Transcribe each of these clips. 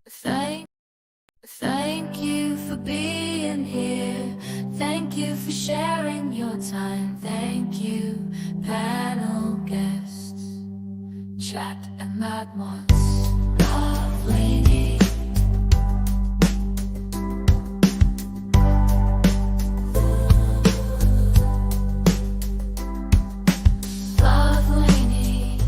Thank, thank you for being here. Thank you for sharing your time. Thank you, panel guests. Chat and Mad Mods. Love Lady. Love Lady.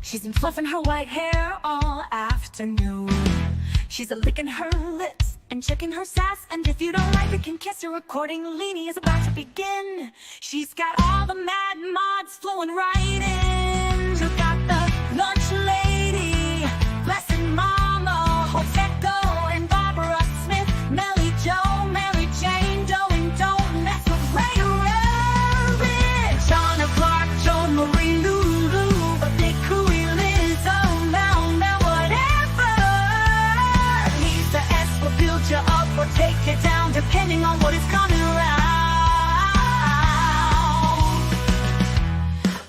She's been fluffing her white hair all afternoon. She's licking her lips and checking her sass. And if you don't like it, can kiss her accordingly. Is about to begin. She's got all the mad mods flowing right in. Check out the lunch lady, blessed mama, Joseco and Barbara Smith, Melly Joe, Mary Jane Doe, and don't mess with Ray Rabbit, Shauna Clark, Joan Marie Lulu, a big Cooey Liz, oh now whatever. Lisa S will build you up or take you down depending on what is coming around.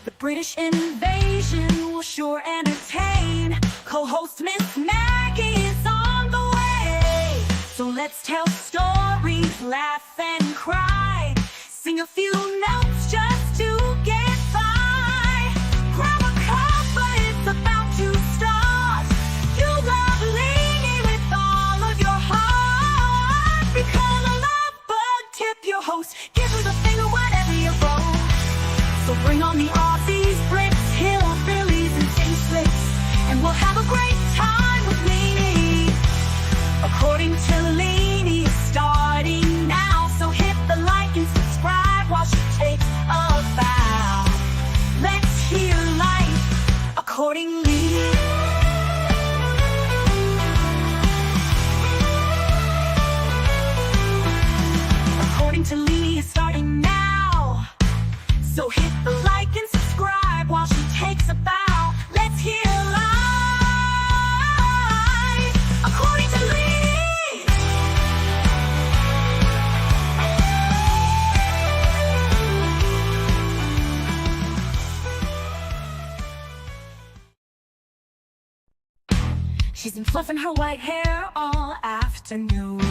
The British invasion will sure entertain. Co-host Miss Maggie is on the way. So let's tell stories, laugh and cry, sing a few notes just to get by. Grab a cup, but it's about to start. You love Lainey with all of your heart. Become a love bug, tip your host, give her the finger whenever you roll. So bring on the Aussies, Brits, hillbillies, and T-Slicks, and we'll have a great time with Lainey. According to Lainey, starting now. So hit the like and subscribe while she takes a bow. Let's hear life accordingly. According to Lainey, it's starting now. So hit the like and subscribe while she takes a bow. Let's hear life according to Lainey. She's been fluffing her white hair all afternoon.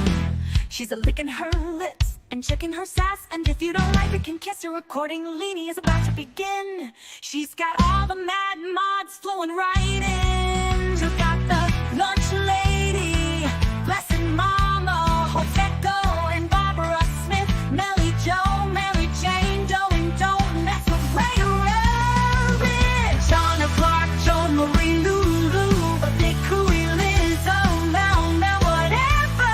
She's licking her lips and checking her sass. And if you don't like it, can kiss her accordingly. Is about to begin. She's got all the mad mods flowing right in. Check out the lunch lady, blessed mama, Joseco and Barbara Smith, Melly Joe, Mary Jane Doe, and don't mess with Ray Rabbit, Shauna Clark, Joan Marie Lulu, a big Cooey Liz, oh now whatever.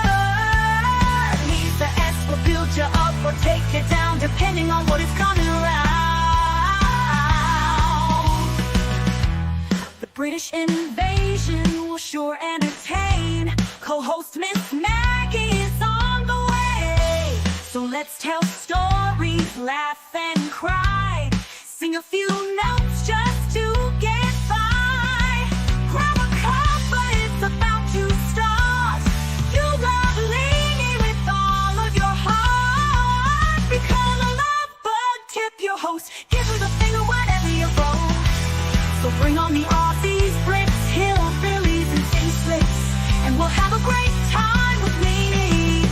Lisa S will build you up or take you down depending on what is coming around. The British invasion will sure entertain. Co-host Miss Maggie is on the way. So let's tell stories, laugh and cry, sing a few notes just to get by. Grab a cup, but it's about to start. You love Lainey with all of your heart. Become a love bug, tip your host, give her the finger whenever you roll. So bring on the Aussies, Brits, hillbillies, and T-Slicks, and we'll have a great time with Lainey.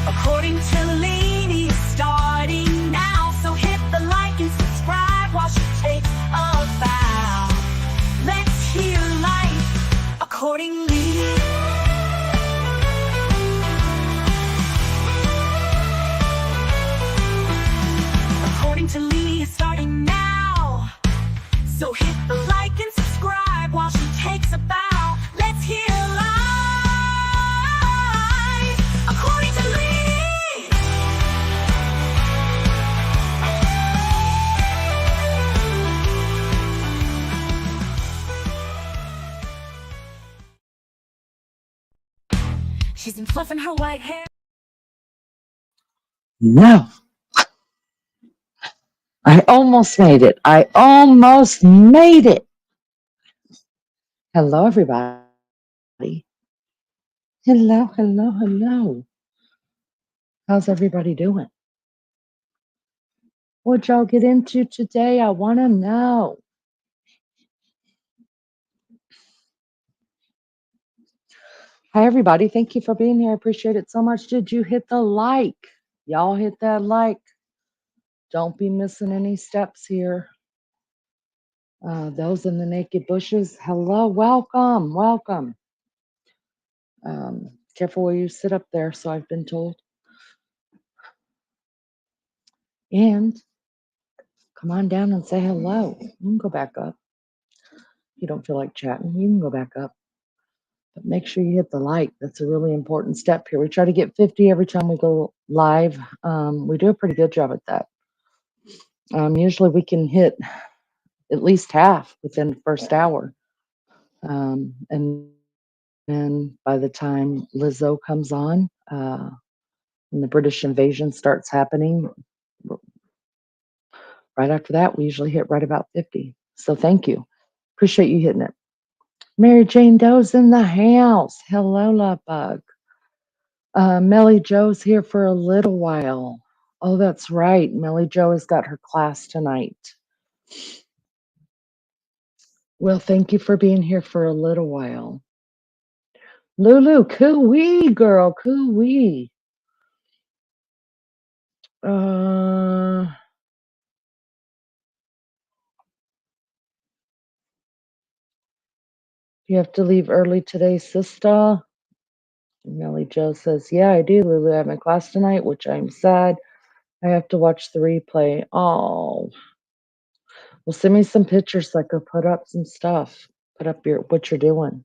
According to Lainey, starting now. So hit the like and subscribe while she takes a bow. Let's hear life accordingly. According to Lainey, it's starting now. So hit the like and subscribe while she takes a bow. Let's hear life according to Lainey. She's been fluffing her white hair. No, I almost made it. I almost made it. Hello, everybody. Hello. How's everybody doing? What y'all get into today? I want to know. Hi, everybody. Thank you for being here. I appreciate it so much. Did you hit the like? Y'all hit that like. Don't be missing any steps here. Those in the naked bushes, hello, welcome, welcome. Careful where you sit up there, so I've been told. And come on down and say hello. You can go back up. If you don't feel like chatting, you can go back up. But make sure you hit the like. That's a really important step here. We try to get 50 every time we go live. We do a pretty good job at that. Usually we can hit at least half within the first hour. And then by the time Lizzo comes on, and the British invasion starts happening, right after that, we usually hit right about 50. So thank you. Appreciate you hitting it. Mary Jane Doe's in the house. Hello, love bug. Melly Joe's here for a little while. Oh, that's right. Melly Joe has got her class tonight. Well, thank you for being here for a little while. Lulu, coo-wee, girl, coo-wee. You have to leave early today, sister? Melly Joe says, yeah, I do, Lulu. I have my class tonight, which I'm sad. I have to watch the replay. Oh, well, send me some pictures so I could put up some stuff. Put up what you're doing.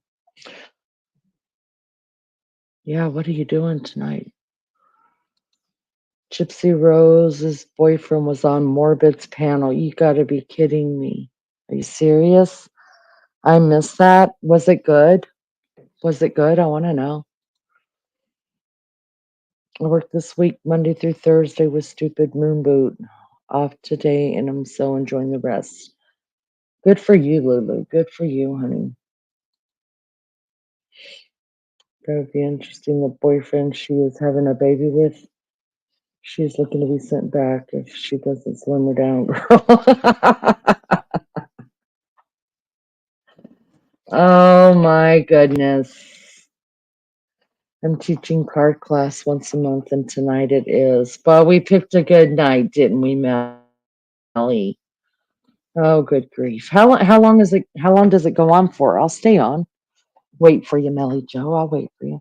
Yeah, what are you doing tonight? Gypsy Rose's boyfriend was on Morbid's panel. You gotta be kidding me. Are you serious? I missed that. Was it good? Was it good? I want to know. I worked this week, Monday through Thursday, with Stupid Moon Boot. Off today, and I'm so enjoying the rest. Good for you, Lulu. Good for you, honey. That would be interesting. The boyfriend she is having a baby with, she's looking to be sent back if she doesn't slim her down, girl. Oh my goodness. I'm teaching card class once a month, and tonight it is. But we picked a good night, didn't we, Melly? Oh, good grief. How long is it? How long does it go on for? I'll stay on. Wait for you, Melly Joe. I'll wait for you.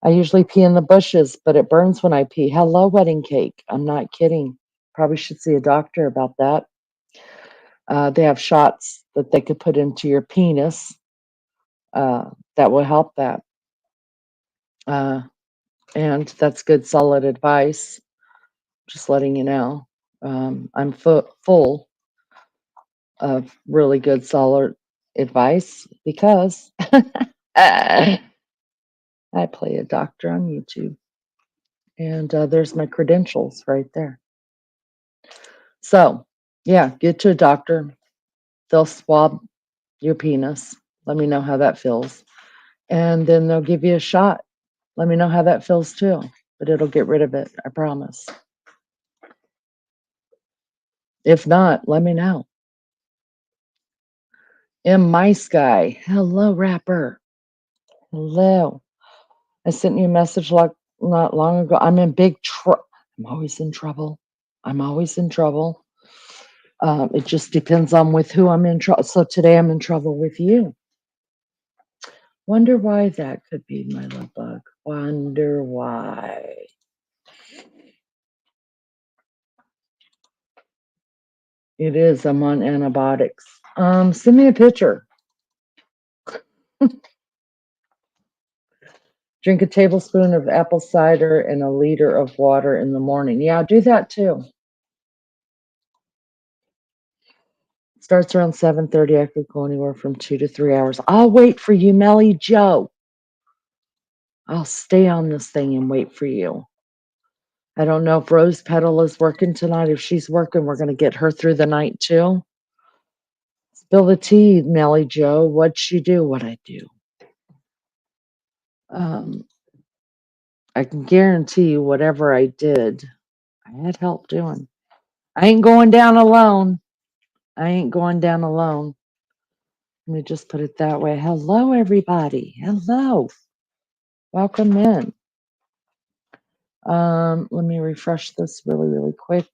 I usually pee in the bushes, but it burns when I pee. Hello, wedding cake. I'm not kidding. Probably should see a doctor about that. They have shots that they could put into your penis that will help that. And that's good, solid advice. Just letting you know. I'm full of really good, solid advice because I play a doctor on YouTube. And there's my credentials right there. So, yeah, get to a doctor. They'll swab your penis. Let me know how that feels. And then they'll give you a shot. Let me know how that feels too. But it'll get rid of it, I promise. If not, let me know. In my sky. Hello, rapper. Hello. I sent you a message not long ago. I'm in big trouble. I'm always in trouble. I'm always in trouble. It just depends on with who I'm in trouble. So today I'm in trouble with you. Wonder why that could be, my little bug. Wonder why. It is. I'm on antibiotics. Send me a picture. Drink a tablespoon of apple cider and a liter of water in the morning. Yeah, do that too. Starts around 7:30. I could go anywhere from 2 to 3 hours. I'll wait for you, Melly Joe. I'll stay on this thing and wait for you. I don't know if Rose Petal is working tonight. If she's working, we're going to get her through the night too. Spill the tea, Melly Joe. What'd she do? What'd I do? I can guarantee you whatever I did, I had help doing. I ain't going down alone. I ain't going down alone. Let me just put it that way. Hello, everybody. Hello. Welcome in. Let me refresh this really, really quick.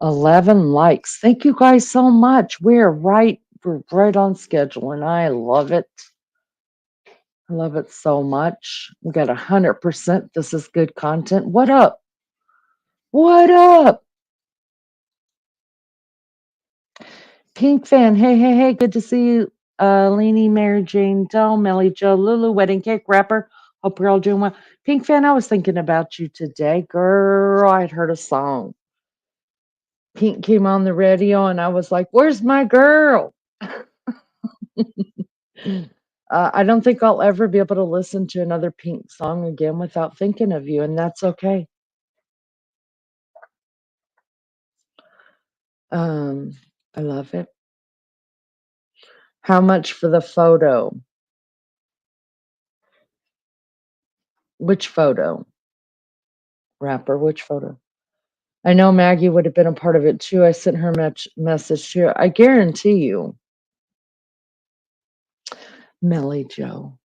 $11 likes. Thank you guys so much. We're right on schedule, and I love it. I love it so much. We got 100%. This is good content. What up? What up? Pink fan. Hey, hey, hey. Good to see you. Leanie, Mary Jane, Doe, Melly Joe, Lulu, Wedding Cake, Rapper. Hope you're all doing well. Pink fan, I was thinking about you today. Girl, I'd heard a song. Pink came on the radio, and I was like, where's my girl? I don't think I'll ever be able to listen to another Pink song again without thinking of you, and that's okay. I love it. How much for the photo? Which photo? Rapper, which photo? I know Maggie would have been a part of it too. I sent her message too. I guarantee you. Melly Joe.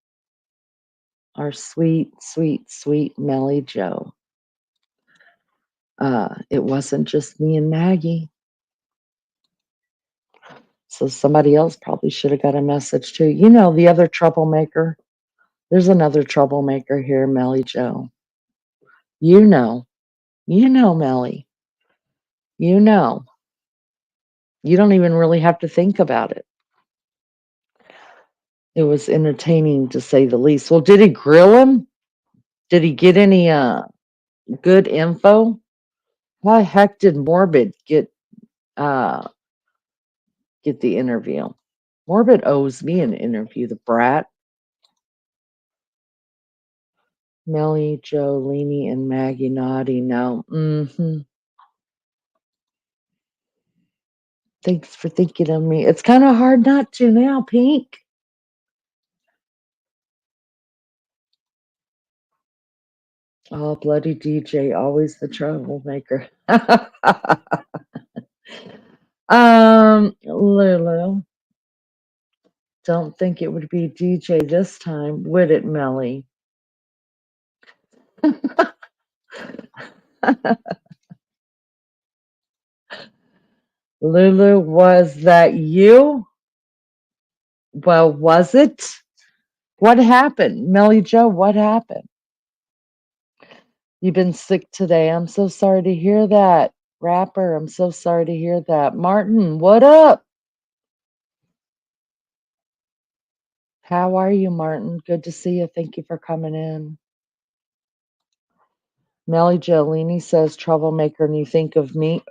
Our sweet, sweet, sweet Melly Joe. It wasn't just me and Maggie. So somebody else probably should have got a message too. You know, the other troublemaker. There's another troublemaker here, Melly Joe. You know, Melly. You know. You don't even really have to think about it. It was entertaining to say the least. Well, did he grill him? Did he get any good info? How the heck did Morbid get the interview? Morbid owes me an interview, the brat. Melly, Joe, Leanie, and Maggie Naughty. No. Thanks for thinking of me. It's kind of hard not to now, Pink. Oh, bloody DJ, always the troublemaker. Lulu. Don't think it would be DJ this time, would it, Melly? Lulu, was that you? Well, was it? What happened? Melly Joe, what happened? You've been sick today. I'm so sorry to hear that. Rapper, I'm so sorry to hear that. Martin, what up? How are you, Martin? Good to see you. Thank you for coming in. Melly Jolini says troublemaker, and you think of me.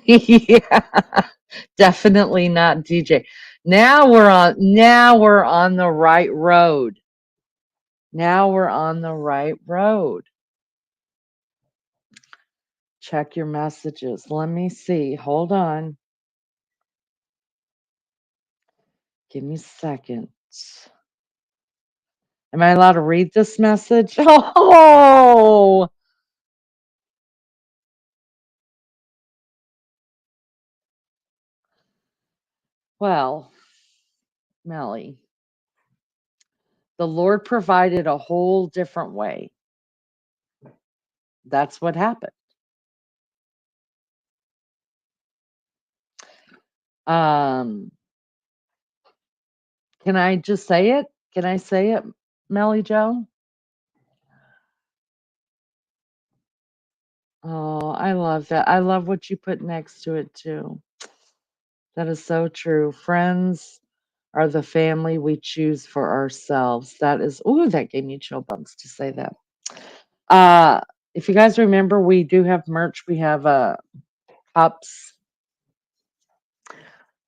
Yeah, definitely not DJ. Now we're on the right road. Now we're on the right road. Check your messages. Let me see. Hold on. Give me a second. Am I allowed to read this message? Oh, well, Melly, the Lord provided a whole different way. That's what happened. Can I just say it? Can I say it, Melly Joe? Oh, I love that. I love what you put next to it too. That is so true. Friends are the family we choose for ourselves. That is, ooh, that gave me chill bumps to say that. If you guys remember, we do have merch. We have cups,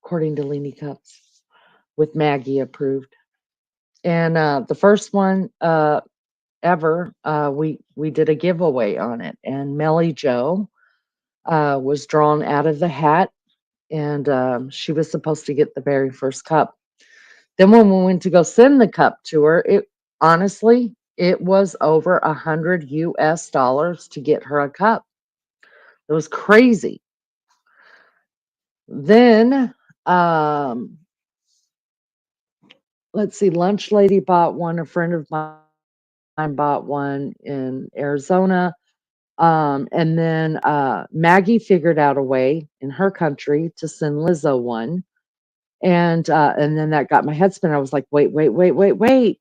according to Leanie Cups, with Maggie approved. And the first one ever, we did a giveaway on it, and Melly Joe was drawn out of the hat and she was supposed to get the very first cup. Then when we went to go send the cup to her, it honestly, it was over $100 to get her a cup. It was crazy. Then, um, let's see, Lunch Lady bought one. A friend of mine bought one in Arizona. And then Maggie figured out a way in her country to send Lizzo one. And then that got my head spin. I was like, wait, wait, wait, wait, wait.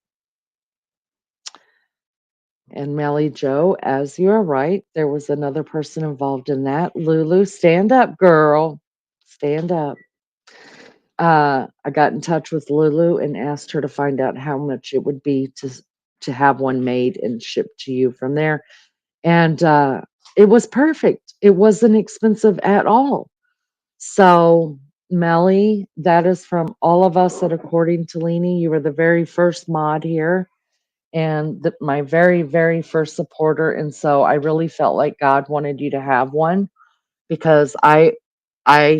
And Melly Joe, as you are right, there was another person involved in that. Lulu, stand up, girl. Stand up. I got in touch with Lulu and asked her to find out how much it would be to have one made and shipped to you from there. And it was perfect. It wasn't expensive at all. So, Melly, that is from all of us at According to Leanie. You were the very first mod here and my very, very first supporter. And so I really felt like God wanted you to have one because I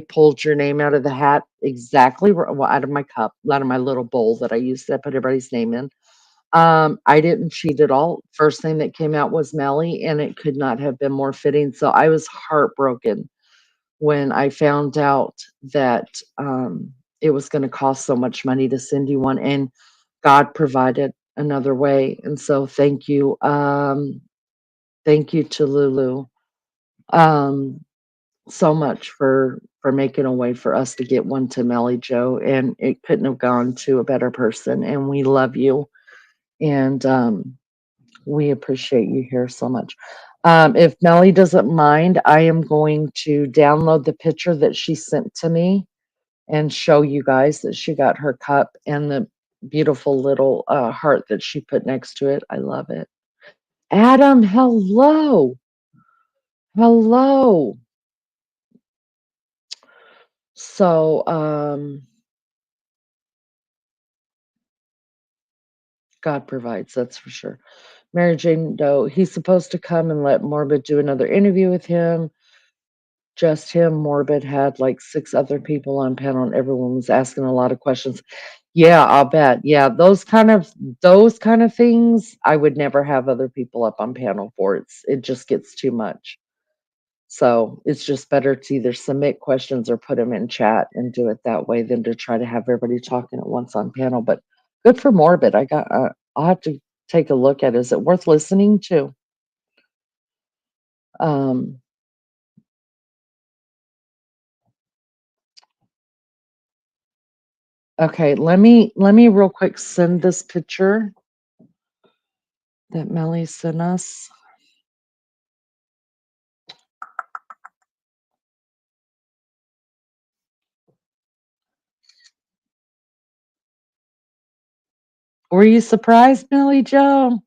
pulled your name out of the hat exactly well, out of my cup, out of my little bowl that I used to put everybody's name in. I didn't cheat at all. First thing that came out was Melly, and it could not have been more fitting. So I was heartbroken when I found out that it was going to cost so much money to send you one, and God provided another way. And so thank you. Thank you to Lulu um, so much for making a way for us to get one to Melly Joe, and it couldn't have gone to a better person. And we love you, and we appreciate you here so much. If Melly doesn't mind, I am going to download the picture that she sent to me and show you guys that she got her cup and the beautiful little heart that she put next to it. I love it. Adam, hello. Hello. So, God provides, that's for sure. Mary Jane Doe, he's supposed to come and let Morbid do another interview with him. Just him. Morbid had like 6 other people on panel and everyone was asking a lot of questions. Yeah, I'll bet. Yeah, those kind of things I would never have other people up on panel for. It just gets too much. So it's just better to either submit questions or put them in chat and do it that way than to try to have everybody talking at once on panel. But good for Morbid. I'll have to take a look at it. Is it worth listening to? Um, okay, let me real quick send this picture that Melly sent us. Were you surprised, Melly Joe?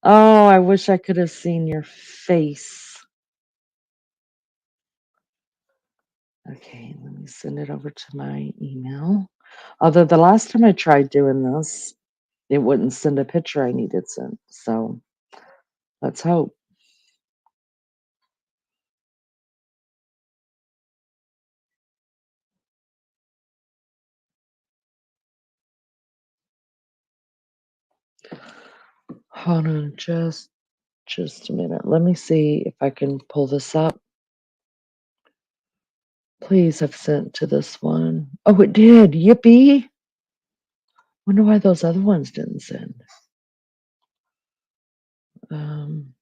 Oh, I wish I could have seen your face. Okay, let me send it over to my email. Although the last time I tried doing this, it wouldn't send a picture I needed sent. So let's hope. Hold on just a minute. Let me see if I can pull this up. Please have sent to this one. Oh, it did. Yippee. Wonder why those other ones didn't send. Um,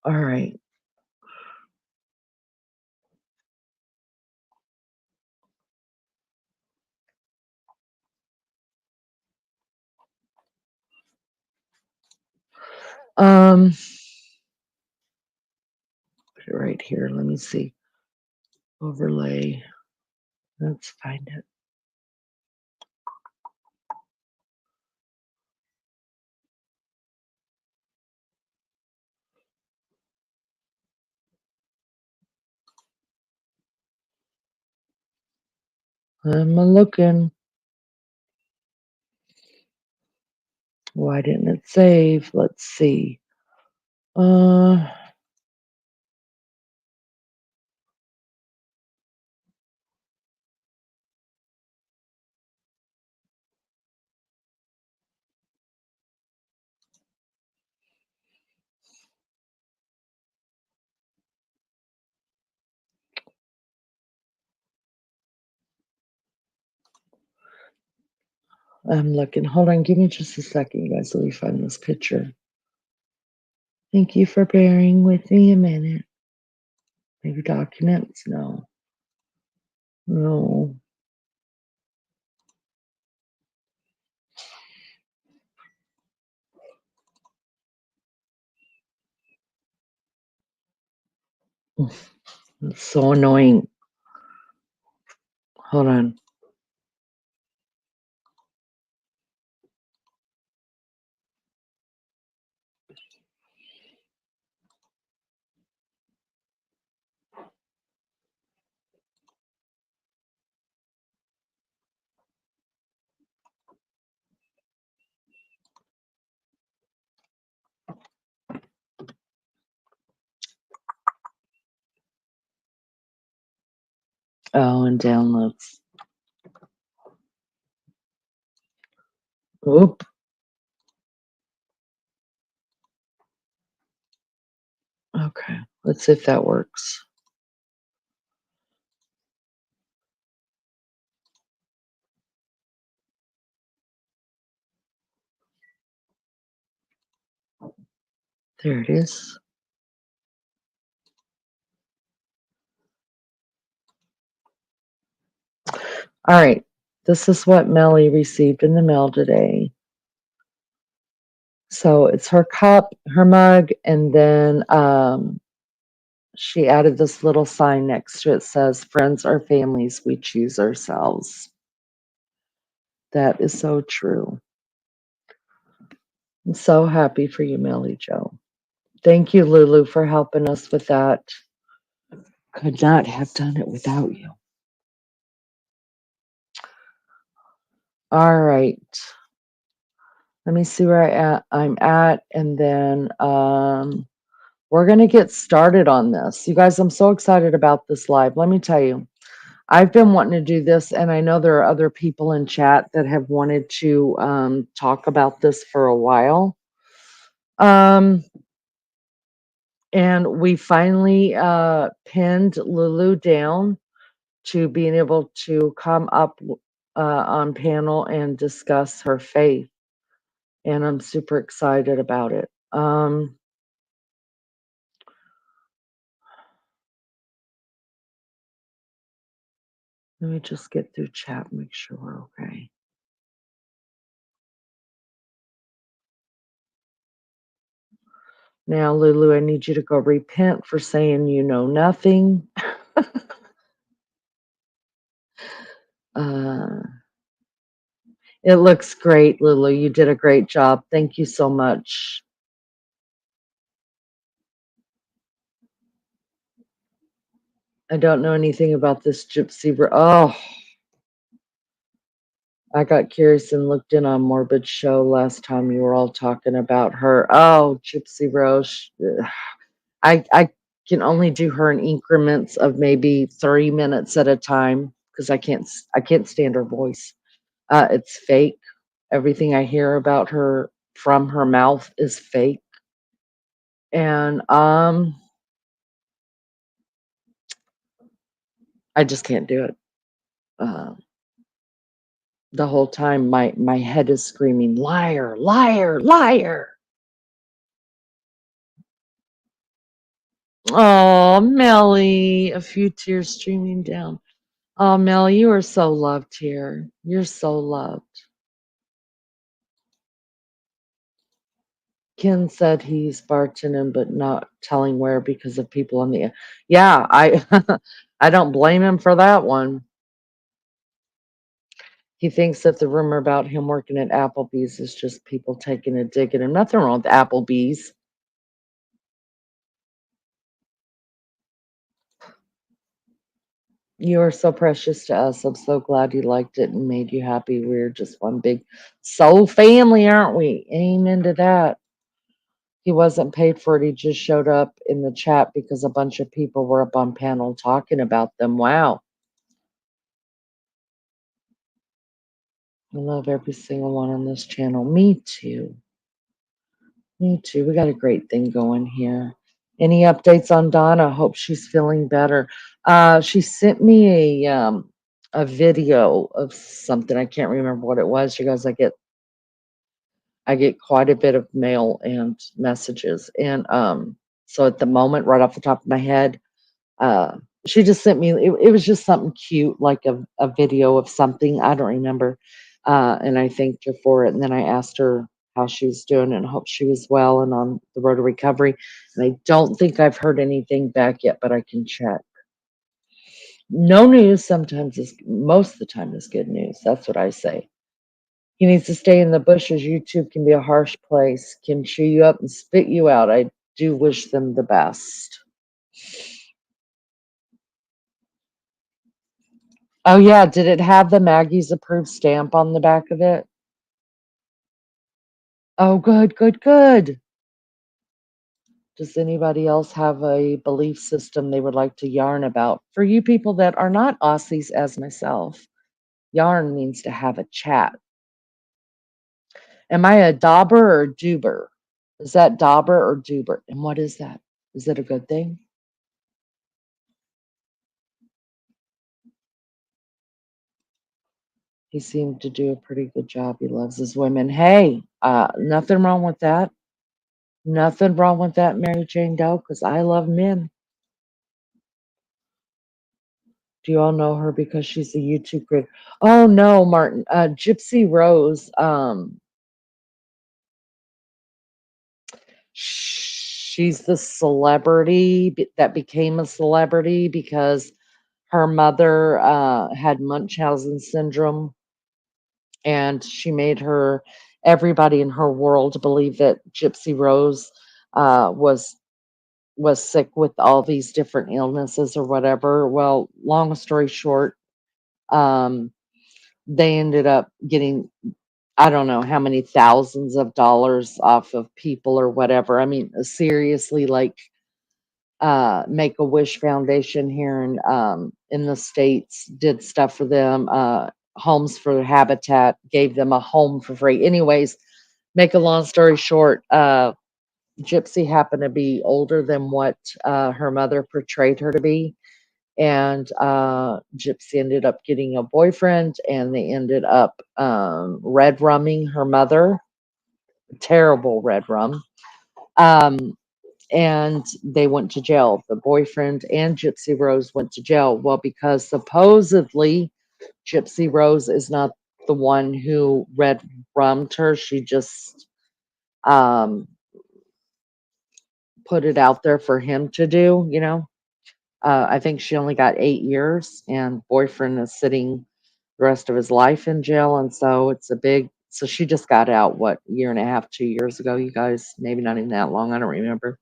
all right. Put it right here. Let me see. Overlay. Let's find it. I'm looking. Why didn't it save? Let's see. Uh, I'm looking. Hold on, give me just a second, you guys. Let me find this picture. Thank you for bearing with me a minute. Maybe documents? No. No. It's so annoying. Hold on. Oh, and downloads. Oop. Okay. Let's see if that works. There it is. All right. This is what Melly received in the mail today. So it's her cup, her mug, and then she added this little sign next to it. Says, "Friends are families. We choose ourselves." That is so true. I'm so happy for you, Melly Joe. Thank you, Lulu, for helping us with that. Could not have done it without you. All right. Let me see where I'm at, and then we're going to get started on this. You guys, I'm so excited about this live. Let me tell you, I've been wanting to do this, and I know there are other people in chat that have wanted to talk about this for a while. And we finally pinned Lulu down to being able to come up on panel and discuss her faith. And I'm super excited about it. Let me just get through chat, make sure we're okay. Now, Lulu, I need you to go repent for saying you know nothing. It looks great, Lulu. You did a great job. Thank you so much. I don't know anything about this Gypsy Rose. Oh, I got curious and looked in on Morbid Show last time you were all talking about her. Oh, Gypsy Rose. I can only do her in increments of maybe 3 minutes at a time because I can't stand her voice. It's fake. Everything I hear about her from her mouth is fake. And I just can't do it. The whole time my head is screaming, liar, liar, liar. Oh, Melly, a few tears streaming down. Oh, Melly, you are so loved here. You're so loved. Ken said he's bartending, but not telling where because of people on the. Yeah, I I don't blame him for that one. He thinks that the rumor about him working at Applebee's is just people taking a dig at him. Nothing wrong with Applebee's. You are so precious to us. I'm so glad you liked it and made you happy. We're just one big soul family, aren't we? Amen to that. He wasn't paid for it. He just showed up in the chat because a bunch of people were up on panel talking about them. Wow. I love every single one on this channel. Me too. Me too. We got a great thing going here. Any updates on Donna? Hope she's feeling better. She sent me a video of something. I can't remember what it was. She goes, I get quite a bit of mail and messages. And so at the moment, right off the top of my head, uh, she just sent me, it was just something cute, like a video of something. I don't remember. And I thanked her for it. And then I asked her how she was doing and hope she was well and on the road to recovery. And I don't think I've heard anything back yet, but I can check. No news sometimes is, most of the time is good news. That's what I say. He needs to stay in the bushes. YouTube can be a harsh place, can chew you up and spit you out. I do wish them the best. Oh yeah, did it have the Maggie's approved stamp on the back of it? Oh, good, good, good. Does anybody else have a belief system they would like to yarn about? For you people that are not Aussies as myself, yarn means to have a chat. Am I a dauber or duber? Is that dauber or duber? And what is that? Is it a good thing? He seemed to do a pretty good job. He loves his women. Hey, nothing wrong with that. Nothing wrong with that, Mary Jane Doe, because I love men. Do you all know her because she's a YouTube creator? Oh no, Martin. Gypsy Rose. She's the celebrity that became a celebrity because her mother had Munchausen syndrome, and she made her everybody in her world believe that Gypsy Rose was sick with all these different illnesses or whatever. Well, long story short, um, they ended up getting, I don't know how many thousands of dollars off of people or whatever. I mean, seriously, like Make a Wish Foundation here in the States did stuff for them. Homes for Habitat gave them a home for free. Anyways, make a long story short, Gypsy happened to be older than what her mother portrayed her to be. And Gypsy ended up getting a boyfriend, and they ended up red rumming her mother. Terrible red rum. Um, and they went to jail. The boyfriend and Gypsy Rose went to jail. Well, because supposedly Gypsy Rose is not the one who red rummed her. She just um, put it out there for him to do, you know. I think she only got 8 years, and boyfriend is sitting the rest of his life in jail. And so it's a big, so she just got out, what, year and a half, 2 years ago, you guys, maybe not even that long. I don't remember.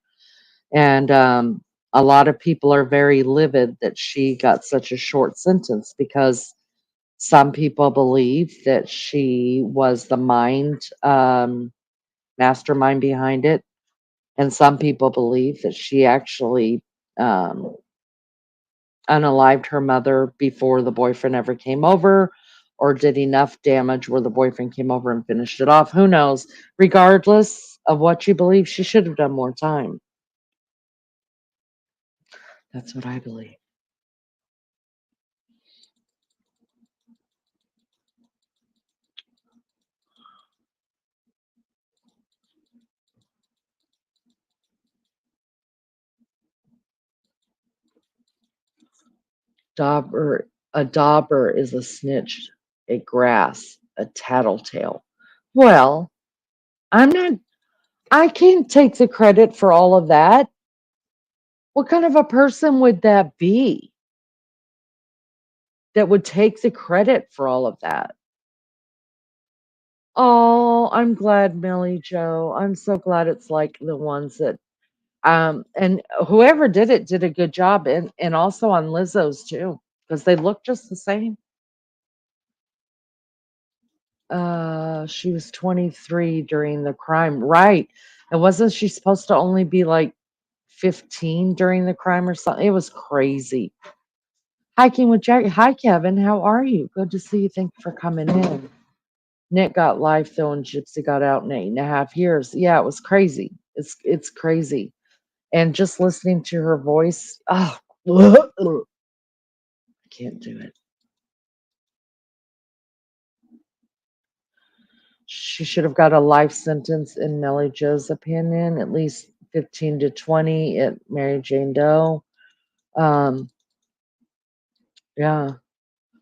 And a lot of people are very livid that she got such a short sentence because some people believe that she was the mastermind behind it. And some people believe that she actually um, unalived her mother before the boyfriend ever came over, or did enough damage where the boyfriend came over and finished it off. Who knows? Regardless of what you believe, she should have done more time. That's what I believe. A dauber is a snitch, a grass, a tattletale. Well, I'm not, I can't take the credit for all of that. What kind of a person would that be that would take the credit for all of that? Oh, I'm glad, Millie Joe. I'm so glad it's like the ones that and whoever did it did a good job, and also on Lizzo's too. because they look just the same. She was 23 during the crime, right? And wasn't she supposed to only be like 15 during the crime or something? It was crazy. Hiking with Jack. Hi, Kevin. How are you? Good to see you. Thank you for coming in. Nick got life though, and Gypsy got out in 8.5 years. Yeah, it was crazy. It's crazy. And just listening to her voice, oh, I can't do it. She should have got a life sentence in Melly Joe's opinion, at least 15 to 20 at Mary Jane Doe. Yeah,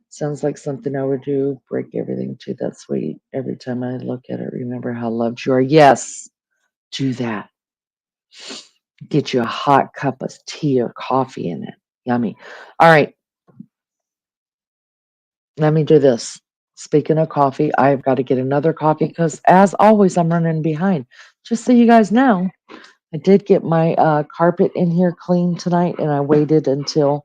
sounds like something I would do. Break everything to that sweet. Every time I look at it, remember how loved you are. Yes, do that. Get you a hot cup of tea or coffee in it. Yummy. All right, let me do this. Speaking of coffee, I've got to get another coffee because, as always, I'm running behind. Just so you guys know, I did get my carpet in here clean tonight, and I waited until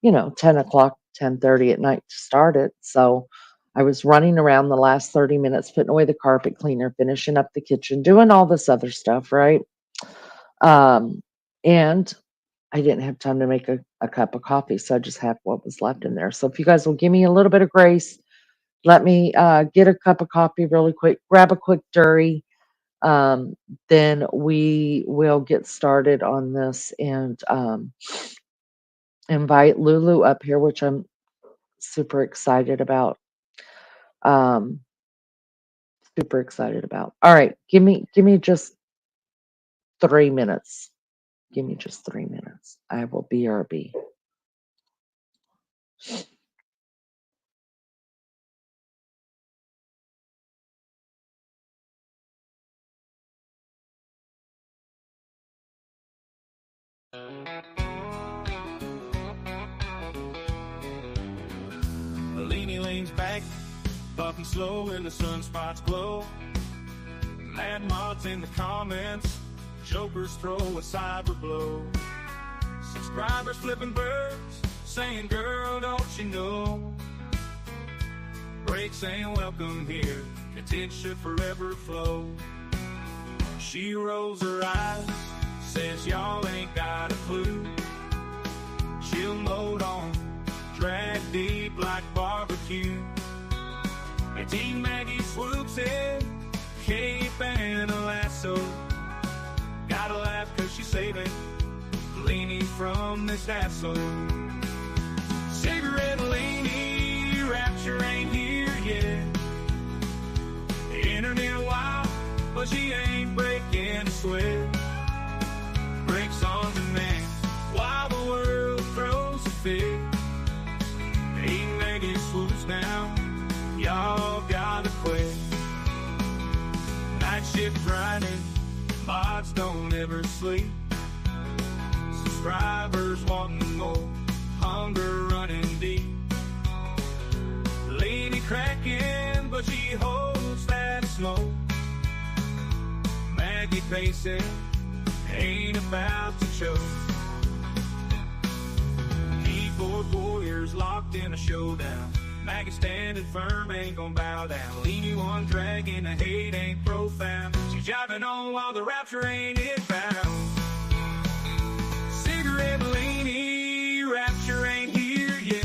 10 o'clock, 10:30 at night to start it. So I was running around the last 30 minutes, putting away the carpet cleaner, finishing up the kitchen, doing all this other stuff, right? And I didn't have time to make a cup of coffee, so I just had what was left in there. So if you guys will give me a little bit of grace, let me get a cup of coffee really quick, grab a quick durry, then we will get started on this and invite Lulu up here, which I'm super excited about. Super excited about. All right, give me just 3 minutes. Give me just 3 minutes. I will BRB. Leanie leans back, puffing slow in the sunspots glow. Mad mods in the comments, jokers throw a cyber blow. Subscribers flipping birds, saying, girl, don't you know? Break saying, welcome here, content should forever flow. She rolls her eyes, says, y'all ain't got a clue. Chill mode on, drag deep like barbecue. And Team Maggie swoops in, cape and a lasso. Gotta laugh cause she's saving Leanie from this asshole. Cigarette Leanie, rapture ain't here yet. Internet wild, but she ain't breaking a sweat. Breaks on demand, while the world throws a fit. Team Maggie swoops down, y'all gotta quit. Night shift grinding, mods don't ever sleep. Subscribers wanting more, hunger running deep. Lady cracking, but she holds that smoke. Maggie pacing, ain't about to choke. Keyboard warriors locked in a showdown. Maggie standing firm, ain't gon' bow down. Leanie one dragging, the hate ain't profound. She's jiving on while the rapture ain't inbound. Cigarette Leanie, rapture ain't here yet.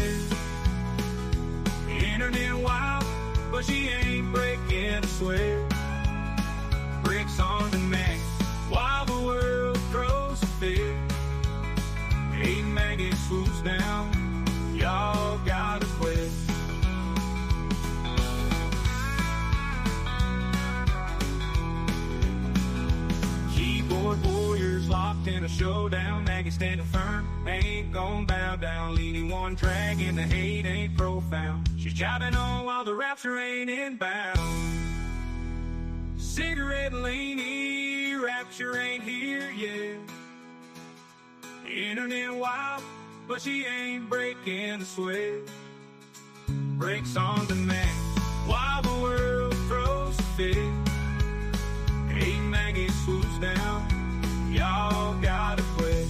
Internet wild, but she ain't breaking a sweat. Bricks on demand, while the world throws a fit. Hey, Maggie swoops down, y'all gotta quit. Keyboard warriors locked in a showdown. Maggie standing firm, ain't gon' bow down. Leanie one dragging, the hate ain't profound. She's jiving on while the rapture ain't inbound. Cigarette Leanie, rapture ain't here yet. Internet wild, but she ain't breaking the sweat. Breaks on demand, while the world throws a fit. Hey, Maggie swoops down, y'all gotta quit.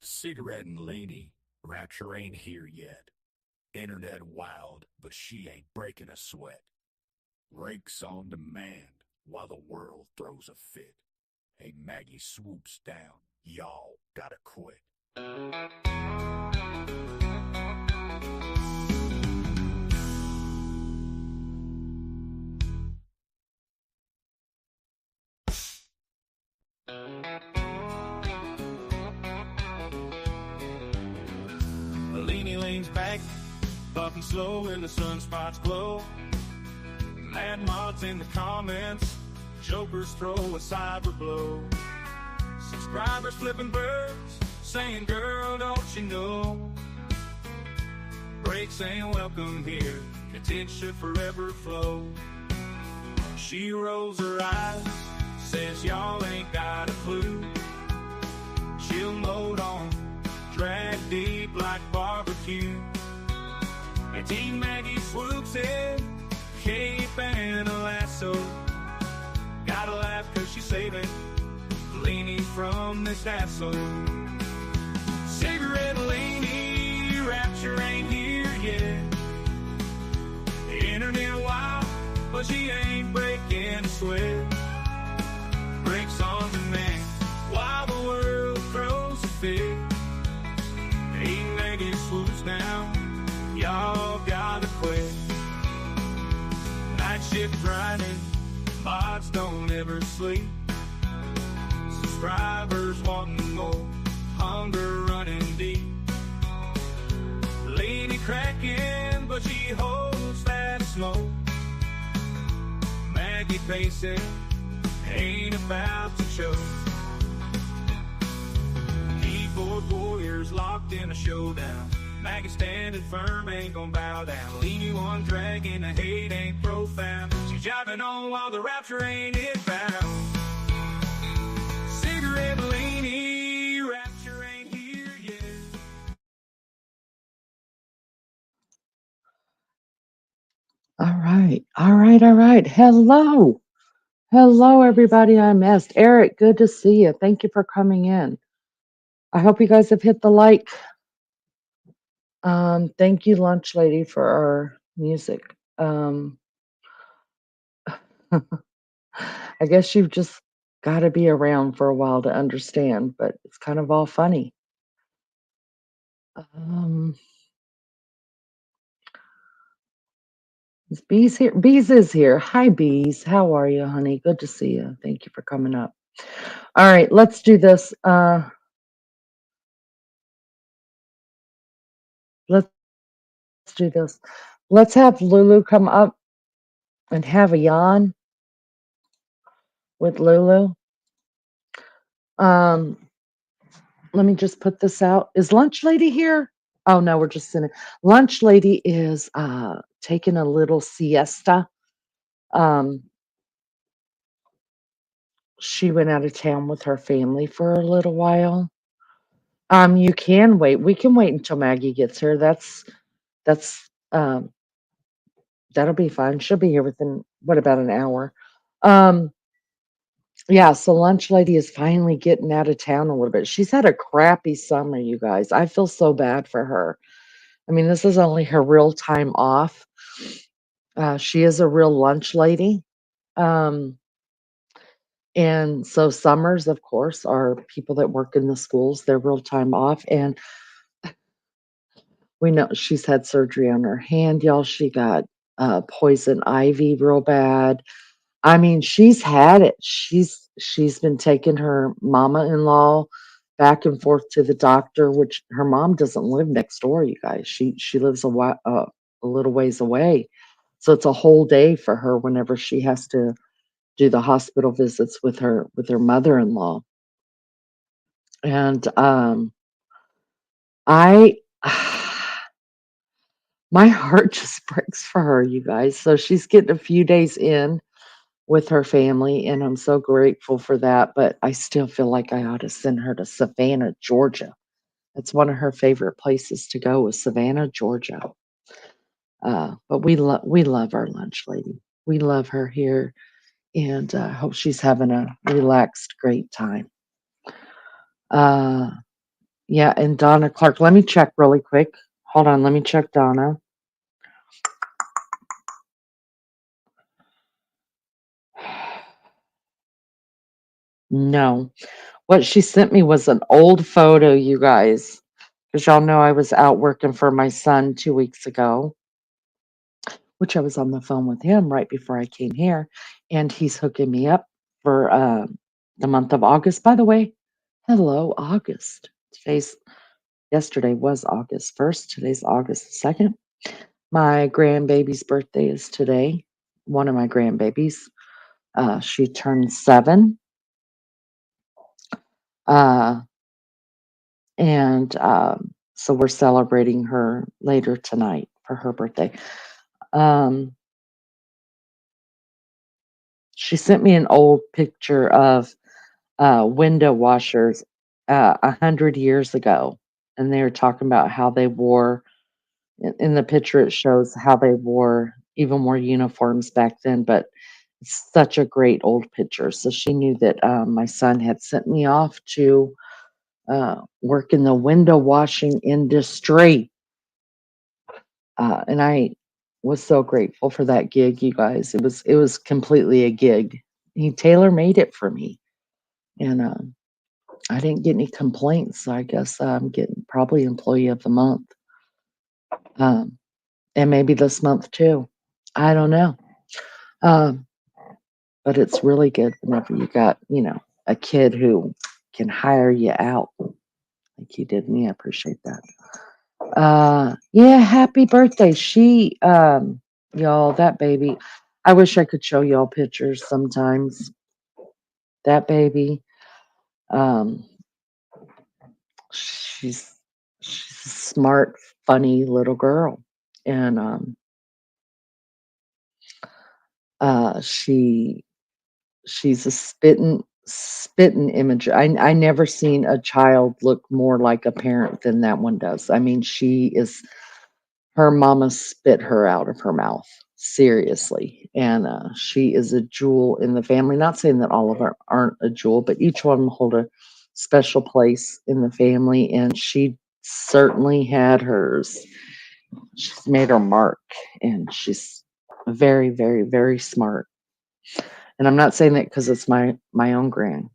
Cigarette and Leanie, rapture ain't here yet. Internet wild, but she ain't breaking a sweat. Rakes on demand while the world throws a fit. Hey, Maggie swoops down, y'all gotta quit. Leanie leans back, puffing slow in the sunspots glow. Mad mods in the comments, jokers throw a cyber blow. Subscribers flipping birds, saying, girl, don't you know? Breaks ain't welcome here, content should forever flow. She rolls her eyes, says y'all ain't got a clue. She'll load on, drag deep like barbecue. And Team Maggie swoops in, cape and a lasso. Gotta laugh cause she's saving Leanie from this hassle. Cigarette Leanie, rapture ain't here yet. The internet wild, but she ain't breaking a sweat. Breaks on demand while the world throws a fit. Hey, Maggie swoops down, y'all gotta quit. Night shift grinding, mods don't ever sleep. Subscribers wanting more, hunger running deep. Lady cracking, but she holds that smoke. Maggie pacing, ain't about to choke. Keyboard warriors locked in a showdown. Maggie standing firm, ain't gon' bow down. Leanie one dragging, the hate ain't profound. She's jiving on while the rapture ain't inbound. Cigarette Leanie, rapture ain't here yet. All right. All right. All right. Hello. Hello, everybody. I missed. Eric, good to see you. Thank you for coming in. I hope you guys have hit the like. Thank you, Lunch Lady, for our music. I guess you've just got to be around for a while to understand, but it's kind of all funny. Is Bees here? Bees is here. Hi, Bees. How are you, honey? Good to see you. Thank you for coming up. All right, let's do this. Let's do this. Let's have Lulu come up and have a yawn with Lulu. Let me just put this out. Is Lunch Lady here? Oh no, we're just sitting. Lunch Lady is taking a little siesta. She went out of town with her family for a little while. You can wait. We can wait until Maggie gets here. That's that'll be fine. She'll be here within what, about an hour. Yeah, so Lunch Lady is finally getting out of town a little bit. She's had a crappy summer, you guys. I feel so bad for her. I mean, this is only her real time off. She is a real lunch lady. And so summers, of course, are people that work in the schools, their real time off. And we know she's had surgery on her hand, y'all. She got poison ivy real bad. I mean, she's had it. She's been taking her mama-in-law back and forth to the doctor, which her mom doesn't live next door, you guys. She lives a little ways away. So it's a whole day for her whenever she has to do the hospital visits with her mother-in-law. And I my heart just breaks for her, you guys. So she's getting a few days in with her family, and I'm so grateful for that. But I still feel like I ought to send her to Savannah, Georgia. That's one of her favorite places to go, is Savannah, Georgia. But we love our Lunch Lady. We love her here, and hope she's having a relaxed, great time. Yeah, and Donna Clark. Let me check really quick. Hold on, let me check Donna. No. What she sent me was an old photo, you guys. Because y'all know I was out working for my son 2 weeks ago, which I was on the phone with him right before I came here. And he's hooking me up for the month of August. By the way, hello, August. Yesterday was August 1st. Today's August 2nd. My grandbaby's birthday is today. One of my grandbabies. She turned 7. Uh, and so we're celebrating her later tonight for her birthday. She sent me an old picture of window washers 100 years ago, and they were talking about how they wore. In the picture, it shows how they wore even more uniforms back then, but it's such a great old picture. So she knew that my son had sent me off to work in the window washing industry. And I was so grateful for that gig, you guys. It was completely a gig. He tailor made it for me, and I didn't get any complaints. So I guess I'm getting probably employee of the month, um, and maybe this month too. I don't know, um, but it's really good whenever you got a kid who can hire you out like you did me. I appreciate that. Yeah, happy birthday. Y'all, that baby, I wish I could show y'all pictures sometimes. That baby, um, she's a smart, funny little girl. And she's a spitting image. I never seen a child look more like a parent than that one does. I mean, her mama spit her out of her mouth, seriously. And she is a jewel in the family. Not saying that all of her aren't a jewel, but each one hold a special place in the family. And she certainly had hers. She's made her mark, and she's very, very, very smart. And I'm not saying that because it's my own grand.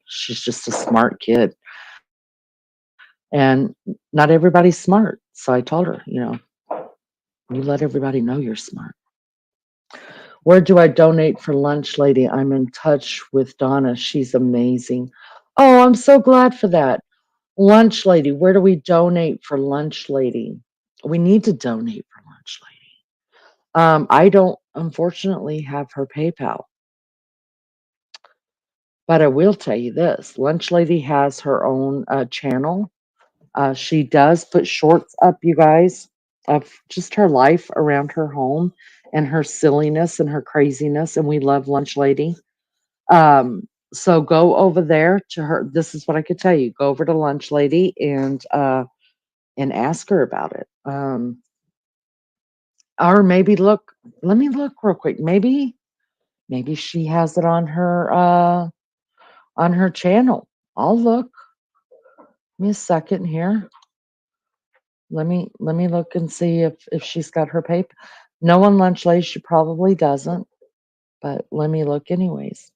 She's just a smart kid, and not everybody's smart. So I told her, you let everybody know you're smart. Where do I donate for lunch, lady? I'm in touch with Donna. She's amazing. Oh, I'm so glad for that. Lunch lady, where do we donate for lunch lady? We need to donate for lunch lady. I don't unfortunately have her PayPal, but I will tell you this. Lunch lady has her own channel. She does put shorts up, you guys, of just her life around her home and her silliness and her craziness. And we love Lunch Lady. So go over there to her. This is what I could tell you. Go over to Lunch Lady and ask her about it. Or maybe look. Let me look real quick. Maybe she has it on her channel. I'll look. Give me a second here. Let me look and see if she's got her paper. No one Lunch Lady, she probably doesn't, but let me look anyways.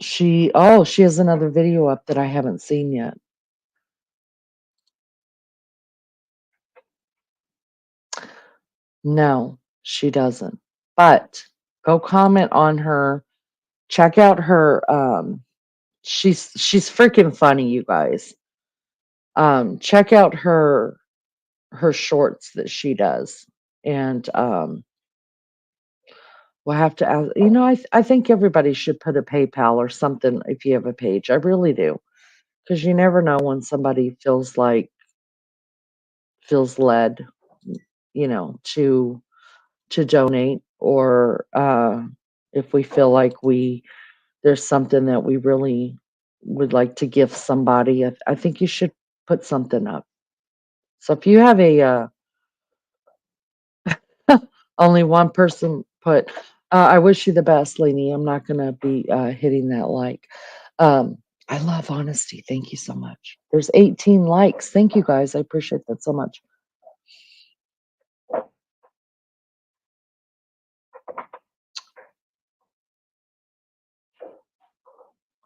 She has another video up that I haven't seen yet. No, she doesn't. But go comment on her. Check out her she's freaking funny, you guys. Check out her shorts that she does. And we'll have to ask, I think everybody should put a PayPal or something if you have a page. I really do. Because you never know when somebody feels led, to donate, or if we feel like there's something that we really would like to give somebody. I think you should put something up. So if you have only one person put, I wish you the best, Lainey. I'm not gonna be hitting that like. Um, I love honesty. Thank you so much. There's 18 likes. Thank you guys. I appreciate that so much.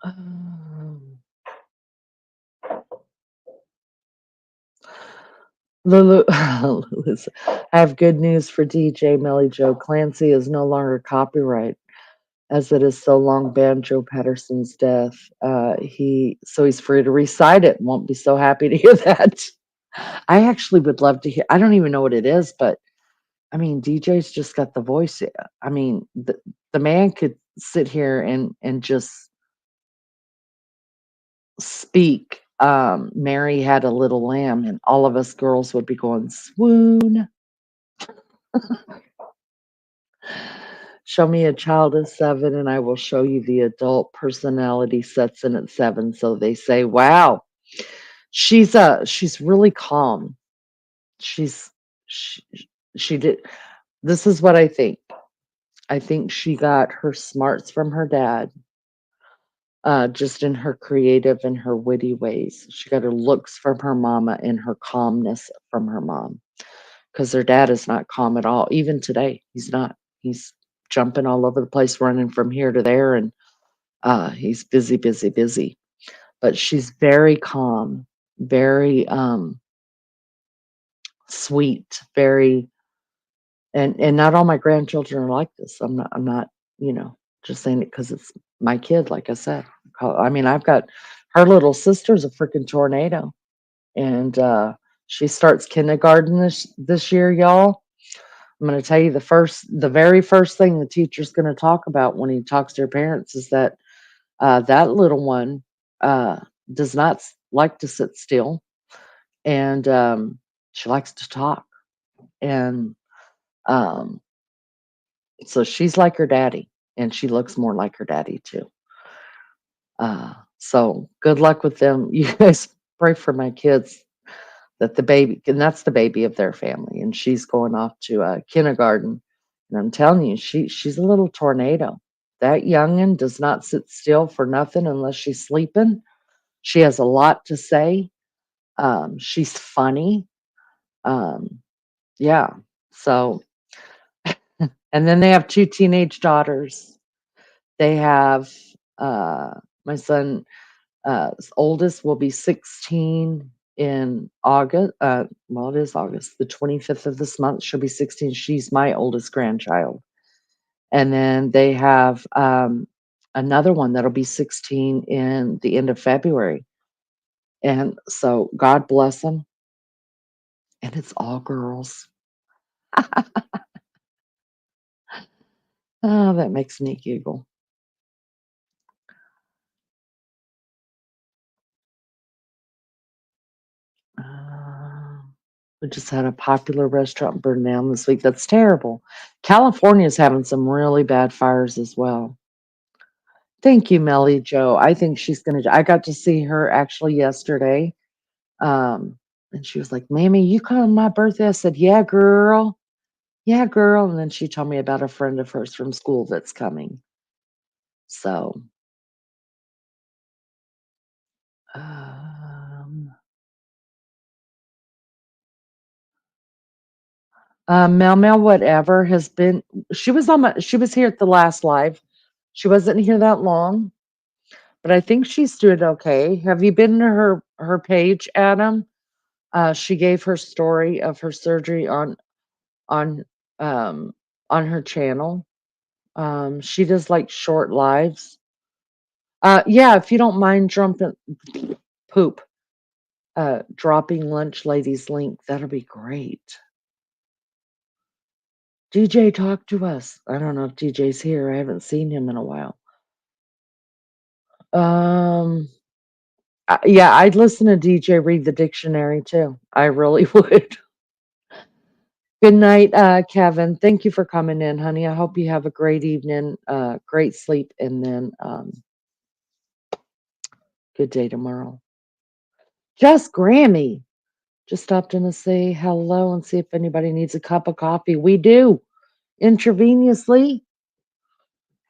Um, Lulu, Lulu's, I have good news for DJ Melly Joe. Clancy is no longer copyright, as it is so long banned Joe Patterson's death. He's free to recite it. Won't be so happy to hear that. I actually would love to hear. I don't even know what it is, but I mean, DJ's just got the voice. I mean, the man could sit here and just speak. Mary had a little lamb, and all of us girls would be going swoon. Show me a child of 7, and I will show you the adult personality sets in at 7. So they say, wow, she's really calm. She's she, she did. This is what I think. I think she got her smarts from her dad, just in her creative and her witty ways. She got her looks from her mama and her calmness from her mom. Because her dad is not calm at all. Even today, he's not. He's jumping all over the place, running from here to there, and he's busy, busy, busy. But she's very calm, very sweet, very, and not all my grandchildren are like this. I'm not, just saying it because it's my kid. Like I said, I mean, I've got her little sister's a freaking tornado, and she starts kindergarten this year, y'all. I'm going to tell you the very first thing the teacher's going to talk about when he talks to her parents is that that little one uh, does not like to sit still, and she likes to talk, and um, so she's like her daddy, and she looks more like her daddy too. So good luck with them. You guys pray for my kids that the baby, and that's the baby of their family, and she's going off to kindergarten. And I'm telling you, she's a little tornado. That youngin does not sit still for nothing unless she's sleeping. She has a lot to say. She's funny. Um, yeah. So, and then they have 2 teenage daughters. They have my son, oldest will be 16 in August. Well, it is August, the 25th of this month. She'll be 16. She's my oldest grandchild. And then they have another one that'll be 16 in the end of February. And so God bless them. And it's all girls. Oh, that makes me giggle. Uh, we just had a popular restaurant burn down this week. That's terrible. California's having some really bad fires as well. Thank you, Melly Joe. I think she's gonna. I got to see her actually yesterday, and she was like, "Mammy, you come on my birthday?" I said, "Yeah, girl. Yeah, girl." And then she told me about a friend of hers from school that's coming. So, um, Mel Mel whatever has been. She was here at the last live. She wasn't here that long, but I think she's doing okay. Have you been to her page, Adam? She gave her story of her surgery on um on her channel. She does like short lives. Yeah, if you don't mind jumping poop, dropping lunch ladies link, that'll be great. DJ, talk to us. I don't know if DJ's here. I haven't seen him in a while. Um, yeah, I'd listen to DJ read the dictionary too. I really would. Good night, Kevin. Thank you for coming in, honey. I hope you have a great evening, great sleep, and then good day tomorrow. Just Grammy. Just stopped in to say hello and see if anybody needs a cup of coffee. We do intravenously.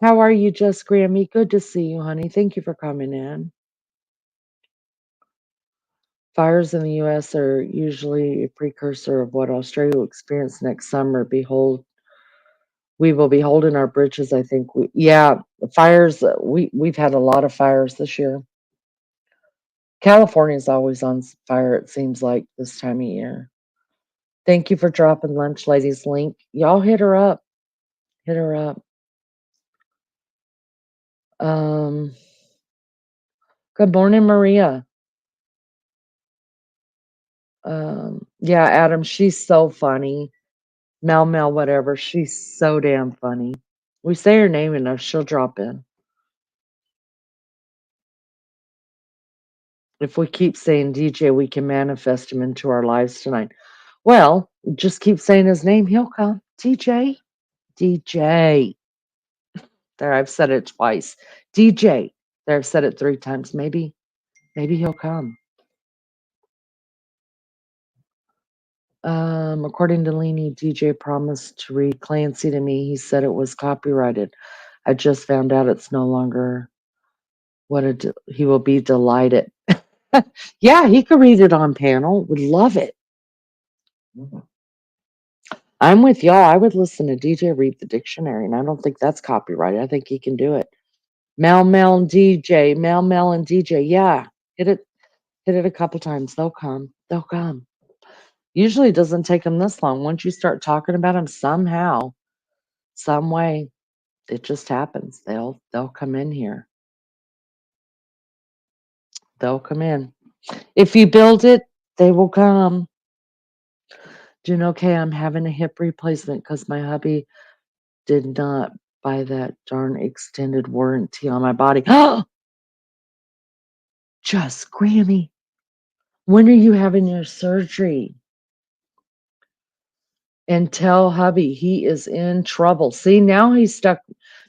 How are you, Just Grammy? Good to see you, honey. Thank you for coming in. Fires in the U.S. are usually a precursor of what Australia will experience next summer. We will be holding our britches. I think yeah, the fires. We've had a lot of fires this year. California's always on fire. It seems like this time of year. Thank you for dropping lunch, ladies. Link. Y'all hit her up. Hit her up. Um. Good morning, Maria. Yeah, Adam. She's so funny. Mel, whatever. She's so damn funny. We say her name enough, she'll drop in. If we keep saying DJ, we can manifest him into our lives tonight. Well, just keep saying his name, he'll come. DJ, DJ. There, I've said it twice. DJ. There, I've said it 3 times. Maybe he'll come. According to Leanie, DJ promised to read Clancy to me. He said it was copyrighted. I just found out it's no longer. He will be delighted. Yeah, he could read it on panel. Would love it. I'm with y'all. I would listen to DJ read the dictionary, and I don't think that's copyrighted. I think he can do it. Mel and DJ, Mel and DJ. Yeah, hit it a couple times. They'll come. They'll come. Usually, it doesn't take them this long. Once you start talking about them, somehow, some way, it just happens. They'll come in here. They'll come in. If you build it, they will come. Doing okay. I'm having a hip replacement because my hubby did not buy that darn extended warranty on my body. Just Grammy. When are you having your surgery? And tell hubby he is in trouble. See, now he's stuck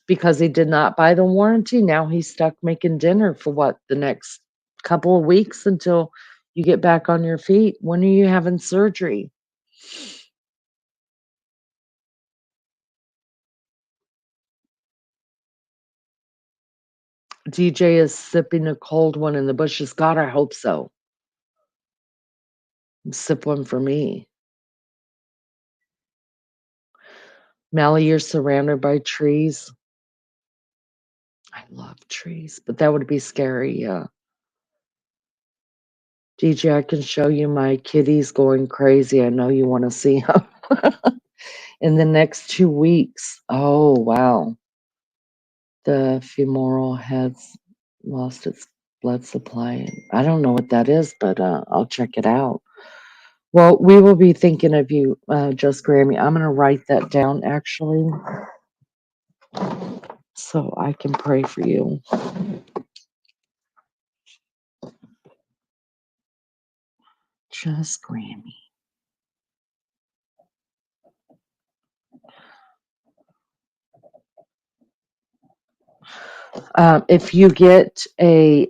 because he did not buy the warranty. Now he's stuck making dinner for what, the next couple of weeks until you get back on your feet. When are you having surgery? DJ is sipping a cold one in the bushes. God, I hope so. Sip one for me. Mally, you're surrounded by trees. I love trees, but that would be scary. Yeah. DJ, I can show you my kitties going crazy. I know you want to see them. In the next 2 weeks. Oh, wow. The femoral head's lost its blood supply. I don't know what that is, but I'll check it out. Well, we will be thinking of you, Just Grammy. I'm going to write that down actually so I can pray for you. Just Grammy. If you get a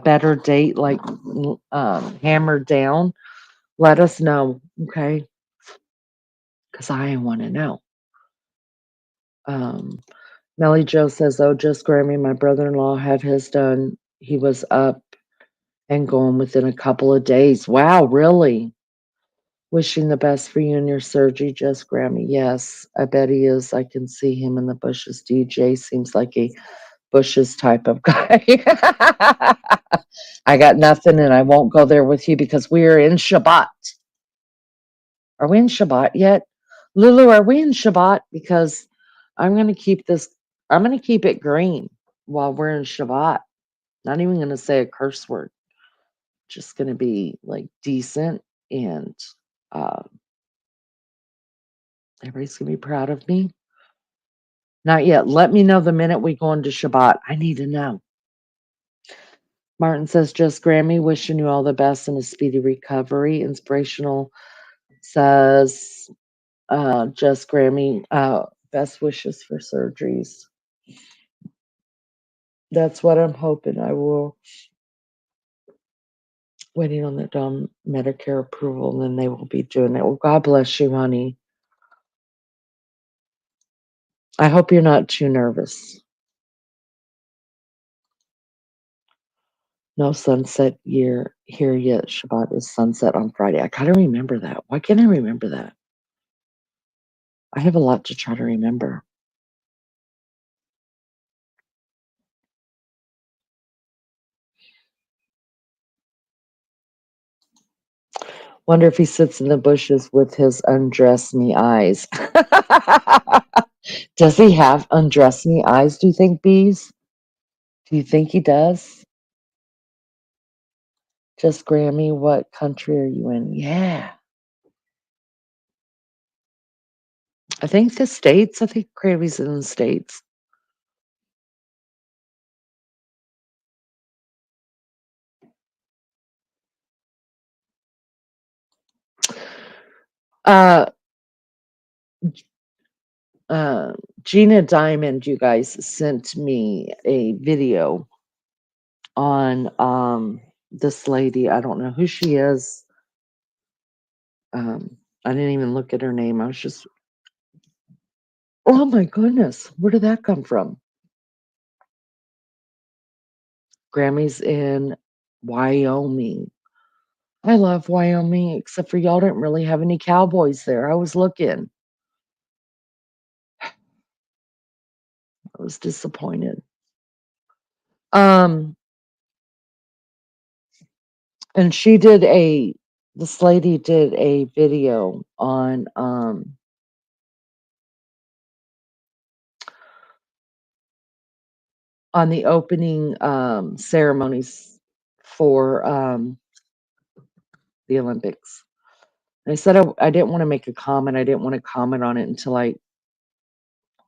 better date, like hammered down, let us know, okay? Because I want to know. Melly Joe says, "Oh, Just Grammy, my brother-in-law had his done. He was up and going within a couple of days. Wow, really? Wishing the best for you and your surgery, Just Grammy. Yes, I bet he is. I can see him in the bushes. DJ seems like a bushes type of guy." I got nothing, and I won't go there with you because we are in Shabbat. Are we in Shabbat yet? Lulu, are we in Shabbat? Because I'm going to keep this, I'm going to keep it green while we're in Shabbat. Not even going to say a curse word. Just going to be like decent and uh, everybody's going to be proud of me. Not yet. Let me know the minute we go into Shabbat. I need to know. Martin says, Just Grammy, wishing you all the best and a speedy recovery. Inspirational says, Just Grammy, best wishes for surgeries. That's what I'm hoping. I will. Waiting on the Medicare approval, and then they will be doing it. Well, God bless you, honey. I hope you're not too nervous. No sunset year here yet. Shabbat is sunset on Friday. I gotta remember that. Why can't I remember that? I have a lot to try to remember. Wonder if he sits in the bushes with his undress me eyes. Does he have undress me eyes, do you think, Bees? Do you think he does? Just Grammy, what country are you in? Yeah. I think the States. I think Grammy's in the States. Uh, uh, Gina Diamond, you guys sent me a video on this lady. I don't know who she is. I didn't even look at her name. I was just, oh my goodness, where did that come from? Grammy's in Wyoming. I love Wyoming, except for y'all didn't really have any cowboys there. I was looking. I was disappointed. And this lady did a video on the opening ceremonies for the Olympics. And I said I didn't want to make a comment. I didn't want to comment on it until I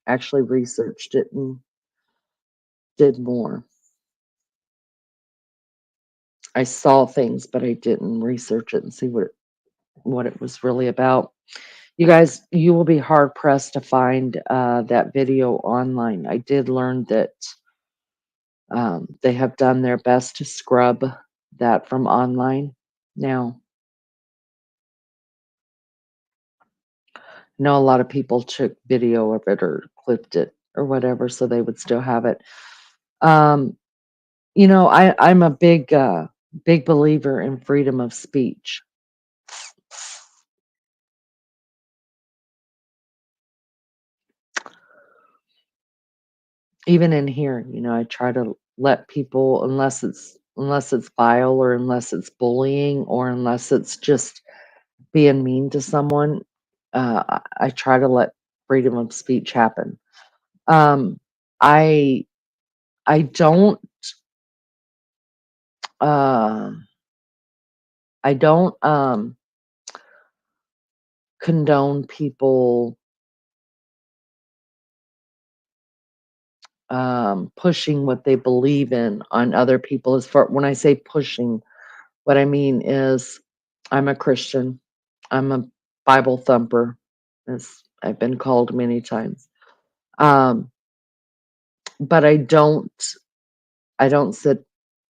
actually researched it and did more. I saw things, but I didn't research it and see what it was really about. You guys, you will be hard pressed to find that video online. I did learn that they have done their best to scrub that from online. Now, I know a lot of people took video of it or clipped it or whatever, so they would still have it. I'm a big believer in freedom of speech. Even in here, I try to let people, unless it's vile or unless it's bullying or unless it's just being mean to someone, I try to let freedom of speech happen. I I don't uh, I don't condone people pushing what they believe in on other people. As far when I say pushing, what I mean is I'm a Christian. I'm a Bible thumper, as I've been called many times. Um, but I don't sit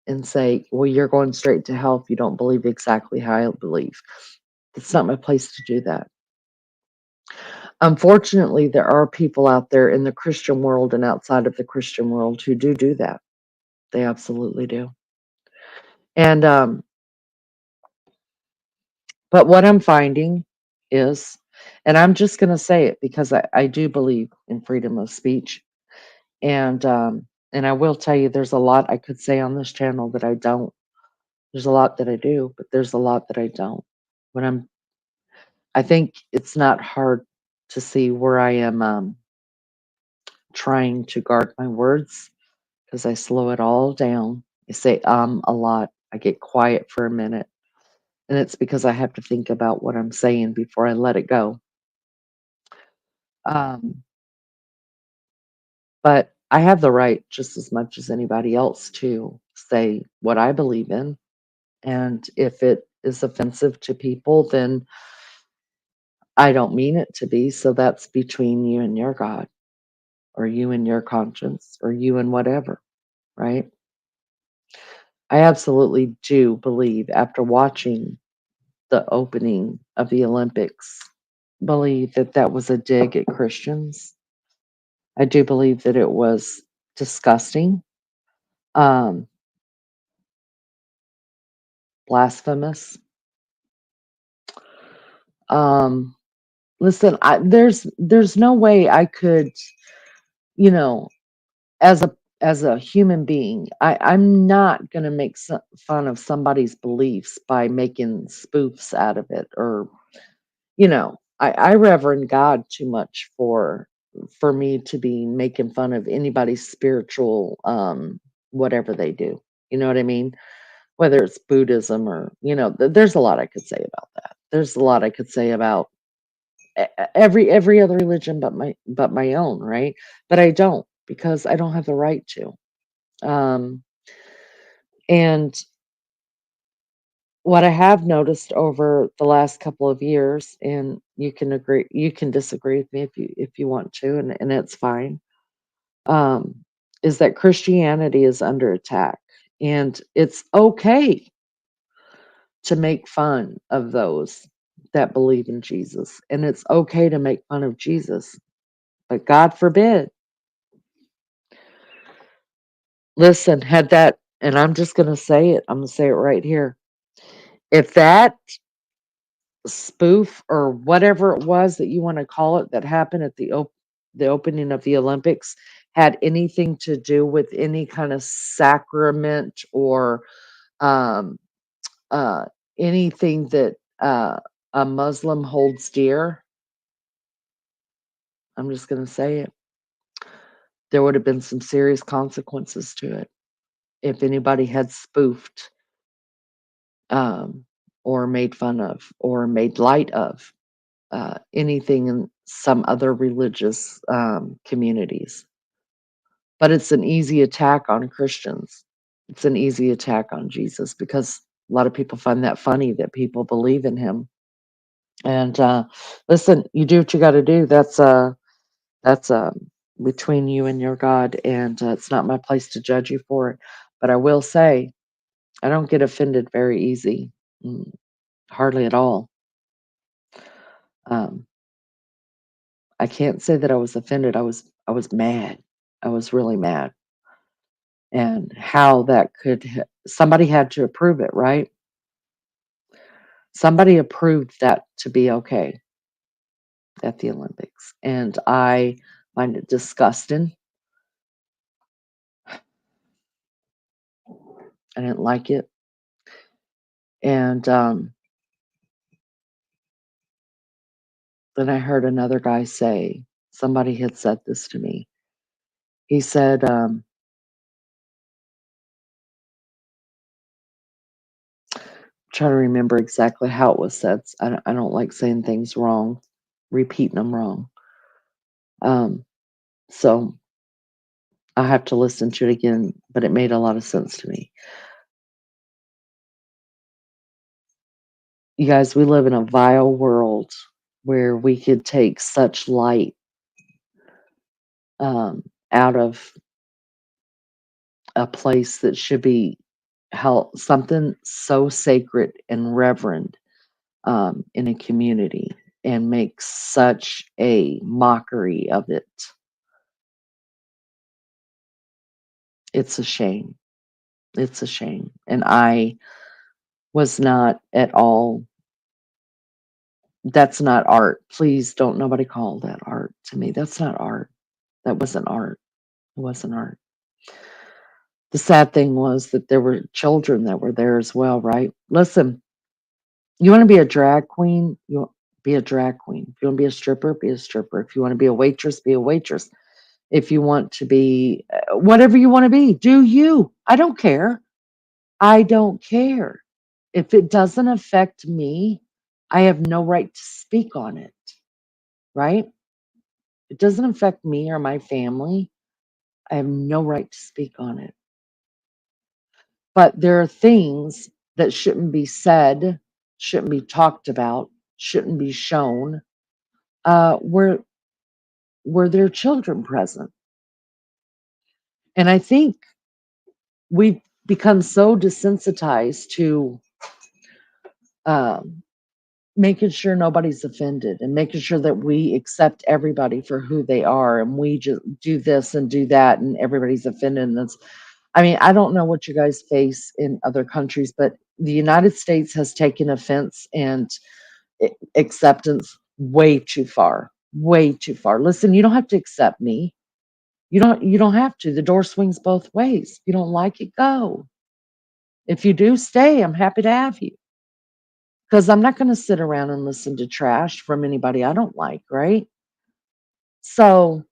and say, well, you're going straight to hell if you don't believe exactly how I believe. It's not my place to do that. Unfortunately, there are people out there in the Christian world and outside of the Christian world who do that. They absolutely do. And but what I'm finding is, and I'm just going to say it because I do believe in freedom of speech, and I will tell you, there's a lot I could say on this channel that I don't. There's a lot that I do, but there's a lot that I don't. When I think it's not hard to see where I am trying to guard my words because I slow it all down. I say a lot. I get quiet for a minute. And it's because I have to think about what I'm saying before I let it go. Um, but I have the right, just as much as anybody else, to say what I believe in. And if it is offensive to people, then I don't mean it to be. So that's between you and your God, or you and your conscience, or you and whatever, right? I absolutely do believe, after watching the opening of the Olympics, believe that that was a dig at Christians. I do believe that it was disgusting, um, blasphemous. Um, listen, there's no way I could, you know, as a human being, I'm not gonna make fun of somebody's beliefs by making spoofs out of it, or I reverend God too much for me to be making fun of anybody's spiritual whatever they do. You know what I mean? Whether it's Buddhism or there's a lot I could say about that. There's a lot I could say about every other religion but my own, right? But I don't, because I don't have the right to. Um, and what I have noticed over the last couple of years, and you can disagree with me if you want to, and it's fine, um, is that Christianity is under attack. And it's okay to make fun of those that believe in Jesus. And it's okay to make fun of Jesus. But God forbid, listen, had that, and I'm just going to say it, I'm going to say it right here. If that spoof or whatever it was that you want to call it that happened at the opening of the Olympics had anything to do with any kind of sacrament or um, uh, anything that a Muslim holds dear, I'm just going to say it. There would have been some serious consequences to it if anybody had spoofed um, or made fun of or made light of anything in some other religious communities. But it's an easy attack on Christians. It's an easy attack on Jesus because a lot of people find that funny that people believe in him. And listen, you do what you got to do. That's between you and your God, and it's not my place to judge you for it. But I will say, I don't get offended very easy, hardly at all. Um, I can't say that I was offended. I was mad. I was really mad, and how that could somebody had to approve it, right? Somebody approved that to be okay at the Olympics, and I find it disgusting. I didn't like it, and then I heard another guy say, somebody had said this to me. He said, trying to remember exactly how it was said. I don't like saying things wrong, repeating them wrong. So I have to listen to it again, but it made a lot of sense to me. You guys, we live in a vile world where we could take such light out of a place that should be held, something so sacred and reverend in a community, and make such a mockery of it. It's a shame. It's a shame. And I was not at all, that's not art. Please don't nobody call that art to me. That's not art. That wasn't art. It wasn't art. The sad thing was that there were children that were there as well, right? Listen, you want to be a drag queen, you be a drag queen. If you want to be a stripper, be a stripper. If you want to be a waitress, be a waitress. If you want to be whatever you want to be, do you. I don't care. I don't care. If it doesn't affect me, I have no right to speak on it, right? It doesn't affect me or my family. I have no right to speak on it. But there are things that shouldn't be said, shouldn't be talked about, shouldn't be shown, where there are children present. And I think we've become so desensitized to making sure nobody's offended and making sure that we accept everybody for who they are, and we just do this and do that and everybody's offended. And that's, I mean, I don't know what you guys face in other countries, but the United States has taken offense and acceptance way too far, way too far. Listen, you don't have to accept me. You don't have to. The door swings both ways. If you don't like it, go. If you do, stay. I'm happy to have you. Because I'm not going to sit around and listen to trash from anybody I don't like, right? So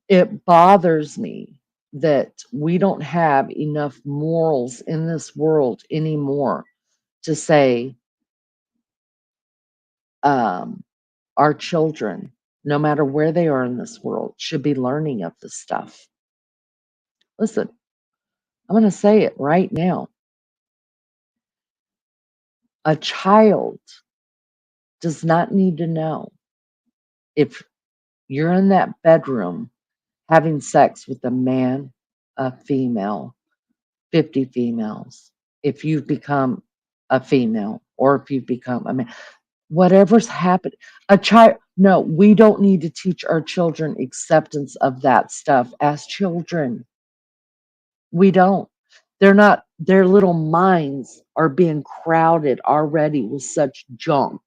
it bothers me that we don't have enough morals in this world anymore to say um, our children, no matter where they are in this world, should be learning of this stuff. Listen, I'm going to say it right now. A child does not need to know if you're in that bedroom having sex with a man, a female, 50 females, if you've become a female or if you've become a man, whatever's happened, a child, no, we don't need to teach our children acceptance of that stuff as children. We don't. They're not, their little minds are being crowded already with such junk.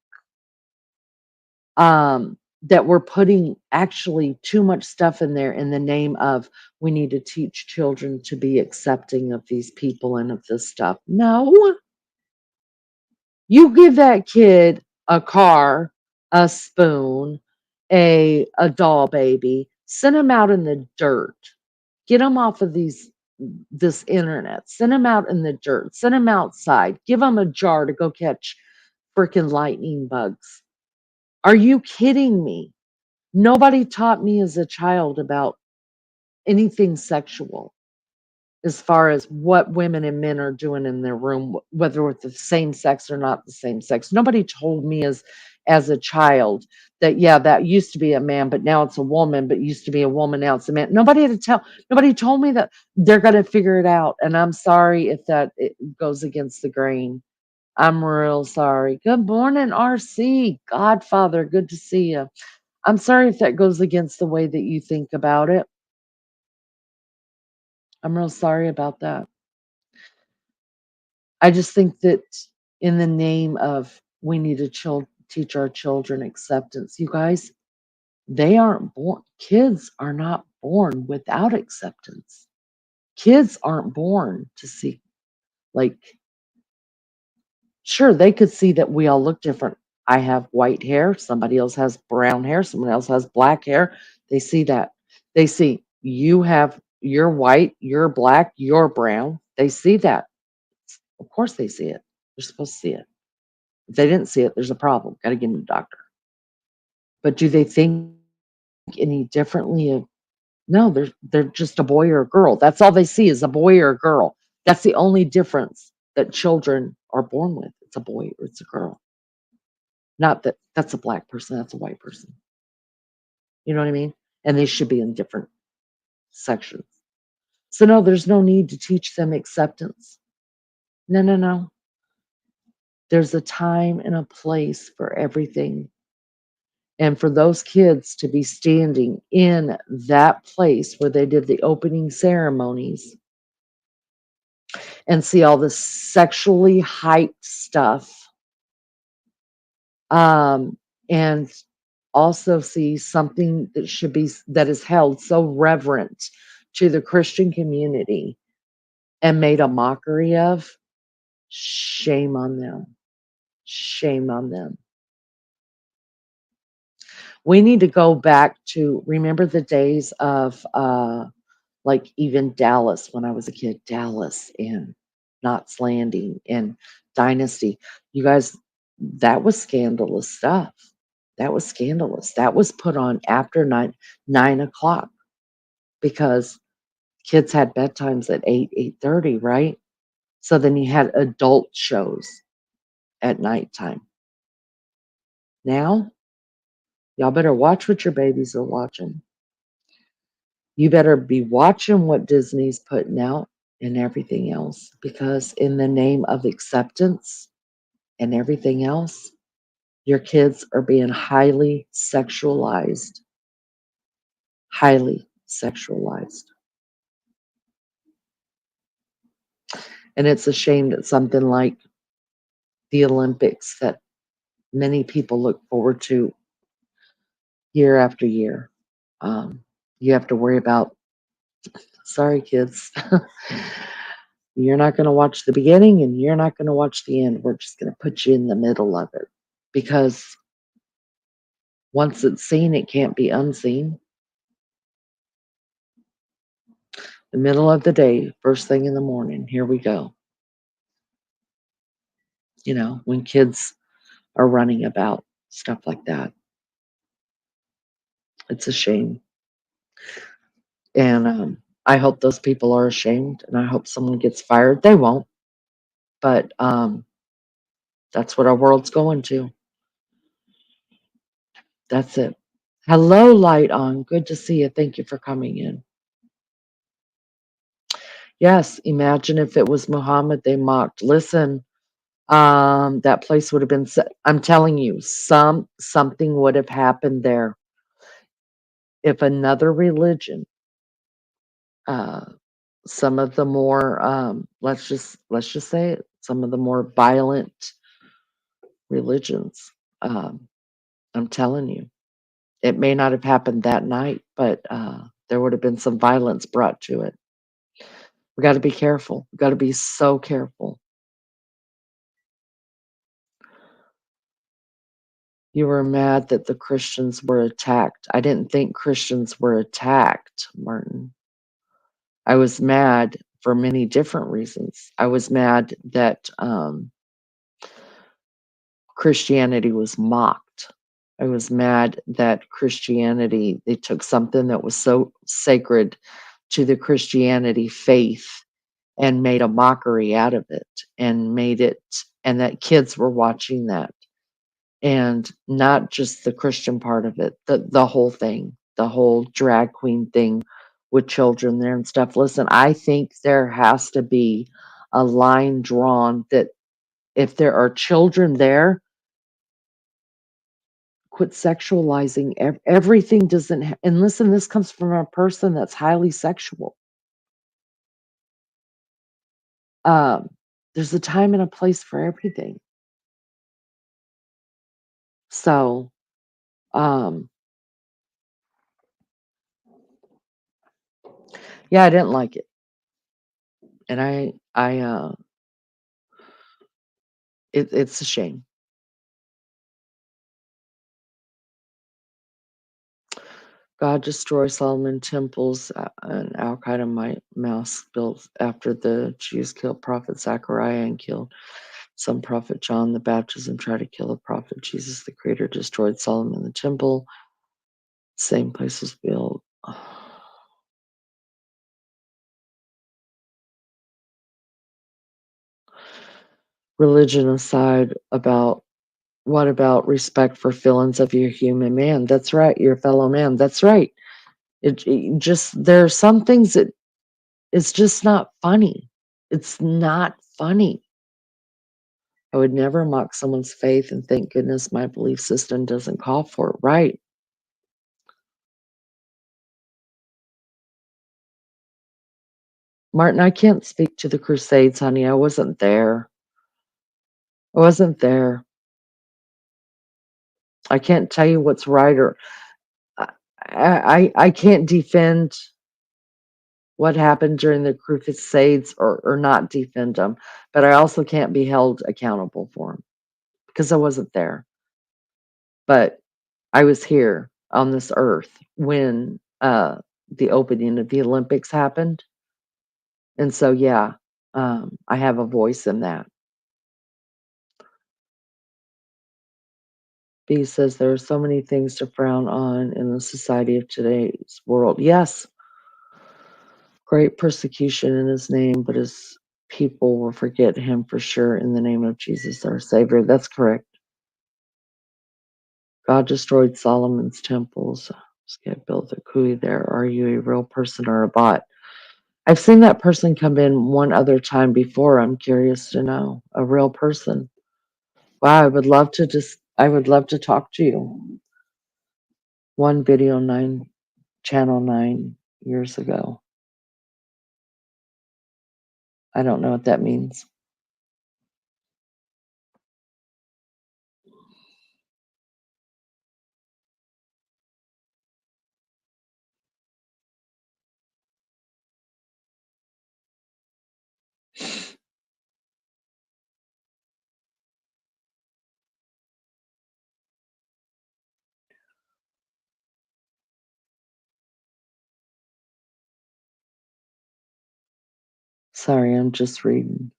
That we're putting actually too much stuff in there in the name of we need to teach children to be accepting of these people and of this stuff. No, you give that kid a car, a spoon, a doll baby, send him out in the dirt, get him off of this internet, send him out in the dirt, send him outside, give him a jar to go catch freaking lightning bugs. Are you kidding me? Nobody taught me as a child about anything sexual as far as what women and men are doing in their room, whether with the same sex or not the same sex. Nobody told me as a child that, yeah, that used to be a man, but now it's a woman, but used to be a woman, now it's a man. Nobody told me that. They're going to figure it out. And I'm sorry if that it goes against the grain. I'm real sorry. Good morning, RC. Godfather, good to see you. I'm sorry if that goes against the way that you think about it. I'm real sorry about that. I just think that in the name of we need to teach our children acceptance, you guys, they aren't born, kids are not born without acceptance. Kids aren't born to see, like, sure, they could see that we all look different. I have white hair, somebody else has brown hair, someone else has black hair. They see that. They see you're white, you're black, you're brown. They see that. Of course they see it. They're supposed to see it. If they didn't see it, there's a problem. Got to get to the doctor. But do they think any differently of no, they're just a boy or a girl. That's all they see is a boy or a girl. That's the only difference that children are born with. It's a boy or it's a girl. Not that that's a black person, that's a white person. You know what I mean? And they should be in different sections. So no, there's no need to teach them acceptance. No, no, no. There's a time and a place for everything. And for those kids to be standing in that place where they did the opening ceremonies and see all this sexually hyped stuff, and also see something that is held so reverent to the Christian community and made a mockery of, shame on them. Shame on them. We need to go back to remember the days of like even Dallas when I was a kid, Dallas and Knots Landing and Dynasty. You guys, that was scandalous stuff. That was scandalous. That was put on after 9 o'clock because kids had bedtimes at 8:30, right? So then you had adult shows at nighttime. Now, y'all better watch what your babies are watching. You better be watching what Disney's putting out. and everything else, because in the name of acceptance and everything else, your kids are being highly sexualized. Highly sexualized. And it's a shame that something like the Olympics, that many people look forward to year after year, you have to worry about, sorry, kids, you're not going to watch the beginning and you're not going to watch the end. We're just going to put you in the middle of it, because once it's seen, it can't be unseen. The middle of the day, first thing in the morning, here we go. You know, when kids are running about, stuff like that. It's a shame. And I hope those people are ashamed, and I hope someone gets fired. They won't, but that's what our world's going to. That's it. Hello, Light On. Good to see you. Thank you for coming in. Yes, imagine if it was Muhammad they mocked. Listen, that place would have been set. I'm telling you, something would have happened there if another religion, uh, some of the more let's just say it, some of the more violent religions. I'm telling you, it may not have happened that night, but there would have been some violence brought to it. We got to be careful. We got to be so careful. You were mad that the Christians were attacked. I didn't think Christians were attacked, Martin. I was mad for many different reasons. I was mad that Christianity was mocked. I was mad that Christianity, they took something that was so sacred to the Christianity faith and made a mockery out of it, and made it, and that kids were watching that. And not just the Christian part of it, the whole thing, the whole drag queen thing with children there and stuff. Listen, I think there has to be a line drawn that if there are children there, quit sexualizing everything. Doesn't and listen, this comes from a person that's highly sexual. Um, there's a time and a place for everything. So, um, yeah, I didn't like it, and it's a shame. God destroy Solomon temples, and Al Qaeda mouse built after the Jews killed Prophet Zechariah and killed some prophet John the Baptist and tried to kill the prophet Jesus the Creator. Destroyed Solomon the temple. Same place was built. Religion aside, about what about respect for feelings of your human man? That's right, your fellow man. That's right. It just, there are some things that it's just not funny. It's not funny. I would never mock someone's faith, and thank goodness my belief system doesn't call for it. Right. Martin, I can't speak to the Crusades, honey. I wasn't there. I wasn't there. I can't tell you what's right, or I can't defend what happened during the Crusades, or not defend them, but I also can't be held accountable for them because I wasn't there. But I was here on this earth when the opening of the Olympics happened. And so, yeah, I have a voice in that. B says there are so many things to frown on in the society of today's world. Yes, great persecution in his name, but his people will forget him for sure in the name of Jesus, our Savior. That's correct. God destroyed Solomon's temples. Just can't build a kui there. Are you a real person or a bot? I've seen that person come in one other time before. I'm curious to know. A real person. Wow, I would love to talk to you. One video 9 years ago. I don't know what that means. Sorry, I'm just reading.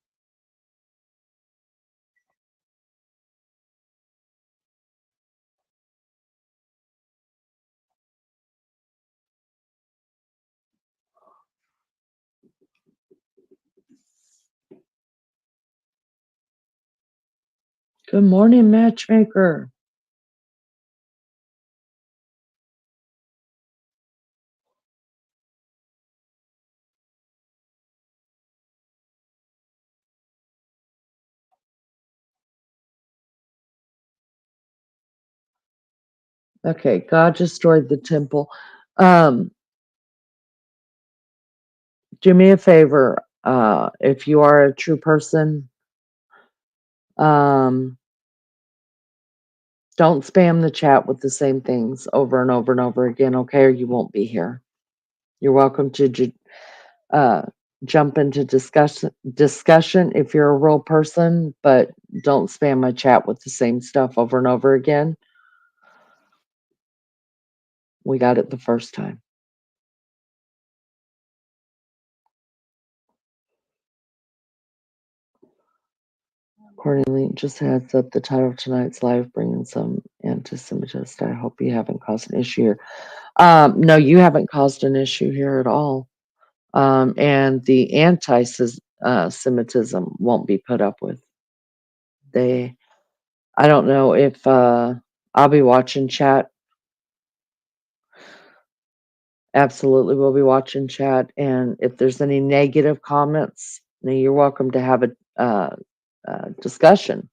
Good morning, matchmaker. Okay, God destroyed the temple. Um, do me a favor. If you are a true person, don't spam the chat with the same things over and over and over again, okay? Or you won't be here. You're welcome to uh, jump into discussion if you're a real person, but don't spam my chat with the same stuff over and over again. We got it the first time. Accordingly, just heads up, the title of tonight's live bringing some anti-Semitist. I hope you haven't caused an issue here. No, you haven't caused an issue here at all. And the anti-Semitism won't be put up with. I don't know if I'll be watching chat. Absolutely, we'll be watching chat. And if there's any negative comments, you're welcome to have a discussion.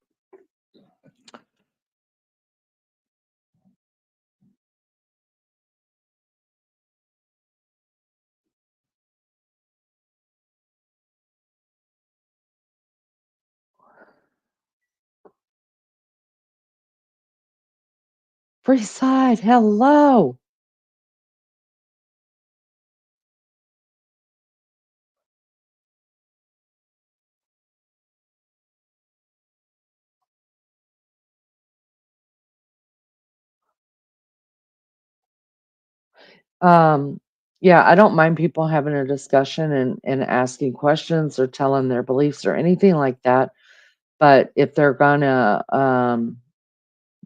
Free side, hello. Yeah, I don't mind people having a discussion and asking questions or telling their beliefs or anything like that. But if they're gonna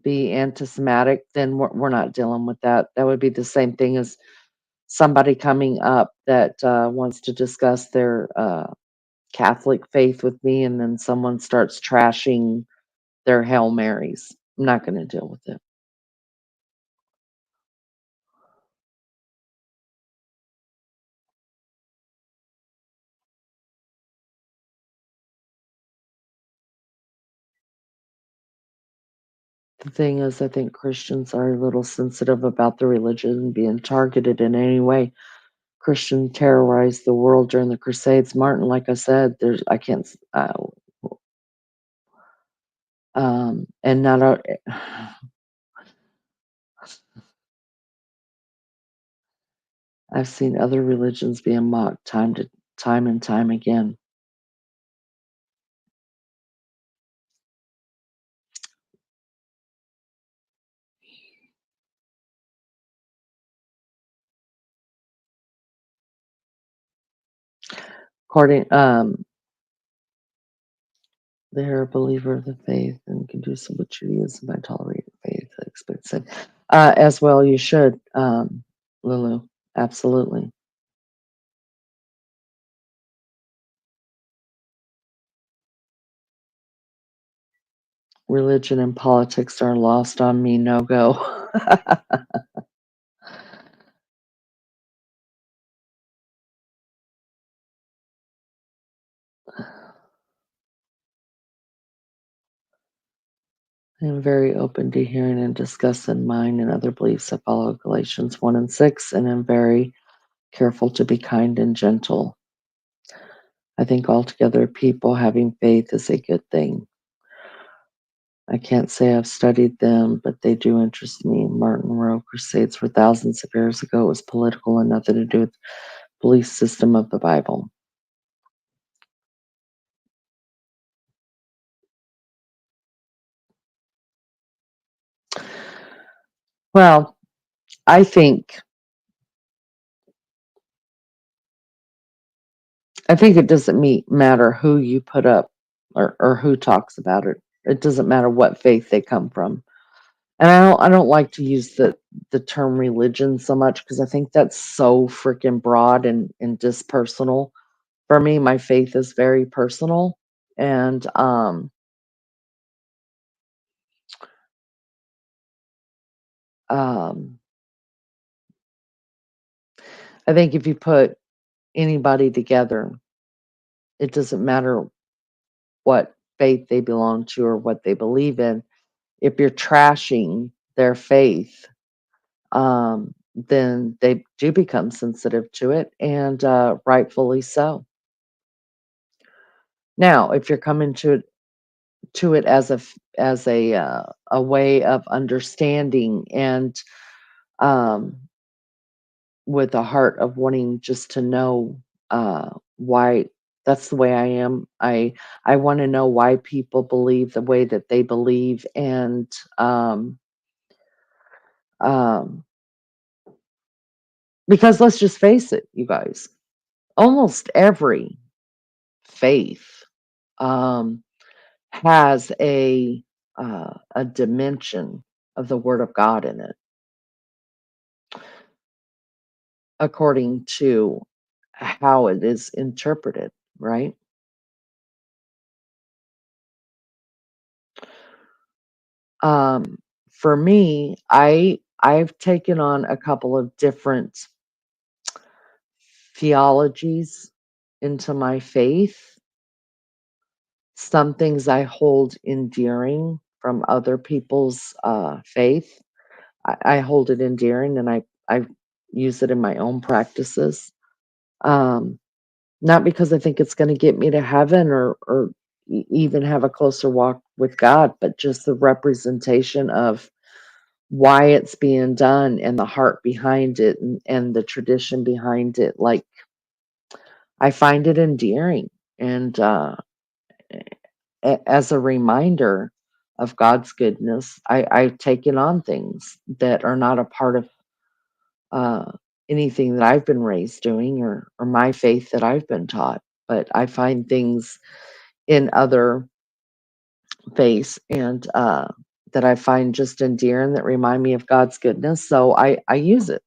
be anti-Semitic, then we're not dealing with that. That would be the same thing as somebody coming up that wants to discuss their Catholic faith with me, and then someone starts trashing their Hail Marys. I'm not going to deal with it. The thing is, I think Christians are a little sensitive about the religion being targeted in any way. Christian terrorized the world during the Crusades. Martin, like I said, I can't, and not a, I've seen other religions being mocked time and time again. According, they're a believer of the faith and can do some with Judaism by tolerating faith. I expect said, as well. You should, Lulu. Absolutely. Religion and politics are lost on me. No go. I am very open to hearing and discussing mine and other beliefs. I follow Galatians 1 and 6, and am very careful to be kind and gentle. I think altogether people having faith is a good thing. I can't say I've studied them, but they do interest me. Martin Rowe crusades were thousands of years ago. It was political and nothing to do with the belief system of the Bible. Well, I think it doesn't matter who you put up or who talks about it. It doesn't matter what faith they come from. And I don't like to use the term religion so much because I think that's so freaking broad and dispersonal. For me, my faith is very personal, and um, I think if you put anybody together, it doesn't matter what faith they belong to or what they believe in. If you're trashing their faith, then they do become sensitive to it, and rightfully so. Now, if you're coming to it as a way of understanding and um, with a heart of wanting just to know why that's the way I am. I want to know why people believe the way that they believe, and um, because let's just face it, you guys, almost every faith um, has a dimension of the Word of God in it, according to how it is interpreted, right? Um, for me, I've taken on a couple of different theologies into my faith. Some things I hold endearing from other people's faith. I hold it endearing, and I use it in my own practices. Um, Not because I think it's going to get me to heaven or even have a closer walk with God, but just the representation of why it's being done and the heart behind it and the tradition behind it. Like, I find it endearing, and as a reminder of God's goodness, I've taken on things that are not a part of uh, anything that I've been raised doing or my faith that I've been taught. But I find things in other faiths and that I find just endearing that remind me of God's goodness. So I use it.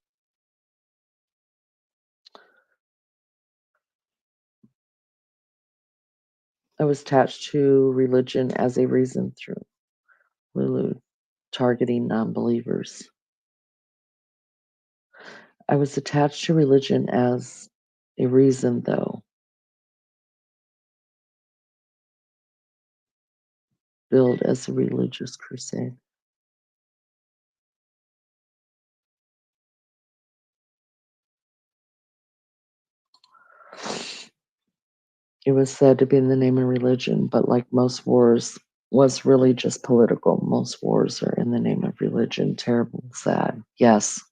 I was attached to religion as a reason through Lulu targeting non-believers. I was attached to religion as a reason, though, billed as a religious crusade. It was said to be in the name of religion, but like most wars, was really just political. Most wars are in the name of religion. Terrible, sad. Yes.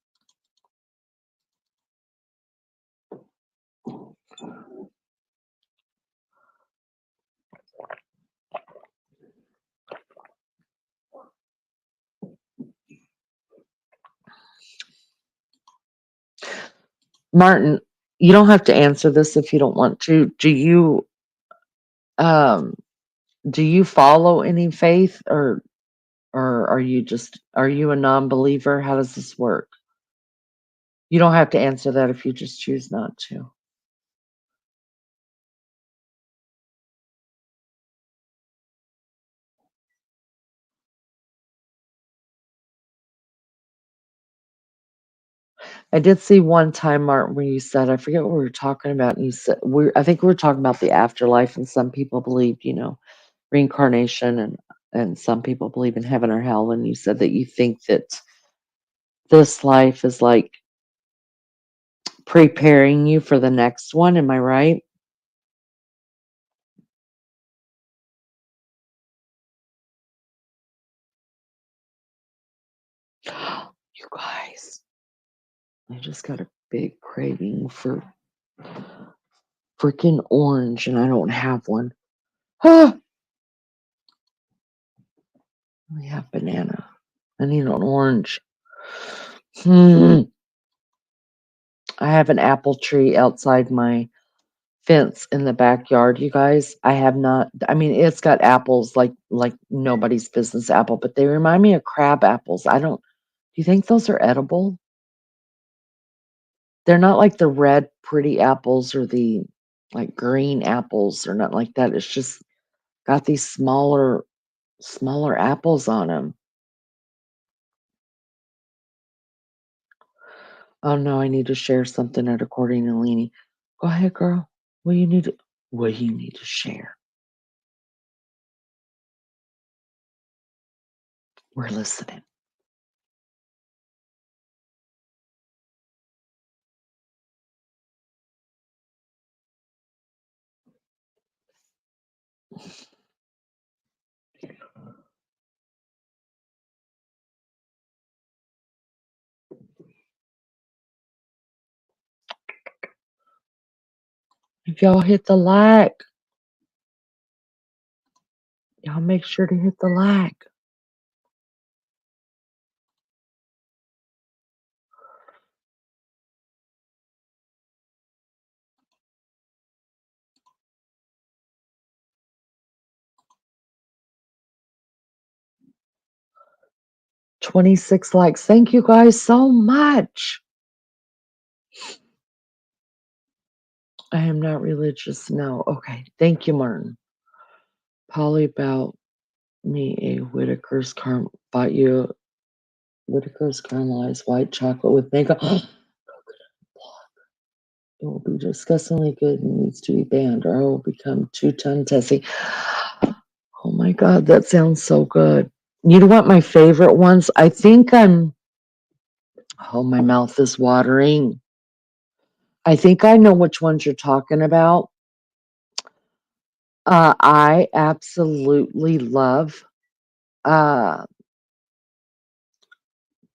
Martin, you don't have to answer this if you don't want to. Um do you follow any faith, or are you a non-believer? How does this work? You don't have to answer that if you just choose not to. I did see one time, Martin, where you said, I forget what we were talking about, and you said I think we were talking about the afterlife, and some people believed, reincarnation, and and some people believe in heaven or hell, and you said that you think that this life is like preparing you for the next one. Am I right? You guys, I just got a big craving for freaking orange, and I don't have one. Ah, we have banana. I need an orange. I have an apple tree outside my fence in the backyard, you guys. I have not, I mean, it's got apples like nobody's business apple, but they remind me of crab apples. Do you think those are edible? They're not like the red pretty apples or the like green apples or not like that. It's just got these smaller apples on them. Oh no, I need to share something at Accordion and Leanie. Go ahead, girl. What you need to share? We're listening. If y'all hit the like, y'all make sure to hit the like. $26 likes. Thank you guys so much. I am not religious. No. Okay. Thank you, Martin. Polly bought me a bought you Whitaker's caramelized white chocolate with mango. It will be disgustingly good and needs to be banned or I will become 2-ton Tessie. Oh my God, that sounds so good. You know what my favorite ones? Oh, my mouth is watering. I think I know which ones you're talking about. I absolutely love the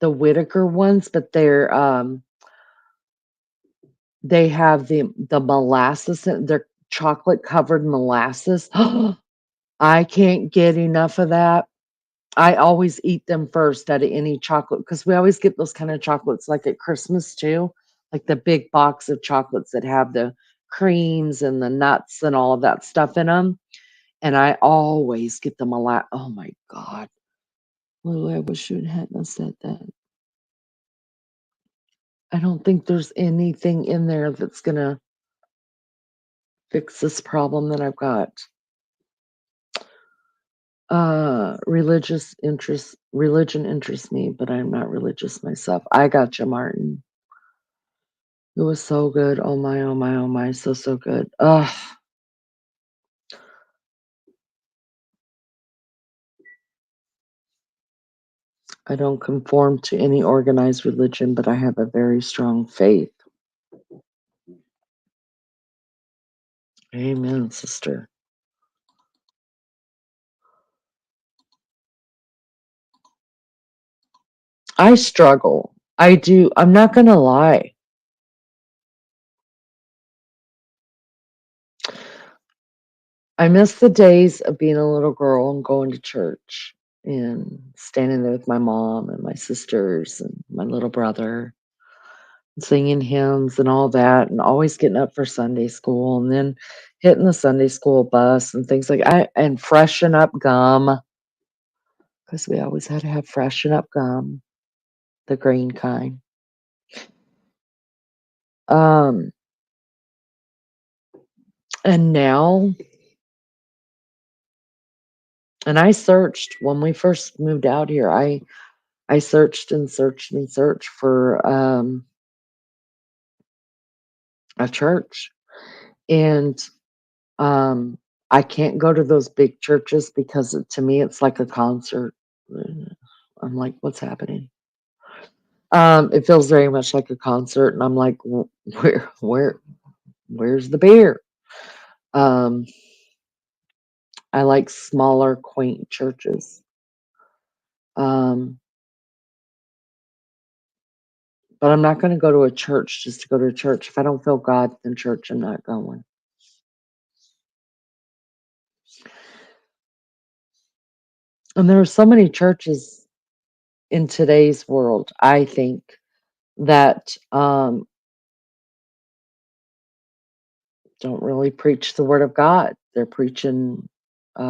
Whitaker ones, but they have the molasses in they're chocolate covered molasses. I can't get enough of that. I always eat them first out of any chocolate because we always get those kind of chocolates like at Christmas too, like the big box of chocolates that have the creams and the nuts and all of that stuff in them. And I always get the molasses. Oh my God. Lou, I wish you hadn't have said that. I don't think there's anything in there that's going to fix this problem that I've got. Religion interests me, but I'm not religious myself. I got you, Martin. It was so good. Oh my, oh my, oh my, so good. Ugh. I don't conform to any organized religion, but I have a very strong faith. Amen, sister. I struggle. I do. I'm not going to lie. I miss the days of being a little girl and going to church and standing there with my mom and my sisters and my little brother and singing hymns and all that and always getting up for Sunday school and then hitting the Sunday school bus and things like and freshen up gum because we always had to have freshen up gum, the green kind. And now, and I searched when we first moved out here. I searched and searched and searched for a church, and I can't go to those big churches because to me it's like a concert. I'm like, what's happening? It feels very much like a concert, and I'm like, where's the beer? Um, I like smaller, quaint churches. But I'm not going to go to a church just to go to a church. If I don't feel God in church, I'm not going. And there are so many churches in today's world, I think, that don't really preach the word of God. They're preaching, I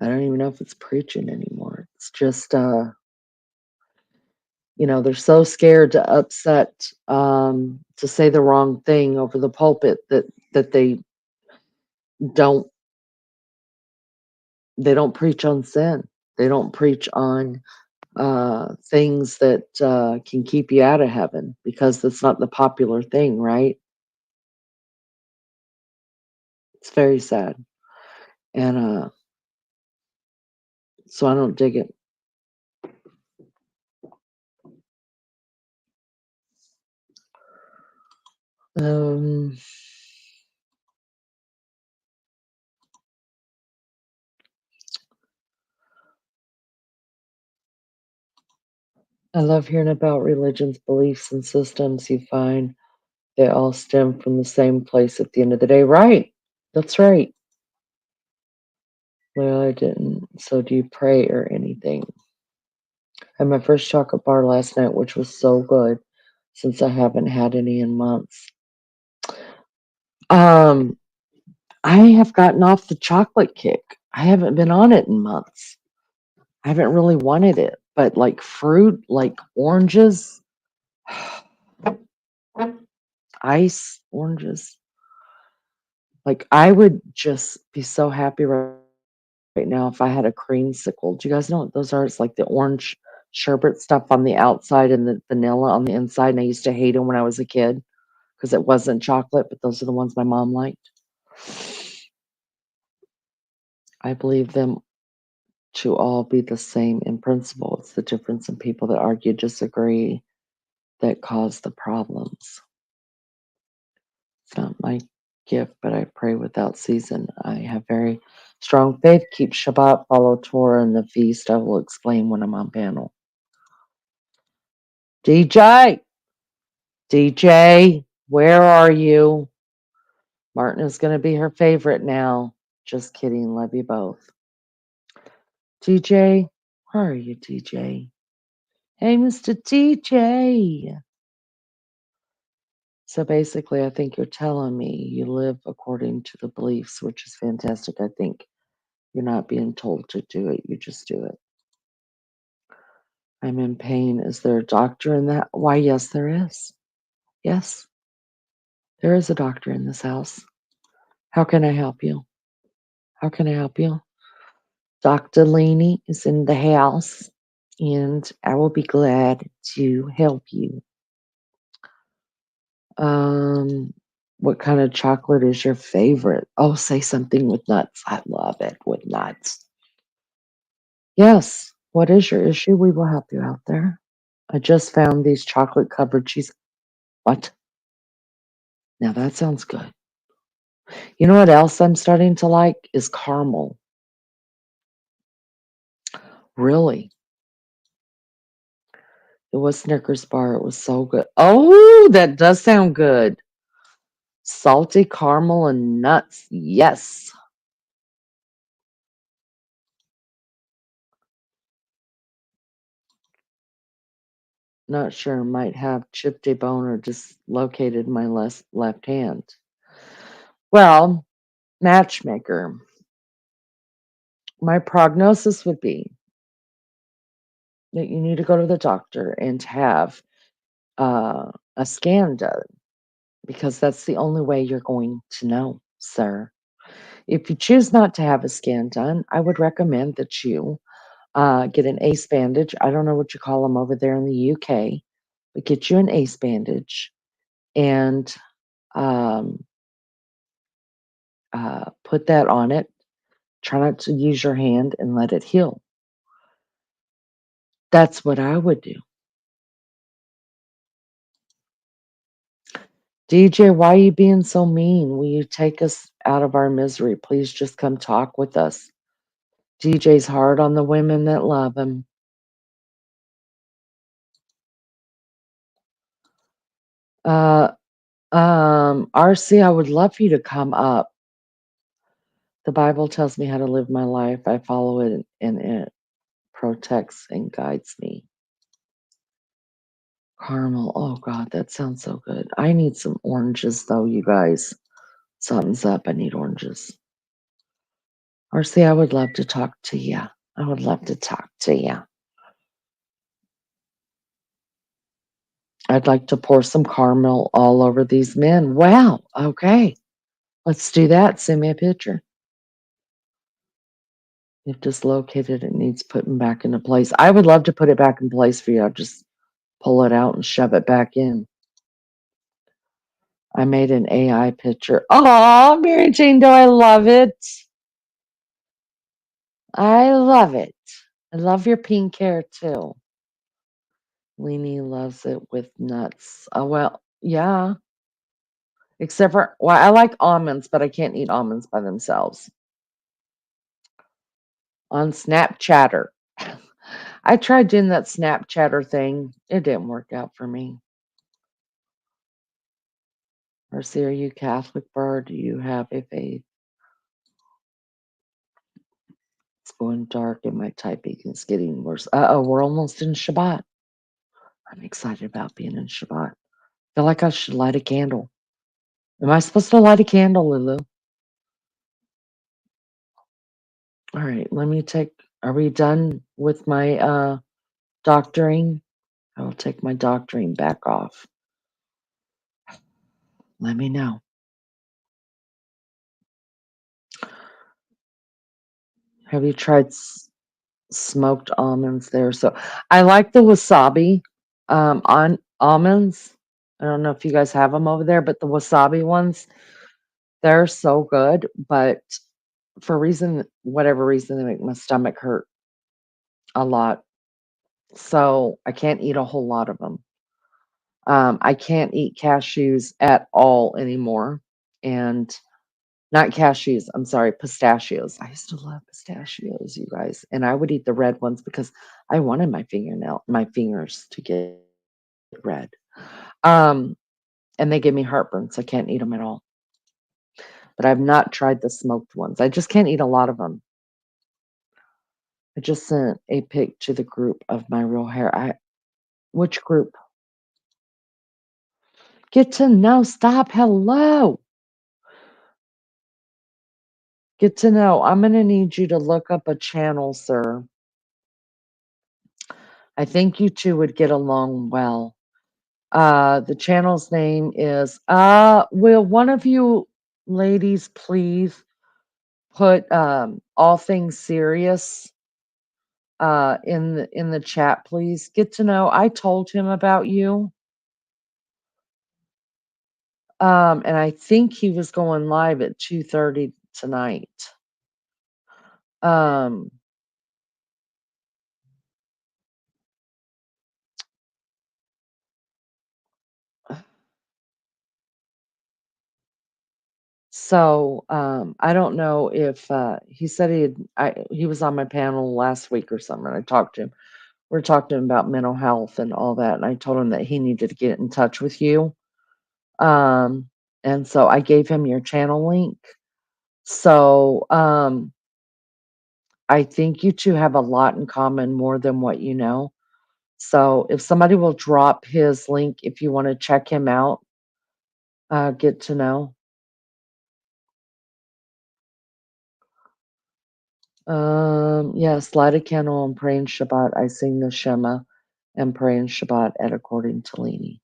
don't even know if it's preaching anymore. It's just, they're so scared to upset, to say the wrong thing over the pulpit that don't they don't preach on sin. They don't preach on things that can keep you out of heaven because that's not the popular thing, right? It's very sad. And so I don't dig it. Um, I love hearing about religions, beliefs, and systems you find they all stem from the same place at the end of the day. Right. That's right. Well, I didn't. So do you pray or anything? I had my first chocolate bar last night, which was so good since I haven't had any in months. Um, I have gotten off the chocolate kick. I haven't been on it in months. I haven't really wanted it, but like fruit, like oranges, ice, oranges. Like I would just be so happy right now if I had a creamsicle. Do you guys know what those are? It's like the orange sherbet stuff on the outside and the vanilla on the inside. And I used to hate them when I was a kid because it wasn't chocolate, but those are the ones my mom liked. I believe them to all be the same in principle. It's the difference in people that argue, disagree, that cause the problems. It's not my gift, but I pray without season. I have very strong faith, keep Shabbat, follow Torah, and the feast. I will explain when I'm on panel. DJ, where are you? Martin is going to be her favorite now. Just kidding. Love you both. DJ, where are you, DJ? Hey, Mr. DJ. So basically, I think you're telling me you live according to the beliefs, which is fantastic. I think you're not being told to do it. You just do it. I'm in pain. Is there a doctor in that? Why, yes, there is. Yes, there is a doctor in this house. How can I help you? How can I help you? Dr. Laney is in the house, and I will be glad to help you. What kind of chocolate is your favorite? Oh, say something with nuts. I love it with nuts. Yes. What is your issue? We will help you out there. I just found these chocolate covered cheese. What? Now that sounds good. You know what else I'm starting to like is caramel. Really. It was Snickers bar. It was so good. Oh, that does sound good. Salty caramel and nuts. Yes. Not sure. Might have chipped a bone or dislocated my left hand. Well, matchmaker, my prognosis would be that you need to go to the doctor and have a scan done because that's the only way you're going to know, sir. If you choose not to have a scan done, I would recommend that you get an ace bandage. I don't know what you call them over there in the UK, but get you an ace bandage and put that on it. Try not to use your hand and let it heal. That's what I would do. DJ, why are you being so mean? Will you take us out of our misery? Please just come talk with us. DJ's hard on the women that love him. RC, I would love for you to come up. The Bible tells me how to live my life. I follow it and it protects and guides me. Caramel. Oh God, that sounds so good. I need some oranges though, you guys. Something's up. I need oranges. RC, I would love to talk to you. I would love to talk to you. I'd like to pour some caramel all over these men. Wow. Okay. Let's do that. Send me a picture. If dislocated, it needs putting back into place. I would love to put it back in place for you. I'll just pull it out and shove it back in. I made an AI picture. Oh, Mary Jane Doe, I love it. I love it. I love your pink hair too. Leanie loves it with nuts. Oh, well, yeah. Except for, well, I like almonds, but I can't eat almonds by themselves. On Snapchatter. I tried doing that Snapchatter thing. It didn't work out for me. Mercy, are you Catholic, Bird? Do you have a faith? It's going dark and my typing is getting worse. Uh-oh, we're almost in Shabbat. I'm excited about being in Shabbat. I feel like I should light a candle. Am I supposed to light a candle, Lulu? All right, let me take, are we done with my doctoring? I will take my doctoring back off. Let me know. Have you tried smoked almonds there? So I like the wasabi on almonds. I don't know if you guys have them over there, but the wasabi ones, they're so good. But for whatever reason, they make my stomach hurt a lot. So I can't eat a whole lot of them. I can't eat cashews at all anymore. And not cashews, I'm sorry, pistachios. I used to love pistachios, you guys. And I would eat the red ones because I wanted my fingers to get red. And they give me heartburn, so I can't eat them at all. But I've not tried the smoked ones. I just can't eat a lot of them. I just sent a pic to the group of my real hair. Which group? Get to know. Stop. Hello. Get to know. I'm going to need you to look up a channel, sir. I think you two would get along well. The channel's name is, will one of you ladies please put all things serious in the chat, please? Get to know. I told him about you. And I think he was going live at 2:30 tonight. So I don't know if he said he was on my panel last week or something. I talked to him. We're talking to him about mental health and all that, and I told him that he needed to get in touch with you. And so I gave him your channel link. So I think you two have a lot in common, more than what you know. So if somebody will drop his link, if you want to check him out, get to know. Yes, light a candle and pray in Shabbat. I sing the Shema and pray in Shabbat at according to Leni.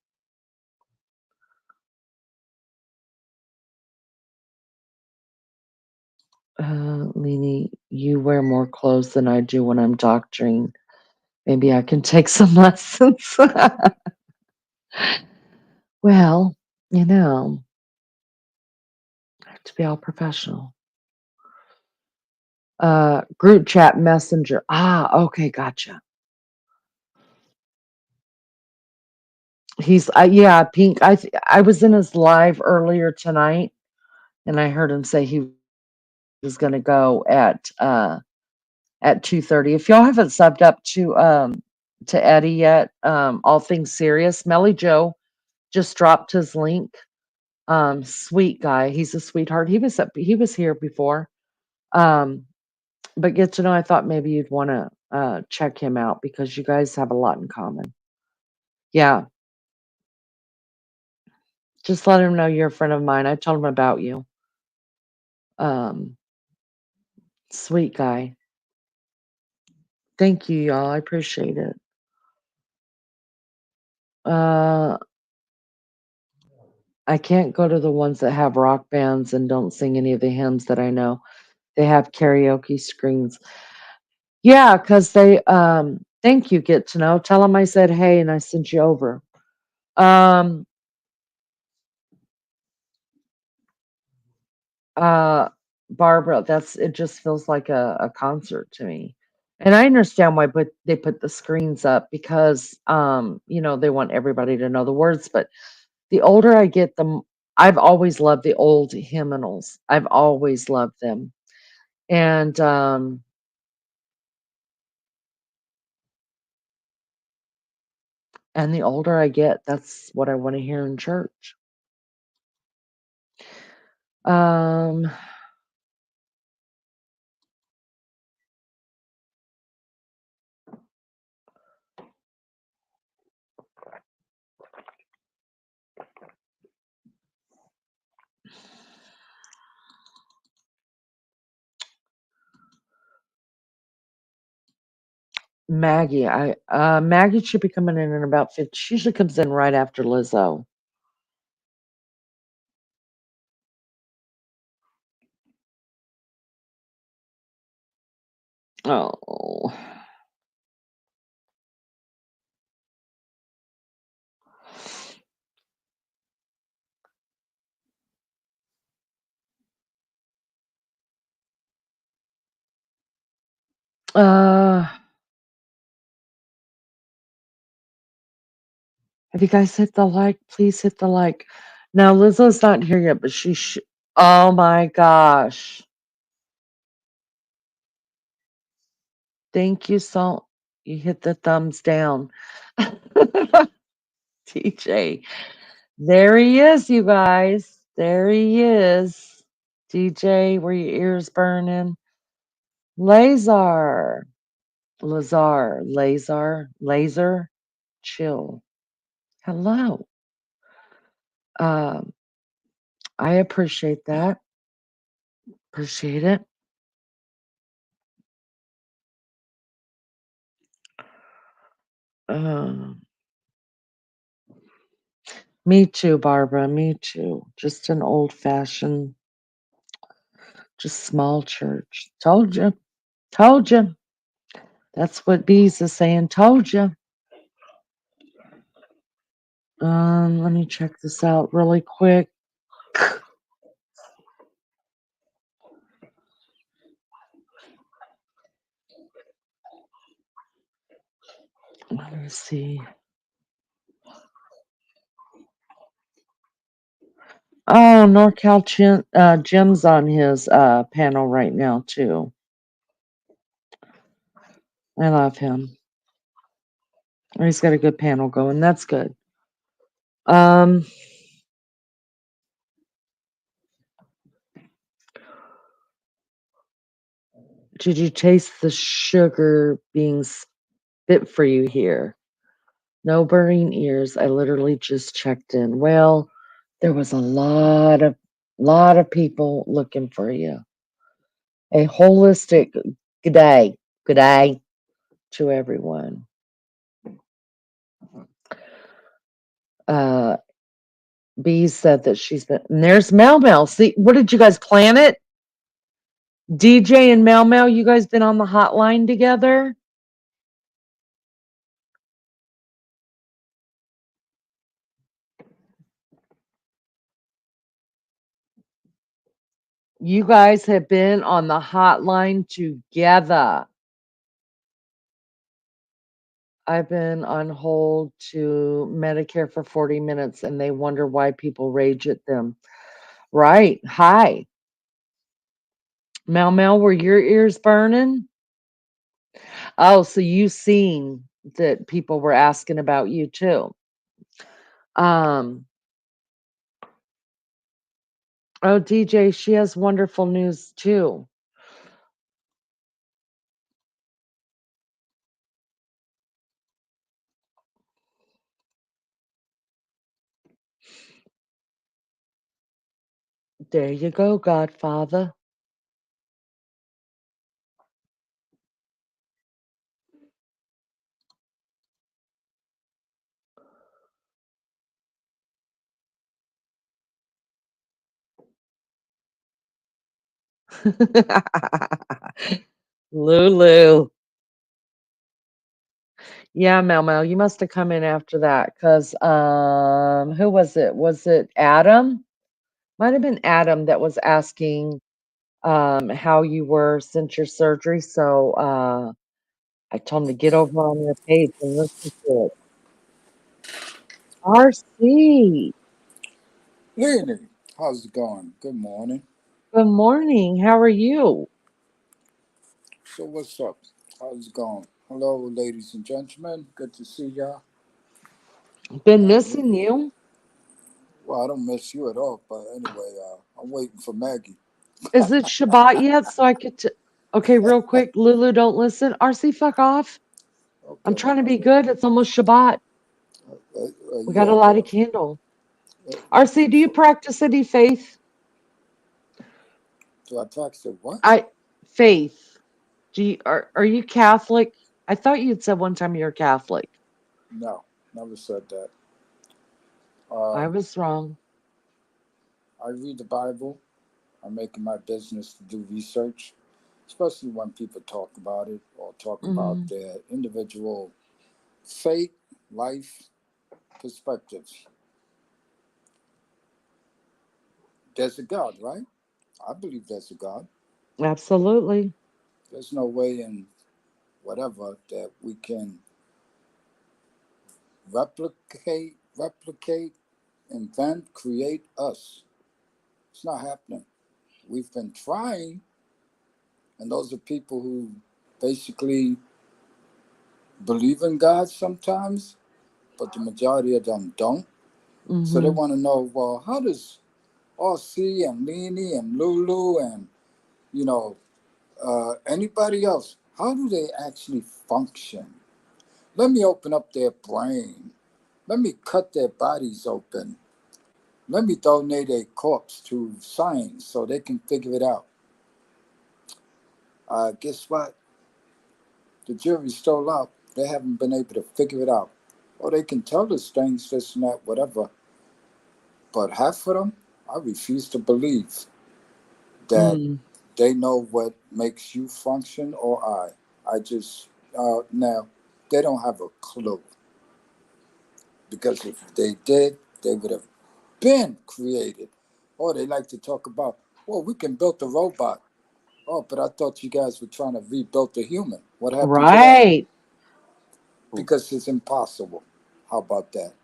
Leni, you wear more clothes than I do when I'm doctoring. Maybe I can take some lessons. Well, I have to be all professional. Group chat messenger. Ah, okay, gotcha. He's yeah, Pink. I was in his live earlier tonight, and I heard him say he was going to go at 2:30. If y'all haven't subbed up to Eddie yet, all things serious, Melly Joe just dropped his link. Sweet guy. He's a sweetheart. He was here before. Um, but get to know, I thought maybe you'd want to check him out because you guys have a lot in common. Yeah, just let him know you're a friend of mine. I told him about you. Um, Sweet guy. Thank you, y'all. I appreciate it. Uh, I can't go to the ones that have rock bands and don't sing any of the hymns that I know. They have karaoke screens. Yeah, because they thank you, get to know. Tell them I said hey and I sent you over. Um uh Barbara, that's it just feels like a concert to me. And I understand why they put the screens up because they want everybody to know the words, but the older I get, I've always loved the old hymnals. I've always loved them. And the older I get, that's what I want to hear in church. Um, Maggie should be coming in about 50. She usually comes in right after Lizzo. Oh. Uh, have you guys hit the like? Please hit the like. Now Lizzo's not here yet, but oh my gosh. Thank you so you hit the thumbs down. DJ. There he is, you guys. There he is. DJ, were your ears burning? Lazar. Laser. Chill. Hello. Um, I appreciate that. Appreciate it. Um, Me too, Barbara. Me too. Just an old fashioned, just small church. Told you. Told you. That's what Bees is saying. Told you. Let me check this out really quick. Let me see. Oh, Jim's on his panel right now too. I love him. He's got a good panel going. That's good. Um, did you taste the sugar being spit for you here? No burning ears. I literally just checked in. Well, there was a lot of people looking for you. A holistic good day to everyone. Uh, B said that she's been. And there's Mel Mel. See, what did you guys plan it? DJ and Mel Mel, you guys been on the hotline together? You guys have been on the hotline together. I've been on hold to Medicare for 40 minutes and they wonder why people rage at them. Right. Hi. Mel, were your ears burning? Oh, so you seen that people were asking about you too. Um, oh, DJ, she has wonderful news too. There you go, Godfather. Lulu. Yeah, Mel, you must have come in after that because who was it? Was it Adam? Might have been Adam that was asking how you were since your surgery. So I told him to get over on your page and listen to it. RC, Leonie, how's it going? Good morning. good morning. How are you? So what's up? How's it going? Hello, ladies and gentlemen. Good to see y'all. Been Uh, missing you. well, I don't miss you at all, but anyway, I'm waiting for Maggie. Is it Shabbat yet? So I could. Okay, real quick, Lulu, don't listen. RC, fuck off. I'm Okay. trying to be good. It's almost Shabbat. We got Yeah, to light a well, candle. uh, RC, do you so, practice any faith? do I practice what? I faith. Do you are you Catholic? I thought you'd said one time you're Catholic. No, never said that. I Um, was wrong. I read the Bible. I make it my business to do research, especially when people talk about it or talk about Hmm. their individual faith, life perspectives. There's a God, right? I believe there's a God. Absolutely. There's no way in whatever that we can replicate, invent, create us. It's not happening. We've been trying, and those are people who basically believe in God sometimes, but the majority of them don't. So they Hmm. want to know, well, how does RC and Leanie and Lulu and you know anybody else, how do they actually function? Let me open up their brain. Let me cut their bodies open. Let me donate a corpse to science so they can figure it out. Guess what? The jury's still out. They haven't been able to figure it out. Or they can tell us things, this and that, whatever. But half of them, I refuse to believe that Mm. they know what makes you function or I. I just, now, they don't have a clue. Because if they did, they would have been created. Or they like to talk about, well, we can build a robot. Oh, but I thought you guys were trying to rebuild the human. What happened to that? Right. Because it's impossible. How about that?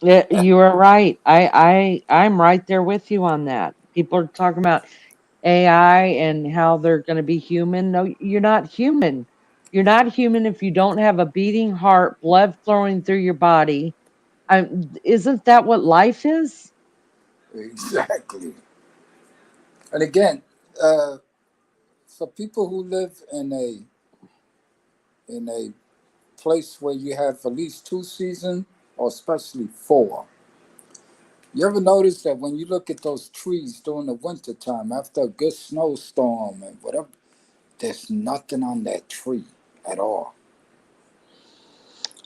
Yeah, you are right. I'm right there with you on that. People are talking about AI and how they're going to be human. No, you're not human. You're not human if you don't have a beating heart, blood flowing through your body. Isn't that what life is? Exactly. And again, uh, for people who live in a place where you have at least 2 seasons, or especially four, you ever notice that when you look at those trees during the winter time, after a good snowstorm and whatever, there's nothing on that tree at all.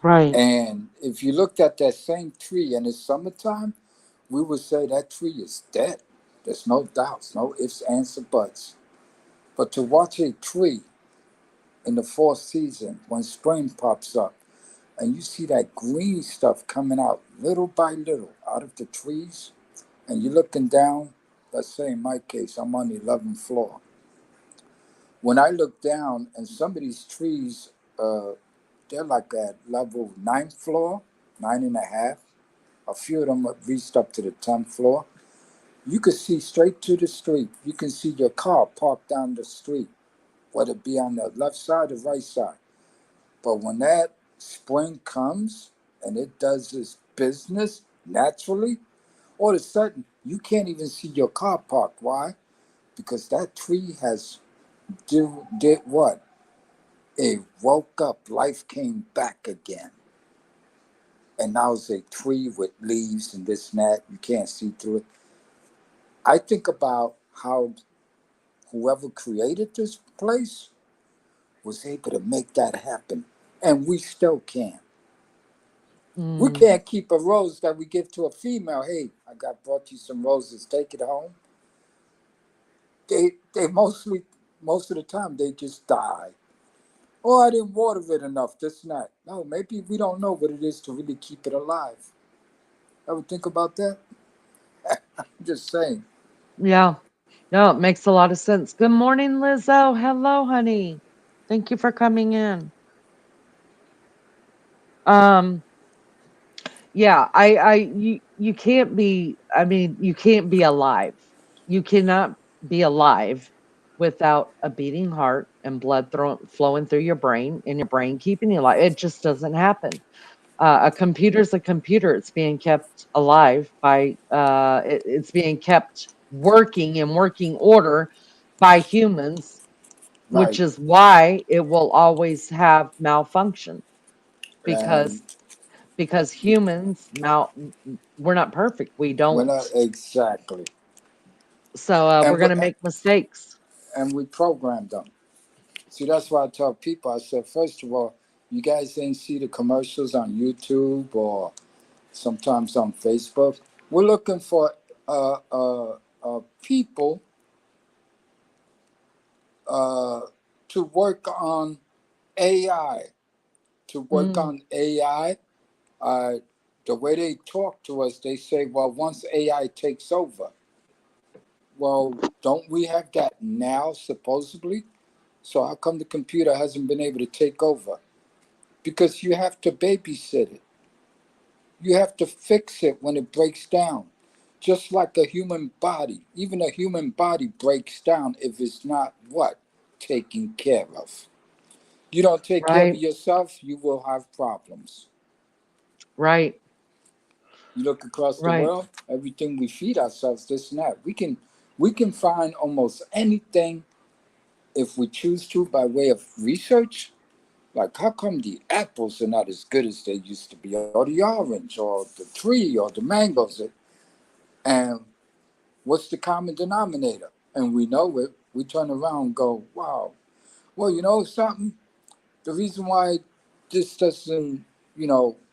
Right. And if you looked at that same tree in the summertime, we would say that tree is dead. There's no doubts, no ifs, ands, or buts. But to watch a tree in the fourth season, when spring pops up, and you see that green stuff coming out little by little out of the trees, and you're looking down, let's say in my case, I'm on the 11th floor. When I look down, and some of these trees, uh, they're like at level ninth floor, nine and a half. A few of them have reached up to the 10th floor. You could see straight to the street. You can see your car parked down the street, whether it be on the left side or right side. But when that spring comes and it does its business naturally, all of a sudden you can't even see your car parked. Why? Because that tree has did what? It woke up. Life came back again. And now it's a tree with leaves and this and that. You can't see through it. I think about how whoever created this place was able to make that happen. And we still can. We Mm, can't keep a rose that we give to a female. Hey, I got brought you some roses. Take it home. They mostly most of the time they just die. Oh, I didn't water it enough. This and that. No, maybe we don't know what it is to really keep it alive. Ever think about that? I'm just saying. yeah. No, it makes a lot of sense. Good morning, Lizzo. Hello, honey. Thank you for coming in. Um, yeah, you can't be, I mean, you can't be alive. You cannot be alive without a beating heart and blood flowing through your brain and your brain keeping you alive. It just doesn't happen. A computer's a computer. It's being kept alive by, it's being kept working in working order by humans, which Right. is why it will always have malfunction And because humans we're not perfect. We we're don't. not exactly. So we're And we gonna make mistakes. and we programmed them. See, that's why I tell people. I said, first of all, you guys didn't see the commercials on YouTube or sometimes on Facebook. We're looking for people uh, to work on AI. To work Mm, on AI, uh, the way they talk to us, they say, well, once AI takes over, well, don't we have that now, supposedly? So how come the computer hasn't been able to take over? Because you have to babysit it. You have to fix it when it breaks down. Just like a human body. Even a human body breaks down if it's not what? Taken care of. You don't take care of right, yourself, you will have problems. right, You look across the right. world, everything we feed ourselves, this and that. We can find almost anything if we choose to by way of research. Like how come the apples are not as good as they used to be, or the orange, or the tree, or the mangoes? And what's the common denominator? And we know it. We turn around and go, wow. Well, you know something? The reason why this doesn't,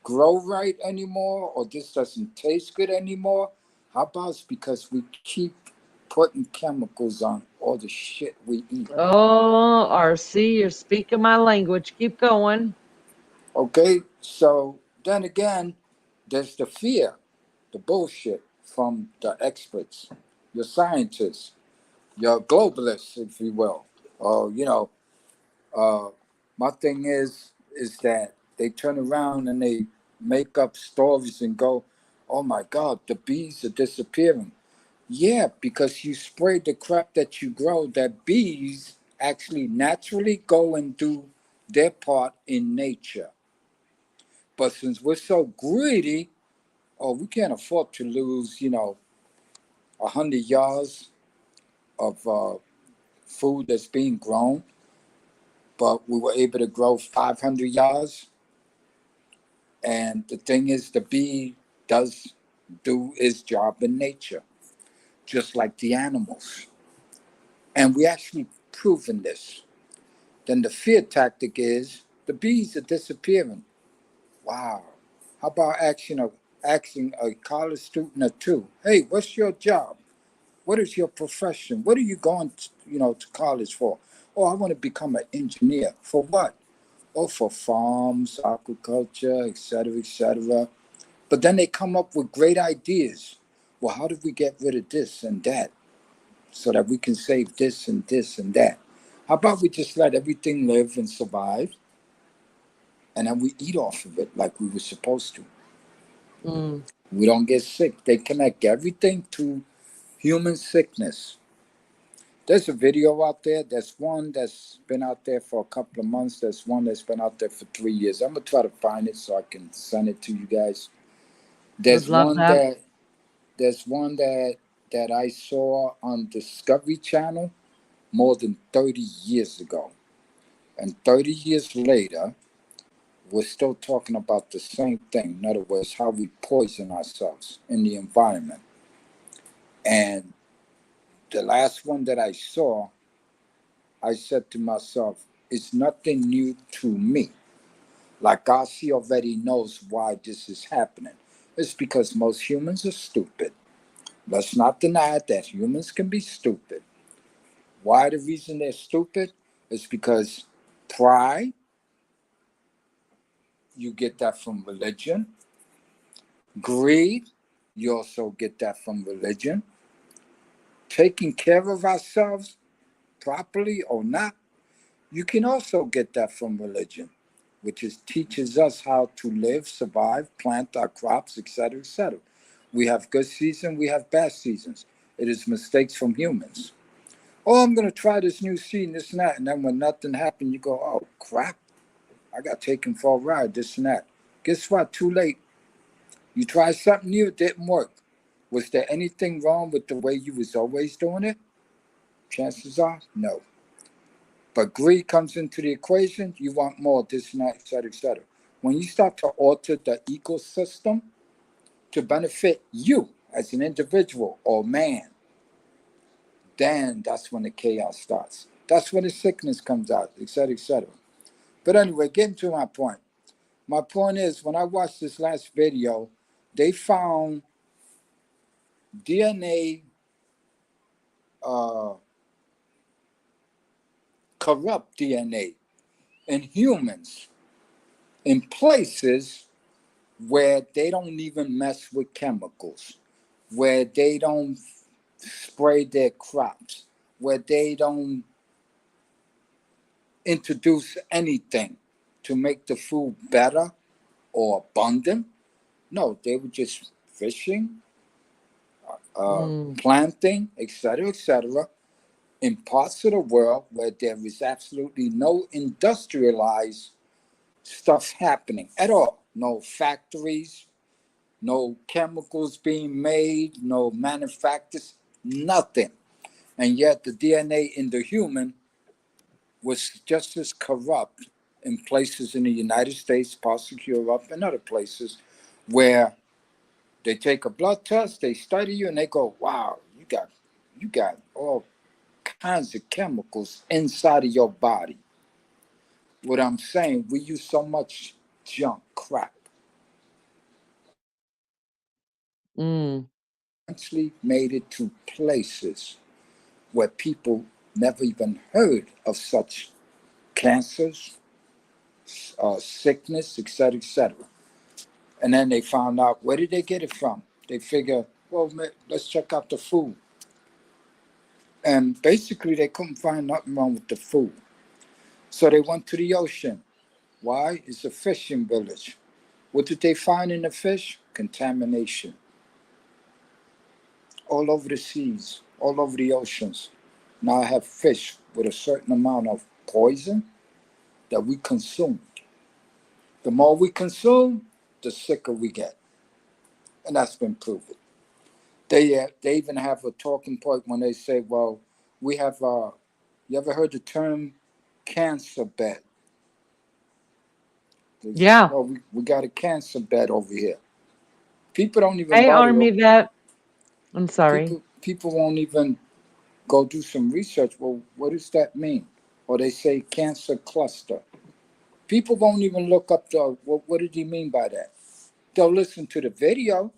grow right anymore, or this doesn't taste good anymore, how about it's because we keep putting chemicals on all the shit we eat. Oh, RC, you're speaking my language. Keep going. Okay? So then again, there's the fear, the bullshit from the experts, your scientists, your globalists, if you will. Or, uh, my thing is that they turn around and they make up stories and go, "Oh my God, the bees are disappearing." Yeah, because you spray the crap that you grow. That bees actually naturally go and do their part in nature. But since we're so greedy, oh, we can't afford to lose, 100 yards of food that's being grown. But we were able to grow 500 yards. And the thing is, the bee does do its job in nature, just like the animals. And we actually proven this. Then the fear tactic is the bees are disappearing. Wow. How about asking a college student or two, hey, what's your job? What is your profession? What are you going to college for? Oh, I want to become an engineer. For what? Oh, for farms, agriculture, etc., etc. But then they come up with great ideas. Well, how do we get rid of this and that? so that we can save this and this and that. How about we just let everything live and survive, and then we eat off of it like we were supposed to? Mm. We don't get sick. They connect everything to human sickness. There's a video out there. There's one that's been out there for a couple of months. There's one that's been out there for 3 years. I'm gonna try to find it so I can send it to you guys. Would There's love one that. that there's one that I saw on Discovery Channel more than 30 years ago. And 30 years later, we're still talking about the same thing. In other words, how we poison ourselves in the environment. And the last one that I saw, I said to myself, it's nothing new to me. Like God, he already knows why this is happening. It's because most humans are stupid. Let's not deny that humans can be stupid. Why the reason they're stupid is because pride, you get that from religion. Greed, you also get that from religion. Taking care of ourselves properly or not, you can also get that from religion, which is teaches us how to live, survive, plant our crops, etc., etc. We have good seasons, we have bad seasons. It is mistakes from humans. Oh, I'm going to try this new seed and this and that. And then when nothing happened, you go, oh, crap. I got taken for a ride, this and that. Guess what? Too late. You tried something new, it didn't work. Was there anything wrong with the way you was always doing it? Chances are, no. But greed comes into the equation. You want more, this and that, et cetera, et cetera. When you start to alter the ecosystem to benefit you as an individual or man, then that's when the chaos starts. That's when the sickness comes out, et cetera, et cetera. But anyway, getting to my point. My point is, when I watched this last video, they found DNA, uh, corrupt DNA in humans in places where they don't even mess with chemicals, where they don't spray their crops, where they don't introduce anything to make the food better or abundant. No, they were just fishing, Mm. planting, etc., in parts of the world where there is absolutely no industrialized stuff happening at all. No factories, no chemicals being made, no manufacturers, nothing. And yet the DNA in the human was just as corrupt in places in the United States, parts of Europe, and other places where they take a blood test, they study you, and they go, "Wow, you got all kinds of chemicals inside of your body." What I'm saying, we use so much junk crap. Mm. Eventually made it to places where people never even heard of such cancers, sickness, etc., etc. And then they found out, where did they get it from? They figure, well, let's check out the food. And basically, they couldn't find nothing wrong with the food. So they went to the ocean. Why? It's a fishing village. What did they find in the fish? Contamination. All over the seas, all over the oceans. Now I have fish with a certain amount of poison that we consume. The more we consume, the sicker we get. And that's been proven. They even have a talking point when they say, well, we have, you ever heard the term cancer bed? Yeah. Well, we got a cancer bed over here. People don't even Hey, bother. Army vet. I'm sorry. People won't even go do some research. Well, what does that mean? Or they say cancer cluster. People won't even look up the, what did he mean by that? They'll listen to the video.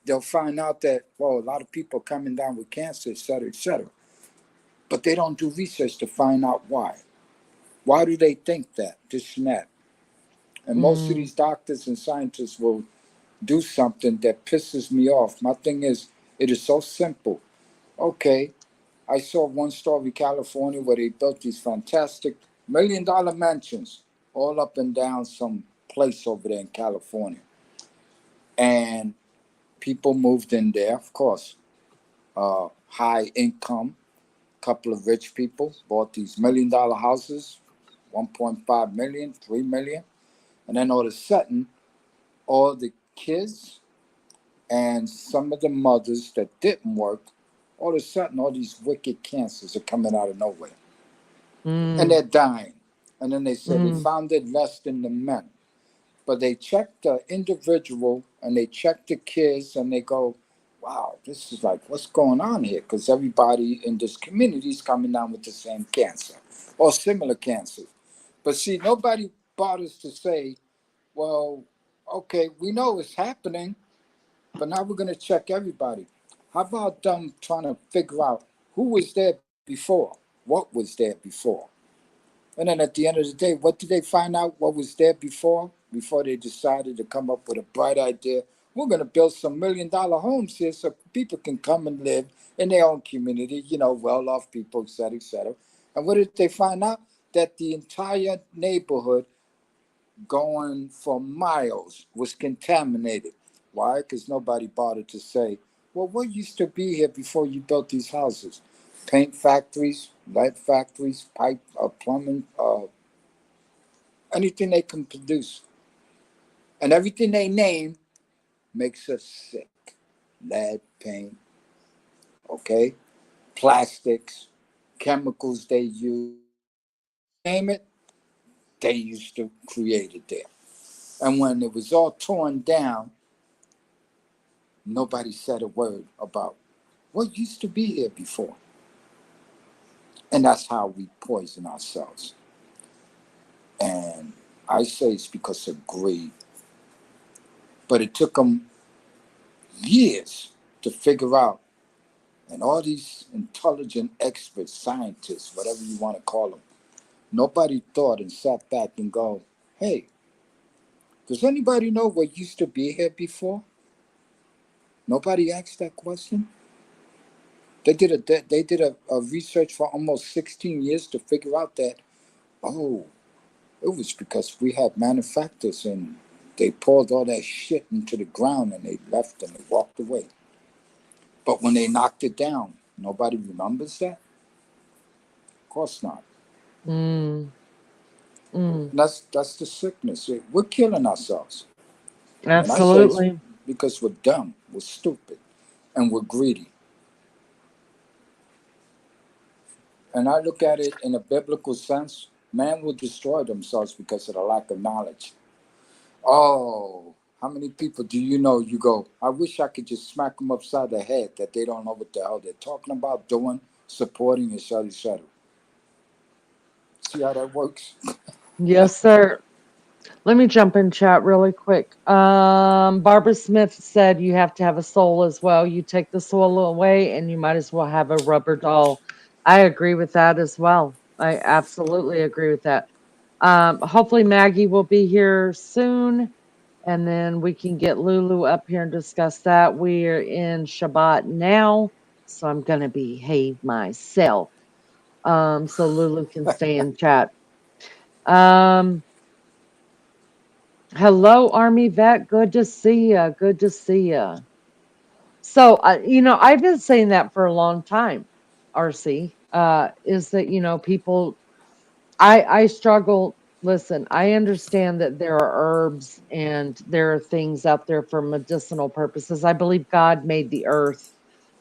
They'll find out that, well, a lot of people are coming down with cancer, et cetera, et cetera. But they don't do research to find out why. Why do they think that? This and that. And most of Mm. these doctors and scientists will do something that pisses me off. My thing is, it is so simple. Okay, I saw one story California where they built these fantastic $1 million mansions all up and down some place over there in California. And people moved in there, of course. High income, couple of rich people bought these $1 million houses, 1.5 million, 3 million. And then all of a sudden, all the kids and some of the mothers that didn't work, all of a sudden, all these wicked cancers are coming out of nowhere. And Mm, they're dying. And then they said they mm, found it less than the men. But they check the individual and they check the kids and they go, wow, this is like, what's going on here? Because everybody in this community is coming down with the same cancer or similar cancers. But see, nobody bothers to say, well, okay, we know it's happening, but now we're going to check everybody. How about them trying to figure out who was there before? What was there before? And then at the end of the day, what did they find out what was there before? Before they decided to come up with a bright idea. We're going to build some $1 million homes here so people can come and live in their own community, well off people, et cetera, et cetera. And what did they find out? That the entire neighborhood going for miles was contaminated. Why? Because nobody bothered to say, well, what used to be here before you built these houses? Paint factories, light factories, pipe, plumbing, anything they can produce. And everything they name makes us sick. Lead, paint, okay? Plastics, chemicals they use. You name it, they used to create it there. And when it was all torn down, nobody said a word about what used to be here before. And that's how we poison ourselves. And I say it's because of greed. But it took them years to figure out. And all these intelligent experts, scientists, whatever you want to call them, nobody thought and sat back and go, hey, does anybody know what used to be here before? Nobody asked that question. They did a research for almost 16 years to figure out that, oh, it was because we had manufacturers and they poured all that shit into the ground and they left and they walked away. But when they knocked it down, nobody remembers that? Of course not. mm, mm. And that's the sickness. We're killing ourselves. And I say it's Absolutely. because we're dumb, we're stupid, and we're greedy. And I look at it in a biblical sense, man will destroy themselves because of the lack of knowledge. Oh, how many people do you know you go, I wish I could just smack them upside the head that they don't know what the hell they're talking about, doing, supporting, et cetera, et cetera. See how that works? Yes, sir. Let me jump in chat really quick. Barbara Smith said you have to have a soul as well. You take the soul away and you might as well have a rubber doll. I agree with that as well. I absolutely agree with that. Hopefully Maggie will be here soon and then we can get Lulu up here and discuss that. We're in Shabbat now, so I'm going to behave myself. So Lulu can stay in chat. Um, Hello, Army vet. Good to see ya. Good to see ya. So, I've been saying that for a long time, RC, is that, people, I struggle. Listen, I understand that there are herbs and there are things out there for medicinal purposes. I believe God made the earth,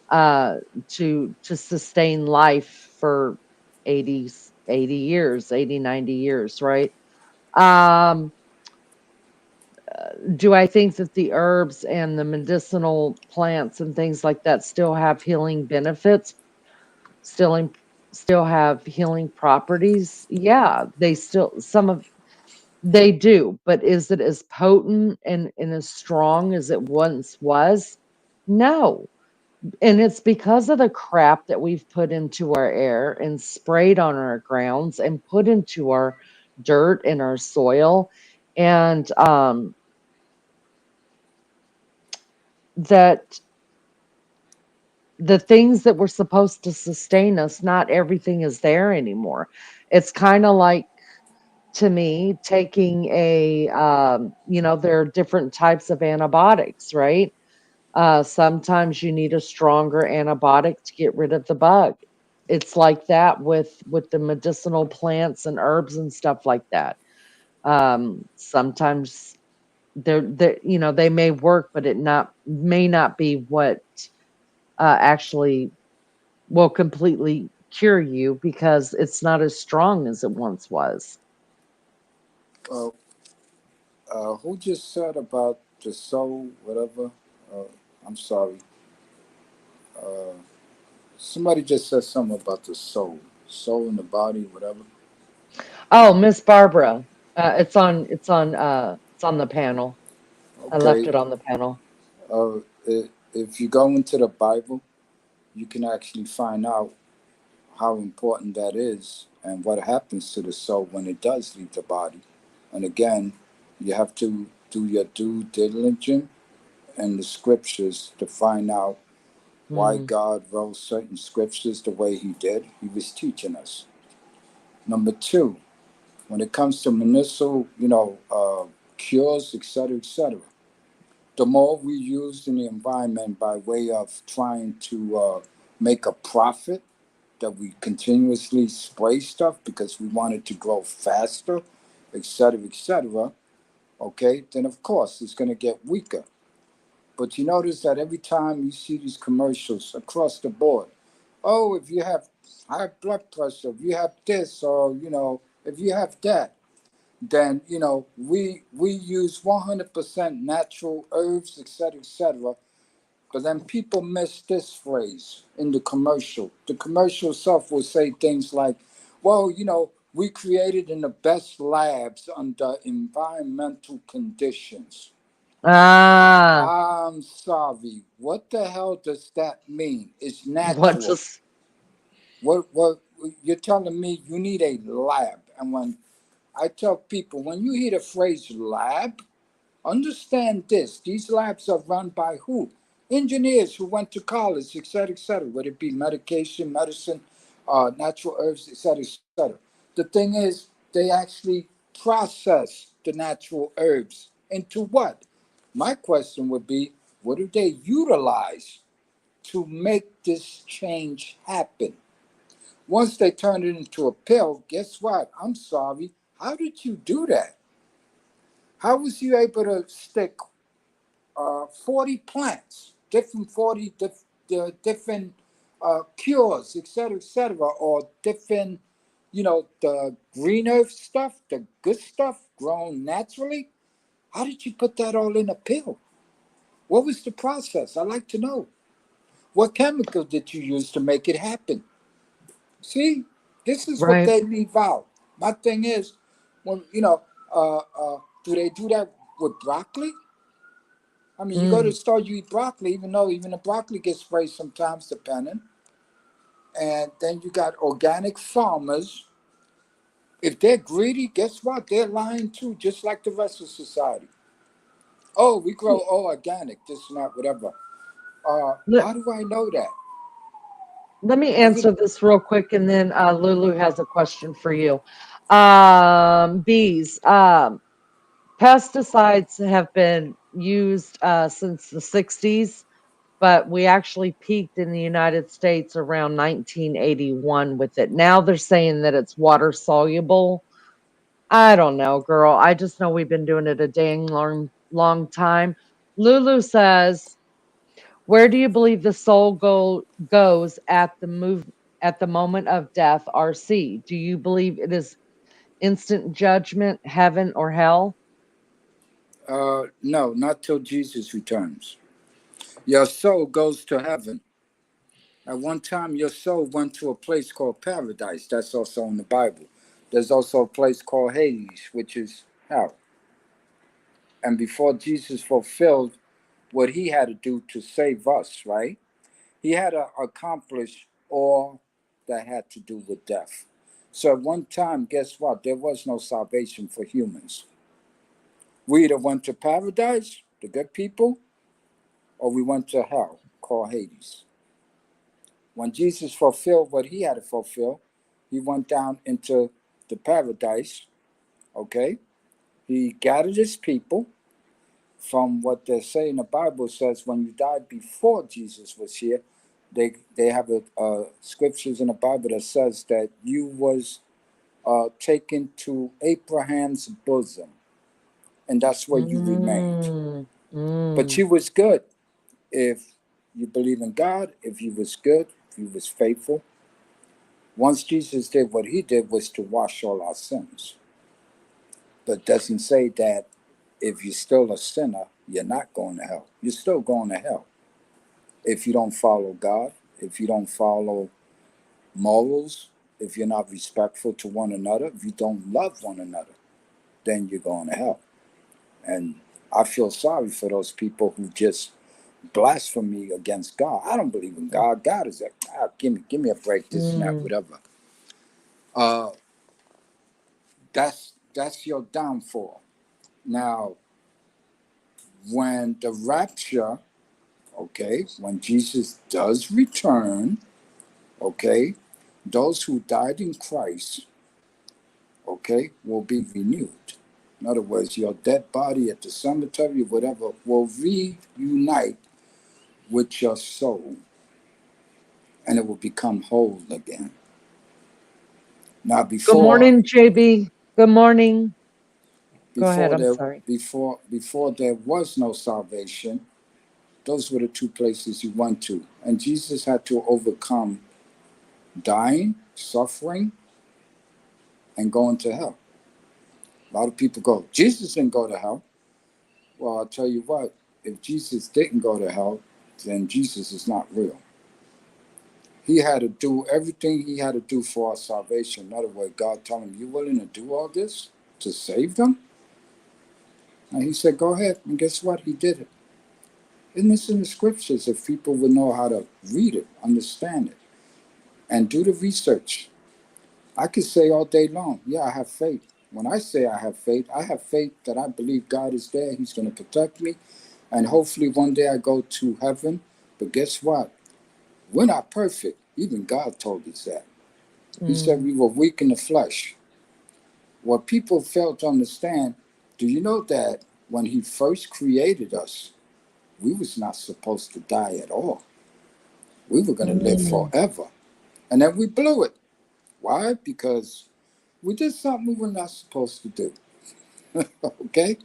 uh, to sustain life for 80, 80 years, 80, 90 years, right? Um, do I think that the herbs and the medicinal plants and things like that still have healing benefits? Still still have healing properties? Yeah, they still some of they do, but is it as potent and as strong as it once was? No. And it's because of the crap that we've put into our air and sprayed on our grounds and put into our dirt and our soil. And that the things that were supposed to sustain us, not everything is there anymore. It's kind of like, to me, taking a, there are different types of antibiotics, right? Sometimes you need a stronger antibiotic to get rid of the bug. It's like that with the medicinal plants and herbs and stuff like that. Sometimes they may work, but it not may not be what actually will completely cure you because it's not as strong as it once was. Uh, who just said about the soul, whatever? Uh, I'm sorry. Uh, Somebody just said something about the soul in the body, whatever. Oh, Miss Barbara, it's on the panel. I left Okay. it on the panel. Uh, if you go into the Bible, you can actually find out how important that is and what happens to the soul when it does leave the body. And again, you have to do your due diligence in the scriptures to find out why Mm, God wrote certain scriptures the way He did. He was teaching us. Number two, when it comes to medicinal, cures, etc., the more we use in the environment by way of trying to make a profit, that we continuously spray stuff because we want it to grow faster, etc., okay, then of course it's going to get weaker. But you notice that every time you see these commercials across the board, oh, if you have high blood pressure, if you have this, or if you have that, then we use 100% natural herbs, etc. But then people miss this phrase in the commercial. The commercial itself will say things like, well, we created in the best labs under environmental conditions. ah, I'm sorry. What the hell does that mean? It's what natural. just What you're telling me you need a lab. And when I tell people, when you hear the phrase lab, understand this. These labs are run by who? Engineers who went to college, etc., whether it be medication, medicine, natural herbs, etc. The thing is, they actually process the natural herbs into what? My question would be, what do they utilize to make this change happen? Once they turn it into a pill, guess what? I'm sorry. How did you do that? How was you able to stick 40 plants, different 40 different cures, etc., or different, the green earth stuff, the good stuff grown naturally? How did you put that all in a pill? What was the process? I'd like to know. What chemical did you use to make it happen? See, this is what right? they leave out. My thing is, when do they do that with broccoli? I mean, you go to the Mm. store, you eat broccoli, even though even the broccoli gets sprayed sometimes, depending. And then you got organic farmers. If they're greedy, guess what? They're lying too, just like the rest of society. Oh, we grow all organic, this and that, whatever. Let, How do I know that? let me Every answer this real quick, and then Lulu has a question for you. Bees. Pesticides have been used since the 60s, but we actually peaked in the United States around 1981 with it. Now they're saying that it's water soluble. I don't know, girl. I just know we've been doing it a dang long time. Lulu says, "Where do you believe the soul goes at the moment of death? RC. Do you believe it is instant judgment, heaven or hell?" no, not till Jesus returns. Your soul goes to heaven. At one time, your soul went to a place called paradise. That's also in the Bible. There's also a place called Hades, which is hell. And before Jesus fulfilled what he had to do to save us, right? He had to accomplish all that had to do with death. So at one time, guess what? There was no salvation for humans. We either went to paradise, the good people, or we went to hell, called Hades. When Jesus fulfilled what he had to fulfill, he went down into the paradise. Okay, he gathered his people. From what they say in the Bible says, when you died before Jesus was here, they have scriptures in the Bible that says that you was taken to Abraham's bosom, and that's where you remained. Mm, But mm. you was good if you believe in God. If you was good, if you was faithful. Once Jesus did what he did was to wash all our sins. But it doesn't say that if you're still a sinner, you're not going to hell. You're still going to hell if you don't follow God, if you don't follow morals, if you're not respectful to one another, if you don't love one another, then you're going to hell. And I feel sorry for those people who just blasphemy against God. I don't believe in God. God is like, give me a break, this and that, Mm. whatever. That's your downfall. Now, when the rapture, okay, when Jesus does return, okay, those who died in Christ, okay, will be renewed. In other words, your dead body at the cemetery, whatever, will reunite with your soul, and it will become whole again. Now, Good morning, JB. Good morning. Go ahead. I'm sorry. before there was no salvation, those were the two places you went to, and Jesus had to overcome dying, suffering, and going to hell. A lot of people go, Jesus didn't go to hell. Well, I'll tell you what, if Jesus didn't go to hell, then Jesus is not real. He had to do everything he had to do for our salvation. In other words, God told him, you willing to do all this to save them? And he said, go ahead. And guess what? He did it. Isn't this in the scriptures if people would know how to read it, understand it, and do the research? I could say all day long, yeah, I have faith. When I say I have faith that I believe God is there. He's going to protect me. And hopefully one day I go to heaven. But guess what? We're not perfect. Even God told us that. He said Mm. we were weak in the flesh. What people fail to understand, do you know that when he first created us, we was not supposed to die at all. We were going to live Mm. forever. And then we blew it. Why? Because we did something we were not supposed to do. Okay?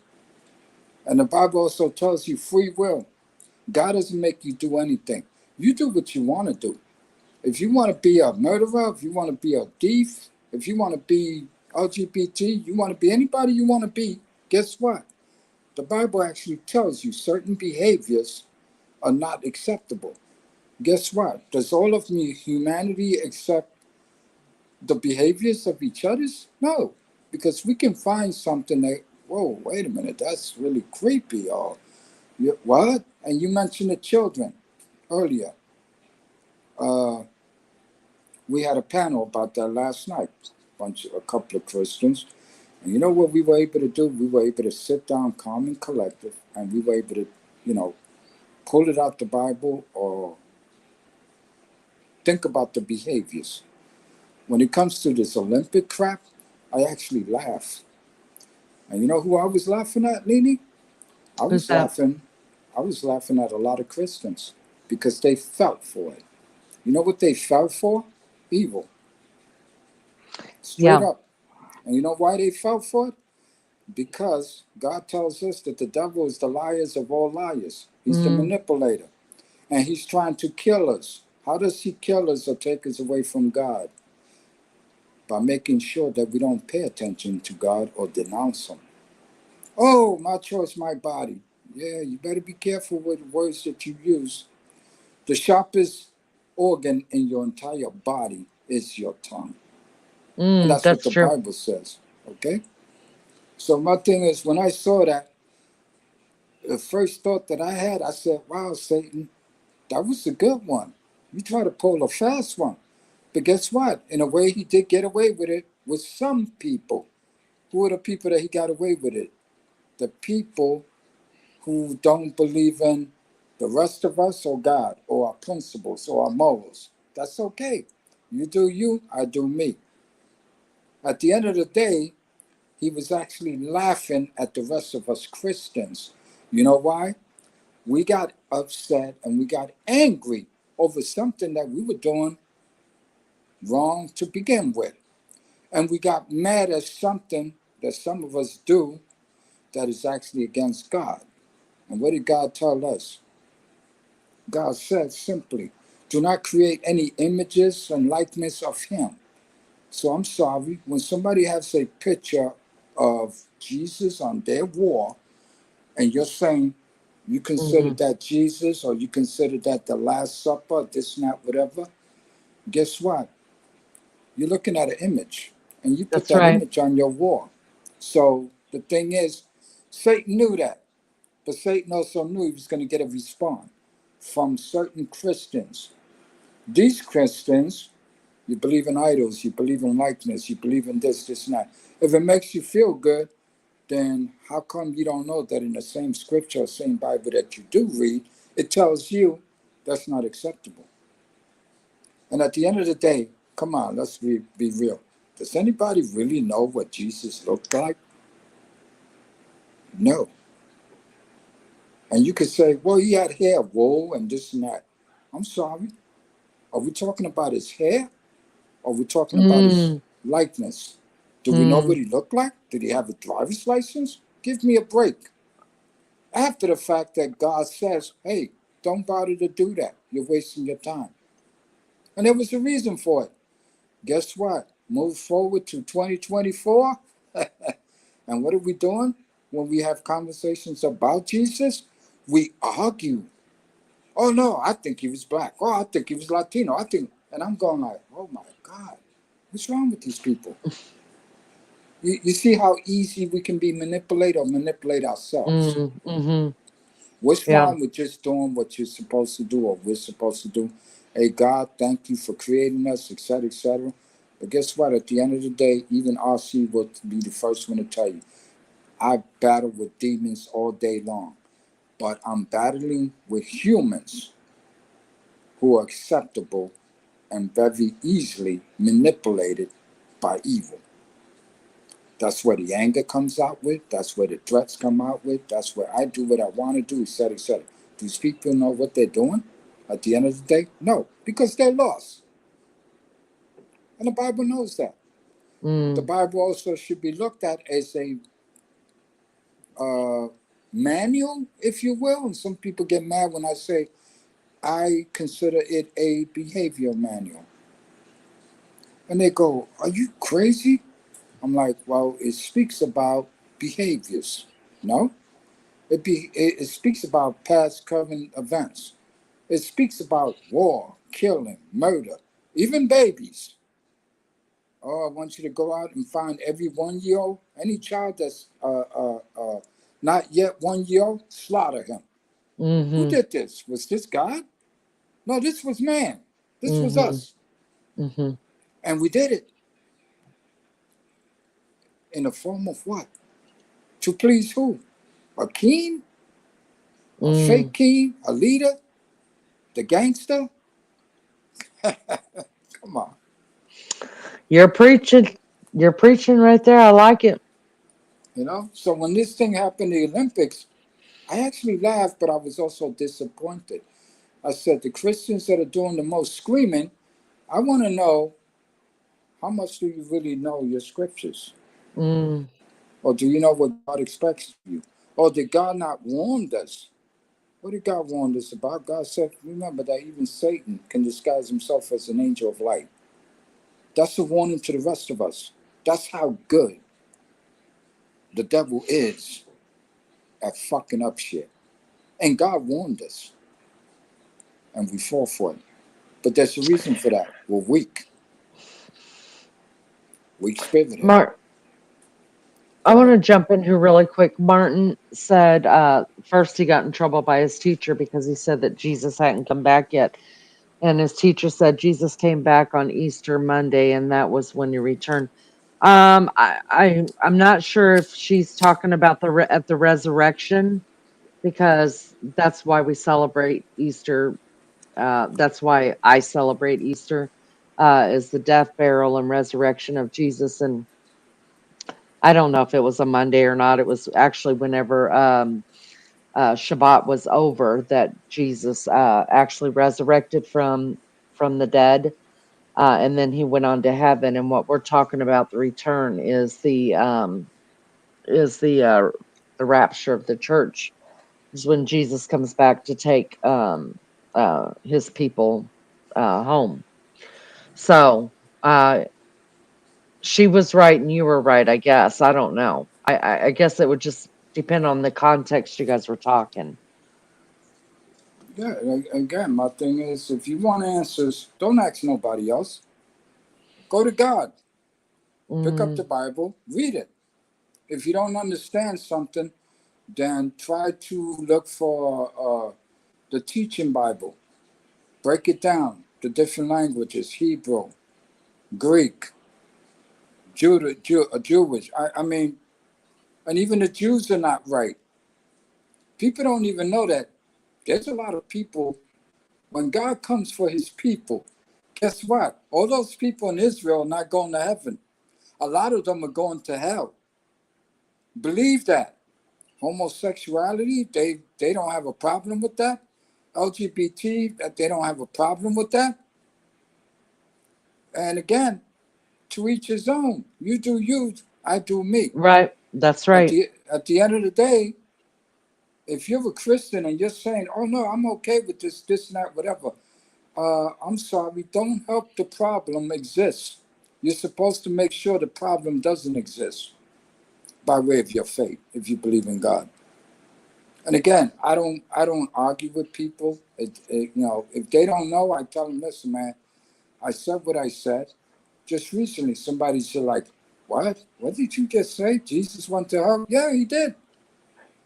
And the Bible also tells you free will. God doesn't make you do anything. You do what you want to do. If you want to be a murderer, if you want to be a thief, if you want to be LGBT, you want to be anybody you want to be, guess what? The Bible actually tells you certain behaviors are not acceptable. Guess what? Does all of humanity accept the behaviors of each other's? No, because we can find something that, whoa, wait a minute, that's really creepy. Or what? And you mentioned the children earlier. Uh, we had a panel about that last night. A couple of Christians, and you know what we were able to do? We were able to sit down, calm and collective, and we were able to, pull it out the Bible or think about the behaviors. When it comes to this Olympic crap, I actually laugh. And you know who I was laughing at, Nene? I Who's was that? laughing. I was laughing at a lot of Christians because they felt for it. You know what they fell for? Evil. Straight Yeah. up. And you know why they fell for it? Because God tells us that the devil is the liars of all liars. He's the Mm. manipulator. And he's trying to kill us. How does he kill us or take us away from God? By making sure that we don't pay attention to God or denounce him. Oh, my choice, my body. Yeah, you better be careful with the words that you use. The sharpest organ in your entire body is your tongue. And Mm. that's what That's the true. Bible says. Okay? So my thing is, when I saw that, the first thought that I had, I said, wow, Satan, that was a good one. You try to pull a fast one. But guess what? In a way, he did get away with it with some people. Who are the people that he got away with it? The people who don't believe in the rest of us or God or our principles or our morals. That's okay. You do you, I do me. At the end of the day, he was actually laughing at the rest of us Christians. You know why? We got upset and we got angry over something that we were doing wrong to begin with. And we got mad at something that some of us do that is actually against God. And what did God tell us? God said simply, do not create any images and likeness of him. So I'm sorry, when somebody has a picture of Jesus on their wall, and you're saying you consider Mm-hmm. that Jesus or you consider that the Last Supper, this, and that, whatever, guess what? You're looking at an image, and you put That's that right. image on your wall. So the thing is, Satan knew that, but Satan also knew he was going to get a response from certain Christians. These Christians, you believe in idols, you believe in likeness, you believe in this, this, and that. If it makes you feel good, then how come you don't know that in the same scripture, same Bible that you do read, it tells you that's not acceptable? And at the end of the day, come on, let's be real. Does anybody really know what Jesus looked like? No. And you could say, well, he had hair, wool, and this and that. I'm sorry. Are we talking about his hair? Or are we talking about his Mm, likeness? Do we know what mm. he looked like? Did he have a driver's license? Give me a break. After the fact that God says, hey, don't bother to do that. You're wasting your time. And there was a reason for it. Guess what? Move forward to 2024. And what are we doing when we have conversations about Jesus? We argue. Oh, no, I think he was black. Oh, I think he was Latino. I think, and I'm going like, oh my God, what's wrong with these people? You see how easy we can be manipulated or manipulate ourselves. Mm-hmm. What's Yeah. wrong with just doing what you're supposed to do or we're supposed to do? Hey, God, thank you for creating us, etc., etc. But guess what? At the end of the day, even RC will be the first one to tell you, I battle with demons all day long, but I'm battling with humans who are acceptable and very easily manipulated by evil. That's where the anger comes out with. That's where the threats come out with. That's where I do what I want to do, etc., etc. Do these people know what they're doing at the end of the day? No, because they're lost. And the Bible knows that. The Mm. Bible also should be looked at as a uh, manual, if you will. And some people get mad when I say I consider it a behavior manual. And they go, are you crazy? I'm like, well, it speaks about behaviors. No? It speaks about past current events. It speaks about war, killing, murder, even babies. Oh, I want you to go out and find every 1 year old, any child that's not yet 1 year old, slaughter him. Who Mm-hmm. did this? Was this God? No, this was man. This was Mm-hmm. us. Mm-hmm. And we did it in the form of what? To please who? A king? A fake Mm. king? A leader? The gangster? Come on. You're preaching. You're preaching right there. I like it. You know? So when this thing happened in the Olympics, I actually laughed, but I was also disappointed. I said, the Christians that are doing the most screaming, I want to know, how much do you really know your scriptures? Mm. Or do you know what God expects of you? Or did God not warn us? What did God warn us about? God said, remember that even Satan can disguise himself as an angel of light. That's a warning to the rest of us. That's how good the devil is at fucking up shit. And God warned us, and we fall for it. But there's a reason for that. We're weak, weak spirited. Mark, Go I want ahead. to jump in here really quick. Martin said first he got in trouble by his teacher because he said that Jesus hadn't come back yet. And his teacher said Jesus came back on Easter Monday, and that was when he returned. I'm not sure if she's talking about at the resurrection, because that's why we celebrate Easter That's why I celebrate Easter, is the death, burial, and resurrection of Jesus. And I don't know if it was a Monday or not. It was actually whenever Shabbat was over that Jesus actually resurrected from the dead, and then he went on to heaven. And what we're talking about, the return, is the rapture of the church. Is when Jesus comes back to take his people home. So uh, she was right and you were right. I guess I don't know. I guess it would just depend on the context you guys were talking. Yeah, again, my thing is, if you want answers, don't ask nobody else. Go to God. Pick up the Mm, Bible, read it. If you don't understand something, then try to look for the teaching Bible. Break it down, the different languages: Hebrew, Greek, Jewish. I mean, and even the Jews are not right. People don't even know that there's a lot of people, when God comes for his people, guess what? All those people in Israel are not going to heaven. A lot of them are going to hell. Believe that. Homosexuality, they don't have a problem with that. LGBT, that they don't have a problem with that. And again, to each his own. You do you, I do me. right. That's At right. the end of the day, if you're a Christian and you're saying, "Oh no, I'm okay with this, and that, whatever," I'm sorry, don't help the problem exist. You're supposed to make sure the problem doesn't exist by way of your faith, if you believe in God. And again, I don't argue with people. If they don't know, I tell them, listen, man, I said what I said. Just recently, somebody said, like, what? What did you just say? Jesus went to hell? Yeah, he did.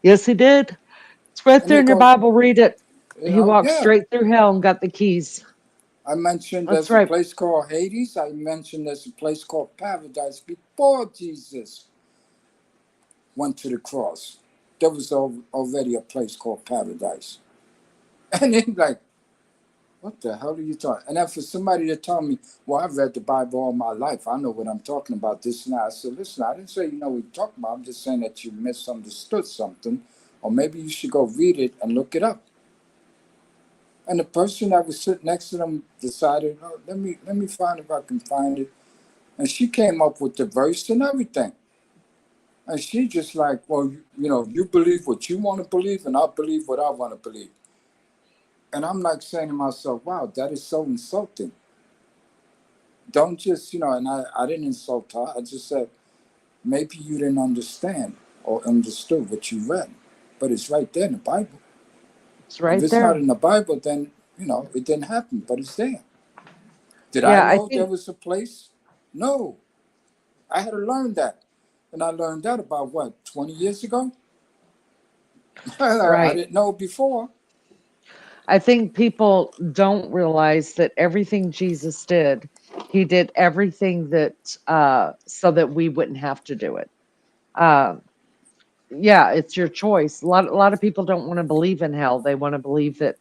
Yes, he did. It's right And there they in your go, Bible. Read it. He walked yeah. straight through hell and got the keys. I mentioned That's there's a right. place called Hades. I mentioned there's a place called Paradise before Jesus went to the cross. There was already a place called Paradise. And then, like, what the hell are you talking? And then for somebody to tell me, well, I've read the Bible all my life. I know what I'm talking about, this and that. I said, listen, I didn't say you know what you're talking about. I'm just saying that you misunderstood something. Or maybe you should go read it and look it up. And the person that was sitting next to them decided, oh, let me find if I can find it. And she came up with the verse and everything. And she just like, well, you believe what you want to believe, and I believe what I want to believe. And I'm like saying to myself, wow, that is so insulting. Don't just, and I didn't insult her. I just said, maybe you didn't understand or understood what you read. But it's right there in the Bible. It's If right it's not there. in the Bible, then, it didn't happen, but it's there. Did I Yeah, I know there think was a place? No. I had to learn that. And I learned that about what, 20 years ago? I right. didn't know before. I think people don't realize that everything Jesus did, he did everything that so that we wouldn't have to do it. Uh, yeah, it's your choice. A lot of people don't want to believe in hell. They want to believe that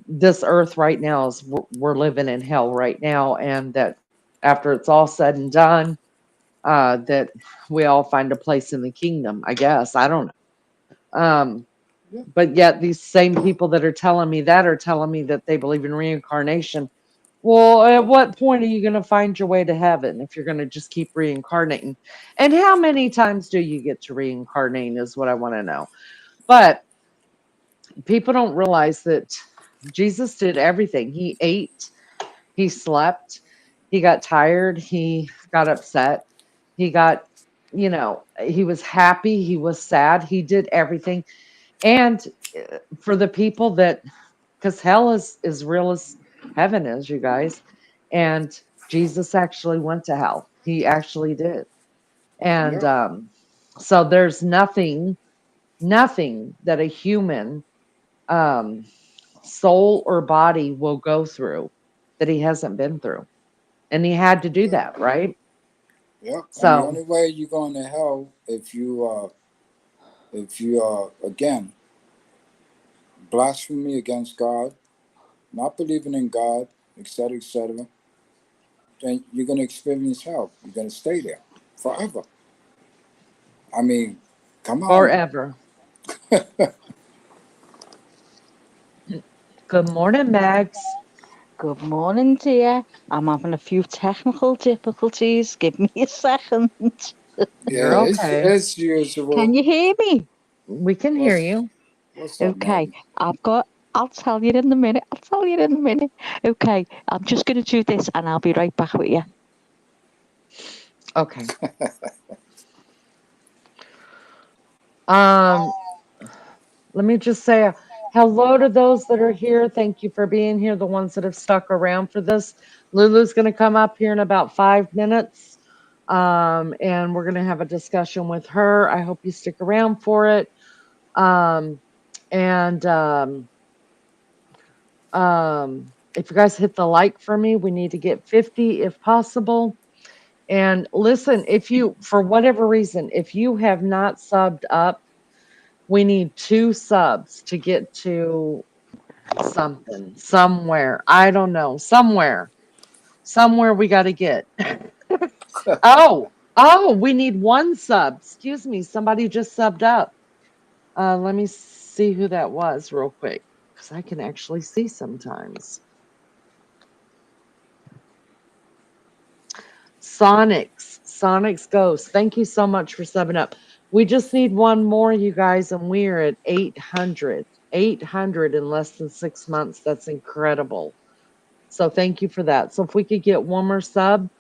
this earth right now is we're living in hell right now, and that after it's all said and done, that we all find a place in the kingdom. I guess I don't know. Yeah. But yet these same people that are telling me that are telling me that they believe in reincarnation. Well, at Yeah. what point are you going to find your way to heaven if you're going to just keep reincarnating? And how many times do you get to reincarnate is what I want to know. But people don't realize that Jesus did everything. He ate, he slept, he got tired, he got upset, he got, he was happy, he was sad, he did everything. And for the people that, because hell is as real as heaven is, you guys. And Jesus actually went to hell. He actually did. And Yeah. so there's nothing that a human um, soul or body will go through that he hasn't been through. And he had to do Yeah. that, right? Yeah. And the So, only way you're going to hell if you again blasphemy against God, not believing in God, etc., then you're going to experience hell. You're going to stay there forever. I mean, come on. Forever. Good morning, Mags. Good morning, dear. I'm having a few technical difficulties. Give me a second. Yeah, You're okay. it's usual. Can you hear me? We can hear What's you. what's up, Okay, Maggie? I'll tell you in a minute. I'll tell you in a minute. Okay, I'm just going to do this and I'll be right back with you. Okay. Um, let me just say hello to those that are here. Thank you for being here, the ones that have stuck around for this. Lulu's going to come up here in about 5 minutes. And we're going to have a discussion with her. I hope you stick around for it. Um, and if you guys hit the like for me, we need to get 50 if possible. And listen, if you, for whatever reason, if you have not subbed up, we need 2 subs to get to something, somewhere. I don't know, somewhere we got to get. Oh, we need 1 sub. Excuse me, somebody just subbed up. Let me see who that was real quick because I can actually see sometimes. Sonics Ghost. Thank you so much for subbing up. We just need 1 more, you guys, and we're at 800. 800 in less than 6 months. That's incredible. So thank you for that. So if we could get 1 more sub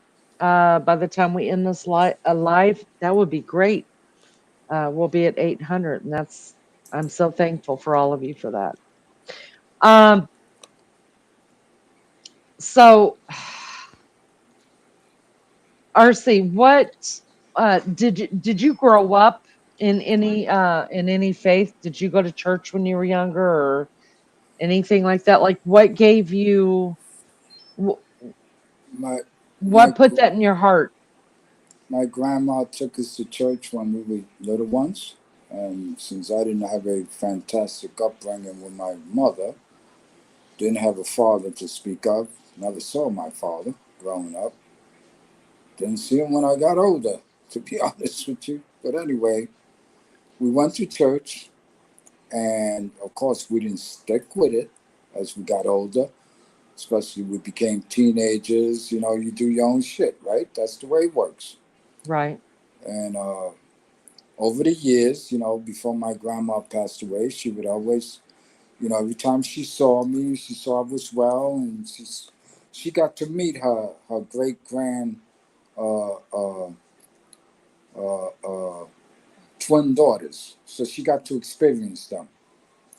by the time we end this live, that would be great. We'll be at 800, and I'm so thankful for all of you for that. Um, so RC, what did you grow up in any faith? Did you go to church when you were younger or anything like that? Like what gave you wh- My my what put that in your heart? my grandma took us to church when we were little ones, and since I didn't have a fantastic upbringing with my mother, didn't have a father to speak of, never saw my father growing up. Didn't see him when I got older, to be honest with you. But anyway, we went to church, and of course, we didn't stick with it as we got older. Especially we became teenagers. You know, you do your own shit, right? That's the way it works. Right. And over the years, you know, before my grandma passed away, she would always, you know, every time she saw me, she saw I was well, and she got to meet her great grand uh, uh, uh, twin daughters, so she got to experience them.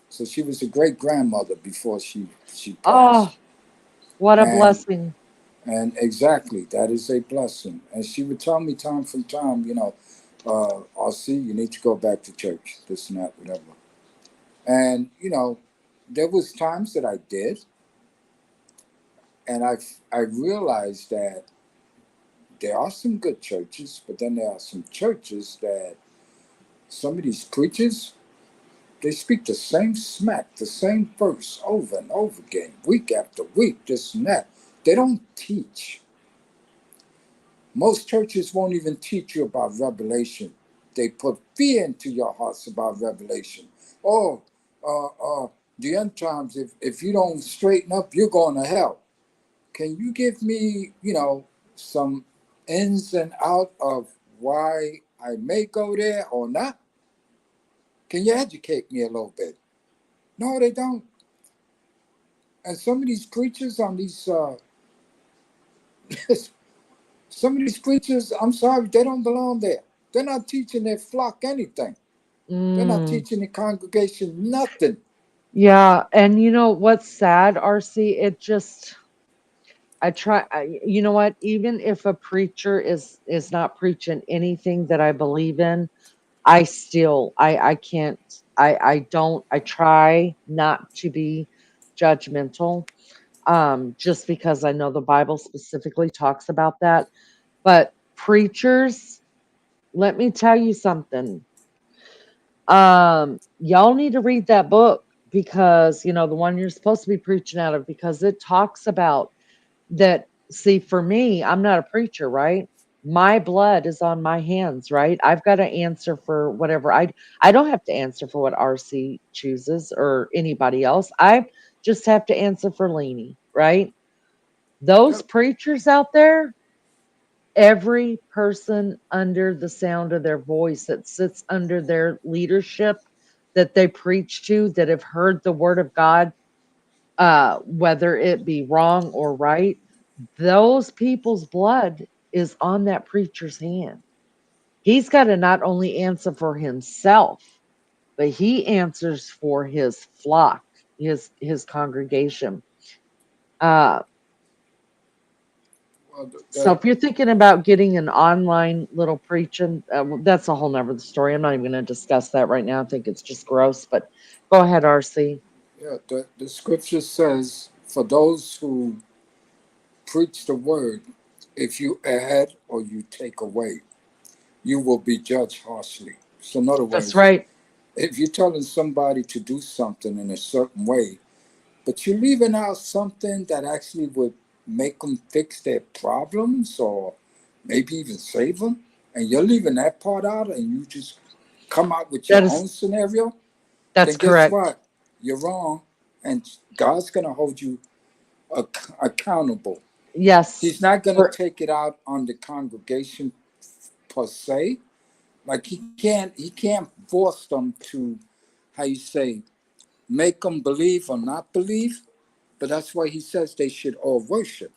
So she was a great grandmother before she Oh, passed, what a and blessing. exactly that is a blessing. And she would tell me time from time, you know, RC, you need to go back to church, this and that, whatever. And you know, there was times that I did, and I realized that there are some good churches, but then there are some churches that some of these preachers, they speak the same smack, the same verse over and over again, week after week, this and that. They don't teach. Most churches won't even teach you about revelation. They put fear into your hearts about revelation. Oh, the end times, if you don't straighten up, you're going to hell. Can you give me, you know, some ins and out of why I may go there or not? Can you educate me a little bit? No, they don't. And some of these preachers on these, some of these preachers, I'm sorry, they don't belong there. They're not teaching their flock anything. They're not Mm, teaching the congregation nothing. yeah, and you know what's sad, RC? You know what? Even if a preacher is not preaching anything that I believe in, I still I can't I don't I try not to be judgmental just because I know the Bible specifically talks about that. But preachers, let me tell you something. Y'all need to read that book. because, you know, the one you're supposed to be preaching out of, because it talks about that. See, for me, I'm not a preacher, right? My blood is on my hands, right? I've got to answer for whatever I don't have to answer for what RC chooses or anybody else. I just have to answer for Leanie, right? Those Yep. preachers out there, every person under the sound of their voice that sits under their leadership that they preach to, that have heard the word of God, whether it be wrong or right, those people's blood is on that preacher's hand. He's got to not only answer for himself, but he answers for his flock, his congregation. Uh, Well, so if you're thinking about getting an online little preaching, well, that's a whole nother story. I'm not even going to discuss that right now. I think it's just gross. But go ahead, RC. yeah, the scripture says, for those who preach the word, if you add or you take away, you will be judged harshly. So, in other That's words, right. if you're telling somebody to do something in a certain way, but you're leaving out something that actually would make them fix their problems or maybe even save them, and you're leaving that part out and you just come out with That your is own scenario, that's then guess correct. what? You're wrong, and God's going to hold you accountable. Yes. He's not going to For take it out on the congregation per se. Like he can't force them to, how you say, make them believe or not believe. But that's why he says they should all worship.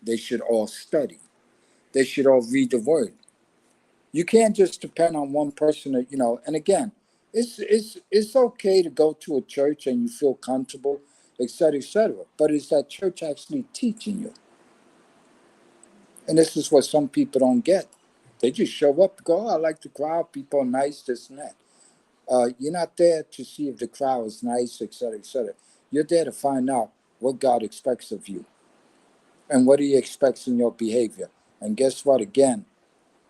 They should all study. They should all read the word. You can't just depend on one person to, and again, it's okay to go to a church and you feel comfortable, etc., etc. But is that church actually teaching you? And this is what some people don't get. They just show up, go, oh, I like the crowd, people are nice, this and that. You're not there to see if the crowd is nice, etc., etc. You're there to find out what God expects of you and what He expects in your behavior. And guess what? Again,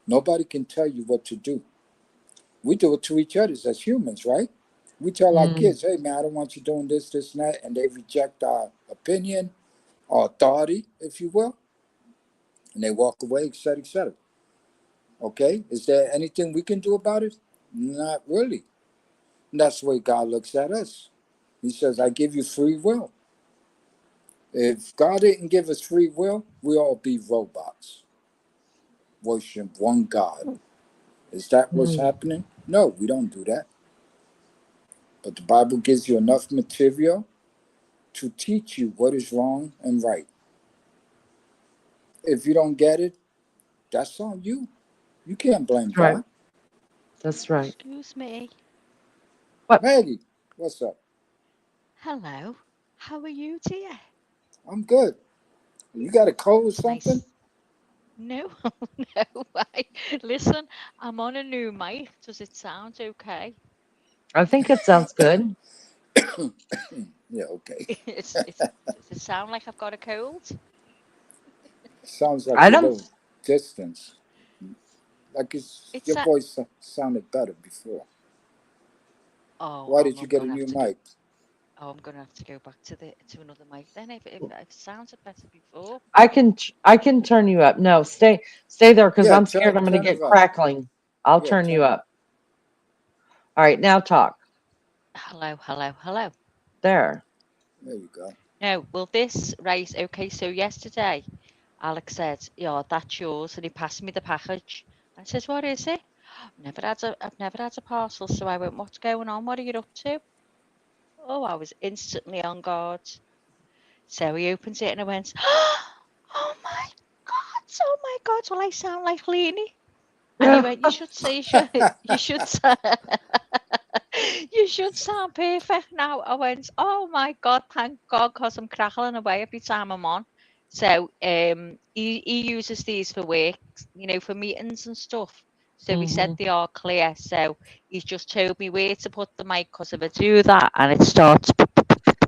nobody can tell you what to do. We do it to each other as humans, right? We tell our mm, kids, hey, man, I don't want you doing this, this, and that. And they reject our opinion, our authority, if you will, and they walk away, etc., etc. Okay? Is there anything we can do about it? Not really. And that's the way God looks at us. He says, I give you free will. If God didn't give us free will, we all be robots, worship one God. Is that what's mm, happening? No, we don't do that. But the Bible gives you enough material to teach you what is wrong and right. If you don't get it, that's on you. You can't blame that's right. God. That's right. Excuse me. What? Maggie, what's up? Hello. How are you, dear? I'm good. You got a cold or It's something? nice. No, no. Listen, I'm on a new mic. Does it sound okay? I think it sounds good. Yeah, okay. Does it sound like I've got a cold? Sounds like I a don't. little distance. Like It's your a. voice sounded better before. Oh, Why did you I'm get a gonna new have to go. mic? Oh, I'm gonna have to go back to another mic then. If it sounded better before. I can turn you up. No, stay there because Yeah, I'm turn scared I'm going to turn it get up. crackling. I'll Yeah, turn you turn it. up. All right, now talk. Hello, hello, hello. There. There you go. No, well, this, right, okay, so yesterday, Alex said, yeah, that's yours, and he passed me the package. I says, what is it? I've never had a parcel, so I went, what's going on? What are you up to? Oh, I was instantly on guard. So he opens it and I went, oh my God, oh my God, will I sound like Leanie? And he went, you should say, you should sound perfect now. I went, oh my God, thank God, because I'm crackling away every time I'm on. So he uses these for work, for meetings and stuff. So he said Hmm. they are clear. So he's just told me where to put the mic, because if I do that and it starts,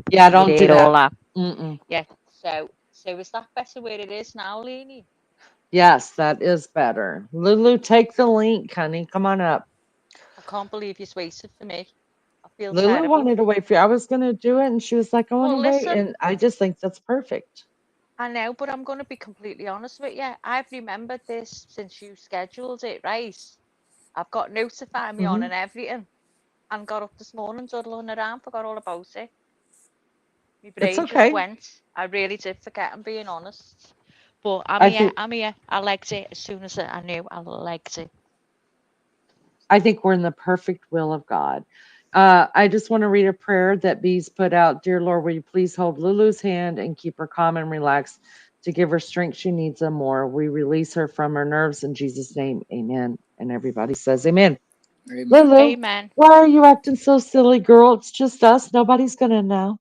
Yeah, you'd don't do hear all that. that. Mm-mm. Yeah. So is that better where it is now, Leanie? Yes, that is better. Lulu, take the link, honey. Come on up. I can't believe you waited for me. feel Lulu terrible. wanted to wait for you. I was going to do it, and she was like, I want to Well, wait. listen, And I just think that's perfect. I know, but I'm going to be completely honest with you. I've remembered this since you scheduled it, right? I've got notified me on Mhm. and everything, and got up this morning, dawdling around, forgot all about it. My It's brain just okay. went. I really did forget, I'm being honest. But I'm I here, think I'm here. I liked it as soon as I knew I liked it. I think we're in the perfect will of God. I just want to read a prayer that Bees put out. Dear Lord, will you please hold Lulu's hand and keep her calm and relaxed to give her strength she needs and more. We release her from her nerves in Jesus' name. Amen. And everybody says amen. Amen. Lulu, Amen. why are you acting so silly, girl? It's just us. Nobody's going to know.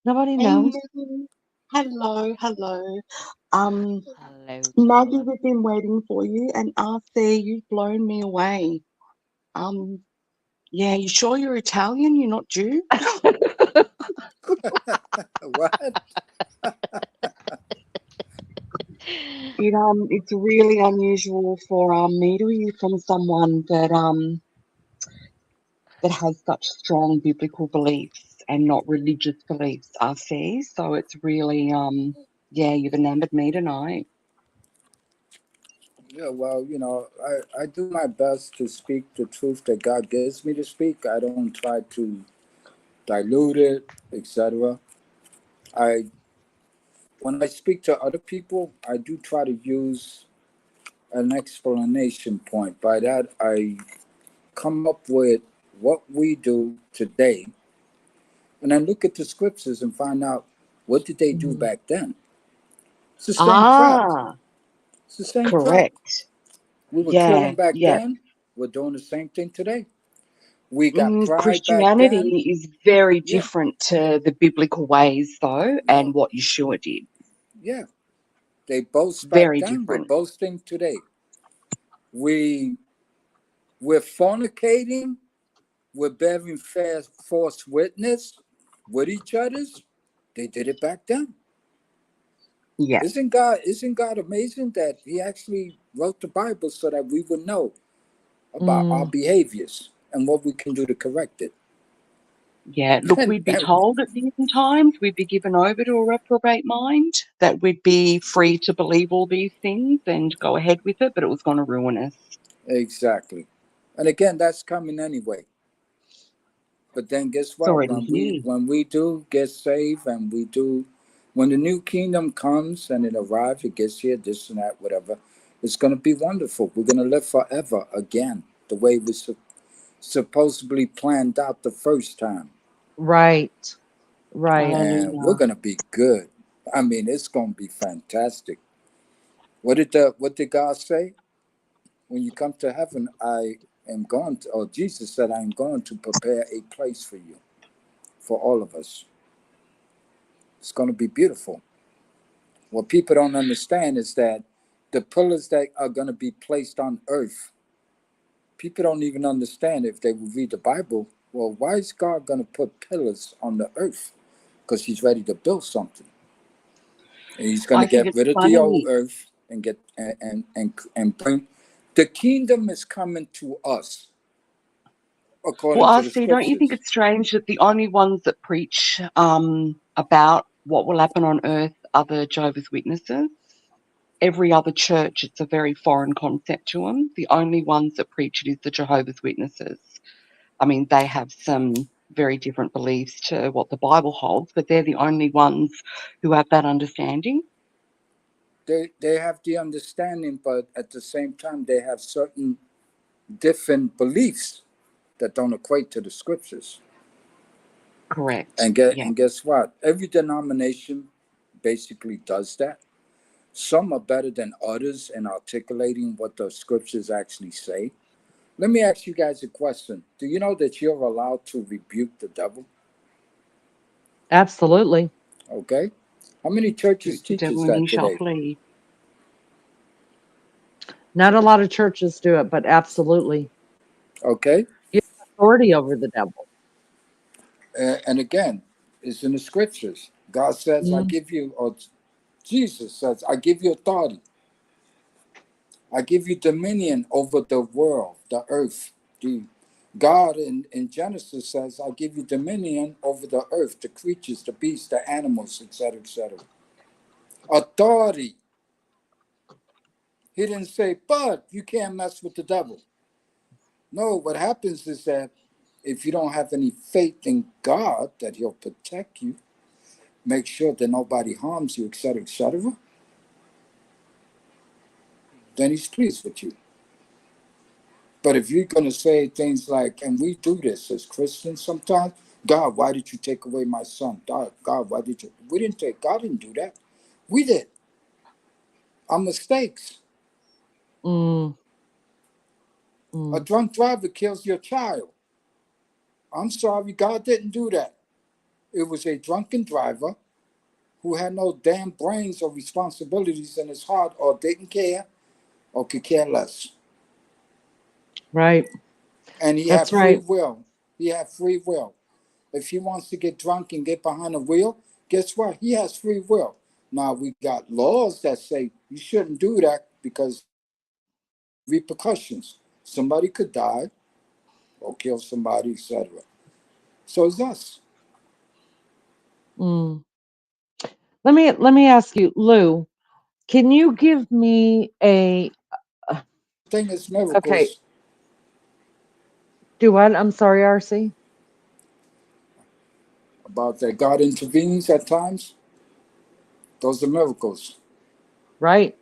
Nobody knows. Hello, hello, hello. Um, Hello, Maggie, darling. we've been waiting for you, and RC, you've blown me away. Um, yeah, you sure you're Italian? You're not Jew? What? It's really unusual for me to hear from someone that has such strong biblical beliefs and not religious beliefs, RC. So it's really yeah, you've enamored me tonight. Yeah, well, I do my best to speak the truth that God gives me to speak. I don't try to dilute it, etc. I When I speak to other people, I do try to use an explanation point. By that, I come up with what we do today, and then look at the scriptures and find out what did they do Mhm. back then. It's the same crap. Ah, It's the same crap. correct. We were Yeah, killing back yeah. then. We're doing the same thing today. We got pride back then. Christianity is very Yeah, different to the biblical ways, though, yeah, and what Yeshua did. yeah. They boast back Very then. We're different. boasting today. We we're fornicating. We're bearing false witness with each other's. They did it back then. Yeah, Isn't God amazing that He actually wrote the Bible so that we would know about our Mm, behaviors and what we can do to correct it. yeah. Look, And, we'd be told at different times, we'd be given over to a reprobate mind, that we'd be free to believe all these things and go ahead with it, but it was going to ruin us. exactly. And again, that's coming anyway. But then guess It's what? already When we here. when we do get saved and we do, when the new kingdom comes and it arrives, it gets here, this and that, whatever, it's going to be wonderful. We're going to live forever again, the way we supposedly planned out the first time, right. Right. and we're Hallelujah. going to be good. I mean, it's going to be fantastic. What did God say? When you come to heaven, I am going to, or Jesus said, I am going to prepare a place for you, for all of us. It's going to be beautiful. What people don't understand is that the pillars that are going to be placed on earth, people don't even understand if they will read the Bible. Well, why is God going to put pillars on the earth? Because He's ready to build something, and He's going to I think get it's rid of the old funny. earth and get and bring. The kingdom is coming to us Well, according to the RC, don't you think scriptures. it's strange that the only ones that preach about what will happen on earth are the Jehovah's Witnesses? Every other church, it's a very foreign concept to them. The only ones that preach it is the Jehovah's Witnesses. I mean, they have some very different beliefs to what the Bible holds, but they're the only ones who have that understanding. They have the understanding, but at the same time, they have certain different beliefs that don't equate to the scriptures. Correct. And get Yeah. and guess what? Every denomination basically does that. Some are better than others in articulating what the scriptures actually say. Let me ask you guys a question. Do you know that you're allowed to rebuke the devil? Absolutely. Okay. How many churches Rebuke the teaches devil and he that shall today? flee. Not a lot of churches do it, but absolutely. Okay. You have authority over the devil. And again, it's in the scriptures. God says, I Mm, give you, or Jesus says, I give you authority. I give you dominion over the world, the earth, the God in Genesis says, I give you dominion over the earth, the creatures, the beasts, the animals, etc., etc. Authority. He didn't say, but you can't mess with the devil. No, what happens is that if you don't have any faith in God that he'll protect you, make sure that nobody harms you, etc., etc., then he's pleased with you. But if you're going to say things like, and we do this as Christians sometimes, God, why did you take away my son? God, why did you? We didn't take, God didn't do that. We did. Our mistakes. Mm, A mm. drunk driver kills your child. I'm sorry, God didn't do that. It was a drunken driver who had no damn brains or responsibilities in his heart or didn't care or could care less. Right. And he had That's free right. will. He had free will. If he wants to get drunk and get behind the wheel, guess what? He has free will. Now we got laws that say you shouldn't do that because repercussions. Somebody could die or kill somebody, etc. So it's us. Mm. Let me ask you, Lou, can you give me a Thing is okay, miracles do what? I'm sorry, RC. about that God intervenes at times. Those are miracles. Right.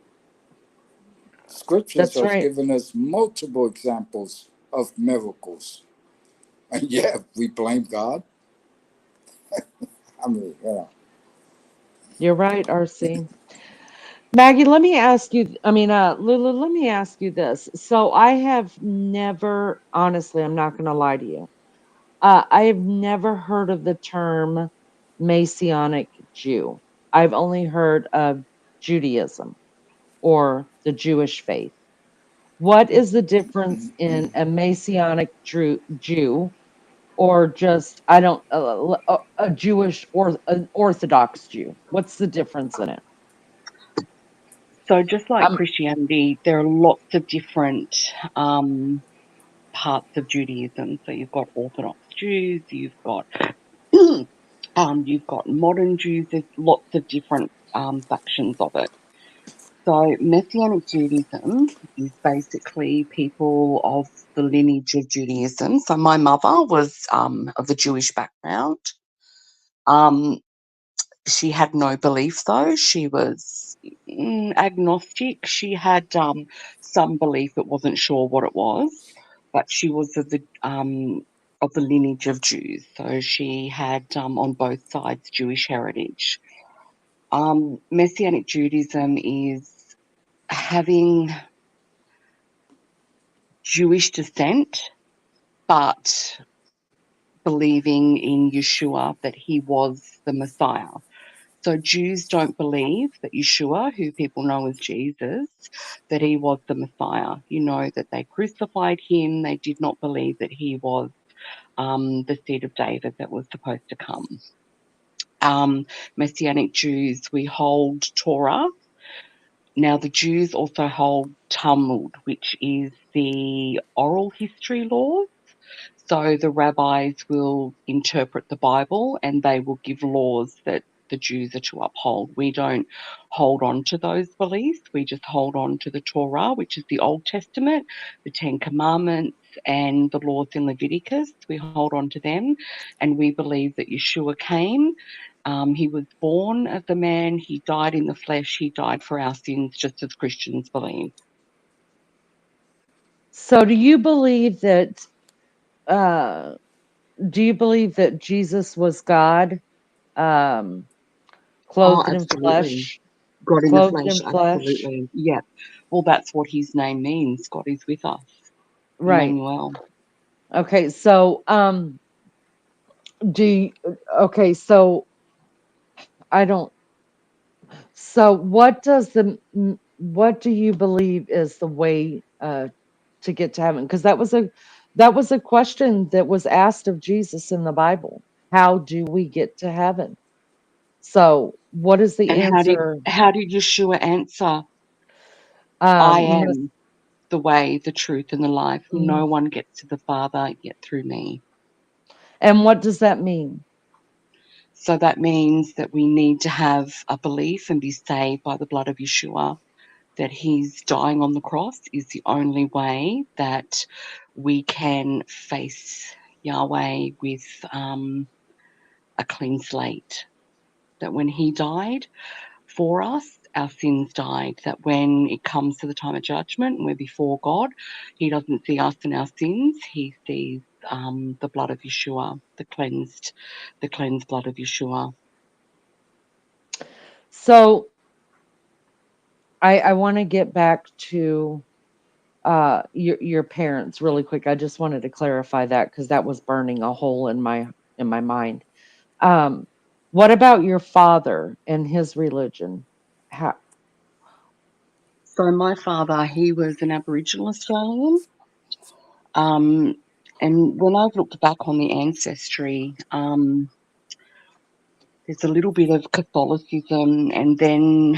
Scriptures That's has right. given us multiple examples of miracles. And yeah, we blame God. I mean, yeah. You're right, RC. Maggie, let me ask you, I mean, Lulu, let me ask you this. So I have never, honestly, I'm not going to lie to you. I have never heard of the term Messianic Jew. I've only heard of Judaism or the Jewish faith. What is the difference in a Messianic Jew or just, I don't, a Jewish or an Orthodox Jew? What's the difference in it? So just like Um, Christianity, there are lots of different parts of Judaism. So you've got Orthodox Jews, you've got modern Jews. There's lots of different factions of it. So Messianic Judaism is basically people of the lineage of Judaism. So my mother was of a Jewish background. Um, she had no belief though. She was agnostic. She had some belief, but wasn't sure what it was. But she was of the lineage of Jews, so she had on both sides Jewish heritage. Messianic Judaism is having Jewish descent, but believing in Yeshua that he was the Messiah. So Jews don't believe that Yeshua, who people know as Jesus, that he was the Messiah. You know that they crucified him. They did not believe that he was the seed of David that was supposed to come. Messianic Jews, we hold Torah. Now, the Jews also hold Talmud, which is the oral history laws. So the rabbis will interpret the Bible and they will give laws that the Jews are to uphold. We don't hold on to those beliefs. We just hold on to the Torah, which is the Old Testament, the Ten Commandments, and the laws in Leviticus. We hold on to them, and we believe that Yeshua came. He was born as a man. He died in the flesh. He died for our sins, just as Christians believe. so uh, do you believe that Jesus was God, um, Oh, clothed in absolutely. flesh, God in the clothed flesh, in flesh? absolutely. Yeah. Well, that's what his name means. God is with us. Right. Emmanuel. Okay. So, do you, okay. So I don't, so what do you believe is the way, to get to heaven? Because that was a question that was asked of Jesus in the Bible. How do we get to heaven? So what is the And answer? how did Yeshua answer? I Um, am. the way, the truth, and the life. No Mm. one gets to the Father yet through me. And what does that mean? So that means that we need to have a belief and be saved by the blood of Yeshua, that his dying on the cross is the only way that we can face Yahweh with a clean slate. That when he died for us, our sins died. That when it comes to the time of judgment and we're before God, he doesn't see us and our sins. He sees the blood of Yeshua, the cleansed blood of Yeshua. So I want to get back to your parents really quick. I just wanted to clarify that because that was burning a hole in my mind. Um, what about your father and his religion? How? So my father, he was an Aboriginal Australian. Um, and when I've looked back on the ancestry, there's a little bit of Catholicism, and then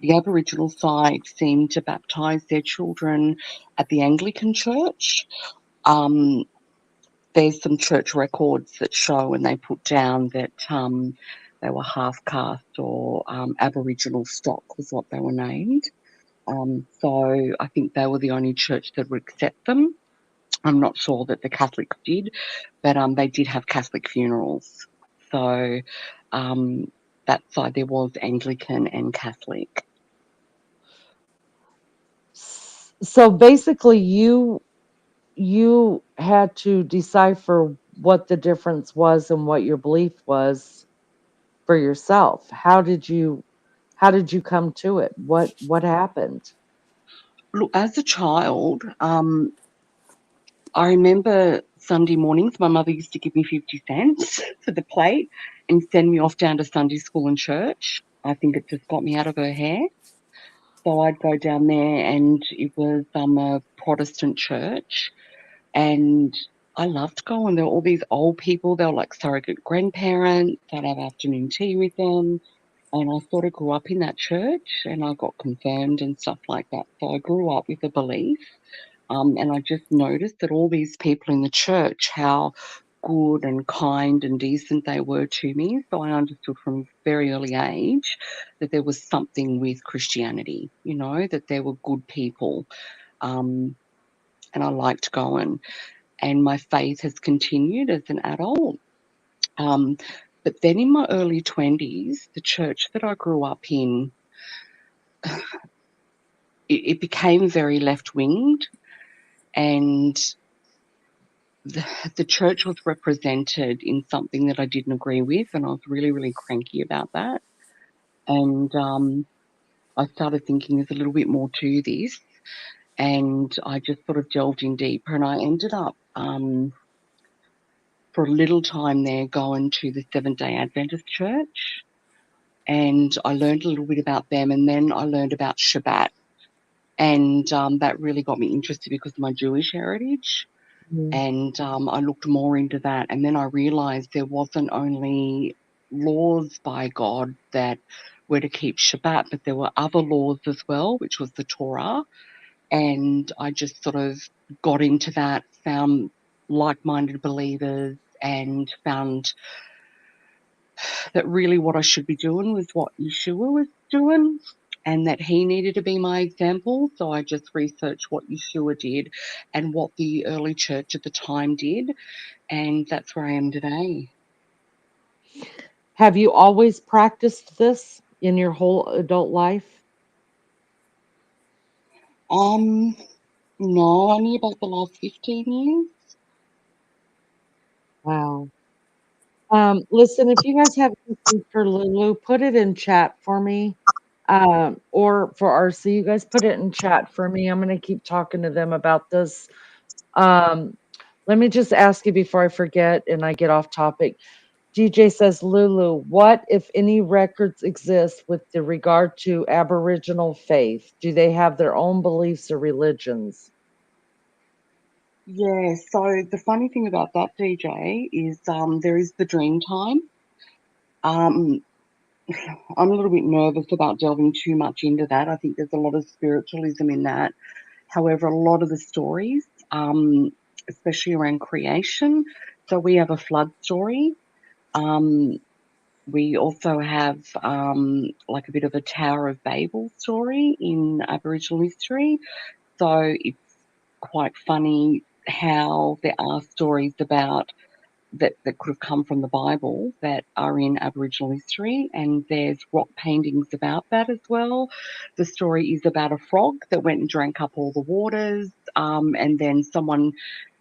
the Aboriginal side seemed to baptise their children at the Anglican Church. Um, there's some church records that show, and they put down that they were half caste or Aboriginal stock was what they were named. So I think they were the only church that would accept them. I'm not sure that the Catholics did, but they did have Catholic funerals. So that side there was Anglican and Catholic. So basically, you had to decipher what the difference was and what your belief was for yourself. How did you come to it? What happened? Look, as a child, I remember Sunday mornings, my mother used to give me 50 cents for the plate and send me off down to Sunday school and church. I think it just got me out of her hair. So I'd go down there, and it was a Protestant church, and I loved going. There were all these old people. They were like surrogate grandparents. I'd have afternoon tea with them, and I sort of grew up in that church, and I got confirmed and stuff like that. So I grew up with a belief, and I just noticed that all these people in the church, how good and kind and decent they were to me. So I understood from a very early age that there was something with Christianity, that there were good people. Um, and I liked going. And my faith has continued as an adult. Um, but then in my early 20s, the church that I grew up in, it became very left winged, and the church was represented in something that I didn't agree with, and I was really, really cranky about that. And I started thinking there's a little bit more to this, and I just sort of delved in deeper, and I ended up for a little time there going to the Seventh-day Adventist Church, and I learned a little bit about them, and then I learned about Shabbat, and that really got me interested because of my Jewish heritage. Mm. And I looked more into that, and then I realized there wasn't only laws by God that were to keep Shabbat, but there were other laws as well, which was the Torah. And I just sort of got into that, found like-minded believers, and found that really what I should be doing was what Yeshua was doing, and that he needed to be my example. So I just researched what Yeshua did and what the early church at the time did, and that's where I am today. Have you always practiced this in your whole adult life? Um, no, only about the last 15 years. Wow. Listen, if you guys have anything for Lulu, put it in chat for me. Or for RC, you guys put it in chat for me. I'm gonna keep talking to them about this. Um, Let me just ask you before I forget and I get off topic. DJ says, Lulu, what, if any, records exist with the regard to Aboriginal faith? Do they have their own beliefs or religions? Yeah, so the funny thing about that, DJ, is there is the dream time. Um, I'm a little bit nervous about delving too much into that. I think there's a lot of spiritualism in that. However, a lot of the stories, especially around creation, so we have a flood story. We also have like a bit of a Tower of Babel story in Aboriginal history. So it's quite funny how there are stories about that could have come from the Bible that are in Aboriginal history, and there's rock paintings about that as well. The story is about a frog that went and drank up all the waters, and then someone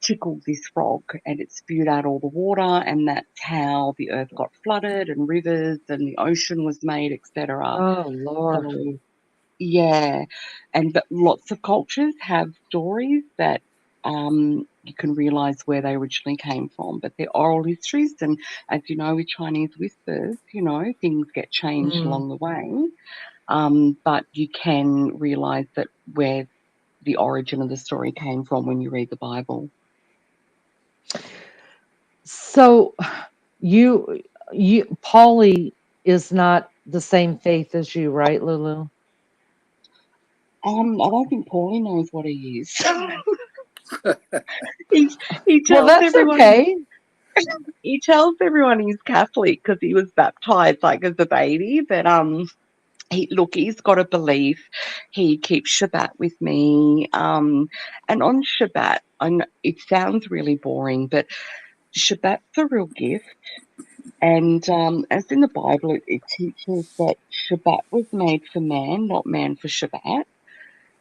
tickled this frog and it spewed out all the water, and that's how the earth got flooded and rivers and the ocean was made, etc. Oh, Lord. So yeah, and but lots of cultures have stories that you can realise where they originally came from, but they're oral histories, and as you know, with Chinese whispers, you know, things get changed Mm. along the way. But you can realise that where the origin of the story came from when you read the Bible. So Polly is not the same faith as you, right, Lulu? I don't think Paulie knows what he is. he, he Well, tells that's everyone okay. he tells everyone he's Catholic because he was baptized like as a baby. But he's got a belief. He keeps Shabbat with me. And on Shabbat, I know it sounds really boring, but Shabbat's a real gift. And as in the Bible, it teaches that Shabbat was made for man, not man for Shabbat.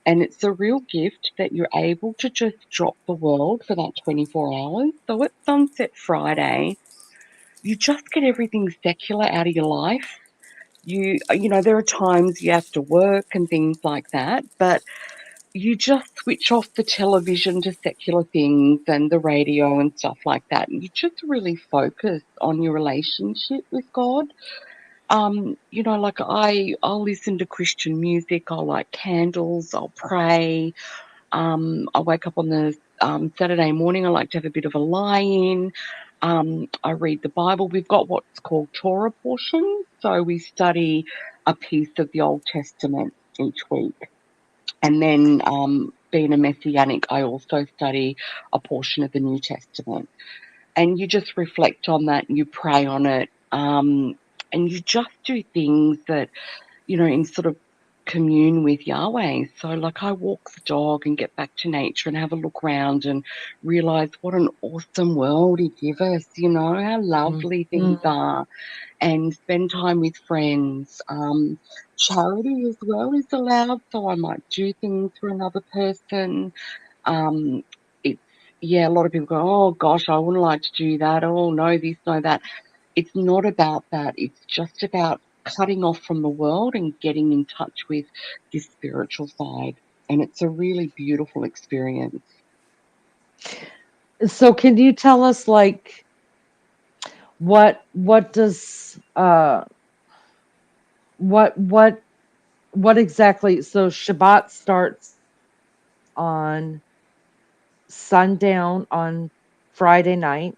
And it's a real gift that you're able to just drop the world for that 24 hours. So at Sunset Friday, you just get everything secular out of your life. You know, there are times you have to work and things like that, but you just switch off the television to secular things and the radio and stuff like that. And you just really focus on your relationship with God. You know, like I'll listen to Christian music, I'll light candles, I'll pray. I wake up on the Saturday morning. I like to have a bit of a lie-in. I read the Bible. We've got what's called Torah portions, so we study a piece of the Old Testament each week. And then, being a Messianic, I also study a portion of the New Testament. And you just reflect on that, and you pray on it, and you just do things that, you know, in sort of commune with Yahweh. So, like, I walk the dog and get back to nature and have a look around and realize what an awesome world He gave us, you know, how lovely things Mm. are, and spend time with friends. Charity as well is allowed, so I might do things for another person. Um, it's, yeah, a lot of people go, oh gosh, I wouldn't like to do that. Oh, no, this, no, that. It's not about that. It's just about cutting off from the world and getting in touch with this spiritual side. And it's a really beautiful experience. So can you tell us, like, what does what exactly, so Shabbat starts on sundown on Friday night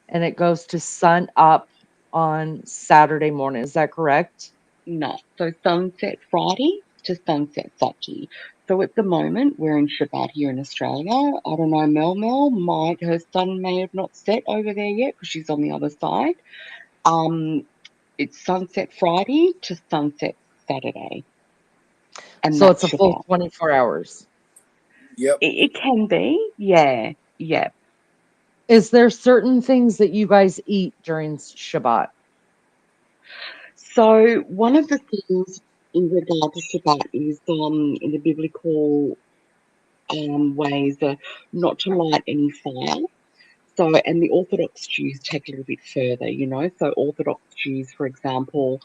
and it goes to sun up on Saturday morning. Is that correct? No. So sunset Friday to sunset Saturday. So at the moment, we're in Shabbat here in Australia. I don't know, her sun may have not set over there yet because she's on the other side. It's sunset Friday to sunset Saturday. And So it's that's a full Shabbat. 24 hours. Yep. It can be, yeah, yeah. Is there certain things that you guys eat during Shabbat? So one of the things in regard to Shabbat is in the biblical ways not to light any fire. So, and the Orthodox Jews take a little bit further, you know. So Orthodox Jews, for example,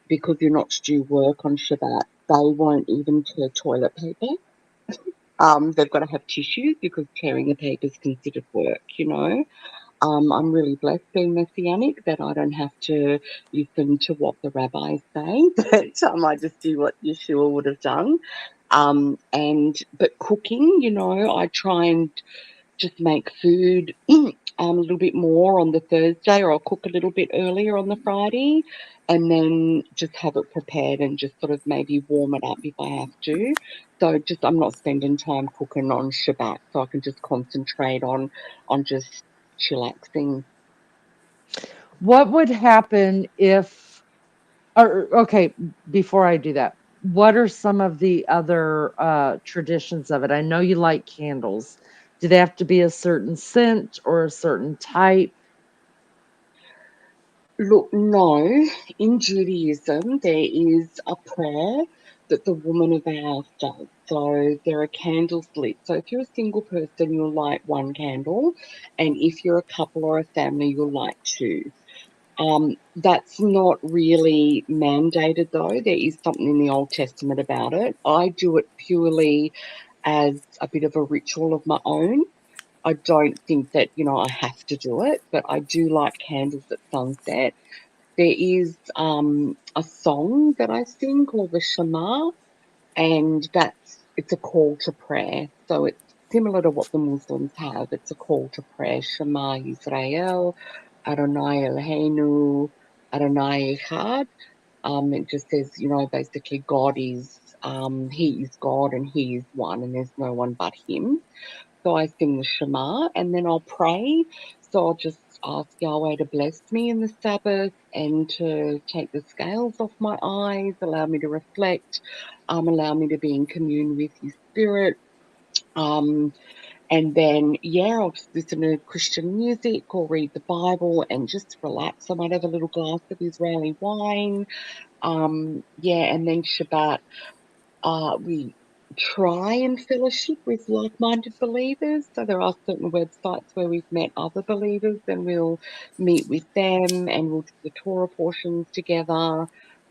because you're not to do work on Shabbat, they won't even tear toilet paper. They've got to have tissues because tearing the paper is considered work, you know. I'm really blessed being Messianic that I don't have to listen to what the rabbis say, but I just do what Yeshua would have done. But cooking, you know, I try and just make food a little bit more on the Thursday, or I'll cook a little bit earlier on the Friday, and then just have it prepared and just sort of maybe warm it up if I have to. So just I'm not spending time cooking on Shabbat, so I can just concentrate on just chillaxing. What would happen if, or okay, before I do that, what are some of the other traditions of it? I know you like candles. Do they have to be a certain scent or a certain type? Look, no. In Judaism, there is a prayer that the woman of the house does. So there are candles lit. So if you're a single person, you'll light one candle, and if you're a couple or a family, you'll light two. That's not really mandated, though. There is something in the Old Testament about it. I do it purely as a bit of a ritual of my own. I don't think that, I have to do it, but I do light candles at sunset. There is a song that I sing called the Shema, and it's a call to prayer. So it's similar to what the Muslims have. It's a call to prayer. Shema Yisrael, Adonai Eloheinu, Adonai Echad. It just says, basically God is, He is God and He is one, and there's no one but Him. So I sing the Shema and then I'll pray. So I'll just ask Yahweh to bless me in the Sabbath and to take the scales off my eyes, allow me to reflect, allow me to be in commune with His Spirit. And then, I'll just listen to Christian music or read the Bible and just relax. I might have a little glass of Israeli wine. And then Shabbat. We try and fellowship with like-minded believers. So there are certain websites where we've met other believers and we'll meet with them and we'll do the Torah portions together.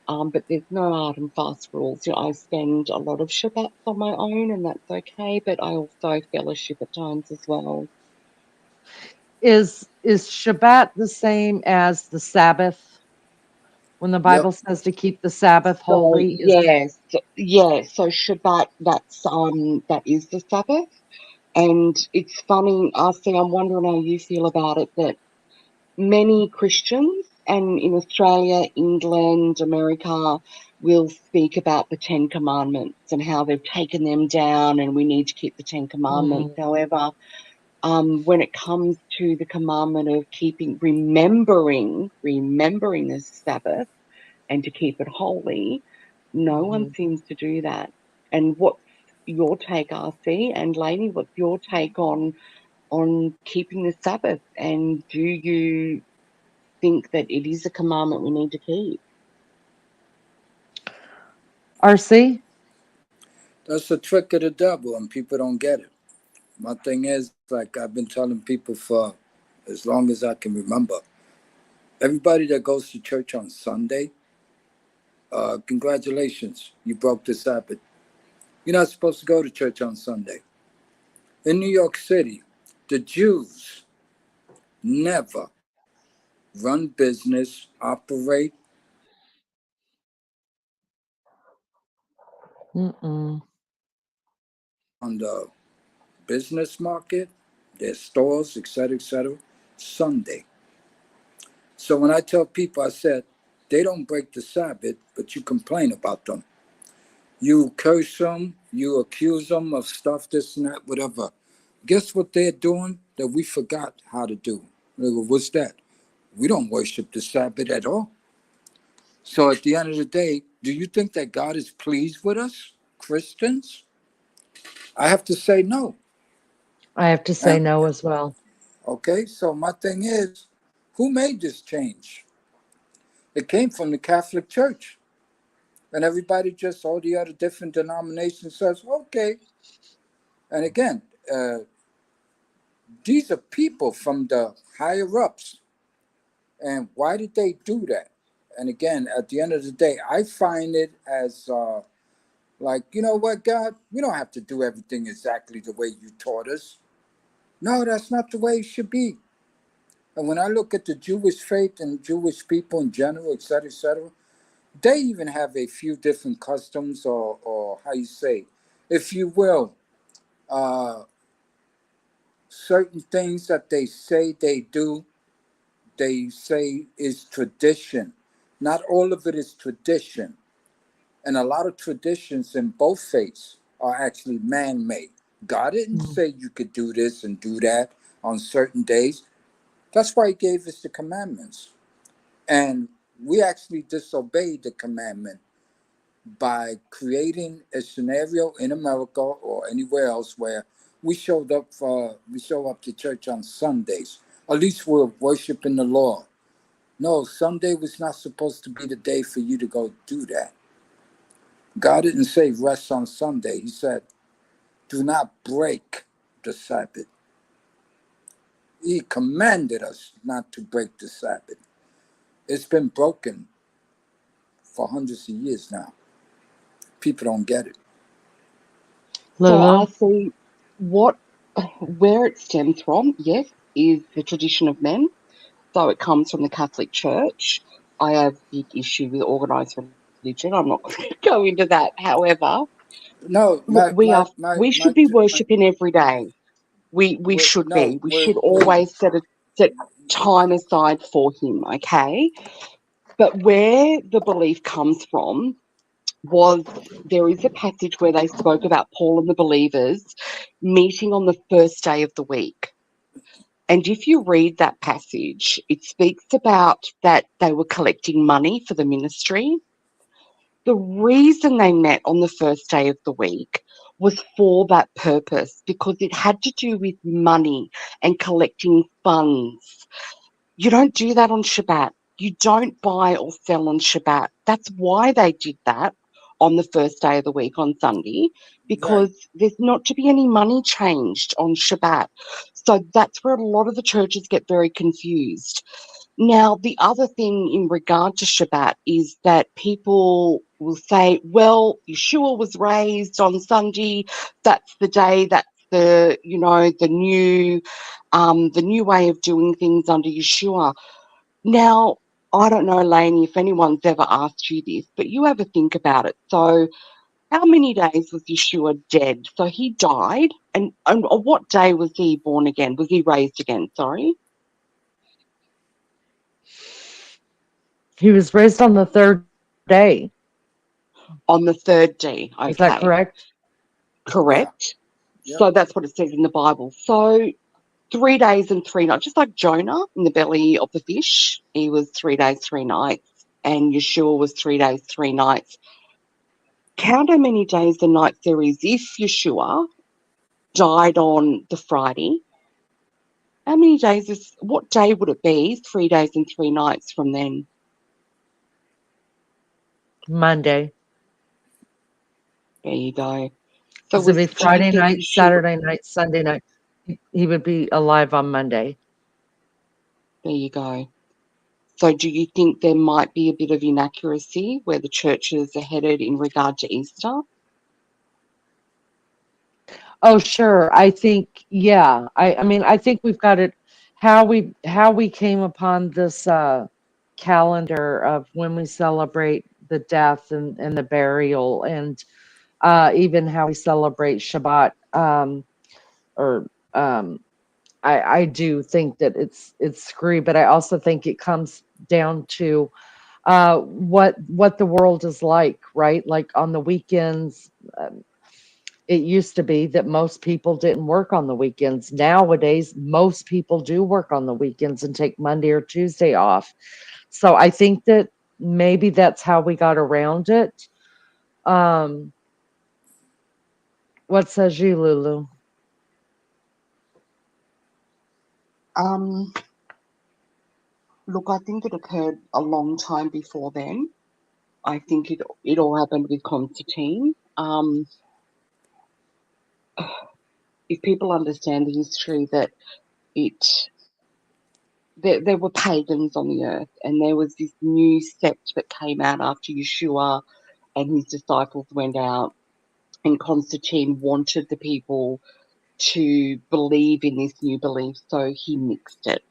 But there's no hard and fast rules. I spend a lot of Shabbats on my own and that's okay, but I also fellowship at times as well. Is Shabbat the same as the Sabbath? When the Yep. Bible says to keep the Sabbath So holy, yes, so Shabbat, that is the Sabbath. And it's funny, Arcee, I'm wondering how you feel about it, that many Christians, and in Australia, England, America, will speak about the Ten Commandments and how they've taken them down and we need to keep the Ten Commandments. mm, However, when it comes to the commandment of remembering the Sabbath and to keep it holy, no one mhm. seems to do that. And what's your take, Arcee, and Lainey? What's your take on keeping the Sabbath? And do you think that it is a commandment we need to keep? RC? That's a trick of the devil, and people don't get it. My thing is, like I've been telling people for as long as I can remember, everybody that goes to church on Sunday, congratulations, you broke the Sabbath. You're not supposed to go to church on Sunday. In New York City, the Jews never run business, operate Mm-mm. on the business market, their stores, etc., Sunday. So when I tell people, I said, they don't break the Sabbath, but you complain about them. You curse them, you accuse them of stuff, this and that, whatever. Guess what they're doing that we forgot how to do? What's that? We don't worship the Sabbath at all. So at the end of the day, do you think that God is pleased with us, Christians? I have to say no. I have to say no as well. Okay, so my thing is, who made this change? It came from the Catholic Church. And everybody just, all the other different denominations says, okay. And again, these are people from the higher ups. And why did they do that? And again, at the end of the day, I find it as like, you know what, God, we don't have to do everything exactly the way you taught us. No, that's not the way it should be. And when I look at the Jewish faith and Jewish people in general, etc., they even have a few different customs or, how you say, if you will, uh, certain things that they say they do, they say is tradition. Not all of it is tradition. And a lot of traditions in both faiths are actually man made. God didn't Mm. say you could do this and do that on certain days. That's why He gave us the commandments. And we actually disobeyed the commandment by creating a scenario in America or anywhere else where we show up to church on Sundays. At least we're worshiping the Lord. No, Sunday was not supposed to be the day for you to go do that. God didn't say rest on Sunday. He said, do not break the Sabbath. He commanded us not to break the Sabbath. It's been broken for hundreds of years now. People don't get it. So I Lulu? see where it stems from, yes, is the tradition of men. So it comes from the Catholic Church. I have big issue with organised religion. I'm not going to go into that. However, No, look, we should be worshipping every day. We should be. We should always set time aside for Him. Okay, but where the belief comes from was there is a passage where they spoke about Paul and the believers meeting on the first day of the week. And if you read that passage, it speaks about that they were collecting money for the ministry. The reason they met on the first day of the week was for that purpose, because it had to do with money and collecting funds. You don't do that on Shabbat. You don't buy or sell on Shabbat. That's why they did that on the first day of the week on Sunday, Right. because there's not to be any money changed on Shabbat. So that's where a lot of the churches get very confused. Now, the other thing in regard to Shabbat is that people will say, well, Yeshua was raised on Sunday. That's the day, that's the new way of doing things under Yeshua. Now, I don't know, Lainey, if anyone's ever asked you this, but you ever think about it. So how many days was Yeshua dead? So he died, and on what day was he born again? Was he raised again? Sorry. He was raised on the third day. On the third day. Is that Okay. correct? Yeah. Correct. Yep. So that's what it says in the Bible. So 3 days and 3 nights, just like Jonah in the belly of the fish, he was 3 days, 3 nights, and Yeshua was 3 days, 3 nights. Count how many days and nights there is. If Yeshua died on the Friday, how many days what day would it be? 3 days and 3 nights from then. Monday. There you go. So Because it'd be do you Friday think night, Yeshua, Saturday night, Sunday night. He would be alive on Monday. there you go. So do you think there might be a bit of inaccuracy where the churches are headed in regard to Easter? Oh, sure. I think, yeah. I mean, I think we've got it. How we came upon this calendar of when we celebrate the death and the burial, and even how we celebrate Shabbat. Or I do think that it's screwy, but I also think it comes down to what the world is like, right? Like on the weekends. It used to be that most people didn't work on the weekends. Nowadays, most people do work on the weekends and take Monday or Tuesday off. So I think that maybe that's how we got around it. Um, what says you, Lulu? Um, Look, I think it occurred a long time before then. I think it all happened with Constantine. If people understand the history that it there were pagans on the earth, and there was this new sect that came out after Yeshua and his disciples went out, and Constantine wanted the people to believe in this new belief, so he mixed it,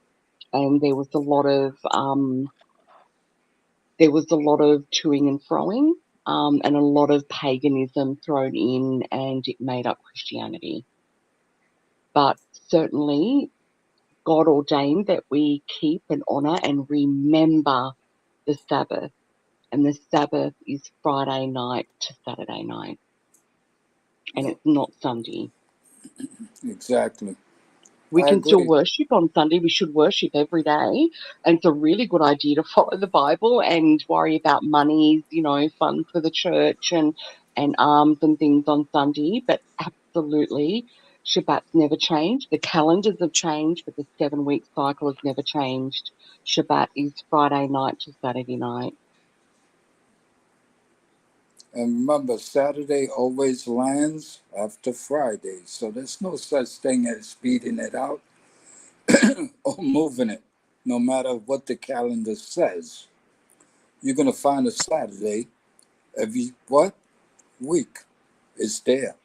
and there was a lot of toing and froing, and a lot of paganism thrown in, and it made up Christianity. but certainly God ordained that we keep and honour and remember the Sabbath, and the Sabbath is Friday night to Saturday night, and Yep, it's not Sunday. exactly. We I can still agree. worship on Sunday. We should worship every day. And it's a really good idea to follow the Bible and worry about monies, funds for the church and alms and things on Sunday. But absolutely, Shabbat's never changed. The calendars have changed, but the 7-week cycle has never changed. Shabbat is Friday night to Saturday night. And remember, Saturday always lands after Friday. So there's no such thing as speeding it out or moving it, no matter what the calendar says. You're going to find a Saturday every what week. It's there.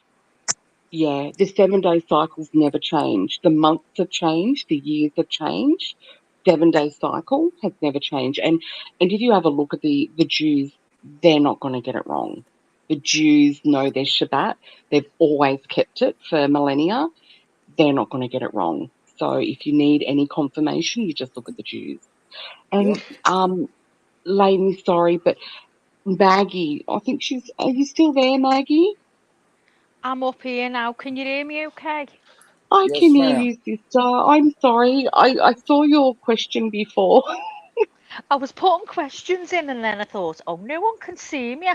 Yeah, the 7-day cycle's never changed. The months have changed, the years have changed. 7-day cycle has never changed. And if you have a look at the Jews, they're not going to get it wrong. The Jews know their Shabbat. They've always kept it for millennia. They're not going to get it wrong. So if you need any confirmation, you just look at the Jews. Yep. And Lainey, sorry, but Maggie, I think are you still there, Maggie? I'm up here now. Can you hear me okay? I can Yes, hear ma'am. you, sister. I'm sorry. I saw your question before. I was putting questions in and then I thought, oh, no one can see me.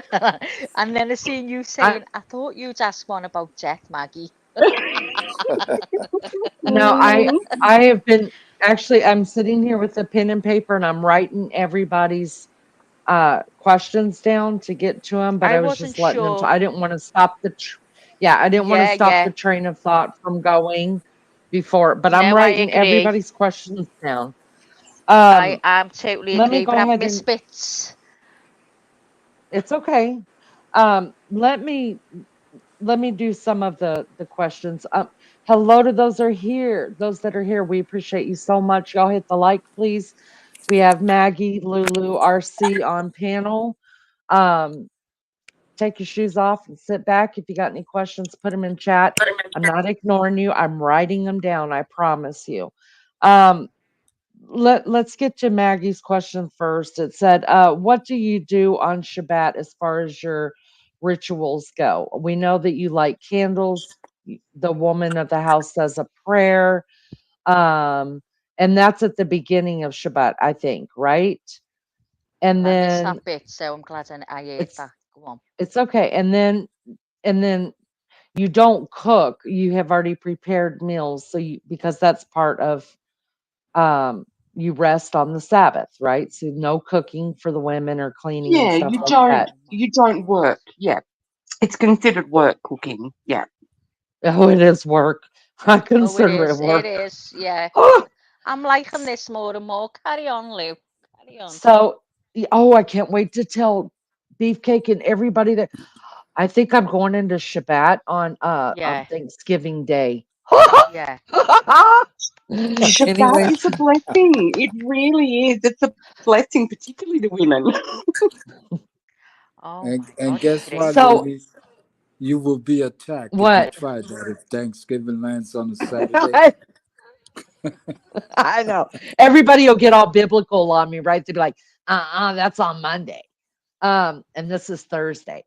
And then I seen you I saying, I thought you'd ask one about death, Maggie. no, I Mm, I have been actually I'm sitting here with a pen and paper and I'm writing everybody's questions down to get to them, but I I was wasn't just letting them sure. I didn't want to stop yeah, I didn't want to Yeah, stop yeah. the train of thought from going before, but I'm No, I writing agree. everybody's questions down. I am totally Let me agree, go but I've ahead missed and bits. it's okay. Let me do some of the questions. Hello to those that are here. We appreciate you so much. Y'all hit the like, please. We have Maggie, Lulu, RC on panel. Um, take your shoes off and sit back. If you got any questions, put them in chat. I'm not ignoring you. I'm writing them down. I promise you. Um, let's get to Maggie's question first. It said, what do you do on Shabbat as far as your rituals go? We know that you light candles. The woman of the house says a prayer. Um, and that's at the beginning of Shabbat, I think, right? And Well, I missed then that bit, so I'm glad I heard it's that. Go on. it's okay. And then you don't cook. You have already prepared meals, so because that's part of you rest on the Sabbath, right? So no cooking for the women or cleaning and yeah, stuff you like don't that. you don't work. Yeah, it's considered work cooking. Yeah. Oh, it is work. I Oh, it consider it is. It work. is. Yeah. Oh, I'm liking this more and more. Carry on, Lou. Carry on. so, I can't wait to tell Beefcake and everybody that I think I'm going into Shabbat on Yeah. Thanksgiving Day. Yeah. Shabbat Anyways, is a blessing. It really is. It's a blessing, particularly to women. Oh my And God, guess it what, is. so ladies? You will be attacked if you what? try that. If Thanksgiving lands on a Saturday, I know. Everybody will get all biblical on me, right? They'll be like, that's on Monday. And this is Thursday.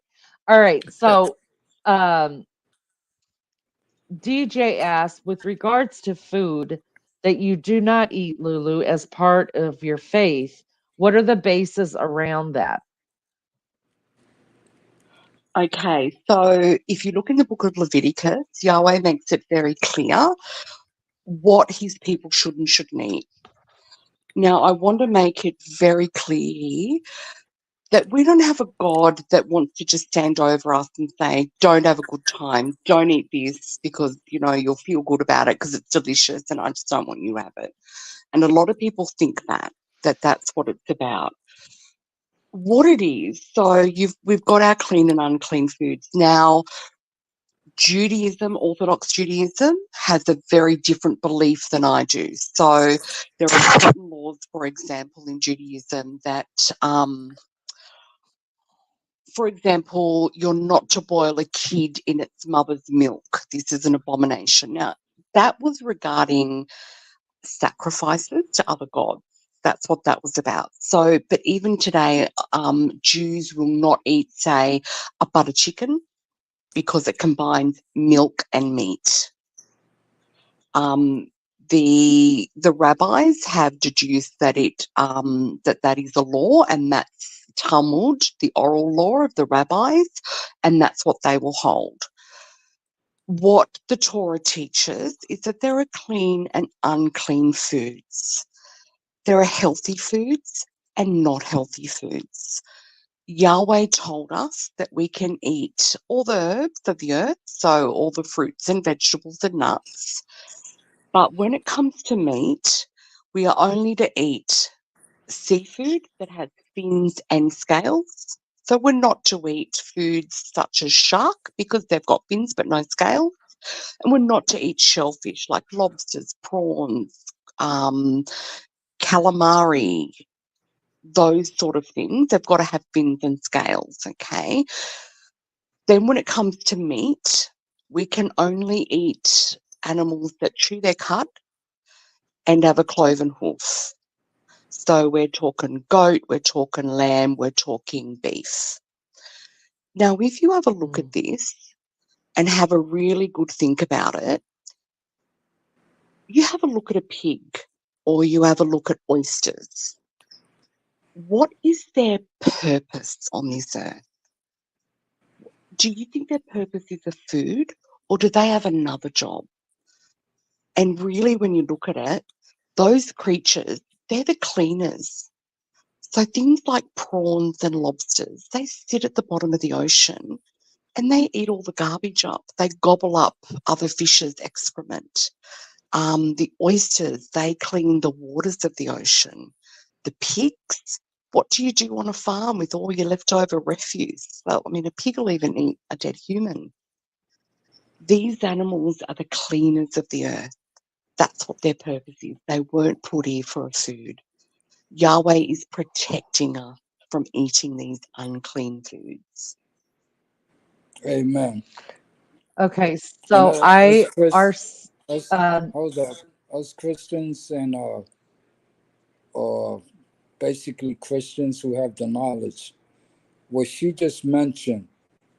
All right. So um DJ asked, with regards to food that you do not eat, Lulu, as part of your faith, what are the bases around that? Okay, so if you look in the book of Leviticus, Yahweh makes it very clear what his people should and shouldn't eat. Now, I want to make it very clear that we don't have a God that wants to just stand over us and say, don't have a good time, don't eat this because, you'll feel good about it because it's delicious and I just don't want you to have it. And a lot of people think that's what it's about. What it is, so we've got our clean and unclean foods. Now, Judaism, Orthodox Judaism, has a very different belief than I do. So there are certain laws, for example, in Judaism that, for example, you're not to boil a kid in its mother's milk. This is an abomination. Now, that was regarding sacrifices to other gods. That's what that was about. So, but even today, Jews will not eat, say, a butter chicken because it combines milk and meat. The rabbis have deduced that that is a law, and that's Talmud, the oral law of the rabbis, and that's what they will hold. What the Torah teaches is that there are clean and unclean foods. There are healthy foods and not healthy foods. Yahweh told us that we can eat all the herbs of the earth, so all the fruits and vegetables and nuts. But when it comes to meat, we are only to eat seafood that has fins and scales. So we're not to eat foods such as shark because they've got fins but no scales. And we're not to eat shellfish like lobsters, prawns, calamari, those sort of things. They've got to have fins and scales, okay? Then when it comes to meat, we can only eat animals that chew their cud and have a cloven hoof. So we're talking goat, we're talking lamb, we're talking beef. Now, if you have a look at this and have a really good think about it, you have a look at a pig or you have a look at oysters. What is their purpose on this earth? Do you think their purpose is a food, or do they have another job? And really, when you look at it, those creatures, they're the cleaners. So things like prawns and lobsters, they sit at the bottom of the ocean and they eat all the garbage up. They gobble up other fish's excrement. The oysters, they clean the waters of the ocean. The pigs, what do you do on a farm with all your leftover refuse? Well, I mean, a pig will even eat a dead human. These animals are the cleaners of the earth. That's what their purpose is. They weren't put here for a food. Yahweh is protecting us from eating these unclean foods. Amen. Okay, You so know, um, hold up, us Christians and basically Christians who have the knowledge. What she just mentioned,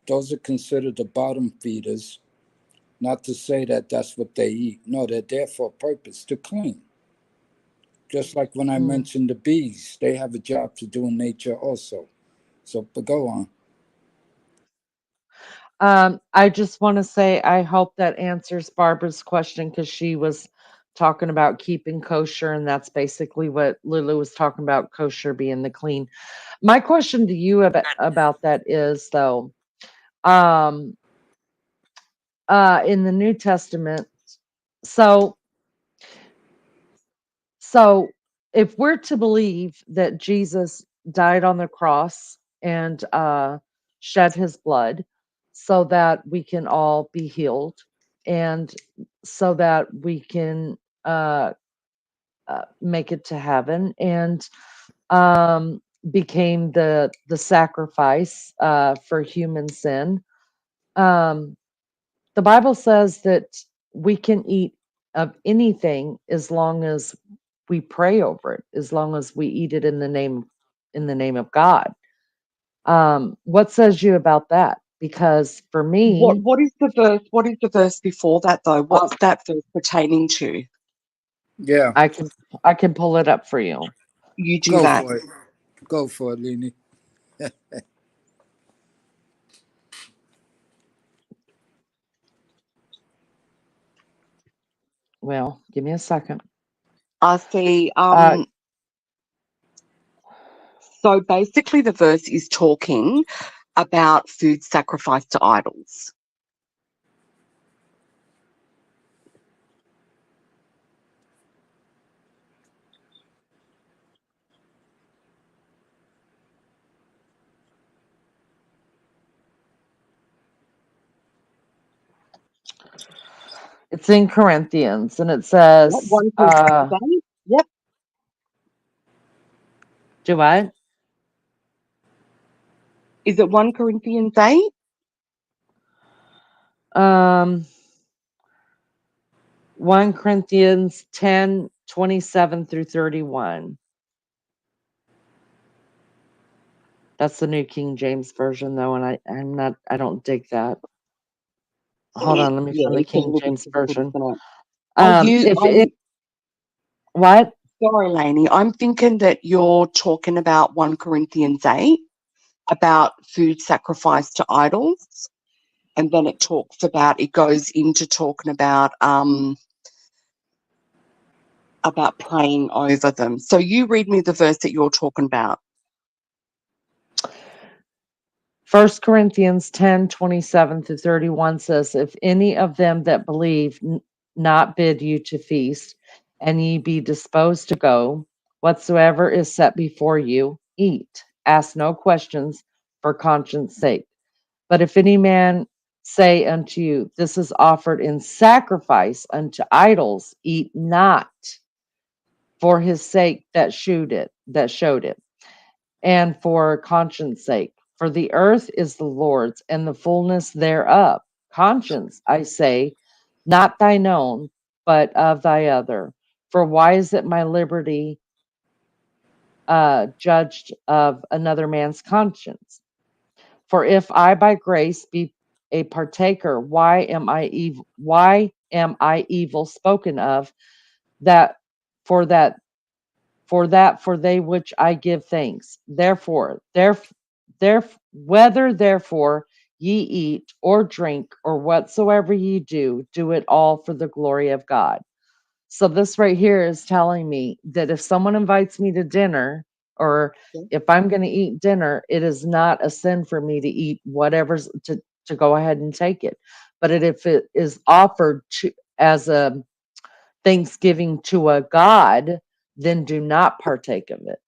those are considered the bottom feeders. Not to say that that's what they eat. No, they're there for a purpose, to clean. Just like when I mentioned the bees, they have a job to do in nature also. So, but go on. I just want to say I hope that answers Barbara's question because she was talking about keeping kosher, and that's basically what Lulu was talking about, kosher being the clean. My question to you about that is though, um, in the New Testament, so so if we're to believe that Jesus died on the cross and shed his blood so that we can all be healed and so that we can uh, make it to heaven and became the sacrifice for human sin. Um, the Bible says that we can eat of anything as long as we pray over it, as long as we eat it in the name of God. What says you about that? Because for me, What is the verse? What is the verse before that though? uh, What's that verse pertaining to? Yeah, I can pull it up for you. You do go that. for it. Go for it, Leni. Well, give me a second. I see. Uh, So basically, the verse is talking about food sacrificed to idols. it's in Corinthians, and it What, says, 1 Corinthians 8? Yep. do I? Is it 1 Corinthians 8? Um, 1 Corinthians 10:27 through 31. That's the New King James Version, though, and I don't dig that. Hold on, let me Yeah, find the it's a King little bit James difficult, Version. isn't it? Are you, If are it, you, what? sorry, Lainey, I'm thinking that you're talking about 1 Corinthians 8, about food sacrificed to idols, and then it goes into talking about praying over them. So you read me the verse that you're talking about. 1 Corinthians 10:27 through 31 says, If any of them that believe not bid you to feast, and ye be disposed to go, whatsoever is set before you, eat. Ask no questions for conscience sake. But if any man say unto you, This is offered in sacrifice unto idols, eat not for his sake that showed it, and for conscience sake. For the earth is the Lord's, and the fullness thereof. Conscience, I say, not thine own, but of thy other. For why is it my liberty judged of another man's conscience? For if I by grace be a partaker, why am I evil? Why am I evil spoken of? That for that for they which I give thanks. Whether therefore ye eat or drink or whatsoever ye do, do it all for the glory of God. So this right here is telling me that if someone invites me to dinner, or if I'm going to eat dinner, it is not a sin for me to eat whatever's to go ahead and take it. But if it is offered to as a thanksgiving to a God, then do not partake of it.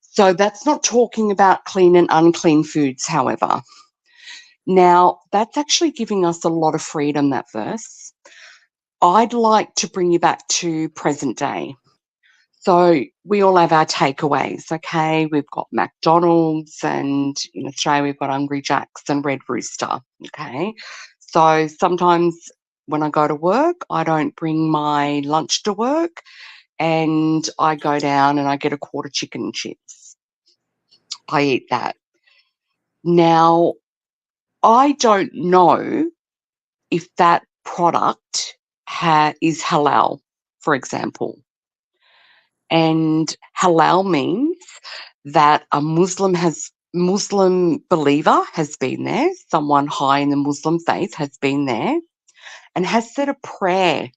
So that's not talking about clean and unclean foods, however. Now, that's actually giving us a lot of freedom, that verse. I'd like to bring you back to present day. So we all have our takeaways, okay? We've got McDonald's, and in Australia we've got Hungry Jack's and Red Rooster, okay? So sometimes when I go to work, I don't bring my lunch to work, and I go down and I get a quarter chicken and chips. I eat that. Now, I don't know if that product is halal, for example. And halal means that a Muslim believer has been there, someone high in the Muslim faith has been there and has said a prayer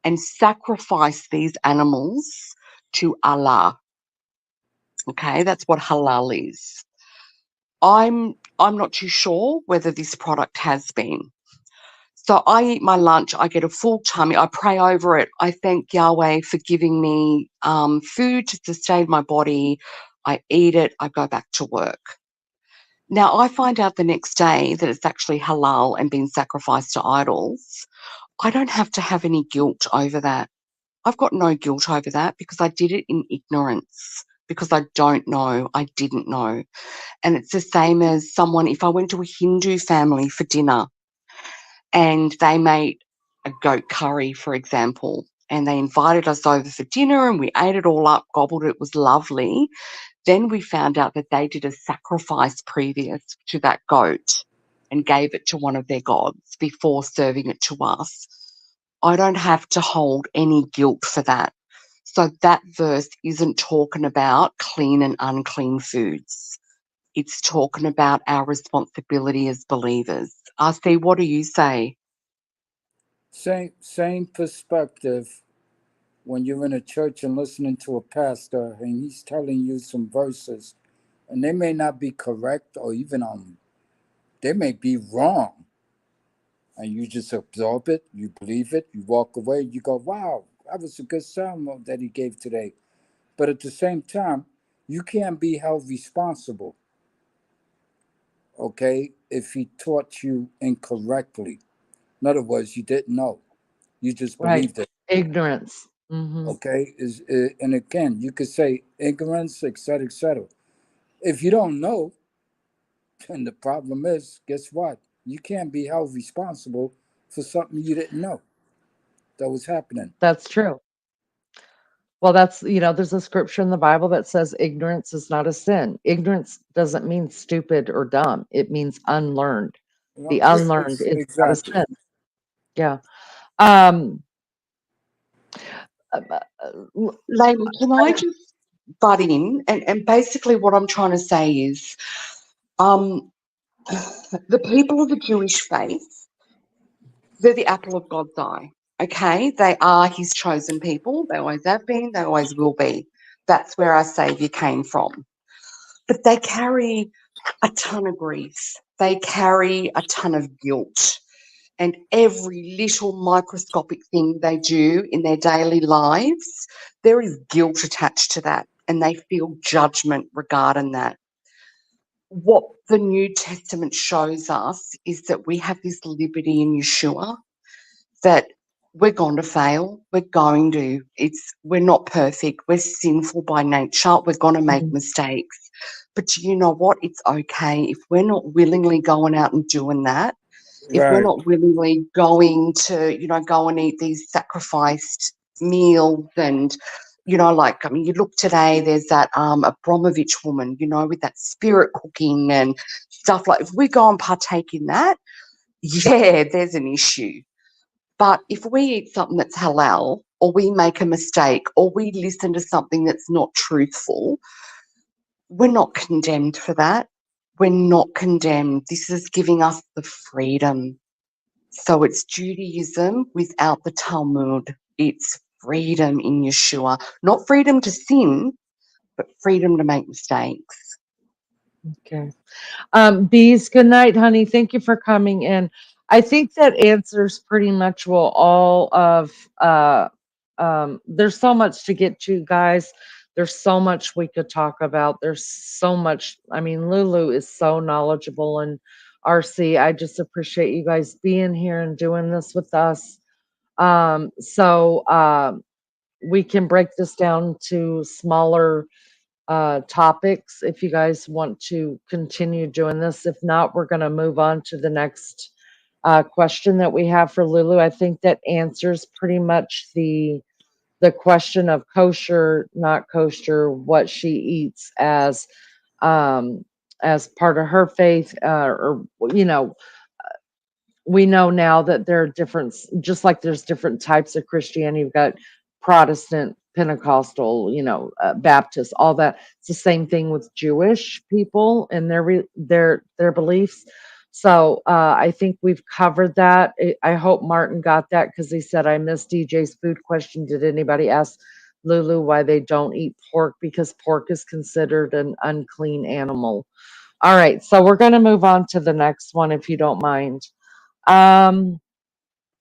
and sacrificed these animals to Allah. Okay, that's what halal is. I'm not too sure whether this product has been. So I eat my lunch, I get a full tummy, I pray over it. I thank Yahweh for giving me food to sustain my body. I eat it, I go back to work. Now, I find out the next day that it's actually halal and been sacrificed to idols. I don't have to have any guilt over that. I've got no guilt over that because I did it in ignorance, because I don't know, I didn't know. And it's the same as someone, if I went to a Hindu family for dinner and they made a goat curry, for example, and they invited us over for dinner and we ate it all up, gobbled it, was lovely. Then we found out that they did a sacrifice previous to that goat and gave it to one of their gods before serving it to us. I don't have to hold any guilt for that. So that verse isn't talking about clean and unclean foods. It's talking about our responsibility as believers. RC, what do you say? Same perspective when you're in a church and listening to a pastor and he's telling you some verses, and they may not be correct or even they may be wrong, and you just absorb it, you believe it, you walk away, you go, wow, that was a good sermon that he gave today. But at the same time, you can't be held responsible, okay, if he taught you incorrectly. In other words, you didn't know, you just Right. believed it. Ignorance. Mm-hmm. Okay, and again, you could say ignorance, etc., etc. If you don't know, then the problem is, guess what? You can't be held responsible for something you didn't know. that was happening. That's true. Well, that's, there's a scripture in the Bible that says ignorance is not a sin. Ignorance doesn't mean stupid or dumb. It means unlearned. The unlearned is not a Exactly. sin. Yeah. Um, uh, uh, l- Lady, can I just butt in? And basically what I'm trying to say is um, the people of the Jewish faith, they're the apple of God's eye. Okay? They are his chosen people. They always have been. They always will be. That's where our Saviour came from. But they carry a ton of grief. They carry a ton of guilt. And every little microscopic thing they do in their daily lives, there is guilt attached to that. And they feel judgment regarding that. What the New Testament shows us is that we have this liberty in Yeshua, that we're going to fail. We're going to. We're not perfect. We're sinful by nature. We're going to make Mhm. mistakes. But do you know what? It's okay if we're not willingly going out and doing that. If we're Right. not willingly going to, go and eat these sacrificed meals and, like, I mean, you look today, there's that Abramovich woman, with that spirit cooking and stuff like, if we go and partake in that, yeah, there's an issue. But if we eat something that's halal, or we make a mistake, or we listen to something that's not truthful, we're not condemned for that. We're not condemned. This is giving us the freedom. So it's Judaism without the Talmud. It's freedom in Yeshua. Not freedom to sin, but freedom to make mistakes. Okay. Bees, good night, honey. Thank you for coming in. I think that answers pretty much well all of there's so much to get to, guys. There's so much we could talk about. There's so much. I mean, Lulu is so knowledgeable, and RC, I just appreciate you guys being here and doing this with us. So we can break this down to smaller topics if you guys want to continue doing this. If not, we're going to move on to the next question that we have for Lulu. I think that answers pretty much the question of kosher, not kosher, what she eats um, as part of her faith, or you know, we know now that there are different, just like there's different types of Christianity. You've got Protestant, Pentecostal, Baptist, all that. It's the same thing with Jewish people and their beliefs. So I think we've covered that. I hope Martin got that, because he said, I missed DJ's food question. Did anybody ask Lulu why they don't eat pork? Because pork is considered an unclean animal. All right, so we're going to move on to the next one, if you don't mind. Um,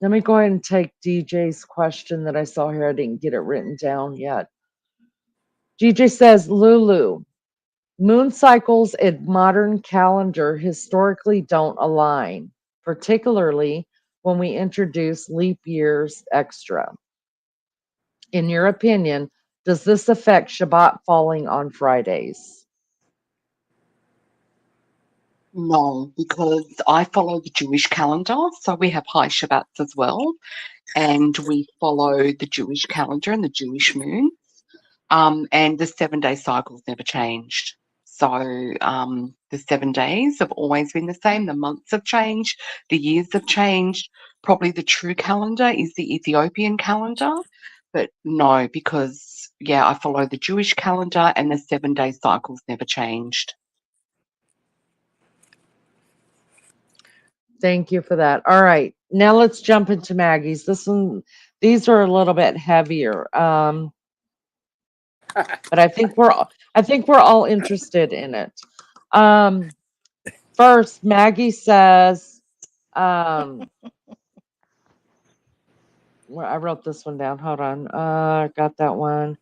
Let me go ahead and take DJ's question that I saw here. I didn't get it written down yet. DJ says, Lulu, moon cycles and modern calendar historically don't align, particularly when we introduce leap years extra. In your opinion, does this affect Shabbat falling on Fridays? No, because I follow the Jewish calendar, so we have high Shabbats as well, and we follow the Jewish calendar and the Jewish moon, and the 7-day cycle's never changed. So the 7 days have always been the same. The months have changed, the years have changed. Probably the true calendar is the Ethiopian calendar, but no, because I follow the Jewish calendar and the 7-day cycle's never changed. Thank you for that. All right, now let's jump into Maggie's. These are a little bit heavier, but I think we're all interested in it. First, Maggie says, well, I wrote this one down. Hold on, I got that one.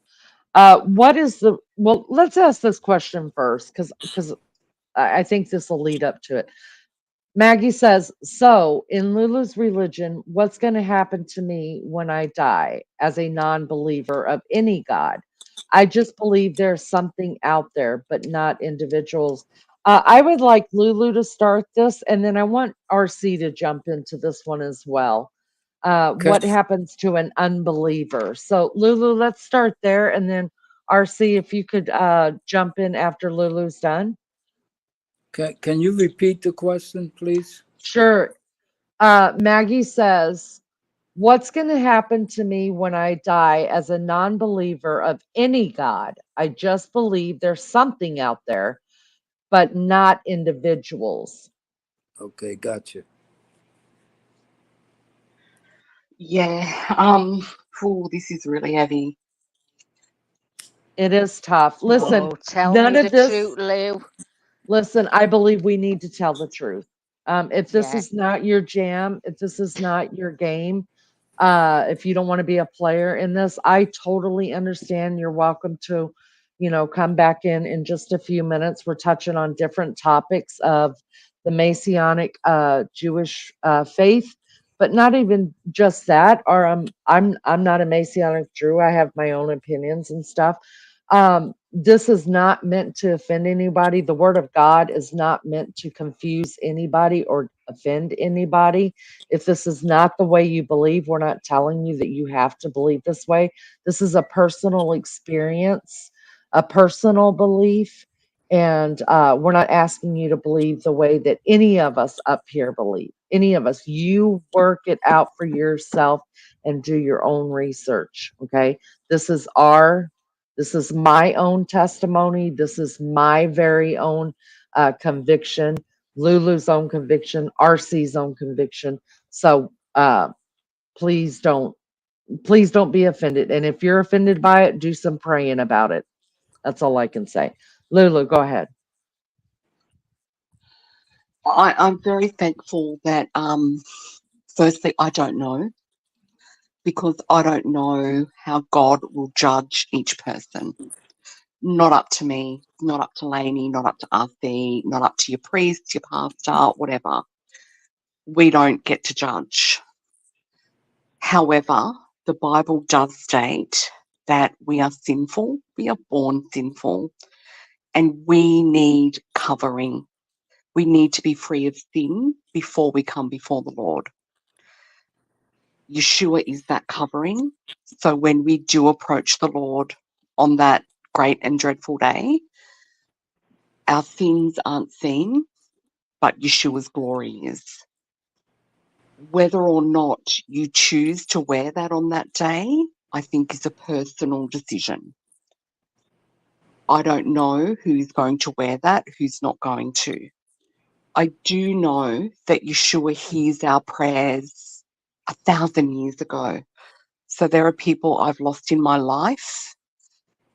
What is well? Let's ask this question first, because I think this will lead up to it. Maggie says, so in Lulu's religion, what's going to happen to me when I die as a non-believer of any God? I just believe there's something out there, but not individuals. I would like Lulu to start this, and then I want RC to jump into this one as well. What happens to an unbeliever? So Lulu, let's start there, and then RC, if you could jump in after Lulu's done. Can you repeat the question, please? Sure. Maggie says, what's going to happen to me when I die as a non-believer of any God? I just believe there's something out there, but not individuals. Okay, gotcha. Yeah. This is really heavy. It is tough. Listen, Oh, tell none me of the this. truth, Lou. Listen, I believe we need to tell the truth. If this Yeah. is not your jam, if this is not your game, if you don't want to be a player in this, I totally understand. You're welcome to, come back in just a few minutes. We're touching on different topics of the Messianic Jewish faith, but not even just that. Or I'm not a Messianic Jew. I have my own opinions and stuff. This is not meant to offend anybody. The word of God is not meant to confuse anybody or offend anybody. If this is not the way you believe, we're not telling you that you have to believe this way. This is a personal experience, a personal belief, and we're not asking you to believe the way that any of us up here believe. Any of us. You work it out for yourself and do your own research. Okay. This is my own testimony. This is my very own conviction, Lulu's own conviction, RC's own conviction. So please don't be offended. And if you're offended by it, do some praying about it. That's all I can say. Lulu, go ahead. I'm very thankful that firstly I don't know, because I don't know how God will judge each person. Not up to me, not up to Lainey, not up to RC, not up to your priest, your pastor, whatever. We don't get to judge. However, the Bible does state that we are sinful, we are born sinful, and we need covering. We need to be free of sin before we come before the Lord. Yeshua is that covering. So when we do approach the Lord on that great and dreadful day, our sins aren't seen, but Yeshua's glory is. Whether or not you choose to wear that on that day, I think is a personal decision. I don't know who's going to wear that, who's not going to. I do know that Yeshua hears our prayers 1,000 years ago. So there are people I've lost in my life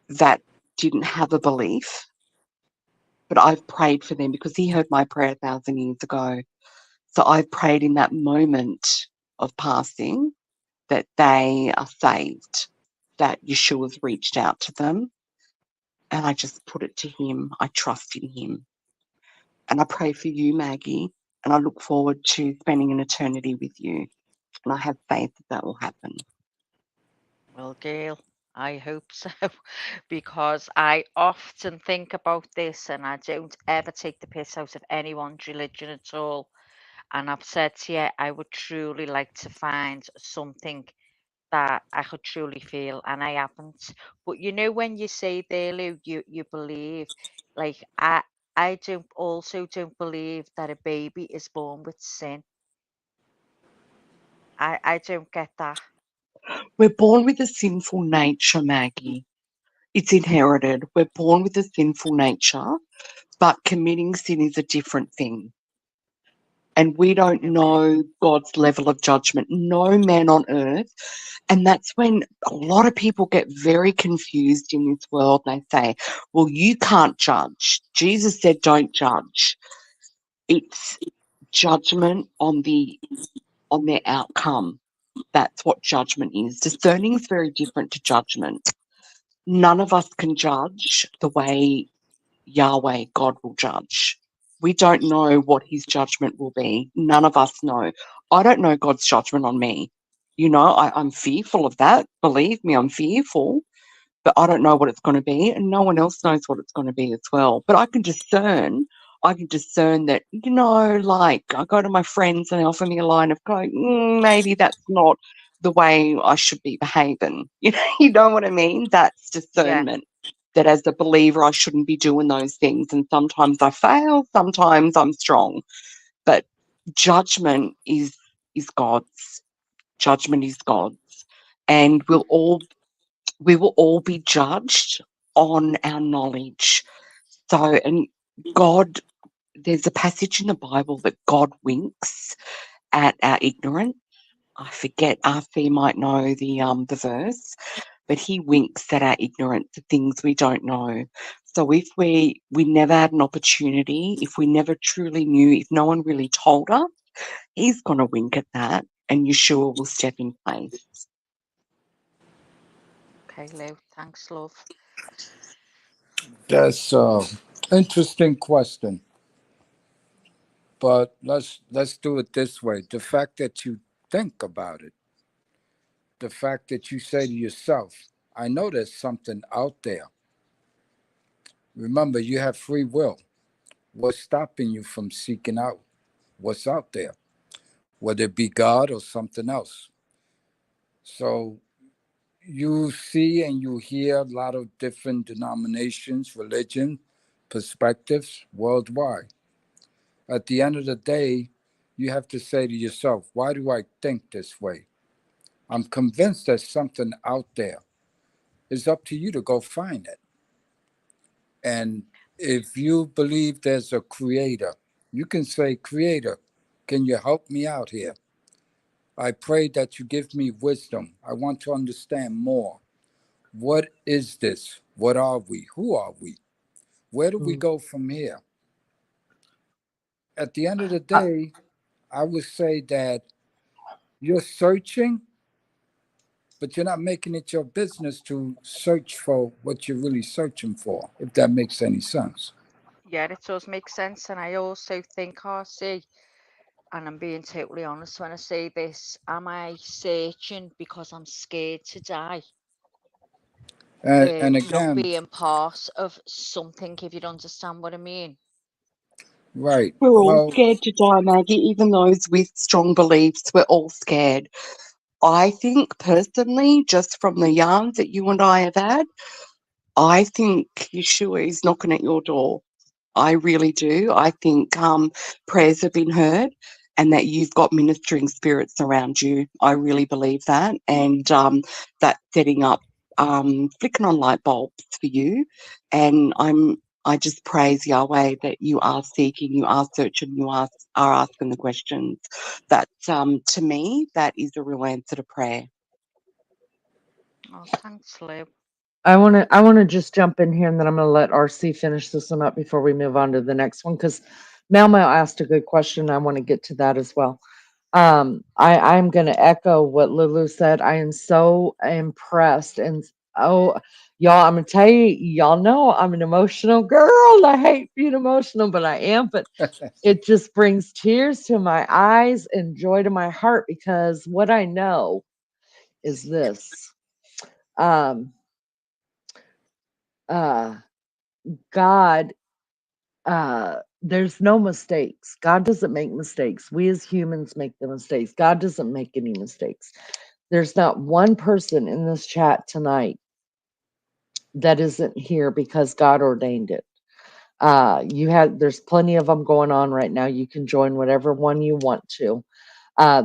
that didn't have a belief, but I've prayed for them because he heard my prayer 1,000 years ago. So I've prayed in that moment of passing that they are saved, that Yeshua's reached out to them, and I just put it to him. I trust in him. And I pray for you, Maggie, and I look forward to spending an eternity with you. And I have faith that will happen. Well, Gail, I hope so, because I often think about this and I don't ever take the piss out of anyone's religion at all. And I've said to you, I would truly like to find something that I could truly feel, and I haven't. But when you say there, Lou, you believe, like I don't believe that a baby is born with sin. I don't get that. We're born with a sinful nature, Maggie. It's inherited. We're born with a sinful nature, but committing sin is a different thing. And we don't know God's level of judgment. No man on earth. And that's when a lot of people get very confused in this world. They say, well, you can't judge. Jesus said, don't judge. It's judgment on their outcome. That's what judgment is. Discerning is very different to judgment. None of us can judge the way Yahweh, God, will judge. We don't know what his judgment will be. None of us know. I don't know God's judgment on me. I'm fearful of that. Believe me, I'm fearful, but I don't know what it's going to be, and no one else knows what it's going to be as well. But I can discern I can discern that, like I go to my friends and they offer me a line of coke. Maybe that's not the way I should be behaving. You know what I mean? That's Yeah. discernment. That as a believer, I shouldn't be doing those things. And sometimes I fail, sometimes I'm strong. But judgment is God's. Judgment is God's. And we will all be judged on our knowledge. So, and God, there's a passage in the Bible that God winks at our ignorance. I forget, RC might know the verse, but he winks at our ignorance of things we don't know. So if we never had an opportunity, if we never truly knew, if no one really told us, he's going to wink at that, and Yeshua will step in place. Okay, Lou. Thanks, love. That's interesting question. But let's do it this way. The fact that you think about it, the fact that you say to yourself, I know there's something out there. Remember, you have free will. What's stopping you from seeking out what's out there, whether it be God or something else? So you see and you hear a lot of different denominations, religion, perspectives worldwide. At the end of the day, you have to say to yourself, why do I think this way? I'm convinced there's something out there. It's up to you to go find it. And if you believe there's a creator, you can say, Creator, can you help me out here? I pray that you give me wisdom. I want to understand more. What is this? What are we? Who are we? Where do we Mm. go from here? At the end of the I, day, I would say that you're searching, but you're not making it your business to search for what you're really searching for, if that makes any sense. Yeah, it does make sense. And I also think, RC, and I'm being totally honest when I say this, am I searching because I'm scared to die? And Not again, being part of something, if you understand what I mean. right. We're all Well, scared to die, Maggie. Even those with strong beliefs, we're all scared. I think personally, just from the yarns that you and I have had, I think Yeshua is knocking at your door. I really do. I think prayers have been heard and that you've got ministering spirits around you. I really believe that. And that's setting up, flicking on light bulbs for you. And I just praise Yahweh that you are seeking, you are searching, are asking the questions. That to me, that is a real answer to prayer. Oh, thanks, Lou. I want to just jump in here, and then I'm going to let RC finish this one up before we move on to the next one, because Mel asked a good question. I want to get to that as well. I'm going to echo what Lulu said. I am so impressed, and oh, y'all, I'm going to tell you, y'all know I'm an emotional girl. I hate being emotional, but I am. But it just brings tears to my eyes and joy to my heart, because what I know is this. Um, uh, God, there's no mistakes. God doesn't make mistakes. We as humans make the mistakes. God doesn't make any mistakes. There's not one person in this chat tonight that isn't here because God ordained it. There's plenty of them going on right now. You can join whatever one you want to.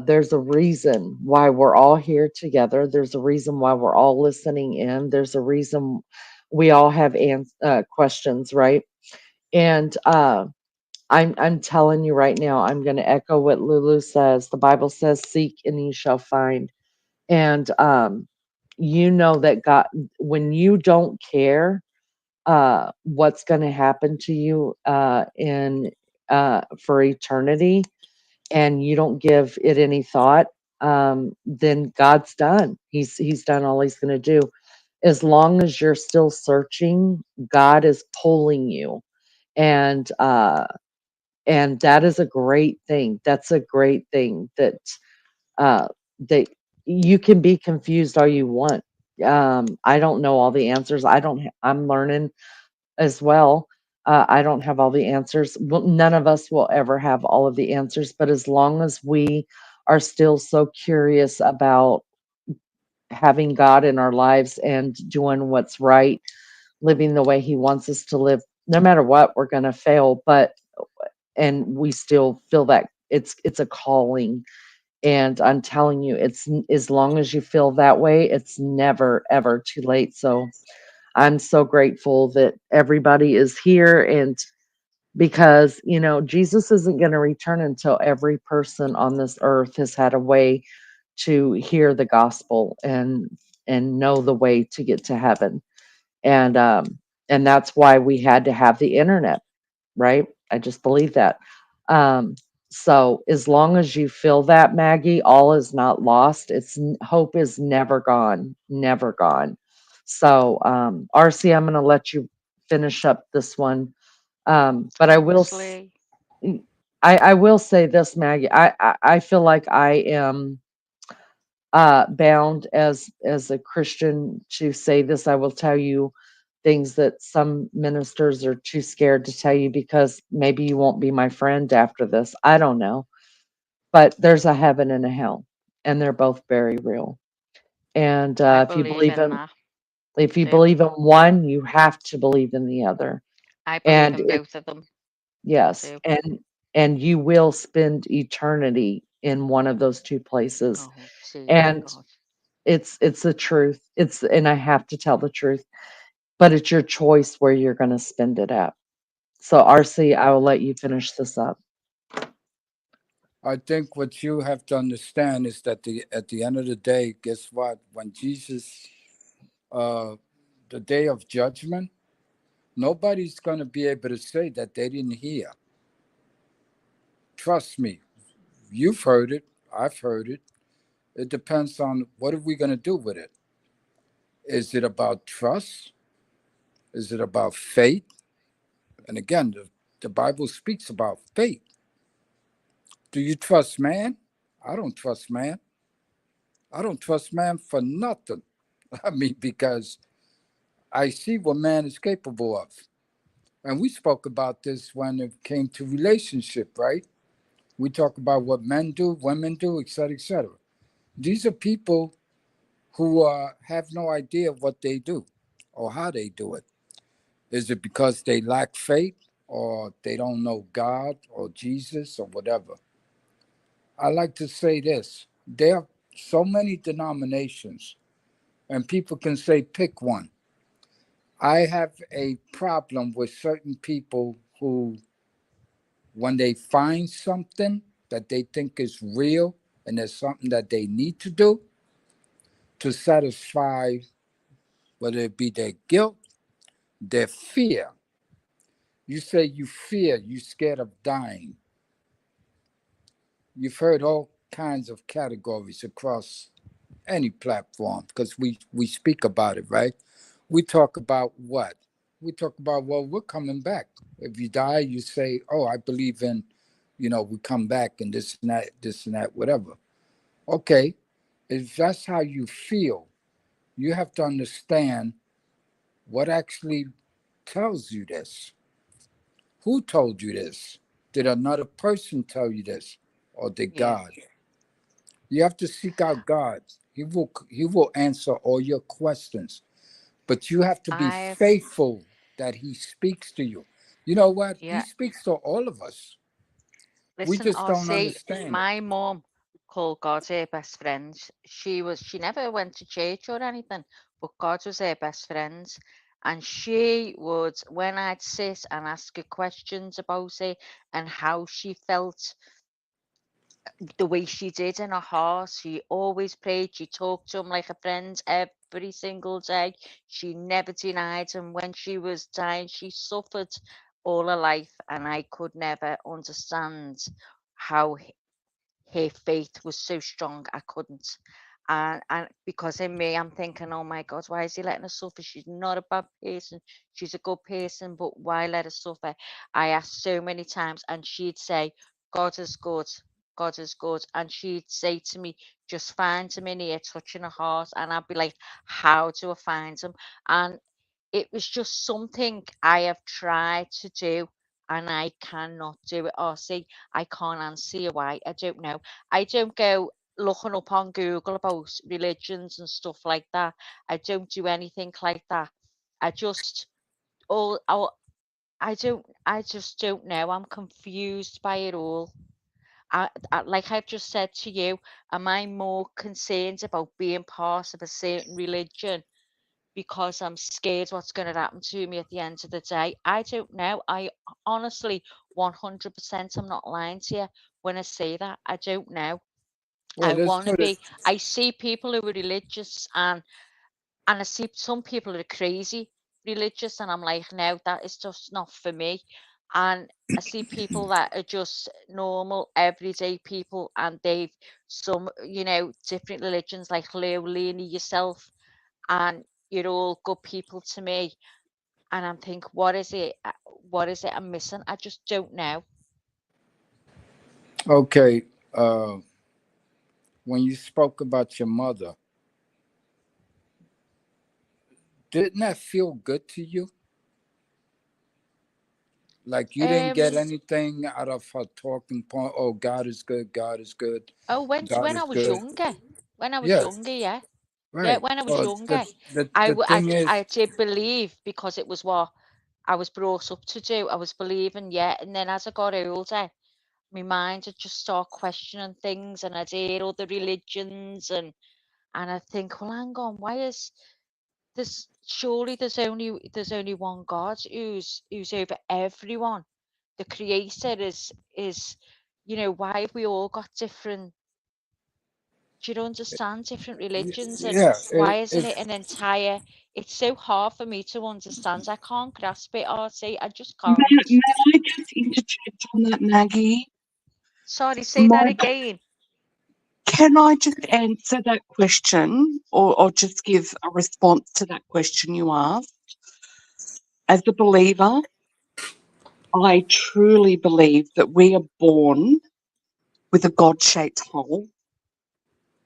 There's a reason why we're all here together. There's a reason why we're all listening in. There's a reason we all have questions, right? And I'm telling you right now, I'm going to echo what Lulu says. The Bible says, "Seek and you shall find." And you know that God, when you don't care what's going to happen to you in for eternity, and you don't give it any thought, then God's done. He's done all he's going to do. As long as you're still searching, God is pulling you, and that is a great thing. That's a great thing uh, that you can be confused all you want. I don't know all the answers. I don't. I'm learning as well. I don't have all the answers. Well, none of us will ever have all of the answers, but as long as we are still so curious about having God in our lives and doing what's right, living the way He wants us to live, no matter what, we're going to fail. But and we still feel that it's a calling. And I'm telling you, as long as you feel that way, it's never ever too late. So I'm so grateful that everybody is here, and because Jesus isn't going to return until every person on this earth has had a way to hear the gospel and know the way to get to heaven. And that's why we had to have the internet, right? I just believe that. um so as long as you feel that, Maggie, all is not lost. Hope is never gone, never gone. So RC, I'm going to let you finish up this one. But Honestly, I will say this, Maggie. I feel like I am bound as a Christian to say this. I will tell you things that some ministers are too scared to tell you because maybe you won't be my friend after this. I don't know. But there's a heaven and a hell, and they're both very real. And I believe in that if you too. believe in one, you have to believe in the other. I believe And in both of them yes, too. and you will spend eternity in one of those two places. Oh, dear And God. it's the truth. And I have to tell the truth, but it's your choice where you're going to spend it at. So RC, I will let you finish this up. I think what you have to understand is that at the end of the day, guess what? When Jesus, uh, the day of judgment, nobody's going to be able to say that they didn't hear. Trust me, you've heard it. I've heard it. It depends on what are we going to do with it. Is it about trust? Is it about faith? And again, the Bible speaks about faith. Do you trust man? I don't trust man. I don't trust man for nothing. I mean, because I see what man is capable of. And we spoke about this when it came to relationship, right? We talk about what men do, women do, et cetera, et cetera. These are people who have no idea what they do or how they do it. Is it because they lack faith or they don't know God or Jesus or whatever? I like to say this: there are so many denominations, and people can say, pick one. I have a problem with certain people who, when they find something that they think is real and there's something that they need to do to satisfy, whether it be their guilt, their fear. You say you fear, you scared of dying. You've heard all kinds of categories across any platform because we speak about it, right? We talk about what? We talk about, well, we're coming back. If you die, you say, oh, I believe in, we come back and this and that, whatever. Okay, if that's how you feel, you have to understand what actually tells you this. Who told you this? Did another person tell you this? Or did Yeah. God? You have to seek out God. He will answer all your questions. But you have to be I've, faithful that he speaks to you. You know what? He yeah. speaks to all of us. We Listen, just don't RC, understand it. my mum called God her best friend. She never went to church or anything, but God was her best friend. And she would, when I'd sit and ask her questions about it and how she felt, the way she did in her heart, she always prayed. She talked to him like a friend every single day. She never denied him. When she was dying, she suffered all her life, and I could never understand how her faith was so strong. I couldn't. And because in me, I'm thinking, oh my God, why is he letting her suffer? She's not a bad person. She's a good person, but why let her suffer? I asked so many times, and she'd say, God is good. God is good. And she'd say to me, just find him in here, touching her heart. And I'd be like, how do I find him? And it was just something I have tried to do and I cannot do it. Or see, I can't answer you why. I don't know. I don't go looking up on Google about religions and stuff like that. I don't do anything like that. I just all I just don't know. I'm confused by it all. Like I've just said to you, am I more concerned about being part of a certain religion because I'm scared what's going to happen to me at the end of the day? I don't know. I honestly, 100%, I'm not lying to you when I say that. I don't know. Well, I let's want to put it. be, I see people who are religious and I see some people who are crazy religious, and I'm like, no, that is just not for me. And I see people that are just normal, everyday people, and they've some, different religions like Leo, Leonie, yourself, and you're all good people to me. And I'm thinking, what is it? What is it I'm missing? I just don't know. Okay. When you spoke about your mother, didn't that feel good to you? Like you didn't get Um. anything out of her talking point. Oh, God is good. God is good. Oh, when God when is I was good. younger, Yes. yeah. Yeah, Right. when I was So younger, the thing is, I did believe because it was what I was brought up to do. I was believing, yeah. And then as I got older, my mind had just started questioning things, and I'd hear other religions, and I think, well, hang on, why is there's surely there's only one God who's over everyone. The Creator is, why have we all got different? Do you understand different religions, and yeah. why isn't it If an entire? It's so hard for me to understand. I can't grasp it, RC. I just May, can't. may I just interject on that, Maggie? Sorry, say that My, again. can I just answer that question or just give a response to that question you asked? As a believer, I truly believe that we are born with a God shaped hole,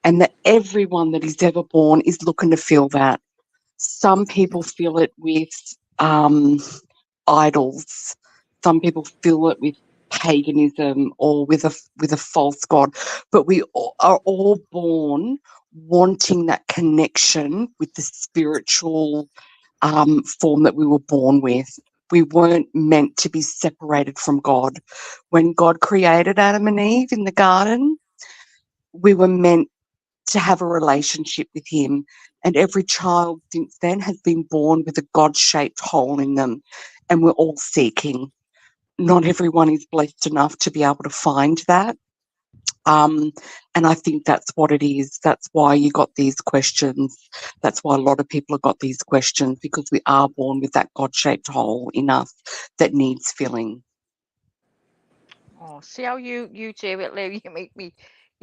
and that everyone that is ever born is looking to fill that. Some people feel it with idols. Some people feel it with paganism or with a false god. But we are all born wanting that connection with the spiritual form that we were born with. We weren't meant to be separated from God. When God created Adam and Eve in the garden, we were meant to have a relationship with him. And every child since then has been born with a God shaped hole in them. And we're all seeking. Not everyone is blessed enough to be able to find that. Um, and I think that's what it is. That's why you got these questions. That's why a lot of people have got these questions, because we are born with that God shaped hole in us that needs filling. Oh, see how you do it, Lou. You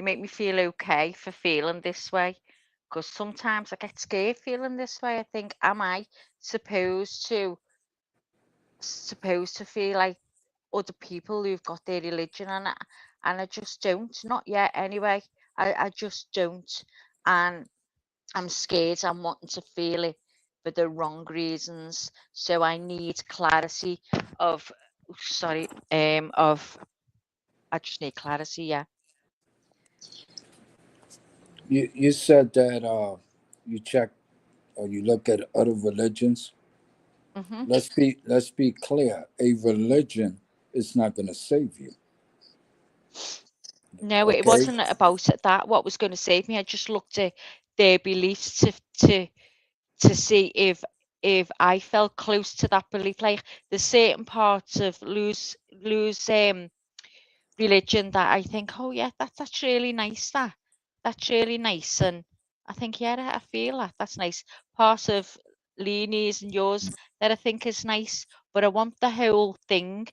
make me feel okay for feeling this way. Because sometimes I get scared feeling this way. I think, am I supposed to supposed to feel like other people who've got their religion, and I just don't. Not yet, anyway. I just don't, and I'm scared. I'm wanting to feel it for the wrong reasons. So I need clarity of. Sorry, of. I just need clarity. Yeah. you said that you check or you look at other religions, Hmm. let's be clear. A religion is not going to save you. No, it Okay. wasn't about that. What was going to save me? I just looked at their beliefs to see if I felt close to that belief. Like there's certain parts of lose religion that I think, oh yeah, that's really nice. That's really nice, and I think, yeah, I feel that that's nice. Part of Leanie's and yours that I think is nice, but I want the whole thing.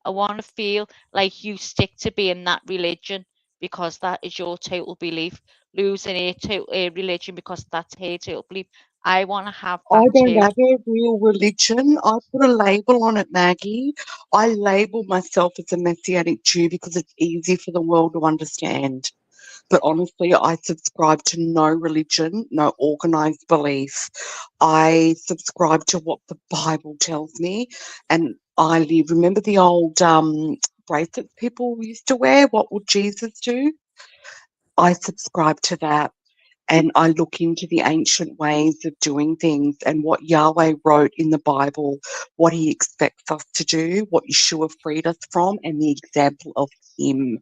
I want to feel like you stick to being that religion because that is your total belief. Losing a total religion because that's her total belief. I want to have I that don't too. have a real religion. I put a label on it, Maggie. I label myself as a Messianic Jew because it's easy for the world to understand. But honestly, I subscribe to no religion, no organized belief. I subscribe to what the Bible tells me, and I live. Remember the old bracelets people used to wear? What would Jesus do? I subscribe to that. And I look into the ancient ways of doing things and what Yahweh wrote in the Bible, what he expects us to do, what Yeshua freed us from, and the example of him.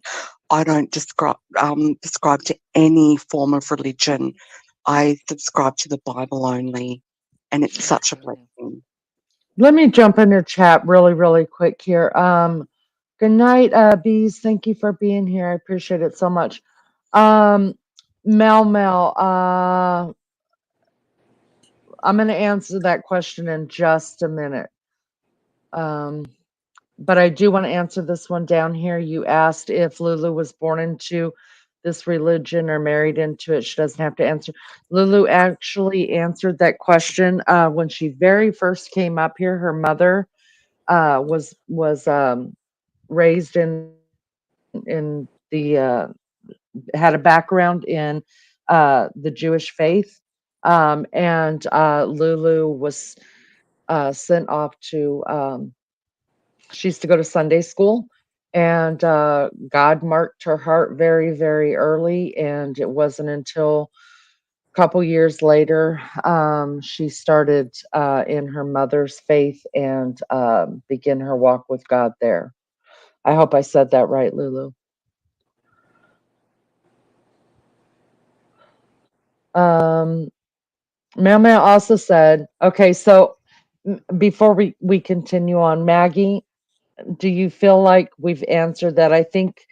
I don't prescribe to any form of religion. I subscribe to the Bible only, and it's such a Brilliant. blessing. Let me jump in your chat really, really quick here. Good night, Bees. Thank you for being here. I appreciate it so much. Mel, I'm going to answer that question in just a minute. But I do want to answer this one down here. You asked if Lulu was born into this religion or married into it. She doesn't have to answer. Lulu actually answered that question when she very first came up here. Her mother was raised in the had a background in the Jewish faith, and Lulu was sent off to. She used to go to Sunday school, and God marked her heart very, very early. And it wasn't until a couple years later she started in her mother's faith and began her walk with God there. I hope I said that right, Lulu. Um, Mel also said, okay, so before we continue on, Maggie, do you feel like we've answered that? I think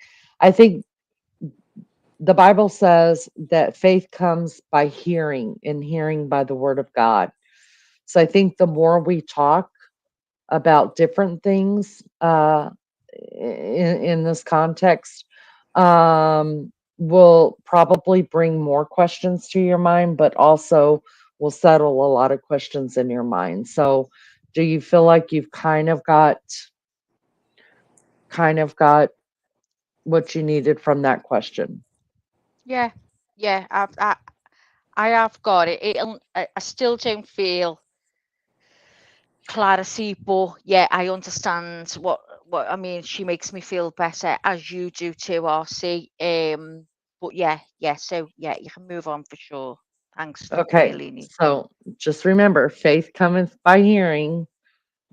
the Bible says that faith comes by hearing and hearing by the word of God. So I think the more we talk about different things in this context, will probably bring more questions to your mind, but also will settle a lot of questions in your mind. So do you feel like you've kind of got what you needed from that question? Yeah, yeah, I have got it. I still don't feel clarity, but yeah, I understand what I mean. She makes me feel better, as you do too, RC. But yeah. So yeah, you can move on for sure. Thanks, Okay, Leilini. so just remember, faith cometh by hearing,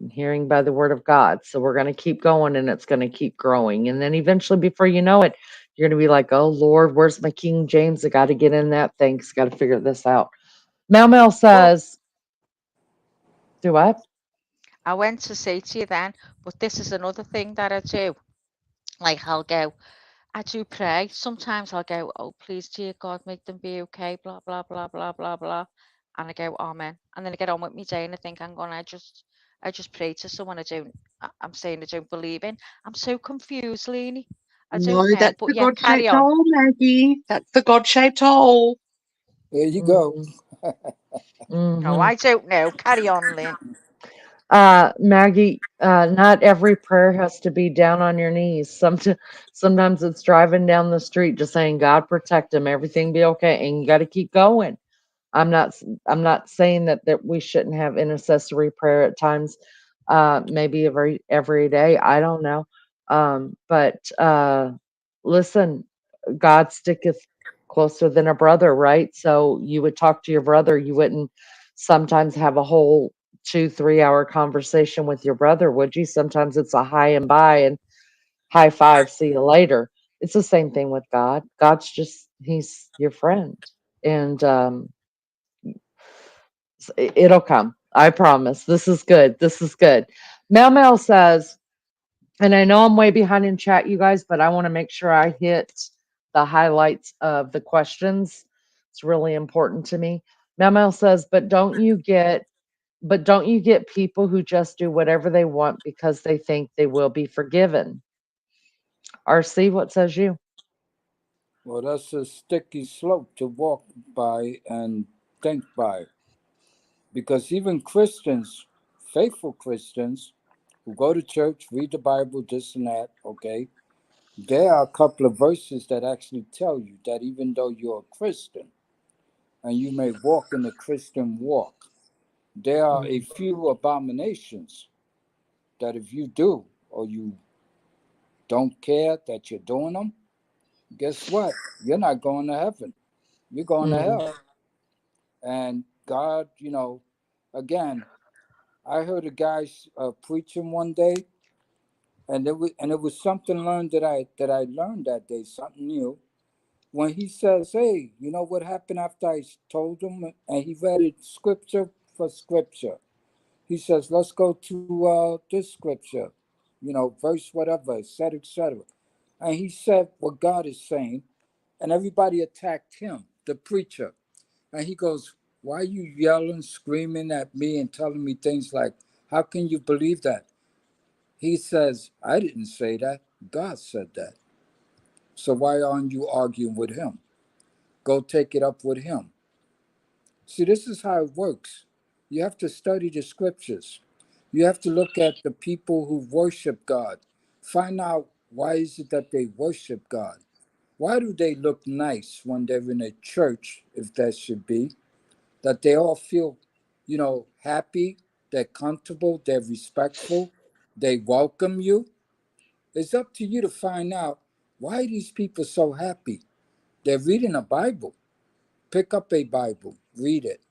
and hearing by the word of God. So we're going to keep going and it's going to keep growing. And then eventually, before you know it, you're going to be like, oh Lord, where's my King James? I got to get in that thing. Got to figure this out. Mel Well, says, do what? I went to say to you then, but this is another thing that I do. Like I do pray. Sometimes I'll go, oh please, dear God, make them be okay. Blah blah blah blah blah blah, and I go, amen. And then I get on with my day, and I think, hang on, I just pray to someone I'm saying I don't believe in. I'm so confused, Leanie. I No, don't know, that's but the yeah, carry God-shaped on. hole, Maggie. That's the God-shaped hole. There you go. Mhm, No, mhm. I don't know. Carry on, Lynn. Maggie, not every prayer has to be down on your knees. Sometimes it's driving down the street just saying, God protect him, everything be okay, and you got to keep going. I'm not saying that we shouldn't have intercessory prayer at times, maybe every day. I don't know. But listen, God sticketh closer than a brother, right? So you would talk to your brother, you wouldn't sometimes have a whole 2-3 hour conversation with your brother, would you? Sometimes it's a hi and bye and high five, see you later. It's the same thing with God. He's your friend. And it'll come. I promise. This is good. This is good. Mel says, and I know I'm way behind in chat, you guys, but I want to make sure I hit the highlights of the questions. It's really important to me. Mel says, but don't you get people who just do whatever they want because they think they will be forgiven? RC, what says you? Well, that's a sticky slope to walk by and think by. Because even Christians, faithful Christians, who go to church, read the Bible, this and that, okay, There are a couple of verses that actually tell you that even though you're a Christian and you may walk in the Christian walk, there are a Mm. few abominations that if you do or you don't care that you're doing them, guess what? You're not going to heaven. You're going to Mm. hell. And God, again, I heard a guy preaching one day, and it was something learned that I learned that day, something new. When he says, "Hey, you know what happened after I told him?" and he read it scripture for scripture. He says, "Let's go to this scripture, verse whatever, etc., etc." And he said what God is saying, and everybody attacked him, the preacher. And he goes, "Why are you yelling, screaming at me and telling me things like, how can you believe that?" He says, "I didn't say that. God said that. So why aren't you arguing with him? Go take it up with him." See, this is how it works. You have to study the scriptures. You have to look at the people who worship God. Find out why is it that they worship God. Why do they look nice when they're in a church, if that should be? That they all feel, happy, they're comfortable, they're respectful, they welcome you. It's up to you to find out why these people so happy. They're reading a Bible. Pick up a Bible, read it,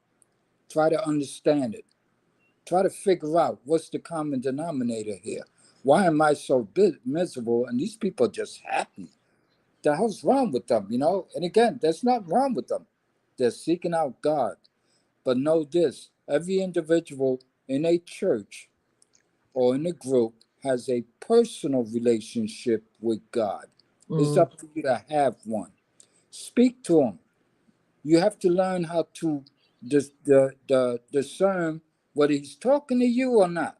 try to understand it, try to figure out what's the common denominator here. Why am I so miserable and these people are just happy? The hell's wrong with them? And again, there's not wrong with them. They're seeking out God. But know this, every individual in a church or in a group has a personal relationship with God. It's Mm. up to you to have one. Speak to Him. You have to learn how to discern whether He's talking to you or not.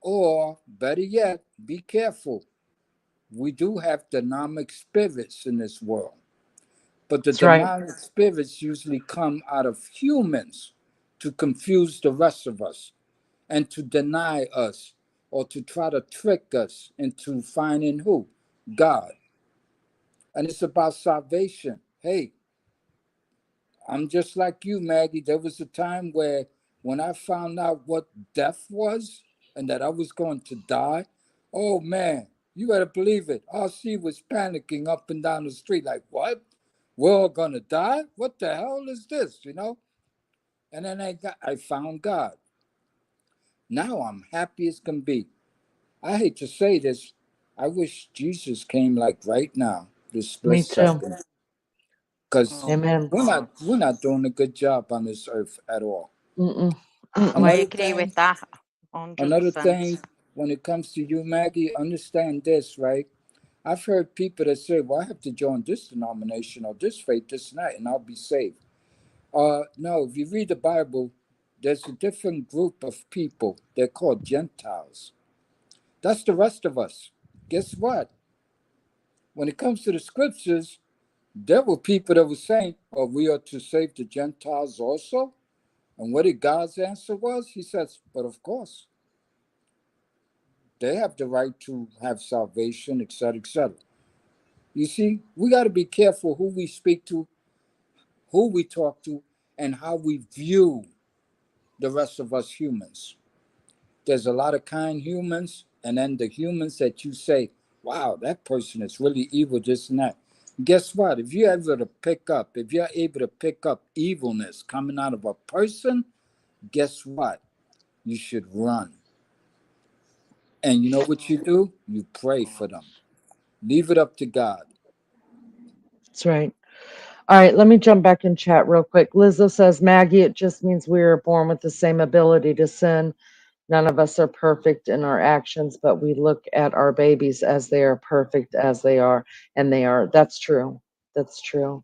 Or, better yet, be careful. We do have dynamic spirits in this world. But the That's right. demonic spirits usually come out of humans to confuse the rest of us and to deny us or to try to trick us into finding who? God. And it's about salvation. Hey, I'm just like you, Maggie. There was a time where when I found out what death was and that I was going to die, oh man, you better believe it. RC was panicking up and down the street like, what? We're all gonna die? What the hell is this? And then I found God. Now I'm happy as can be. I hate to say this. I wish Jesus came like right now, this split Me too. second. Because Oh, Amen. we're not doing a good job on this earth at all. Mm-mm. oh, I Mm-mm. Another agree thing, with that another 100%. thing, when it comes to you, Maggie, understand this, right? I've heard people that say, "Well, I have to join this denomination or this faith, this and that, and I'll be saved." No, if you read the Bible, there's a different group of people. They're called Gentiles. That's the rest of us. Guess what? When it comes to the scriptures, there were people that were saying, "Oh, we are to save the Gentiles also." And what did God's answer was? He says, "But of course, they have the right to have salvation, etc., etc." You see, we got to be careful who we speak to, who we talk to, and how we view the rest of us humans. There's a lot of kind humans, and then the humans that you say, "Wow, that person is really evil, this and that." Guess what? If you're able to pick up evilness coming out of a person, guess what? You should run. And you know what you do? You pray for them. Leave it up to God. That's right. All right, let me jump back in chat real quick. Lizzo says, Maggie, it just means we are born with the same ability to sin. None of us are perfect in our actions, but we look at our babies as they are perfect as they are, and they are. That's true. That's true.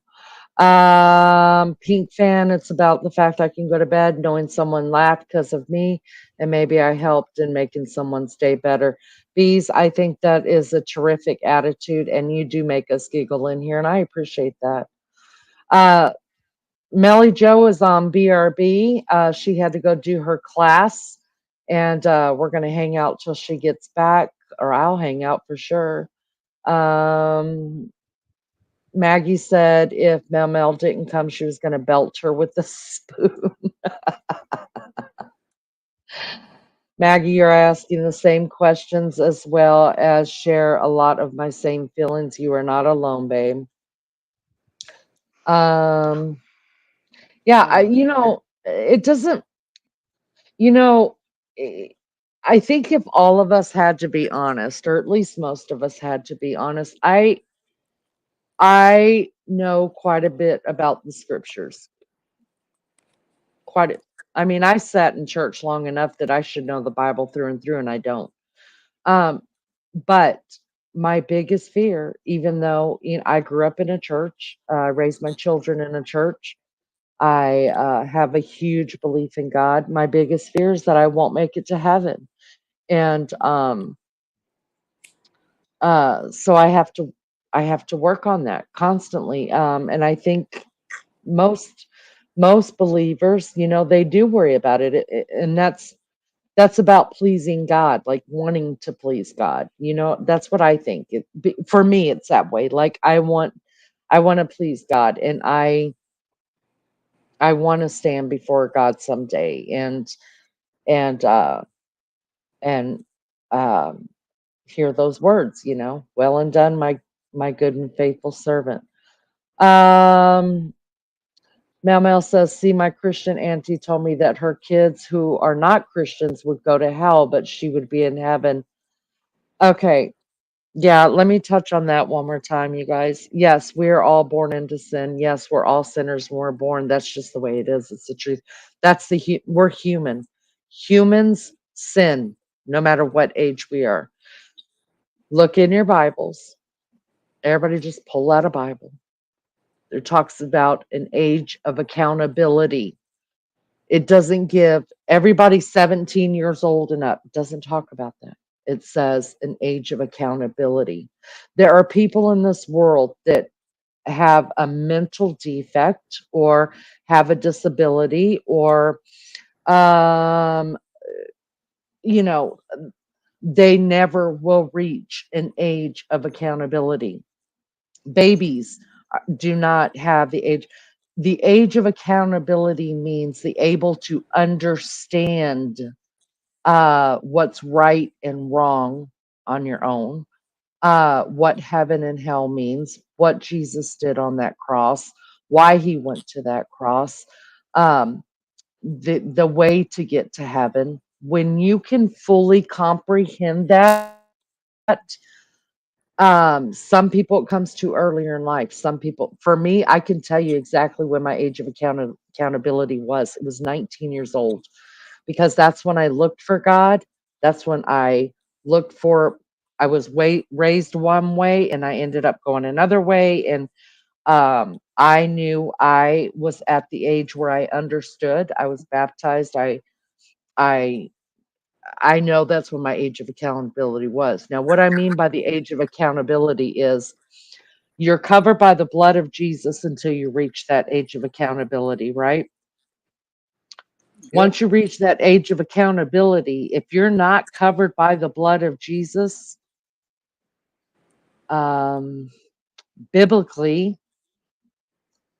Pink fan, it's about the fact I can go to bed knowing someone laughed because of me, and maybe I helped in making someone's day better. Bees, I think that is a terrific attitude, and you do make us giggle in here, and I appreciate that. Uh, Melly Joe is on BRB. She had to go do her class, and we're going to hang out till she gets back, or I'll hang out for sure. Maggie said if Mel Mel didn't come, she was going to belt her with the spoon. Maggie, you're asking the same questions as well as share a lot of my same feelings. You are not alone, babe. Yeah, it doesn't, you know, eh, I think if all of us had to be honest, or at least most of us had to be honest, I know quite a bit about the scriptures. I mean, I sat in church long enough that I should know the Bible through and through, and I don't. Um, but my biggest fear, even though I grew up in a church, raised my children in a church, I have a huge belief in God. My biggest fear is that I won't make it to heaven, and so I have to work on that constantly. And I think most most believers, they do worry about it, and that's about pleasing God, like wanting to please God. That's what I think. For me, it's that way. Like I want to please God, and I want to stand before God someday, and and um, hear those words. Well and done, my good and faithful servant. Um, Mel Mel says, see, my Christian auntie told me that her kids who are not Christians would go to hell, but she would be in heaven. Okay. Yeah, let me touch on that one more time, you guys. Yes, we are all born into sin. Yes, we're all sinners when we're born. That's just the way it is. It's the truth. We're human. Humans sin no matter what age we are. Look in your Bibles. Everybody just pull out a Bible. It talks about an age of accountability. It doesn't give everybody 17 years old and up. It doesn't talk about that. It says an age of accountability. There are people in this world that have a mental defect or have a disability or um you know they never will reach an age of accountability. Babies do not have the age of accountability means the able to understand what's right and wrong on your own, what heaven and hell means, what Jesus did on that cross, why he went to that cross, um, the way to get to heaven. When you can fully comprehend that, some people it comes to earlier in life. Some people, for me, I can tell you exactly when my age of accountability was. It was 19 years old because that's when I looked for God. That's when I looked for. I was raised one way, and I ended up going another way. And I knew I was at the age where I understood. I was baptized. I I know that's when my age of accountability was. Now, what I mean by the age of accountability is you're covered by the blood of Jesus until you reach that age of accountability, right? Yep. Once you reach that age of accountability, if you're not covered by the blood of Jesus, um, biblically,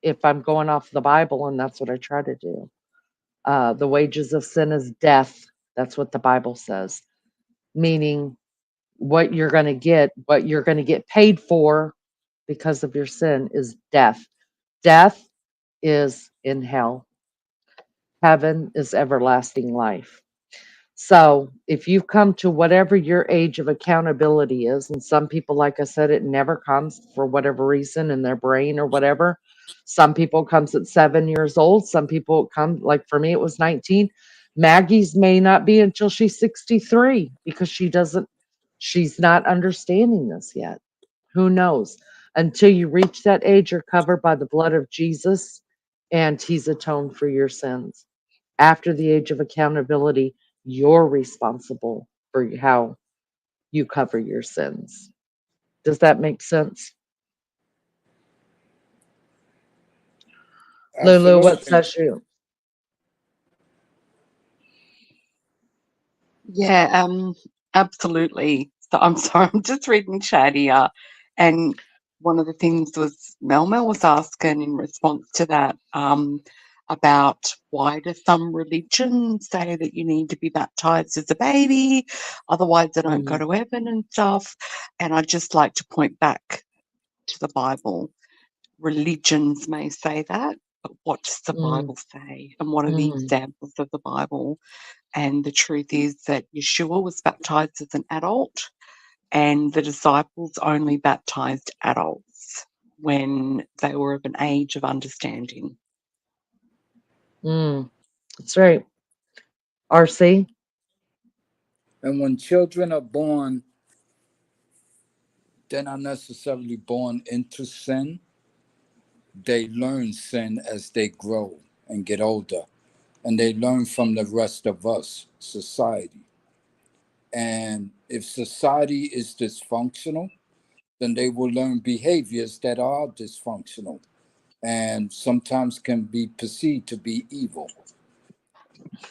if I'm going off the Bible, and that's what I try to do, the wages of sin is death. That's what the Bible says, meaning what you're going to get paid for because of your sin is death. Death is in hell. Heaven is everlasting life. So if you've come to whatever your age of accountability is, and some people, like I said, it never comes for whatever reason in their brain or whatever. Some people it comes at 7 years old. Some people it come, like for me, it was 19. Maggie's may not be until she's 63 because she's not understanding this yet. Who knows? Until you reach that age, you're covered by the blood of Jesus and he's atoned for your sins. After the age of accountability, you're responsible for how you cover your sins. Does that make sense? Lulu, what Absolutely. says you? Yeah, absolutely. So I'm sorry, I'm just reading chat here. And one of the things was Mel was asking in response to that about why do some religions say that you need to be baptized as a baby, otherwise they don't go to heaven and stuff. And I'd just like to point back to the Bible. Religions may say that, but what does the Bible say? And what are the examples of the Bible? And the truth is that Yeshua was baptized as an adult, and the disciples only baptized adults when they were of an age of understanding. That's right. RC? And when children are born, they're not necessarily born into sin. They learn sin as they grow and get older. And they learn from the rest of us, society. And if society is dysfunctional, then they will learn behaviors that are dysfunctional and sometimes can be perceived to be evil.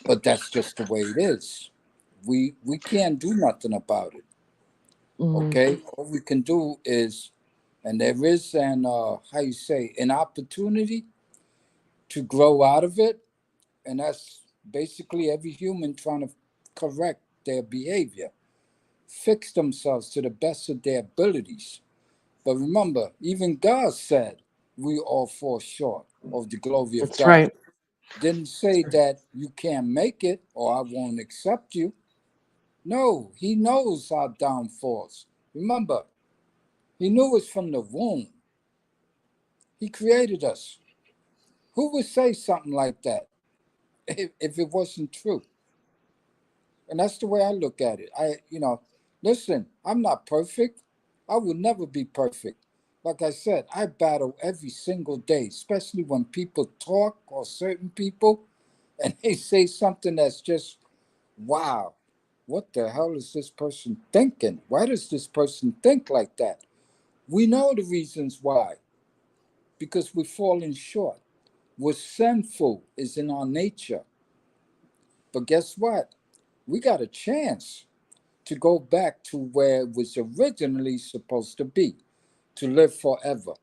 But that's just the way it is. We can't do nothing about it. Okay? All we can do is, and there is an how you say, an opportunity to grow out of it, and that's basically every human trying to correct their behavior, fix themselves to the best of their abilities. But remember, even God said we all fall short of the glory of That's God. right. Didn't say that you can't make it or I won't accept you. No, he knows our downfalls. Remember, he knew us from the womb. He created us. Who would say something like that if it wasn't true? And that's the way I look at it. Listen, I'm not perfect. I will never be perfect. Like I said, I battle every single day, especially when people talk or certain people and they say something that's just, wow, what the hell is this person thinking? Why does this person think like that? We know the reasons why, because we're falling short. We're sinful, is in our nature. But guess what? We got a chance to go back to where it was originally supposed to be, to live forever.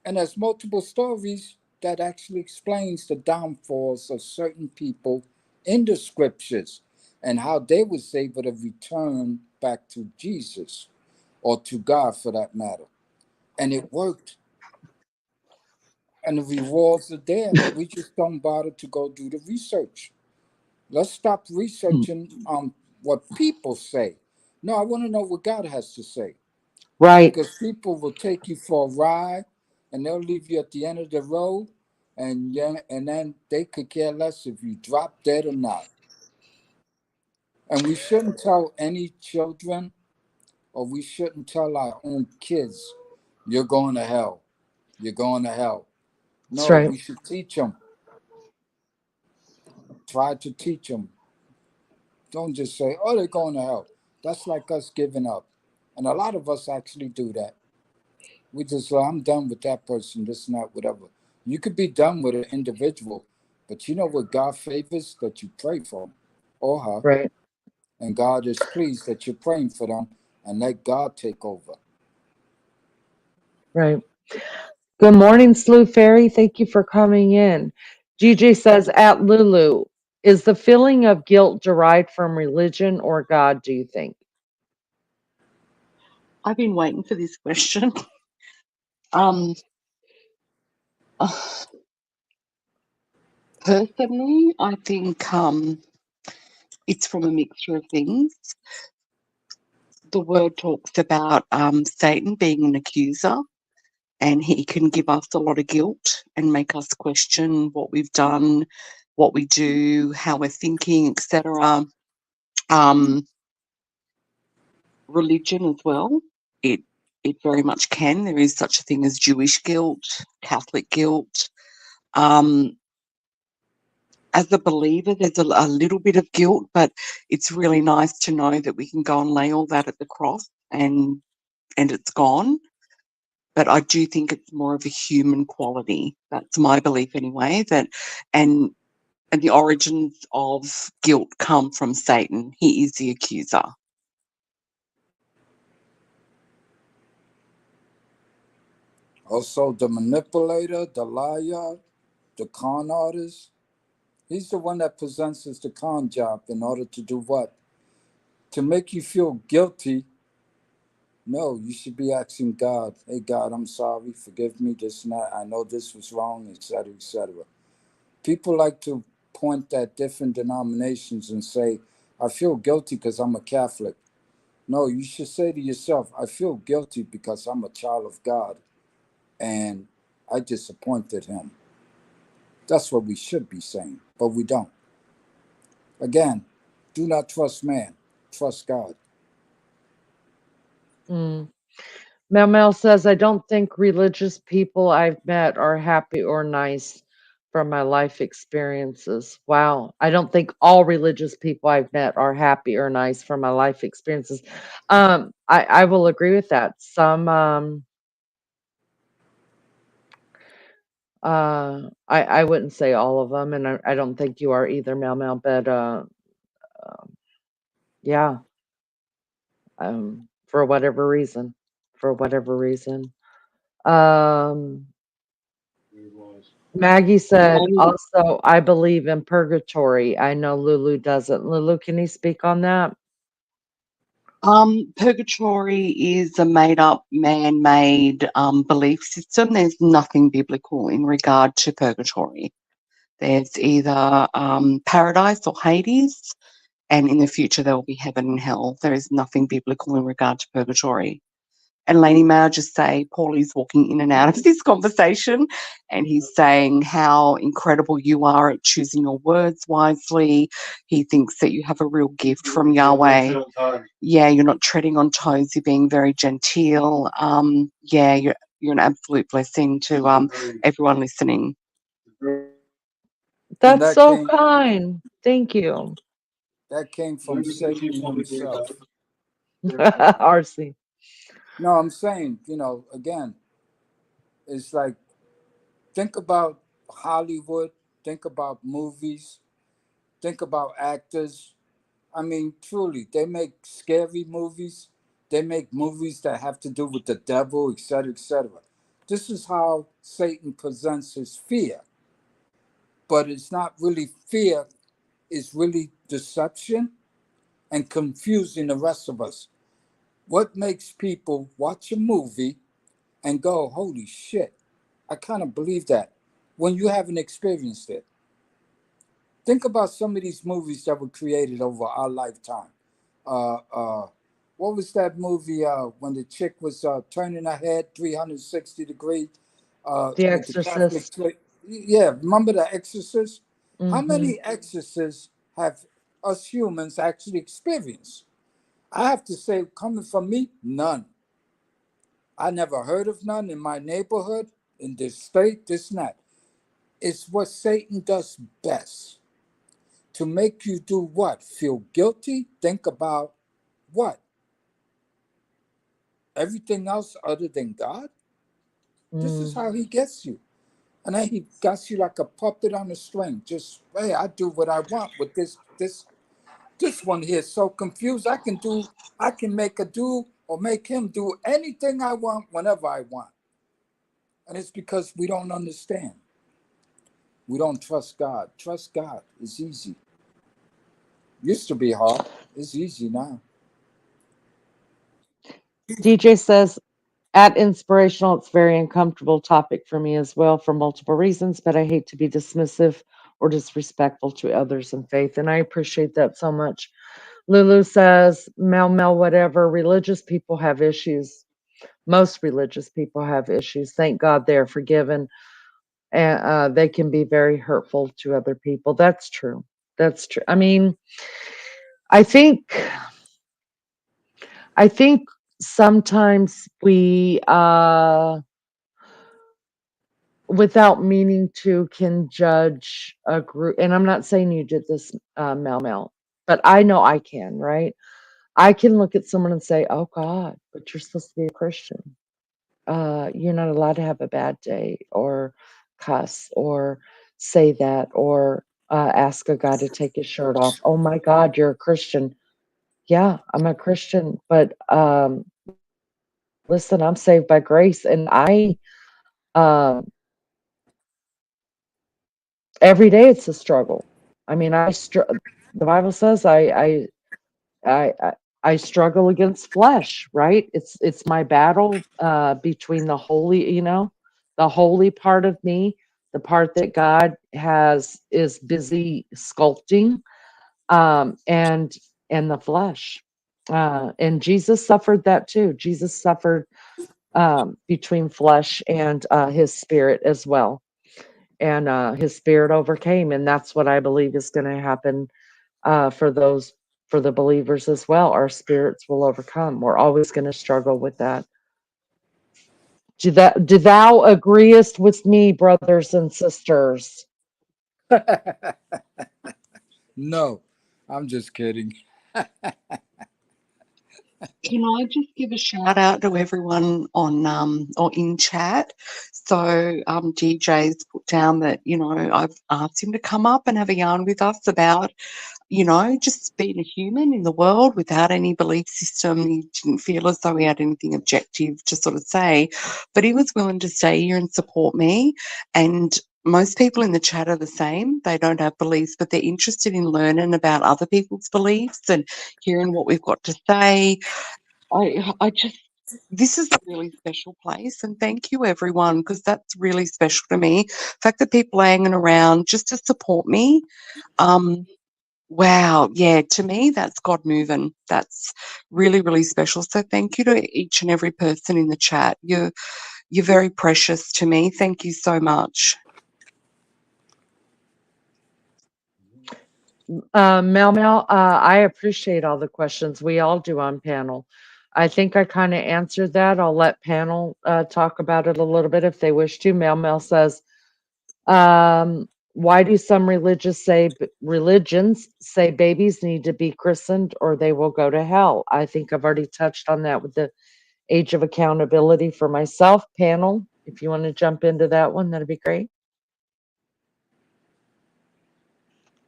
And there's multiple stories that actually explains the downfalls of certain people in the scriptures and how they was able to return back to Jesus or to God for that matter. And it worked. And the rewards are there. We just don't bother to go do the research. Let's stop researching what people say. No, I want to know what God has to say. Right. Because people will take you for a ride and they'll leave you at the end of the road, and then they could care less if you drop dead or not. And we shouldn't tell any children, or we shouldn't tell our own kids, you're going to hell. You're going to hell. That's No, right. we should teach them. Try to teach them. Don't just say, oh, they're going to hell. That's like us giving up. And a lot of us actually do that. We just say, I'm done with that person, this and that, whatever. You could be done with an individual, but you know what God favors? That you pray for him or her. Right. And God is pleased that you're praying for them and let God take over. Right. Good morning, Slew Fairy. Thank you for coming in. GJ says, at Lulu, is the feeling of guilt derived from religion or God, do you think? I've been waiting for this question. Personally, I think it's from a mixture of things. The word talks about Satan being an accuser, and he can give us a lot of guilt and make us question what we've done, what we do, how we're thinking, etc. Religion as well. It very much can. There is such a thing as Jewish guilt, Catholic guilt. As a believer, there's a little bit of guilt, but it's really nice to know that we can go and lay all that at the cross and it's gone. But I do think it's more of a human quality. That's my belief anyway. And the origins of guilt come from Satan. He is the accuser. Also, the manipulator, the liar, the con artist. He's the one that presents as the con job in order to do what? To make you feel guilty. No, you should be asking God, hey, God, I'm sorry, forgive me, this and that. I know this was wrong, etc., etc. People like to point at different denominations and say, I feel guilty because I'm a Catholic. No, you should say to yourself, I feel guilty because I'm a child of God and I disappointed him. That's what we should be saying, but we don't. Again, do not trust man, trust God. Mm. Mel Mel says, I don't think religious people I've met are happy or nice from my life experiences. Wow. I don't think all religious people I've met are happy or nice from my life experiences. I will agree with that. Some I wouldn't say all of them, and I don't think you are either, Mel Mel, but yeah, for whatever reason. For whatever reason. Um Maggie said, also, I believe in purgatory. I know Lulu doesn't. Lulu, can you speak on that? Purgatory is a made-up, man-made belief system. There's nothing biblical in regard to purgatory. There's either paradise or Hades, and in the future there will be heaven and hell. There is nothing biblical in regard to purgatory. And Lainey, may I just say, Paulie's walking in and out of this conversation, and he's saying how incredible you are at choosing your words wisely. He thinks that you have a real gift from Yahweh. Yeah, you're not treading on toes. You're being very genteel. Yeah, you're an absolute blessing to everyone listening. And That's so kind. Thank you. that came from Satan himself. RC. No, I'm saying, again, it's like think about Hollywood, think about movies, think about actors. I mean, truly, they make scary movies. They make movies that have to do with the devil, etc., etc. This is how Satan presents his fear. But it's not really fear, it's really deception and confusing the rest of us. What makes people watch a movie and go, holy shit, I kind of believe that when you haven't experienced it? Think about some of these movies that were created over our lifetime. Uh, uh, what was that movie when the chick was turning her head 360 degrees The with the Catholic? Exorcist. Yeah, remember The Exorcist? How Hmm. many exorcists have us humans actually experienced? I have to say, coming from me, none. I never heard of none in my neighborhood, in this state, this and that. It's what Satan does best to make you do what? Feel guilty? Think about what? Everything else other than God? This is Mm. how he gets you. And then he got you like a puppet on a string. Just, hey, I do what I want with this one here. So confused. I can make a do or make him do anything I want whenever I want. And it's because we don't understand. We don't trust God. Trust God. It's easy. Used to be hard. It's easy now. DJ says, at inspirational, it's very uncomfortable topic for me as well for multiple reasons, but I hate to be dismissive or disrespectful to others in faith. And I appreciate that so much. Lulu says, Mel, Mel, whatever, religious people have issues. Most religious people have issues. Thank God they're forgiven. And they can be very hurtful to other people. That's true. That's true. I mean, I think I think sometimes we without meaning to can judge a group, and I'm not saying you did this, Mel Mel, but I know I can, right? I can look at someone and say, oh God, but you're supposed to be a Christian. You're not allowed to have a bad day or cuss or say that or ask a guy to take his shirt off. Oh my God, you're a Christian. Yeah, I'm a Christian, but listen, I'm saved by grace, and Um, every day it's a struggle. I mean, the Bible says I, I I struggle against flesh, right? It's my battle between the holy, the holy part of me, the part that God is busy sculpting, and the flesh. And Jesus suffered that too. Jesus suffered between flesh and his spirit as well. And his spirit overcame, and that's what I believe is going to happen for the believers as well. Our spirits will overcome. We're always going to struggle with that. Do thou agreest with me, brothers and sisters? No, I'm just kidding. Can I just give a shout out to everyone on or in chat? So DJ's put down that, I've asked him to come up and have a yarn with us about, just being a human in the world without any belief system. He didn't feel as though he had anything objective to sort of say, but he was willing to stay here and support me. And most people in the chat are the same. They don't have beliefs, but they're interested in learning about other people's beliefs and hearing what we've got to say. I just, this is a really special place, and thank you everyone, because that's really special to me. The fact that people are hanging around just to support me, wow, yeah, to me that's God moving. That's really, really special. So thank you to each and every person in the chat. You're very precious to me. Thank you so much. Mel, I appreciate all the questions. We all do on panel. I think I kind of answered that. I'll let panel talk about it a little bit if they wish to. Mel says, why do some religions say babies need to be christened or they will go to hell? I think I've already touched on that with the age of accountability for myself. Panel, if you want to jump into that one, that'd be great.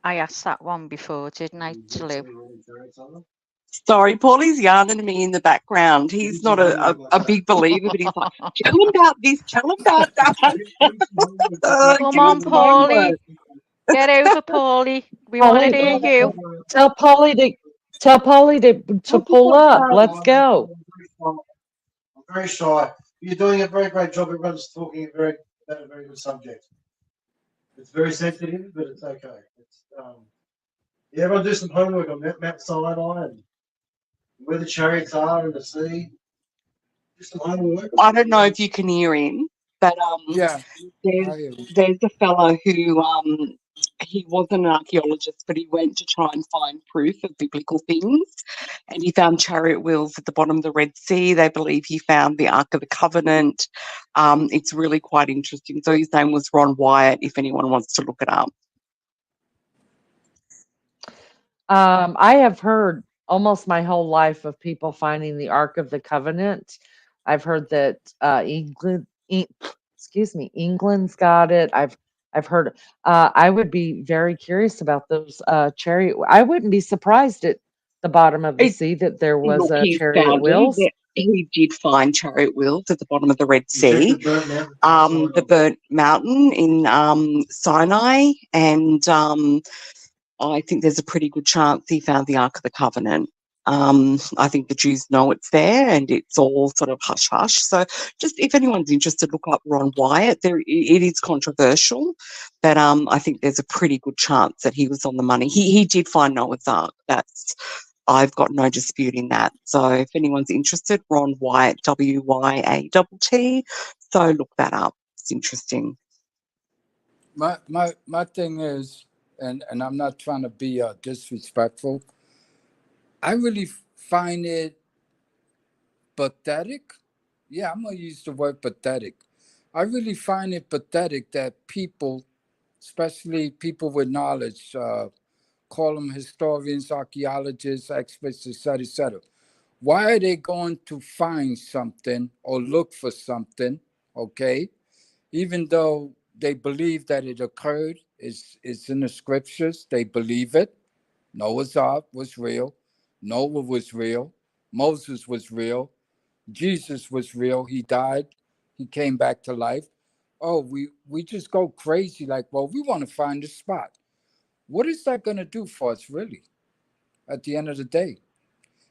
I asked that one before, didn't I, to Lou? Sorry, Paulie's yarning to me in the background. He's not a big believer, but he's like, tell him about this, tell him about that. Come on, Paulie. Get over, Paulie. We want to hear you. Tell Paulie to pull up. Let's go. I'm very shy. You're doing a very great job. Everyone's talking about a very good subject. It's very sensitive, but it's okay. Everyone do some homework on Mount Sinai and where the chariots are in the sea. Do some homework. I don't know if you can hear him, but Yeah, there's a fellow who he wasn't an archaeologist, but he went to try and find proof of biblical things, and he found chariot wheels at the bottom of the Red Sea. They believe he found the Ark of the Covenant. It's really quite interesting. So his name was Ron Wyatt, if anyone wants to look it up. I have heard almost my whole life of people finding the Ark of the Covenant. I've heard that England's got it. I've heard. I would be very curious about those chariot. I wouldn't be surprised at the bottom of the sea that there was a chariot wheels. He did find chariot wheels at the bottom of the Red Sea, the burnt mountain in Sinai, and I think there's a pretty good chance he found the Ark of the Covenant. I think the Jews know it's there, and it's all sort of hush hush. So, just if anyone's interested, look up Ron Wyatt. It is controversial, but I think there's a pretty good chance that he was on the money. He did find Noah's Ark. I've got no disputing that. So, if anyone's interested, Ron Wyatt, WYATT. So look that up. It's interesting. My thing is, and I'm not trying to be disrespectful, I really find it pathetic. Yeah, I'm going to use the word pathetic. I really find it pathetic that people, especially people with knowledge, call them historians, archaeologists, experts, etc., etc. Why are they going to find something or look for something, okay, even though they believe that it occurred, it's in the scriptures, they believe it. Noah's Ark was real. Noah was real. Moses was real. Jesus was real. He died. He came back to life. oh, we just go crazy like, well, we want to find the spot. What is that going to do for us, really, at the end of the day?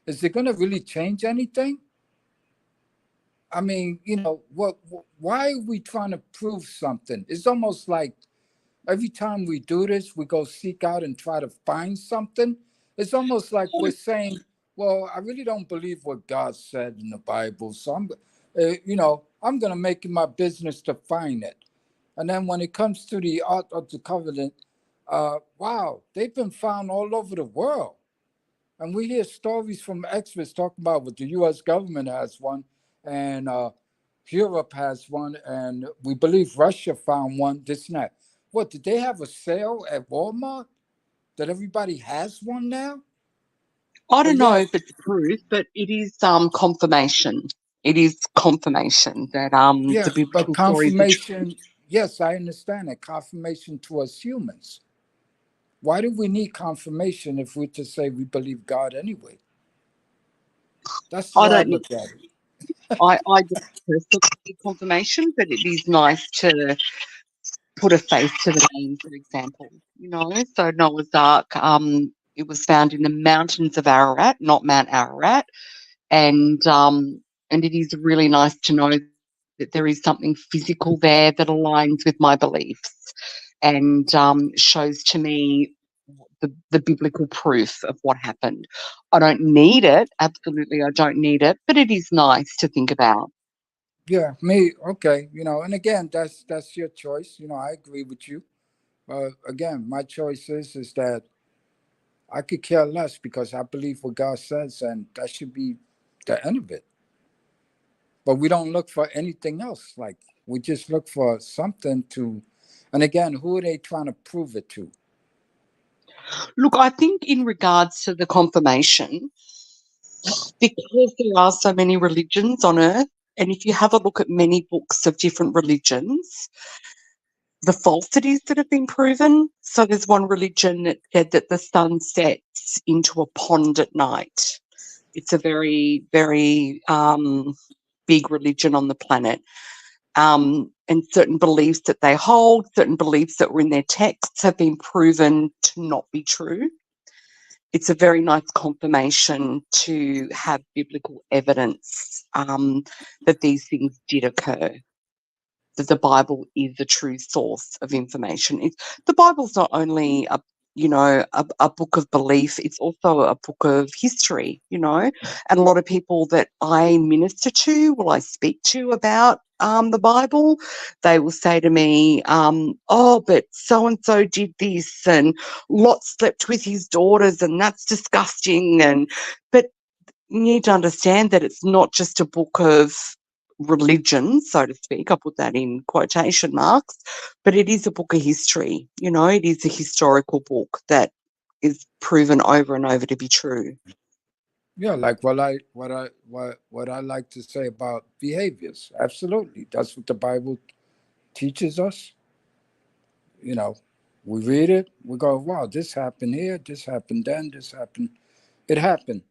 Is it going to really change anything? I mean, why are we trying to prove something? It's almost like every time we do this, we go seek out and try to find something. It's almost like we're saying, well, I really don't believe what God said in the Bible. So I'm going to make it my business to find it. And then when it comes to the Ark of the Covenant, wow, they've been found all over the world. And we hear stories from experts talking about what the U.S. government has one, and Europe has one, and we believe Russia found one, this and that. What, did they have a sale at Walmart that everybody has one now? I But don't know yeah, if it's proof, but it is confirmation. It is confirmation that yeah, the but biblical stories are true. confirmation, yes, I understand that. Confirmation to us humans. Why do we need confirmation if we just say we believe God anyway? That's the I way I don't need. look at it. I don't personally need confirmation, but it is nice to put a face to the name, for example. So Noah's Ark, it was found in the mountains of Ararat, not Mount Ararat, and it is really nice to know that there is something physical there that aligns with my beliefs and shows to me the biblical proof of what happened. I don't need it, absolutely, I don't need it, but it is nice to think about. Yeah, me, okay, and again, that's your choice. I agree with you. Again, my choice is that I could care less because I believe what God says, and that should be the end of it. But we don't look for anything else. Like, we just look for something to, and again, who are they trying to prove it to? Look, I think in regards to the confirmation, because there are so many religions on earth, and if you have a look at many books of different religions, the falsities that have been proven. So there's one religion that said that the sun sets into a pond at night. It's a very, very big religion on the planet. And certain beliefs that they hold, certain beliefs that were in their texts have been proven to not be true. It's a very nice confirmation to have biblical evidence that these things did occur, that the Bible is a true source of information. The Bible's not only a book of belief, it's also a book of history, and a lot of people that I minister to, I speak to about the Bible, they will say to me, oh, but so-and-so did this, and Lot slept with his daughters, and that's disgusting. But you need to understand that it's not just a book of religion, so to speak. I put that in quotation marks, but it is a book of history. It is a historical book that is proven over and over to be true. Yeah, like what I like to say about behaviors. Absolutely, that's what the Bible teaches us. You know, we read it, we go, wow, this happened here, this happened then, this happened. It happened.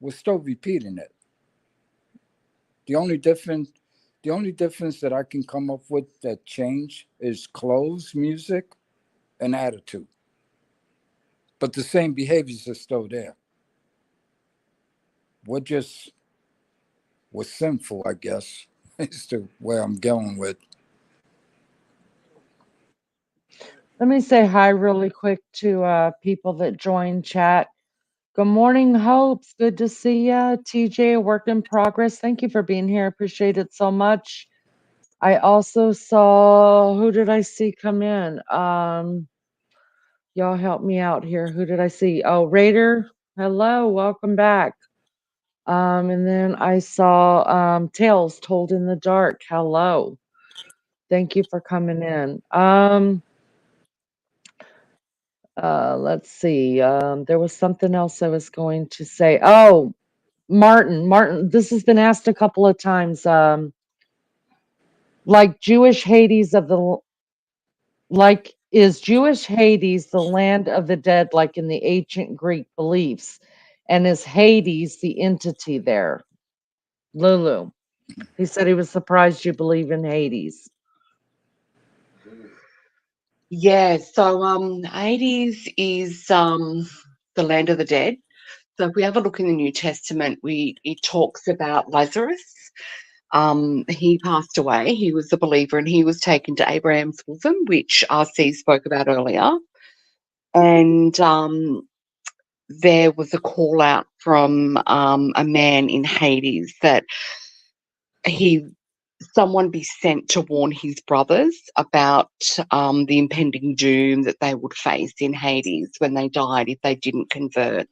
We're still repeating it. The only difference, the only difference that I can come up with that change is clothes, music, and attitude. But the same behaviors are still there. We're just we're sinful, I guess. Is the where I'm going with. Let me say hi really quick to people that joined chat. Good morning, Hopes. Good to see ya. TJ, a work in progress. Thank you for being here. Appreciate it so much. I also saw, who did I see come in? Y'all help me out here. Who did I see? Oh, Raider. Hello, welcome back. And then I saw Tales Told in the Dark. Hello. Thank you for coming in. Let's see. There was something else I was going to say. Oh, Martin, this has been asked a couple of times. Like Jewish Hades of the like is Jewish Hades the land of the dead like in the ancient Greek beliefs? And is Hades the entity there? Lulu. He said he was surprised you believe in Hades. Yeah, so Hades is the land of the dead. So if we have a look in the New Testament, it talks about Lazarus. He passed away. He was a believer, and he was taken to Abraham's bosom, which RC spoke about earlier. And there was a call out from a man in Hades that someone be sent to warn his brothers about the impending doom that they would face in Hades when they died if they didn't convert.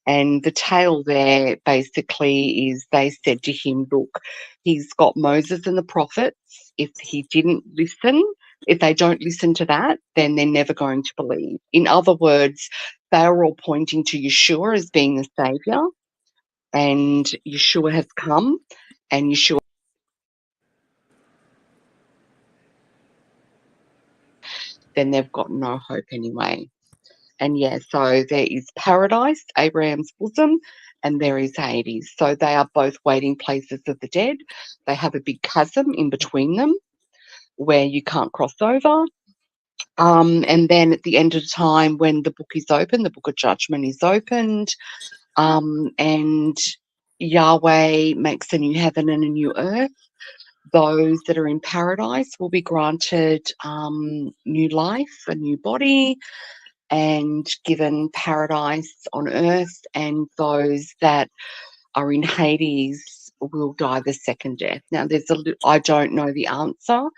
And the tale there basically is they said to him, look, he's got Moses and the prophets. If he didn't listen, if they don't listen to that, then they're never going to believe. In other words, they are all pointing to Yeshua as being the saviour, and Yeshua has come, and Yeshua, then they've got no hope anyway. And yeah, so there is paradise, Abraham's bosom, and there is Hades. So they are both waiting places of the dead. They have a big chasm in between them where you can't cross over. And then at the end of time, when the book is open, the book of judgment is opened, and Yahweh makes a new heaven and a new earth. Those that are in paradise will be granted new life, a new body, and given paradise on earth, and those that are in Hades will die the second death. Now, I don't know the answer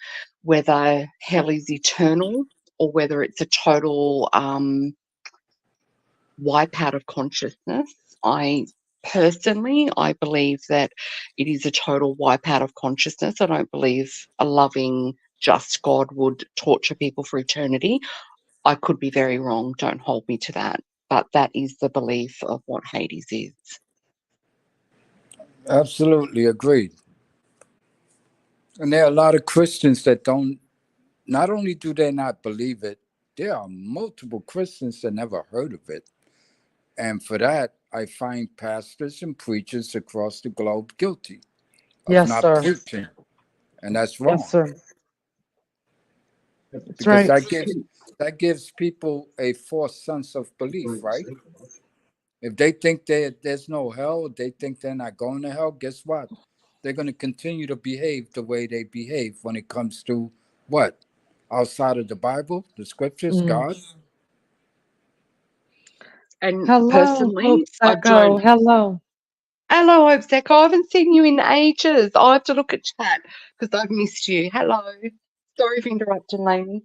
whether hell is eternal or whether it's a total wipe out of consciousness. I believe that it is a total wipe out of consciousness. I don't believe a loving, just God would torture people for eternity. I could be very wrong. Don't hold me to that. But that is the belief of what Hades is. Absolutely agreed. And there are a lot of Christians that don't, not only do they not believe it, there are multiple Christians that never heard of it. And for that, I find pastors and preachers across the globe guilty of Yes, not sir. preaching. And that's wrong. Yes, sir. That's Because right. that gives people a false sense of belief, right? If they think there's no hell, they think they're not going to hell, guess what? They're going to continue to behave the way they behave when it comes to what? Outside of the Bible, the scriptures, God? And Hello, Hope personally, I Sacco. don't. Hello. Hello, Hope Zeko. I haven't seen you in ages. I have to look at chat because I've missed you. Hello. Sorry for interrupting, lady.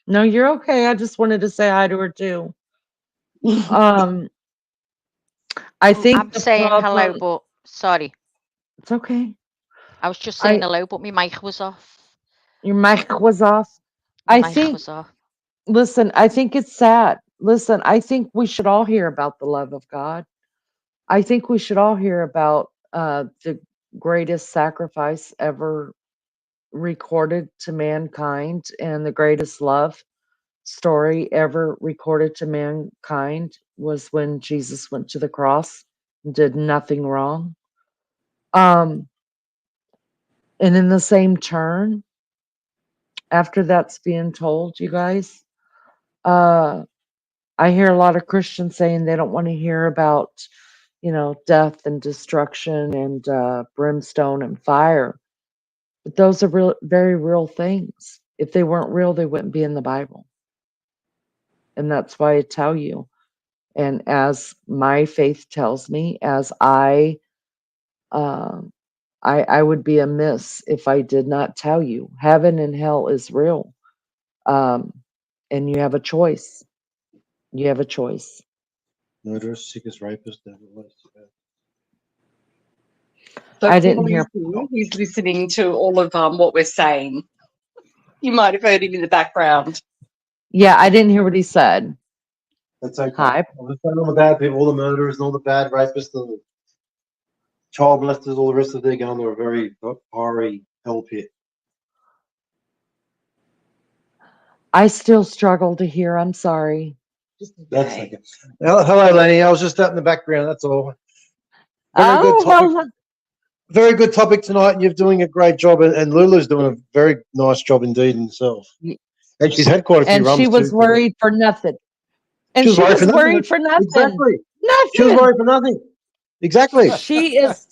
No, you're okay. I just wanted to say hi to her too. I think I'm the saying hello, problem. but sorry. It's okay. I was just saying I hello, but my mic was off. Your mic was off. My I mic think. was off. Listen, I think it's sad. Listen, I think we should all hear about the love of God. I think we should all hear about the greatest sacrifice ever recorded to mankind and the greatest love story ever recorded to mankind was when Jesus went to the cross and did nothing wrong. Um, and in the same turn, after that's being told, you guys, uh, I hear a lot of Christians saying they don't want to hear about, death and destruction and brimstone and fire. But those are real, very real things. If they weren't real, they wouldn't be in the Bible. And that's why I tell you. And as my faith tells me, as uh, I would be amiss if I did not tell you, heaven and hell is real, and you have a choice. You have a choice. Murderers, sickest, rapists, So I didn't Paul hear. is here. He's listening to all of what we're saying. You might have heard him in the background. Yeah, I didn't hear what he said. That's okay. Hi. I'm just saying all the bad people, all the murderers, and all the bad rapists, the child molesters, all the rest of them going to a very fiery hell pit. I still struggle to hear. I'm sorry. That's okay. Hello, Lenny. I was just out in the background. That's all. Very good Oh, topic. well, Very good topic tonight. You're doing a great job, and Lulu's doing a very nice job indeed himself. And she's had quite a few And she rums was too. worried for nothing. And She was she worried for was nothing. worried for nothing. Exactly. She was Nothing. worried for nothing. Exactly. She is.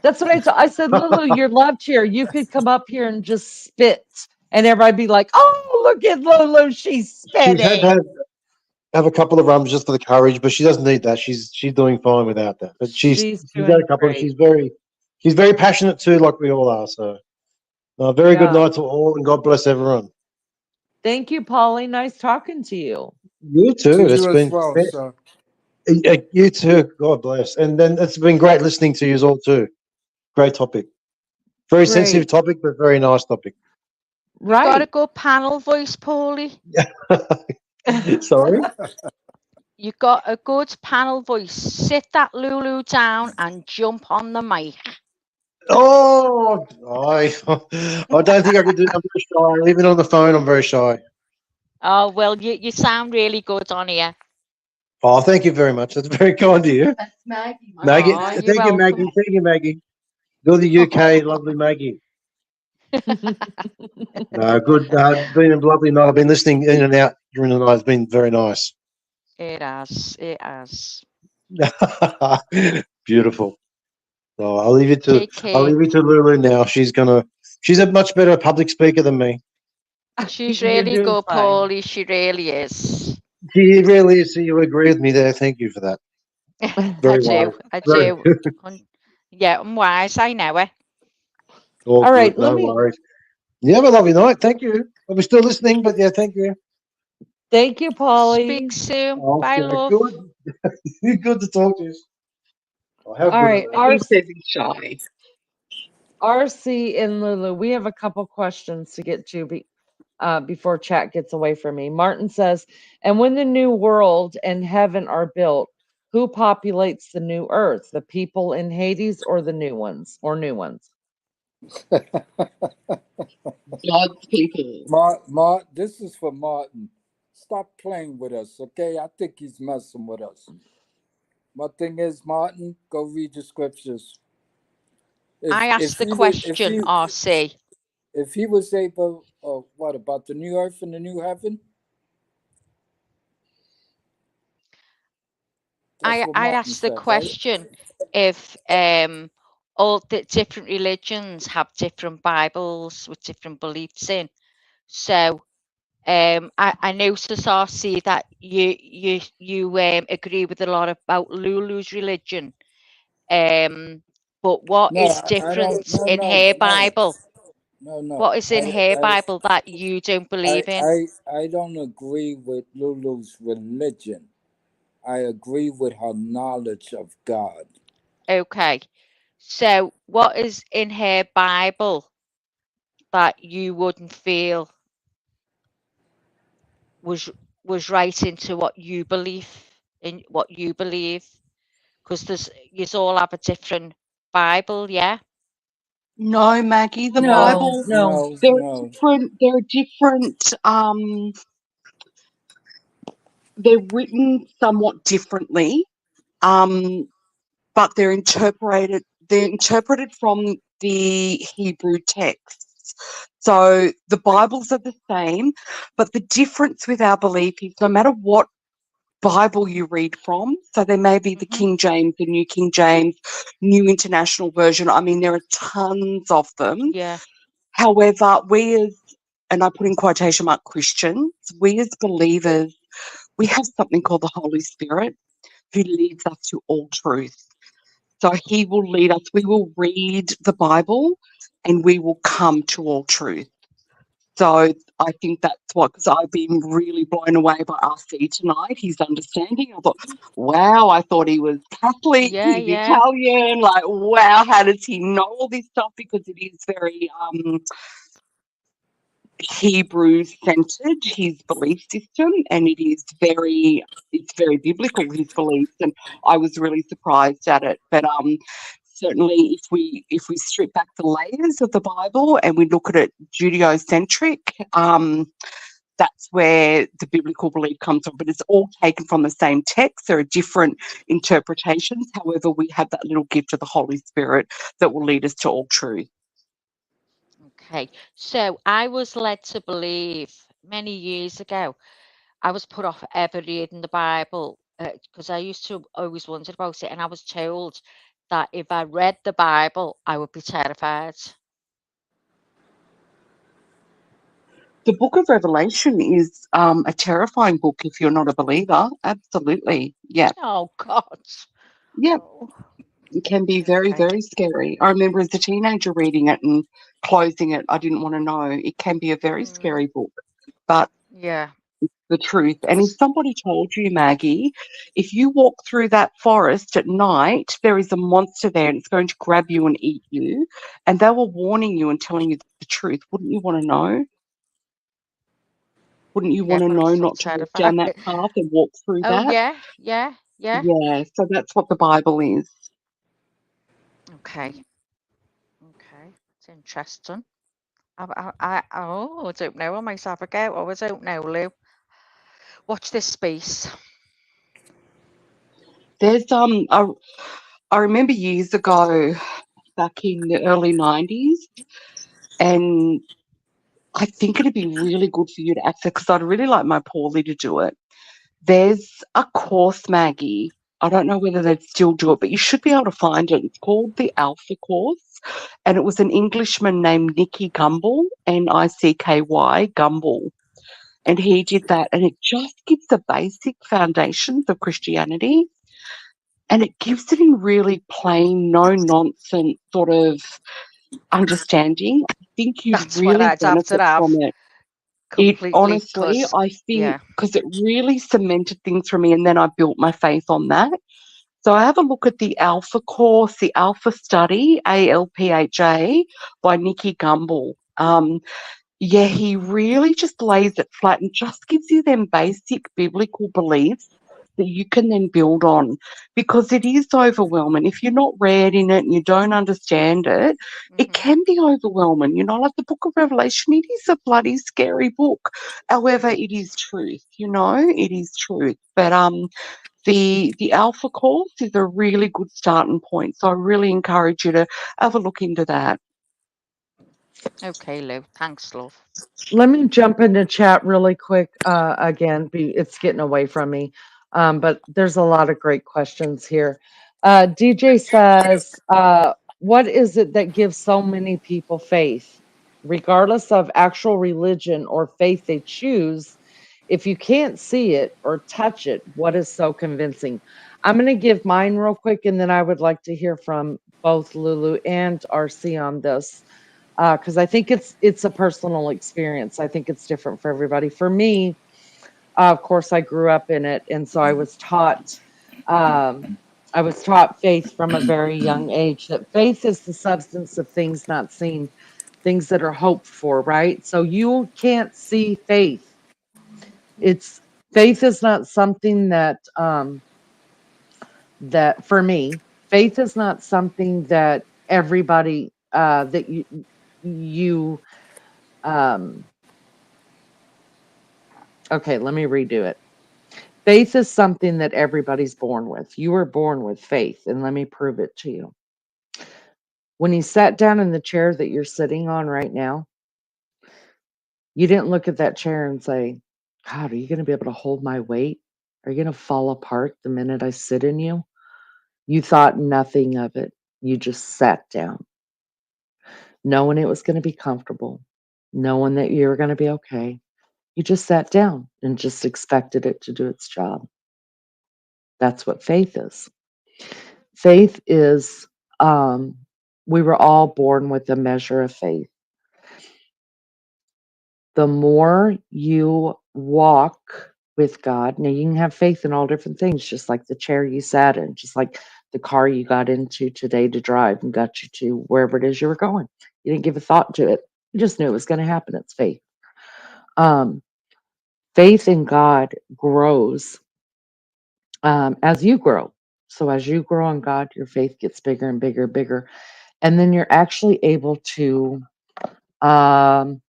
That's what I said, Lulu, you're loved here. You could come up here and just spit, and everybody be like, "Oh, look at Lulu, she's She's had spitting." to have a couple of rums just for the courage, but she doesn't need that. She's doing fine without that. But she's had doing a couple. great. She's very passionate too, like we all are. So, very good Yeah. night to all, and God bless everyone. Thank you, Polly. Nice talking to you. You too. To It's you been as well, sir. you too. God bless. And then it's been great listening to you all too. Great topic. Very sensitive Great. topic, but very nice topic. You got a Right. good panel voice, Paulie. Sorry. You got a good panel voice. Sit that Lulu down and jump on the mic. Oh, I don't think I could do. I'm very shy. Even on the phone, I'm very shy. Oh, well, you sound really good on here. Oh, thank you very much. That's very kind of you. That's Maggie. Maggie, Oh, you're thank you, welcome. Maggie. Thank you, Maggie. You're the UK, lovely Maggie. Good. Been a lovely night. I've been listening in and out during the night. It's been very nice. It has. It has. Beautiful. So I'll leave it to Take care. Lulu now. She's a much better public speaker than me. She's You're really doing good, fine. Paulie. She really is. She really is. So you agree with me there. Thank you for that. Very wise. I Very do. Yeah, I'm wise. I know it. all All right, good. No let me. worries. You have a lovely night. Thank you. Are we still listening? But yeah, thank you. Thank you, Polly. Speak soon. Okay, Bye, love. good. Good to talk to you. Oh, how All good right, are you? He says he's shy. RC and Lulu, we have a couple questions to get to before chat gets away from me. Martin says, and when the new world and heaven are built, who populates the new earth? The people in Hades or the new ones? God's people. This is for Martin. Stop playing with us, okay? I think he's messing with us. My thing is, Martin, go read the scriptures. I asked the question, RC. If he was able, what about the new earth and the new heaven? I asked the question if all the different religions have different Bibles with different beliefs in. So I noticed, RC, that you agree with a lot about Lulu's religion. But what is different in her Bible? No. What is in her Bible that you don't believe in? I don't agree with Lulu's religion. I agree with her knowledge of God. Okay. So what is in her Bible that you wouldn't feel was right into what you believe because you all have a different Bible, yeah? No, Maggie, the No, Bible. no. There are different. They're written somewhat differently, but they're interpreted. They're interpreted from the Hebrew texts. So the Bibles are the same, but the difference with our belief is no matter what Bible you read from, so there may be the King James, the New King James, New International Version. I mean, there are tons of them. Yeah. However, we as, and I put in quotation mark Christians, we as believers, we have something called the Holy Spirit who leads us to all truth. So he will lead us. We will read the Bible and we will come to all truth. So I think that's what, because I've been really blown away by RC tonight, his understanding. I thought, wow, I thought he was Catholic, Yeah, he's yeah. Italian. Like, wow, how does he know all this stuff? Because it is very Hebrew centered, his belief system, and it's very biblical, his beliefs, and I was really surprised at it. But certainly if we strip back the layers of the Bible and we look at it Judeo-centric, that's where the biblical belief comes from. But it's all taken from the same text. There are different interpretations. However, we have that little gift of the Holy Spirit that will lead us to all truth. Okay, so I was led to believe many years ago, I was put off ever reading the Bible because I used to always wonder about it, and I was told that if I read the Bible, I would be terrified. The book of Revelation is a terrifying book if you're not a believer. Absolutely. Yeah. Oh God. Yeah. Oh, It can be very, okay. very scary. I remember as a teenager reading it and closing it. I didn't want to know. It can be a very Mm, scary book, but yeah. the truth. And if It's somebody told you, Maggie, if you walk through that forest at night, there is a monster there and it's going to grab you and eat you, and they were warning you and telling you the truth, wouldn't you want to know? Wouldn't you yeah, want to but I'm know still not to walk terrified. down that path and walk through Oh that? yeah, yeah, yeah. Yeah, so that's what the Bible is. Okay, okay. It's interesting. I don't know. I might have a go. I don't know, Lou. Watch this space. There's I remember years ago, back in the early 90s, and I think it'd be really good for you to access because I'd really like my Paulie to do it. There's a course, Maggie. I don't know whether they'd still do it, but you should be able to find it. It's called the Alpha Course, and it was an Englishman named Nicky Gumbel, Nicky Gumbel, and he did that, and it just gives the basic foundations of Christianity, and it gives it in really plain, no nonsense sort of understanding. I think you'd That's what really I'd have to benefit have. from it. It Completely, honestly, cause I think, yeah. because it really cemented things for me, and then I built my faith on that. So I have a look at the Alpha Course, the Alpha Study, ALPHA, by Nicky Gumbel. Yeah, he really just lays it flat and just gives you them basic biblical beliefs that you can then build on, because it is overwhelming. If you're not read in it and you don't understand it, it Mhm. can be overwhelming. You know, like the book of Revelation, it is a bloody scary book. However, it is truth, it is truth. But the Alpha course is a really good starting point. So I really encourage you to have a look into that. Okay, Lou. Thanks, love. Let me jump into chat really quick. Again, it's getting away from me, but there's a lot of great questions here. DJ says, "What is it that gives so many people faith, regardless of actual religion or faith they choose? If you can't see it or touch it, what is so convincing?" I'm going to give mine real quick, and then I would like to hear from both Lulu and RC on this, because I think it's a personal experience. I think it's different for everybody. For me, of course, I grew up in it, and so um, I was taught faith from a very young age. That faith is the substance of things not seen, things that are hoped for. Right. So you can't see faith. It's Faith is not something that for me, faith is not something that everybody that you um okay, let me redo it. Faith is something that everybody's born with. You were born with faith, and let me prove it to you. When you sat down in the chair that you're sitting on right now, you didn't look at that chair and say, God, are you going to be able to hold my weight? Are you going to fall apart the minute I sit in you? You thought nothing of it. You just sat down, knowing it was going to be comfortable, knowing that you were going to be okay. You just sat down and just expected it to do its job. That's what faith is. Faith is, um, we were all born with a measure of faith. The more you walk with God, now you can have faith in all different things, just like the chair you sat in, just like the car you got into today to drive and got you to wherever it is you were going. You didn't give a thought to it. You just knew it was going to happen. It's faith. Um, Faith in God grows as you grow. So as you grow in God, your faith gets bigger and bigger and bigger. And then you're actually able to um,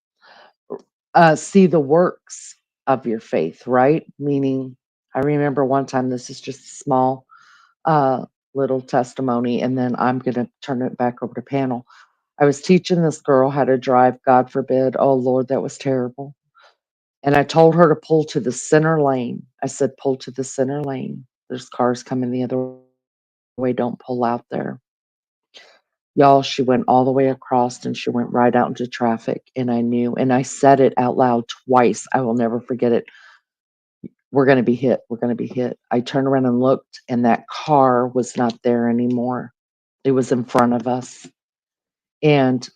see the works of your faith, right? Meaning, I remember one time, this is just a small little testimony, and then I'm going to turn it back over to panel. I was teaching this girl how to drive, God forbid. Oh, Lord, that was terrible. And I told her to pull to the center lane. I said, pull to the center lane. There's cars coming the other way. Don't pull out there. Y'all, she went all the way across and she went right out into traffic. And I knew, and I said it out loud twice. I will never forget it. We're going to be hit. We're going to be hit. I turned around and looked, and that car was not there anymore. It was in front of us. And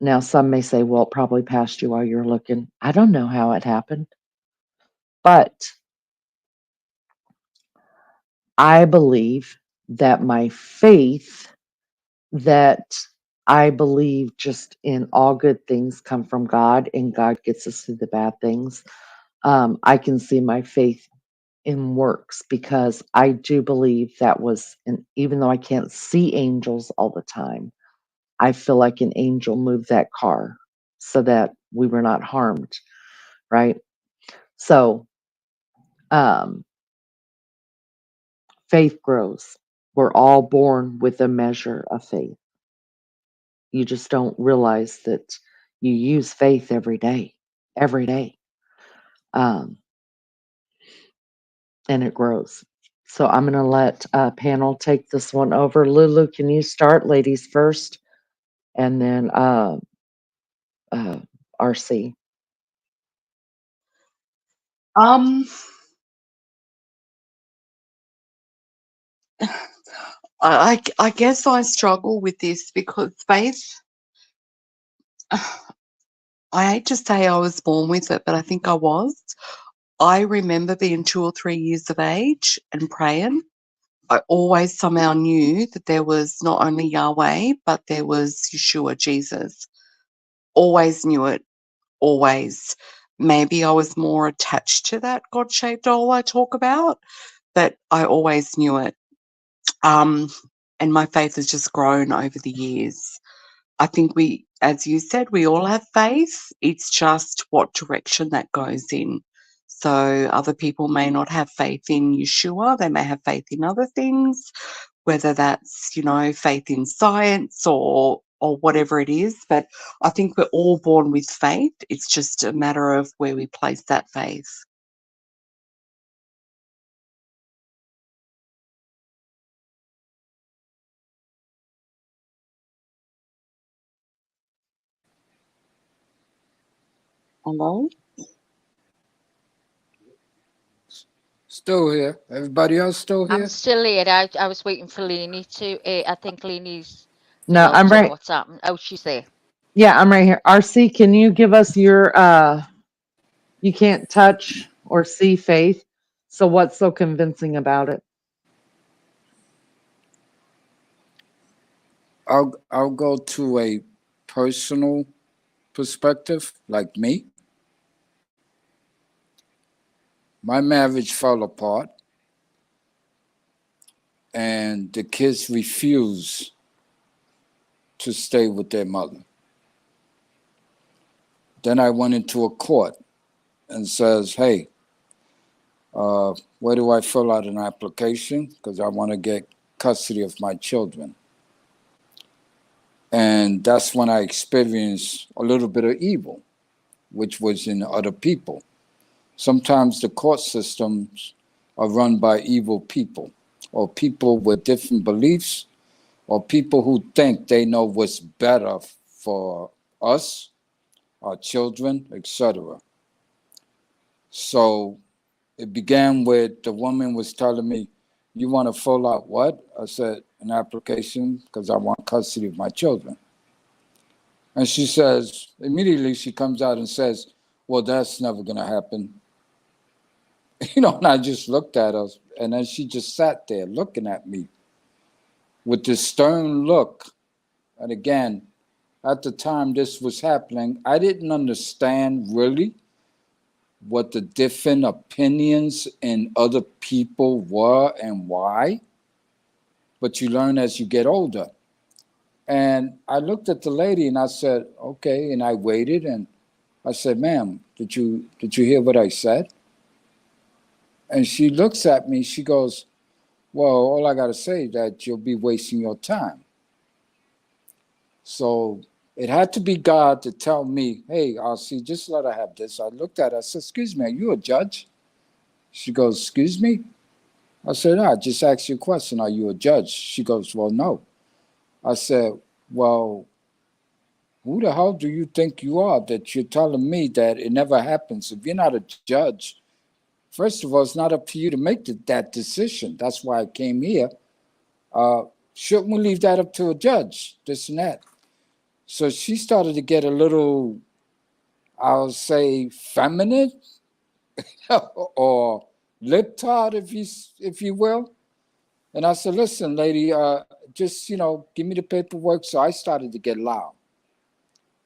now some may say, well, it probably passed you while you're looking. I don't know how it happened. But I believe that my faith, that I believe just in all good things come from God, and God gets us through the bad things. I can see my faith in works because I do believe that was, and even though I can't see angels all the time, I feel like an angel moved that car so that we were not harmed, right? So, um, faith grows. We're all born with a measure of faith. You just don't realize that you use faith every day, every day. Um, and it grows. So I'm going to let panel take this one over. Lulu, can you start? Ladies first, and then uh, RC. Um, I guess I struggle with this because faith, I hate to say I was born with it, but I think I was. I remember being 2 or 3 years of age and praying. I always somehow knew that there was not only Yahweh, but there was Yeshua, Jesus. Always knew it, always. Maybe I was more attached to that God-shaped doll I talk about, but I always knew it. And my faith has just grown over the years. I think we, as you said, we all have faith. It's just what direction that goes in. So other people may not have faith in Yeshua. They may have faith in other things, whether that's, faith in science or whatever it is. But I think we're all born with faith. It's just a matter of where we place that faith. Hello? Still here. Everybody else still I'm here? still here. I was waiting for Lainey to. I think Lainey's No, I'm out or right. what's happened. Oh, she's there. Yeah, I'm right here. RC, can you give us your you can't touch or see faith? So what's so convincing about it? I'll go to a personal perspective, like me. My marriage fell apart, and the kids refused to stay with their mother. Then I went into a court and says, "Hey, where do I fill out an application? Because I want to get custody of my children." And that's when I experienced a little bit of evil, which was in other people. Sometimes the court systems are run by evil people, or people with different beliefs, or people who think they know what's better for us, our children, etc. So it began with the woman was telling me, "You want to fill out what?" I said, "An application because I want custody of my children." And she says, immediately she comes out and says, "Well, that's never going to happen." And I just looked at her, and then she just sat there looking at me with this stern look. And again, at the time this was happening, I didn't understand really what the different opinions in other people were and why. But you learn as you get older. And I looked at the lady and I said, "Okay," and I waited and I said, "Ma'am, did you hear what I said?" And she looks at me, she goes, "Well, all I gotta say is that you'll be wasting your time." So It had to be God to tell me, hey, RC, just let her have this. I looked at her, I said, excuse me, are you a judge? She goes, excuse me? I said, no, I just asked you a question. Are you a judge? She goes, well, no. I said, well, who the hell do you think you are that you're telling me that it never happens? If you're not a judge, first of all, it's not up to you to make that decision. That's why I came here. Shouldn't we leave that up to a judge, this and that? So she started to get a little, I'll say, feminine or lip-tied, if you will. And I said, listen, lady, just, give me the paperwork. So I started to get loud.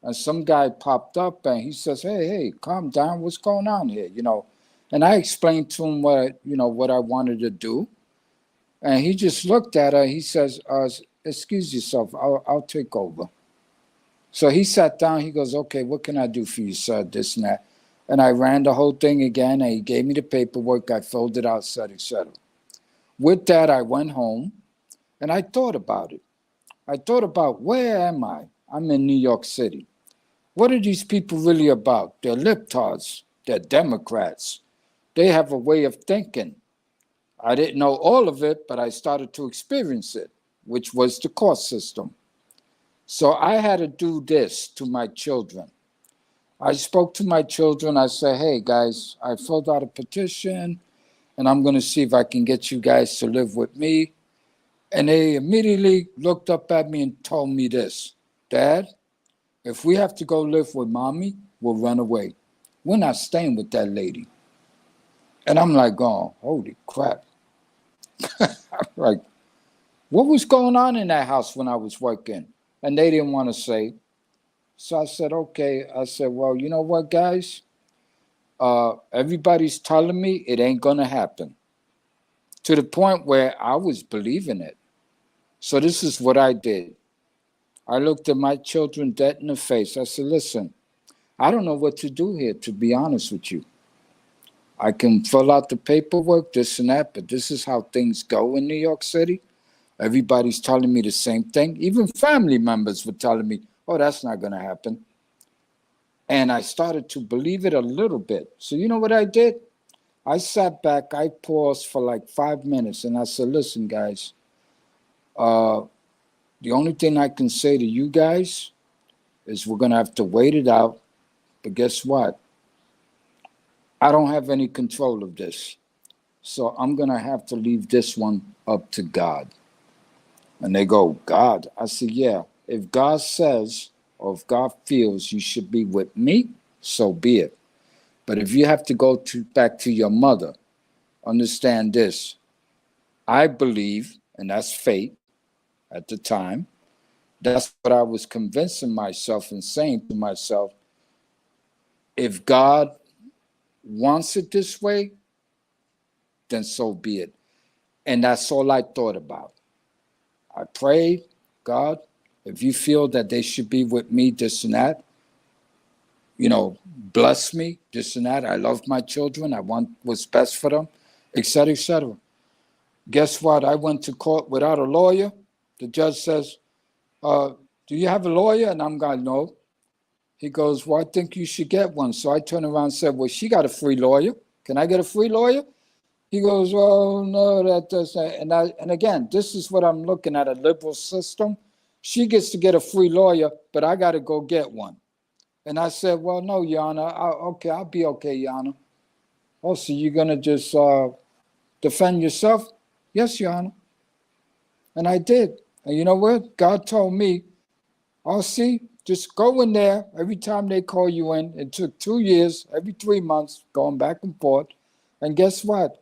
And some guy popped up and he says, hey, calm down. What's going on here? And I explained to him what I wanted to do. And he just looked at her. He says, excuse yourself. I'll take over. So he sat down. He goes, okay, what can I do for you, sir? This and that. And I ran the whole thing again. And he gave me the paperwork. I filled it out, etc. With that, I went home and I thought about it. I thought about, where am I? I'm in New York City. What are these people really about? They're libtards. They're Democrats. They have a way of thinking. I didn't know all of it, but I started to experience it, which was the court system. So I had to do this to my children. I spoke to my children. I said, hey, guys, I filled out a petition, and I'm going to see if I can get you guys to live with me. And they immediately looked up at me and told me this, Dad, if we have to go live with mommy, we'll run away. We're not staying with that lady. And I'm like, oh, holy crap. I'm like, what was going on in that house when I was working? And they didn't want to say. So I said, okay. I said, well, you know what, guys? Everybody's telling me it ain't going to happen. To the point where I was believing it. So this is what I did. I looked at my children dead in the face. I said, listen, I don't know what to do here, to be honest with you. I can fill out the paperwork, this and that, but this is how things go in New York City. Everybody's telling me the same thing. Even family members were telling me, oh, that's not going to happen. And I started to believe it a little bit. So you know what I did? I sat back, I paused for like 5 minutes, and I said, listen, guys, the only thing I can say to you guys is we're going to have to wait it out. But guess what? I don't have any control of this. So I'm going to have to leave this one up to God. And they go, God? I said, yeah. If God says or if God feels you should be with me, so be it. But if you have to go back to your mother, understand this. I believe, and that's faith at the time, that's what I was convincing myself and saying to myself, if God wants it this way, then so be it. And that's all I thought about. I prayed, God, if you feel that they should be with me, this and that, bless me, this and that. I love my children. I want what's best for them, et cetera, et cetera. Guess what? I went to court without a lawyer. The judge says, do you have a lawyer? And I'm going, no. He goes, well, I think you should get one. So I turned around and said, well, she got a free lawyer. Can I get a free lawyer? He goes, well, no, that doesn't. And again, this is what I'm looking at, a liberal system. She gets to get a free lawyer, but I got to go get one. And I said, well, no, Your Honor. I'll be okay, Your Honor. Oh, so you're going to just defend yourself? Yes, Your Honor. And I did. And you know what? God told me, see, just go in there every time they call you in. It took 2 years, every 3 months, going back and forth. And guess what?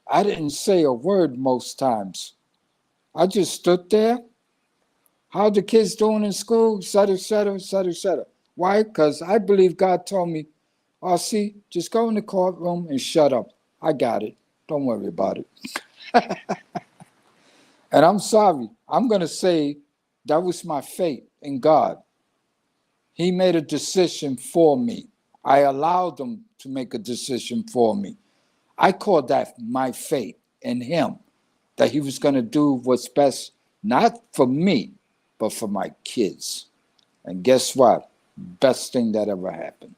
I didn't say a word most times. I just stood there. How the kids doing in school? Et cetera, et cetera, et cetera, et cetera. Why? Because I believe God told me, see, just go in the courtroom and shut up. I got it. Don't worry about it. And I'm sorry. I'm going to say that was my fate in God. He made a decision for me. I allowed him to make a decision for me. I call that my faith in him, that he was going to do what's best, not for me, but for my kids. And guess what? Best thing that ever happened.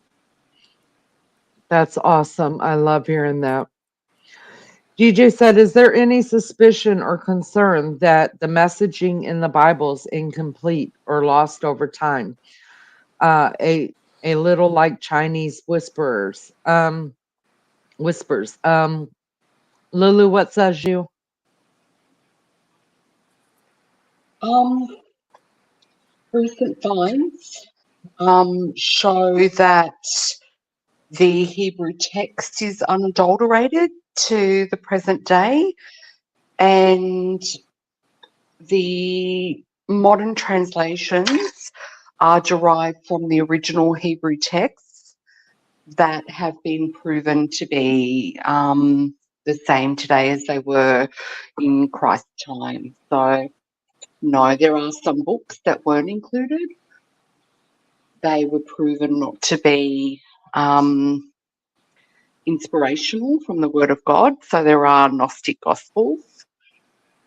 That's awesome. I love hearing that. DJ said, is there any suspicion or concern that the messaging in the Bible is incomplete or lost over time? A little like Chinese whisperers. Whispers. Lulu, what says you? Recent finds show that the Hebrew text is unadulterated to the present day, and the modern translations are derived from the original Hebrew texts that have been proven to be the same today as they were in Christ's time. So, no, there are some books that weren't included. They were proven not to be inspirational from the Word of God. So there are Gnostic Gospels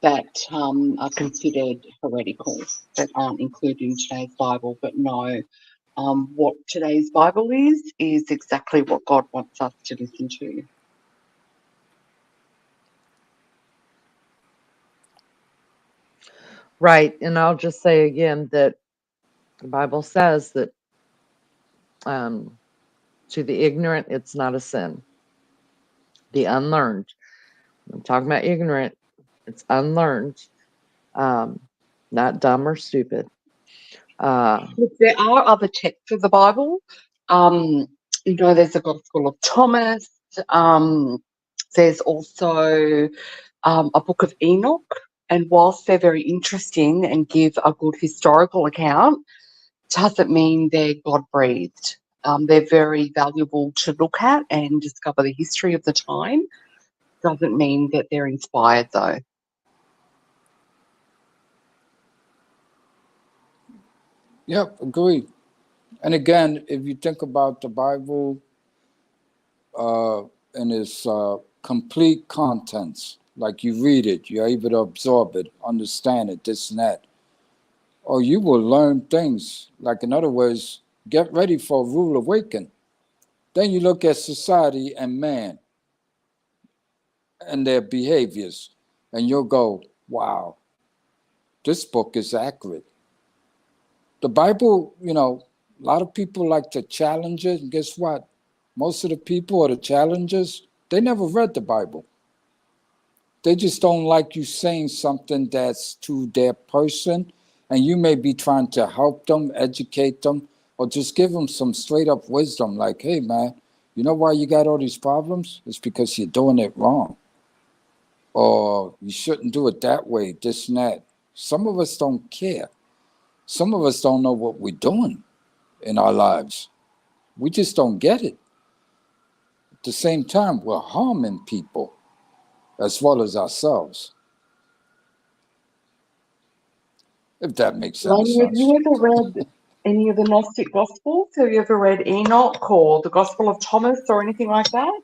that are considered heretical, that aren't included in today's Bible. But no, what today's Bible is exactly what God wants us to listen to. Right. And I'll just say again that the Bible says that to the ignorant, it's not a sin. The unlearned, I'm talking about ignorant, it's unlearned, not dumb or stupid. Look, there are other texts of the Bible. There's the Gospel of Thomas. There's also a book of Enoch. And whilst they're very interesting and give a good historical account, doesn't mean they're God-breathed. They're very valuable to look at and discover the history of the time. Doesn't mean that they're inspired, though. Yep, agreed. And again, if you think about the Bible and its complete contents, like you read it, you're able to absorb it, understand it, this and that, or you will learn things. Like, in other words, get ready for a rude awakening. Then you look at society and man and their behaviors, and you'll go, wow, this book is accurate. The Bible, a lot of people like to challenge it, and guess what? Most of the people or the challengers, they never read the Bible. They just don't like you saying something that's to their person, and you may be trying to help them, educate them, or just give them some straight up wisdom like, hey, man, you know why you got all these problems? It's because you're doing it wrong. Or you shouldn't do it that way, this and that. Some of us don't care. Some of us don't know what we're doing in our lives. We just don't get it. At the same time, we're harming people as well as ourselves. If that makes any Lane, have sense. you ever read any of the Gnostic Gospels? Have you ever read Enoch or the Gospel of Thomas or anything like that?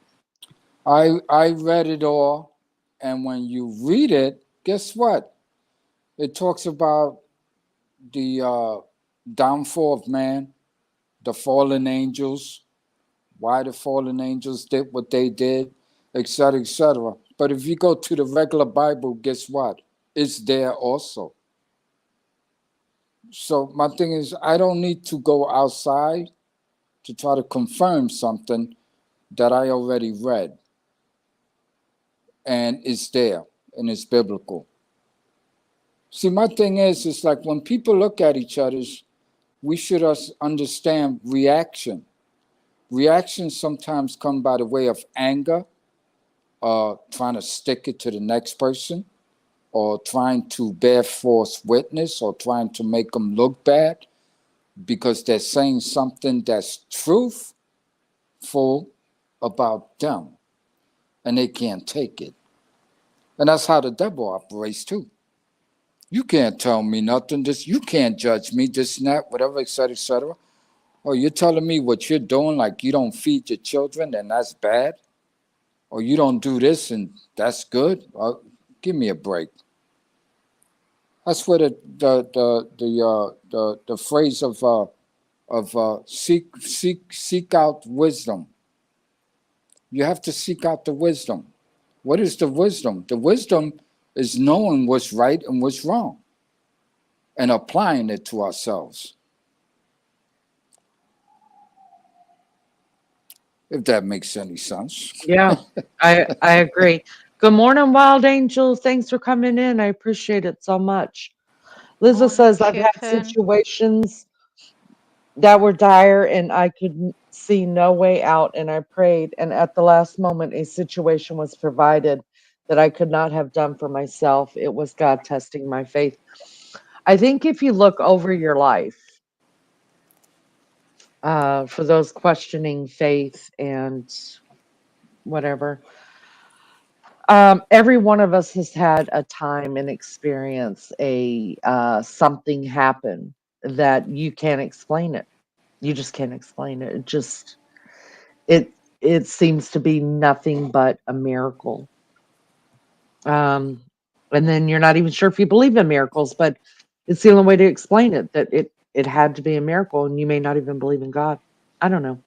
I read it all, and when you read it, guess what? It talks about the downfall of man, the fallen angels, why the fallen angels did what they did, etc., etc. But if you go to the regular Bible, guess what? It's there also. So my thing is, I don't need to go outside to try to confirm something that I already read. And it's there, and it's biblical. See, my thing is, it's like when people look at each other, we should understand reaction. Reactions sometimes come by the way of anger, trying to stick it to the next person, or trying to bear false witness, or trying to make them look bad because they're saying something that's truthful about them, and they can't take it. And that's how the devil operates too. You can't tell me nothing. You can't judge me, this and that, whatever, etc., etc. Oh, you're telling me what you're doing, like you don't feed your children, and that's bad? Or you don't do this, and that's good? Give me a break. That's where the phrase of seek out wisdom. You have to seek out the wisdom. What is the wisdom? The wisdom is knowing what's right and what's wrong and applying it to ourselves. If that makes any sense. Yeah, I agree. Good morning, Wild Angels. Thanks for coming in. I appreciate it so much. Liza Morning, says, I've had Chicken. situations that were dire and I could see no way out, and I prayed, and at the last moment, a situation was provided that I could not have done for myself. It was God testing my faith. I think if you look over your life, for those questioning faith and whatever, every one of us has had a time and experience a something happen that you can't explain it. You just can't explain it. It it seems to be nothing but a miracle. Um, and then you're not even sure if you believe in miracles, but it's the only way to explain it, that it had to be a miracle, and you may not even believe in God. I don't know.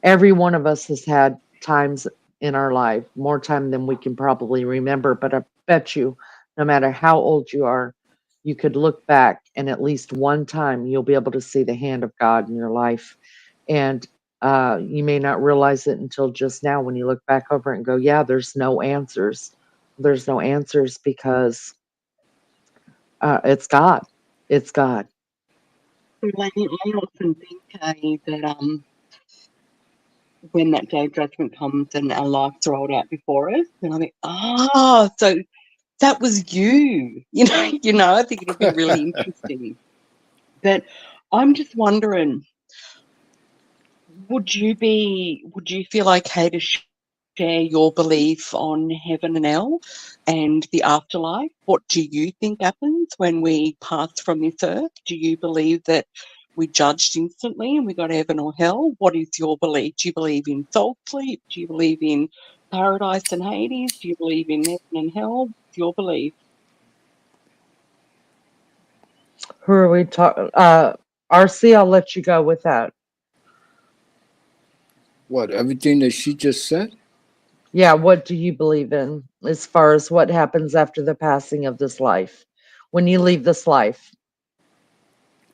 Every one of us has had times in our life, more time than we can probably remember, but I bet you, no matter how old you are, you could look back and at least one time you'll be able to see the hand of God in your life. And you may not realize it until just now when you look back over it and go, yeah, there's no answers. There's no answers because it's God. It's God. I often think, that when that day of judgment comes and our life's rolled out before us, and I think, so that was you. I think it'll be really interesting. But I'm just wondering, would you feel okay to share your belief on heaven and hell and the afterlife? What do you think happens when we pass from this earth? Do you believe that we judged instantly and we got heaven or hell? What is your belief? Do you believe in soul sleep? Do you believe in paradise and Hades? Do you believe in heaven and hell? What's your belief? Who are we talking? RC, I'll let you go with that. What, everything that she just said? Yeah, what do you believe in as far as what happens after the passing of this life? When you leave this life?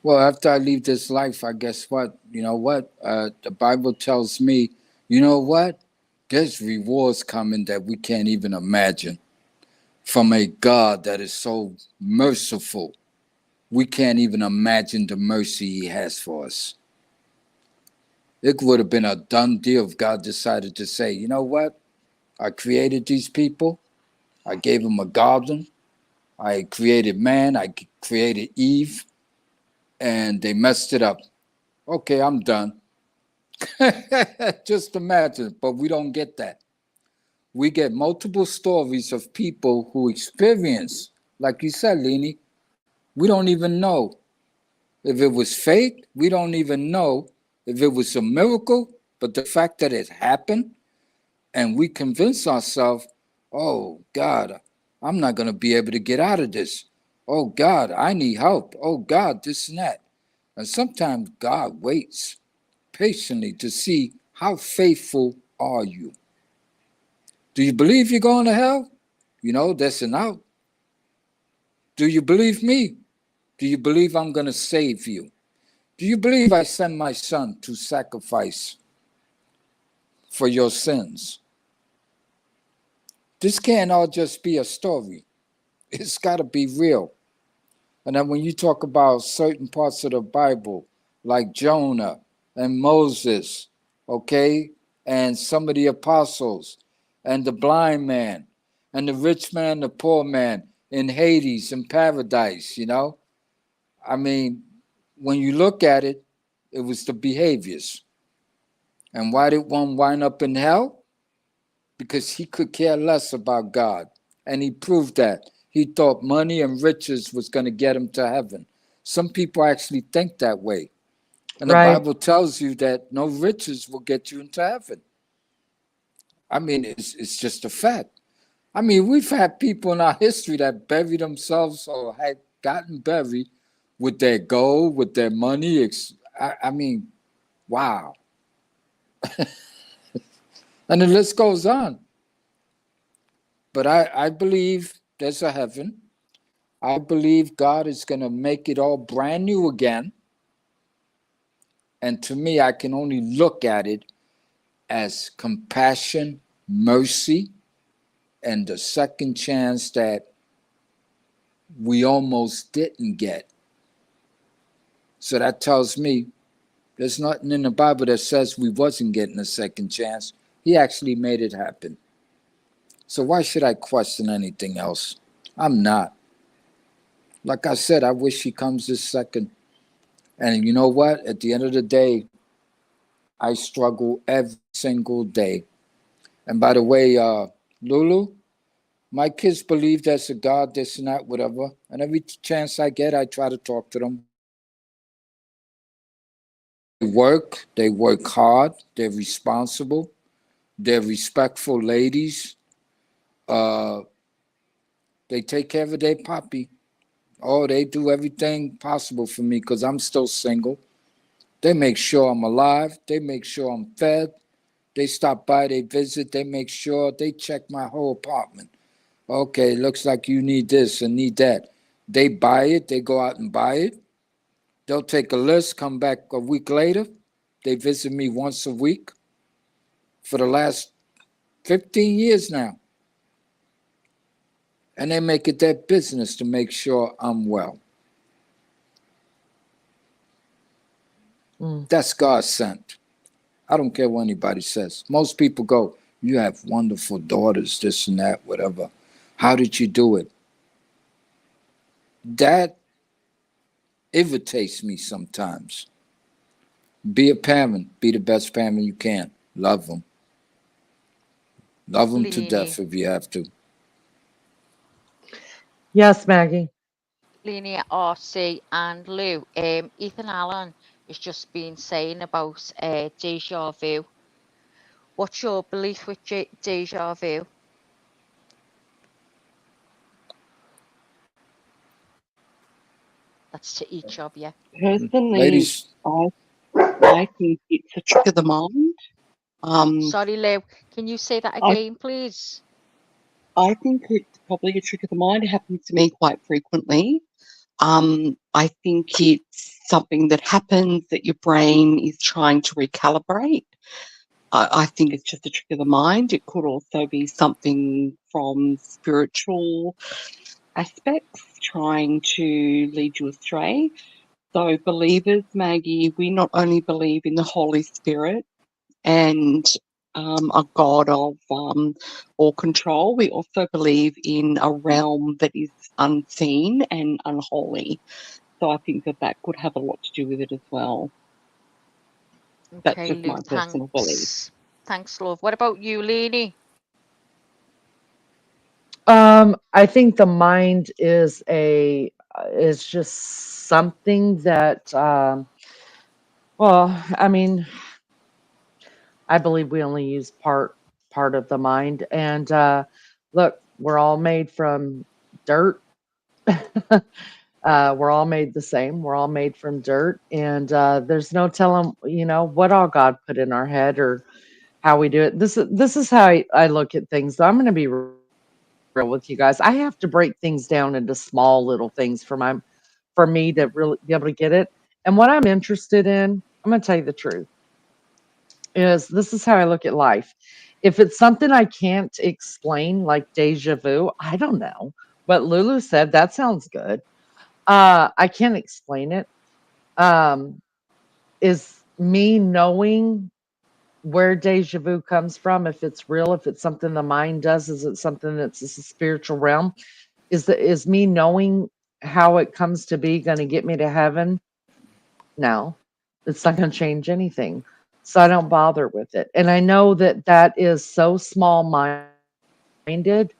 Well, after I leave this life, I guess what? You know what? The Bible tells me, you know what? There's rewards coming that we can't even imagine from a God that is so merciful. We can't even imagine the mercy he has for us. It would have been a done deal if God decided to say, you know what? I created these people. I gave them a garden. I created man. I created Eve. And they messed it up. Okay, I'm done. Just imagine. But we don't get that. We get multiple stories of people who experience, like you said, Leni, we don't even know if it was fake. We don't even know if it was a miracle. But the fact that it happened and we convince ourselves, oh, God, I'm not going to be able to get out of this. Oh, God, I need help. Oh, God, this and that. And sometimes God waits patiently to see how faithful are you. Do you believe you're going to hell? That's an out. Do you believe me? Do you believe I'm going to save you? Do you believe I sent my son to sacrifice for your sins? This can't all just be a story. It's got to be real. And then when you talk about certain parts of the Bible, like Jonah and Moses, okay, and some of the apostles, and the blind man, and the rich man, the poor man, in Hades, in paradise, I mean, when you look at it, it was the behaviors. And why did one wind up in hell? Because he could care less about God. And he proved that. He thought money and riches was going to get him to heaven. Some people actually think that way. And the Right. Bible tells you that no riches will get you into heaven. I mean, it's just a fact. I mean, we've had people in our history that buried themselves or had gotten buried with their gold, with their money. I mean, wow. And the list goes on. But I believe there's a heaven. I believe God is going to make it all brand new again. And to me, I can only look at it as compassion, mercy, and the second chance that we almost didn't get. So that tells me there's nothing in the Bible that says we wasn't getting a second chance. He actually made it happen. So why should I question anything else? I'm not. Like I said, I wish he comes this second. And you know what? At the end of the day, I struggle every single day. And by the way, Lulu, my kids believe there's a God, this and that, whatever. And every chance I get, I try to talk to them. They work hard, they're responsible, they're respectful ladies. Uh, they take care of their puppy. Oh, they do everything possible for me because I'm still single. They make sure I'm alive. They make sure I'm fed. They stop by, they visit, they make sure, they check my whole apartment. Okay, looks like you need this and need that. They buy it, they go out and buy it. They'll take a list, come back a week later. They visit me once a week for the last 15 years now. And they make it their business to make sure I'm well. That's God sent. I don't care what anybody says. Most people go, you have wonderful daughters, this and that, whatever. How did you do it? That irritates me sometimes. Be a parent. Be the best parent you can. Love them. Love them to death if you have to. Yes, Maggie. Leanie, RC, and Lou. Ethan Allen has just been saying about deja vu. What's your belief with deja vu? That's to each of you. Personally, Ladies, I think it's a trick of the mind. Sorry, Lou. Can you say that I again, please? I think it's probably a trick of the mind. It happens to me quite frequently. I think it's something that happens that your brain is trying to recalibrate. I think it's just a trick of the mind. It could also be something from spiritual aspects trying to lead you astray. So, believers, Maggie, we not only believe in the Holy Spirit and a God of all control, we also believe in a realm that is unseen and unholy. So I think that could have a lot to do with it as well. That's Okay, just Lou, my personal belief. thanks, love. What about you, Leanie? I think the mind is just something that well, I mean, I believe we only use part of the mind. And look, we're all made from dirt. We're all made the same. We're all made from dirt, and there's no telling, what all God put in our head or how we do it. This is how I look at things. I'm going to be real with you guys. I have to break things down into small little things for me to really be able to get it. And what I'm interested in, I'm going to tell you the truth, is this is how I look at life. If it's something I can't explain, like deja vu, I don't know. But Lulu said that sounds good. I can't explain it. Um, is me knowing where deja vu comes from, if it's real, if it's something the mind does, is it something that's a spiritual realm? Is me knowing how it comes to be going to get me to heaven? No, it's not going to change anything. So I don't bother with it. And I know that that is so small minded,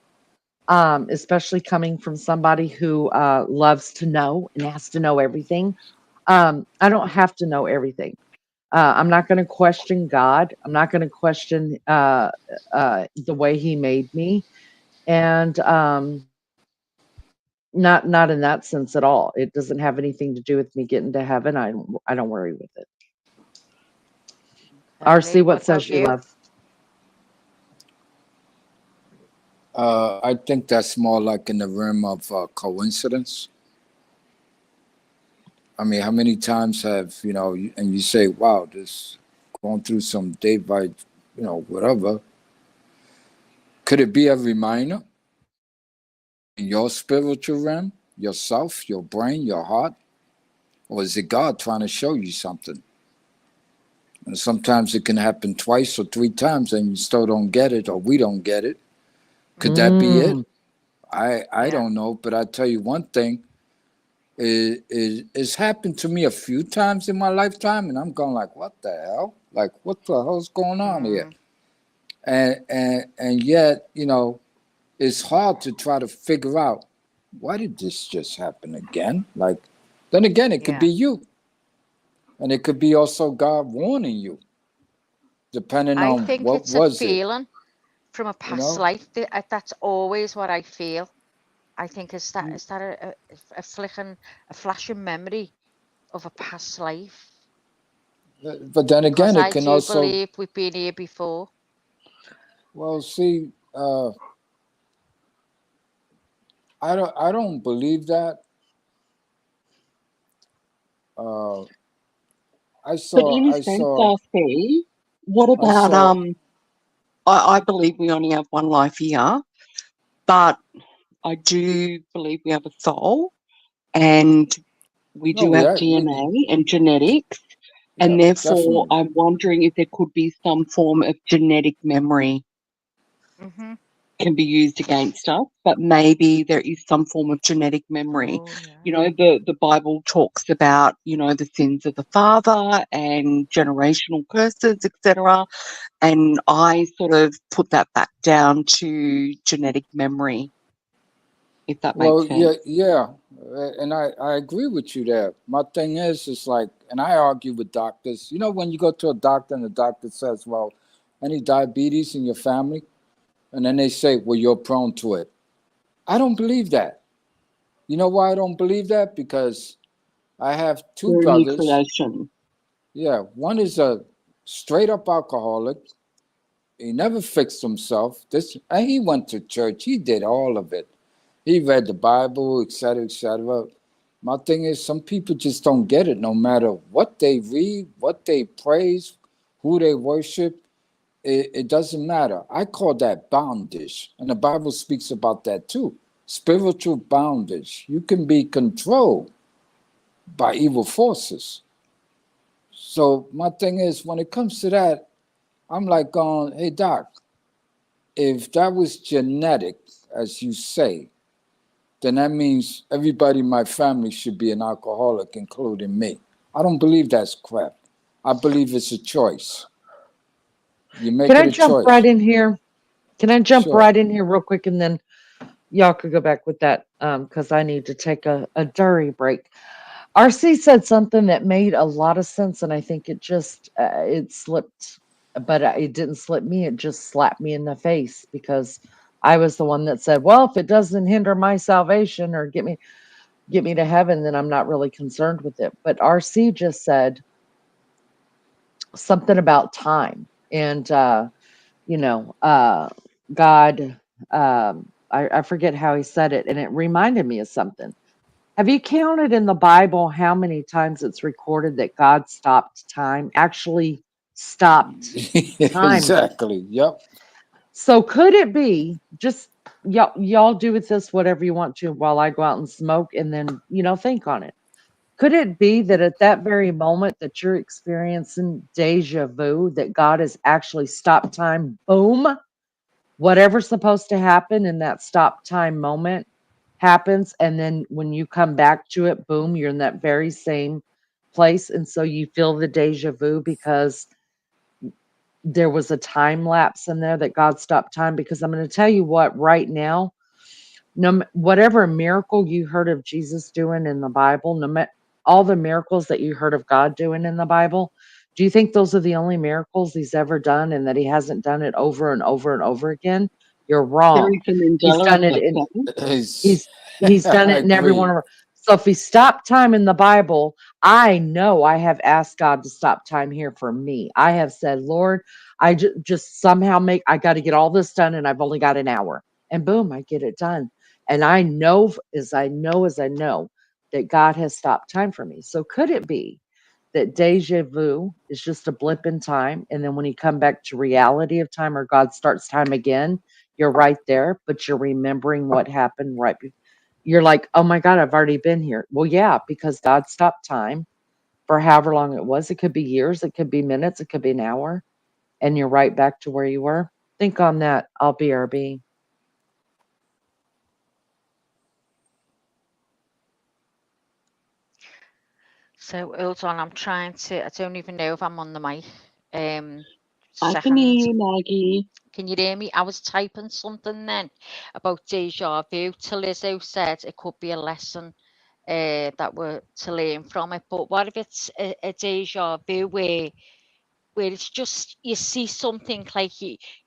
especially coming from somebody who loves to know and has to know everything. I don't have to know everything. I'm not going to question God. I'm not going to question the way He made me. And not in that sense at all. It doesn't have anything to do with me getting to heaven. I don't worry with it. Okay, RC, Lee, what what about says you, you? love? I think that's more like in the realm of coincidence. I mean, how many times have, and you say, wow, this going through some day by, whatever. Could it be a reminder in your spiritual realm, yourself, your brain, your heart? Or is it God trying to show you something? And sometimes it can happen twice or three times and you still don't get it, or we don't get it. Could that be it? Mm. I Yeah. don't know, but I tell you one thing, it's happened to me a few times in my lifetime, and I'm going like, what the hell? Like, what the hell's going on here? And yet, it's hard to try to figure out, why did this just happen again? Like, then again, it could Yeah. be you, and it could be also God warning you, depending I on think what it's a was it, feeling from a you past know? life. That's always what I feel. I think is that a flickering, a flashing memory of a past life? But then Because again, it I can do also, believe we've been here before. well, see, I don't believe that. Uh, I But saw in a I sense, saw RC, what I about saw I believe we only have one life here, but I do believe we have a soul and we no, do we have are DNA and genetics, yeah, and therefore definitely. I'm wondering if there could be some form of genetic memory Mm-hmm. can be used against us, but maybe there is some form of genetic memory. Oh yeah. You know, the Bible talks about, the sins of the father and generational curses, etc. And I sort of put that back down to genetic memory, if that makes Well, yeah, sense. yeah, and I agree with you there. My thing is, it's like, and I argue with doctors. You know, when you go to a doctor and the doctor says, "Well, any diabetes in your family?" and then they say, "Well, you're prone to it." I don't believe that. You know why I don't believe that? Because I have two We're a new brothers. creation. Yeah, one is a straight up alcoholic. He never fixed himself. And he went to church. He did all of it. He read the Bible, etc., etc. My thing is, some people just don't get it. No matter what they read, what they praise, who they worship, it doesn't matter. I call that bondage, and the Bible speaks about that too. Spiritual bondage. You can be controlled by evil forces. So my thing is, when it comes to that, I'm like going, hey doc, if that was genetic, as you say, then that means everybody in my family should be an alcoholic, including me. I don't believe that's crap. I believe it's a choice. You Can make it I a jump right choice. in here? Can I jump Sure. right in here real quick, and then y'all could go back with that because I need to take a dirty break. RC said something that made a lot of sense, and I think it just it slipped, but it didn't slip me. It just slapped me in the face because I was the one that said, "Well, if it doesn't hinder my salvation or get me to heaven, then I'm not really concerned with it." But RC just said something about time, and you know, God. I forget how he said it, and it reminded me of something. Have you counted in the Bible how many times it's recorded that God stopped time, actually stopped time? Exactly. Yep. So could it be just y'all do with this whatever you want to while I go out and smoke and then, think on it. Could it be that at that very moment that you're experiencing deja vu, that God has actually stopped time? Boom. Whatever's supposed to happen in that stop time moment happens. And then when you come back to it, boom, you're in that very same place. And so you feel the deja vu because there was a time lapse in there that God stopped time. Because I'm going to tell you what, right now, whatever miracle you heard of Jesus doing in the Bible, all the miracles that you heard of God doing in the Bible, do you think those are the only miracles he's ever done and that he hasn't done it over and over and over again? You're There wrong. is a He's Mandela done it effect. in It's- he's done I it in every one agree. of our. So if we stop time in the Bible, I know I have asked God to stop time here for me. I have said, Lord, I just somehow I got to get all this done, and I've only got an hour, and boom, I get it done. And I know, as I know, that God has stopped time for me. So could it be that deja vu is just a blip in time, and then when you come back to reality of time, or God starts time again, you're right there, but you're remembering what happened right before. You're like, oh my God, I've already been here. Well, yeah, because God stopped time for however long it was. It could be years, it could be minutes, it could be an hour, and you're right back to where you were. Think on that. I'll BRB. So hold on, I'm trying to. I don't even know if I'm on the mic. I can hear Second. you, Maggie. Can you hear me? I was typing something then about deja vu. Lizzo said it could be a lesson that we're to learn from it. But what if it's a deja vu where it's just you see something like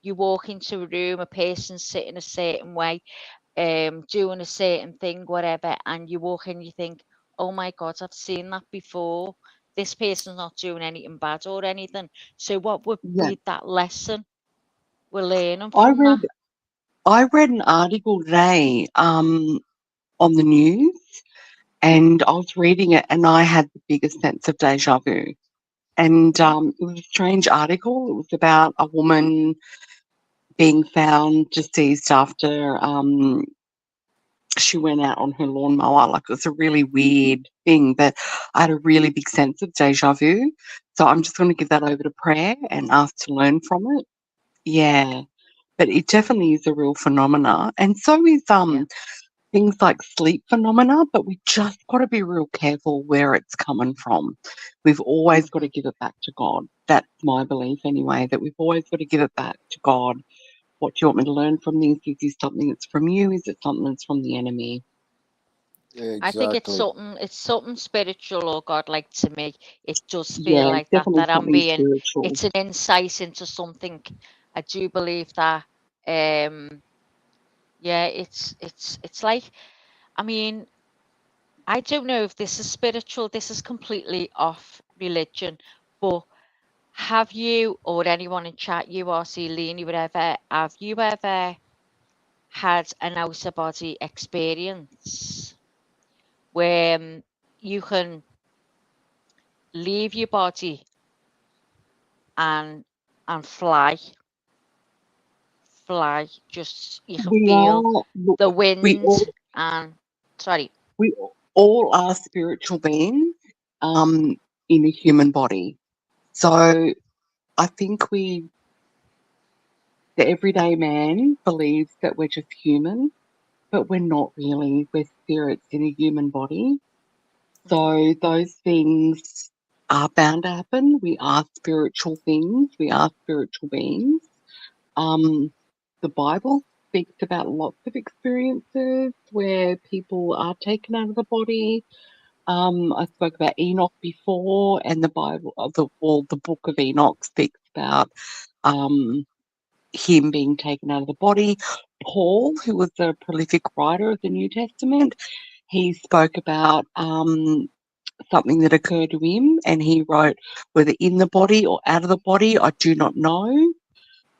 you walk into a room, a person sitting a certain way, doing a certain thing, whatever, and you walk in, you think, oh my God, I've seen that before. This person's not doing anything bad or anything. So what would Yeah. be that lesson we're learning I from read that? I read an article today on the news, and I was reading it and I had the biggest sense of deja vu. And it was a strange article. It was about a woman being found deceased after she went out on her lawnmower. Like, it was a really weird thing, but I had a really big sense of deja vu. So I'm just going to give that over to prayer and ask to learn from it. Yeah, but it definitely is a real phenomena, and so is Yeah. things like sleep phenomena. But we just got to be real careful where it's coming from. We've always got to give it back to God. That's my belief anyway. That we've always got to give it back to God. What do you want me to learn from this? Is this something that's from you? Is it something that's from the enemy? I think Exactly. it's something spiritual or God-like to me. It does feel Yeah, like that, definitely that I'm something being, spiritual. it's an insight into something. I do believe that. Um, yeah, it's like, I mean, I don't know if this is spiritual, this is completely off religion, but have you or anyone in chat, you or Celine, whatever, have you ever had an out of body experience where you can leave your body and fly, just you can We feel are, look, the we all, wind and sorry. we all are spiritual beings, um, in a human body. So I think the everyday man believes that we're just human, but we're not really. We're spirits in a human body. So those things are bound to happen. We are spiritual things. We are spiritual beings. Um, the Bible speaks about lots of experiences where people are taken out of the body. I spoke about Enoch before, and the Bible, the book of Enoch speaks about um, him being taken out of the body. Paul, who was a prolific writer of the New Testament, he spoke about something that occurred to him, and he wrote, whether in the body or out of the body, I do not know.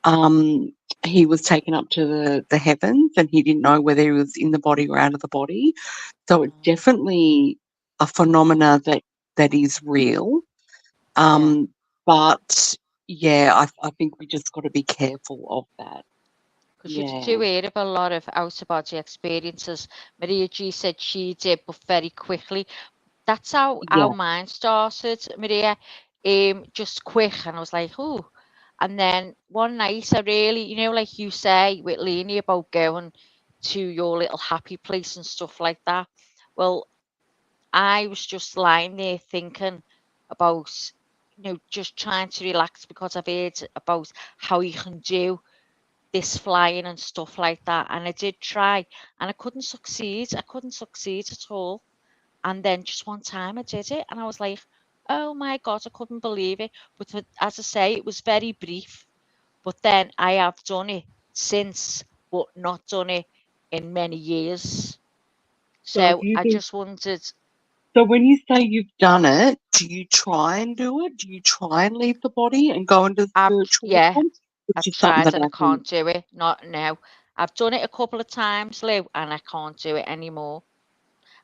Um, he was taken up to the heavens, and he didn't know whether he was in the body or out of the body. So it's Mm, definitely a phenomena that is real. yeah, But yeah, I think we just got to be careful of that. because you Yeah, do hear of a lot of out of body experiences. Maria G said she did, but very quickly. That's how yeah, mine started, Maria. Just quick, and I was like, oh. And then one night, I really, like you say with Leanie about going to your little happy place and stuff like that. Well, I was just lying there thinking about, just trying to relax because I've heard about how you can do this flying and stuff like that. And I did try, and I couldn't succeed. I couldn't succeed at all. And then just one time I did it, and I was like, oh my God, I couldn't believe it. But as I say, it was very brief. But then I have done it since, but not done it in many years. So have So you I been, just wanted, so when you say you've done it, do you try and do it? Do you try and leave the body and go into the spiritual yeah, realm? Which I've is something tried that and I I think, can't do it. Not now. I've done it a couple of times, Lou, and I can't do it anymore.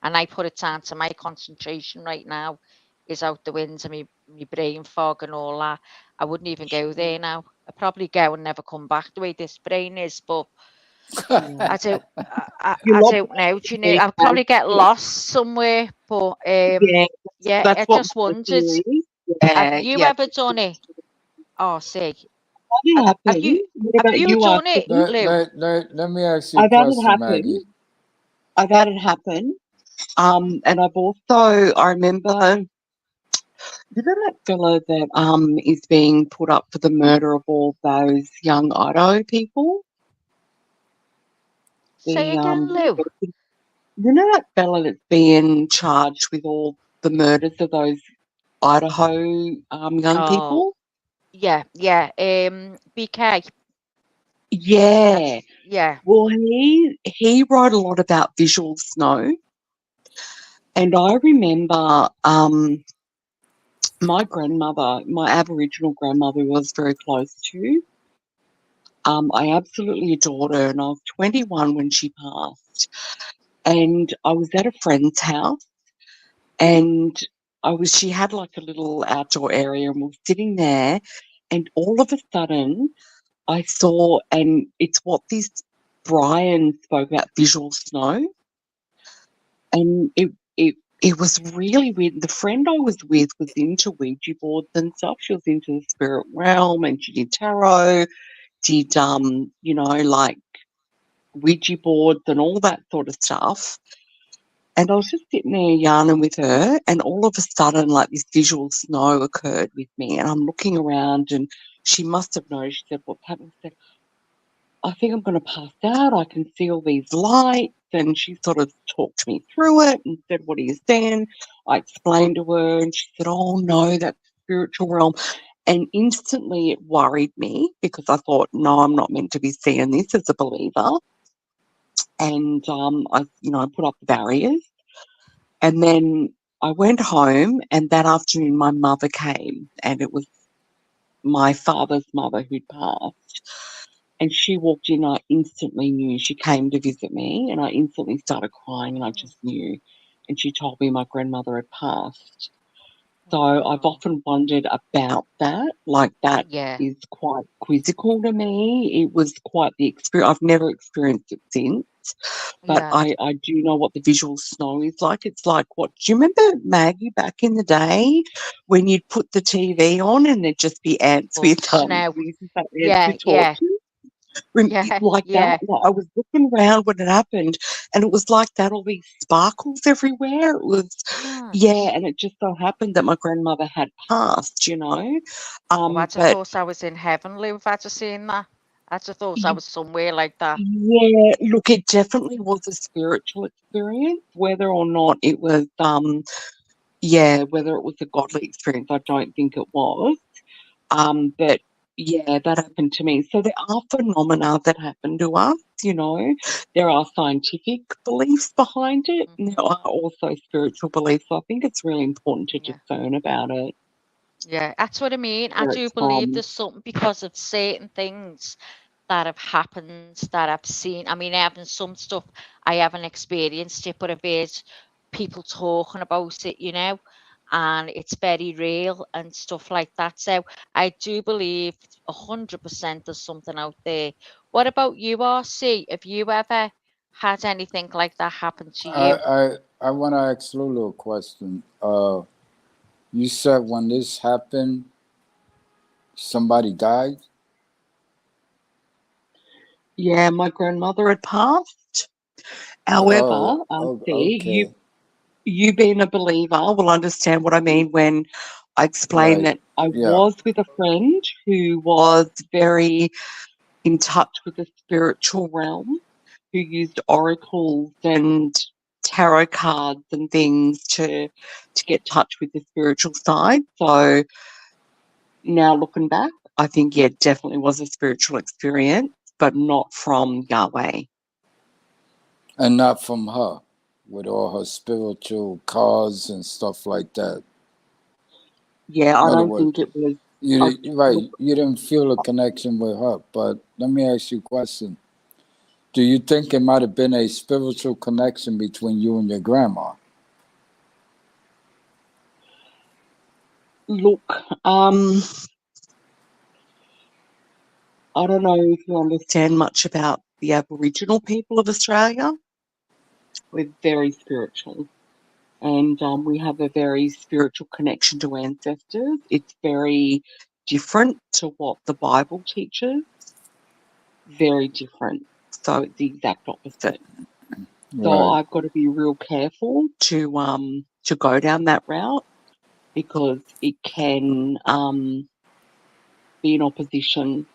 And I put it down to my concentration right now is out the window, me brain fog and all that. I wouldn't even go there now. I'd probably go and never come back the way this brain is, but yeah. I don't You're I not don't know. Do you know? these I'll days. probably get lost somewhere, but Yeah, yeah, that's I what just my wondered, fear is. have Yeah, you yeah. ever done it? Oh, see, It have happened. you What have about you you, done it, Archie? Lou? Let me ask you a I've had it question, happen. Maggie. I've had it happen. Hmm. And I've also, I remember, you know that fella that is being put up for the murder of all those young Idaho people? Say The again, Lou. you know that fella that's being charged with all the murders of those Idaho young Oh, people? yeah, yeah. BK. Yeah. Yeah. Well, he wrote a lot about visual snow, and I remember my grandmother, my Aboriginal grandmother, was very close to. I absolutely adored her, and I was 21 when she passed. And I was at a friend's house, and she had like a little outdoor area, and we were sitting there, and all of a sudden, I saw, and it's what this Brian spoke about, visual snow, and it was really weird. The friend I was with was into Ouija boards and stuff. She was into the spirit realm, and she did tarot, did like Ouija boards and all that sort of stuff. And I was just sitting there yarning with her, and all of a sudden, like this visual snow occurred with me, and I'm looking around, and she must have noticed. She said, "What's happening?" I said, "I think I'm going to pass out. I can see all these lights." And she sort of talked me through it and said, "What are you seeing?" I explained to her, and she said, "Oh no, that's spiritual realm." And instantly it worried me because I thought, no, I'm not meant to be seeing this as a believer. And I put up the barriers. And then I went home, and that afternoon my mother came, and it was my father's mother who'd passed. And she walked in, I instantly knew. She came to visit me, and I instantly started crying, and I just knew. And she told me my grandmother had passed. So I've Oh, often wondered about that. Like, that yeah, is quite quizzical to me. It was quite the experience. I've never experienced it since, but yeah. I do know what the visual snow is like. It's like, what do you remember, Maggie, back in the day when you'd put the TV on and there'd just be ants Oh, with snow. ants Yeah, with yeah, torches? yeah, Like that. yeah. Like, I was looking around when it happened, and it was like that, all these sparkles everywhere. It was, yeah, Right. and it just so happened that my grandmother had passed. Oh, I'd have But thought I was in heaven, Lou, if I'd have seen that. I'd have thought I y- was somewhere like that. yeah, look, it definitely was a spiritual experience, whether or not it was, whether it was a godly experience, I don't think it was. But yeah, that happened to me. So there are phenomena that happen to us. There are scientific beliefs behind it, and there are also spiritual beliefs. So I think it's really important to Yeah. discern about it, Yeah, that's what I mean. I where do it's believe from. there's something because of certain things that have happened that I've seen. I mean, having some stuff I haven't experienced it, but I've heard people talking about it, and it's very real and stuff like that. So I do believe 100% there's something out there. What about you, RC? Have you ever had anything like that happen to I you? I want to ask Lulu a question. You said when this happened, somebody died. Yeah, my grandmother had passed. Oh, However, see, okay, you being a believer will understand what I mean when I explain right, that I yeah. was with a friend who was very in touch with the spiritual realm, who used oracles and tarot cards and things to get touch with the spiritual side. So now looking back, I think, yeah, it definitely was a spiritual experience. but not from Yahweh. And not from her, with all her spiritual cause and stuff like that. Yeah, In I other don't words, think it was. right, Look, you didn't feel a connection with her. But let me ask you a question. Do you think it might have been a spiritual connection between you and your grandma? look, I don't know if you understand much about the Aboriginal people of Australia. We're very spiritual, and we have a very spiritual connection to ancestors. It's very different to what the Bible teaches. Very different. So it's the exact opposite. So Right, I've got to be real careful to go down that route because it can be in opposition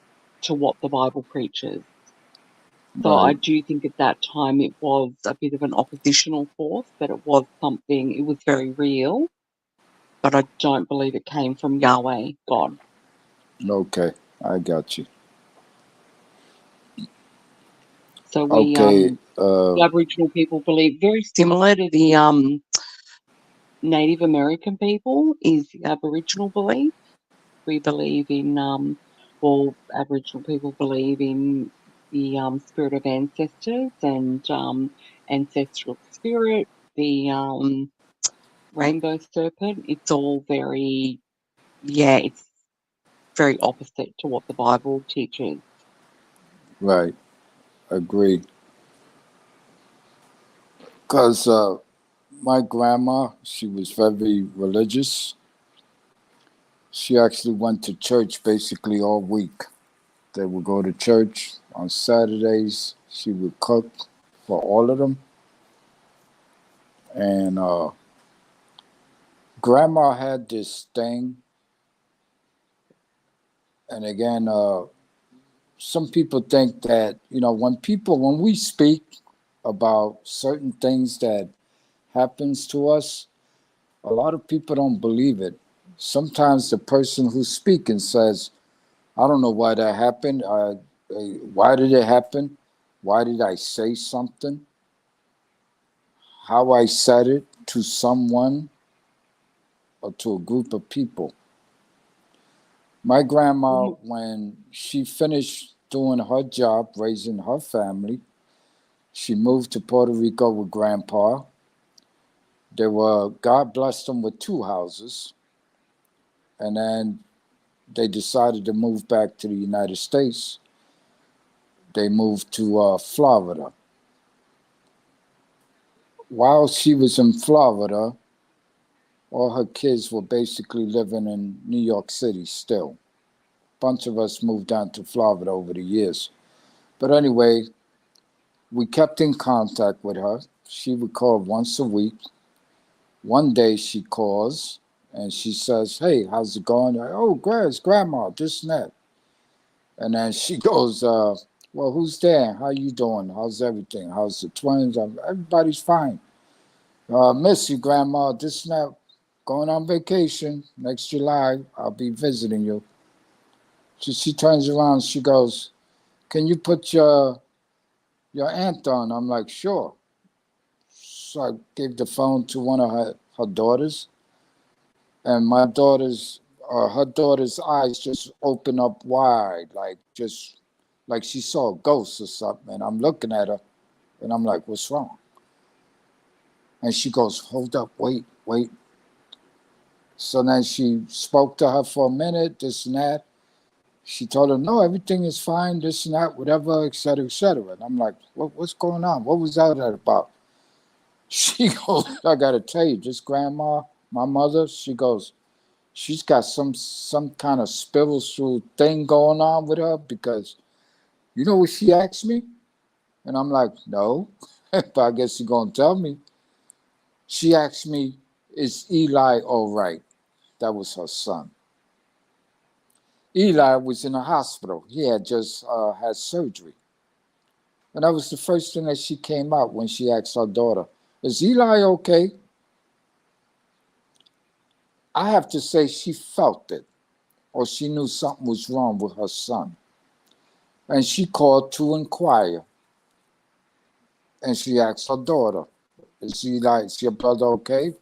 to what the Bible preaches. So I right. do think at that time it was a bit of an oppositional force, but it was something, it was very real, but I don't believe it came from Yahweh, God. Okay, I got you. So we, Okay, the Aboriginal people believe very similar to the Native American people is the Aboriginal belief. We believe in, well, Aboriginal people believe in the spirit of ancestors and ancestral spirit, the rainbow serpent. It's all very, yeah, it's very opposite to what the Bible teaches. right, agreed. Because my grandma, she was very religious. She actually went to church basically all week. They would go to church on Saturdays. She would cook for all of them. And grandma had this thing. And again, some people think that, when we speak about certain things that happens to us, a lot of people don't believe it. Sometimes the person who's speaking says, I don't know why that happened. Why did it happen? Why did I say something? How I said it to someone or to a group of people. My grandma, when she finished doing her job, raising her family, she moved to Puerto Rico with grandpa. God blessed them with 2 houses. And then they decided to move back to the United States. They moved to Florida. While she was in Florida, all her kids were basically living in New York City still. A bunch of us moved down to Florida over the years. But anyway, we kept in contact with her. She would call once a week. One day she calls and she says, hey, how's it going? Oh, it's grandma, this and that. And then she goes, well, who's there? How you doing? How's everything? How's the twins? Everybody's fine. Miss you, grandma, this and that. Going on vacation next July. I'll be visiting you. She turns around. She goes, can you put your aunt on? I'm like, sure. So I gave the phone to one of her daughters, and her daughter's eyes just opened up wide, like she saw a ghost or something. And I'm looking at her, and I'm like, what's wrong? And she goes, hold up, wait, wait. So then she spoke to her for a minute, this and that. She told her, no, everything is fine, this and that, whatever, et cetera, et cetera. And I'm like, what's going on? What was that about? She goes, I got to tell you, this grandma, my mother, she goes, she's got some kind of spiritual thing going on with her because you know what she asked me? And I'm like, no, but I guess you're going to tell me. She asked me, is Eli all right? That was her son. Eli was in a hospital. He had just had surgery. And that was the first thing that she came out when she asked her daughter, is Eli okay? I have to say she felt it, or she knew something was wrong with her son. And she called to inquire. And she asked her daughter, is your brother okay?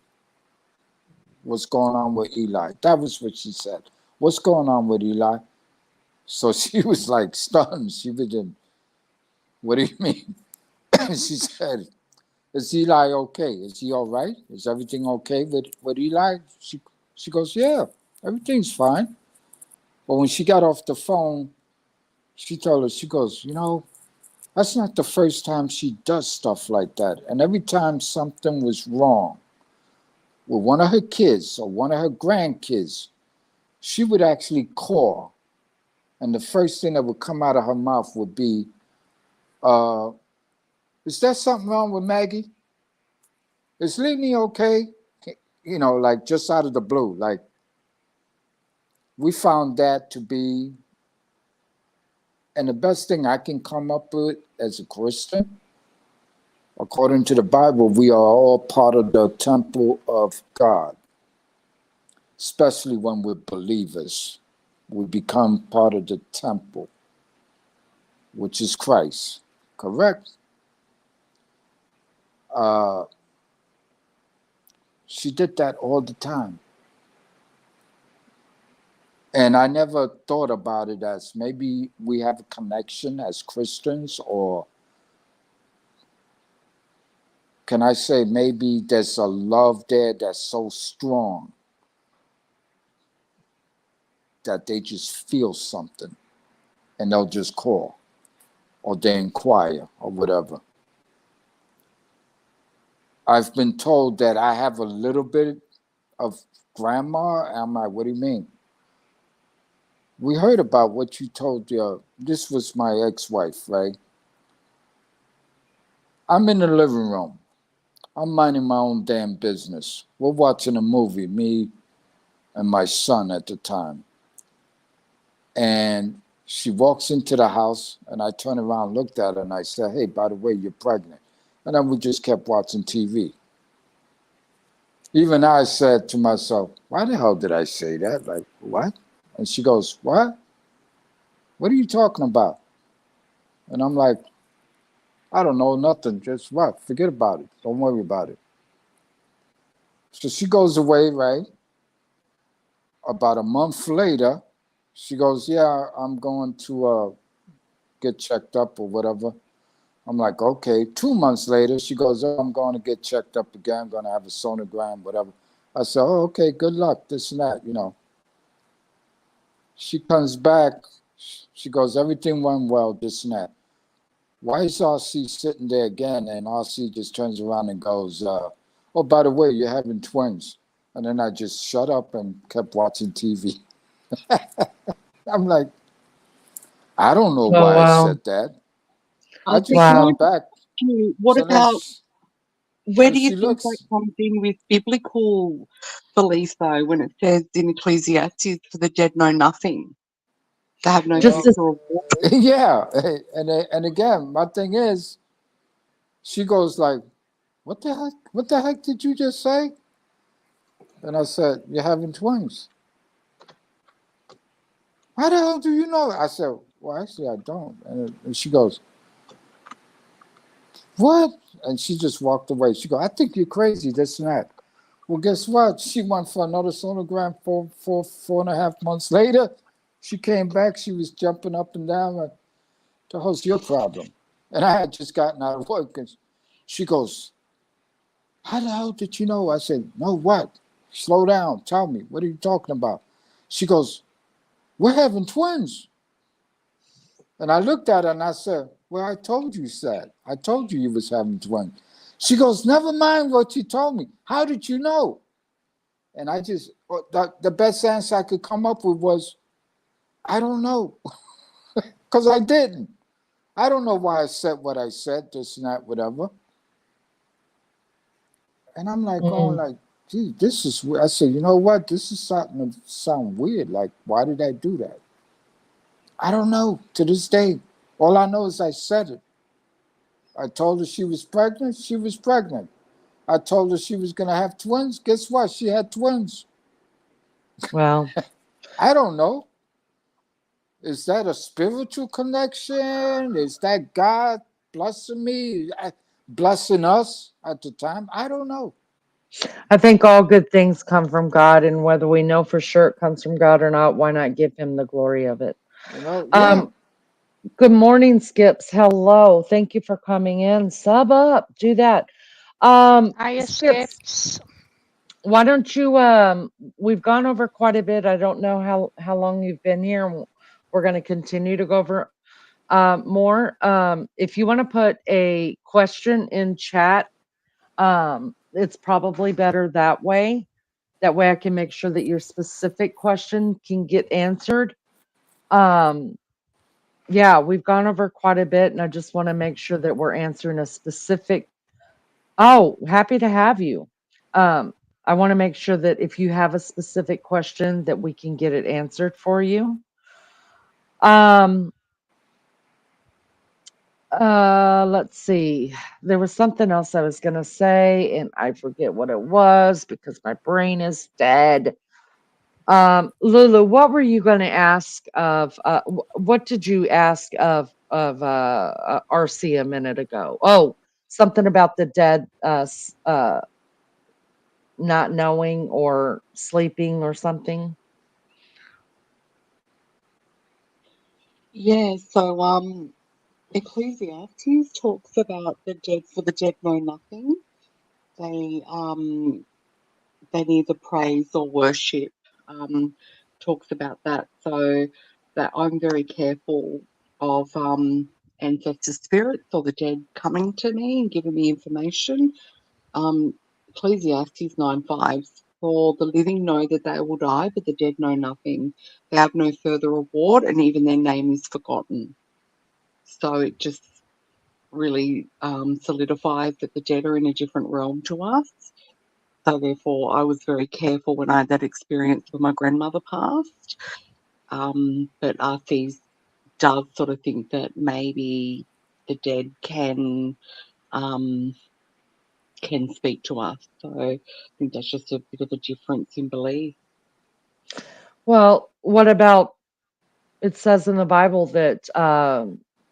What's going on with Eli? That was what she said. What's going on with Eli? So she was like stunned. She didn't, what do you mean? She said, is Eli okay? Is he all right? Is everything okay with Eli? She goes, yeah, everything's fine. But when she got off the phone, she told her, she goes, that's not the first time she does stuff like that. And every time something was wrong with one of her kids or one of her grandkids, she would actually call. And the first thing that would come out of her mouth would be, is there something wrong with Maggie? Is Lenny okay? Like just out of the blue. Like, we found that to be, and the best thing I can come up with as a Christian, according to the Bible, we are all part of the temple of God, especially when we're believers. We become part of the temple, which is Christ, correct? She did that all the time. And I never thought about it as maybe we have a connection as Christians, or can I say maybe there's a love there that's so strong that they just feel something and they'll just call or they inquire or whatever. I've been told that I have a little bit of grandma. I'm like, what do you mean? We heard about what you told this was my ex-wife, right? I'm in the living room. I'm minding my own damn business. We're watching a movie, me and my son at the time. And she walks into the house, and I turned around, looked at her, and I said, hey, by the way, you're pregnant. And then we just kept watching TV. Even I said to myself, why the hell did I say that? Like, what? And she goes, what? What are you talking about? And I'm like, I don't know, nothing. Just what? Forget about it. Don't worry about it. So she goes away, right? About a month later, she goes, yeah, I'm going to get checked up or whatever. I'm like, okay. 2 months later, she goes, oh, I'm going to get checked up again. I'm going to have a sonogram, whatever. I said, oh, okay, good luck, this and that, She comes back. She goes, everything went well, this and that. Why is RC sitting there again? And RC just turns around and goes, oh, by the way, you're having twins. And then I just shut up and kept watching TV. I'm like, I don't know Oh, why I wow. said that. I I just think Wow. went back. what So then about, where so do you she think that looks, comes in with biblical belief, though, when it says in Ecclesiastes, for the dead know nothing? They have no Just well, future as, or war. yeah. And again, my thing is, she goes like, what the heck? What the heck did you just say? And I said, you're having twins. How the hell do you know? I said, well, actually, I don't. And she goes, what? And she just walked away. She goes, I think you're crazy, this and that. Well, guess what? She went for another sonogram 4.5 months later. She came back. She was jumping up and down. Like, the hell's your problem? And I had just gotten out of work. And she goes, how the hell did you know? I said, no, what? Slow down. Tell me. What are you talking about? She goes, we're having twins. And I looked at her and I said, well, I told you that. I told you was having twins. She goes, never mind what you told me. How did you know? And I just, the best answer I could come up with was, I don't know. Because I didn't. I don't know why I said what I said, this and that, whatever. And I'm like going like, gee, this is weird. I said, you know what? This is starting to sound weird. Like, why did I do that? I don't know. To this day, all I know is I said it. I told her she was pregnant. She was pregnant. I told her she was going to have twins. Guess what? She had twins. wow. I don't know. Is that a spiritual connection? Is that God blessing me, blessing us at the time? I don't know. I think all good things come from God, and whether we know for sure it comes from God or not, why not give him the glory of it? Yeah. Good morning, Skips. Hello. Thank you for coming in. Sub up. Do that. Hiya, Skips, Skips. why don't you we've gone over quite a bit. I don't know how long you've been here. We're going to continue to go over more. If you want to put a question in chat, it's probably better that way. That way I can make sure that your specific question can get answered. Um, yeah, we've gone over quite a bit, and I just want to make sure that we're answering a specific. Oh, happy to have you. Um, I want to make sure that if you have a specific question, that we can get it answered for you. Um, let's see. There was something else I was gonna say, and I forget what it was because my brain is dead. Lulu, what were you going to ask of? What did you ask of RC a minute ago? Oh, something about the dead, not knowing or sleeping or something. Yeah, so Ecclesiastes talks about the dead, for the dead know nothing. They neither praise or worship. Talks about that. So that I'm very careful of ancestor spirits or the dead coming to me and giving me information. Ecclesiastes 9:5. For the living know that they will die, but the dead know nothing. They have no further reward, and even their name is forgotten. So it just really solidifies that the dead are in a different realm to us. So therefore, I was very careful when I had that experience when my grandmother passed. But RC does sort of think that maybe the dead can speak to us. So I think that's just a bit of a difference in belief. Well, what about it says in the Bible that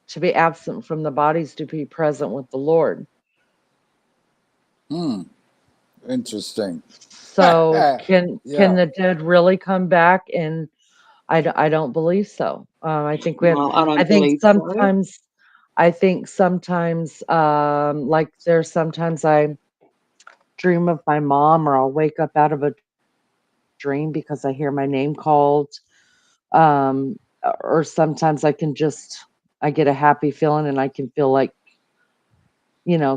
to be absent from the bodies to be present with the Lord. Interesting. So can Yeah. the dead really come back? And I don't believe so. I think we have. No, I I don't think believe so. sometimes. I think sometimes, like there's sometimes I dream of my mom, or I'll wake up out of a dream because I hear my name called. Um, or sometimes I get a happy feeling, and I can feel like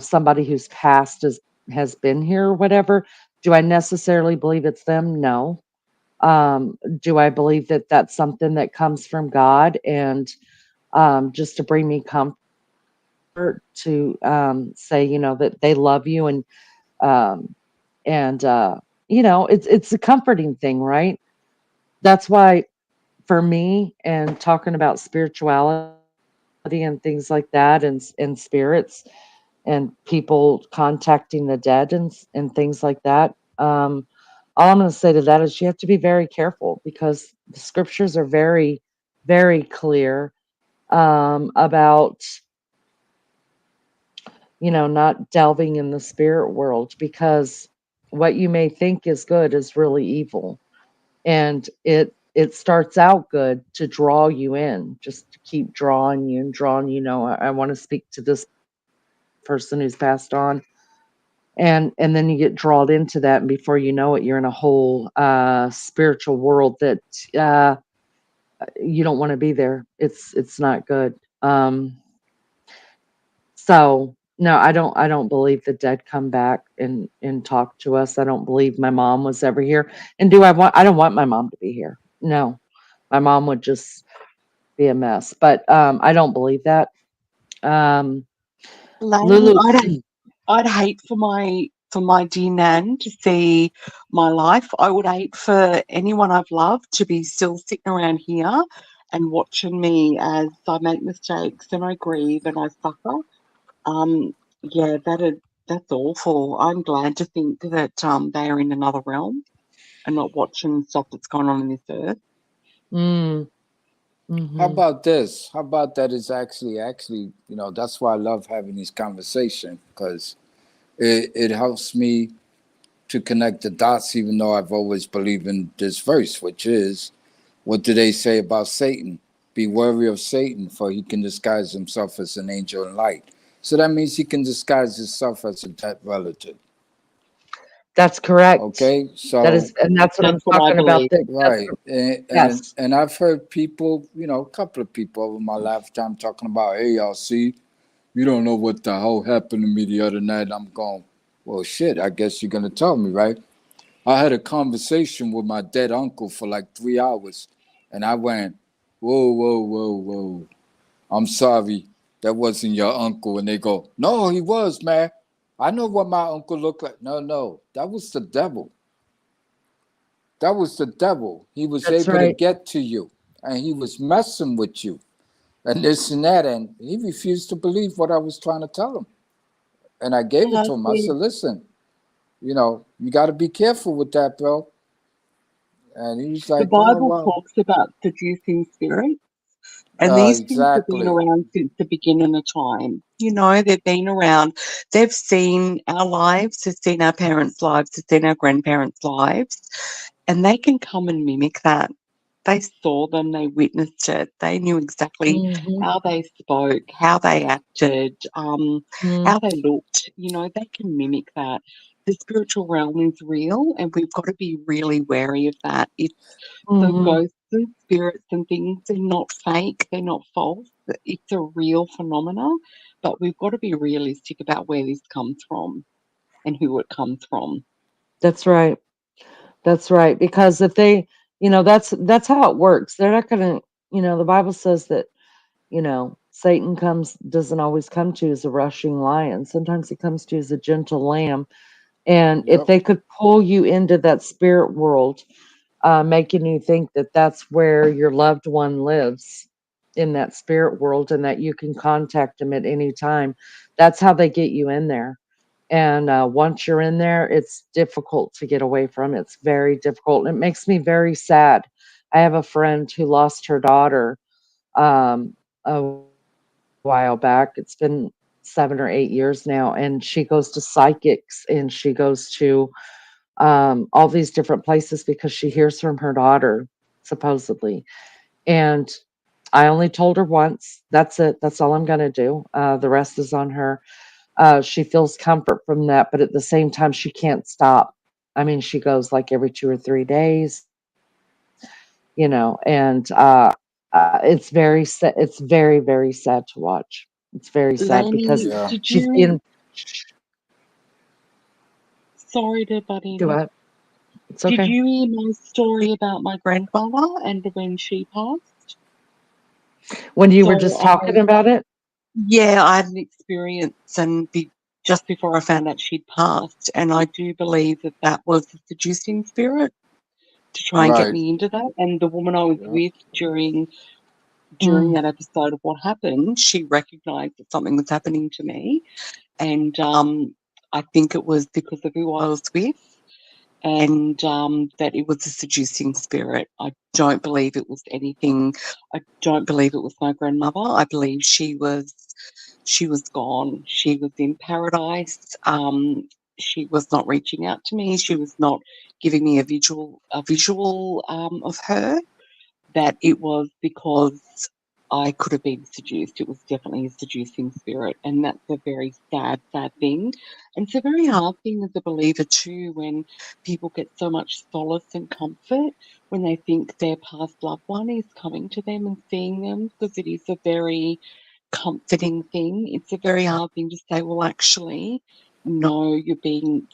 somebody who's passed has been here or whatever. Do I necessarily believe it's them? No. Do I believe that that's something that comes from God, and just to bring me comfort, to say that they love you, um, and it's a comforting thing, right? That's why for me, and talking about spirituality and things like that, and spirits and people contacting the dead, and things like that. All I'm going to say to that is you have to be very careful, because the scriptures are very, very clear about not delving in the spirit world, because what you may think is good is really evil, and it starts out good to draw you in, just to keep drawing you and drawing. I want to speak to this person who's passed on, and then you get drawn into that, and before you know it, you're in a whole spiritual world that uh you don't want to be there. It's not good. So no, I don't believe the dead come back and talk to us. I don't believe my mom was ever here. And I don't want my mom to be here. No. My mom would just be a mess. But I don't believe that. Um Lane, Lulu. I'd hate for my dear Nan to see my life. I would hate for anyone I've loved to be still sitting around here and watching me as I make mistakes and I grieve and I suffer. Um, yeah, that's awful. I'm glad to think that they are in another realm and not watching stuff that's going on in this earth. mm, How Mm-hmm. about this? How about that is actually, that's why I love having these conversations because it helps me to connect the dots, even though I've always believed in this verse, which is, what do they say about Satan? Be wary of Satan, for he can disguise himself as an angel in light. So that means he can disguise himself as a dead relative. That's correct. Okay, That so is, and that's what I'm That's what I talking about. believe. right, Yes. and I've heard people, a couple of people over my lifetime talking about, hey, y'all, see, you don't know what the hell happened to me the other night. I'm going, well, shit, I guess you're gonna tell me, right? I had a conversation with my dead uncle for like 3 hours, and I went, whoa, whoa, whoa, whoa. I'm sorry, that wasn't your uncle. And they go, no, he was, man. I know what my uncle looked like. No, that was the devil. That was the devil. He was That's able to right. get to you, and he was messing with you, and this and that. And he refused to believe what I was trying to tell him. And I gave it Well, to him. I said, listen, you got to be careful with that, bro. And he was the like, oh, Bible well, talks about seducing spirits, and these things have been exactly. around since the beginning of time. They've been around. They've seen our lives, they've seen our parents' lives, they've seen our grandparents' lives, and they can come and mimic that. They saw them, they witnessed it, they knew exactly Mm-hmm. how they spoke, how they acted, Mm-hmm. how they looked. They can mimic that. The spiritual realm is real, and we've got to be really wary of that. So Mm-hmm. ghosts and spirits and things, they're not fake, they're not false. It's a real phenomena, but we've got to be realistic about where this comes from and who it comes from. That's right. That's right. Because if they, that's how it works. They're not gonna, the Bible says that, Satan doesn't always come to you as a rushing lion. Sometimes he comes to you as a gentle lamb. And if Yep. they could pull you into that spirit world, making you think that that's where your loved one lives in that spirit world and that you can contact them at any time, that's how they get you in there. And once you're in there, it's difficult to get away from. It's very difficult. It makes me very sad. I have a friend who lost her daughter a while back. It's been 7 or 8 years now, and she goes to psychics and she goes to all these different places because she hears from her daughter, supposedly. And I only told her once. That's it. That's all I'm going to do. The rest is on her. She feels comfort from that, but at the same time, she can't stop. I mean, she goes like every 2 or 3 days, and it's very sad. It's very, very sad to watch. It's very sad because Lainey, Yeah. she's being. sorry to butt Do in, it. It's did okay. you hear my story about my grandmother and when she passed? When you were just So talking about it, yeah, I had an experience just before I found out she'd passed, and I do believe that that was a seducing spirit to try and get Right. me into that. And the woman I was Yep. with during mm, that episode of what happened, she recognised that something was happening to me, and I think it was because of who I was with, and that it was a seducing spirit. I don't believe it was anything. I don't believe it was my grandmother. I believe she was gone. She was in paradise. She was not reaching out to me. She was not giving me a visual of her. That it was because I could have been seduced. It was definitely a seducing spirit, and that's a very sad, sad thing. And it's a very hard thing as a believer too, when people get so much solace and comfort when they think their past loved one is coming to them and seeing them, because it is a very comforting thing. It's a very hard thing to say, well, actually, no, you're being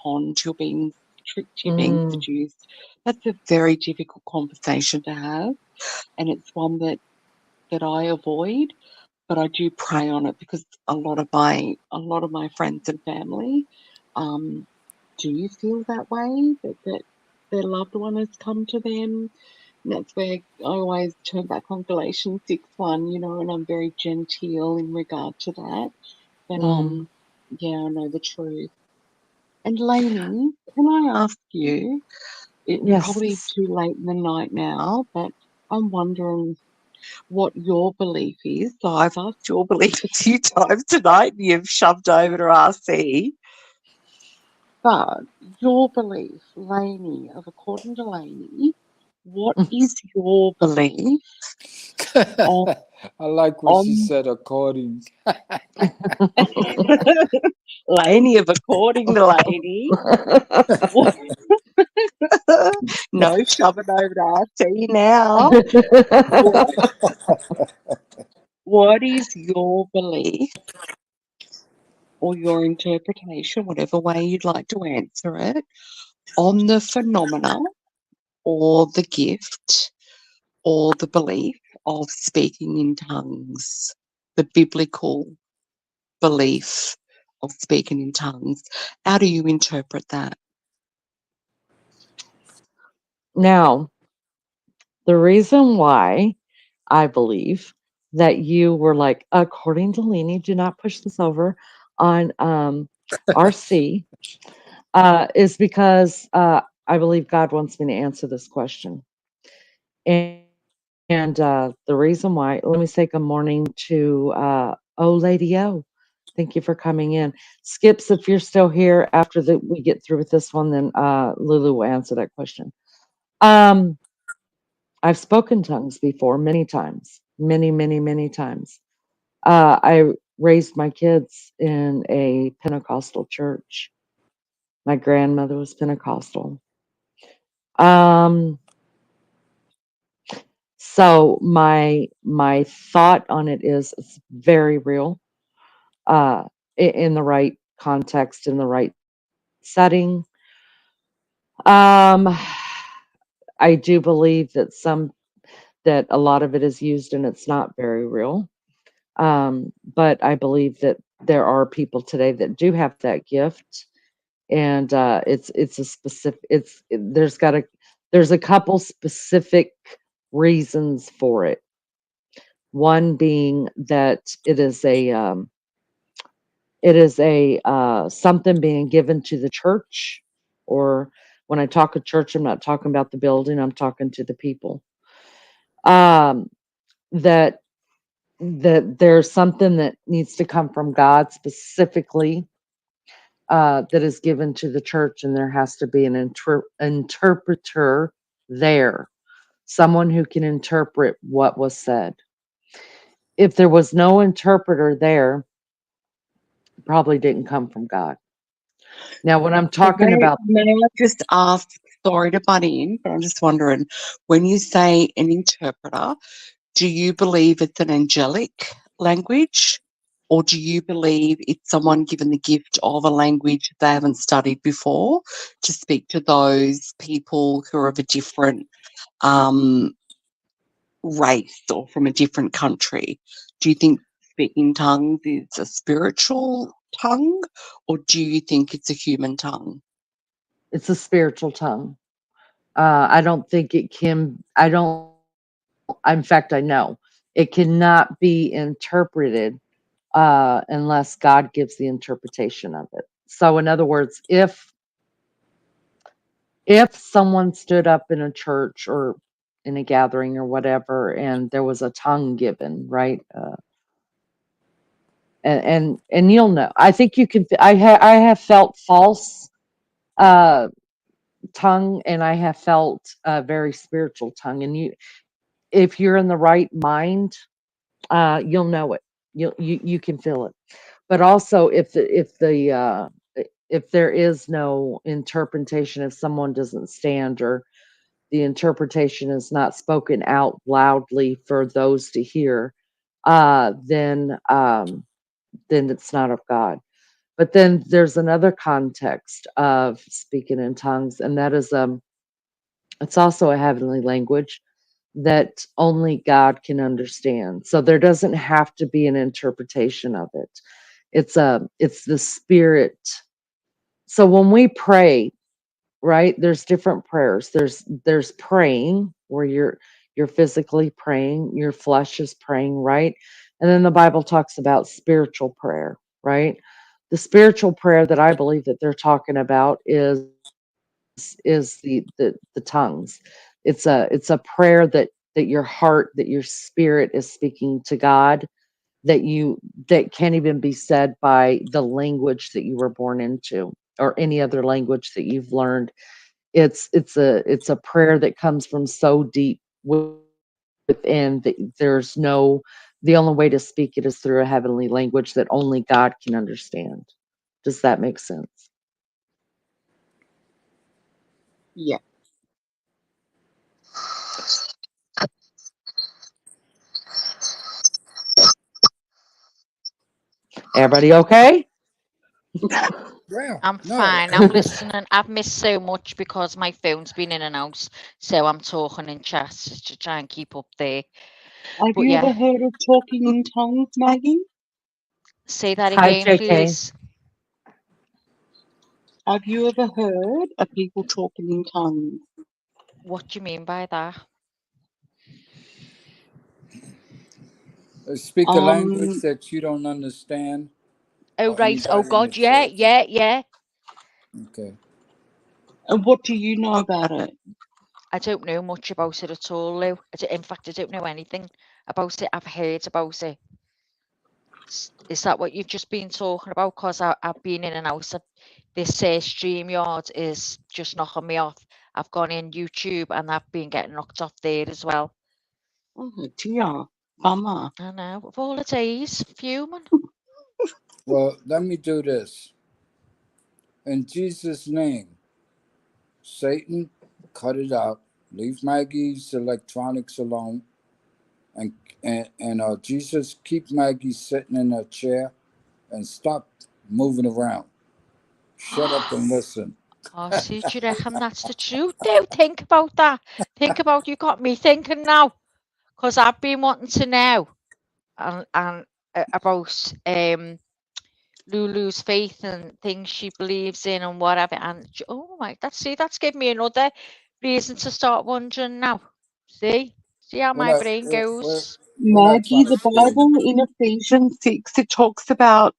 conned, you're being tricked, you're being mm, seduced. That's a very difficult conversation to have, and it's one that I avoid, but I do pray on it because a lot of my friends and family do feel that way, that their loved one has come to them. And that's where I always turn back on Galatians 6:1, and I'm very genteel in regard to that. But mm. yeah, I know the truth. And Lainey, can I ask you? It's Yes. probably too late in the night now, but I'm wondering. what your belief is. So I've asked your belief a few times tonight, and you've shoved over to RC. But your belief, Lainey, according to Lainey, what is your belief on I like what she said, according. Lainey according to Lainey? What- no shoving over to RC now. What is your belief or your interpretation, whatever way you'd like to answer it, on the phenomena or the gift or the belief of speaking in tongues, the biblical belief of speaking in tongues? How do you interpret that? Now, the reason why I believe that you were like, according to Leni, do not push this over on RC, is because I believe God wants me to answer this question. And the reason why, let me say good morning to Lady O. Thank you for coming in. Skips, if you're still here after we get through with this one, then Lulu will answer that question. I've spoken tongues before many times, many times. I raised my kids in a Pentecostal church. My grandmother was Pentecostal. So my thought on it is it's very real. In the right context, in the right setting. Um, I do believe that a lot of it is used and it's not very real. But I believe that there are people today that do have that gift, and it's a specific. There's a couple specific reasons for it. One being that it is a something being given to the church, or when I talk a church, I'm not talking about the building. I'm talking to the people. Um, that there's something that needs to come from God specifically, that is given to the church, and there has to be an interpreter there, someone who can interpret what was said. If there was no interpreter there, it probably didn't come from God. Now, when I'm talking about, May I just ask, sorry to butt in, but I'm just wondering, when you say an interpreter, do you believe it's an angelic language, or do you believe it's someone given the gift of a language they haven't studied before to speak to those people who are of a different race or from a different country? Do you think speaking tongues is a spiritual tongue, or do you think it's a human tongue? it's a spiritual tongue. I don't think it can. I don't. In fact, I know it cannot be interpreted unless God gives the interpretation of it. So, in other words, if someone stood up in a church or in a gathering or whatever, and there was a tongue given, right? And you'll know. I think you can. I have felt false uh, tongue, and I have felt a very spiritual tongue. And if you're in the right mind, you'll know it. You can feel it. But also, if there is no interpretation, if someone doesn't stand, or the interpretation is not spoken out loudly for those to hear, then it's not of God. But then there's another context of speaking in tongues, and that is it's also a heavenly language that only God can understand. So there doesn't have to be an interpretation of it. It's the spirit. So when we pray, right, there's different prayers. There's praying where you're physically praying, your flesh is praying, right? And then the Bible talks about spiritual prayer, right? The spiritual prayer that I believe that they're talking about is the tongues. It's a prayer that that your heart, that your spirit is speaking to God, that can't even be said by the language that you were born into or any other language that you've learned. It's a prayer that comes from so deep within that the only way to speak it is through a heavenly language that only God can understand. Does that make sense? Yeah. Everybody okay? Yeah, I'm no. fine. I'm listening. I've missed so much because my phone's been in and out, so I'm talking in chat to try and keep up there. Have But you yeah, ever heard of talking in tongues, Maggie? say that Hi, again, JK. please. Have you ever heard of people talking in tongues? What do you mean by that? Speak a language Um, that you don't understand, Oh, or right. Oh, anybody in the God. Yeah, church. yeah, yeah. Okay. and what do you know about it? I don't know much about it at all, Lou. In fact, I don't know anything about it. I've heard about it. Is that what you've just been talking about? Because I've been in and out of this StreamYard is just knocking me off. I've gone in YouTube and I've been getting knocked off there as well. Oh dear, bummer. I know. Of all the days, fuming. Well, let me do this. In Jesus' name, Satan, cut it out. Leave Maggie's electronics alone. And Jesus, keep Maggie sitting in her chair and stop moving around. Shut up and listen. Oh, see, do you reckon that's the truth? Do think about that. Think about you got me thinking now. Because I've been wanting to know and about Lulu's faith and things she believes in and whatever. And oh my, that's given me another reason to start wondering now. See how We're my not, brain we're, we're, goes. we're not Maggie, trying to the scare you. Bible in Ephesians 6, it talks about,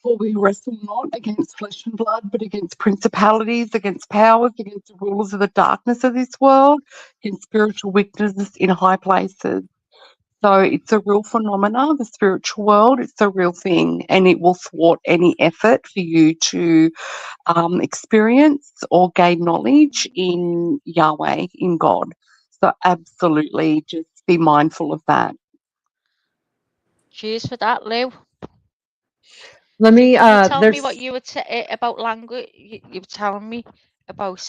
for we wrestle not against flesh and blood, but against principalities, against powers, against the rulers of the darkness of this world, against spiritual weaknesses in high places. So it's a real phenomena, the spiritual world. It's a real thing, and it will thwart any effort for you to experience or gain knowledge in Yahweh, in God. So absolutely, just be mindful of that. Cheers for that, Lou. Let So me can you tell me what there's you were about language? You were telling me about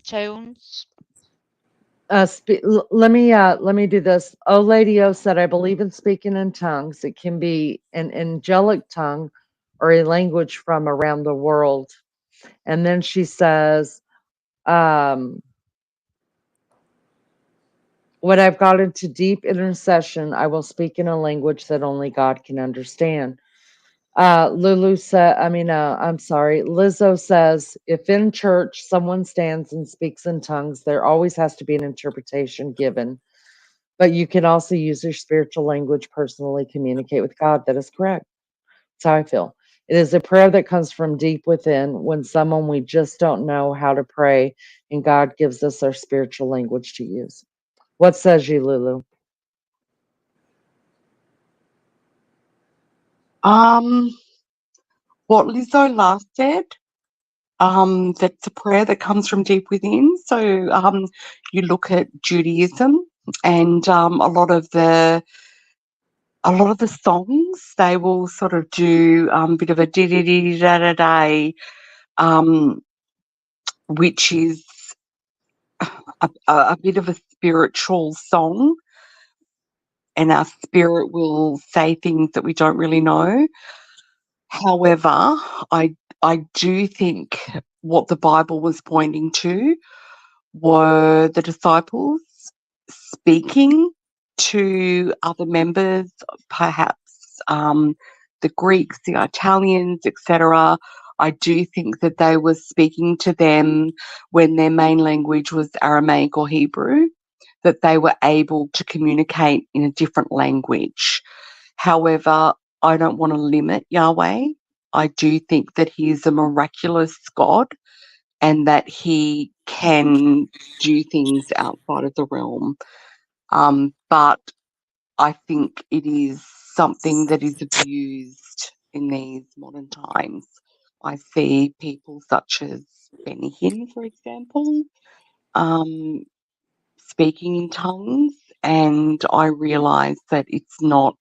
tones. let me do this. Oh, Lady O said, I believe in speaking in tongues. It can be an angelic tongue or a language from around the world. And then she says, um, when I've got into deep intercession, I will speak in a language that only God can understand. Lulu said, I'm sorry, Lizzo says, if in church someone stands and speaks in tongues, there always has to be an interpretation given. But you can also use your spiritual language personally communicate with God. That is correct. That's how I feel. It is a prayer that comes from deep within when someone we just don't know how to pray, and God gives us our spiritual language to use. What says you, Lulu? What Lizzo last said, that's a prayer that comes from deep within. So you look at Judaism, and a lot of the songs, they will sort of do a bit of a dee dee dee da da da, which is a bit of a spiritual song, and our spirit will say things that we don't really know. However, I do think what the Bible was pointing to were the disciples speaking to other members, perhaps the Greeks, the Italians, etc. I do think that they were speaking to them when their main language was Aramaic or Hebrew, that they were able to communicate in a different language. However, I don't want to limit Yahweh. I do think that he is a miraculous God and that he can do things outside of the realm. But I think it is something that is abused in these modern times. I see people such as Benny Hinn, for example, speaking in tongues, and I realise that it's not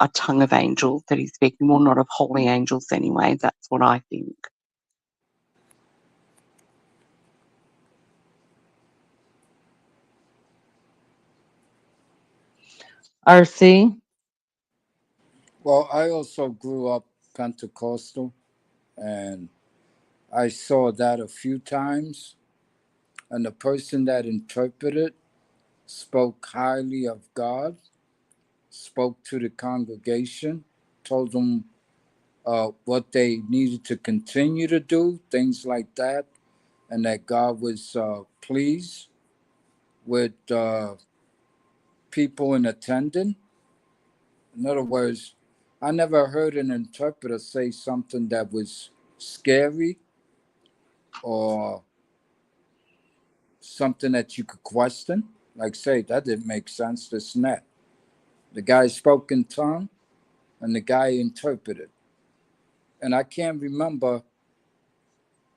a tongue of angels that he's speaking, well, not of holy angels anyway. That's what I think. RC? Well, I also grew up Pentecostal, and I saw that a few times. And the person that interpreted spoke highly of God, spoke to the congregation, told them what they needed to continue to do, things like that, and that God was pleased with people in attendance. In other words, I never heard an interpreter say something that was scary or something that you could question. Like, say, that didn't make sense, this and that. The guy spoke in tongue and the guy interpreted. And I can't remember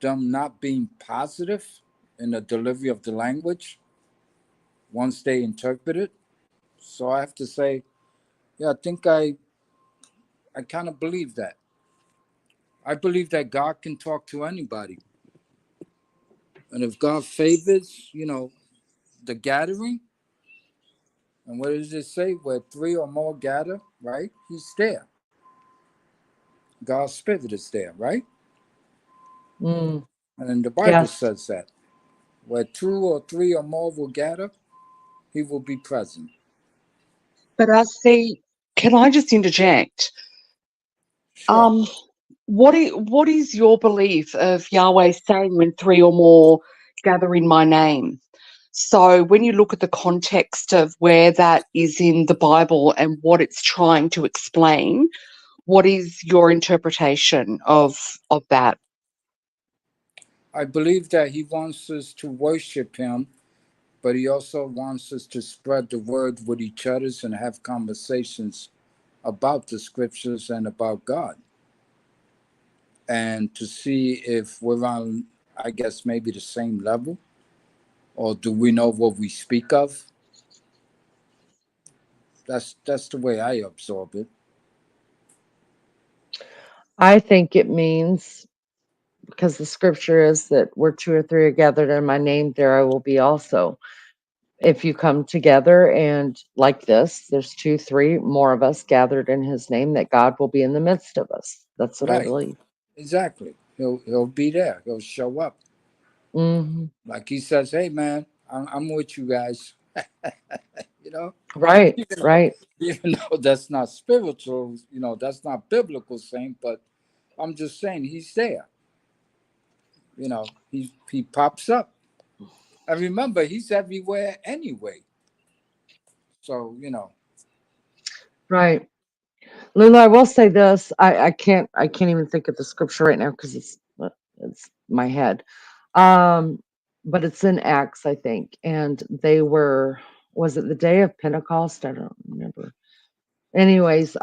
them not being positive in the delivery of the language once they interpreted. So I have to say, yeah, I think I kind of believe that. I believe that God can talk to anybody. And if God favors, the gathering, and what does it say? Where three or more gather, right? He's there. God's spirit is there, right? Mm, And then the Bible yes. says that. Where two or three or more will gather, he will be present. But I see, can I just interject? Sure. What is your belief of Yahweh saying when three or more gather in my name? So when you look at the context of where that is in the Bible and what it's trying to explain, what is your interpretation of that? I believe that he wants us to worship him, but he also wants us to spread the word with each other and have conversations about the scriptures and about God. And to see if we're on, I guess, maybe the same level, or do we know what we speak of? That's the way I absorb it. I think it means, because the scripture is that where two or three are gathered in my name, there I will be also. If you come together and like this, there's two, three more of us gathered in his name, that God will be in the midst of us. That's what I Right. believe. Exactly. He'll be there. He'll show up. Hmm. Like he says, "Hey, man, I'm with you guys." you know, Right, even though, right. even though that's not spiritual, that's not biblical saying, but I'm just saying he's there. He pops up. And remember, he's everywhere anyway. So, Right. Lulu, I will say this. I can't even think of the scripture right now because it's my head. Um, but it's in Acts, I think. And was it the day of Pentecost? I don't remember. Anyways,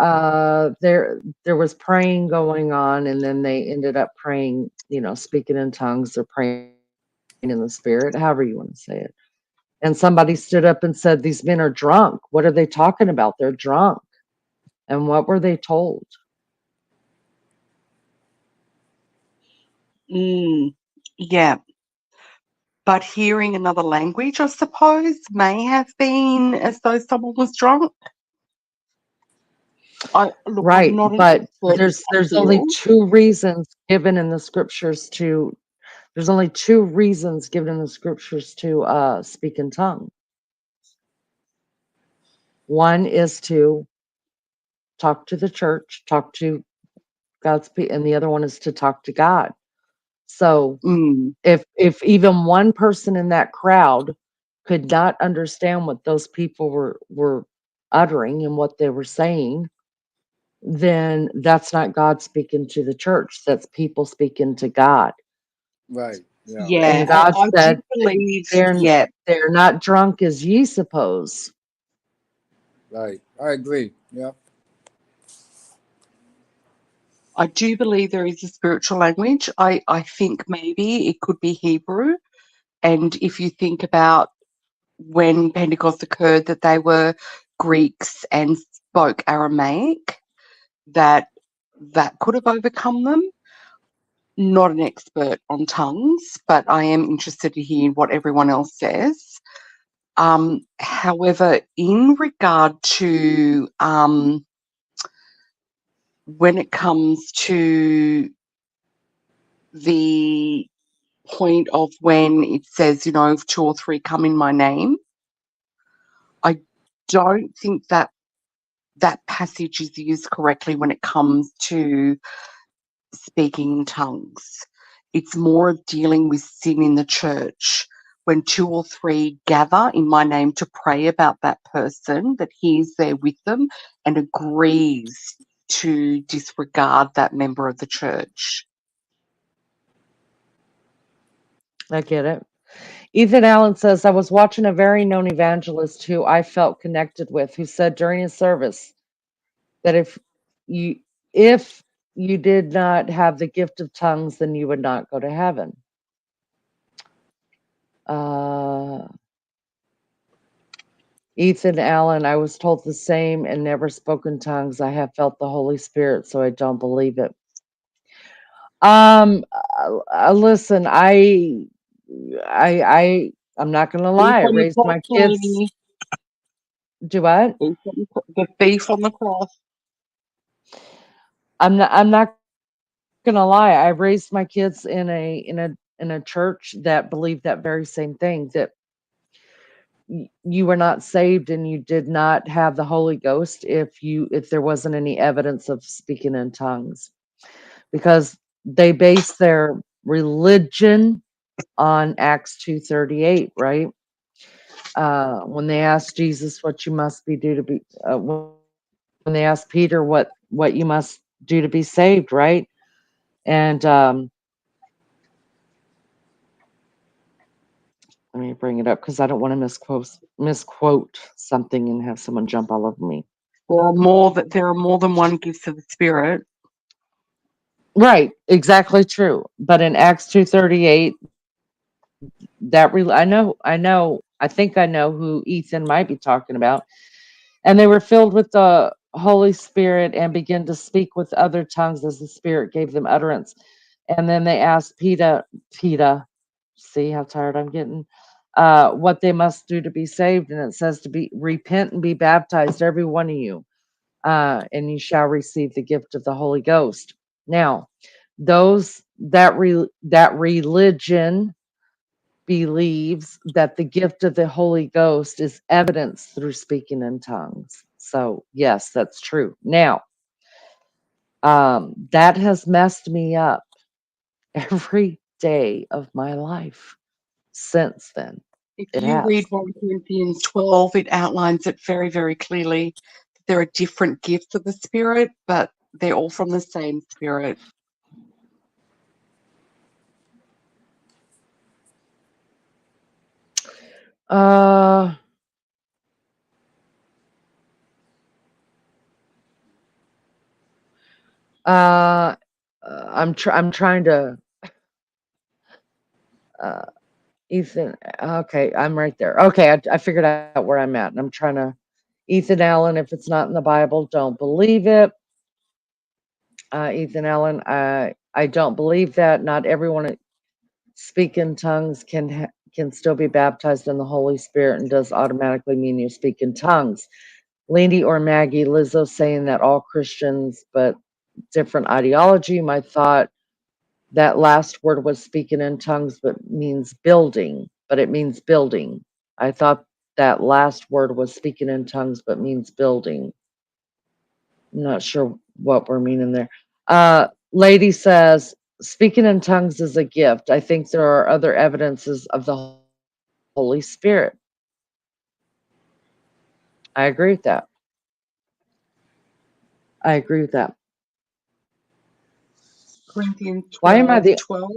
there was praying going on, and then they ended up praying, speaking in tongues or praying in the spirit, however you want to say it. And somebody stood up and said, "These men are drunk. What are they talking about? They're drunk." And what were they told? Yeah. But hearing another language, I suppose, may have been as though someone was drunk. I'm Right, not an but expert in that there's only field. two reasons given in the scriptures to speak in tongue. One is to talk to the church, talk to God's people, and the other one is to talk to God. So Mm, if even one person in that crowd could not understand what those people were uttering and what they were saying, then that's not God speaking to the church. That's people speaking to God. right. Yeah. yeah, And God I do said, believe, they're yeah, they're not drunk as ye suppose. Right. I agree. Yep. I do believe there is a spiritual language. I think maybe it could be Hebrew. And if you think about when Pentecost occurred, that they were Greeks and spoke Aramaic, that could have overcome them. Not an expert on tongues, but I am interested to hear what everyone else says. However, in regard to when it comes to the point of when it says, if 2 or 3 come in my name, I don't think that passage is used correctly when it comes to speaking in tongues. It's more of dealing with sin in the church. When 2 or 3 gather in my name to pray about that person, that he is there with them and agrees to disregard that member of the church. I get it. Ethan Allen says, I was watching a very known evangelist who I felt connected with, who said during his service that you if you did not have the gift of tongues, then you would not go to heaven. Ethan Allen, I was told the same and never spoken tongues. I have felt the Holy Spirit, so I don't believe it. Listen, I'm not gonna lie. I raised my kids. Do what? The thief on the cross. I'm not gonna lie. I raised my kids in a church that believed that very same thing, that you were not saved and you did not have the Holy Ghost if there wasn't any evidence of speaking in tongues, because they base their religion on Acts 2:38, right? When they asked Jesus what you must be do to be, when they asked Peter what you must do to be saved, right? And let me bring it up because I don't want to misquote something and have someone jump all over me. There are more than one gifts of the Spirit. Right, exactly true. But in Acts 2:38, I think I know who Ethan might be talking about. And they were filled with the Holy Spirit and began to speak with other tongues as the Spirit gave them utterance. And then they asked Peter, see how tired I'm getting, what they must do to be saved. And it says to repent and be baptized, every one of you, and you shall receive the gift of the Holy Ghost. Now, that religion believes that the gift of the Holy Ghost is evidence through speaking in tongues. So yes, that's true. Now, that has messed me up every day of my life since then. If It you has. read 1 Corinthians 12, it outlines it very, very clearly. There are different gifts of the Spirit, but they're all from the same Spirit. I'm trying to Ethan, okay, I'm right there. Okay, I figured out where I'm at, and I'm trying to Ethan Allen, if it's not in the Bible, don't believe it. Ethan Allen, I don't believe that. Not everyone speak in tongues can still be baptized in the Holy Spirit and does automatically mean you speak in tongues. Lindy or Maggie, Lizzo saying that all Christians, but different ideology. My thought, that last word was speaking in tongues, but it means building. I thought that last word was speaking in tongues, but means building. I'm not sure what we're meaning there. Lady says, speaking in tongues is a gift. I think there are other evidences of the Holy Spirit. I agree with that. Corinthians 12, Why am I the 12.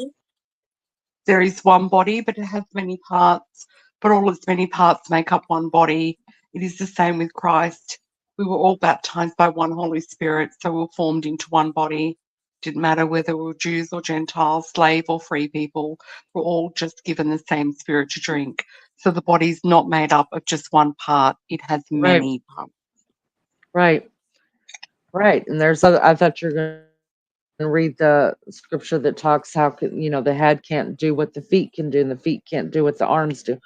There is one body, but it has many parts, but all its many parts make up one body. It is the same with Christ. We were all baptized by one Holy Spirit, so we were formed into one body. Didn't matter whether we were Jews or Gentiles, slave or free people. We're all just given the same Spirit to drink. So the body's not made up of just one part. It has Right. many parts. Right. Right. And there's other, I thought you were going to read the scripture that talks how, the head can't do what the feet can do and the feet can't do what the arms do.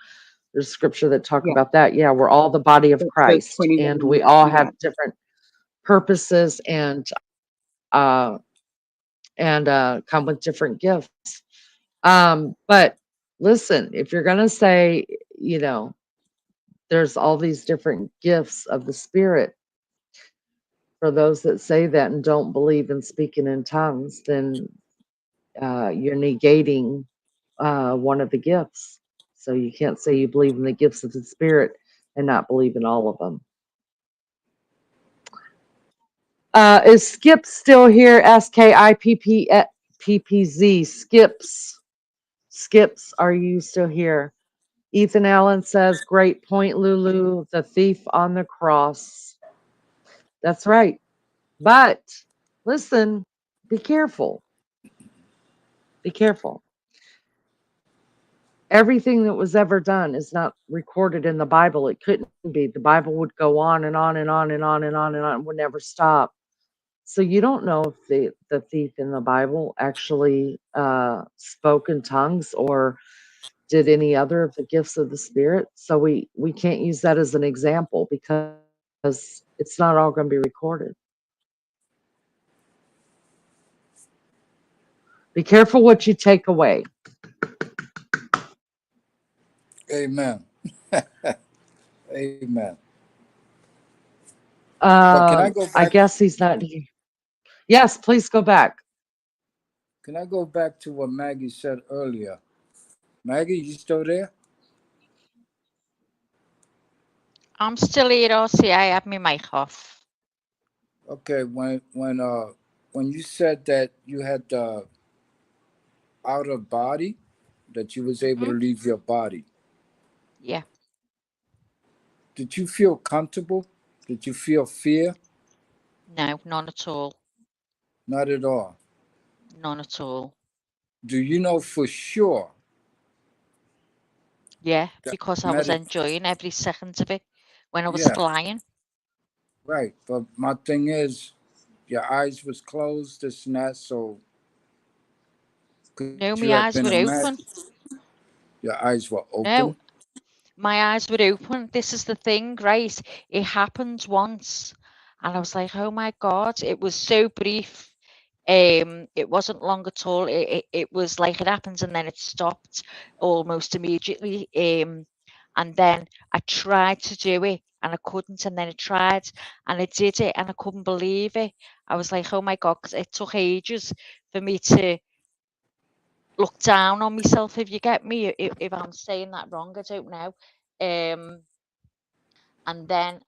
There's scripture that talk Yeah, about that. Yeah, we're all the body of that's verse Christ, 21. and we all Yeah. have different purposes and come with different gifts. But listen, if you're gonna say, there's all these different gifts of the Spirit, for those that say that and don't believe in speaking in tongues, then you're negating one of the gifts. So you can't say you believe in the gifts of the Spirit and not believe in all of them. Is Skip still here? SKIPPZ. Skips, are you still here? Ethan Allen says, great point, Lulu. The thief on the cross. That's right. But listen, be careful. Be careful. Everything that was ever done is not recorded in the Bible. It couldn't be. The Bible would go on and on and on and on and on and on, would never stop. So you don't know if the thief in the Bible actually spoke in tongues or did any other of the gifts of the Spirit. So we can't use that as an example because it's not all going to be recorded. Be careful what you take away. Amen. Amen. But can I go I back? guess he's not here. Yes, please go back. Can I go back to what Maggie said earlier? Maggie, you still there? I'm still here, Ossie. I have my mic off. Okay, when you said that you had the outer body, that you was able to leave your body, Yeah. did you feel comfortable? Did you feel fear? No, none at all. Not at all. None at all. Do you know for sure Yeah, that because I was enjoying every second of it when I was Yeah, flying. right. But my thing is, your eyes was closed, this and that. So could No, you my have eyes been were open. your eyes were No, open? my eyes were open. This is the thing, right? It happened once, and I was like, "Oh my God!" It was so brief. It wasn't long at all. It was like it happened and then it stopped almost immediately. And then I tried to do it and I couldn't, and then I tried and I did it and I couldn't believe it. I was like, "Oh my God!" Because it took ages for me to look down on myself, if you get me. If I'm saying that wrong, I don't know. And then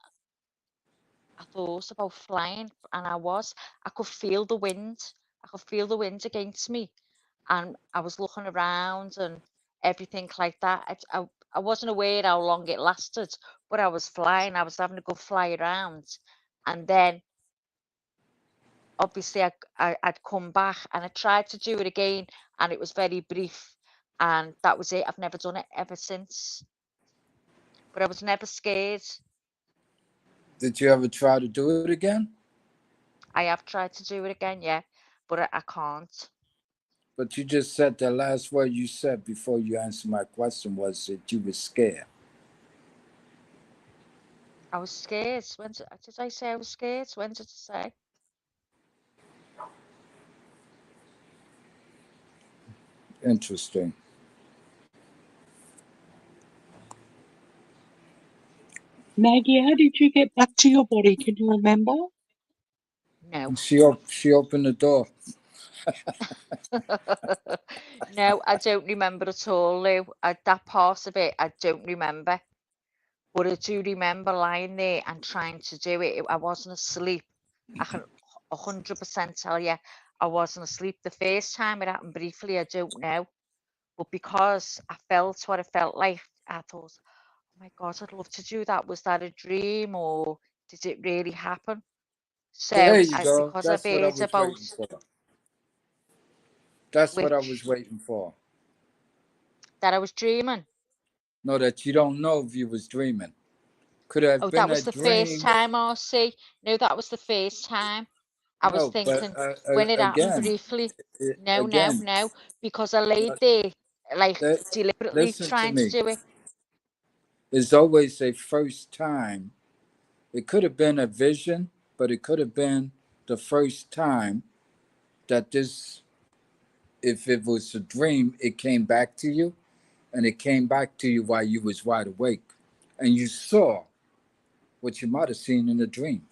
I thought about flying, and I could feel the wind. I could feel the wind against me, and I was looking around and everything like that. I wasn't aware how long it lasted, but I was flying. I was having a good fly around, and then obviously I'd come back and I tried to do it again, and it was very brief, and that was it. I've never done it ever since, but I was never scared. Did you ever try to do it again? I have tried to do it again, yeah, but I can't. But you just said the last word you said before you answered my question was that you were scared. I was scared. Did I say I was scared? When did I say? Interesting. Maggie, how did you get back to your body? Can you remember? No. She opened the door. No, I don't remember at all, Lou. That part of it, I don't remember. But I do remember lying there and trying to do it. I wasn't asleep. I can 100% tell you I wasn't asleep. The first time it happened briefly, I don't know. But because I felt what I felt like, I thought, oh my God, I'd love to do that. Was that a dream or did it really happen? There So you go. because I've That's what I heard was about waiting for. That's what I was which waiting for. that I was dreaming. No, that you don't know if you was dreaming. Could have Oh, been that a was the first dream. time, RC. No, that was the first time. I was No, but thinking when it happened again, briefly. No, no, again, no, because I laid there like li- deliberately listen to trying to me. do it. It's always a first time. It could have been a vision, but it could have been the first time that this, if it was a dream, it came back to you, and it came back to you while you was wide awake, and you saw what you might have seen in a dream.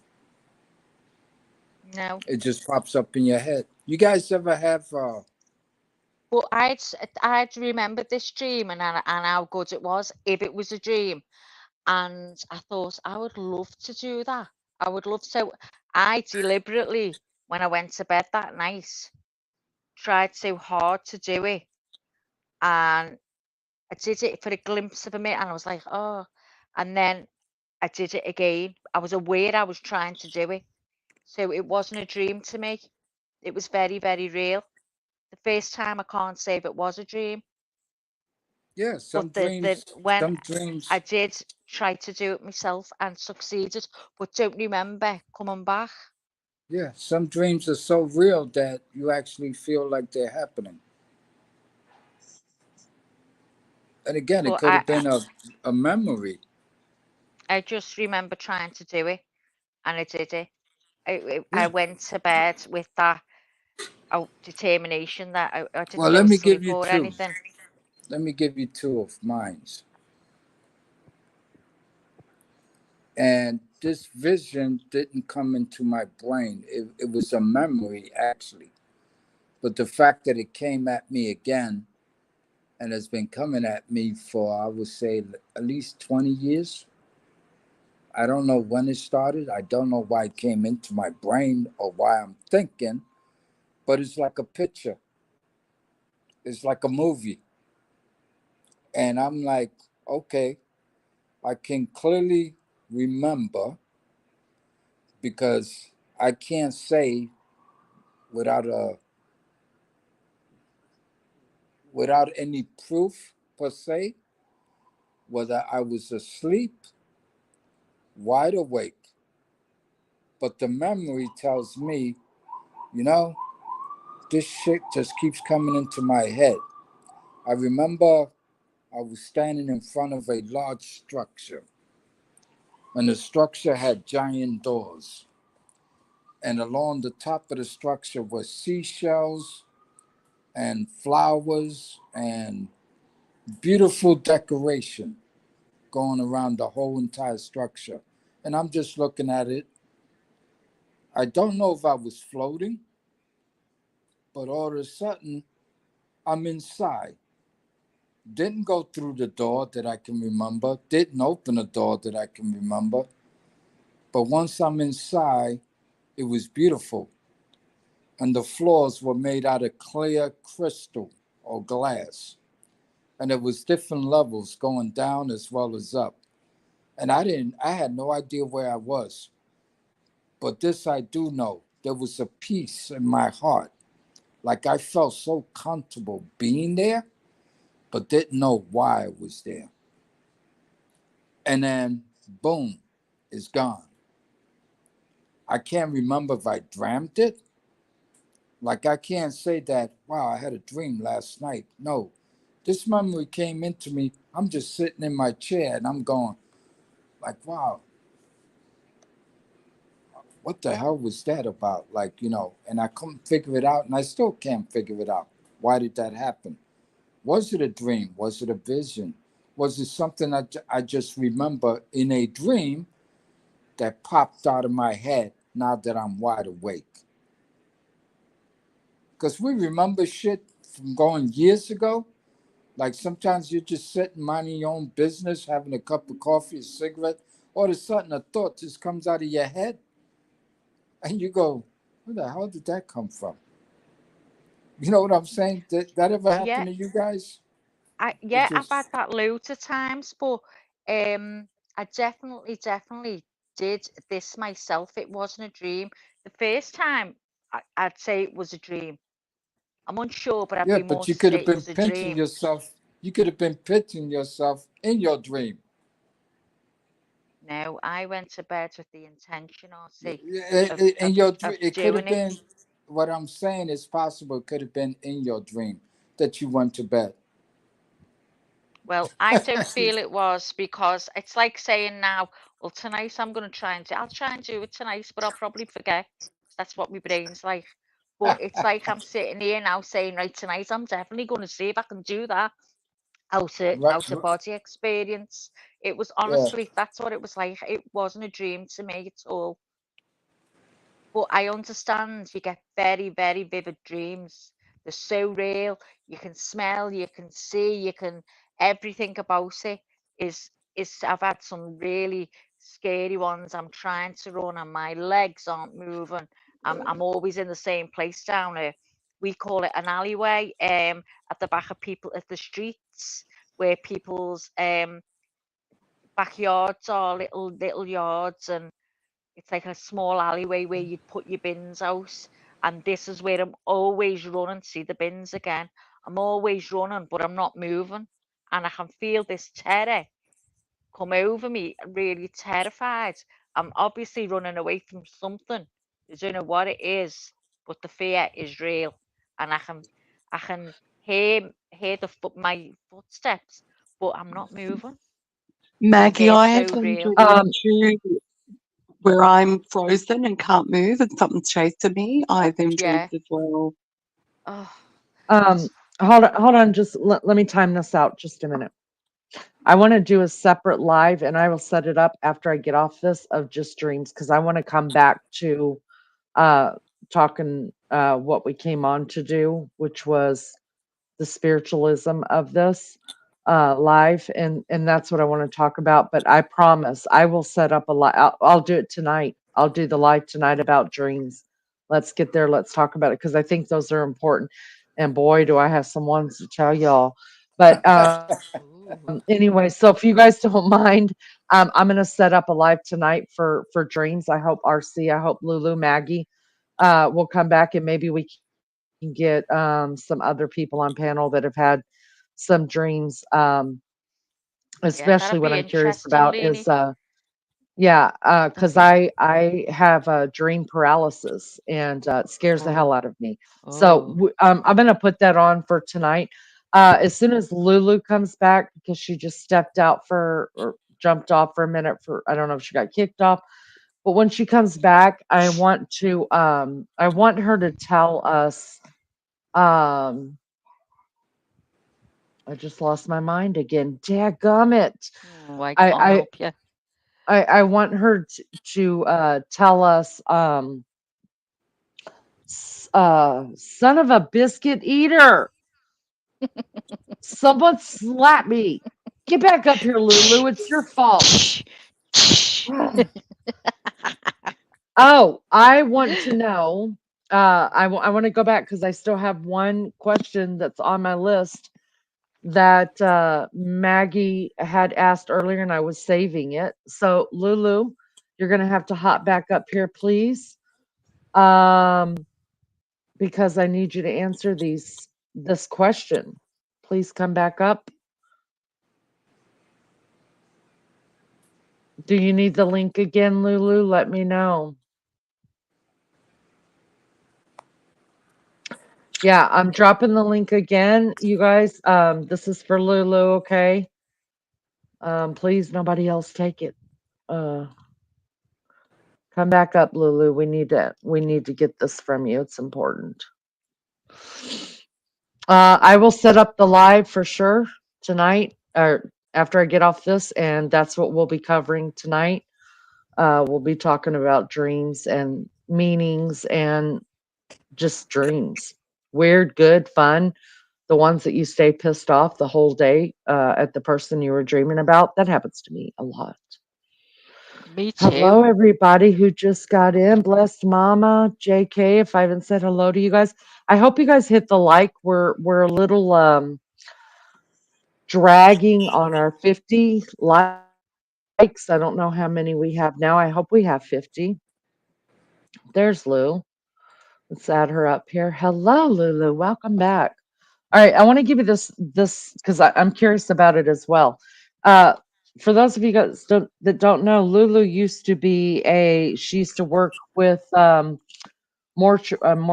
No. It just pops up in your head. You guys ever have? But I'd remembered this dream and how good it was if it was a dream. And I thought I would love to do that. I would love so I deliberately, when I went to bed that night, tried so hard to do it. And I did it for a glimpse of a minute and I was like, oh, and then I did it again. I was aware I was trying to do it. So it wasn't a dream to me. It was very, very real. The first time I can't say if it was a dream, Yeah, but the when some I dreams. did try to do it myself and succeeded, but don't remember coming back. Yeah, some dreams are so real that you actually feel like they're happening. And again, it But could have been a memory. I just remember trying to do it, and I did it. I Yeah. went to bed with that determination that I didn't Well, go let to me give sleep you or two. anything. Let me give you two of mine. And this vision didn't come into my brain. It was a memory, actually. But the fact that it came at me again and has been coming at me for, I would say, at least 20 years. I don't know when it started. I don't know why it came into my brain or why I'm thinking, but it's like a picture. It's like a movie. And I'm like, okay, I can clearly remember because I can't say without a without any proof per se whether I was asleep, wide awake. But the memory tells me, you know, this shit just keeps coming into my head. I remember I was standing in front of a large structure, and the structure had giant doors. And along the top of the structure were seashells and flowers and beautiful decoration going around the whole entire structure. And I'm just looking at it. I don't know if I was floating, but all of a sudden I'm inside. Didn't go through the door that I can remember, didn't open a door that I can remember. But once I'm inside, it was beautiful. And the floors were made out of clear crystal or glass. And there was different levels going down as well as up. And I had no idea where I was. But this I do know. There was a peace in my heart. Like I felt so comfortable being there, but didn't know why I was there. And then boom, it's gone. I can't remember if I dreamt it. Like I can't say that, wow, I had a dream last night. No. This memory came into me. I'm just sitting in my chair and I'm going, like, wow, what the hell was that about? Like, and I couldn't figure it out and I still can't figure it out. Why did that happen? Was it a dream? Was it a vision? Was it something I just remember in a dream that popped out of my head now that I'm wide awake? Because we remember shit from going years ago. Like sometimes you're just sitting minding your own business, having a cup of coffee, a cigarette. All of a sudden, a thought just comes out of your head, and you go, "Where the hell did that come from?" You know what I'm saying? Did that ever happen Yeah, to you guys? It I've had just that loads of times, but I definitely did this myself. It wasn't a dream. The first time I'd say it was a dream. I'm unsure, but I'd Yeah, be but more you to could say have it been was a pinching dream. yourself. You could have been pinching yourself in your dream. No, I went to bed with the intention, see, In your dream, of it could have doing it. been. What I'm saying is possible. It could have been in your dream that you went to bed. Well, I don't feel it was because it's like saying now, well, tonight I'm going to try and do, I'll try and do it tonight, but I'll probably forget. That's what my brain's like. But it's like I'm sitting here now saying, right, tonight I'm definitely going to see if I can do that Right. out of body experience. It was Yeah. honestly, that's what it was like. It wasn't a dream to me at all. But I understand you get very, very vivid dreams. They're so real. You can smell, you can see, you can everything about it is I've had some really scary ones. I'm trying to run and my legs aren't moving. I'm always in the same place down here. We call it an alleyway, at the back of people at the streets where people's backyards are little yards, and it's like a small alleyway where you'd put your bins out. And this is where I'm always running. See the bins again. I'm always running, but I'm not moving. And I can feel this terror come over me, really terrified. I'm obviously running away from something. I don't know what it is, but the fear is real. And I can hear my footsteps, but I'm not moving. And Maggie, they're I have so been real. dreaming too where I'm frozen and can't move and something's chasing me. I have them dreams Yeah. as well. Oh, Um, it's hold on, just let me time this out just a minute. I want to do a separate live and I will set it up after I get off this of just dreams because I want to come back to uh talking what we came on to do, which was the spiritualism of this live, and that's what I want to talk about. But I promise I will set up a live. I'll do it tonight. I'll do the live tonight about dreams. Let's get there. Let's talk about it because I think those are important. And boy, do I have some ones to tell y'all. But ooh. anyway, so if you guys don't mind, I'm gonna set up a live tonight for dreams. I hope RC, I hope Lulu, Maggie, will come back and maybe we can get some other people on panel that have had some dreams. Yeah, Especially that'd what be I'm curious interesting, about is Looney. yeah, That'd because be. I have dream paralysis and it scares the hell Oh, out of me. So oh, I'm gonna put that on for tonight. As soon as Lulu comes back, because she just stepped out for or jumped off for a minute for I don't know if she got kicked off, but when she comes back, I want her to tell us. Um, I just lost my mind again. Dadgummit. oh, I I can't I help you. I want her to tell us son of a biscuit eater. Someone slap me. Get back up here, Lulu. It's your fault. Oh, I want to know. I want to go back because I still have one question that's on my list that Maggie had asked earlier, and I was saving it. So, Lulu, you're going to have to hop back up here, please, um, because I need you to answer this question. Please come back up. Do you need the link again, Lulu? Let me know. Yeah, I'm dropping the link again, you guys. This is for Lulu, okay? Please, nobody else take it. Uh, come back up, Lulu. We need to get this from you. It's important. I will set up the live for sure tonight or after I get off this, and that's what we'll be covering tonight. We'll be talking about dreams and meanings and just dreams. Weird, good, fun. The ones that you stay pissed off the whole day at the person you were dreaming about. That happens to me a lot. Me too. Hello, everybody who just got in. Blessed Mama, JK. If I haven't said hello to you guys, I hope you guys hit the like. We're a little dragging on our 50 likes. likes. I don't know how many we have now. I hope we have 50. There's Lou. Let's add her up here. Hello, Lulu. Welcome back. All right, I want to give you this because I'm curious about it as well. Uh, for those of you guys that don't know, Lulu used to be she used to work with mortuary. Oh,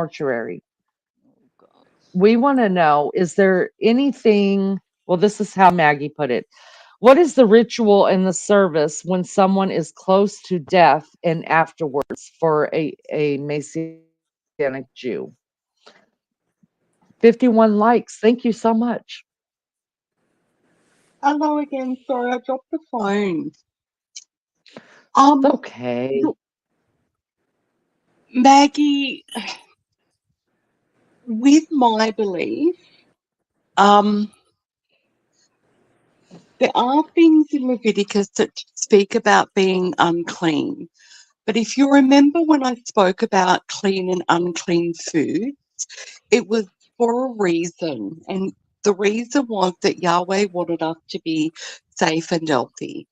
God. We want to know, is there anything, well, this is how Maggie put it. What is the ritual in the service when someone is close to death and afterwards for a Messianic Jew? 51 likes. Thank you so much. Hello again. Sorry, I dropped the phone. It's okay. Look, Maggie, with my belief, there are things in Leviticus that speak about being unclean. But if you remember when I spoke about clean and unclean foods, it was for a reason. And the reason was that Yahweh wanted us to be safe and healthy.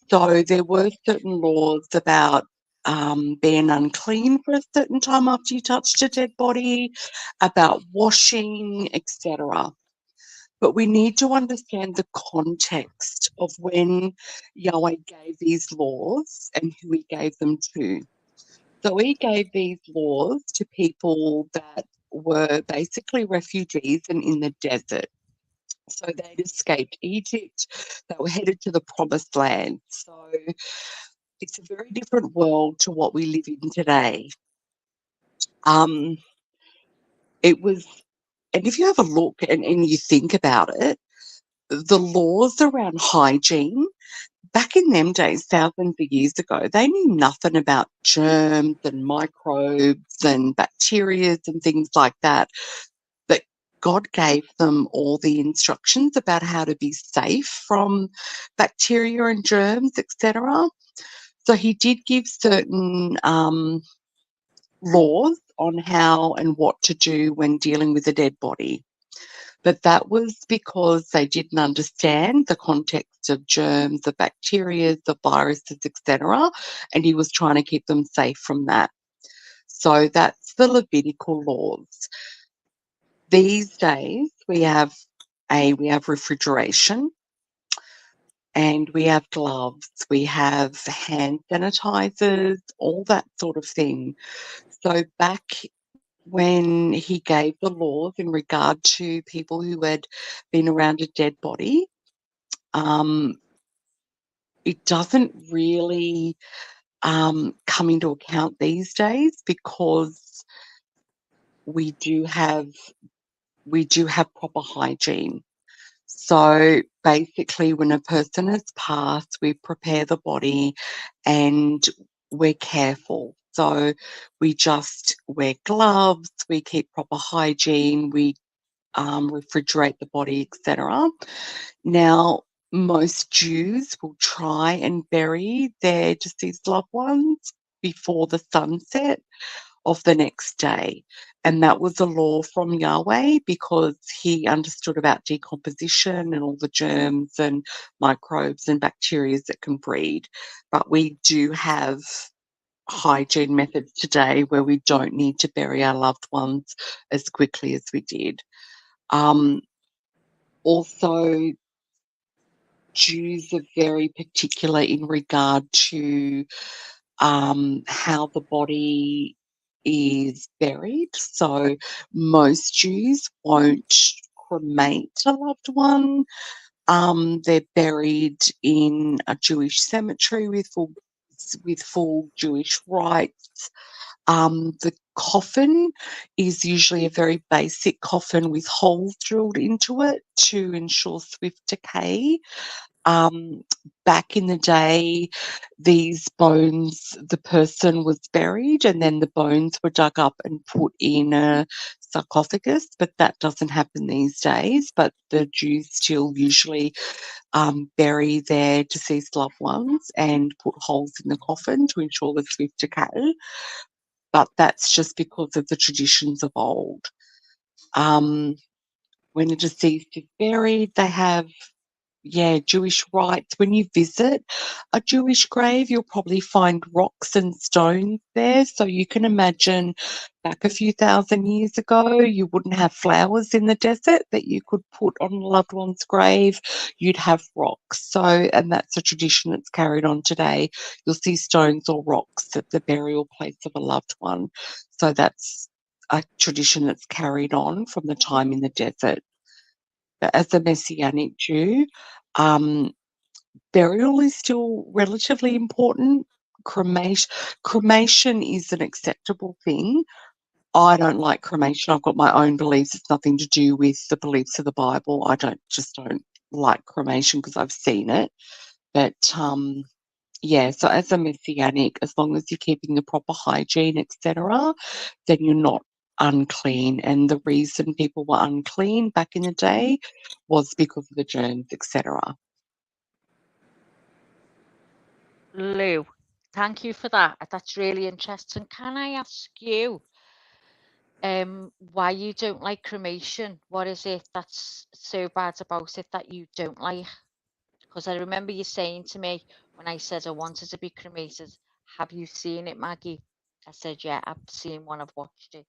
So there were certain laws about being unclean for a certain time after you touched a dead body, about washing, etc. But we need to understand the context of when Yahweh gave these laws and who he gave them to. So he gave these laws to people that were basically refugees and in the desert. So they'd escaped Egypt, they were headed to the promised land. So it's a very different world to what we live in today. It was, and if you have a look and you think about it, the laws around hygiene back in them days, thousands of years ago, they knew nothing about germs and microbes and bacteria and things like that. But God gave them all the instructions about how to be safe from bacteria and germs, etc. So he did give certain laws on how and what to do when dealing with a dead body. But that was because they didn't understand the context of germs, the bacteria, the viruses, etc. And he was trying to keep them safe from that. So that's the Levitical laws. These days we have refrigeration and we have gloves, we have hand sanitizers, all that sort of thing. So back when he gave the laws in regard to people who had been around a dead body, it doesn't really come into account these days because we do have proper hygiene. So basically, when a person has passed, we prepare the body and we're careful. So we just wear gloves, we keep proper hygiene, we refrigerate the body, etc. Now, most Jews will try and bury their deceased loved ones before the sunset of the next day. And that was a law from Yahweh because he understood about decomposition and all the germs and microbes and bacteria that can breed. But we do have hygiene methods today where we don't need to bury our loved ones as quickly as we did. Also, Jews are very particular in regard to how the body is buried. So most Jews won't cremate a loved one. They're buried in a Jewish cemetery with full Jewish rites. The coffin is usually a very basic coffin with holes drilled into it to ensure swift decay. Back in the day, these bones, the person was buried and then the bones were dug up and put in a sarcophagus, but that doesn't happen these days. But the Jews still usually bury their deceased loved ones and put holes in the coffin to ensure the swift decay. But that's just because of the traditions of old. When a deceased is buried, they have Jewish rites. When you visit a Jewish grave, you'll probably find rocks and stones there. So you can imagine back a few thousand years ago, you wouldn't have flowers in the desert that you could put on a loved one's grave. You'd have rocks. So, and that's a tradition that's carried on today. You'll see stones or rocks at the burial place of a loved one. So that's a tradition that's carried on from the time in the desert. But as a Messianic Jew, burial is still relatively important. Cremation is an acceptable thing. I don't like cremation. I've got my own beliefs. It's nothing to do with the beliefs of the Bible. I don't like cremation because I've seen it. But so as a Messianic, as long as you're keeping the proper hygiene, etc., then you're not unclean. And the reason people were unclean back in the day was because of the germs, etc. Lou, thank you for that. That's really interesting. Can I ask you why you don't like cremation? What is it that's so bad about it that you don't like? Because I remember you saying to me when I said I wanted to be cremated, have you seen it, Maggie? I said, yeah, I've seen one, I've watched it.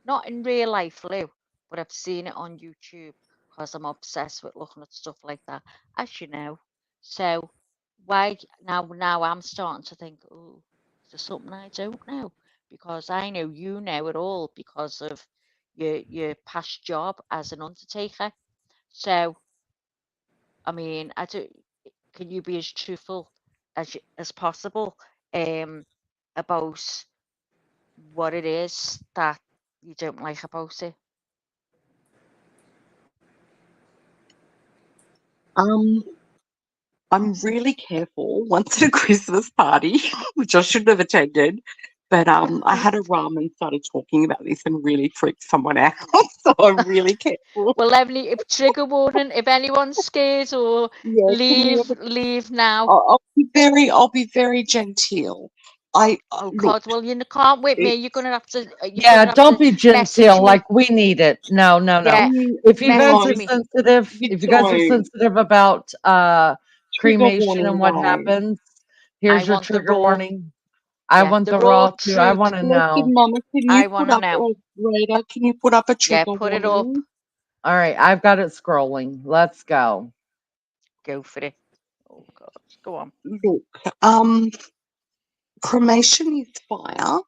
Not in real life, Lou, but I've seen it on YouTube because I'm obsessed with looking at stuff like that, as you know. So why now I'm starting to think, oh, is there something I don't know? Because I know you know it all because of your past job as an undertaker. So I mean, I do. Can you be as truthful as possible about what it is that you don't like about it? I'm really careful once at a Christmas party, which I shouldn't have attended, but I had a rum and started talking about this and really freaked someone out. So I'm really careful. Well, Emily, if trigger warning, if anyone's scared or Yeah, can we have leave now. I'll be very genteel. Oh Look, God, well you can't whip me. it, You're gonna have to. Yeah, don't be Message genteel. me. Like we need it. No, no, no. Yeah, If you guys message are me. sensitive, you if you guys are don't. sensitive about Trigger cremation warning, and what guys. happens, I here's your want the trigger raw. warning. I Yeah, want the the raw raw too. I truth. want to Listen, know. Mama, can you I want put to up know. Rita, can you put up a Yeah, trigger put it up. warning? All right, I've got it scrolling. Let's go. Go for it. Oh God, go on. Look, cremation is fire.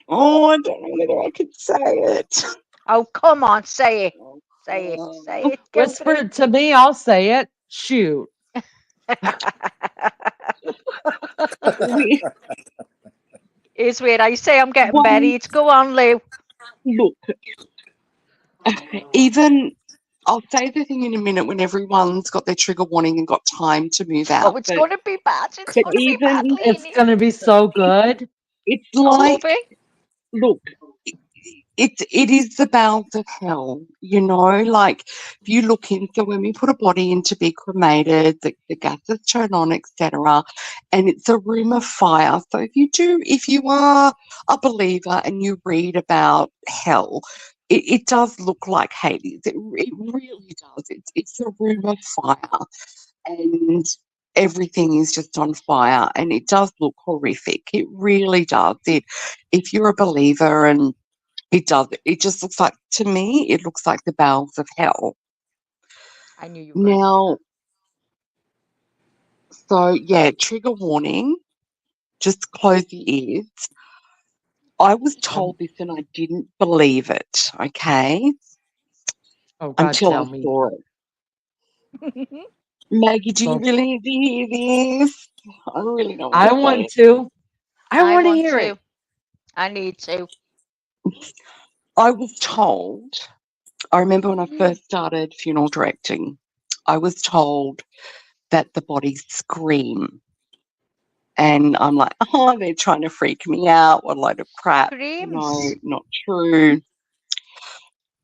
I don't know whether I could say it. Oh, come on, say it. Say it. Say it. Go for Whisper it to me. I'll say it. Shoot. it. We, It's weird. I say I'm getting one, buried. Go on, Lou. look, even I'll say the thing in a minute when everyone's got their trigger warning and got time to move Oh, out. it's going to be bad. It's But going to be bad, even It's Lainey. gonna be so good. it's I like, love it. look, it is the bowels of hell, you know, like if you look into when we put a body in to be cremated, the gases turn on, etc., and it's a room of fire. So if you are a believer and you read about hell, it does look like Hades. It really does. It's a room of fire and everything is just on fire and it does look horrific. It really does. If you're a believer and it does. It just looks like, to me, it looks like the bowels of hell. I knew you were going to say Now, so yeah, trigger warning, just close your ears. I was told this and I didn't believe it, okay, Oh God, until I tell me. saw it. that. Maggie, do you Don't- really need to hear this? I really don't want I to say want it. to. I I want to want hear to. it. I need to. I was told, I remember when I first started funeral directing, I was told that the bodies scream. And I'm like, oh, they're trying to freak me out. What a load of crap. No, Screams. not true.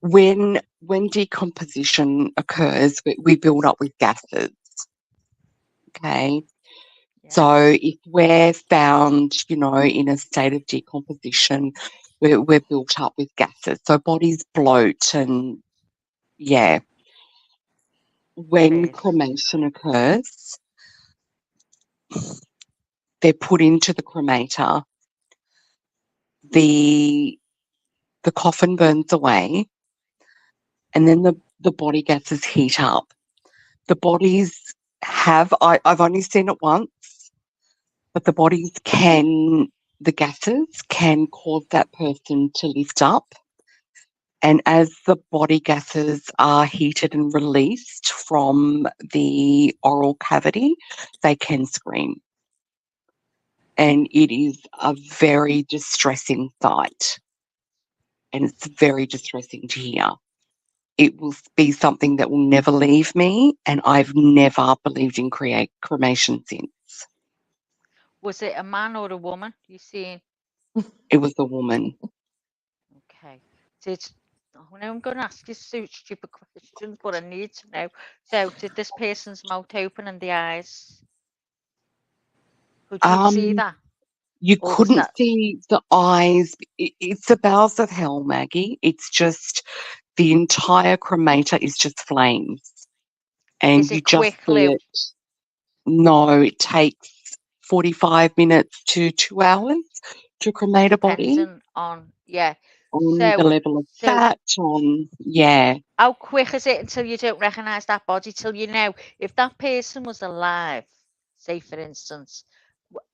When decomposition occurs, we build up with gases. Okay. Yeah. So if we're found, in a state of decomposition, we're built up with gases. So bodies bloat and yeah. when Please. cremation occurs, they're put into the cremator. The coffin burns away, and then the body gases heat up. The bodies I've only seen it once, but the gases can cause that person to lift up. And as the body gases are heated and released from the oral cavity, they can scream. And it is a very distressing sight. And it's very distressing to hear. It will be something that will never leave me, and I've never believed in cremation since. Was it a man or a woman? You seen? It was a woman. Okay. Now I'm going to ask you stupid questions, but I need to know. So, did this person's mouth open and the eyes? Could you see that? You Or was couldn't that? see the eyes. It's the bowels of hell, Maggie. It's just the entire cremator is just flames, and Is you it just quick, see Lou? it. No, it takes 45 minutes to 2 hours to cremate a body Depending on, yeah. on the So, level of fat, how quick is it until you don't recognise that body? Till you know if that person was alive, say for instance,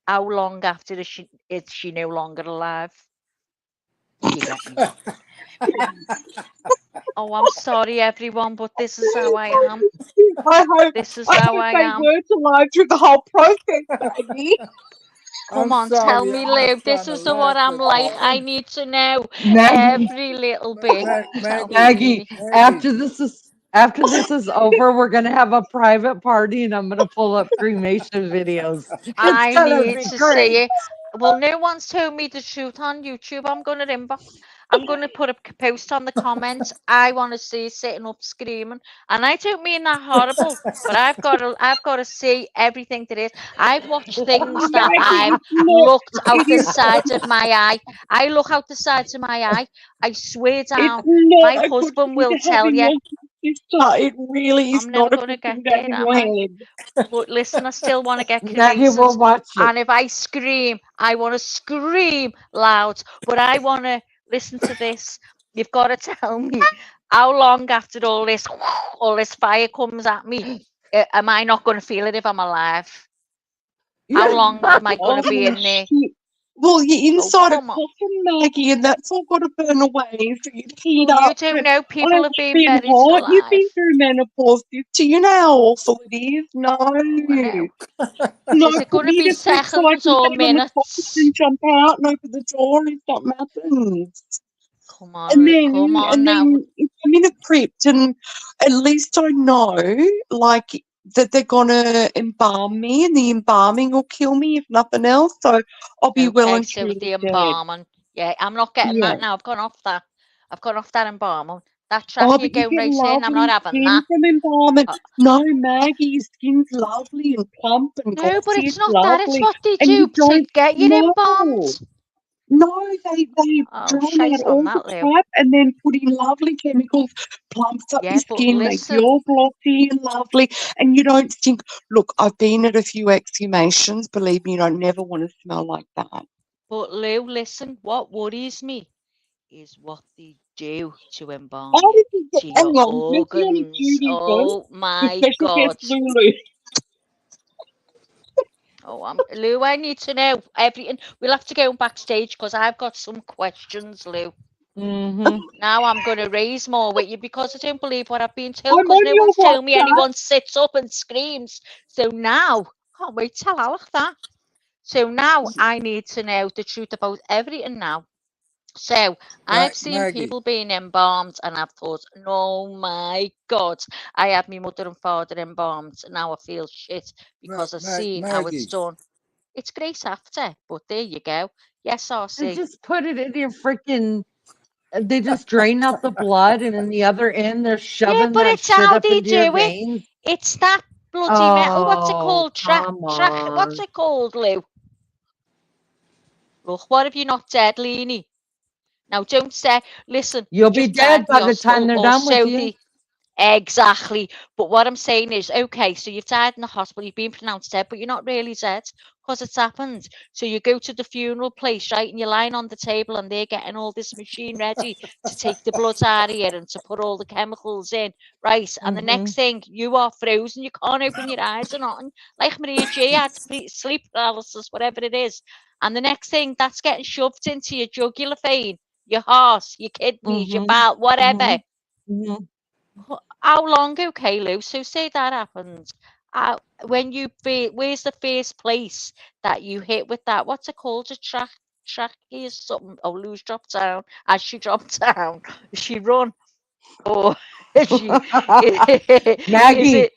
how long after is she no longer alive? You get me? Oh, I'm sorry, everyone, but this is how I am. This is how I am. were to lie through the whole process, Maggie. Come I'm on, tell sorry, me, I'm not Lou. This trying is to what laugh I'm at like. you. I need to know Maggie, every little bit. Tell me, Maggie, Leanie. after this is over, we're gonna have a private party, and I'm gonna pull up cremation videos. It's I gonna need be to great. see it. Well, no one's told me the truth on YouTube. I'm going to inbox. I'm going to put a post on the comments. I want to see sitting up screaming, and I don't mean that horrible. But I've got to see everything there is. I've watched things that Maggie, I've looked out the sides of my eye. I look out the sides of my eye. I swear down. It's not My a good husband thing will to have tell in you. your sister. It really is I'm never not a going to good get thing to have there, in am your I? head. But listen, I still want to get Maggie will cremations. watch it. And if I scream, I want to scream loud. But I want to listen to this. You've got to tell me how long after all this fire comes at me, am I not going to feel it if I'm alive? How long am I going to be in there? Shit. Well, you're Oh, inside a come on. coffin, Maggie, and that's all got to burn away for you to heat Well, you up. don't And know. I People have ain't been been buried hot. You've alive. been through menopause, sister. You know how awful it is. No. I know. No, Is it put going to me be to sleep so I seconds can or get on the coffin minutes? and jump out and open the door if something happens. Come And on now. then if I'm in a crypt, and at least I know, like, that they're gonna embalm me, and the embalming will kill me if nothing else. So I'll be well Okay, and so with truly the dead. embalming, yeah, I'm not getting Yeah. that now. I've gone off that. I've gone off that embalming. That Oh, track you're but you going get right in, I'm not lovely having skin that. from embalming. Uh, No, Maggie, your skin's lovely and plump and no, but glossy. it's It's not that. It's lovely, what they and do you to don't get you embalmed. know. No, they Oh, drown out shite on all the that, Lou. crap and then put in lovely chemicals, plumps up your Yeah, but skin, make you listen, all glossy and lovely, and you don't stink. Look, I've been at a few exhumations. Believe me, you don't never want to smell like that. but Lou, listen. What worries me is what they do to embalm Oh, you, this is to hang your on, Messianic organs. Judaism Oh with my special guest God. Lulu. Oh, Lou, I need to know everything. We'll have to go backstage because I've got some questions, Lou. Mm-hmm. Now I'm going to raise more with you because I don't believe what I've been told I'm because on no your one's told me WhatsApp. anyone sits up and screams. So now, can't wait till I like that. So now I need to know the truth about everything now. So I've seen Maggie, people being embalmed and I've thought, oh my God, I had my mother and father embalmed. And now I feel shit because I've seen how it's Maggie, done. It's great after, but there you go. Yes, They RC. just put it in your freaking. They just drain out the blood, and in the other end, they're Yeah, shoving but that it's shit how up they into your do it. veins. It's that bloody metal. What's it Oh, called? come What's on. it called, Lou? Look, what if you're not dead, Leanie? Now, don't say, listen, You'll be just dead guide me by the time they're or done with show you. the. Exactly. But what I'm saying is, okay, so you've died in the hospital, you've been pronounced dead, but you're not really dead because it's happened. So you go to the funeral place, right, and you're lying on the table and they're getting all this machine ready to take the blood out of you and to put all the chemicals in, right? And the next thing, you are frozen, you can't open your eyes or nothing. Like Maria G had sleep paralysis, whatever it is. And the next thing, that's getting shoved into your jugular vein, your heart, your kidneys, your bowel, whatever. How long? Okay, Lou. So say that happens. When you where's the first place that you hit with that? What's it called? A trachea something? Oh, Lou's dropped down. As she dropped down, she run or is she? Is Maggie, it?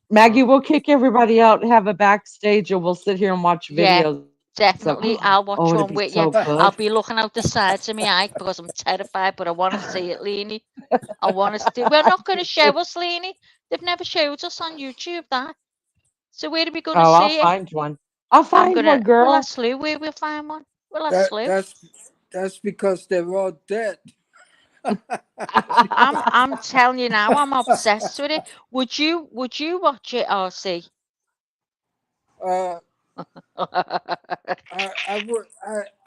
Maggie, we'll kick everybody out and have a backstage, and we'll sit here and watch Yeah, videos of. definitely. I'll Oh, watch it'd one be with so you. good. I'll be looking out the sides of my eye because I'm terrified, but I want to see it, Leanie. I want to see. We're not going to show us, Leanie. They've never showed us on YouTube that. So where are we going to Oh, I'll see it? find one. I'll I'm find gonna. one, We'll girl. ask Lou where we'll find one. We'll ask That Lou. that's because they're all dead. I'm telling you now. I'm obsessed with it. Would you watch it, RC? Uh, I would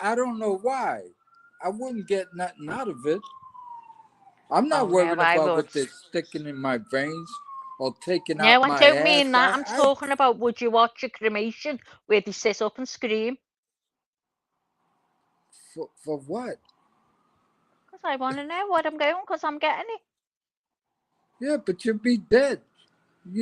I don't know why. I wouldn't get nothing out of it. I'm Oh not no, worried I about would. what they're sticking in my veins or taking No, out I my don't mean ass. that. I'm talking about would you watch a cremation where they sit up and scream? For what? Because I want to know what I'm going. Because I'm getting it. Yeah, but you'll be dead.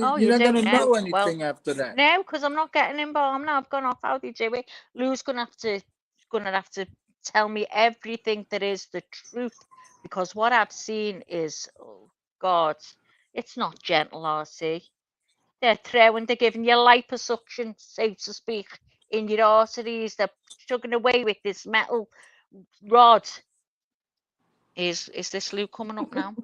Oh, You're you not don't gonna know. know Well, anything after that. no, because I'm not getting embalmed now. I've gone off. How do you do it? Lou's gonna have to tell me everything that is the truth, because what I've seen is, oh God, it's not gentle, RC. They're giving you liposuction, so to speak, in your arteries. They're chugging away with this metal rod. Is this Lou coming up now?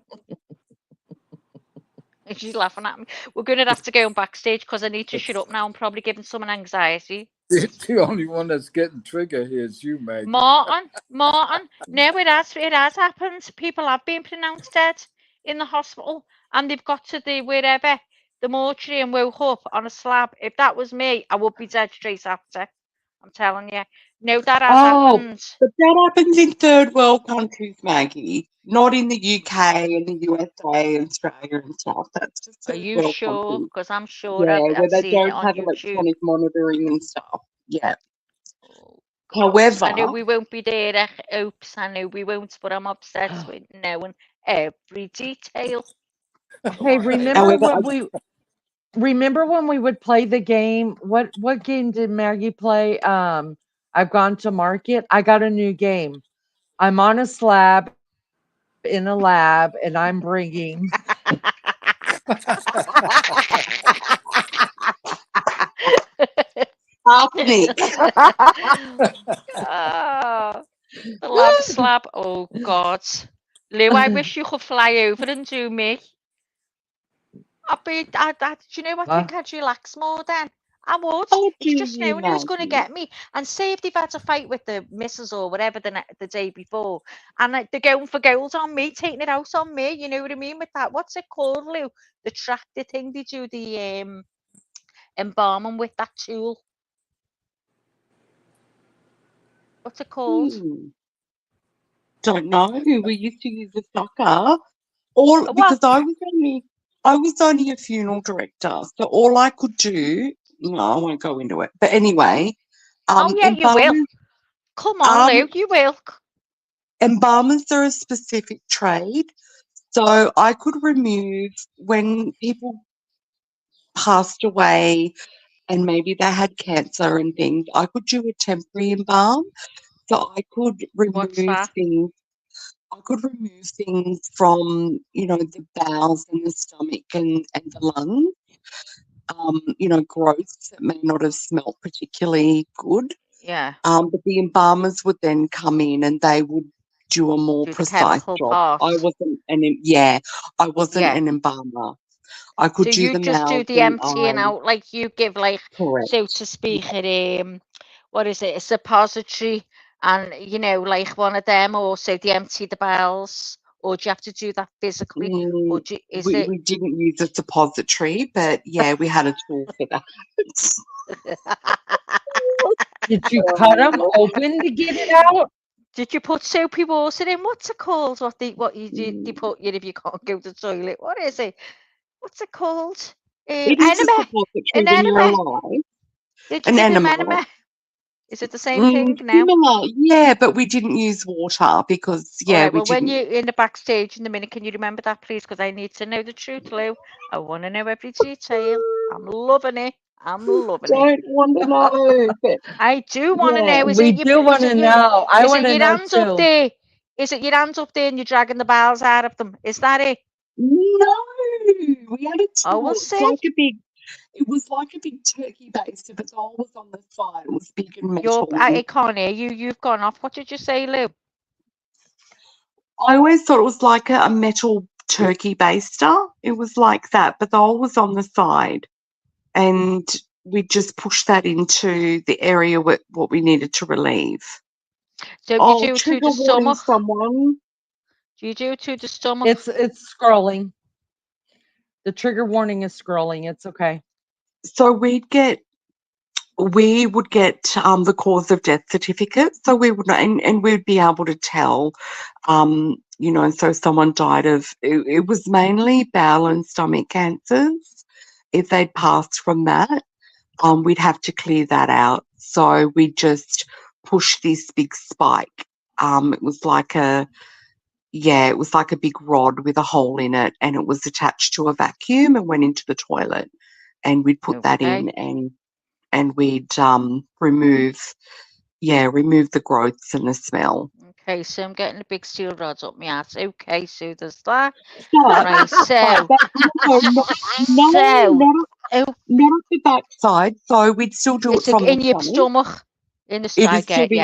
She's laughing at me. We're going to have to go backstage because I need to shut up now. I'm probably giving someone anxiety. The only one that's getting triggered here is you, Maggie. Martin. No, it has happened. People have been pronounced dead in the hospital, and they've got to the wherever the mortuary and woke up on a slab. If that was me, I would be dead straight after. I'm telling you. No, that has Oh, happened. but that happens in third world countries, Maggie, not in the UK and the USA and Australia and stuff. That's just Are third you world sure? countries. Because I'm sure Yeah, I've where they seen it don't on have YouTube. electronic monitoring and stuff. Yeah. Oh God, I know However, we won't be there. Oops, I know we won't, but I'm obsessed with knowing every detail. Hey, however, remember when we would play the game? What game did Maggie play? I've gone to market. I got a new game. I'm on a slab in a lab, and I'm bringing. arsenic. Ah, the lab slab. Oh God, Lou, I wish you could fly over and do me. Do you know? I Huh? think I'd relax more then. I would. Oh, do It's just you, knowing who's going to Maggie? get me. And say if they've had a fight with the missus or whatever the day before, and like, they're going for gold on me, taking it out on me. You know what I mean with that? What's it called, Lou? The tractor thing they do the embalming with that tool. What's it called? Don't know. We used to use a sucker. All Well, because I was only a funeral director, so all I could do. No, I won't go into it. But anyway, oh yeah, you will. embalmers, Come on, um, Lou, you will. embalmers are a specific trade. So I could remove when people passed away and maybe they had cancer and things. I could do a temporary embalm. So I could What's remove that? things. I could remove things from, the bowels and the stomach and the lungs, growths that may not have smelt particularly good. Yeah, But the embalmers would then come in and they would do a more do the precise chemical job. part. I wasn't Yeah. an embalmer. I So could do you the just do mouths the and emptying eyes, out, like you give, like, correct. so to speak, Yeah, what is it, a suppository, and like one of them, or so they empty the bowels, or do you have to do that physically, or is it? We didn't use a suppository, but yeah, we had a tool for that. Did you cut them open to get it out? Did you put soapy water in? What's it called? What you do? They put you if you can't go to the toilet. What is it? What's it called? It is a Enema. suppository when you're Enema. alive. Did you An give him enema. enema? Is it the same thing now? Similar, yeah, but we didn't use water because, All yeah, right. we Well, when didn't. you're in the backstage in the minute, can you remember that, please? Because I need to know the truth, Lou. I want to know every detail. I'm loving it. I'm loving it. Don't want to know, but I do want to yeah. know. Is We it your? do Is want it to your? know. I Is want it to your know hands up too. there? Is it your hands up there and you're dragging the bowels out of them? Is that it? No, we had a Oh, we'll tool. It's see. like a big, it was like a big turkey baster, but the hole was on the side. It was big and metal. I can't hear you. You've gone off. What did you say, Lou? I always thought it was like a metal turkey baster. It was like that, but the hole was on the side. And we just pushed that into the area what we needed to relieve. So Oh, you do it to trigger the warning, stomach? someone. Do you do it to the stomach? It's scrolling. The trigger warning is scrolling. It's okay. So we would get the cause of death certificate. So we would know, and we'd be able to tell, so someone died of, it was mainly bowel and stomach cancers. If they'd passed from that, we'd have to clear that out. So we just push this big spike. It was like a big rod with a hole in it, and it was attached to a vacuum and went into the toilet. And we'd put that in, and we'd remove the growths and the smell. Okay, so I'm getting the big steel rods up my ass. Okay, so there's that. But, Right, so not at the backside. So we'd still do it it's from in the your stomach. stomach. In the It'd still be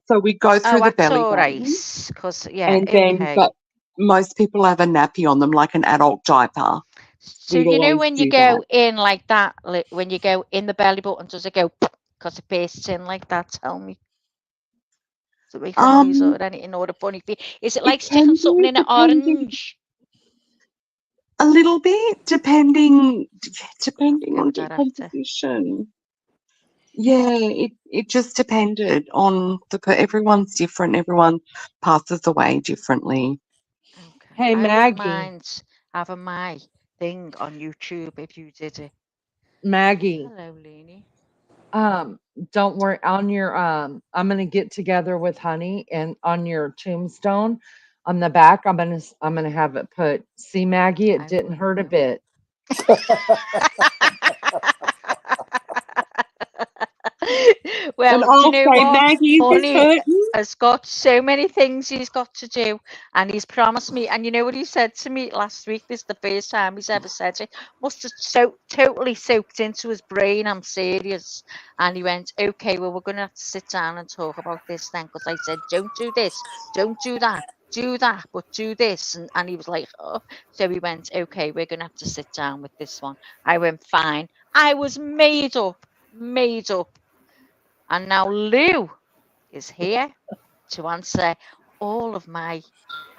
So we'd go through the that's belly all right. button, Because and then but most people have a nappy on them, like an adult diaper. So We'd you know always when you do go that. in like that, when you go in the belly button, does it go because it bursts in like that? Tell me. Does it make a noise or anything or a funny feel? Is it like sticking something in an orange? A little bit, depending on decomposition. Yeah, it just depended on everyone's different. Everyone passes away differently. Okay. Hey, I Maggie. wouldn't mind having my thing on YouTube if you did it. Maggie. Hello, Leanie. Don't worry. On your I'm gonna get together with Honey, and on your tombstone, on the back, I'm gonna have it put. See, Maggie, it didn't hurt a bit. Well, and do you know what? Maggie, Honey has got so many things he's got to do, and he's promised me. And you know what he said to me last week? This is the first time he's ever said it. Must have totally soaked into his brain. I'm serious. And he went, "Okay, well, we're going to have to sit down and talk about this then," because I said, "Don't do this, don't do that. Do that, but do this." And he was like, "Oh." So he went, "Okay, we're going to have to sit down with this one." I went, "Fine." I was made up. And now Lou is here to answer all of my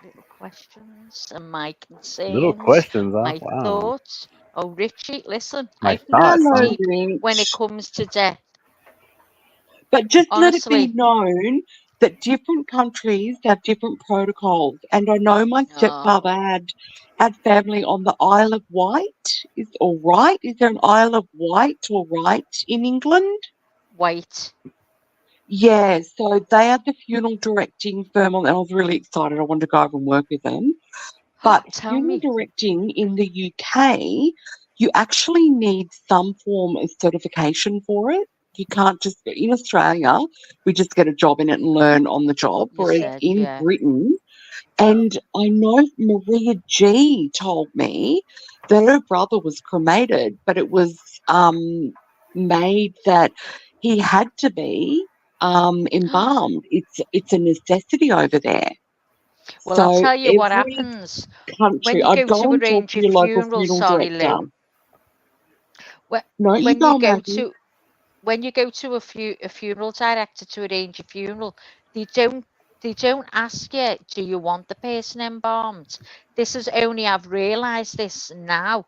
little questions and my concerns. Little questions, huh? My Wow. thoughts. Oh, Richie, listen, My I can thoughts, go huh? deep when it comes to death. But just Honestly. let it be known that different countries have different protocols. And I know my stepfather had family on the Isle of Wight. Is there an Isle of Wight or Wight in England? Wight. Yeah, so they had the funeral directing firm on, and I was really excited. I wanted to go over and work with them. But funeral directing in the UK, you actually need some form of certification for it. You can't just, in Australia, we just get a job in it and learn on the job. Whereas in Britain, and I know Maria G told me that her brother was cremated, but it was made that he had to be embalmed. It's a necessity over there. Well, So I'll tell you what every happens country, when you I'd go to go and talk arrange to your your local funeral. funeral Sorry, director. Lou. No, you When go, you go Maggie. to when you go to a funeral director to arrange a funeral, they they don't ask you, do you want the person embalmed? This is only I've realised this now,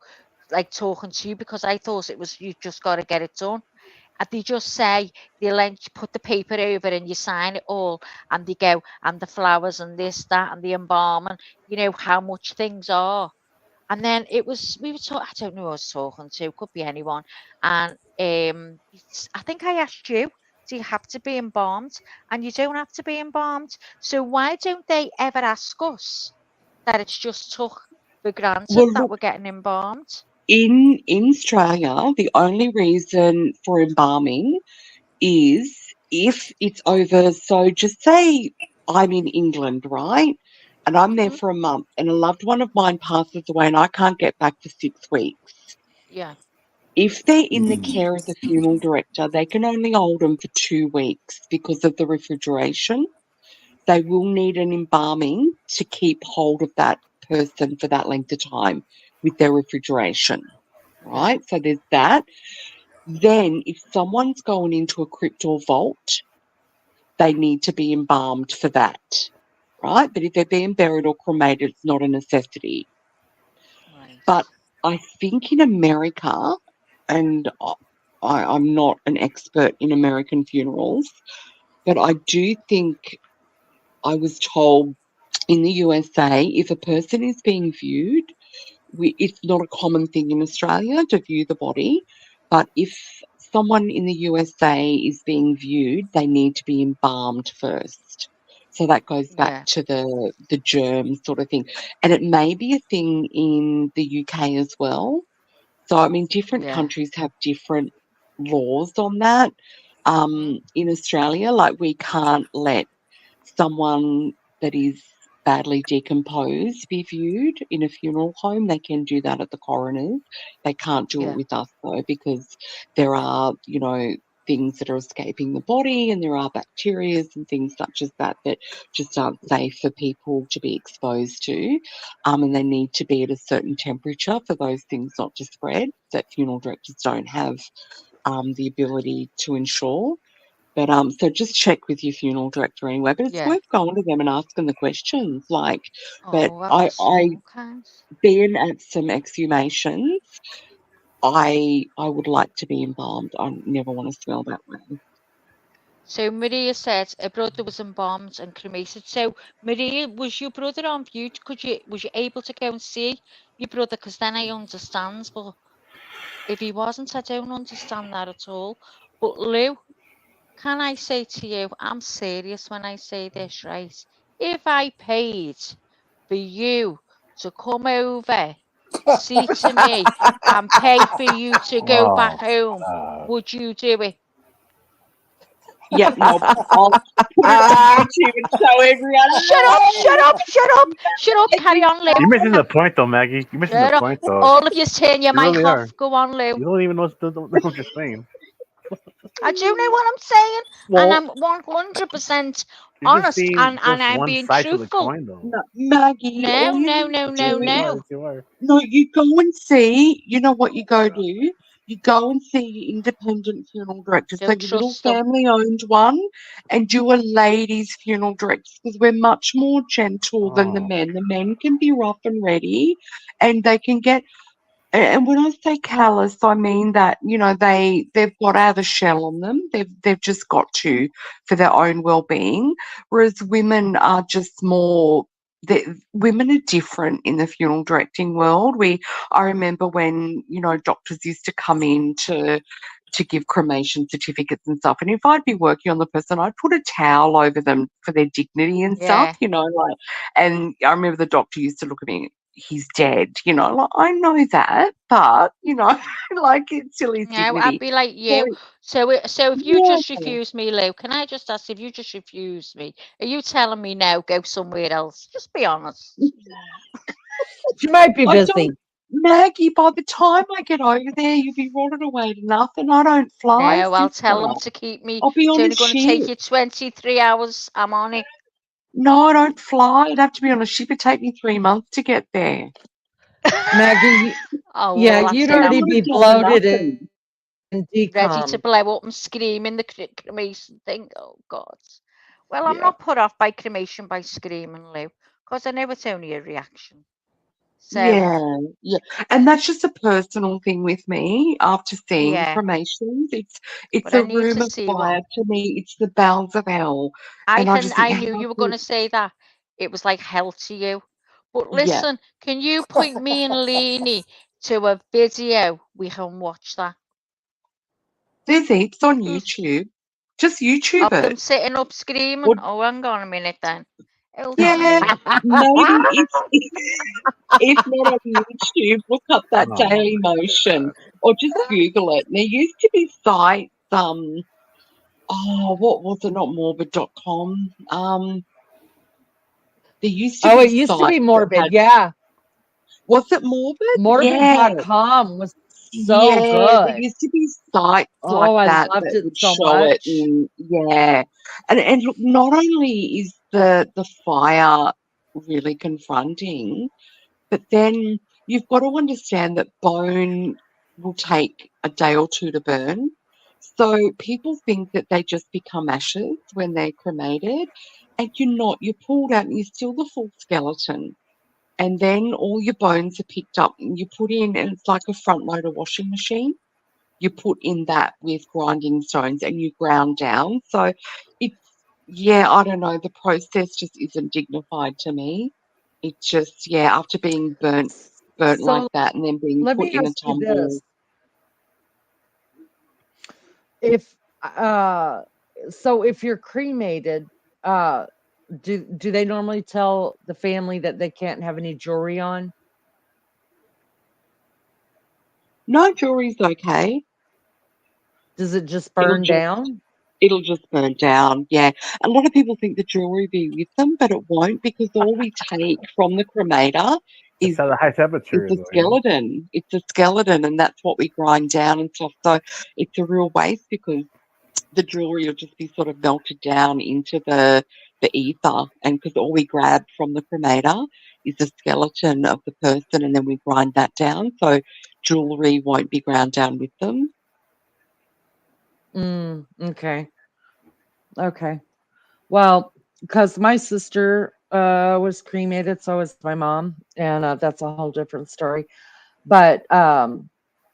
like talking to you, because I thought it was you just got to get it done. And they just say, they like put the paper over and you sign it all, and they go, and the flowers and this, that, and the embalming, how much things are. And then we were talking, I don't know who I was talking to, could be anyone. And I think I asked you, do you have to be embalmed? And you don't have to be embalmed. So why don't they ever ask us that it's just took for granted Well, that look, we're getting embalmed? in Australia, the only reason for embalming is if it's over. So just say I'm in England, right? And I'm there Hmm. for a month, and a loved one of mine passes away, and I can't get back for 6 weeks. Yeah, If they're in the care of the funeral director, they can only hold them for 2 weeks because of the refrigeration. They will need an embalming to keep hold of that person for that length of time with their refrigeration, yeah, right? So there's that. Then, if someone's going into a crypt or vault, they need to be embalmed for that, right? But if they're being buried or cremated, it's not a necessity. right. But I think in America, and I'm not an expert in American funerals, but I do think I was told in the USA, if a person is being viewed, it's not a common thing in Australia to view the body, but if someone in the USA is being viewed, they need to be embalmed first. So that goes back Yeah, to the germ sort of thing. And it may be a thing in the UK as well. So, I mean, different yeah. countries have different laws on that. Hmm. In Australia, like we can't let someone that is badly decomposed be viewed in a funeral home. They can do that at the coroner's. They can't do it Yeah, with us though, because there are, things that are escaping the body, and there are bacteria and things such as that that just aren't safe for people to be exposed to. And they need to be at a certain temperature for those things not to spread, that funeral directors don't have the ability to ensure. But so just check with your funeral director anyway. But it's yeah. worth going to them and asking the questions. Like, but Oh, I okay. being at some exhumations, I would like to be embalmed. I never want to smell that way. So Maria said her brother was embalmed and cremated. So Maria, was your brother on view? Was you able to go and see your brother? Because then I understand. But if he wasn't, I don't understand that at all. But Lou, can I say to you, I'm serious when I say this, right? If I paid for you to come over, see to me, and pay for you to go back Oh, home, would you do it? Yep, no, I'll put it on YouTube and show everyone. Shut up, shut up, shut up, shut up, carry on, Lou. you're missing the point, though, Maggie. You're missing the Shut up. point, though. All of you turn your You mic really are. off. Go on, Lou. You don't even don't know what you're saying. I do know what I'm saying, and Well, I'm 100% you're just honest, seeing and just I'm one being side to the truthful. coin, though. No, Maggie, all No, you no, need no, to Yes, no, do yes, you is are. no. Yes, you are. no, you go and see, you know what you go do? You go and see your independent funeral director, so Don't your little trust them. family owned one, and do a ladies' funeral director, because we're much more gentle than the Oh, men. The men can be rough and ready, and they can get, and when I say callous, I mean that, they've got to have a shell on them. They've just got to, for their own well-being, whereas women are just more. Women are different in the funeral directing world. I remember when doctors used to come in to give cremation certificates and stuff, and if I'd be working on the person, I'd put a towel over them for their dignity and stuff, Yeah. like. And I remember the doctor used to look at me. He's dead, like I know that, but like it's still his No, I'd dignity. be like So you. So if you just yeah, refuse me, Lou, can I just ask if you just refuse me? Are you telling me now go somewhere else? Just be honest. She might be I busy. don't, Maggie. By the time I get over there, you'll be rotted away to nothing. I don't fly, No, I'll sister. tell them to keep me. I'll be It's on a only going to take ship. you 23 hours. I'm on it. No, I don't fly. It'd have to be on a ship. It'd take me 3 months to get there. Maggie, Oh, yeah, well, that's you'd it. already I'm be Down to bloated nothing. and ready to decommed. blow up and scream in the cremation thing. Oh, God. Well, I'm Yeah. not put off by cremation by screaming, Lou, because I know it's only a reaction. So, Yeah. And that's just a personal thing with me after seeing yeah, cremations. It's but I a need room to of see fire one. to me. It's the bowels of hell. And I just think I how knew you were going to, to say that. It was like hell to you. But yeah. listen, can you point me and Leanie to a video we can watch that? There's heaps on Who's YouTube. Just YouTube of them it. sitting up screaming? Or Oh, hang on a minute then. Hold on a yeah, minute. maybe it's if not on YouTube, look up that Oh Daily my Motion god. or just Google it. There used to be sites, what was it? Not morbid.com. There used to Oh, be it used to be sites that morbid. had, Yeah. was it Morbid? Yeah. Morbid.com was so Yeah, there good. used to be sites like Oh, I that loved that it would so show it, much. and yeah, and look, not only is the fire really confronting, but then you've got to understand that bone will take a day or two to burn. So people think that they just become ashes when they're cremated, and you're not. You're pulled out, and you're still the full skeleton, and then all your bones are picked up and you put in, and it's like a front loader washing machine. You put in that with grinding stones and you ground down. So it's, yeah, I don't know. The process just isn't dignified to me. It's just, yeah, after being burnt like So that and then being let put me in a ask you tumble. this. If uh so if you're cremated, uh do they normally tell the family that they can't have any jewelry on? No, jewelry's okay. Does it just It'll burn just down? It'll just burn down, yeah. A lot of people think the jewelry will be with them, but it won't because all we take from the cremator It's is at a high is temperature the though, you know? skeleton. It's a skeleton, and that's what we grind down and stuff. So it's a real waste because the jewelry will just be sort of melted down into the ether, and because all we grab from the cremator is the skeleton of the person, and then we grind that down. So jewelry won't be ground down with them. Okay. Okay. Well, because my sister was cremated, so was my mom, and that's a whole different story. But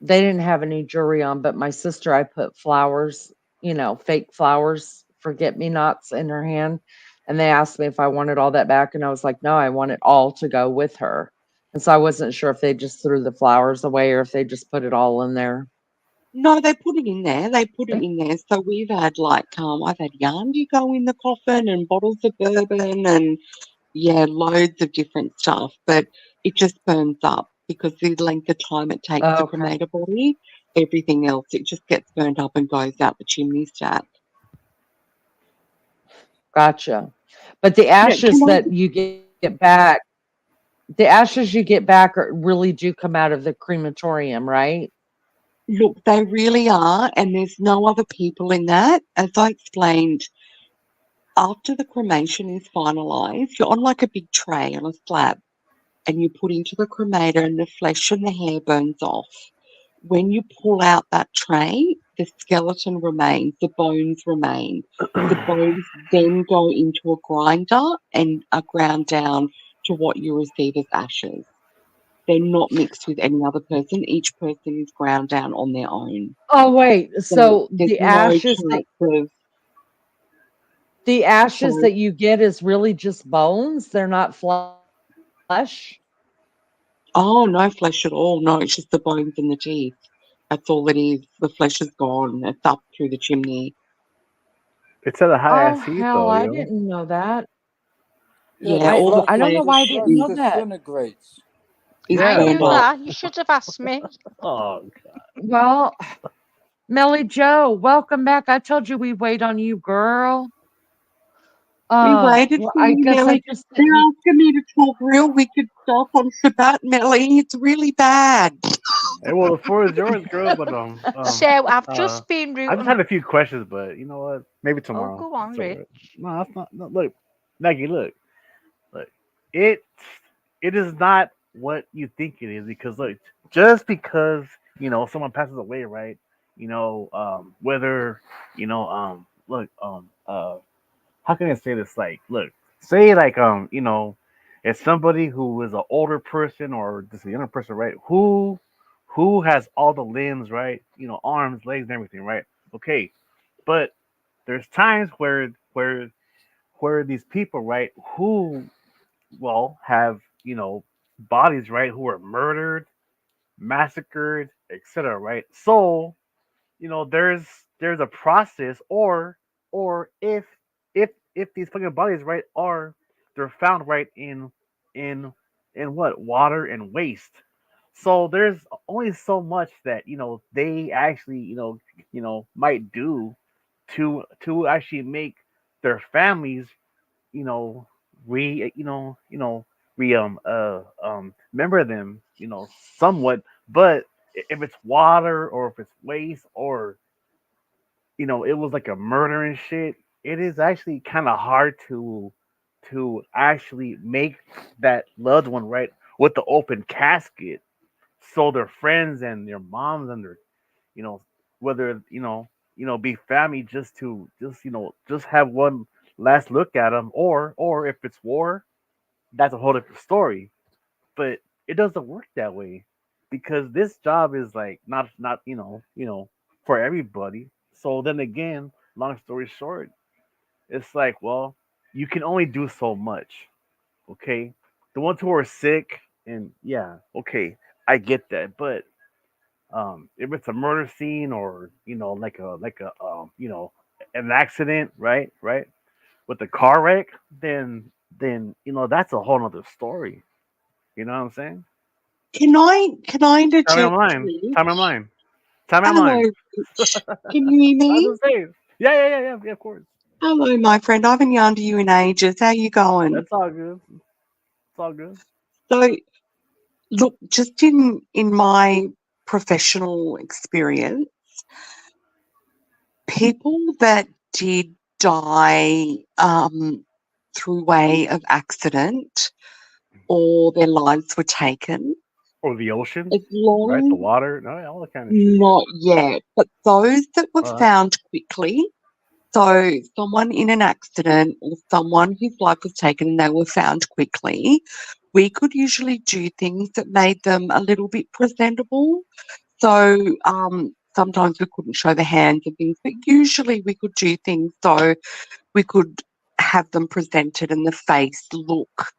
they didn't have any jewelry on. But my sister, I put flowers, fake flowers, forget me nots in her hand, and they asked me if I wanted all that back, and I was like, no, I want it all to go with her. And so I wasn't sure if they just threw the flowers away or if they just put it all in there. No, they put it in there. They put it in there. So we've had like I've had Yarndy go in the coffin and bottles of bourbon and yeah, loads of different stuff. But it just burns up because the length of time it takes to Okay, cremate a body, everything else it just gets burned up and goes out the chimney stack. gotcha. But the Yeah, can ashes I that you get back, the ashes you get back really do come out of the crematorium, right? look? They really are, and there's no other people in that. As I explained, after the cremation is finalised, you're on like a big tray on a slab and you put into the cremator and the flesh and the hair burns off. When you pull out that tray, the skeleton remains, the bones remain. The bones then go into a grinder and are ground down to what you receive as ashes. They're not mixed with any other person. Each person is ground down on their own. Oh wait, So so there's no chance of the ashes so that you get is really just bones? They're not flesh? oh no flesh at all. No, it's just the bones and the teeth. That's all it is. The flesh is gone. It's up through the chimney. It's at a high Oh ass heat hell, though, I yo. didn't know that. Yeah, Yeah, the all the flesh I don't know flesh why I the didn't flesh is know that. disintegrates. is I Yeah, burned knew but up. that. You should have asked me. oh god. Well, Melly Joe, welcome back. I told you we wait on you, girl. We waited Well, for I you, guess I Melly. just They're didn't. asking me to talk real wicked stuff on Shabbat, Melly. It's really bad. Hey, well the floor is yours, girl, but So I've uh just been I just rooting. had a few questions, but you know what? Maybe Oh, tomorrow. go on, It's all Rich. right. No, that's not no, look, Maggie, look. It it is not what you think it is because look, just because, someone passes away, right? Whether, look, how can I say this? Like, look, say like it's somebody who is an older person or just a younger person, right? Who has all the limbs, right? Arms, legs, and everything, right? Okay, but there's times where these people, right, who have bodies, right, who are murdered, massacred, etc., right? So there's a process, or if these fucking bodies, right, they're found, right, in what, water and waste. So there's only so much that they actually might do to actually make their families you know re re remember them somewhat. But if it's water, or if it's waste, or it was like a murder and shit, it is actually kind of hard to actually make that loved one, right, with the open casket, so their friends and their moms and their you know whether be family, just have one last look at them. Or if it's war, that's a whole different story. But it doesn't work that way, because this job is like not for everybody. So then again, long story short, it's like, well, you can only do so much. Okay, the ones who are sick, and yeah, okay, I get that. But if it's a murder scene, or like a an accident, right, with a car wreck, then that's a whole other story. You know what I'm saying? Can I Time in interject, line. Time in Rich? line. Time in Hello, line. Rich. Can you hear I'm me? just saying. Yeah, of course. Hello, my friend. I haven't yarned to you in ages. How you going? That's all good. It's all good. So, look, just in my professional experience, people that did die through way of accident or their lives were taken, Or the ocean, as right? The long water, no, all that kind of shit. Yeah. not yet, but those that were All right. found quickly. So, someone in an accident or someone whose life was taken and they were found quickly, we could usually do things that made them a little bit presentable. So, sometimes we couldn't show the hands and things, but usually we could do things so we could have them presented and the face look,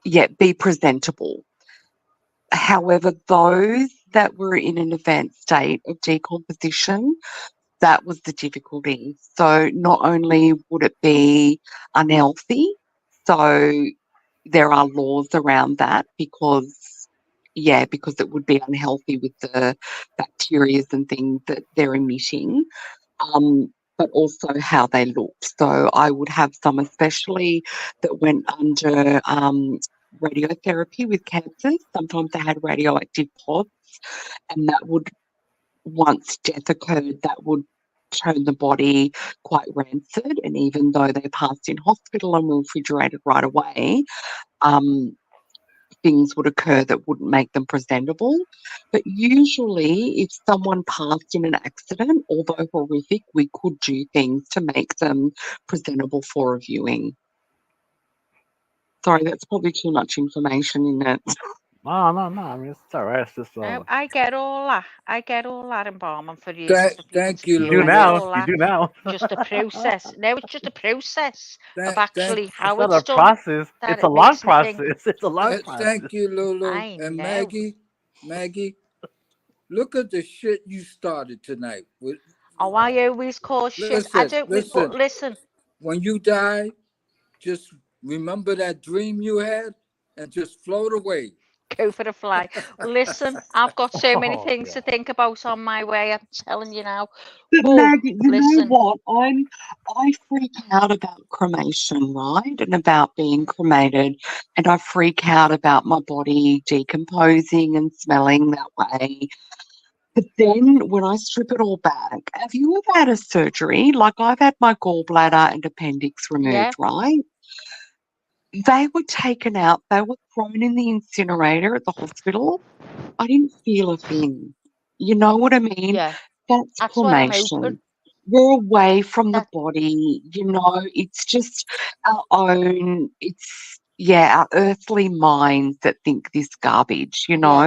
yeah, be presentable. However, those that were in an advanced state of decomposition, that was the difficulty. So not only would it be unhealthy, so there are laws around that because it would be unhealthy with the bacteria and things that they're emitting, but also how they look. So I would have some, especially that went under radiotherapy with cancers. Sometimes they had radioactive pods, and that would, once death occurred, that would turn the body quite rancid. And even though they passed in hospital and were refrigerated right away, um, things would occur that wouldn't make them presentable. But usually, if someone passed in an accident, although horrific, we could do things to make them presentable for a viewing. Sorry, that's probably too much information in it. No. I mean, it's all right. It's just No, I get all that. I get all that embalming for Thank, for people's. thank you, you do I get Lulu. now. all You that. do now. Just a process. No, it's just a process of Thank, actually It's how not it's a done process. that It's a it long makes me think, process. It's a long process. thank you, Lulu. I And know. Maggie, Maggie, look at the shit you started tonight. Oh, I always cause shit. I Listen, don't mean, but listen. listen, When you die, just remember that dream you had and just float away. go for the fly. Listen, I've got so many Oh things to god. think about on my way. I'm telling you now. But But Maggie, you know listen, what? I freak out about cremation, right? And about being cremated. And I freak out about my body decomposing and smelling that way. But then when I strip it all back, have you ever had a surgery? Like I've had my gallbladder and appendix removed, yeah, right? They were taken out, they were thrown in the incinerator at the hospital. I didn't feel a thing. You know what I mean? yeah. That's That's why I'm open. cremation. we're away from the That body, it's just our own, our earthly minds that think this garbage, yeah.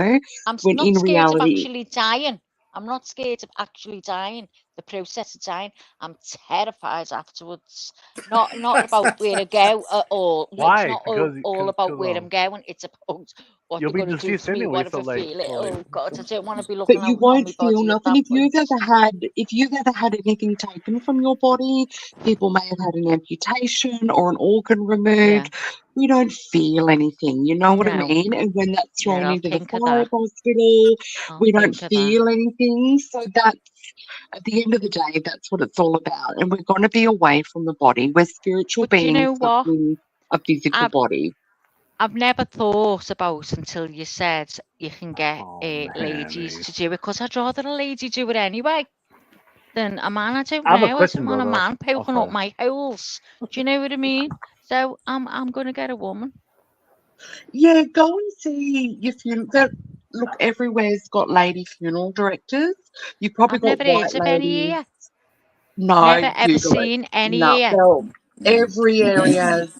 I'm when not in scared of reality, actually dying. I'm not scared of actually dying. The process of dying. I'm terrified afterwards. Not about where to go at all. It's Why? not all about Because where I'm going. It's about what you'll they're be gonna do deceased to me. anyway. What if So I like, feel it? Oh God, I don't want to be but looking you out on won't my feel body at nothing that point. if you've ever had anything taken from your body. People may have had an amputation or an organ Yeah. removed. We don't feel anything, you know what I No. mean? And when that's Yeah, thrown I'll into the think of fire that. hospital, I'll we don't think of that. feel anything. So that's at the end of the day, that's what it's all about. And we're going to be away from the body. We're spiritual But you beings know stuck what? in a physical I've body. I've never thought about until you said you can get oh man, ladies man. to do it because I'd rather a lady do it anyway than a man. I don't I have a know. I don't question want a though. man Oh, poking up sorry. my holes. Do you know what I mean? So I'm gonna get a woman. Yeah, go and see your funeral. Look, everywhere's got lady funeral directors. You probably I've got never heard white of any ladies. here. No, Never ever Google it. seen any No, here. well, every area has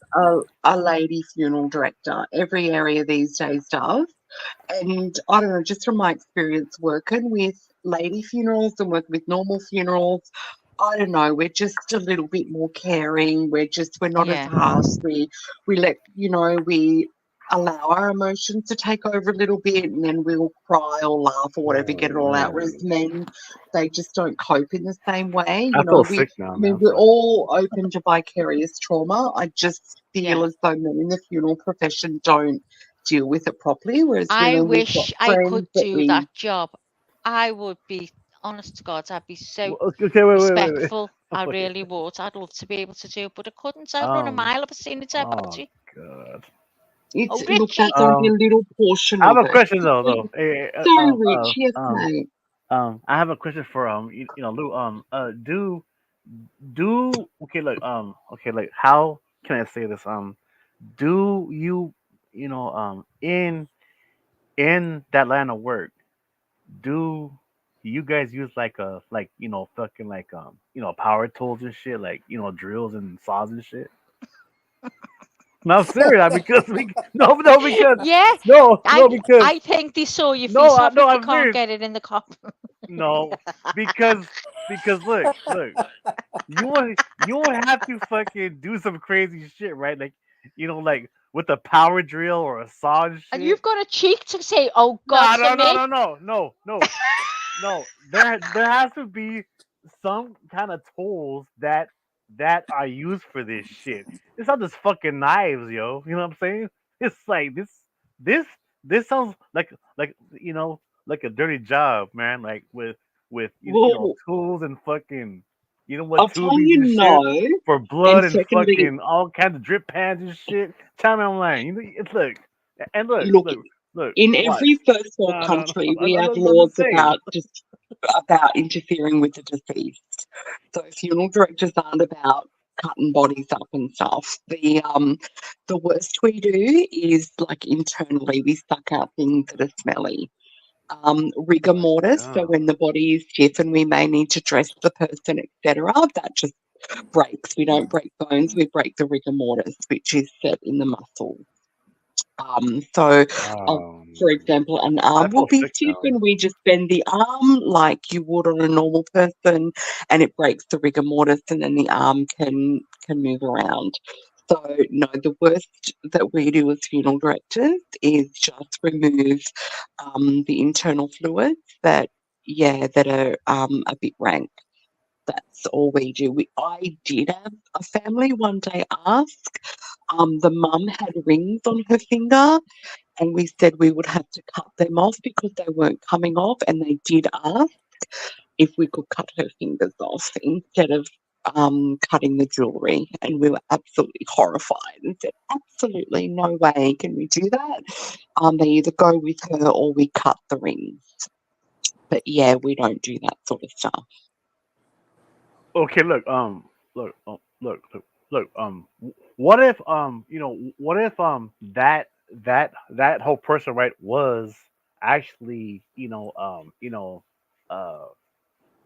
a lady funeral director. Every area these days does. And I don't know, just from my experience working with lady funerals and working with normal funerals, I don't know, we're just a little bit more caring. We're not as Yeah, harsh. We let, we allow our emotions to take over a little bit and then we'll cry or laugh or whatever, get it Oh all out. Whereas man, men, they just don't cope in the same way. I feel sick now, I man. mean, I'm we're sorry. all open to vicarious trauma. I just feel yeah. as though men in the funeral profession don't deal with it properly. Whereas I women, we've got wish I could friends that do we, that job. I would be, honest to God, I'd be so Okay, wait. respectful. I Wait. really would. I'd love to be able to do it, but I couldn't. I'd run a Um. mile if I seen a dead Oh body. god. Oh, look, Richie. that's only a Um. little portion I have of a it. question though. Sorry, Rich. Yes, mate. I have a question for Lou. Do okay, like how can I say this? Do you, in that line of work, do you guys use like fucking like power tools and shit, like drills and saws and shit? No, I'm serious. Because no, because Yeah, no, because I think they saw your face off no, if they I'm can't serious. get it in the cop. No, because look, you won't have to fucking do some crazy shit, right? Like like with a power drill or a saw and And shit. you've got a cheek to say, "Oh God, No, for no, no, me." no, no, no, no, no. There has to be some kind of tools that are used for this shit. It's not just fucking knives, yo. You know what I'm saying? It's like this this sounds like like a dirty job, man. Like with Well, tools and fucking what I'll tell tubings you and shit no. for And blood and secondly, fucking all kinds of drip pads and shit. Tell me I'm lying. It's look, look. in Watch. every first world No, no, no. country, we have I'm laws just saying. about interfering with the deceased. So funeral directors aren't about cutting bodies up and stuff. The worst we do is like internally we suck out things that are smelly. Oh Rigor my mortis, so god. when the body is stiff and we may need to dress the person, etc., that just breaks. We don't break bones, we break the rigor mortis, which is set in the muscle. So, uh, for example, an I arm will feel be sick stiff, now. and we just bend the arm like you would on a normal person, and it breaks the rigor mortis, and then the arm can move around. So, no, the worst that we do as funeral directors is just remove the internal fluids that are a bit rank. That's all we do. I did have a family one day ask. The mum had rings on her finger, and we said we would have to cut them off because they weren't coming off. And they did ask if we could cut her fingers off instead of cutting the jewellery. And we were absolutely horrified and said, absolutely no way can we do that. They either go with her or we cut the rings. But yeah, we don't do that sort of stuff. Okay, look. What if that whole person, right, was actually uh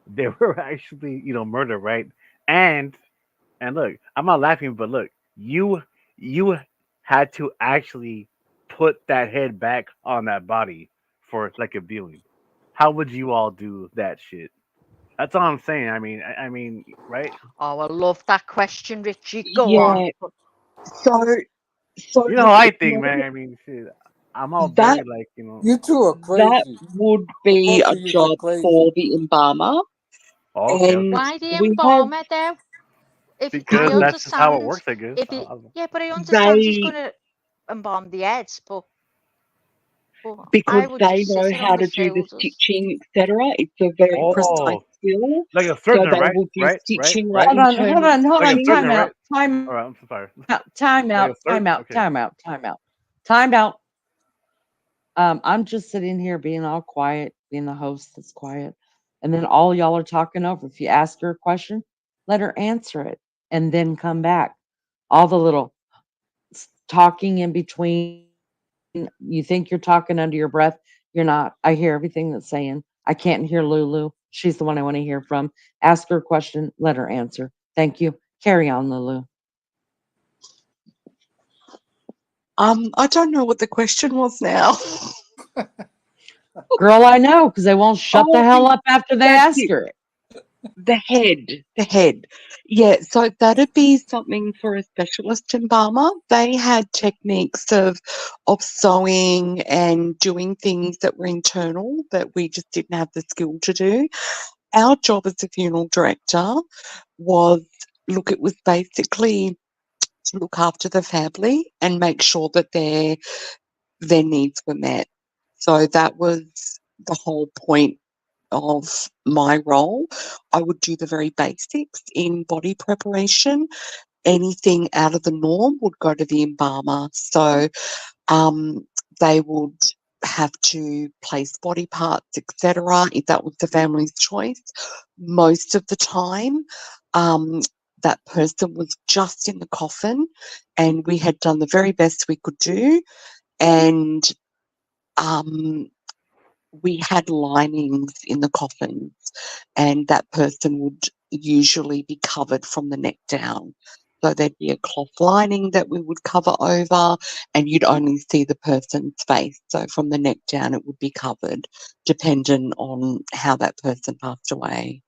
they were actually, murdered, right? And and look, I'm not laughing, but look, you had to actually put that head back on that body for like a viewing. How would you all do that shit? That's all I'm saying. I mean, right? Oh, I love that question, Richie. Go on. Yeah. So, so You know how look, I it's think, not man. I mean, shit. I'm all that very like, You two are that crazy. would be Both a of you are job crazy. for the embalmer, oh, okay, and okay. Why the we have embalmer though? If I Because because that's just how it understand, works, I guess. if he, yeah, but I understand he's they gonna embalm the heads, but because I would they just know sit it on how the to do the shoulders. stitching, etc. It's a very precise Oh, skill. like a So surgeon, they right? will do Right, right, stitching like right. Hold on, hold internal on, hold Like a on. stitching. Time surgeon, out. right? Time All right, I'm so sorry. out. Time Like a out. Time surgeon. out. Okay. Time out. Time out. Time out. I'm just sitting here being all quiet, being the host that's quiet, and then all y'all are talking over. If you ask her a question, let her answer it, and then come back. All the little talking in between. You think you're talking under your breath. You're not. I hear everything that's saying. I can't hear Lulu. She's the one I want to hear from. Ask her a question. Let her answer. Thank you. Carry on, Lulu. I don't know what the question was now. Girl, I know because they won't shut the Oh, hell up after they that's ask it. her. The head. Yeah, so that'd be something for a specialist embalmer. They had techniques of sewing and doing things that were internal that we just didn't have the skill to do. Our job as a funeral director was look, it was basically to look after the family and make sure that their needs were met. So that was the whole point of my role. I would do the very basics in body preparation. Anything out of the norm would go to the embalmer. So um, they would have to place body parts, etc., if that was the family's choice. Most of the time, um, that person was just in the coffin, and we had done the very best we could do. And um, we had linings in the coffins, and that person would usually be covered from the neck down. So there'd be a cloth lining that we would cover over, and you'd only see the person's face. So from the neck down, it would be covered, dependent on how that person passed away.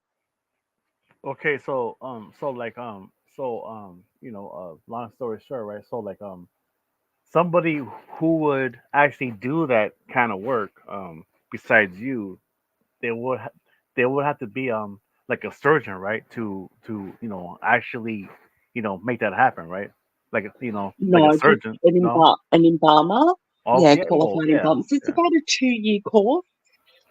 Okay, long story short, right? So like somebody who would actually do that kind of work, besides you, they would ha- they would have to be like a surgeon, right? To actually make that happen, right? Like a No, just surgeon. No. an embalmer. Yeah, Okay. Well, qualified yeah, embalmer. So it's yeah. about a 2-year course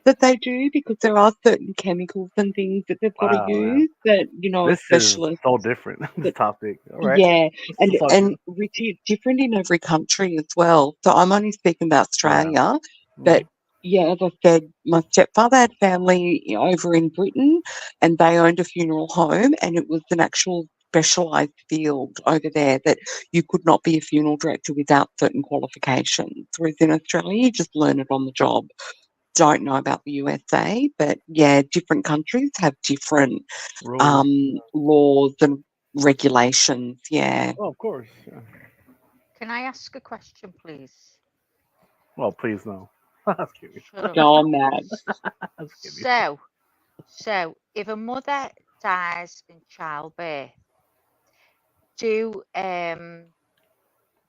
that they do because there are certain chemicals and things that they've got to Wow, man. use that, a This is specialist so different. This that topic. All right. yeah, This is all and good. Richie, it's different in every country as well. So I'm only speaking about Yeah. Australia, Hmm. but yeah, as I said, my stepfather had family over in Britain, and they owned a funeral home, and it was an actual specialised field over there that you could not be a funeral director without certain qualifications. Whereas in Australia, you just learn it on the job. Don't know about the USA, but yeah, different countries have different Rules. laws and regulations. Yeah. Oh, of course. Yeah. Can I ask a question, please? Well, please no. I was kidding. Shut up. No, I'm mad. I was kidding. So, so if a mother dies in childbirth, do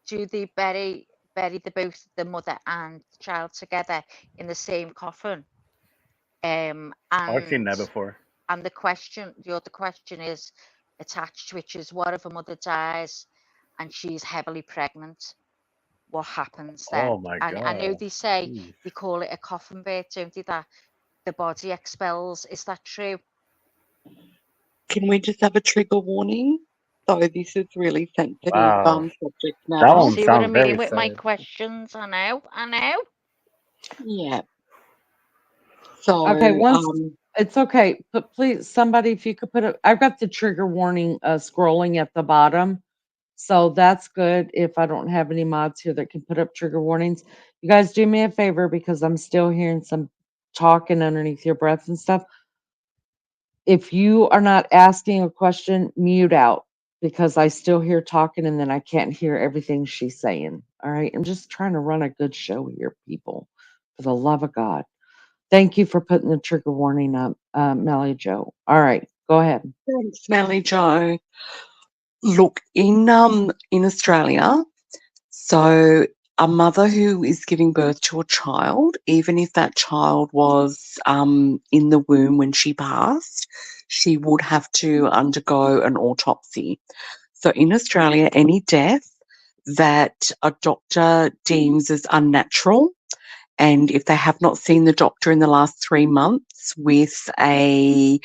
do they bury the both the mother and child together in the same coffin? Um, I've seen and that before. and the other question is attached, which is what if a mother dies and she's heavily pregnant? What happens then? Oh my And I know god. they say Jeez. they call it a coffin birth, don't they? That the body expels. Is that true? Can we just have a trigger warning? So this is really sensitive Wow. subject That You matter. one see what I sounds mean very with my sad. questions? I know, I know. Yeah. So Okay, once it's okay, but please, somebody, if you could put I've got the trigger warning scrolling at the bottom. So that's good if I don't have any mods here that can put up trigger warnings. You guys do me a favor because I'm still hearing some talking underneath your breath and stuff. if you are not asking a question, mute out because I still hear talking and then I can't hear everything she's saying. All right. I'm just trying to run a good show here, people, for the love of God. Thank you for putting the trigger warning up, Melly Joe. All right. Go ahead. Thanks, Melly Joe. Look, in Australia, so a mother who is giving birth to a child, even if that child was in the womb when she passed, she would have to undergo an autopsy. So in Australia, any death that a doctor deems as unnatural, and if they have not seen the doctor in the last 3 months with an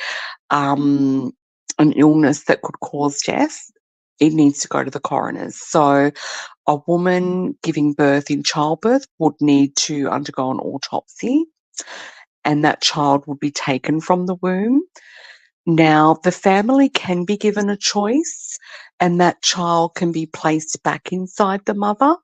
illness that could cause death, it needs to go to the coroners. So a woman giving birth in childbirth would need to undergo an autopsy, and that child would be taken from the womb. Now, the family can be given a choice, and that child can be placed back inside the mother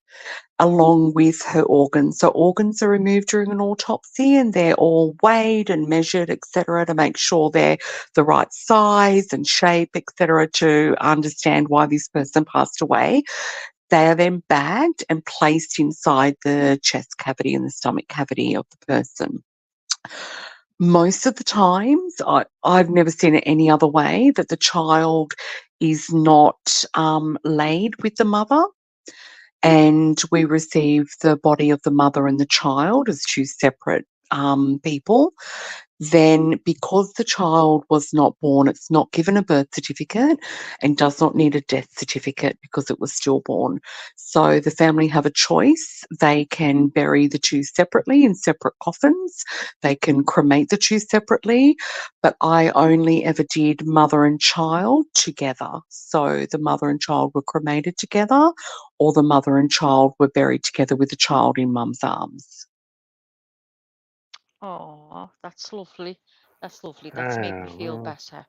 along with her organs. So organs are removed during an autopsy and they're all weighed and measured, etc., to make sure they're the right size and shape, etc., to understand why this person passed away. They are then bagged and placed inside the chest cavity and the stomach cavity of the person. Most of the times, I've never seen it any other way, that the child is not laid with the mother, and we receive the body of the mother and the child as two separate people. Then, because the child was not born, it's not given a birth certificate and does not need a death certificate because it was stillborn. So the family have a choice. They can bury the two separately in separate coffins. They can cremate the two separately, but I only ever did mother and child together. So the mother and child were cremated together, or the mother and child were buried together with the child in mum's arms. Oh, that's lovely. That's lovely. That's made me Ah, feel well, better.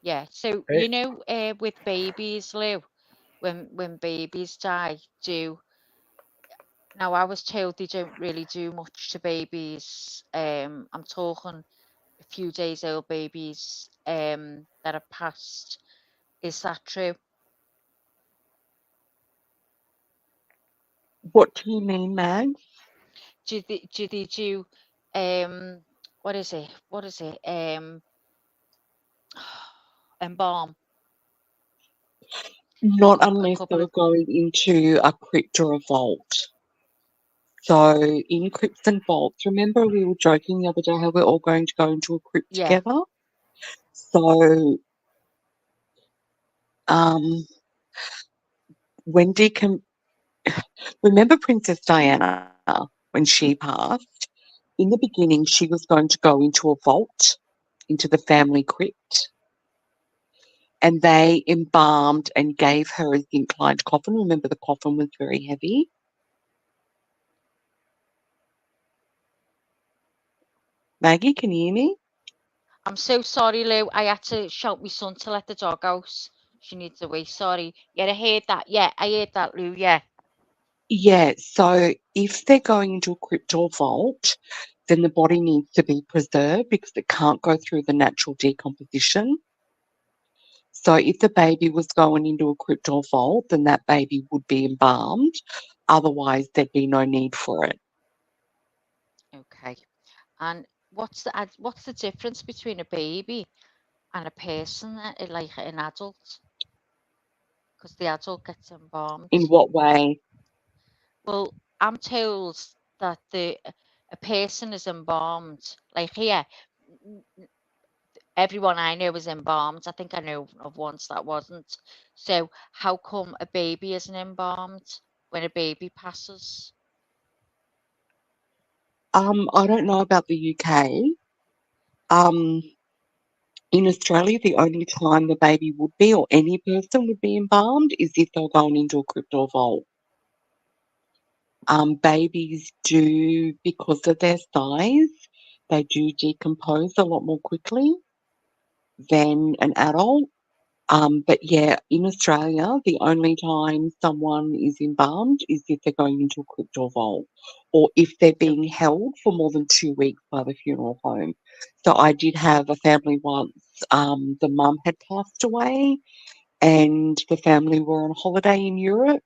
Yeah. So hey, with babies, Lou, when babies die, now I was told they don't really do much to babies. I'm talking a few days old babies that have passed. Is that true? What do you mean, Mag? Do they do um what is it? What is it? Embalm Not a unless couple they're of going into a crypt or a vault. So in crypts and vaults, remember we were joking the other day how we're all going to go into a crypt yeah. together? So um, when Deacon, remember Princess Diana when she passed? In the beginning, she was going to go into a vault, into the family crypt, and they embalmed and gave her a zinc-lined coffin. Remember, the coffin was very heavy. Maggie, can you hear me? I'm so sorry, Lou. I had to shout my son to let the dog out. She needs away. Sorry. Yeah, I heard that. Yeah, I heard that, Lou. Yeah. Yeah, so if they're going into a crypt or vault, then the body needs to be preserved because it can't go through the natural decomposition. So if the baby was going into a crypt or vault, then that baby would be embalmed. Otherwise, there'd be no need for it. Okay. And what's the difference between a baby and a person, like an adult? Because the adult gets embalmed. In what way? Well, I'm told that a person is embalmed. Like here, everyone I know is embalmed. I think I know of once that wasn't. So how come a baby isn't embalmed when a baby passes? I don't know about the UK. Um, in Australia, the only time the baby would be, or any person would be embalmed, is if they're going into a crypt or vault. Babies do, because of their size, they do decompose a lot more quickly than an adult. But yeah, in Australia, the only time someone is embalmed is if they're going into a crypt or vault, or if they're being held for more than 2 weeks by the funeral home. So I did have a family once. The mum had passed away, and the family were on holiday in Europe,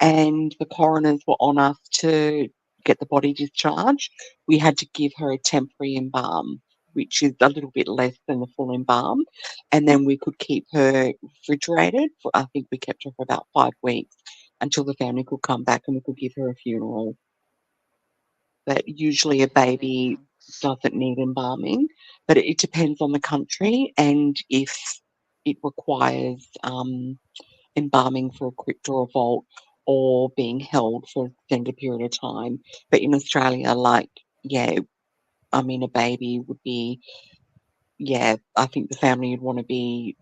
and the coroners were on us to get the body discharged. We had to give her a temporary embalm, which is a little bit less than the full embalm, and then we could keep her refrigerated. For, I think we kept her for about 5 weeks until the family could come back and we could give her a funeral. But usually a Lovely, baby thanks. doesn't need embalming, but it depends on the country and if it requires embalming for a crypt or a vault or being held for an extended period of time. But in Australia, like, yeah, I mean, a baby would be, yeah, I think the family would want to be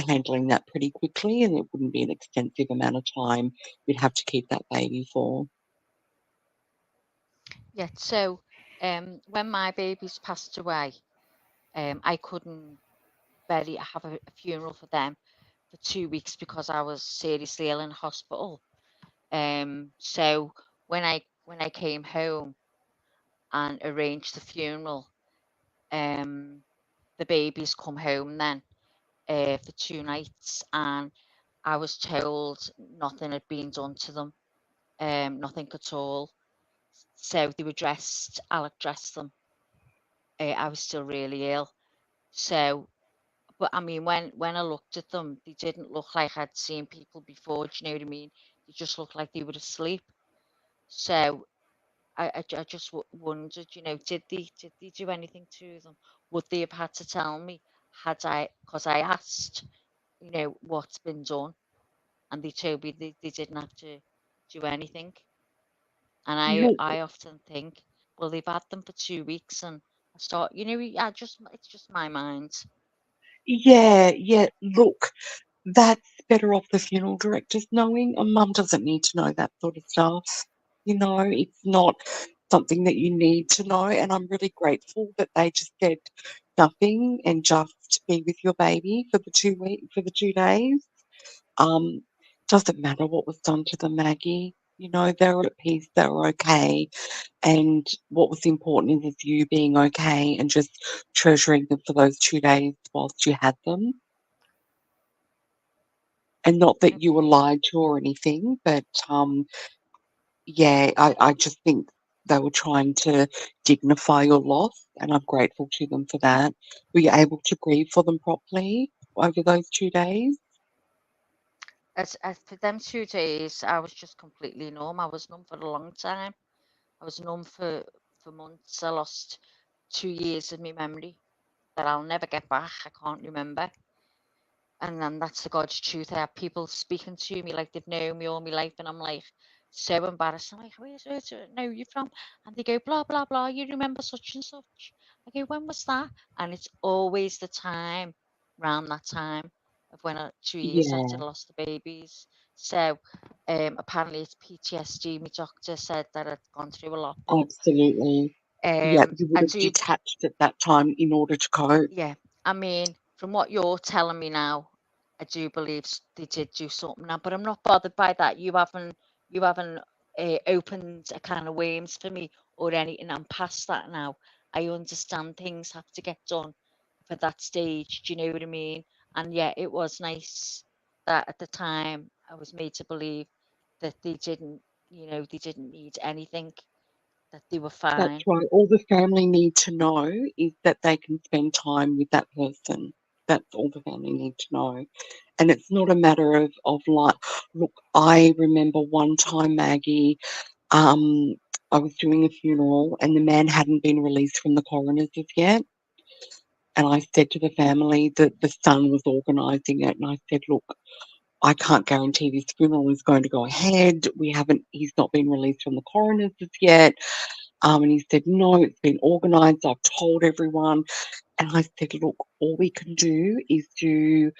handling that pretty quickly and it wouldn't be an extensive amount of time you'd have to keep that baby for. Yeah, so when my babies passed away, I couldn't barely have a funeral for them for 2 weeks because I was seriously ill in hospital. So when I came home and arranged the funeral, um, the babies come home then for 2 nights, and I was told nothing had been done to them, nothing at all. So they were dressed. Alec dressed them. I was still really ill. So, but I mean, when I looked at them, they didn't look like I'd seen people before. Do you know what I mean? They just looked like they were asleep. So I just wondered, did they do anything to them? Would they have had to tell me? Had I, because I asked, what's been done, and they told me they didn't have to do anything. And Look, I often think, well, they've had them for 2 weeks, and I start, it's just my mind. yeah, look, that's better off the funeral directors knowing. A mum doesn't need to know that sort of stuff. It's not something that you need to know. And I'm really grateful that they just said nothing and just be with your baby for the 2 week for the 2 days. Um, doesn't matter what was done to them, Maggie. They were at peace, they were okay. And what was important is you being okay and just treasuring them for those 2 days whilst you had them. And not that you were Okay. lied to or anything, but yeah, I just think they were trying to dignify your loss, and I'm grateful to them for that. Were you able to grieve for them properly over those 2 days? As for them 2 days, I was just completely numb. I was numb for a long time. I was numb for months. I lost 2 years of my memory that I'll never get back. I can't remember. And then that's the God's truth. I have people speaking to me like they've known me all my life, and I'm like so embarrassed. I'm like, where do I know you from? And they go, blah, blah, blah. You remember such and such? I go, when was that? And it's always the time, round that time of when 2 years after Yeah, I lost the babies. So apparently it's PTSD. My doctor said that I'd gone through a lot, but absolutely. Yeah, you would I have do. detached at that time in order to cope. Yeah, I mean, from what you're telling me now, I do believe they did do something now, but I'm not bothered by that. You haven't opened a can of worms for me or anything. I'm past that now. I understand things have to get done for that stage. Do you know what I mean? And yeah, it was nice that at the time I was made to believe that they didn't need anything, that they were That's fine. right. All the family need to know is that they can spend time with that person. That's all the family need to know. And it's not a matter of like, look, I remember one time, Maggie, I was doing a funeral and the man hadn't been released from the coroners as yet. And I said to the family that the son was organising it. And I said, look, I can't guarantee this funeral is going to go ahead. He's not been released from the coroners as yet. And he said, no, it's been organised. I've told everyone. And I said, look, all we can do is do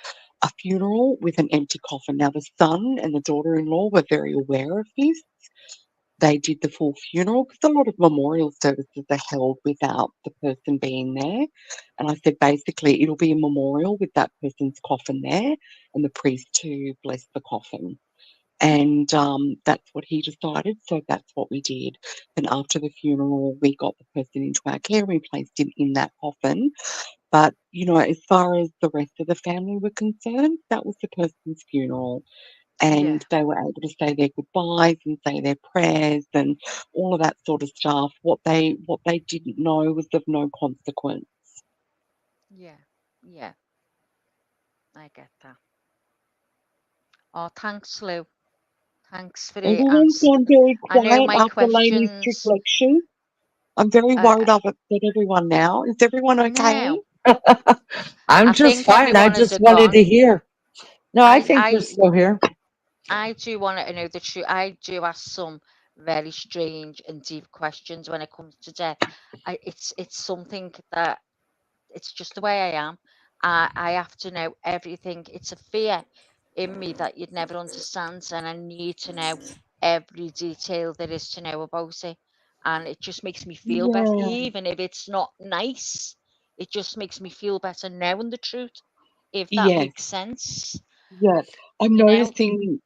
a funeral with an empty coffin. Now, the son and the daughter in law were very aware of this. they did the full funeral, because a lot of memorial services are held without the person being there. And I said, basically, it'll be a memorial with that person's coffin there and the priest to bless the coffin. And that's what he decided, so that's what we did. And after the funeral, we got the person into our care, we placed him in that coffin. But, you know, as far as the rest of the family were concerned, that was the person's funeral. Yeah. And they were able to say their goodbyes and say their prayers and all of that sort of stuff. What they didn't know was of no consequence. Yeah. Yeah. I get that. Oh, thanks, Lou. Thanks for the Everyone's answer. gone very I know quiet my after Lainey's questions. reflection. I'm very Uh, worried I've upset everyone now. Is everyone okay? no, I'm I just think fine. I everyone is just wanted gone. to hear. No, I think we're I still here. I do want to know the truth. I do ask some very strange and deep questions when it comes to death. It's something that it's just the way I am. I have to know everything. It's a fear in me that you'd never understand, and I need to know every detail there is to know about it. And it just makes me feel better, Yeah, even if it's not nice. It just makes me feel better knowing the truth, if that yeah. makes sense. Yeah, I'm You know? noticing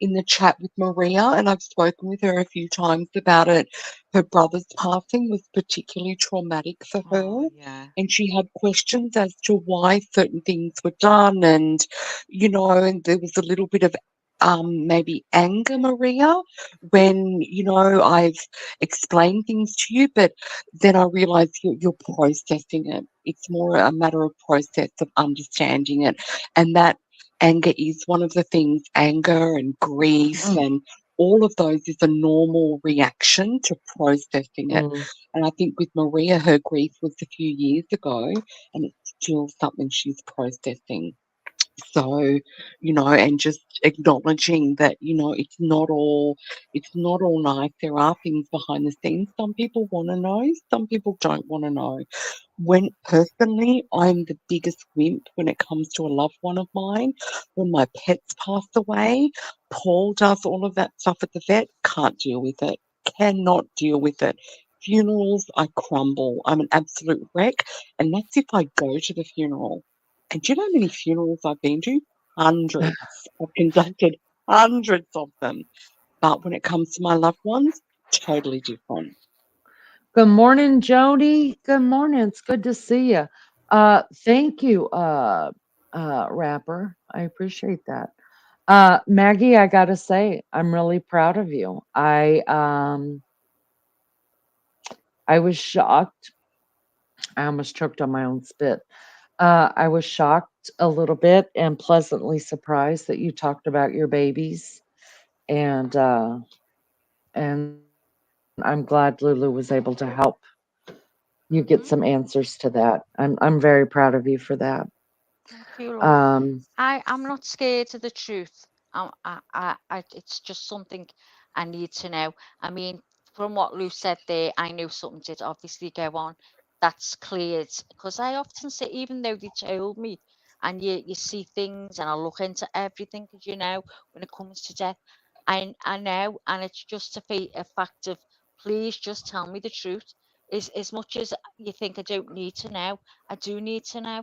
in the chat with Maria, and I've spoken with her a few times about it. Her brother's passing was particularly traumatic for Oh, her, yeah. and she had questions as to why certain things were done, and and there was a little bit of maybe anger, Maria, when I've explained things to you, but then I realise you're processing it. It's more a matter of process of understanding it, and that anger is one of the things. Anger and grief Mm, and all of those is a normal reaction to processing it. mm, And I think with Maria, her grief was a few years ago, and it's still something she's processing. So, and just acknowledging that, it's not all nice. There are things behind the scenes. Some people want to know, some people don't want to know. When personally, I'm the biggest wimp when it comes to a loved one of mine. When my pets pass away, Paul does all of that stuff at the vet. Can't deal with it. Cannot deal with it. Funerals, I crumble. I'm an absolute wreck. And that's if I go to the funeral. And do you know how many funerals I've been to? Hundreds. I've conducted hundreds of them. But when it comes to my loved ones, totally different. Good morning, Jody. Good morning. It's good to see you. Thank you, Rapper. I appreciate that. Maggie, I gotta say, I'm really proud of you. I was shocked. I almost choked on my own spit. I was shocked a little bit and pleasantly surprised that you talked about your babies, and and I'm glad Lulu was able to help you get Hmm. some answers to that. I'm very proud of you for that. Thank you, love. Um, I'm not scared of the truth. It's just something I need to know. I mean, from what Lou said there, I knew something did obviously go on. That's cleared because I often say, even though they told me, and you see things, and I look into everything, because when it comes to death, I know, and it's just a fact of, please just tell me the truth. As much as you think I don't need to know, I do need to know,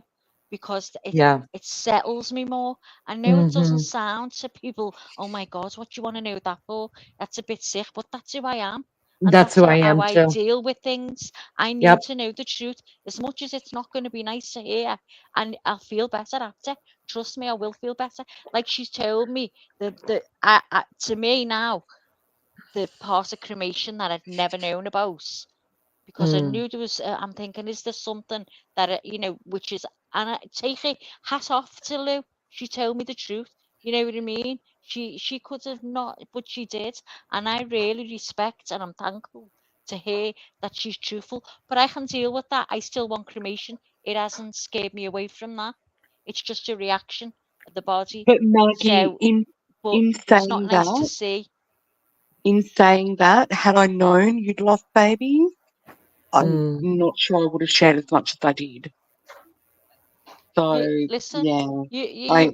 because yeah. it settles me more. I know it doesn't Hmm. sound to people, oh my God, what do you want to know that for? That's a bit sick, but that's who I am. And That's that's who I how am I too. deal with things. I need Yep. to know the truth, as much as it's not going to be nice to hear. And I'll feel better after. Trust me, I will feel better. Like she's told me, to me now, the part of cremation that I'd never known about, because I Mm. knew there was. I'm thinking, is there something that which is, and I take it hat off to Lou. She told me the truth. You know what I mean? She could have not, but she did, and I really respect and I'm thankful to hear that she's truthful. But I can deal with that. I still want cremation. It hasn't scared me away from that. It's just a reaction of the body. But Maggie, So, in but in it's not saying nice to that, see. had I known you'd lost babies, I'm Mm. not sure I would have shared as much as I did. So Listen, yeah, you I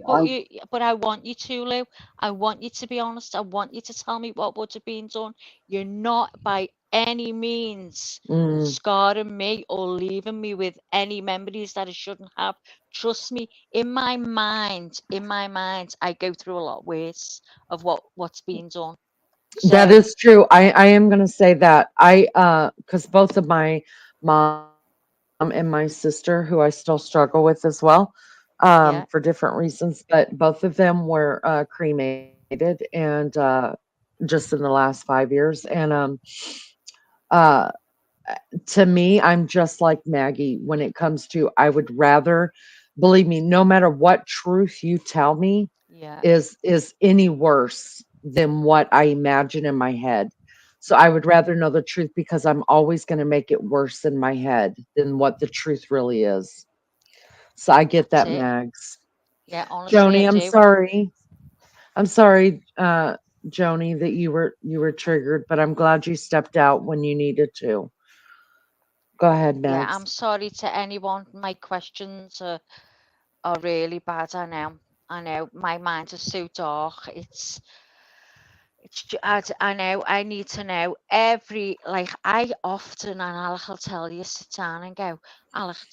but I want you to, Lou. I want you to be honest. I want you to tell me what would have been done. You're not by any means Mm. scarring me or leaving me with any memories that I shouldn't have. Trust me, in my mind, I go through a lot worse of what's being done. That So is true. I am gonna say that. Because both of my mom and my sister, who I still struggle with as well, for yeah, different reasons, but both of them were cremated and just in the last 5 years. And uh to me, I'm just like Maggie when it comes to I would rather, believe me, no matter what truth you tell me yeah. is any worse than what I imagine in my head. So I would rather know the truth because I'm always going to make it worse in my head than what the truth really is. So I get That's that, it. Mags. Yeah, honestly, I Joni, I'm do. sorry. I'm sorry, Joni, that you were triggered, but I'm glad you stepped out when you needed to. Go ahead, Yeah, Mags. I'm sorry to anyone. My questions are really bad. I know. I know. My mind is so dark. I know. I need to know every, like, I often, and I'll tell you, sit down and go, Alex,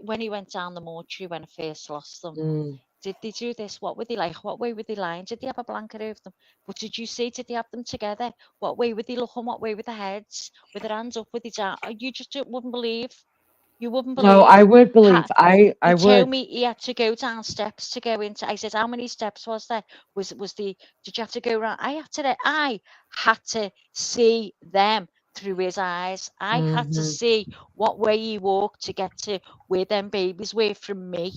when he went down the mortuary when I first lost them, Mm, did they do this? What were they like? What way were they lying? Did they have a blanket over them? But did you see, did they have them together? What way were they looking? What way were their heads? With their hands up, with their down? You just wouldn't believe. You wouldn't no, I believe. would believe. Ha, I he told would. me he had to go down steps to go into. I said, "How many steps was there? Was the? Did you have to go around?" I had to see them through his eyes. I had to Mhm, see what way he walked to get to where them babies were from me,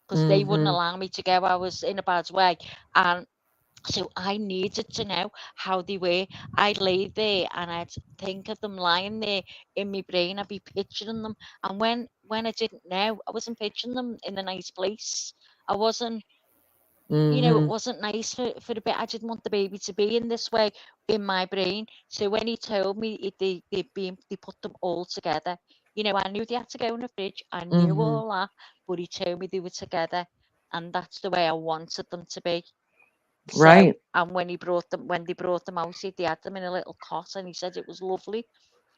because they wouldn't mhm, allow me to go. I was in a bad way, and so I needed to know how they were. I'd lay there and I'd think of them lying there in my brain. I'd be picturing them. And when I didn't know, I wasn't picturing them in a nice place. I wasn't, it mhm, wasn't nice for the bit. I didn't want the baby to be in this way in my brain. So when he told me they put them all together, I knew they had to go in the fridge. I knew mhm. all that, but he told me they were together, and that's the way I wanted them to be. So, Right. and when they brought them out, they had them in a little cot, and he said it was lovely.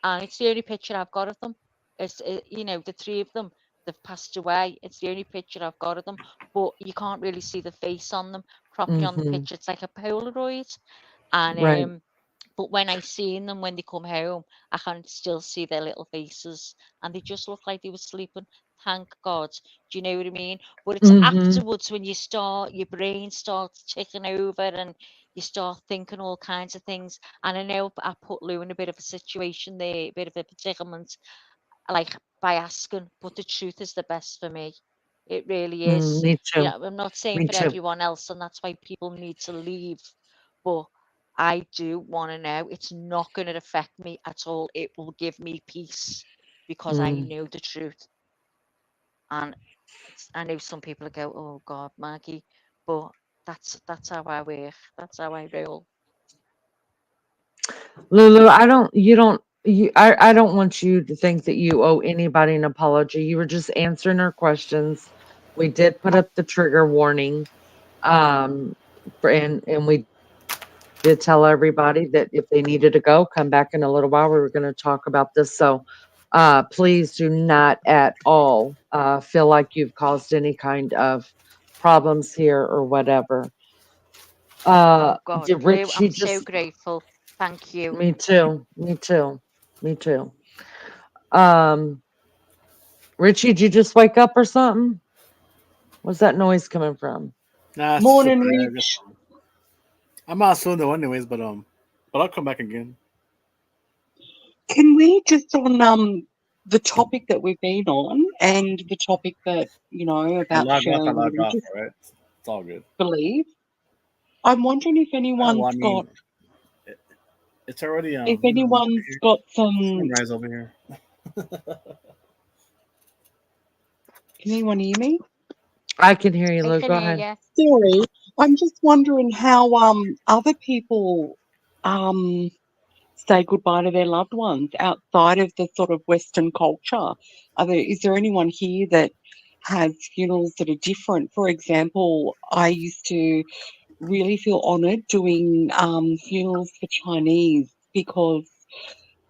And it's the only picture I've got of them. The three of them, they've passed away. It's the only picture I've got of them, but you can't really see the face on them properly on the Mhm. picture. It's like a Polaroid. And Right. but when I seen them when they come home, I can still see their little faces, and they just look like they were sleeping. Thank God. Do you know what I mean? But it's Mhm. afterwards when your brain starts ticking over, and you start thinking all kinds of things. And I know I put Lou in a bit of a situation there, a bit of a predicament, like by asking, but the truth is the best for me. It really Mm, is. me too. I'm not saying Me for too. everyone else, and that's why people need to leave. But I do want to know it's not going to affect me at all. It will give me peace because I Mm. know the truth. And I know some people go, "Oh God, Maggie," but that's how I work. That's how I roll. Lulu, I don't want you to think that you owe anybody an apology. You were just answering our questions. We did put up the trigger warning. Um, and we did tell everybody that if they needed to go, come back in a little while. We were going to talk about this. So, please do not at all, feel like you've caused any kind of problems here or whatever. Oh God, Did Lou, Richie I'm so just, grateful. Thank you. me too, me too, me too. Um, Richie, did you just wake up or something? Where's that noise coming from? Nah, it's just a morning, bed. That's Rich. all. I'm out soon though, anyways. But I'll come back again. Can we just on the topic that we've been on and the topic that I about log off. I sharing log off. religious All right, it's all good. belief? I'm wondering Well, I mean, it, it's already if over anyone's here. got some. Sunrise over here. Can anyone hear me? I can hear you, I Lou. can Go hear ahead. you. Sorry, I'm just wondering how other people um say goodbye to their loved ones outside of the sort of Western culture. Is there anyone here that has funerals that are different. For example, I used to really feel honoured doing funerals for Chinese because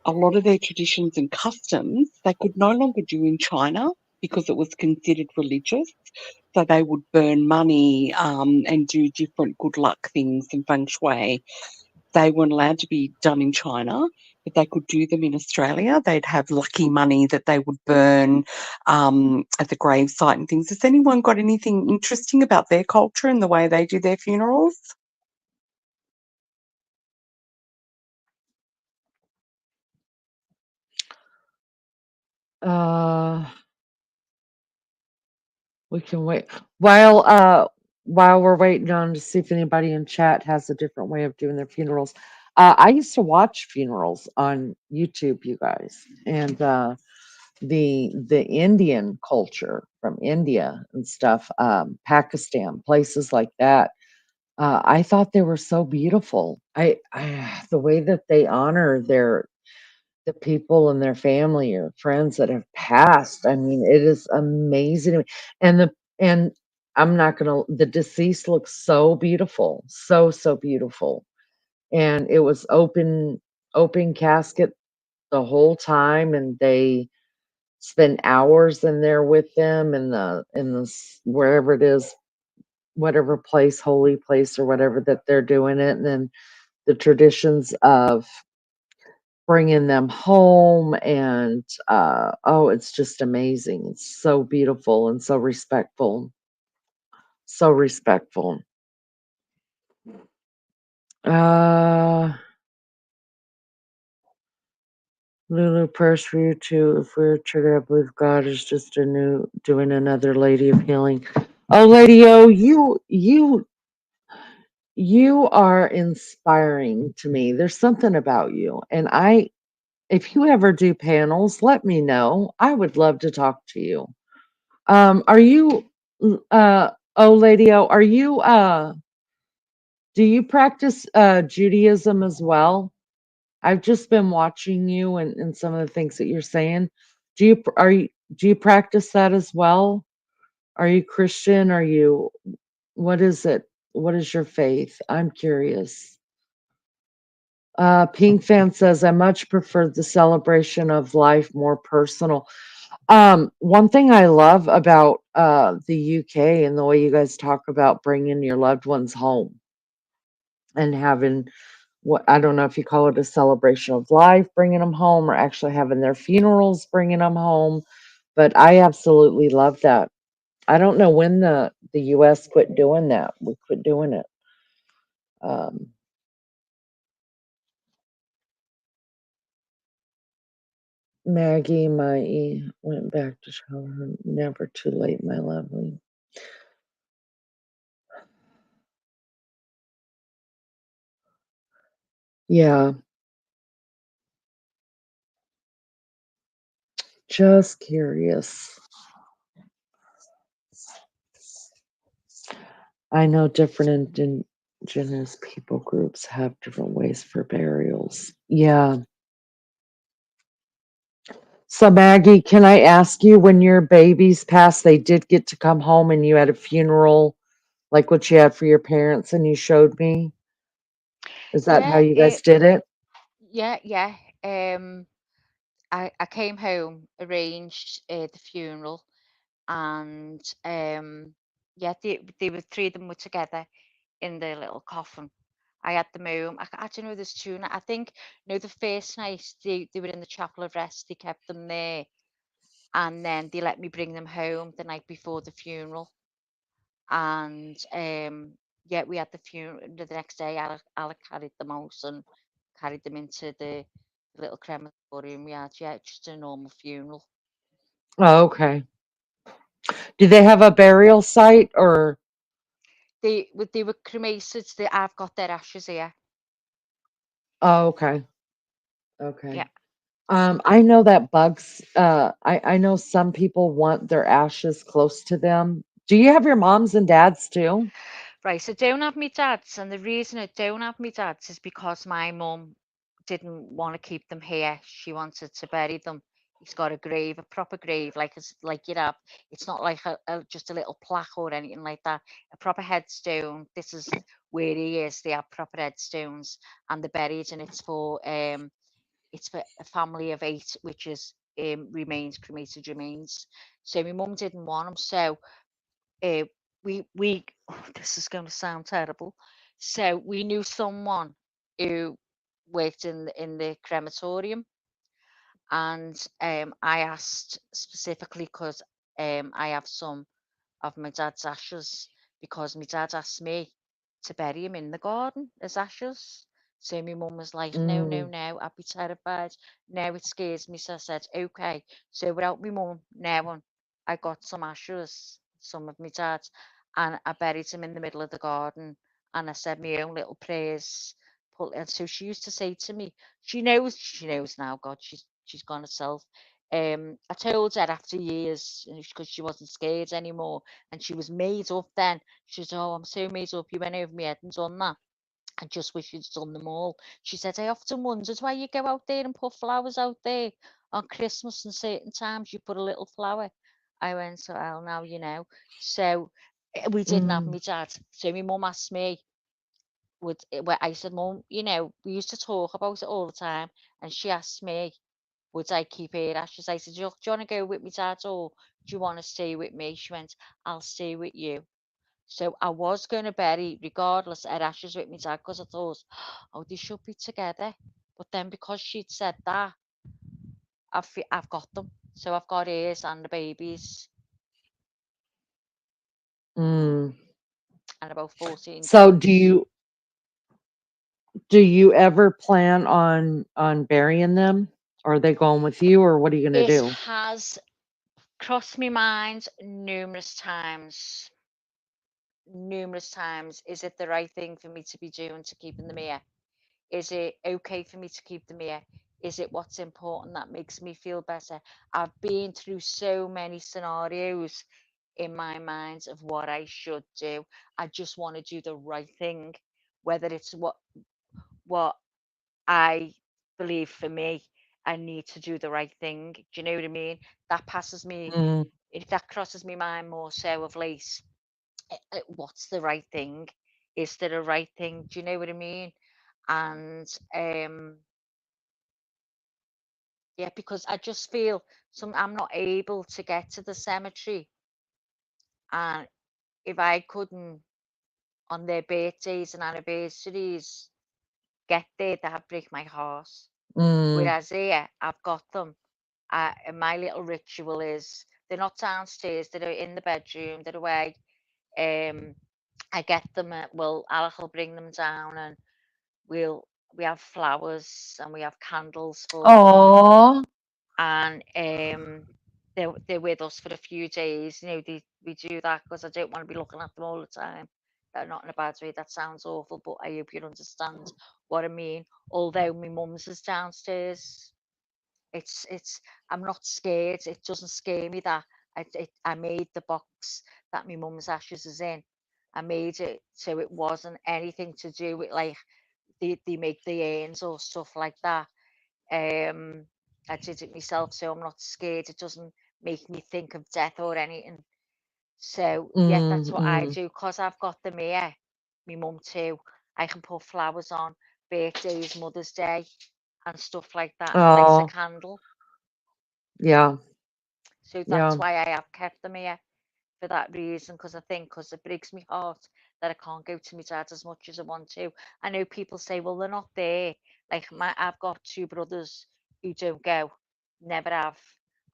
a lot of their traditions and customs they could no longer do in China because it was considered religious. So they would burn money and do different good luck things and feng shui. They weren't allowed to be done in China, but they could do them in Australia. They'd have lucky money that they would burn at the gravesite and things. Has anyone got anything interesting about their culture and the way they do their funerals? Uh, we can wait while we're waiting on to see if anybody in chat has a different way of doing their funerals. I used to watch funerals on YouTube, you guys, and the Indian culture from India and stuff, Pakistan, places like that. I thought they were so beautiful. I the way that they honor the people and their family or friends that have passed. I mean, it is amazing to me. And I'm not gonna. The deceased looks so beautiful, so beautiful, and it was open casket the whole time, and they spend hours in there with them wherever it is, whatever place, holy place or whatever that they're doing it, and then the traditions of bringing them home and oh, it's just amazing. It's so beautiful and so respectful. So respectful. Uh Lulu, prayers for you too. If we're triggered, I believe God is just doing another Lady of Healing. Oh, Lady O, you are inspiring to me. There's something about you. And if you ever do panels, let me know. I would love to talk to you. Are you oh, Lady O, are you do you practice Judaism as well? I've just been watching you and some of the things that you're saying. Do you practice that as well? Are you Christian? Are you what is it? What is your faith? I'm curious. Pink Fan says, I much prefer the celebration of life, more personal. One thing I love about the UK and the way you guys talk about bringing your loved ones home and having what I don't know if you call it a celebration of life, bringing them home, or actually having their funerals, bringing them home. But I absolutely love that. I don't know when the US quit doing that. We quit doing it. Um, Maggie, went back to tell her never too late, my lovely. Yeah, just curious. I know different indigenous people groups have different ways for burials. Yeah. So Maggie, can I ask you, when your babies passed, they did get to come home and you had a funeral like what you had for your parents and you showed me? Is that how Yeah, you guys did it? yeah. I came home, arranged the funeral, and yeah, they were three of them were together in the little coffin. I had them home. I don't know. There's two. I think no. The first night they were in the chapel of rest. They kept them there, and then they let me bring them home the night before the funeral. And yeah, we had the funeral the next day. Alec carried them out and carried them into the little crematorium we had. Yeah, just a normal funeral. Oh, okay. Do they have a burial site or? They were cremated. I've got their ashes here. Oh, okay. Yeah. Okay. I know that bugs, I know some people want their ashes close to them. Do you have your moms and dads too? Right. So don't have me dads, and the reason I don't have me dads is because my mum didn't want to keep them here. She wanted to bury them He's got a grave, a proper grave, like it's like you'd have. It's not like just a little plaque or anything like that. A proper headstone. This is where he is. They have proper headstones, and they're buried, and it's for a family of 8, which is remains, cremated remains. So my mum didn't want him, so uh, we this is going to sound terrible. So we knew someone who worked in the crematorium, and I asked specifically because I have some of my dad's ashes, because my dad asked me to bury him in the garden as ashes. So my mum was like, no, no, Mm, no, I'd be terrified. No, it scares me. So I said, okay. So without my mum knowing, I got some ashes, some of my dad's, and I buried him in the middle of the garden. And I said my own little prayers. And so she used to say to me, she knows now, God, she's gone herself. I told her after years, because she wasn't scared anymore, and she was made up then. She said, oh, I'm so made up. You went over my head and done that. I just wish you'd done them all. She said, I often wondered why you go out there and put flowers out there on Christmas, and certain times you put a little flower. I went, so well, now you know. So we didn't have mm, my dad. So my mum asked me, well, I said, Mum, we used to talk about it all the time. And she asked me, would I keep her ashes? I said, do you want to go with me, Dad, or do you want to stay with me? She went, I'll stay with you. So I was going to bury, regardless, her ashes with my dad, because I thought, oh, they should be together. But then because she'd said that, I've got them. So I've got hers and the babies, mm. and about 14 So days. do you ever plan on burying them? Or are they going with you, or what are you gonna It do? has crossed my mind numerous times. Numerous times. Is it the right thing for me to be doing to keeping them here? Is it okay for me to keep them here? Is it what's important that makes me feel better? I've been through so many scenarios in my mind of what I should do. I just want to do the right thing, whether it's what I believe for me. I need to do the right thing. Do you know what I mean? That passes me, Mm, if that crosses my mind more so of late. What's the right thing? Is there a right thing? Do you know what I mean? And yeah, because I just feel I'm not able to get to the cemetery, and if I couldn't on their birthdays and anniversaries get there, that'd break my heart. mm. Whereas here, I've got them. And my little ritual is they're not downstairs; they're in the bedroom. They're away. Um, I get them. Alec will bring them down, and we'll we have flowers and we have candles for them, Aw. and they're with us for a few days. We do that because I don't want to be looking at them all the time. Not in a bad way. That sounds awful, but I hope you understand what I mean. Although my mum's is downstairs, it's I'm not scared. It doesn't scare me that I made the box that my mum's ashes is in. I made it so it wasn't anything to do with like they make the urns or stuff like that. Um, I did it myself, so I'm not scared. It doesn't make me think of death or anything. So yeah, that's Mm, what I mm. do. Cause I've got them here, my mum too. I can put flowers on birthdays, Mother's Day, and stuff like that, and light a Oh, candle. yeah, So that's yeah. why I have kept them here, for that reason, because I think because it breaks my heart that I can't go to my dad as much as I want to. I know people say, well, they're not there. Like I've got 2 brothers who don't go, never have.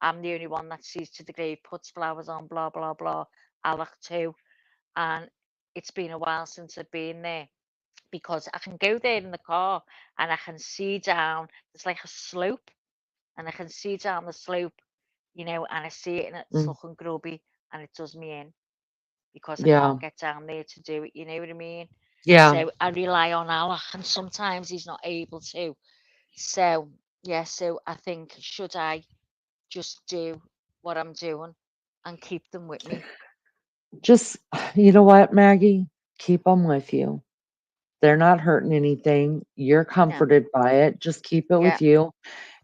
I'm the only one that sees to the grave, puts flowers on, blah blah blah. Alec too, and it's been a while since I've been there, because I can go there in the car and I can see down. There's like a slope, and I can see down the slope, and I see it, and it's Mm, looking grubby, and it does me in, because I yeah, can't get down there to do it. You know what I mean? yeah. So I rely on Allah, and sometimes He's not able to. So yeah, so I think, should I just do what I'm doing and keep them with me? Just, you know what, Maggie? Keep them with you. They're not hurting anything. You're No, comforted by it. Just keep it yeah, with you.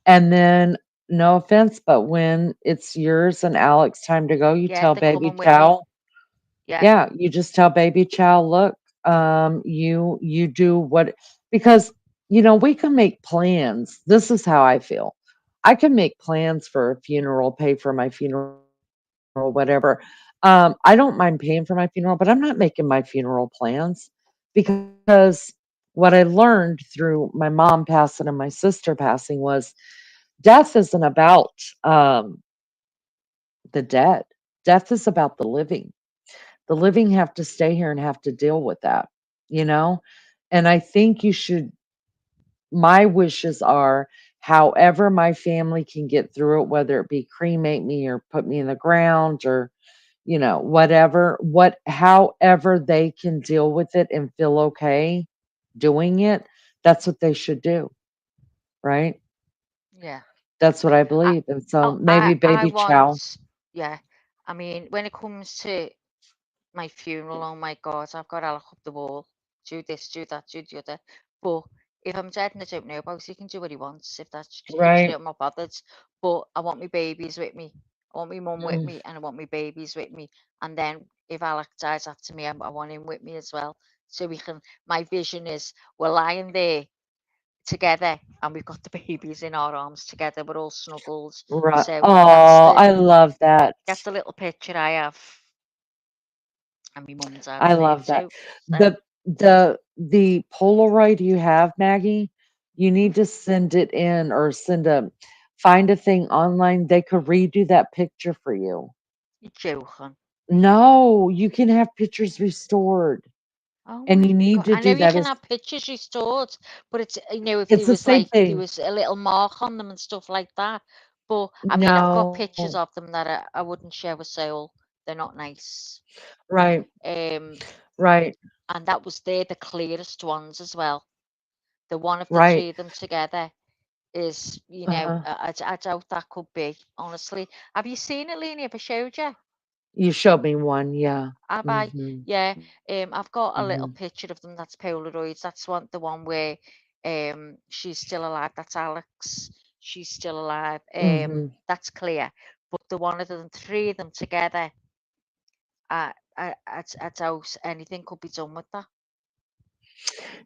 And then no offense, but when it's yours and Alex's time to go, you Yeah, tell they're baby coming with me. Chow. Yeah, Yeah, you just tell baby Chow, look, you do what, because we can make plans. This is how I feel. I can make plans for a funeral, pay for my funeral, whatever. I don't mind paying for my funeral, but I'm not making my funeral plans because what I learned through my mom passing and my sister passing was death isn't about um, the dead. Death is about the living. The living have to stay here and have to deal with that, you know? And I think you should, my wishes are however my family can get through it, whether it be cremate me or put me in the ground or, whatever, however they can deal with it and feel okay doing it, that's what they should do, right? yeah. That's what I I, believe. And so oh, maybe I baby Chow. want, yeah. I mean, when it comes to my funeral, oh my God, I've got to look up the wall, do this, do that, do the other. But if I'm dead and I don't know about it, he can do what he wants. If that's, Right. I'm not bothered. But I want my babies with me. I want my mum with Mm, me, and I want my babies with me. And then if Alec dies after me, I want him with me as well. So we can. My vision is we're lying there together, and we've got the babies in our arms together. We're all snuggled. right. So Oh, I love that. that's the little picture I have, and my mum and I dad's there love that. too. So. The Polaroid you have, Maggie, you need to send it in or find a thing online. They could redo that picture for you. You're joking. No, you can have pictures restored. Oh And my you need God. to I know do you that can as have pictures restored, but it's, if it's there the was same like, there thing. was a little mark on them and stuff like that. But I mean, I've got No. pictures of them that I wouldn't share with soul. They're not nice. Right, Um, right, and that was the clearest ones as well. The one of the right. three of them together is, Uh-huh. I doubt that could be, honestly. Have you seen it, Lena? Have I showed you? You showed me one, yeah. Have I? Mhm. Yeah. I've got a little Mhm. picture of them. That's Polaroids. That's the one where she's still alive. That's Alex. She's still alive. Mhm. That's clear. But the one of them, three of them together, I doubt anything could be done with that.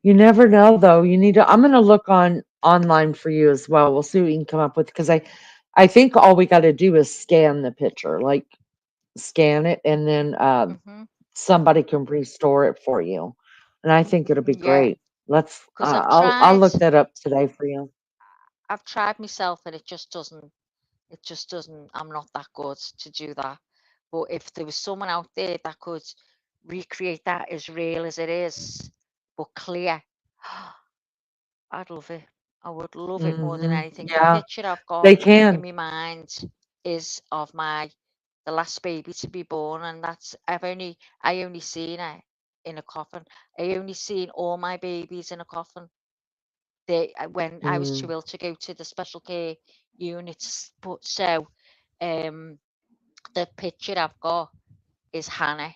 You never know though. I'm gonna look online for you as well. We'll see what we can come up with because I think all we gotta do is scan the picture, like scan it and then Hmm. somebody can restore it for you. And I think it'll be Yeah. great. Let's Because I'll look that up today for you. I've tried myself, and it just doesn't. It just doesn't. I'm not that good to do that. But if there was someone out there that could recreate that as real as it is, but clear, I'd love it. I would love it more than Mhm. anything. The Yeah, picture I've got they in can. my mind is of the last baby to be born, and I only seen her in a coffin. I only seen all my babies in a coffin. When I was too Mm, ill to go to the special care units. But so, um, the picture I've got is Hannah.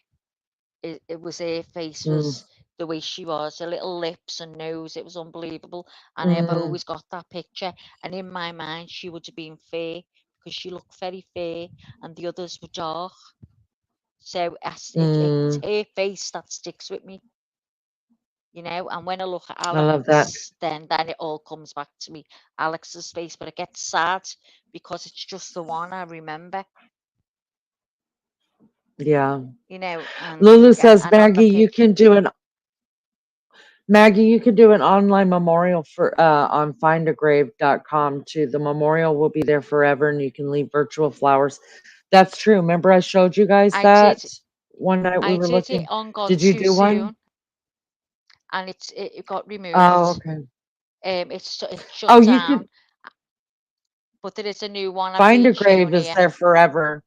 It was her face mm, was the way she was, her little lips and nose. It was unbelievable. And I've mm, always got that picture. And in my mind, she would have been fair because she looked very fair, and the others were dark. So it's mm. her face that sticks with me. And when I look at I love that. Alex, then it all comes back to me, Alex's face. But it gets sad because it's just the one I remember, Yeah. and Lulu says, and on the Maggie, you can do an online memorial for on findagrave.com too. The memorial will be there forever and you can leave virtual flowers. That's true. Remember I showed you guys I did that one night we I were did it looking. on Gone Did you Too do one? Soon, and it got Oh, removed. okay. It's shut Oh, you down, could but there is a new one I've find been a grave shown is here. there forever.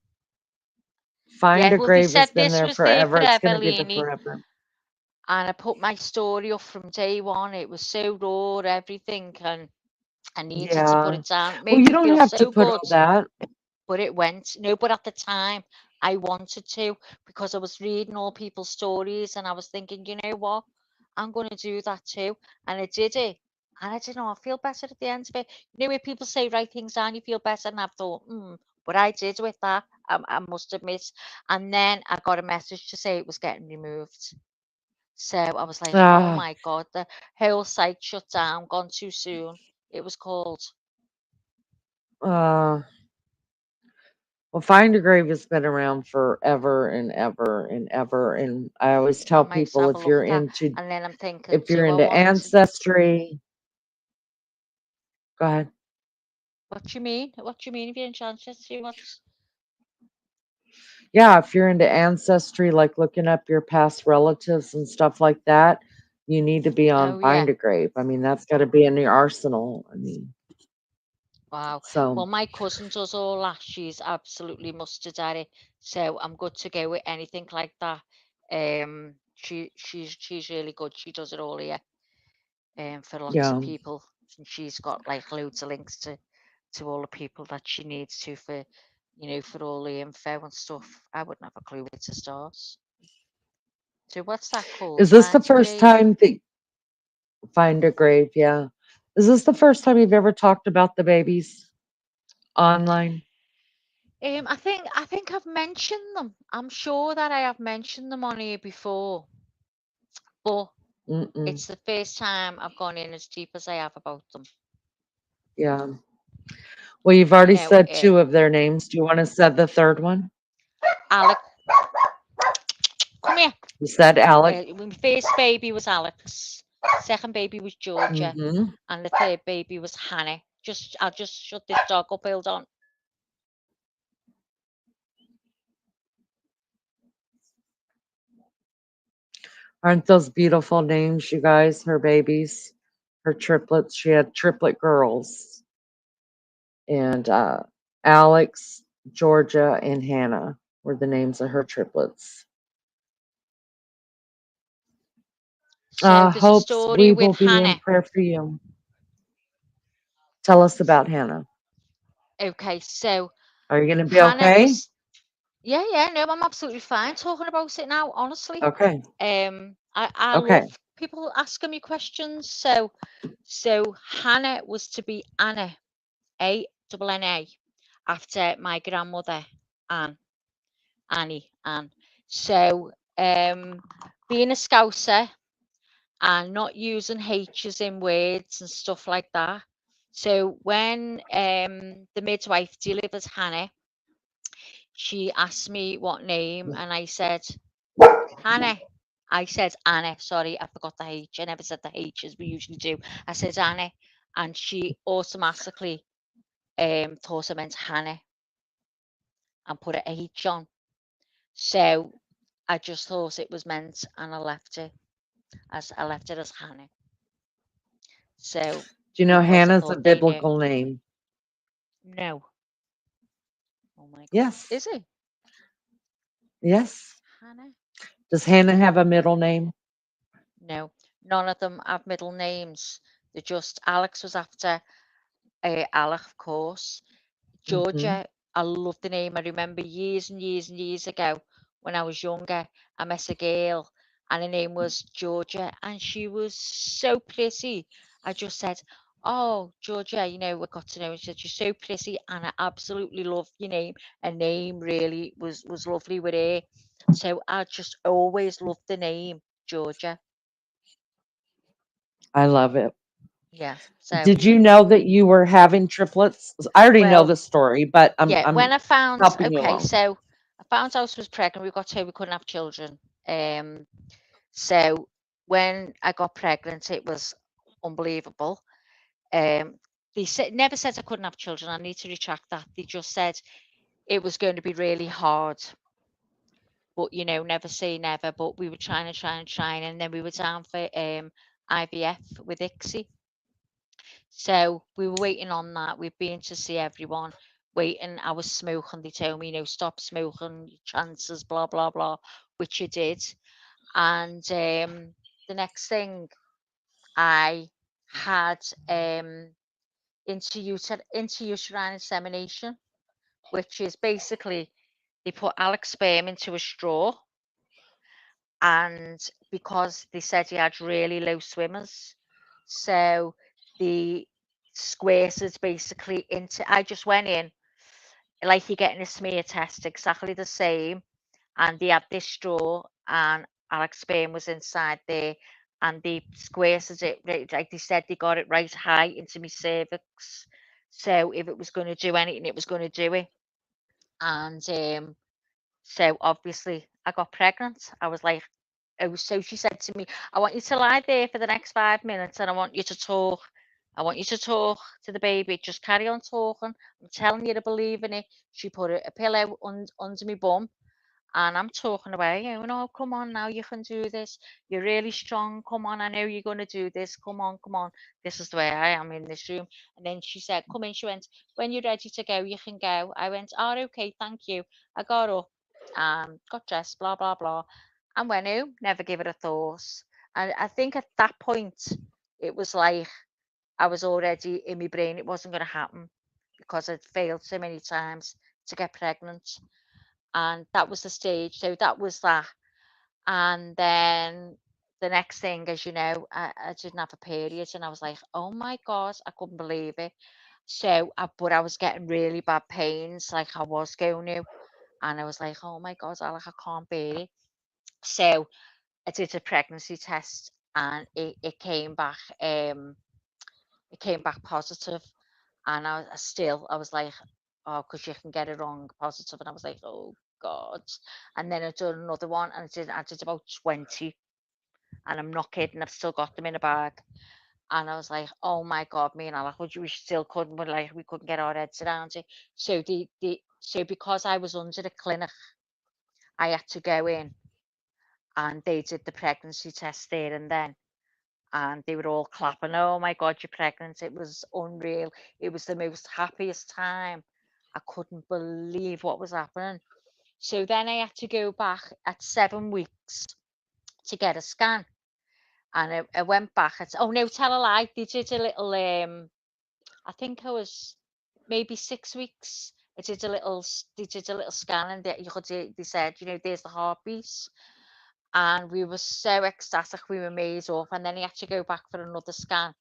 Find Yeah, a well, they grave has said been this there was there forever. It's forever, gonna be there Leonie, forever. and I put my story up from day one. It was so raw, everything, and I needed to put Yeah. it down. It Well, made you me don't feel have to so put good, all that. but it went. No, but at the time, I wanted to because I was reading all people's stories, and I was thinking, you know what? I'm going to do that too. And I did it. And I don't know, I feel better at the end of it. You know, where people say write things down, you feel better, and I've thought, what I did with that, I must admit. And then I got a message to say it was getting removed. So I was like, oh Ah, my God, the whole site shut down, gone too soon. It was called. uh, well, Find a Grave has been around forever and ever and ever. And I always I tell might people have a look at that. And then I'm thinking, if you're do I into want to? ancestry, go ahead. What do you mean? What do you mean if you're in Manchester? What's. Yeah, if you're into ancestry, like looking up your past relatives and stuff like that, you need to be on Oh, yeah. Find a Grave. I mean, that's got to be in your arsenal. I mean, Wow. so Well, my cousin does all that. She's absolutely mustard at it. So I'm good to go with anything like that. She's really good. She does it all here. For lots of yeah. people. And she's got like loads of links to all the people that she needs to for, for all the info and stuff. I wouldn't have a clue where to start. So what's that called? Is this the Find a first grave? time that Find a Grave? Yeah. Is this the first time you've ever talked about the babies online? I think I've mentioned them. I'm sure that I have mentioned them on here before, but Mm-mm. it's the first time I've gone in as deep as I have about them. Yeah. Well, you've You already know, said two of their names. Do you want to say the third one? Alex, come here. You said Alec. My first baby was Alex. Second baby was Georgia, Mm-hmm. and the third baby was Hannah. I'll just shut this dog up. Hold on. Aren't those beautiful names, you guys? Her babies, her triplets. She had triplet girls. And Alex, Georgia, and Hannah were the names of her triplets. So there's a Hopes story we with will be in Hannah. prayer for you. Tell us about Hannah. Okay, so Are you going to be Hannah okay? was. Yeah, no, I'm absolutely fine talking about it now, honestly. Okay. I Okay. love people asking me questions. So Hannah was to be Anna, Anna, after my grandmother, Anne, Anne. So, being a Scouser and not using H's in words and stuff like that. So when the midwife delivered Hannah, she asked me what name, and I said, Hannah. I said Anna. Sorry, I forgot the H. I never said the H as we usually do. I said Anna, and she automatically thought I meant Hannah and put a H on. So I just thought it was meant, and I left it as Hannah. So Do you know because I Hannah's a thought they knew. biblical name? No. Oh my God. Yes. Is it Yes. Hannah? Does Hannah have a middle name? No. None of them have middle names. They're just Alex was after Alec, of course. Mm-hmm. Georgia, I love the name. I remember years and years and years ago when I was younger, I met a girl and her name was Georgia and she was so pretty. I just said, oh, Georgia, we got to know. And she said, you're so pretty and I absolutely love your name. Her name really was lovely with her. So I just always loved the name Georgia. I love it. Yeah. So, Did you know that you were having triplets? I already know well, the story, but yeah, I'm when I found, helping you okay, along. so I found out I was pregnant. We got told we couldn't have children. So when I got pregnant, it was unbelievable. They never said I couldn't have children. I need to retract that. They just said it was going to be really hard. But never say never. But we were trying and trying and trying, and then we were down for IVF with ICSI. So we were waiting on that. We've been to see everyone, waiting. I was smoking. They told me, stop smoking, your chances, blah, blah, blah, which I did. And the next thing I had intrauterine insemination, which is basically they put Alex sperm into a straw. And because they said he had really low swimmers, so the squares basically into. I just went in like you're getting a smear test, exactly the same. And they had this straw, and Alex sperm was inside there, and they squares it like they said they got it right high into my cervix. So if it was going to do anything, it was going to do it. And so obviously I got pregnant. I was like, oh, so she said to me, I want you to lie there for the next 5 minutes and I want you to talk. I want you to talk to the baby. Just carry on talking. I'm telling you to believe in it. She put a pillow under my bum and I'm talking away. You know, come on now, you can do this. You're really strong. Come on, I know you're going to do this. Come on, come on. This is the way I am in this room. And then she said, come in. She went, when you're ready to go, you can go. I went, oh, okay, thank you. I got up, got dressed, blah, blah, blah. And went home, never give it a thought. And I think at that point, it was like I was already in my brain, it wasn't going to happen because I'd failed so many times to get pregnant. And that was the stage. So that was that. And then the next thing, as you know, I didn't have a period, and I was like, oh my God, I couldn't believe it. So, but I was getting really bad pains, like I was going to, and I was like, oh my God, I can't bear it. So I did a pregnancy test, and it came back. It came back positive, and I was like, oh, because you can get it wrong positive, and I was like, oh God. And then I did another one, and I did about 20, and I'm not kidding, I've still got them in a bag. And I was like, oh my God, me and Alec, we still couldn't, we couldn't get our heads around it. So so because I was under the clinic, I had to go in, and they did the pregnancy test there and then. And they were all clapping, oh my God, you're pregnant. It was unreal. It was the most happiest time. I couldn't believe what was happening. So then I had to go back at 7 weeks to get a scan. And I went back. Oh no, tell a lie. They did a little, I think I was maybe 6 weeks. They did a little scan, and they said, you know, there's the heartbeat. And we were so ecstatic, we were made up. And then he had to go back for another scan.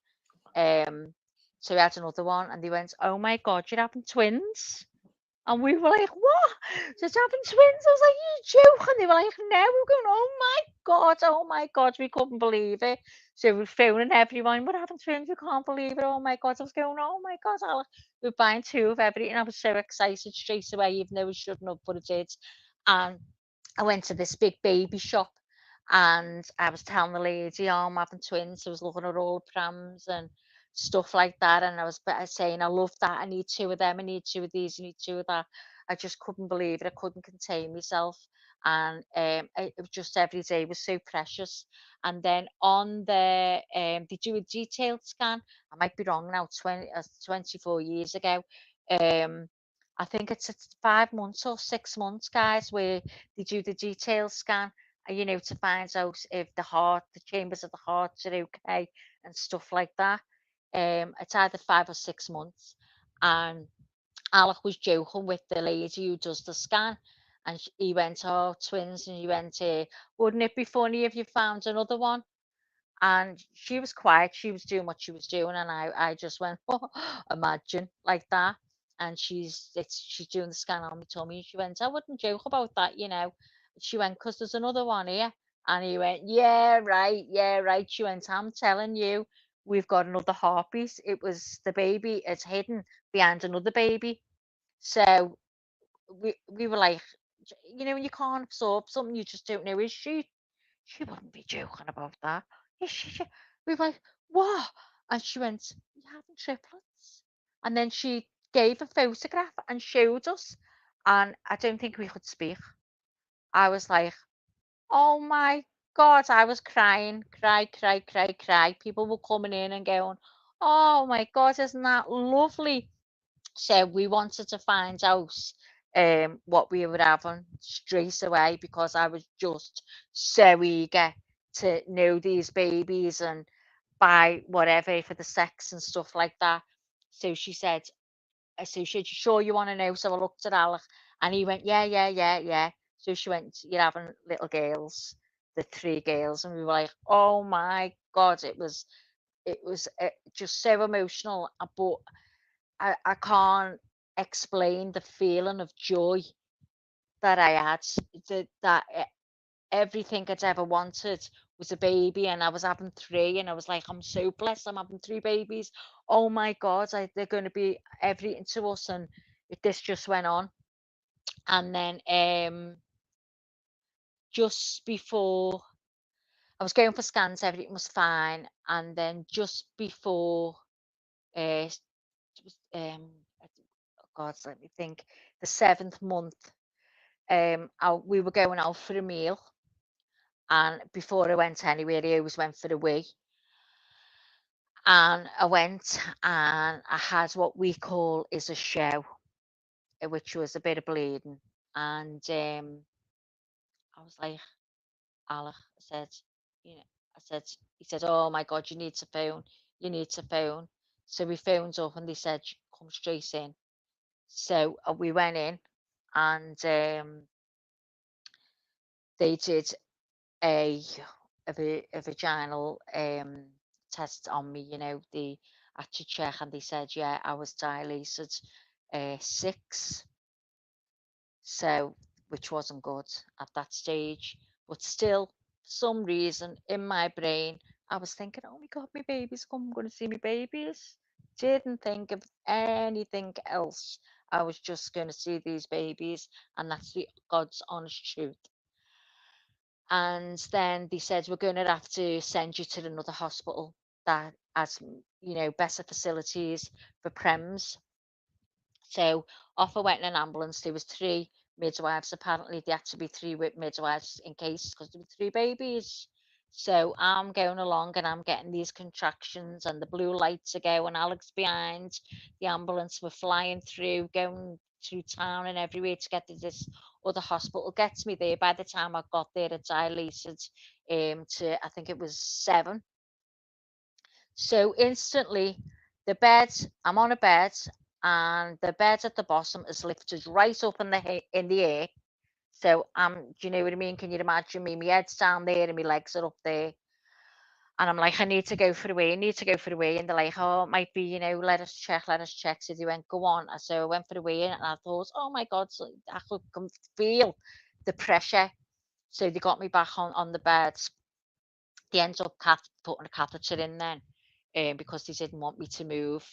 So we had another one, and they went, oh my God, you're having twins. And we were like, what? Just having twins? I was like, you joking? They were like, no. We were going, oh my God. We couldn't believe it. So we were phoning everyone, we're having twins. We can't believe it. Oh my God. I was going, oh my God, Alex. We're buying 2 of everything. I was so excited straight away, even though we shouldn't have, but it did. And I went to this big baby shop, and I was telling the lady, oh, I'm having twins. I was looking at all the prams and stuff like that. And I was saying, I love that. I need 2 of them. I need 2 of these. I need 2 of that. I just couldn't believe it. I couldn't contain myself. And it was just every day was so precious. And then on they do a detailed scan. I might be wrong now, 24 years ago. I think it's 5 months or 6 months, guys, where they do the detailed scan, you know, to find out if the chambers of the heart are okay and stuff like that. It's either 5 or 6 months. And Alec was joking with the lady who does the scan, and he went, oh, twins, and he went, wouldn't it be funny if you found another one? And she was quiet, she was doing what she was doing, and I just went, oh, imagine, like that. And she's doing the scan on my tummy, and she went, I wouldn't joke about that, you know. She went, because there's another one here. And he went, yeah, right, yeah, right. She went, I'm telling you, we've got another heartbeat. It was the baby, it's hidden behind another baby. So we were like, you know, when you can't absorb something, you just don't know, is she wouldn't be joking about that. Is she? We were like, what? And she went, you're having triplets. And then she gave a photograph and showed us. And I don't think we could speak. I was like, oh my God. I was crying, cry. People were coming in and going, oh my God, isn't that lovely? So we wanted to find out what we were having straight away, because I was just so eager to know these babies and buy whatever for the sex and stuff like that. So she said, you sure you want to know? So I looked at Alec, and he went, yeah. So she went, you're having little girls, the 3 girls. And we were like, oh my God, it was just so emotional. But I can't explain the feeling of joy that I had. That everything I'd ever wanted was a baby, and I was having three, and I was like, I'm so blessed. I'm having three babies. Oh my God, they're going to be everything to us, and this just went on. And then just before I was going for scans, everything was fine, and then just before it was, oh God, let me think, the 7th month, we were going out for a meal, and before I went anywhere, I always went for a wee. And I went and I had what we call is a show, which was a bit of bleeding. And I was like, Alec, I said, you know, I said, he said, oh my God, you need to phone. You need to phone. So we phoned up and they said, come straight in. So we went in and they did a, a vaginal test on me, they had to check and they said, yeah, I was dilated 6. So, which wasn't good at that stage, but still, for some reason in my brain, I was thinking, oh my God, my baby's come, I'm going to see my babies. Didn't think of anything else. I was just going to see these babies, and that's the God's honest truth. And then they said, we're going to have to send you to another hospital that has, better facilities for prems. So off I went in an ambulance. There was 3 midwives. Apparently, there had to be 3 midwives in case because there were 3 babies. So I'm going along and I'm getting these contractions and the blue lights are going. Alex behind the ambulance. We're flying through, going through town and everywhere to get to this other hospital. Gets me there. By the time I got there, it dilated to, I think it was 7. So instantly, I'm on a bed, and the bed at the bottom is lifted right up in the air. So do you know what I mean? Can you imagine me? My head's down there and my legs are up there. And I'm like, I need to go for a wee, I need to go for a wee. And they're like, oh, it might be, let us check, let us check. So they went, go on. And so I went for a wee, and I thought, oh my God, so I could feel the pressure. So they got me back on the bed. They ended up putting a catheter in then, because they didn't want me to move.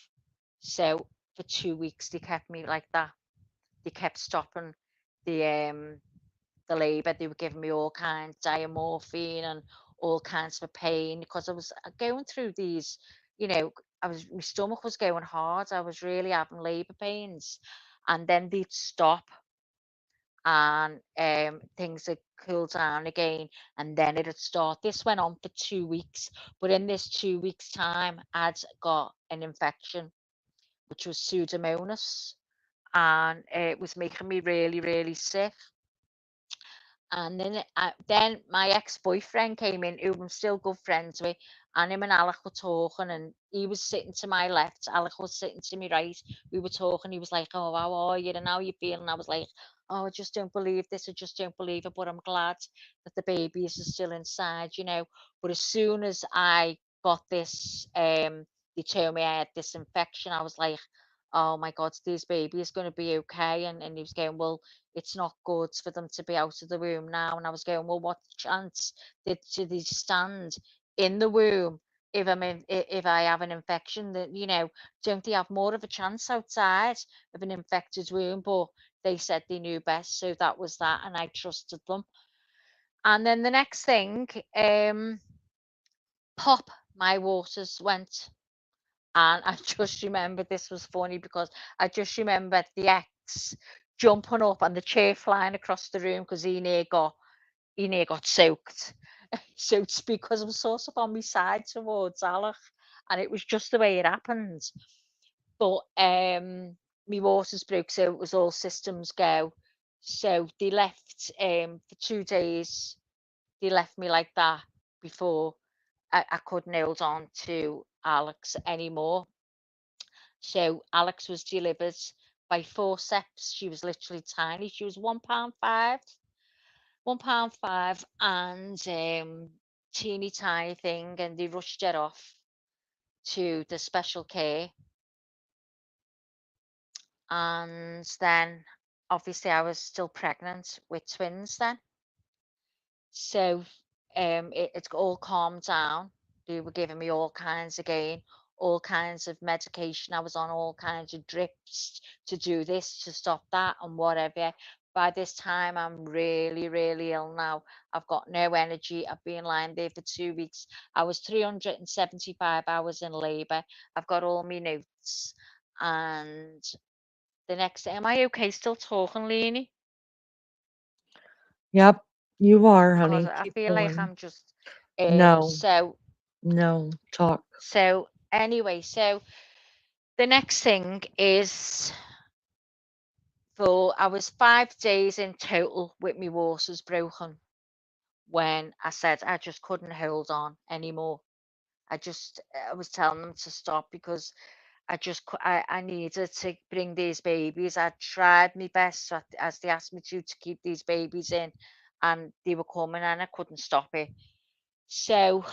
So for 2 weeks they kept me like that. They kept stopping the labour. They were giving me all kinds of diamorphine and all kinds of pain because I was going through these, you know, my stomach was going hard. I was really having labour pains, and then they'd stop and things had cooled down again, and then it'd start. This went on for 2 weeks, but in this 2 weeks' time, I'd got an infection, which was Pseudomonas, and it was making me really, really sick. And then my ex-boyfriend came in, who I'm still good friends with, and him and Alec were talking, and he was sitting to my left, Alec was sitting to my right. We were talking, he was like, oh, how are you, and how you feeling? I was like, oh, I just don't believe this, I just don't believe it, but I'm glad that the babies are still inside. But as soon as I got this, they told me I had this infection, I was like, oh my God, this baby is going to be okay. And he was going, well, it's not good for them to be out of the womb now. And I was going, well, what chance do they stand in the womb if if I have an infection? That don't they have more of a chance outside of an infected womb? But they said they knew best, so that was that, and I trusted them. And then the next thing, pop, my waters went. And I just remember this was funny because I just remember the ex jumping up and the chair flying across the room because he near got soaked. So it's because I was sort of on my side towards Alec, and it was just the way it happened. But my waters broke, so it was all systems go. So they left for 2 days. They left me like that before I couldn't hold on to Alex anymore. So Alex was delivered by forceps. She was literally tiny. She was £1.5, £1.5, and teeny tiny thing, and they rushed her off. to the special care. And then obviously I was still pregnant with twins then. So it all calmed down. They were giving me all kinds again, all kinds of medication. I was on all kinds of drips to do this, to stop that, and whatever. By this time, I'm really, really ill now. I've got no energy. I've been lying there for 2 weeks. I was 375 hours in labour. I've got all my notes. And the next day, am I okay still talking, Leonie? Yep, you are, Because honey. I Keep feel like going. I'm just No, so no, talk. so anyway, so the next thing is I was 5 days in total with my waters broken when I said I just couldn't hold on anymore. I was telling them to stop because I needed to bring these babies. I tried my best as they asked me to keep these babies in, and they were coming and I couldn't stop it. So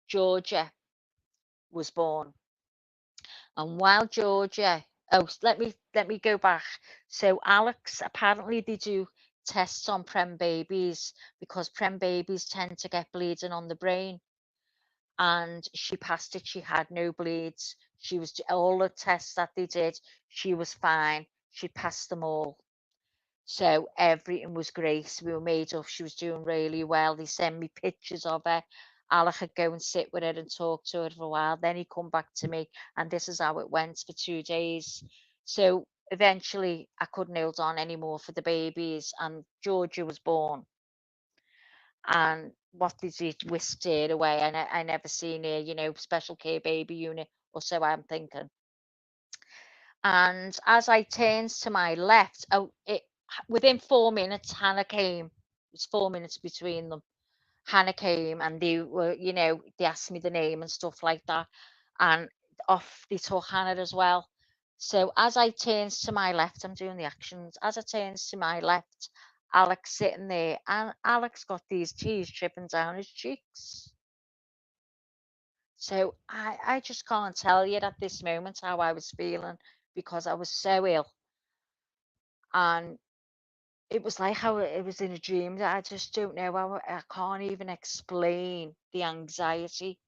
Georgia was born. And while Georgia, let me go back. So Alex, apparently they do tests on prem babies because prem babies tend to get bleeding on the brain. And she passed it. She had no bleeds. She was all the tests that they did. She was fine. She passed them all. So everything was great. We were made up. She was doing really well. They sent me pictures of her. Alec would go and sit with her and talk to her for a while. Then he'd come back to me, and this is how it went for 2 days. So eventually, I couldn't hold on anymore for the babies, and Georgia was born. And what did he whisked her away? And I never seen her, special care baby unit, or so I'm thinking. And as I turned to my left, within 4 minutes, Hannah came. It was 4 minutes between them. Hannah came and they were, they asked me the name and stuff like that. And off they took Hannah as well. So as I turns to my left, I'm doing the actions. As I turns to my left, Alex sitting there, and Alex got these tears dripping down his cheeks. So I just can't tell you at this moment how I was feeling because I was so ill. And it was like how it was in a dream that I just don't know. I can't even explain the anxiety.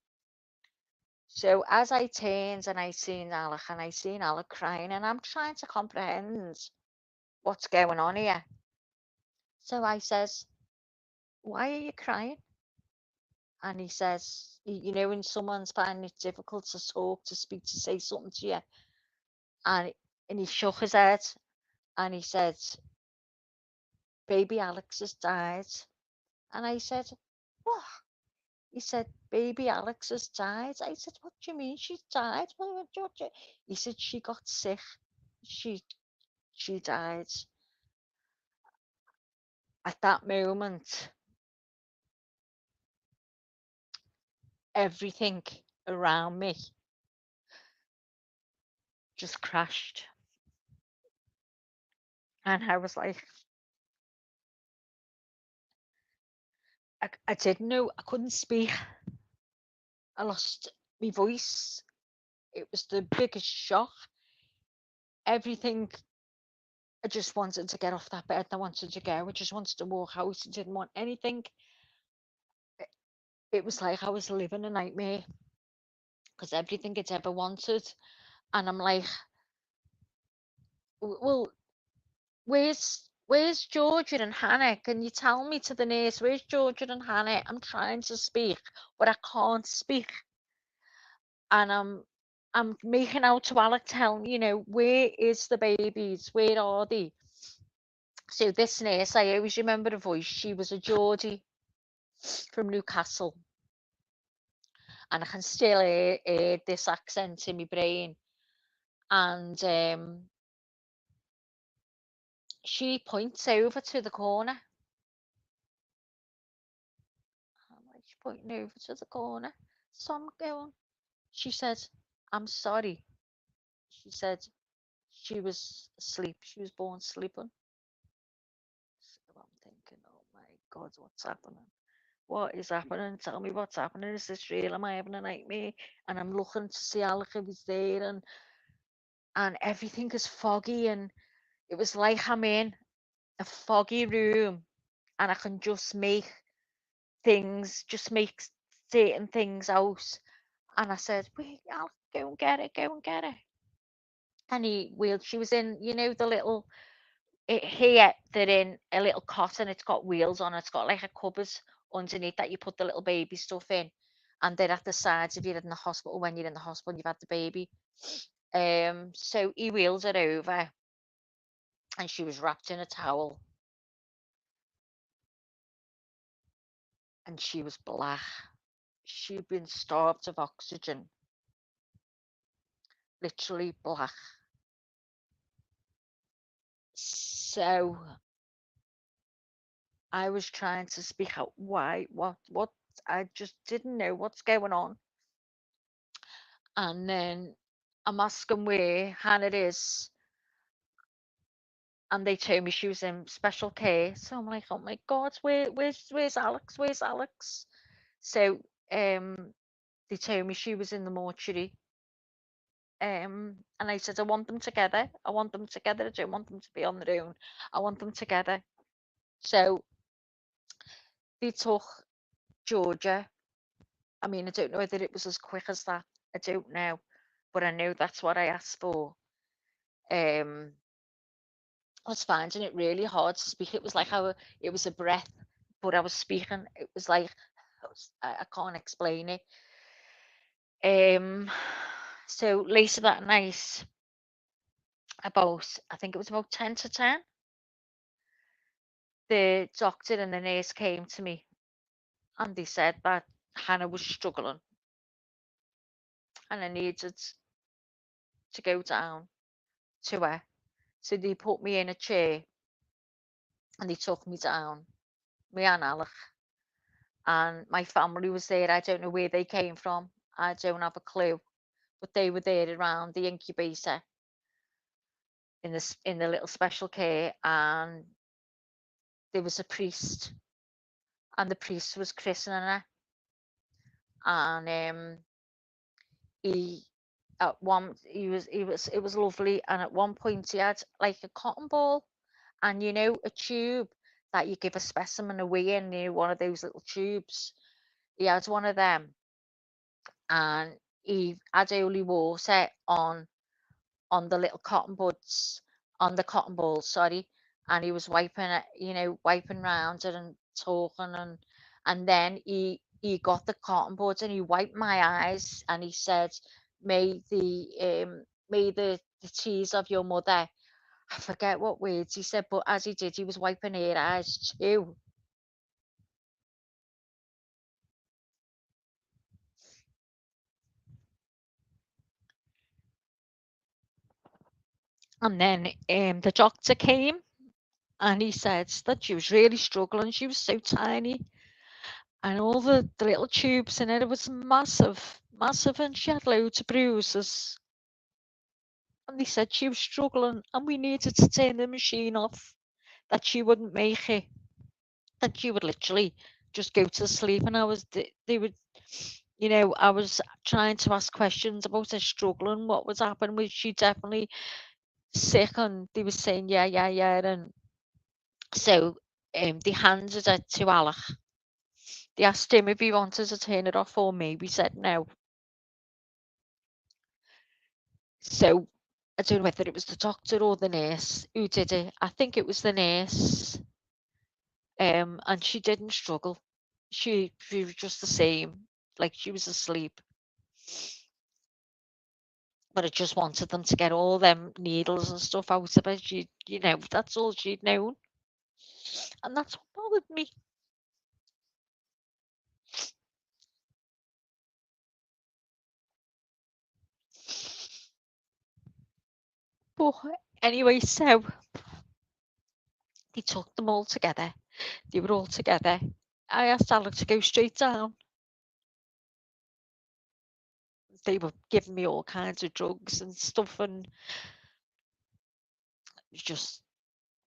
So as I turned and I seen Alec crying, and I'm trying to comprehend what's going on here. So I says, "Why are you crying?" And he says, when someone's finding it difficult to talk, to speak, to say something to you, and he shook his head and he said, "Baby Alex has died." And I said, "What?" He said, "Baby Alex has died." I said, "What do you mean she's died?" He said, "She got sick. She she died." At that moment, everything around me just crashed. And I was like, I didn't know, I couldn't speak. I lost my voice. It was the biggest shock. Everything, I just wanted to get off that bed. I wanted to go. I just wanted to walk out. I didn't want anything. It was like I was living a nightmare because everything it's ever wanted. And I'm like, well, where's Georgia and Hannah? Can you tell me to the nurse, where's Georgia and Hannah? I'm trying to speak, but I can't speak. And I'm making out to Alec, telling, where is the babies? Where are they? So this nurse, I always remember the voice. She was a Geordie from Newcastle. And I can still hear this accent in my brain. And she points over to the corner. I'm like, she's pointing over to the corner. So I'm going. She said, "I'm sorry." She said she was asleep. She was born sleeping. So I'm thinking, oh my God, what's happening? what is happening? Tell me what's happening. Is this real? Am I having a nightmare? And I'm looking to see Alec if he's there, and everything is foggy, and it was like I'm in a foggy room, and I can just make certain things out. And I said, "Wait, Alec, go and get it, go and get it." And he wheeled. She was in, the little here they're in a little cot, and it's got wheels on it. It's got like a cupboard underneath that you put the little baby stuff in, and they're at the sides if you're in the hospital. When you're in the hospital, you've had the baby. So he wheels it over, and she was wrapped in a towel, and she was black. She'd been starved of oxygen, literally black. So I was trying to speak out. Why? What? I just didn't know what's going on. And then I'm asking where Hannah is, and they told me she was in special care. So I'm like, oh my God, where's Alex? Where's Alex? So they told me she was in the mortuary. And I said, I want them together. I want them together. I don't want them to be on their own. I want them together. So they took Georgia. I mean, I don't know whether it was as quick as that. I don't know. But I know that's what I asked for. Um, I was finding it really hard to speak. It was like it was a breath, but I was speaking. It was like I can't explain it. So later that night, I think it was about 10 to 10, the doctor and the nurse came to me, and they said that Hannah was struggling, and I needed to go down to her. So they put me in a chair, and they took me down, me and Alec, and my family was there. I don't know where they came from. I don't have a clue, but they were there around the incubator in the little special care, and there was a priest, and the priest was christening her, and he it was lovely, and at one point he had like a cotton ball, and a tube that you give a specimen away in, one of those little tubes. He had one of them, and he had holy water on the little cotton buds, on the cotton balls, sorry, and he was wiping it, wiping round it and talking, and then he got the cotton buds and he wiped my eyes, and he said, may the tears of your mother, I forget what words he said, but as he did, he was wiping her eyes too. And then the doctor came, and he said that she was really struggling. She was so tiny, and all the little tubes in it was massive, massive, and she had loads of bruises. And they said she was struggling, and we needed to turn the machine off, that she wouldn't make it, that she would literally just go to sleep. And they would, I was trying to ask questions about her struggling, what was happening, was she definitely sick? And they were saying, yeah, yeah, yeah. And so they handed it to Alec. They asked him if he wanted to turn it off for me. We said no. So I don't know whether it was the doctor or the nurse who did it. I think it was the nurse. And she didn't struggle. She was just the same, like she was asleep. But I just wanted them to get all them needles and stuff out of it. That's all she'd known. And that's what bothered me. But anyway, so they took them all together. They were all together. I asked Alec to go straight down. They were giving me all kinds of drugs and stuff, and it was just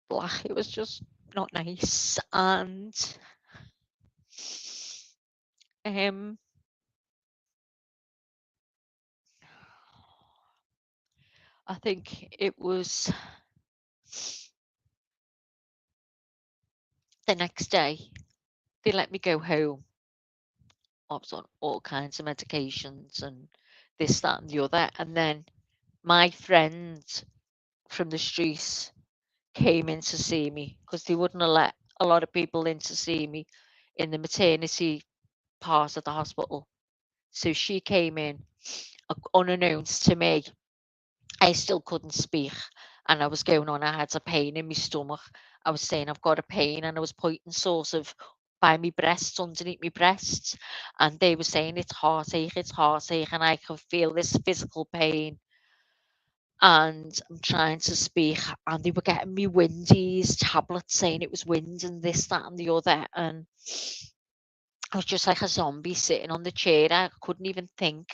black. It was just not nice. And I think it was the next day. They let me go home. I was on all kinds of medications and this, that, and the other. And then my friends from the streets came in to see me because they wouldn't have let a lot of people in to see me in the maternity part of the hospital. So she came in unannounced to me. I still couldn't speak and I was going on. I had a pain in my stomach. I was saying I've got a pain and I was pointing sort of by my breasts, underneath my breasts. And they were saying it's heartache, it's heartache. And I could feel this physical pain. And I'm trying to speak, and they were getting me windies tablets saying it was wind and this, that, and the other. And I was just like a zombie sitting on the chair. I couldn't even think.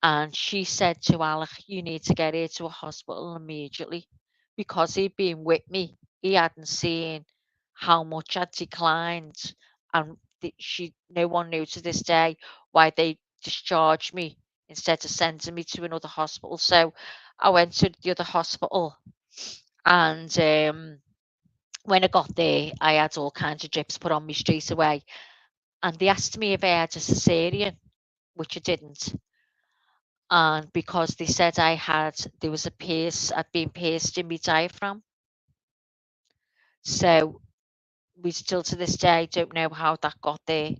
And she said to Alec, "You need to get her to a hospital immediately." Because he'd been with me, he hadn't seen how much I'd declined. And no one knew to this day why they discharged me instead of sending me to another hospital. So I went to the other hospital, and when I got there, I had all kinds of drips put on me straight away. And they asked me if I had a cesarean, which I didn't. And because they said there was a pierce, I'd been pierced in my diaphragm. So we still to this day don't know how that got there.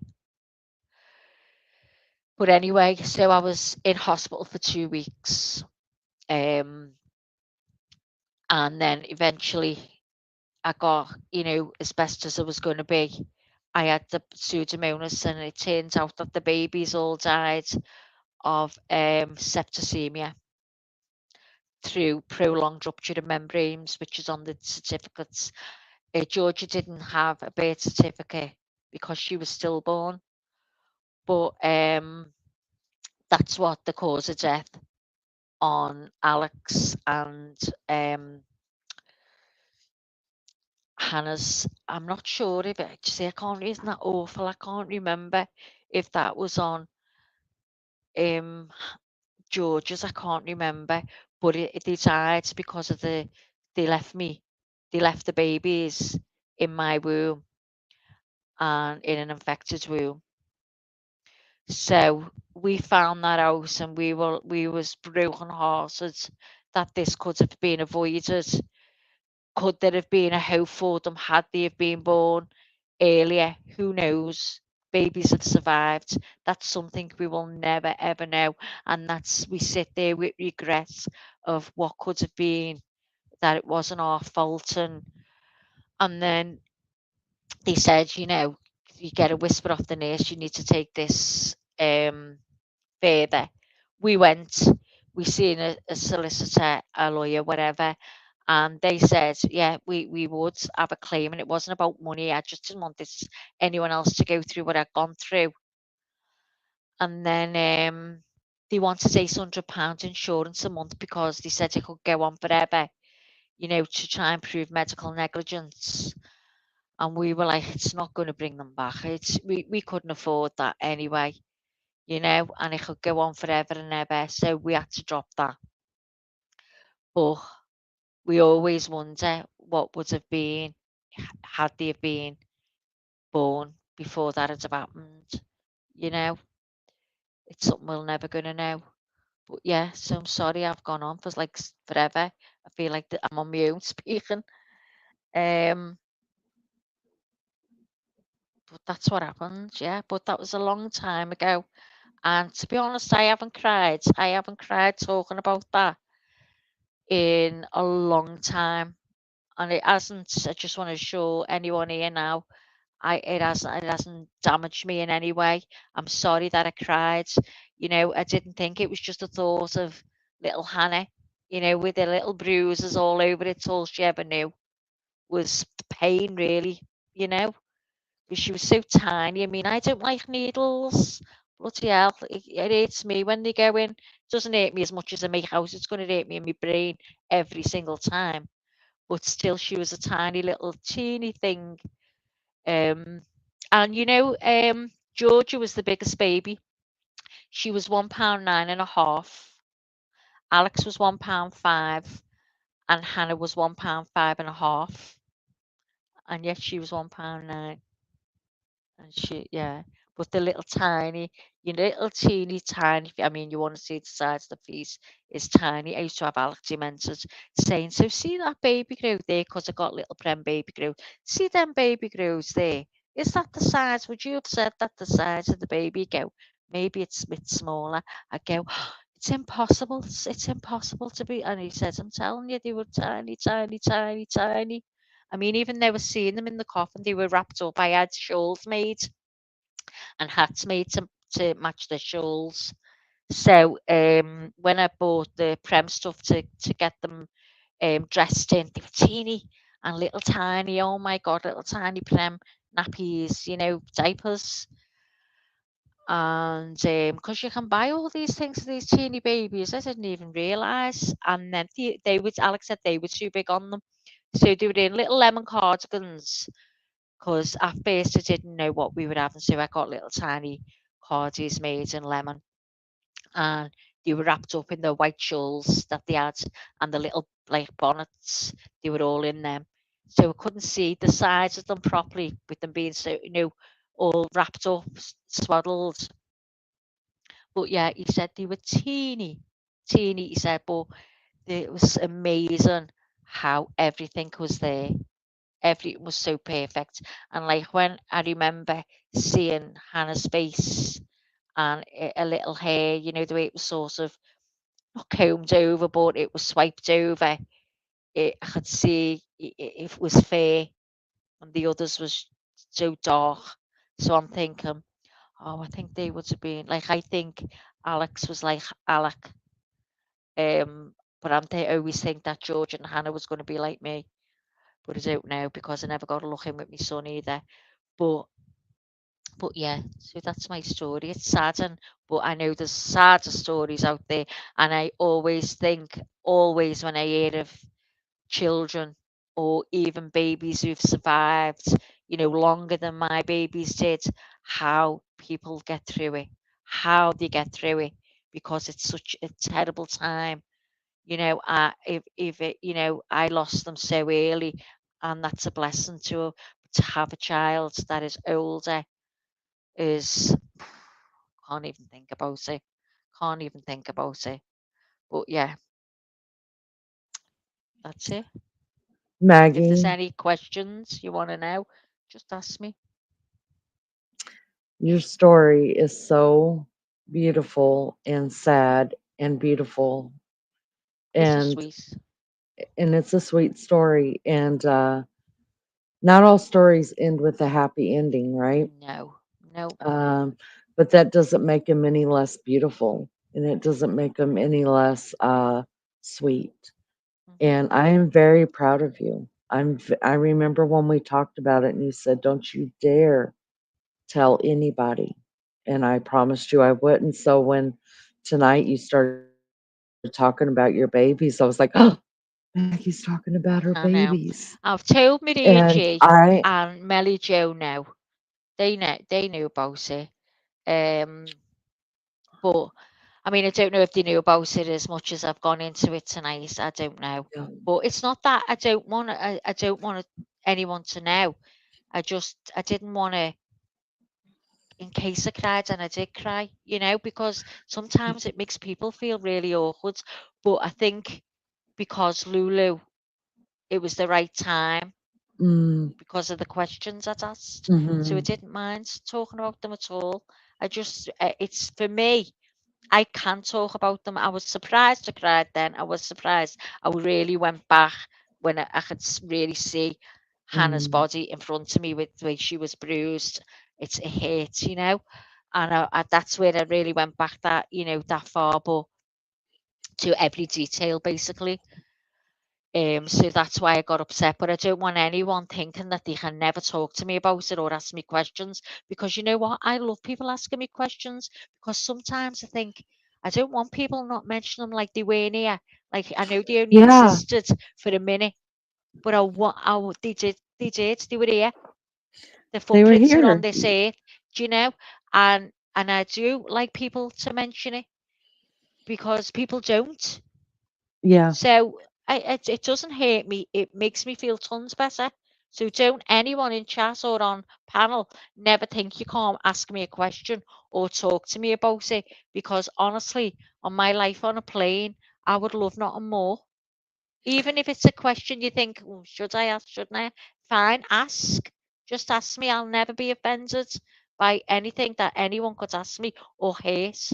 But anyway, so I was in hospital for 2 weeks. And then eventually I got, as best as I was going to be. I had the pseudomonas, and it turns out that the babies all died of septicemia through prolonged rupture of membranes, which is on the certificates. Georgia didn't have a birth certificate because she was stillborn, but that's what the cause of death on Alex and Hannah's. I'm not sure if I can't. Isn't that awful? I can't remember if that was on George's. I can't remember, but they died because of they left the babies in my womb and in an infected womb. So we found that out, and we was broken hearted that this could have been avoided. Could there have been a hope for them had they have been born earlier? Who knows? Babies have survived. That's something we will never ever know, and we sit there with regrets of what could have been, that it wasn't our fault. And then they said, you get a whisper off the nurse, you need to take this further. We went, we seen a solicitor, a lawyer, whatever, and they said, yeah, we would have a claim, and it wasn't about money. I just didn't want anyone else to go through what I'd gone through. And then they wanted £800 insurance a month because they said it could go on forever, to try and prove medical negligence. And we were like, it's not going to bring them back. We couldn't afford that anyway, and it could go on forever and ever. So we had to drop that. But we always wonder what would have been had they have been born before that had happened. It's something we're never going to know. But yeah, so I'm sorry I've gone on for like forever. I feel like I'm on my own speaking. But that's what happened, yeah. But that was a long time ago. And to be honest, I haven't cried. I haven't cried talking about that in a long time. And it hasn't, I just want to show anyone here now, it hasn't damaged me in any way. I'm sorry that I cried. I didn't think it was just a thought of little Hannah, with her little bruises all over it. All she ever knew was the pain, really, because she was so tiny. I mean, I don't like needles. Bloody hell, it hurts me when they go in. It doesn't hurt me as much as I make out. It's going to hurt me in my brain every single time. But still, she was a tiny little teeny thing. And Georgia was the biggest baby. She was £1.9.5. Alex was £1.5, and Hannah was £1.5.5, and yet she was £1.9. And yeah, but the little tiny, your little teeny tiny, I mean, you want to see the size of the feet is tiny. I used to have Alex demented saying, so see that baby grow there, because I got little Prem baby grow. See them baby grows there. Is that the size? Would you have said that the size of the baby go? Maybe it's a bit smaller. I go, it's impossible. It's impossible to be. And he says, I'm telling you, they were tiny, tiny, tiny, tiny. I mean, even they were seeing them in the coffin, they were wrapped up. I had shawls made and hats made to match the shawls. So when I bought the Prem stuff to get them dressed in, they were teeny and little tiny. Oh my God, little tiny Prem nappies, diapers. And because you can buy all these things for these teeny babies, I didn't even realise. And then they would, Alex said they were too big on them. So they were in little lemon cardigans, because at first I didn't know what we were having. So I got little tiny cardies made in lemon, and they were wrapped up in the white shawls that they had, and the little like bonnets, they were all in them. So I couldn't see the sides of them properly with them being so, all wrapped up, swaddled. But yeah, he said they were teeny, teeny. He said, but it was amazing how everything was there. Everything was so perfect. And like when I remember seeing Hannah's face and a little hair, the way it was sort of not combed over, but it was swiped over. I could see it was fair, and the others was so dark. So I'm thinking, oh, I think they would have been like, I think Alex was like Alec. But I always think that George and Hannah was going to be like me. But I don't know, because I never got to look in with my son either. But yeah, so that's my story. It's sad, but I know there's sadder stories out there, and I always think, always when I hear of children or even babies who've survived, longer than my babies did, how people get through it, how they get through it, because it's such a terrible time. If it, I lost them so early, and that's a blessing to have a child that is older is can't even think about it. Can't even think about it. But yeah, that's it. If there's Maggie, any questions you want to know, just ask me. your story is so beautiful and sad and beautiful, It's a and sweet. it's a sweet story. And not all stories end with a happy ending, right? No, no. Um, but that doesn't make them any less beautiful, and it doesn't make them any less sweet. Hmm. And I am very proud of you. I remember when we talked about it, and you said, "Don't you dare tell anybody." And I promised you I wouldn't. So when tonight you started talking about your babies, I was like, "Oh, Maggie's talking about her I know. babies." I've told Maria And G I, and Melly Joe now. They knew about it. Um, but I mean, I don't know if they knew about it as much as I've gone into it tonight. I don't know. yeah, But it's not that I don't want anyone to know. I didn't want to, in case I cried, and I did cry, because sometimes it makes people feel really awkward. But I think because Lulu, it was the right time mm, because of the questions I'd asked. So I hmm didn't mind talking about them at all. It's for me, I can talk about them. I was surprised I cried then. I was surprised. I really went back when I could really see Hannah's mm, body in front of me with the way she was bruised. It hurt. And that's where I really went back that far, but to every detail basically. So that's why I got upset. But I don't want anyone thinking that they can never talk to me about it or ask me questions, because you know what? I love people asking me questions, because sometimes I think I don't want people not mentioning them like they weren't here. Like I know they only yeah, existed for a minute, but they did, they were here. The they were footprints were on here. this earth. do you know? And I do like people to mention it because people don't. Yeah. So it doesn't hurt me. It makes me feel tons better. So don't anyone in chat or on panel never think you can't ask me a question or talk to me about it because honestly, on my life on a plane, I would love nothing more. Even if it's a question you think, "Oh, should I ask? Shouldn't I?" Fine, ask. Just ask me. I'll never be offended by anything that anyone could ask me or hurt.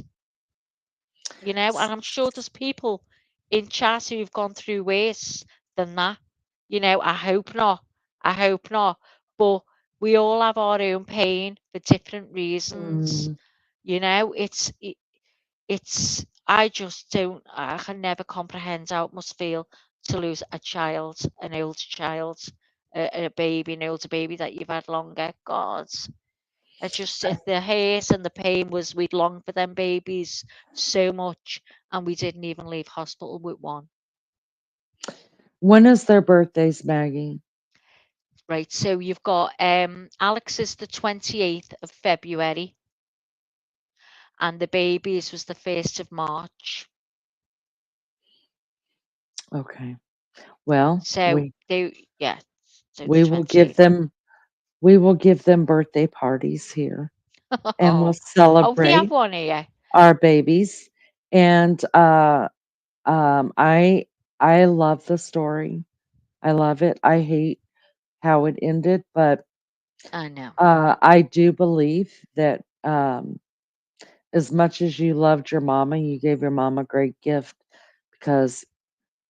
And I'm sure there's people in chat who've gone through worse than that. I hope not. I hope not. But we all have our own pain for different reasons. Mm, It's I just don't I can never comprehend how it must feel to lose a child, an older child, a baby, an older baby that you've had longer. God. The hate and the pain was we'd longed for them babies so much and we didn't even leave hospital with one. when is their birthdays, Maggie? Right, so you've got Alex is the 28th of February and the babies was the 1st of March. Okay. Well, So so the we will give 28th. them we will give them birthday parties here, and we'll Oh, they have celebrate one here. our babies. And I love the story. I love it. I hate how it ended, but I know. I do believe that as much as you loved your mama, you gave your mom a great gift because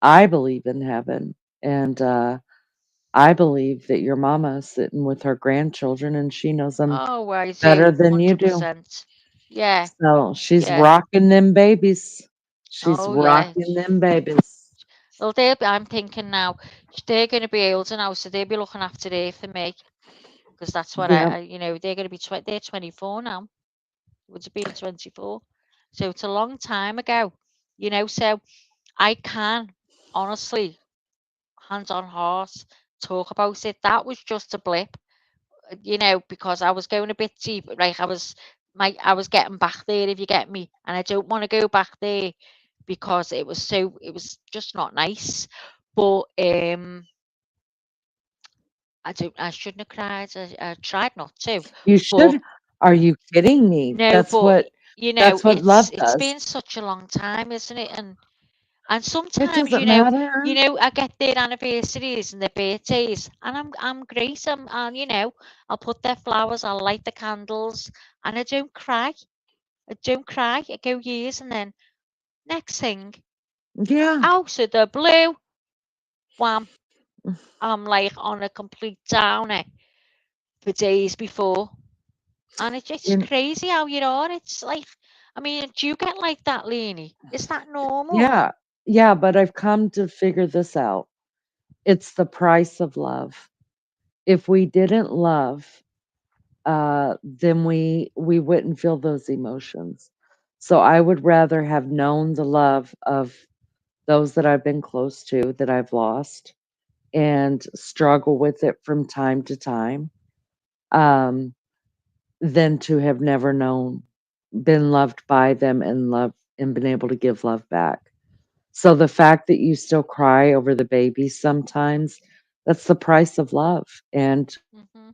I believe in heaven. And I believe that your mama is sitting with her grandchildren and she knows them Oh, I better do. than you do. 100%. Yeah, So she's yeah. rocking them babies. She's Oh, yeah. rocking them babies. Well, I'm thinking now, they're going to be older now, so they'll be looking after there for me. Because that's what Yeah. they're going to be, they're 24 now. Would have been 24. So it's a long time ago, so I can honestly, hand on heart, talk about it. That was just a blip, because I was going a bit deep, right? I was getting back there, if you get me, and I don't want to go back there because it was just not nice. But I shouldn't have cried. I tried not to, You but should. Are you kidding me? no, but That's what love it's does. been such a long time, isn't it? And It sometimes, doesn't matter. I get their anniversaries and their birthdays, and I'm great. And I'll put their flowers, I'll light the candles, and I don't cry. I don't cry. I go years, and then next thing, Yeah. out of the blue, wham! I'm like on a complete downer for days before, and it's You, crazy how you are. It's like, I mean, do you get like that, Leanie? Is that normal? yeah. Yeah, but I've come to figure this out. It's the price of love. If we didn't love, then we wouldn't feel those emotions. So I would rather have known the love of those that I've been close to that I've lost and struggle with it from time to time, um, than to have never known, been loved by them and been able to give love back. So the fact that you still cry over the baby sometimes, that's the price of love. And Hmm.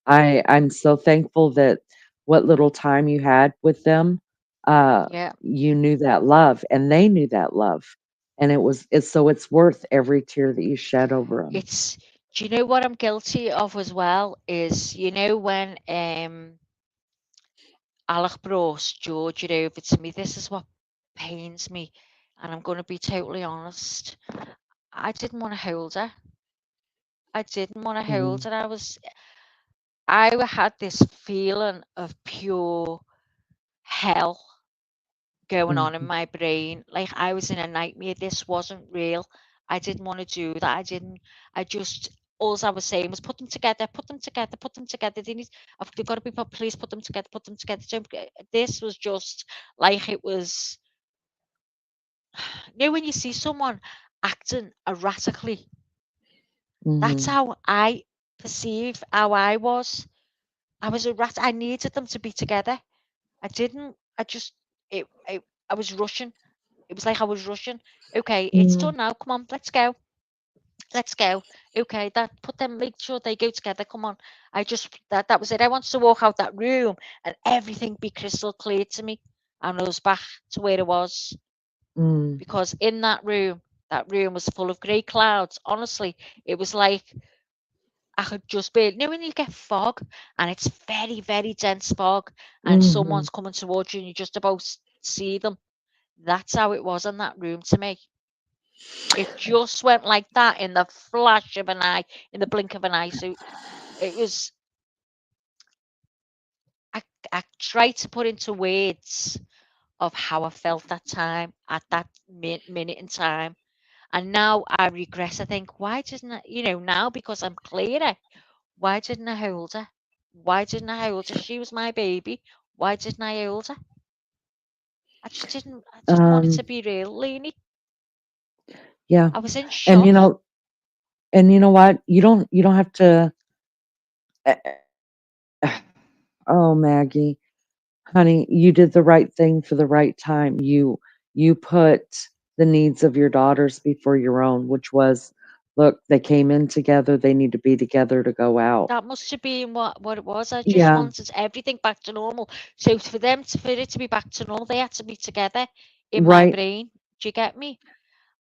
I'm so thankful that what little time you had with them, uh, Yeah. you knew that love and they knew that love. And it's worth every tear that you shed over them. It's Do you know what I'm guilty of as well is, when Alec brought Georgia over to me, this is what pains me, and I'm going to be totally honest. I didn't want to hold her. I didn't want to hold Mhm. her. I had this feeling of pure hell going on in Mhm. my brain. Like I was in a nightmare. This wasn't real. I didn't want to do that. I just, all I was saying was put them together, put them together, put them together. They've got to be put, please put them together, put them together. This was just like it was, when you see someone acting erratically, that's Mhm. how I perceive how I was. I was a rat. I needed them to be together. I didn't. I was rushing. It was like I was rushing. Okay, it's Mm, done now. Come on, let's go. Let's go. Okay, make sure they go together. Come on. That was it. I wanted to walk out that room and everything be crystal clear to me. And I was back to where it was. mm, Because in that room was full of grey clouds. Honestly, it was like I could just be, when you get fog and it's very, very dense fog and mhm. someone's coming towards you and you just about see them. That's how it was in that room to me. It just went like that in the flash of an eye, in the blink of an eye. So it was, I tried to put into words of how I felt that time at that minute in time. And now I regret. I think, why didn't I, now because I'm clearer, why didn't I hold her? Why didn't I hold her? She was my baby. Why didn't I hold her? I just didn't. I just wanted to Um, be real, Lainey. yeah. I was in And shock. you know what? You don't have to eh, oh, Maggie, honey, you did the right thing for the right time. You put the needs of your daughters before your own, which was, look, they came in together, they need to be together to go out. That must have been what it was. I just Yeah, wanted everything back to normal. So for it to be back to normal, they had to be together in my right. brain. Do you get me?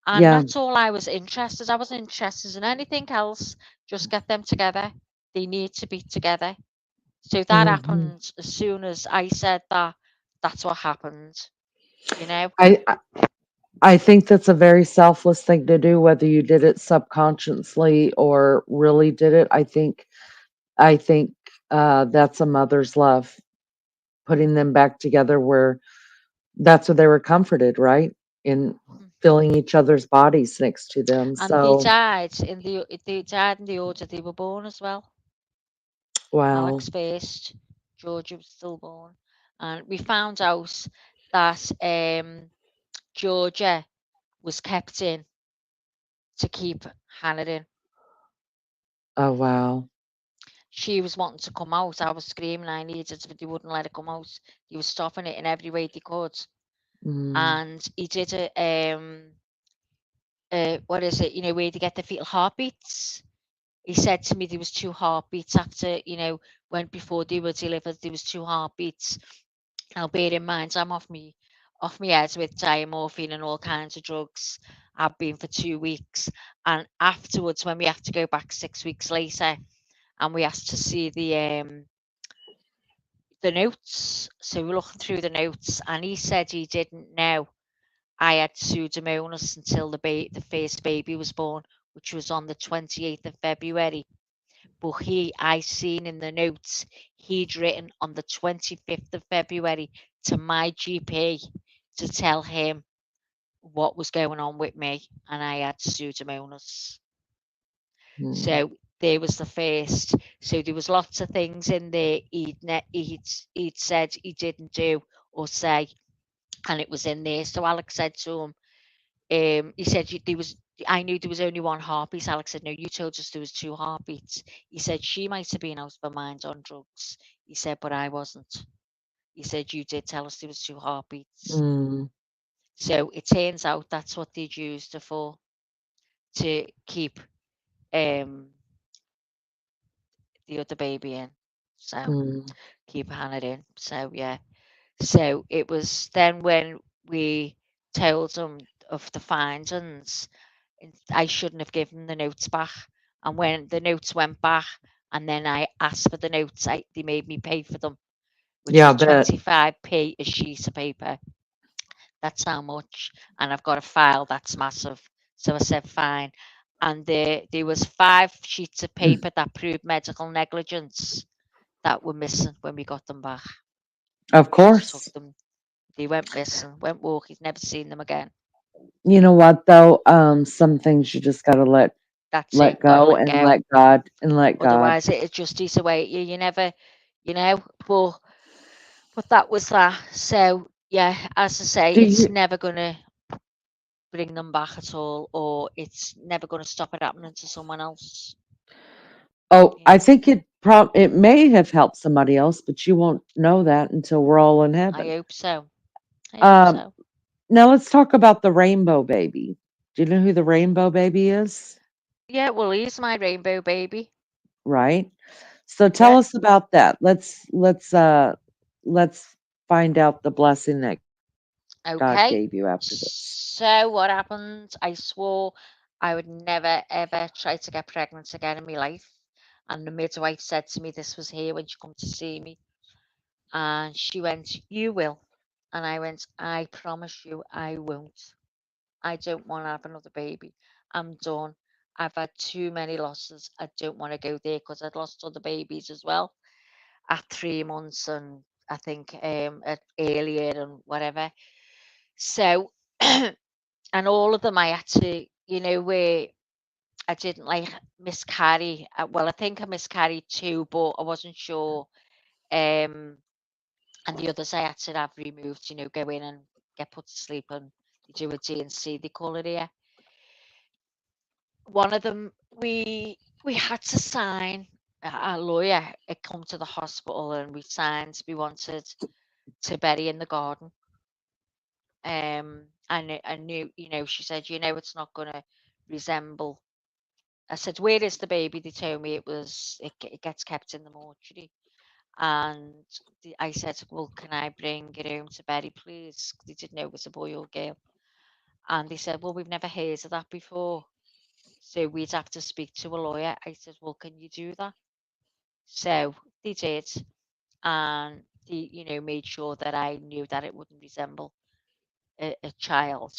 And Yeah. that's all I was interested. I wasn't interested in anything else. Just get them together. They need to be together. So that Mhm. happened as soon as I said that. That's what happened. You know. I I think that's a very selfless thing to do, whether you did it subconsciously or really did it. I think that's a mother's love, putting them back together where that's where they were comforted, right? In Mm. feeling each other's bodies next to them. And they So, died in the order they were born as well. wow. Alex first, Georgia was stillborn, and we found out that Georgia was kept in to keep Hannah in. Oh, wow. She was wanting to come out. I was screaming I needed it, but they wouldn't let her come out. He was stopping it in every way they could. Mm, And he did what is it, where they get the fetal heartbeats. He said to me there was 2 heartbeats after, when before they were delivered, there was 2 heartbeats. Now bear in mind, I'm off me head with diamorphine and all kinds of drugs. I've been for 2 weeks. And afterwards, when we have to go back 6 weeks later, and we asked to see the notes. So we're looking through the notes, and he said he didn't know I had Pseudomonas until the first baby was born, which was on the 28th of February. But I seen in the notes he'd written on the 25th of February to my GP to tell him what was going on with me, and I had Pseudomonas. mm, So there was the first. So there was lots of things in there he'd said he didn't do or say, and it was in there. So Alex said to him, he said there was. I knew there was only 1 heartbeat. Alex said, "No, you told us there was 2 heartbeats." He said she might have been out of her mind on drugs. He said, but I wasn't. He said you did tell us there was 2 heartbeats. mm, So it turns out that's what they'd used her for, to keep um the other baby in. So mm. keep Hannah in. So yeah. So it was then when we told them of the findings, I shouldn't have given the notes back. And when the notes went back, and then I asked for the notes, they made me pay for them, which Yeah, I was bet. 25p a sheet of paper. That's how much. And I've got a file that's massive. So I said, fine. And there was 5 sheets of Mm, paper that proved medical negligence that were missing when we got them back. of We just took course. them. They went missing, went walking, never seen them again. You know what though? Some things you just gotta That's let it. Got to go let and go. let God and let God. Otherwise, it'll just eat away at you. You never, you know. But that was that. So yeah, as I say, Do it's you? never gonna bring them back at all, or it's never gonna stop it happening to someone else. Oh, You I know. think It may have helped somebody else, but you won't know that until we're all in I heaven. hope so. I hope Um, so. now let's talk about the rainbow baby. Do you know who the rainbow baby is? Yeah, well, he's my rainbow baby. Right? So tell Yeah. us about that. Let's find out the blessing that God Okay. gave you after this. So what happened? I swore I would never ever try to get pregnant again in my life. And the midwife said to me, this was here when she come to see me. And she went, you will. And I went, I promise you I won't. I don't want to have another baby. I'm done. I've had too many losses. I don't want to go there because I'd lost other babies as well at 3 months and I think at earlier and whatever. So, and all of them I had to, where I didn't like miscarry. Well, I think I miscarried two, but I wasn't sure. Um, and the others I had to have removed, go in and get put to sleep and they do a D&C, they call it here. One of them, we had to sign. A lawyer had come to the hospital and we signed. We wanted to bury in the garden. I knew, she said, it's not going to resemble. I said, where is the baby? They told me it gets kept in the mortuary. And I said, well, can I bring it home to bury, please? They didn't know it was a boy or girl. And they said, well, we've never heard of that before. So we'd have to speak to a lawyer. I said, well, can you do that? So they did. And they, made sure that I knew that it wouldn't resemble a child.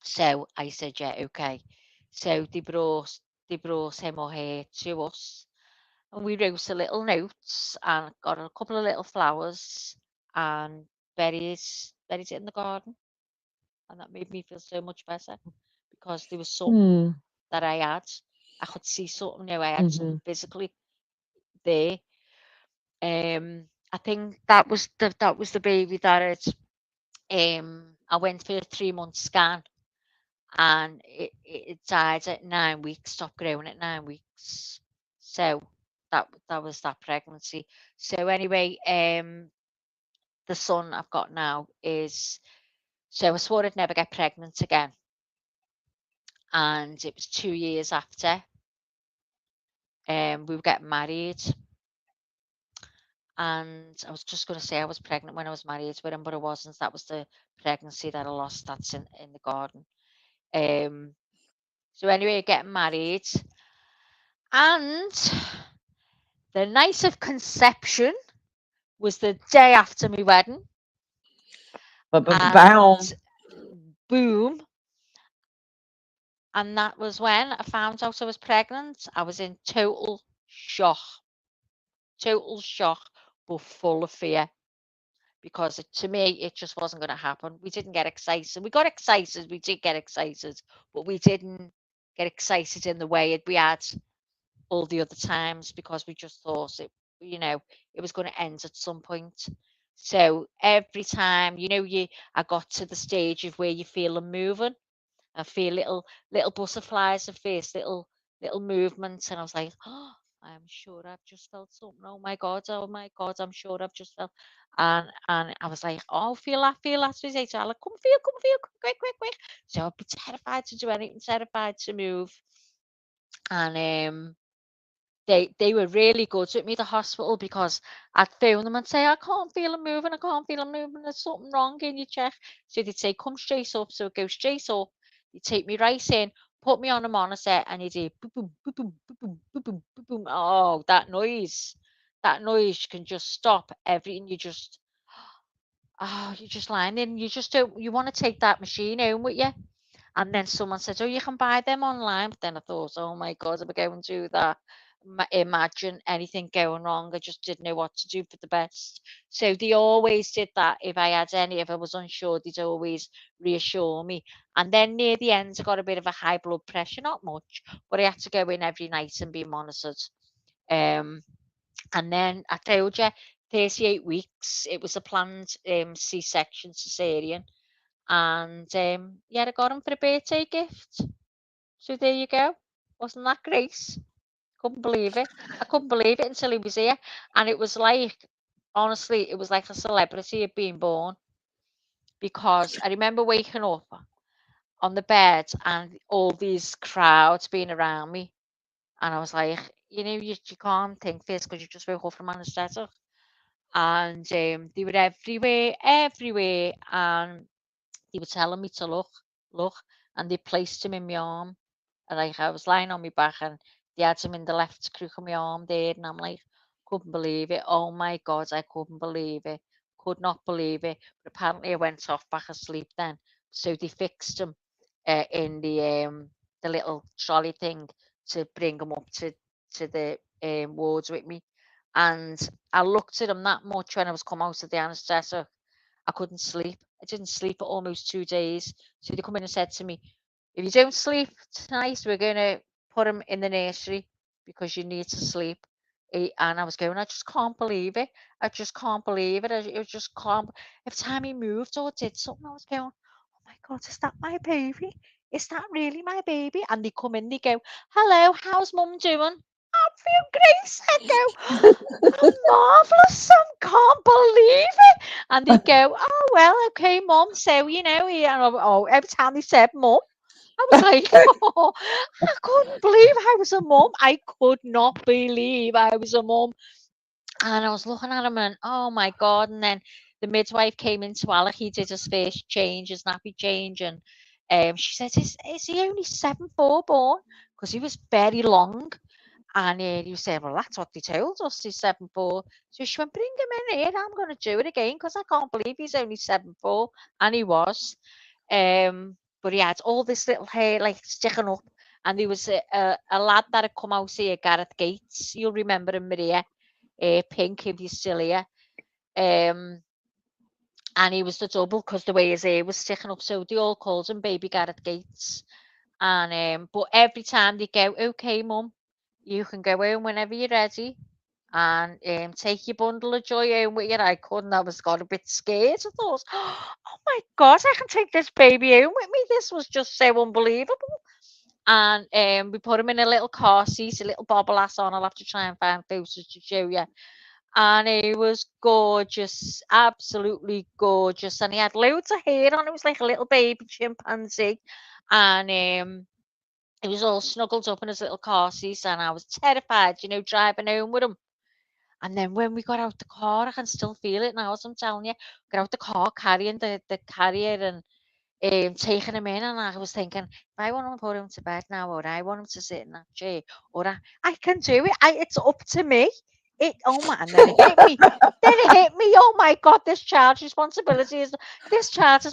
So I said, yeah, okay. So they brought him or her to us. And we wrote a little notes and got a couple of little flowers and buried it in the garden. And that made me feel so much better because there was something Hmm. that I had. I could see something, I had Mm-hmm. something physically there. I think that was the baby that I went for a 3 month scan and it died at 9 weeks, stopped growing at 9 weeks. So that was that pregnancy. So anyway, the son I've got now is so I swore I'd never get pregnant again. And it was 2 years after we were getting married. And I was just going to say I was pregnant when I was married with him, but I wasn't. That was the pregnancy that I lost. That's in the garden. Um, so anyway, getting married, and the night of conception was the day after my wedding, and Bow. boom, and that was when I found out I was pregnant. I was in total shock, but full of fear. Because to me, it just wasn't going to happen. We didn't get excited. We got excited. We did get excited, but we didn't get excited in the way we had all the other times because we just thought it was going to end at some point. So every time, I got to the stage of where you feel them moving. I feel little butterflies at first, little movements, and I was like, oh, I'm sure I've just felt something. Oh my God, I'm sure I've just felt. And I was like, oh, feel that. So he's like, come feel, come quick, quick, quick. So I'd be terrified to do anything, terrified to move. And they were really good with me, the hospital, because I'd phone them and say, I can't feel them moving, I can't feel them moving, there's something wrong in your chest. So they'd say, come straight up. So it goes straight up. You take me right in, put me on a monitor, and you do boom, boom, boom, boom, boom, boom, boom, boom, boom. Oh, that noise. That noise can just stop everything. You're just lying there and you just don't, you want to take that machine home with you. And then someone said, oh, you can buy them online. But then I thought, oh my God, if I go and do that, imagine anything going wrong. I just didn't know what to do for the best. So they always did that. If I was unsure, they'd always reassure me. And then near the end, I got a bit of a high blood pressure, not much, but I had to go in every night and be monitored. Um, and then I told you, 38 weeks, it was a planned C-section cesarean. And yeah, I got him for a birthday gift. So there you go. Wasn't that great? Couldn't believe it. I couldn't believe it until he was here. And it was like, honestly, it was like a celebrity had been born. Because I remember waking up on the bed and all these crowds being around me. And I was like, you can't think this because you just woke up from anesthetic. And they were everywhere. And they were telling me to look. And they placed him in my arm. And like I was lying on my back and they had him in the left crook of my arm there. And I'm like, couldn't believe it. Oh my God, I couldn't believe it. Could not believe it. But apparently I went off back asleep then. So they fixed him in the little trolley thing to bring him up to the wards with me. And I looked at him that much when I was come out of the anaesthetic. I couldn't sleep. I didn't sleep for almost 2 days. So they come in and said to me, if you don't sleep tonight, we're going to put him in the nursery because you need to sleep. And I was going, I just can't believe it. I just can't believe it. I just can't. Every time he moved or did something, I was going, oh my God, is that my baby? Is that really my baby? And they come in, they go, hello, how's mum doing? I'm feeling great. I go, oh, marvellous, I can't believe it. And they go, oh, well, okay, mum. So, every time they said mum, I was like, oh, I couldn't believe I was a mum. I could not believe I was a mum. And I was looking at him and, oh my God. And then the midwife came into Alec. He did his first change, his nappy change. And she said, is he only 7'4" born? Because he was very long. And he said, well, that's what they told us, he's 7'4". So she went, bring him in here. I'm going to do it again because I can't believe he's only 7'4". And he was. But he had all this little hair like sticking up. And there was a lad that had come out here, Gareth Gates. You'll remember him, Maria. Pink, if you're still here. And he was the double because the way his hair was sticking up. So they all called him Baby Gareth Gates. And but every time they go, okay, mum, you can go home whenever you're ready and take your bundle of joy home with you. I couldn't. I got a bit scared. I thought, oh my God, I can take this baby home with me. This was just so unbelievable. And we put him in a little car seat, a little bobble ass on. I'll have to try and find photos to show you. And he was gorgeous, absolutely gorgeous. And he had loads of hair on. It was like a little baby chimpanzee. And he was all snuggled up in his little car seat. And I was terrified, driving home with him. And then when we got out the car, I can still feel it now, as I'm telling you. Got out the car carrying the carrier and taking him in, and I was thinking, if I want to put him to bed now, or I want him to sit in that chair, or I can do it. It's up to me. And then it hit me. Then it hit me. Oh my God, this child's responsibility is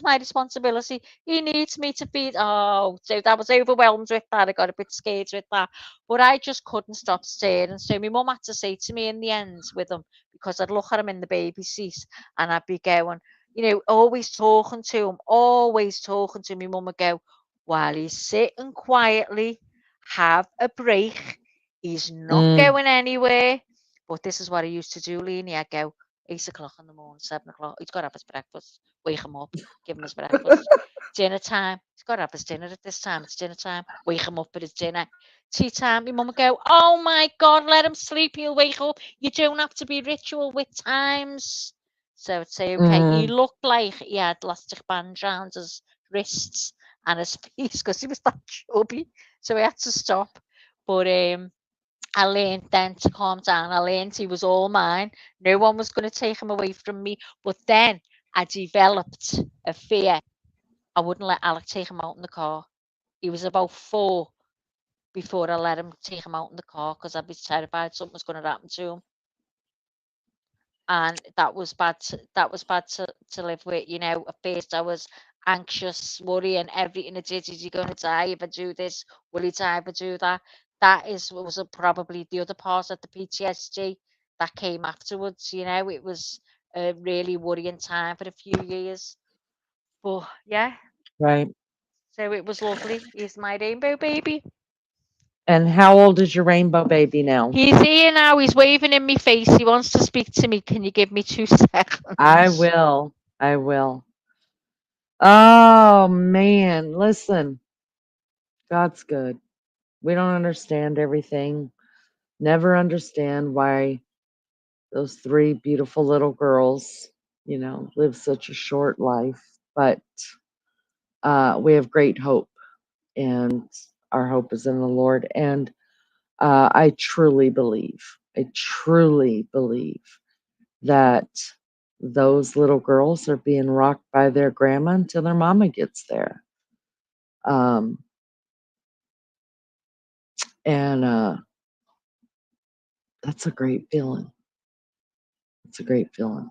my responsibility. He needs me to feed. Oh, so I was overwhelmed with that. I got a bit scared with that, but I just couldn't stop staring. So my mum had to say to me in the end with him, because I'd look at him in the baby seat and I'd be going, always talking to him, always talking to me. Mum would go, while he's sitting quietly, have a break. He's not going anywhere. But this is what I used to do, Leanie. I'd go 8 o'clock in the morning, 7 o'clock. He's got to have his breakfast. Wake him up, give him his breakfast. Dinner time. He's got to have his dinner at this time. It's dinner time. Wake him up for his dinner. Tea time. My mum would go, oh my God, let him sleep. He'll wake up. You don't have to be ritual with times. So I'd say, okay. He looked like he had elastic bands around his wrists and his feet because he was that chubby. So we had to stop. But I learned then to calm down. I learned he was all mine. No one was going to take him away from me. But then I developed a fear. I wouldn't let Alec take him out in the car. He was about 4 before I let him take him out in the car because I was terrified something was going to happen to him. And that was bad. To live with. At first I was anxious, worrying everything I did. Is he going to die if I do this? Will he die if I do that? That was probably the other part of the PTSD that came afterwards. It was a really worrying time for a few years. But yeah, Right. so it was lovely. He's my rainbow baby. And how old is your rainbow baby now? He's here now. He's waving in my face. He wants to speak to me. Can you give me 2 seconds? I will. Oh man, listen. God's good. We don't understand everything. never understand why those three beautiful little girls, live such a short life. But we have great hope, and our hope is in the Lord. And I truly believe that those little girls are being rocked by their grandma until their mama gets there. Um, and that's a great feeling. It's a great feeling.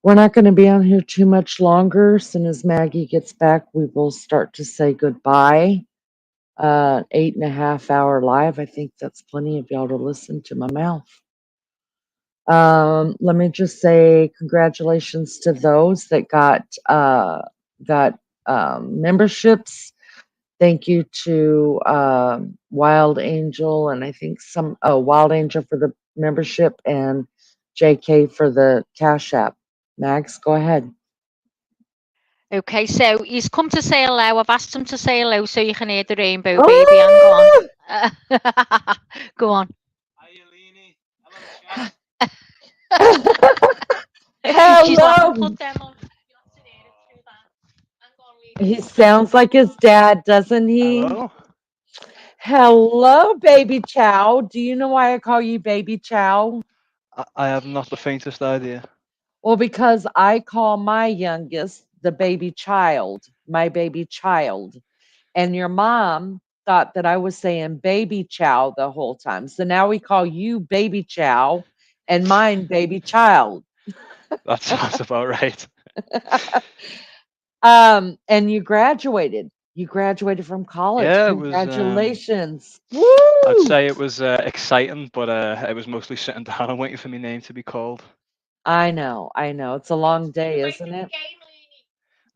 We're not going to be on here too much longer. As soon as Maggie gets back, we will start to say goodbye. 8.5 hour live. I think that's plenty of y'all to listen to my mouth. Let me just say congratulations to those that got memberships. Thank you to Wild Angel, and I think Wild Angel for the membership, and JK for the Cash App. Max, go ahead. Okay, so he's come to say hello. I've asked him to say hello so you can hear the rainbow baby. Hang on. Go on. Hi, Eleni. Hello, chat. She's laughing. Hello. Put them on. You're not sitting here, it's too bad. Hang on, Lily. He sounds like his dad, doesn't he? Hello. Hello, Baby Chow. Do you know why I call you Baby Chow? I have not the faintest idea. Well, because I call my youngest the baby child, my baby child. And your mom thought that I was saying Baby Chow the whole time. So now we call you Baby Chow and mine Baby Child. That sounds about right. And you graduated. You graduated from college. Yeah, it was. Congratulations. I'd Woo! say it was exciting, but it was mostly sitting down and waiting for my name to be called. I know. It's a long day, isn't it?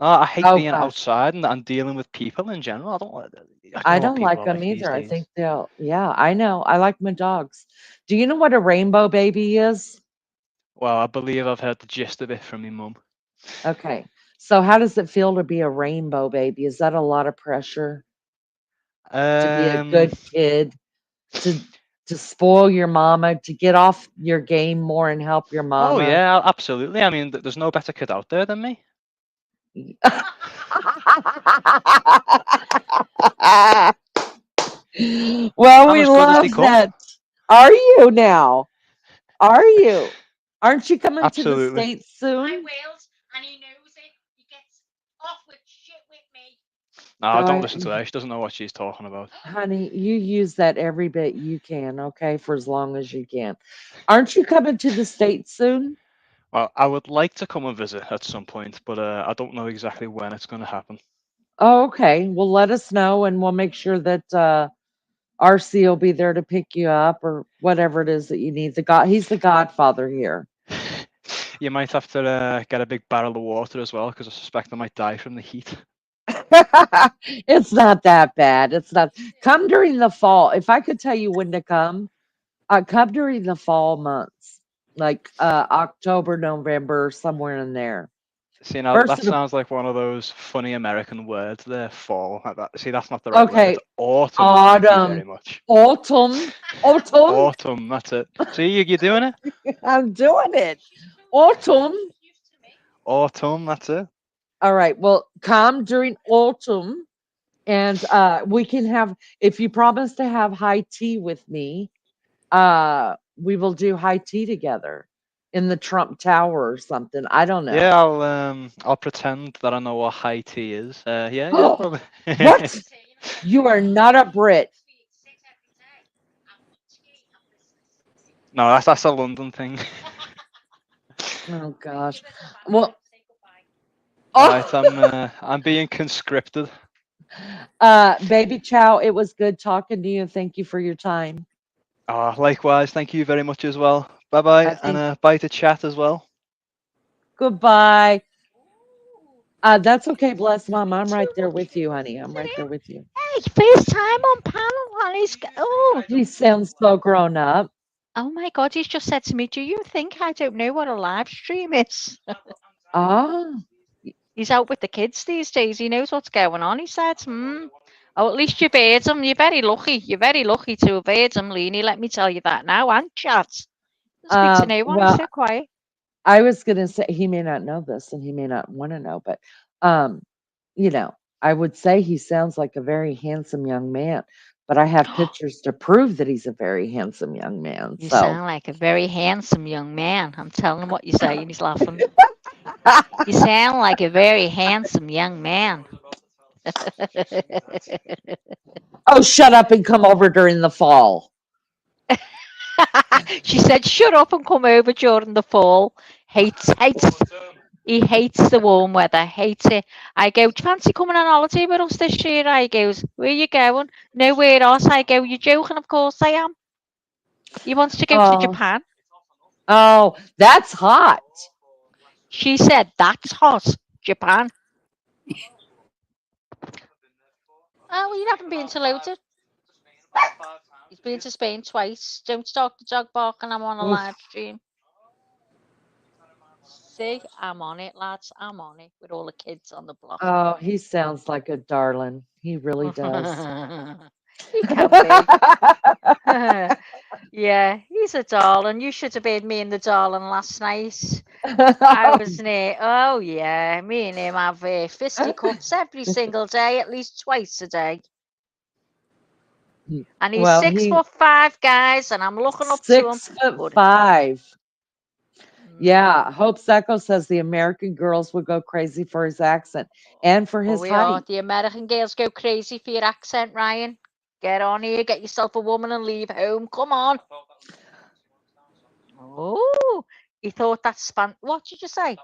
No, I hate Oh being gosh. outside and dealing with people in general. I don't want I what don't people like are them like these either. I days. think yeah, I know. I like my dogs. Do you know what a rainbow baby is? Well, I believe I've heard the gist of it from my mum. Okay. So how does it feel to be a rainbow baby? Is that a lot of pressure to be a good kid, to spoil your mama, to get off your game more and help your Oh mama? yeah, absolutely. I mean, there's no better kid out there than me. Well, I'm we as good as they love come. that. Are you now? Are you? Aren't you coming to the Absolutely. States soon? I will, and he knows it. He gets off with shit with me. No, don't listen to her. She doesn't know what she's talking about. Honey, you use that every bit you can, okay, for as long as you can. Aren't you coming to the States soon? Well, I would like to come and visit at some point, but I don't know exactly when it's going to happen. Oh, okay. Well, let us know, and we'll make sure that RC will be there to pick you up or whatever it is that you need. He's the godfather here. You might have to get a big barrel of water as well, because I suspect I might die from the heat. It's not that bad. It's not. Come during the fall. If I could tell you when to come during the fall months, like October, November, somewhere in there. See, now First that of the sounds like one of those funny American words there, fall. See, that's not the right word. okay, It's autumn. Thank you very autumn, much. autumn. Autumn, that's it. See, you're doing it? I'm doing it. Autumn. Autumn, that's it. All right. Well, come during autumn, and we can have. If you promise to have high tea with me, we will do high tea together in the Trump Tower or something. I don't know. Yeah, I'll pretend that I know what high tea is. Yeah, probably. What? You are not a Brit. No, that's a London thing. Oh gosh. Well, All right, I'm being conscripted. Baby Chow, it was good talking to you. Thank you for your time. Likewise, thank you very much as well. Bye bye, and bye to chat as well. Goodbye. That's okay, bless mom. I'm right there with you, honey. I'm right there with you. Hey, first time on panel, and He sounds so grown up. Oh my God, he's just said to me, do you think I don't know what a live stream is? Ah. He's out with the kids these days. He knows what's going on. He said, Oh, at least you've heard him. You're very lucky. You're very lucky to have heard him, Leanie. Let me tell you that now. And chat. Speak to no one. He's Well, so quiet. I was gonna say he may not know this and he may not want to know, but um, you know, I would say he sounds like a very handsome young man, but I have pictures to prove that he's a very handsome young man. You So sound like a very handsome young man. I'm telling him what you say, and he's laughing. You sound like a very handsome young man. oh, shut up and come over during the fall. She said, "Shut up and come over during the fall." Hates. He hates the warm weather. Hates it. I go, "Do you fancy coming on holiday with us this year?" I goes, "Where you going?" "Nowhere else." I go, "You joking?" "Of course I am." He wants to go to Oh, Japan. oh, that's hot. She said, "That's hot." Japan. Oh, well, you haven't been to Loaded. He's been to Spain twice. Don't start the dog barking. I'm on a Oof. live stream. See, I'm on it, lads. I'm on it with all the kids on the block. Oh, he sounds like a darling. He really does. He can be. Yeah, he's a darling. You should have been me and the darling last night. I was near. Oh, yeah. Me and him have fisticuffs every single day, at least twice a day. And he's Well, 6'5", guys, and I'm looking up to him. 6'5". Yeah, Hope Sacco says the American girls would go crazy for his accent and for Oh, his we are. height. The American girls go crazy for your accent, Ryan. Get on here, get yourself a woman and leave home. Come on. Oh, he thought that's fun. What did you say?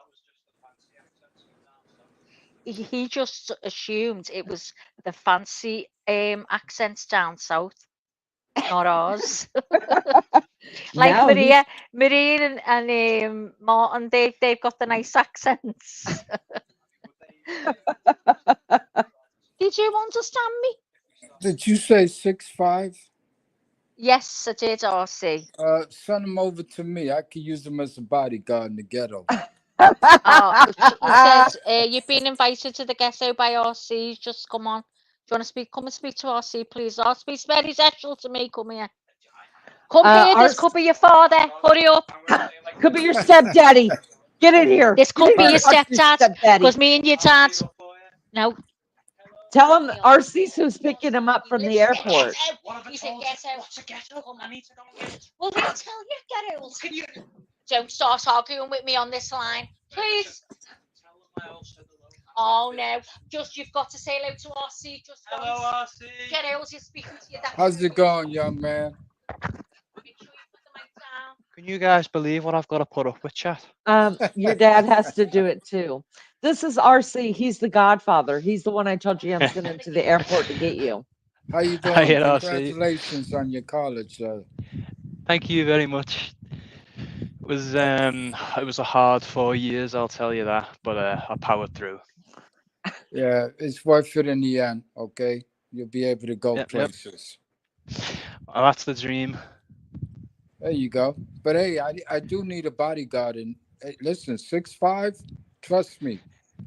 He just assumed it was the fancy accents down south, not ours. Like No, he's Maria and Martin, they've got the nice accents. Did you understand me? Did you say 6'5"? Yes, I did, RC. Send him over to me. I could use him as a bodyguard in the ghetto. Oh, he says you've been invited to the ghetto by RC. Just come on. Do you want to speak? Come and speak to RC, please. RC's very special to me. Come here. Come here. This could be your father. Hurry up. could be your stepdaddy. Get in here. This Get could in be here, your talk to stepdad. stepdaddy. Because me and your dad. No. Tell him RC's who's picking him up from the airport. He said ghetto. What's a ghetto? I need to go and get it. Well, he'll tell you ghettos. Can you? Don't start arguing with me on this line, please. Oh no! Just you've got to say hello to RC. Just hello, RC. Ghettos, you're speaking to your dad. How's it going, young man? Make sure you put the mic down. Can you guys believe what I've got to put up with, chat? Your dad has to do it too. This is RC. He's the godfather. He's the one I told you I'm sending to the airport to get you. How you doing? Hi, RC. Congratulations on your college. Thank you very much. It was a hard 4 years, I'll tell you that, but I powered through. Yeah, it's worth it in the end. Okay, you'll be able to go places. Well, that's the dream. There you go. But hey, I do need a bodyguard. And hey, listen, 6'5", trust me,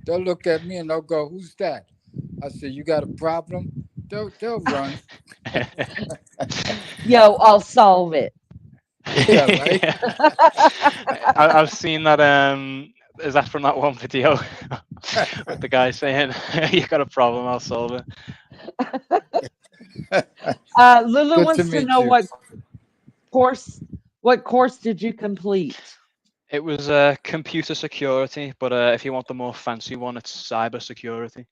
they'll look at me and they'll go, "Who's that?" I said, "You got a problem?" They'll run. Yo, I'll solve it. Yeah, right. I've seen that. Is that from that one video with the guy saying, "You got a problem? I'll solve it." Lulu Good wants to to meet know you. what course did you complete? It was computer security, but if you want the more fancy one, it's cyber security.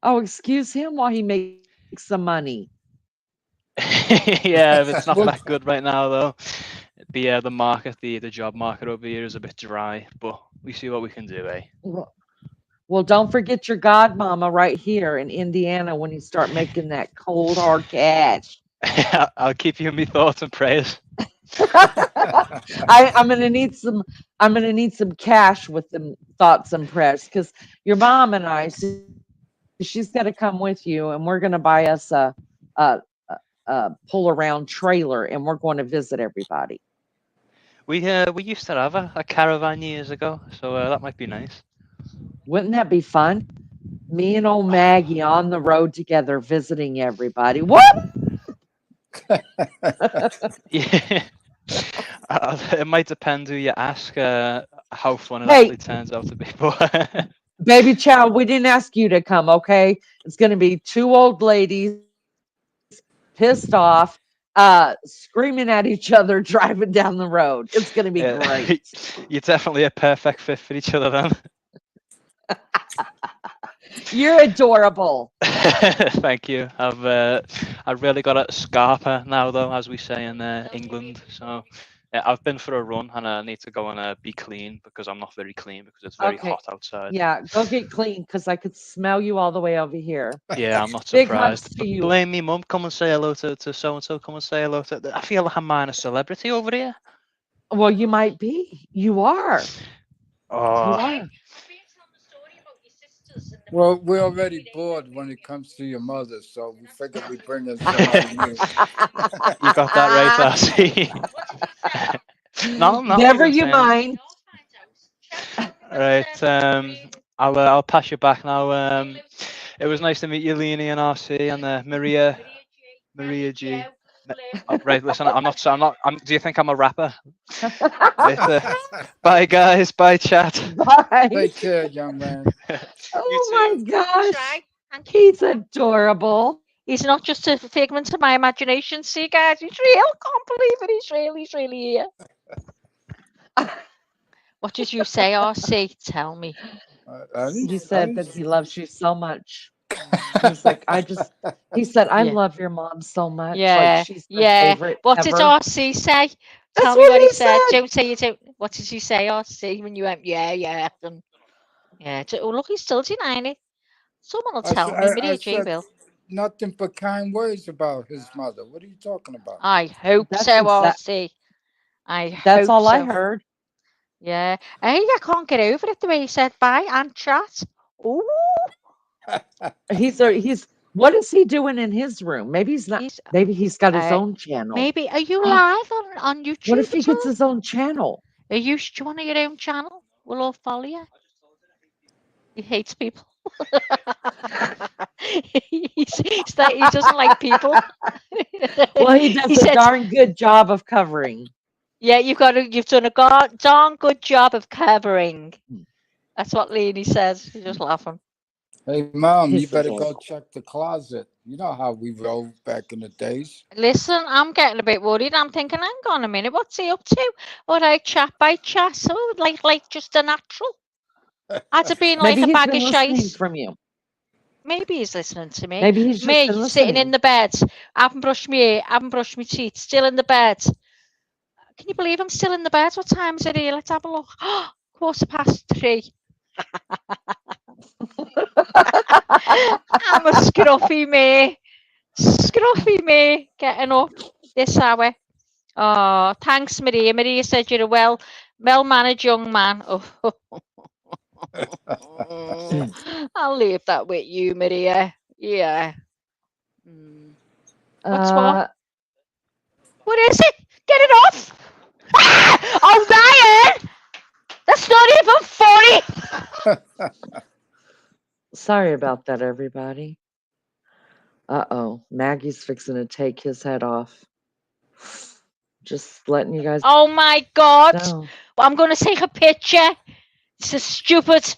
Oh, excuse him while he makes some money. Yeah, it's not that good right now though. The market, the job market over here is a bit dry, but we see what we can do, eh? Well, don't forget your godmama right here in Indiana when you start making that cold hard cash. I'll keep you in my thoughts and prayers. I'm gonna need some. I'm gonna need some cash with them thoughts and prayers because your mom and I. She's got to come with you, and we're gonna buy us a pull around trailer, and we're going to visit everybody. We used to have a caravan years ago, so that might be nice. Wouldn't that be fun? Me and old Maggie on the road together visiting everybody. What? Yeah. It might depend who you ask, how fun it Hey. actually turns out to be. But Baby child, we didn't ask you to come, okay? It's going to be two old ladies pissed off, screaming at each other, driving down the road. It's going to be great. You're definitely a perfect fit for each other then. You're adorable. Thank you. I've really got a scarper now, though, as we say in England. So yeah, I've been for a run, and I need to go and be clean because I'm not very clean because it's very hot outside. Yeah, go get clean because I could smell you all the way over here. Yeah, I'm not Big hugs surprised. to you. Blame me, mum. Come and say hello to so and so. Come and say hello to. I feel like I'm a celebrity over here. Well, you might be. You are. Oh. You are. Well, we're already bored when it comes to your mother, so we figured we bring in somebody new. You got that right, Darcy. No, Never you mind. Right. I'll pass you back now. It was nice to meet you, Leanie and RC, and Maria G. Oh, right, listen, do you think I'm a rapper? Right, bye, guys. Bye, chat. Bye. Take care, young man. Oh my gosh. He's adorable. He's not just a figment of my imagination. See, guys, he's real. Can't believe it. He's really here. What did you say, RC? Tell me. He said that he loves you so much. He's like, he said, I love your mom so much. Yeah, like she's my favorite. What ever. did RC say? Tell That's me what he said. Don't say you don't. What did you say, RC, when you went, yeah. Oh, look, he's still denying it. Someone will tell me. Maria G will. Nothing but kind words about his mother. What are you talking about? I hope so, RC. That's all so. I heard. Yeah. Hey, I can't get over it the way he said bye and chat. Ooh. He's what is he doing in his room? Maybe he's not. Maybe he's got his own channel. Maybe are you live on YouTube? What if he gets his own channel? Are you on your own channel? We'll all follow you. He hates people. he doesn't like people. Well, he does a darn good job of covering. Yeah, you've done a darn good job of covering. That's what Leanie says. He's just laughing. Hey, Mom, you better go check the closet. You know how we rolled back in the days. Listen, I'm getting a bit worried. I'm thinking, hang on a minute, what's he up to? All right, chat by chat, so like just a natural. I'd have been like a bag of shite from you. Maybe he's listening to me. Maybe he's just sitting in the bed. Haven't brushed my hair. Haven't brushed my teeth. Still in the bed. Can you believe I'm still in the bed? What time is it here? Let's have a look. 3:15. I'm a scruffy me. Scruffy me getting up this hour. Oh, thanks, Maria. Maria said you're a well-managed young man. Oh. I'll leave that with you, Maria. Yeah. What's what? What is it? Get it off! Ah! Oh, Ryan! That's not even funny! Sorry about that, everybody. Uh-oh. Maggie's fixing to take his head off. Just letting you guys. Oh, my God. know. Well, I'm going to take a picture. It's so stupid.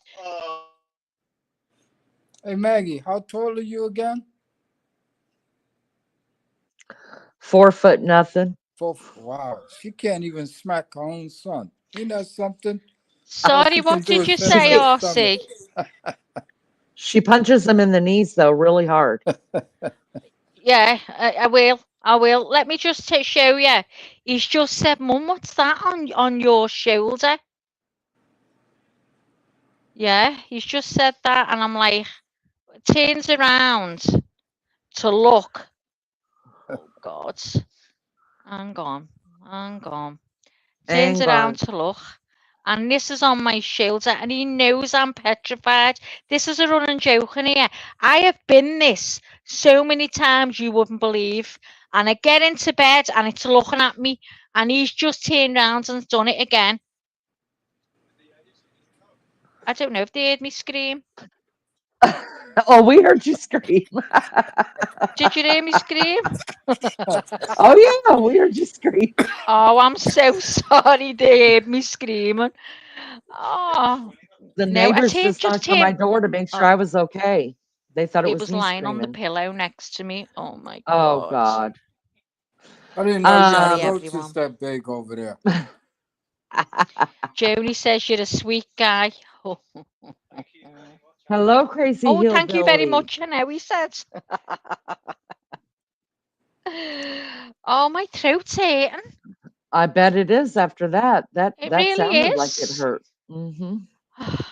Hey, Maggie, how tall are you again? 4 foot nothing. Wow, she can't even smack her own son. You know something? Sorry, what did you say, RC? She punches him in the knees, though, really hard. Yeah, I will. Let me just show you. He's just said, Mum, what's that on your shoulder? Yeah, he's just said that, and I'm like, turns around to look. Oh, God. Hang on. Turns around to look, and this is on my shoulder, and he knows I'm petrified. This is a running joke in here. I have been this so many times you wouldn't believe, and I get into bed, and it's looking at me, and he's just turned around and done it again. I don't know if they heard me scream. Oh, we heard you scream. Did you hear me scream? Oh yeah, we heard you scream. Oh, I'm so sorry they heard me screaming. Oh, The no, I neighbors came just just knocked on my him. door to make sure I Oh, was okay. They thought it he was was me lying on the screaming. pillow next to me. Oh my Oh God. God. I didn't know you had Sorry, Um. roaches everyone. that big over there. Joni says you're a sweet guy. Hello, crazy Oh, thank you very hillbilly. much. I know he said. Oh, my throat's hurting. I bet it is after that. That It that really sounded like it is. hurt. Hmm.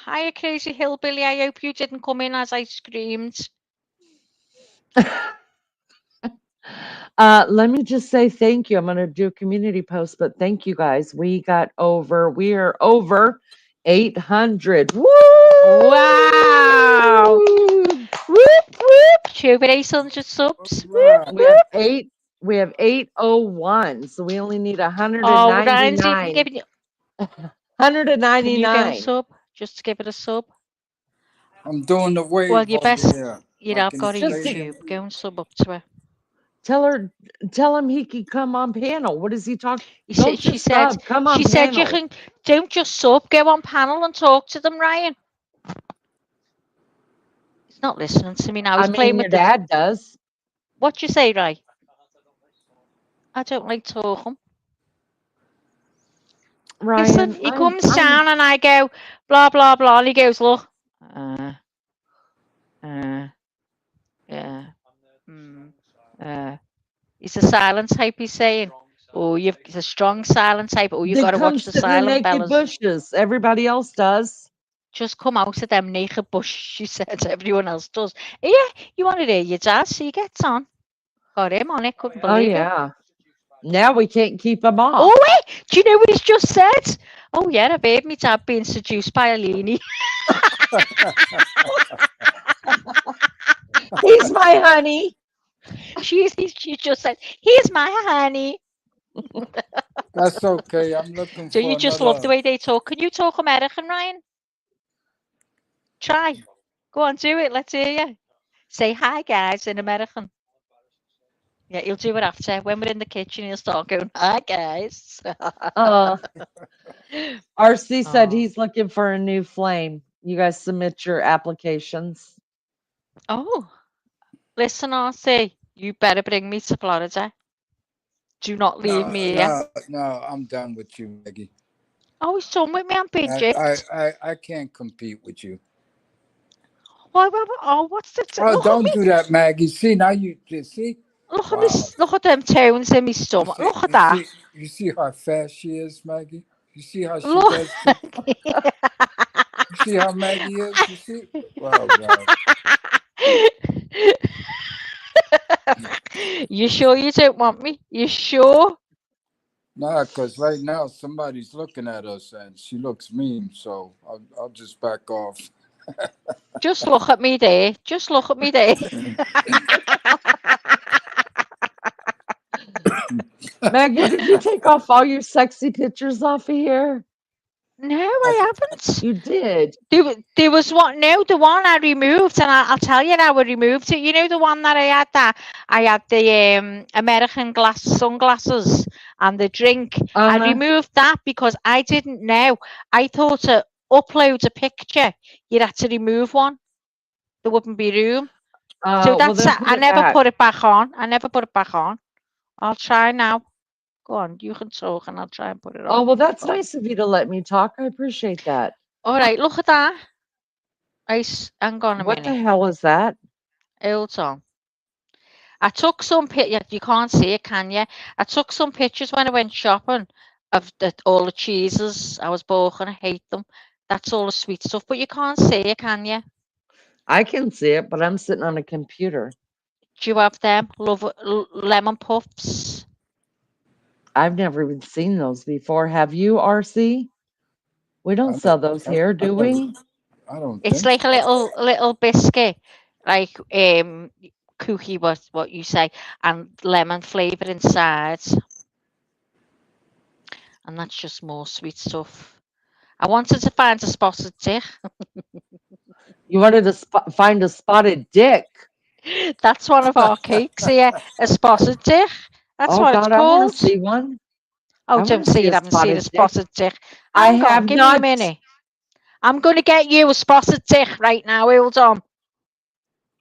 Hiya, crazy hillbilly. I hope you didn't come in as I screamed. Let me just say thank you. I'm going to do a community post, but thank you guys. We are over 800. Woo! Wow. Whoop, whoop. Show over 800 subs. Whoop, Right. We have whoop. eight. We have 801. So we only need Oh, Ryan's even 199. giving you. Can you go and 199. sub? Just to give it a sub. I'm doing the Well, wave you over best. here, You know, like I've in the got a Just to YouTube. stadium. Go and sub up to her. tell him he can come on panel. What does he talk? He said, Don't she just said, sub. Come she on said you panel. can. Don't just sub. Go on panel and talk to them, Ryan. He's not listening to me now. I He's playing mean, with your the. dad does. What you say, Ryan? I don't like talking. Listen, Ryan, he I'm comes I'm down and I go, blah, blah, blah. And he goes, look. Yeah. He's a silent type, he's saying. Oh, he's a strong silent type. Oh, you got Then to come watch the sit in the silent naked fellas. bushes. Everybody else does. Just come out of them naked bush, she said. Everyone else does. Yeah, you want to hear your dad, so he gets on. Got him on it, couldn't Oh believe it. yeah. Now we can't keep him off. Oh, wait, do you know what he's just said? Oh, yeah, I've heard me dad being seduced by a leanie. He's my honey. She just said, here's my honey. That's okay. I'm looking So you for just love the another. way they talk. Can you talk American, Ryan? Try. Go on, do it. Let's hear you. Say hi, guys, in American. Yeah, he'll do it after. When we're in the kitchen, he'll start going, hi, guys. RC said Oh. he's looking for a new flame. You guys submit your applications. Oh, listen, RC, you better bring me to Florida. Do not leave No, me here. no. I'm done with you, Maggie. Oh, he's done with me. I'm being I, gypped. I can't compete with you. Why? Oh, what's the? Oh, Look at don't me. do that, Maggie. See now you see. Look at Wow. this. Look at them tones in my stomach. Look at that. You see how fast she is, Maggie. You see how she Look. does. You see how Maggie is. You see. Well, God. You sure you don't want me? You sure? Nah, because right now somebody's looking at us and she looks mean, so I'll just back off. Just look at me there. Just look at me there. Maggie, did you take off all your sexy pictures off of here? No, I haven't. You did. There was one. No, the one I removed, and I'll tell you how I removed it. You know the one that I had. That I had the American glass sunglasses and the drink. I Uh-huh. removed that because I didn't know. I thought to upload a picture, you'd have to remove one. There wouldn't be room. So Well, that's then it. put I it never back. put it back on. I never put it back on. I'll try now. Go on, you can talk, and I'll try and put it on. Oh, well, that's nice of you to let me talk. I appreciate that. All right, look at that. Hang on a What the minute. hell is that? Hold on. I took some pictures. You can't see it, can you? I took some pictures when I went shopping of all the cheeses I was bought, and I hate them. That's all the sweet stuff, but you can't see it, can you? I can see it, but I'm sitting on a computer. Do you have them? Lemon puffs. I've never even seen those before. Have you, RC? We don't sell those here, do we? I don't It's think like a so. little biscuit, like cookie, what you say, and lemon flavour inside, and that's just more sweet stuff. I wanted to find a spotted dick. You wanted to find a spotted dick. That's one of our cakes here, a spotted dick. That's Oh what it's God, I want to called. see one. Oh, I want to Gypsy, see you a haven't seen a spotted dick. spotted dick. I Hang on, have give me a not. minute. I'm going to get you a spotted dick right now. Hold on.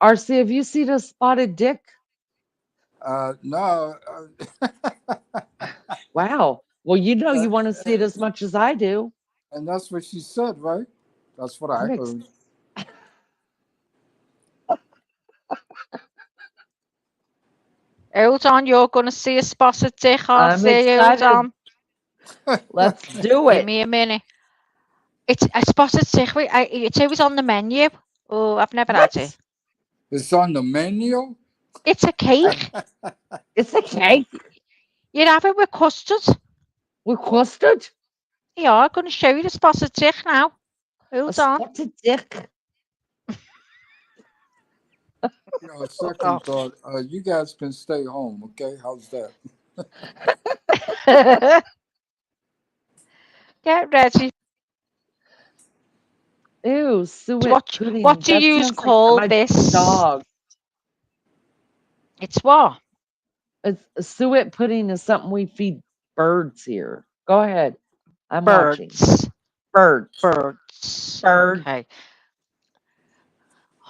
RC, have you seen a spotted dick? No. Wow. Well, you know Uh, you want to see it as much as I do. and that's what she said, right? That's what I I'm ex- heard. Hold on, you're going to see a spotted dick. I'll I'm see. Hold excited. on. Let's do Give it. me a minute. It's a spotted dick. It's always on the menu. Oh, I've never had it. What? It's on the menu. It's a cake. It's a cake You'd have it with custard. with custard? Yeah, I'm going to show you the spotted dick now. A Hold on. spotted dick? Second thought. You guys can stay home, okay? How's that? Get ready. Ew, suet What pudding. do That you sounds like call my this? dog. It's what? It's, suet pudding is something we feed birds here. Go ahead. I'm watching. Birds. Birds. Birds. Birds. Okay.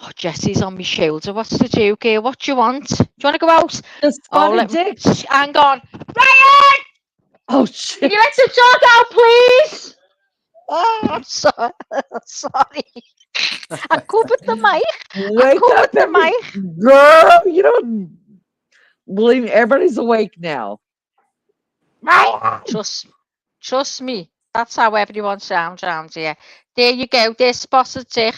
Oh, Jesse's on my shoulder. What's the joke here? What do you want? Do you want to go out? The Oh, spotted dick. hang on. Ryan! Oh, Can you shit. let the dog out, please? I'm sorry. Sorry. I covered the mic. I Wake covered up, the every mic. girl. You don't believe me. Everybody's awake now. Trust me. That's how everyone sounds around here. There you go. There's spotted dick.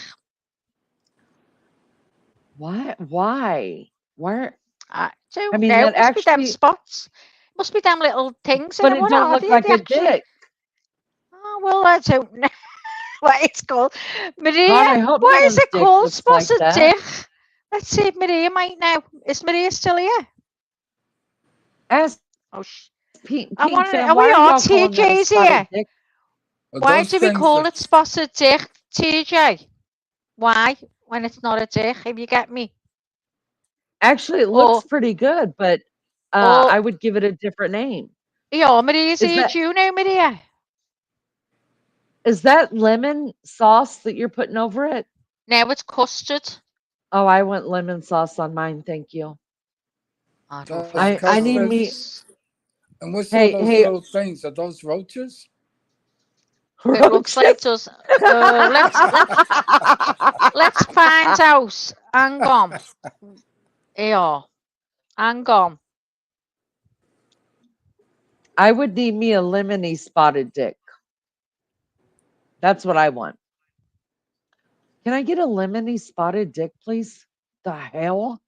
What? Why? Why? I I don't mean, know. that Must be them actually, spots. Must be them little things in but it. it What don't are look they? like They a actually. dick. Oh, well, I don't know what it's called. Maria, God, I hope no why is one's it dick called looks like spotted that. dick? Let's see if Maria might know. Is Maria still here? Ask Oh, I Pink want to. Fan, Are why we are are y'all calling that a TJ's spotted here? dick? Why Those do we things call that it spotted dick, TJ? Why? When it's not a dick, if you get me. Actually, it looks Or, pretty good, but or, I would give it a different name. yeah, Maria's Is here. that Do you know Maria? is that lemon sauce that you're putting over it? No, it's custard. Oh, I want lemon sauce on mine, thank you. I don't does like I need custard. me. sauce. And what's all Hey, those hey, little things? Are those roaches? It looks like it roaches. does. Let's find out. Hang on. Yeah, hang on. I would need me a lemony spotted dick. That's what I want. Can I get a lemony spotted dick, please? The hell?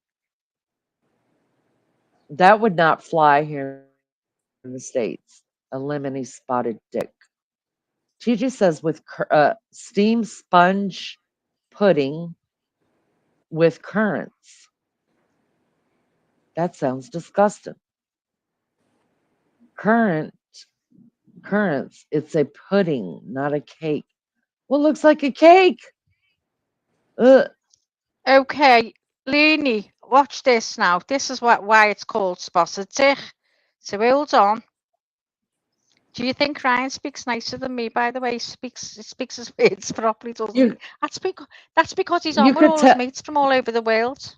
That would not fly here in the States. A lemony spotted dick. TJ says with steamed sponge pudding with currants. That sounds disgusting. Currant, currants. It's a pudding, not a cake. Well, looks like a cake. Ugh. Okay, Leanie, watch this now. This is why it's called spotted dick. So hold on. Do you think Ryan speaks nicer than me? By the way, he speaks his words properly, doesn't he? You That's because he's you on with could all his tell. mates from all over the world.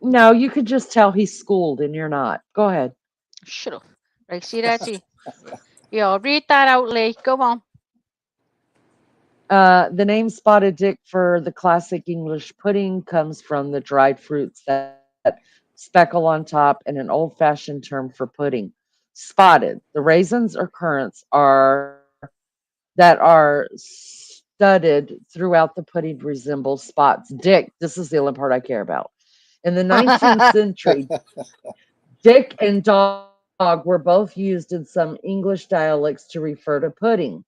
No, you could just tell he's schooled and you're not. Go ahead. Shut up. Right, see ready? Yeah, read that out, Lee. Go on. The name spotted dick for the classic English pudding comes from the dried fruits that speckle on top and an old fashioned term for pudding. Spotted. The raisins or currants that are studded throughout the pudding resemble spots. Dick, this is the only part I care about. In the 19th century, dick and dog were both used in some English dialects to refer to pudding.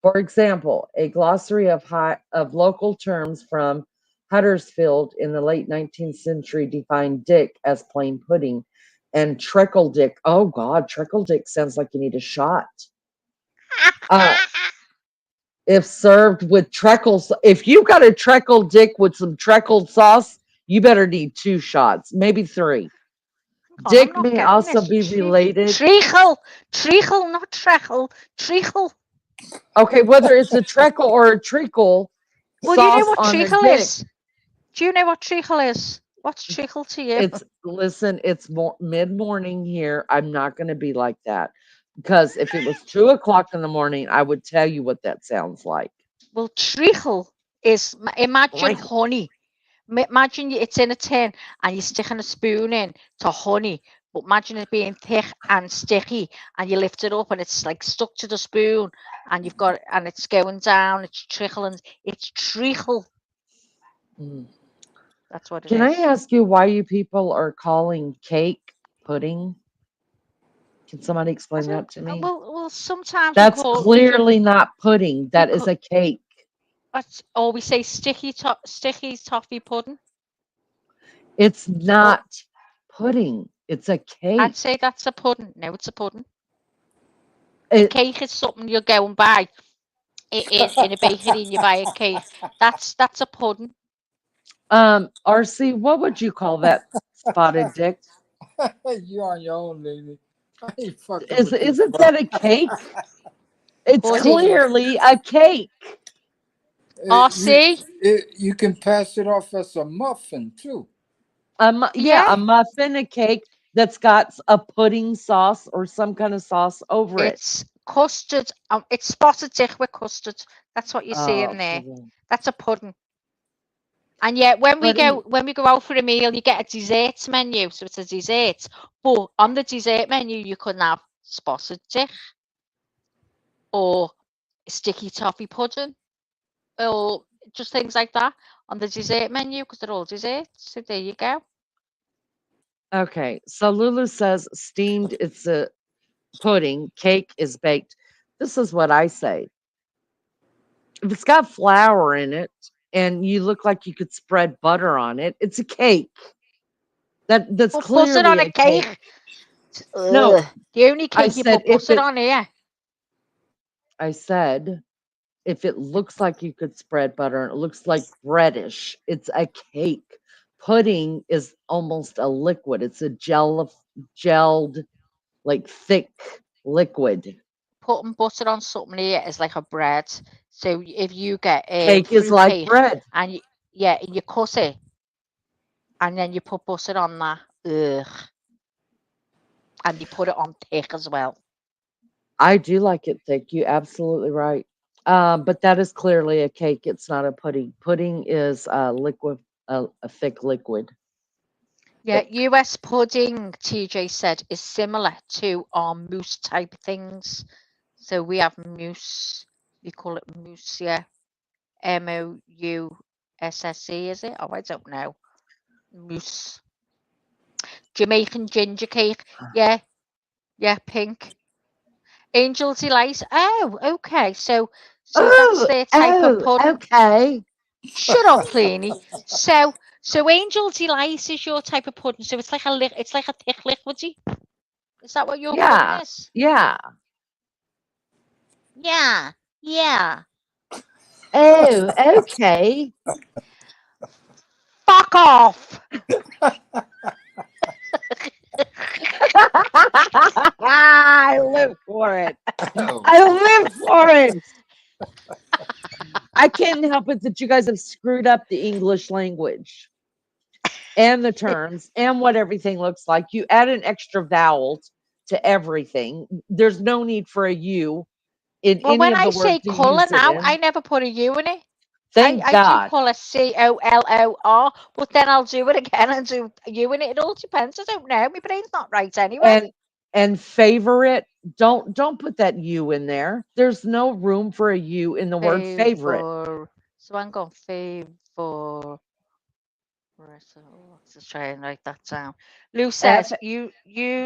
For example, a glossary of local terms from Huddersfield in the late 19th century defined dick as plain pudding and trickle dick. Oh God, trickle dick sounds like you need a shot. Uh, If served with treacle, if you got a treacle dick with some treacle sauce, you better need 2 shots, maybe 3. Hang on, I'm Dick not may getting also this. be related. Treacle, not treacle. Treacle. Okay, whether it's a treacle or a treacle, Well, you know sauce what on a treacle dick. is? Do you know what treacle is? What's treacle to you? It's listen, it's mid-morning here. I'm not going to be like that because if it was 2 o'clock in the morning, I would tell you what that sounds like. Well, treacle is imagine Treacle. honey. Imagine it's in a tin and you're sticking a spoon in to honey, but imagine it being thick and sticky, and you lift it up and it's like stuck to the spoon, and you've got and it's going down. It's trickling. It's treacle. Mm. That's what it Can I is. ask you why you people are calling cake pudding? Can somebody I explain don't. that to me? Well, sometimes That's clearly not pudding. we That is call a cake. or we say sticky toffee pudding. It's Or not pudding. It's a I'd cake. say that's a pudding. No, it's a pudding. A It, cake is something you go and buy in a bakery and you buy a cake. That's a pudding. RC, what would you call that spotted dick? You on your own, lady. I ain't fucking with you. Isn't that a cake? It's Pudding. clearly a cake. RC? You can pass it off as a muffin too. Yeah, a muffin, a cake that's got a pudding sauce or some kind of sauce over it. It's custard. It's spotted dick with custard. That's what you see in there. Pudding. That's a pudding. And yet, when we Pudding. go out for a meal, you get a desserts menu, so it's a dessert. But on the dessert menu, you can have spotted dick or sticky toffee pudding or just things like that on the dessert menu because they're all desserts. So there you go. Okay, so Lulu says steamed, it's a pudding, cake is baked. This is what I say. If it's got flour in it and you look like you could spread butter on it, it's a cake. That's Well, put it clearly on a a cake. cake. No, The only I cake you said put mustard on here. I said if it looks like you could spread butter and it looks like breadish, it's a cake. Pudding is almost a liquid. It's a gelled, like thick liquid. Putting butter on something here is like a bread. So if you get Cake is fruit like cake bread. and you cut it and then you put butter on that, and you put it on thick as well. I do like it thick. You're absolutely right. But that is clearly a cake. It's not a pudding. Pudding is a liquid, a thick liquid. Yeah, Thick. US pudding, TJ said, is similar to our mousse type things. So we have mousse. We call it mousse, yeah. MOUSSE, is it? Oh, I don't know. Mousse. Jamaican ginger cake. Yeah, pink. Angel Delight. Oh, okay. So that's their type of pudding. Okay. Shut up, Pliny. So Angel Delight is your type of pudding. So it's like a thick liquidy. Is that what your pudding is? Yeah. Yeah. Oh, okay. Fuck off. I live for it. Oh. I live for it. I can't help it that you guys have screwed up the English language and the terms and what everything looks like. You add an extra vowel to everything. There's no need for a U in Well, any when of I the say words you colour use it now, I in. never put a U in it. Thank I do God. colour COLOR, but then I'll do it again and do a U in it. It all depends. I don't know. My brain's not right anyway. And favorite, don't put that U in there. There's no room for a U in the word favorite. So I'm going favour. Let's just try and write that down. Lou says you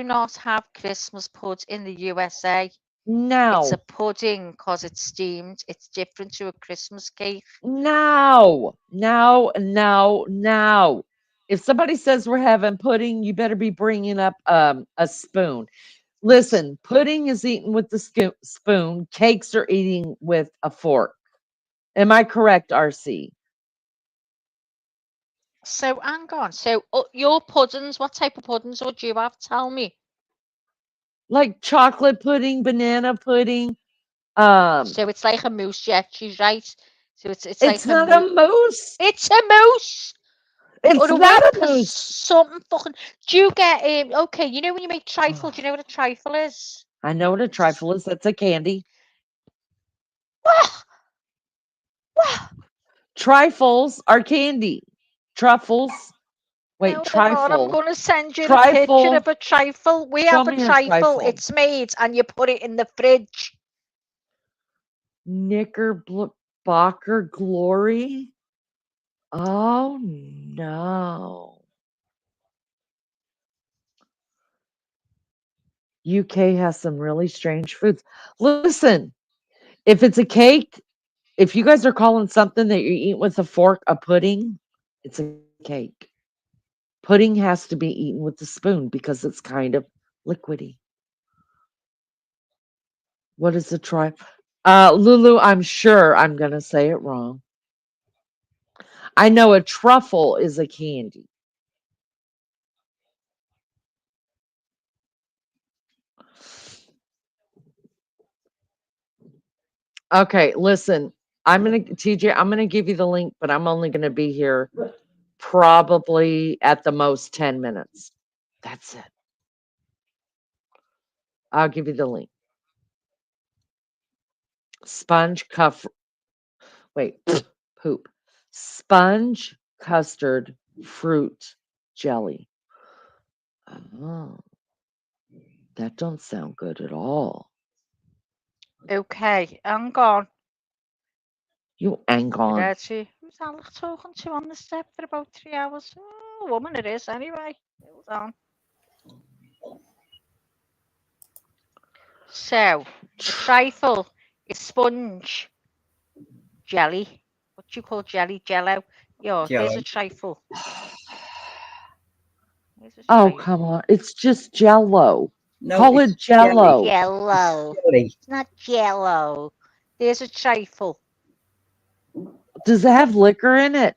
not have Christmas pudding in the USA. It's a No. pudding because it's steamed. It's different to a Christmas cake. No. If somebody says we're having pudding, you better be bringing up a spoon. Listen, pudding is eaten with the spoon. Cakes are eating with a fork. Am I correct, RC? So hang on. So your puddings, what type of puddings would you have? Tell me. Like chocolate pudding, banana pudding. So it's like a mousse, yeah, she's right. So it's It's like a not a mousse. It's a mousse. It's Or a not what? a 'Cause mousse. something fucking. Do you get okay? You know when you make trifle? Do you know what a trifle is? I know what a trifle is. That's a candy. What? What? Trifles are candy. Truffles. Wait, Oh my God, I'm trifle. gonna send you a picture Trifle. of a trifle. We Show have a me a trifle. trifle. It's made, and you put it in the fridge. Knickerbocker Glory. Oh no. UK has some really strange foods. Listen, if it's a cake, if you guys are calling something that you eat with a fork a pudding, it's a cake. Pudding has to be eaten with a spoon because it's kind of liquidy. What is a trifle? Lulu, I'm sure I'm going to say it wrong. I know a truffle is a candy. Okay, listen, TJ, I'm gonna give you the link, but I'm only gonna be here probably at the most 10 minutes. That's it. I'll give you the link. Sponge cuff. Wait, poop. Sponge custard fruit jelly. Oh, that don't sound good at all. Okay, hang on. You hang on. Reggie, who's Alex talking to on the step for about 3 hours? Oh, woman it is anyway. Hold on. So, a trifle is sponge jelly. What do you call jelly? Jello. Yeah, there's a trifle. There's a Oh, trifle. come on. It's just jello. No, Call it's it jello. Jello. jelly. It's not jello. There's a trifle. Does it have liquor in it?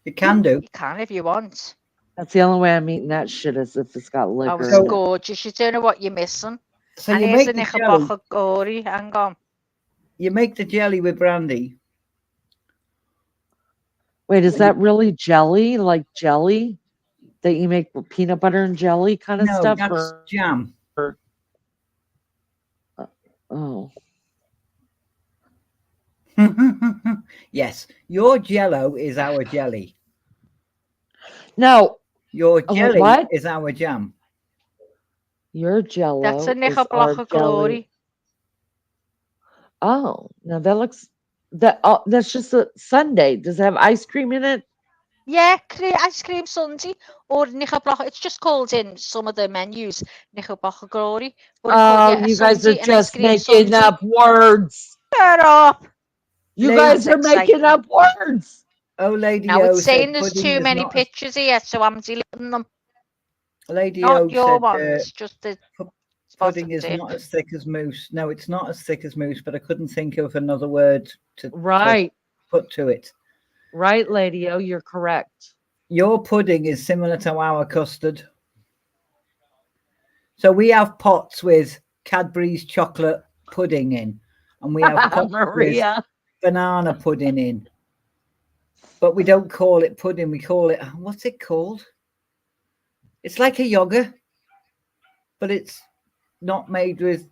You can do. You can if you want. That's the only way I'm eating that shit is if it's got Oh, liquor it's in it. gorgeous. You don't know what you're missing. So And you here's make a the jelly. knickerbocker gory. Hang on. You make the jelly with brandy. Wait, is that really jelly? Like jelly that you make with peanut butter and jelly kind of No, stuff? that's Or, jam. oh, Yes, your jello is our jelly. no. Your jelly What? is our jam. Your jello That's a is our knickerbocker jelly. glory. Oh, now that looks that's just a sundae. Does it have ice cream in it? Yeah, ice cream sundae or knickerbocker. It's just called in some of the menus knickerbocker glory. But Oh, a you guys are sundae, an ice just cream making sundae. up words. Shut up. You Lady, guys are making up words. oh, Lady Now O it's saying said there's pudding too is many not. pictures here, so I'm deleting them. Lady Not O your said ones, just the spot pudding of is dick. not as thick as mousse. No, it's not as thick as mousse, but I couldn't think of another word to Right. put to it. Right, Lady O, you're correct. Your pudding is similar to our custard. So we have pots with Cadbury's chocolate pudding in, and we have pots Maria. with banana pudding in. But we don't call it pudding. We call it, what's it called? It's like a yogurt, but it's not made with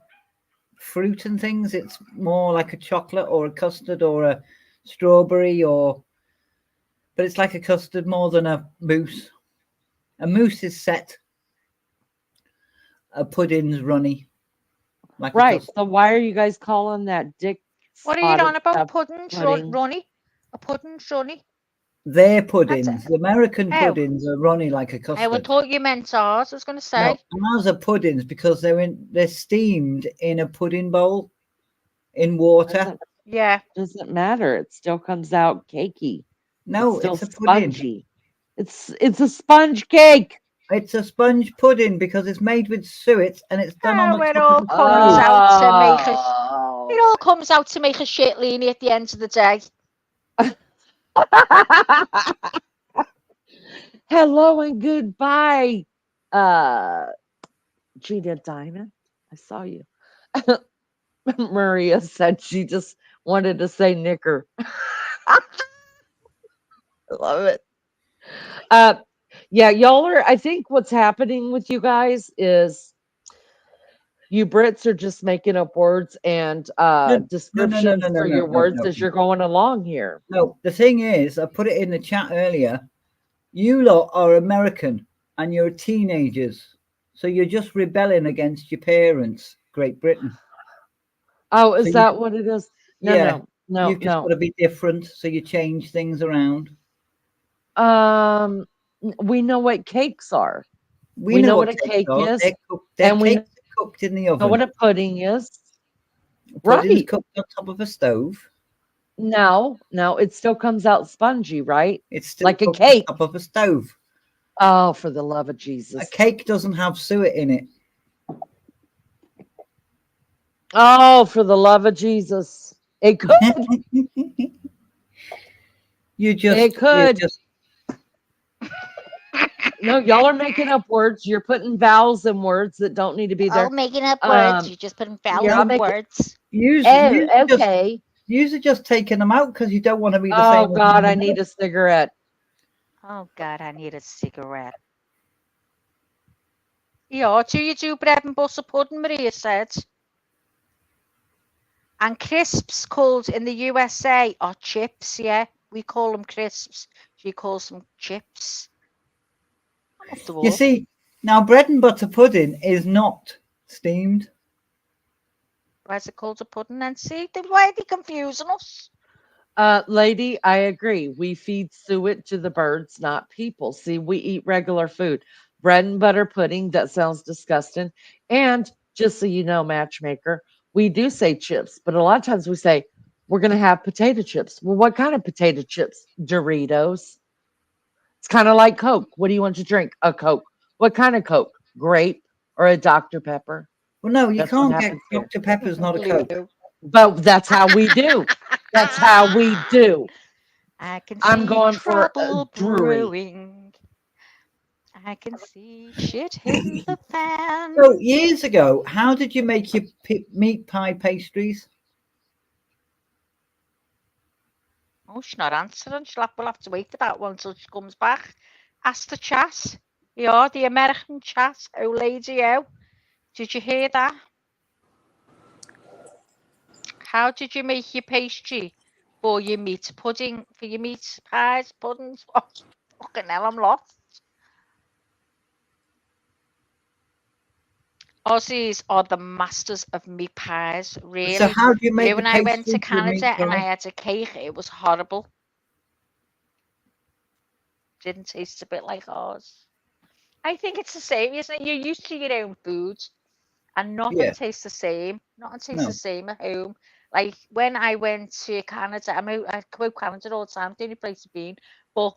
fruit and things. It's more like a chocolate or a custard or a strawberry but it's like a custard more than a mousse. A mousse is set. A pudding's runny. Like Right. So why are you guys calling that dick? What are you on about? stuff Puddings, pudding? runny? A pudding's runny? Their puddings, the American Oh. puddings are runny like a I custard. thought you meant ours. I was going to say. No, ours are puddings because they're steamed in a pudding bowl in water. Yeah. Doesn't matter. It still comes out cakey. No, still it's a pudding. spongy. It's a sponge cake. It's a sponge pudding because it's made with suet and it's done on the It top all of the comes spoon. out to make it all comes out to make a shit leanie at the end of the day. Hello and goodbye, Gina Diamond. I saw you. Maria said she just wanted to say knicker. I love it. Uh, yeah, y'all are. I think what's happening with you guys is you Brits are just making up words and No, no, no, no, descriptions no, no, for no, your no, words no. as you're going along here. No, the thing is, I put it in the chat earlier. You lot are American and you're teenagers, so you're just rebelling against your parents, Great Britain. Oh, So is you, that what it is? No, yeah, no, no, you've just got no. to be different, so you change things around. We know what cakes are. We We know know what what a cakes cake are. is, They're and we cakes cooked in the know what oven. a pudding is. Pudding's Right. cooked on top of a stove. No, no, it still comes out spongy, right? It's still Like a cooked on cake. top of a stove. Oh, for the love of A Jesus. cake doesn't have suet in it. Oh, for the love of Jesus. It could. you It just could. No, y'all are making up words. You're putting vowels in words that don't need to be All there. making up words. You just put in vowels Y'all and make words. Oh, okay. You're just taking them out because you don't want to be the Oh same as God, I everyone need a else. cigarette. Oh God, I need a cigarette. Yeah, do you do bread and butter pudding, Maria said. And crisps called in the USA are chips, yeah. We call them crisps. She calls them chips. I'm off the You wall. see, now bread and butter pudding is not steamed. Why is it called a pudding then? See, why are they confusing us? Lady, I agree. We feed suet to the birds, not people. See, we eat regular food. Bread and butter pudding, that sounds disgusting. And just so you know, matchmaker, we do say chips, but a lot of times we say, we're going to have potato chips. Well, what kind of potato chips? Doritos. It's kind of like Coke. What do you want to drink? A Coke. What kind of Coke? Grape or a Dr. Pepper? Well, no, you That's what can't get happens here. Dr. Pepper's not a Coke. Blue. But that's how we do. That's how we do. I can I'm see going for a trouble brewery. brewing. I can see shit hitting the fan. So years ago, how did you make your meat pie pastries? Oh, she's not answering. We'll have to wait for that one until she comes back. Ask the chat. Yeah, the American chat. Oh, lady, oh. Did you hear that? How did you make your pastry for your meat pudding, for your meat pies, puddings? Oh, fucking hell, I'm lost. Aussies are the masters of meat pies, really. So how do you You make know, a when I went to pastry for your meat Canada and I pie? had a cake, it was horrible. Didn't taste a bit like ours. I think it's the same, isn't it? You're used to your own food, and nothing Yeah, tastes the same. Nothing tastes the no. same at home. Like when I went to Canada, I quote Canada all the time, the only place I've been. But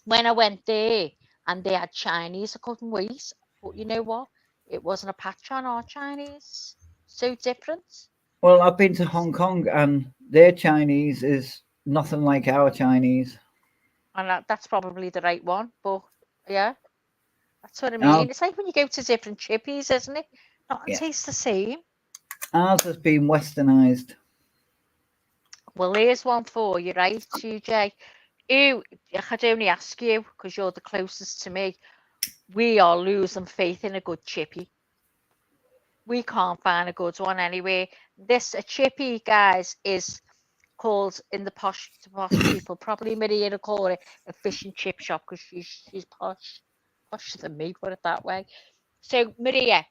when I went there and they had Chinese, I couldn't wait. But you know what? It wasn't a patch on our Chinese. So different. Well, I've been to Hong Kong and their Chinese is nothing like our Chinese. And that's probably the right one. But yeah, that's what I Ours, mean. It's like when you go to different chippies, isn't it? Nothing yeah, tastes the same. ours has been westernized. Well, here's one for you, right, TJ? You, I could only ask you because you're the closest to me. We are losing faith in a good chippy. We can't find a good one anyway. A chippy, guys, is called in the posh people. Probably Maria to call it a fish and chip shop because she's posher than me. Put it that way. So Maria,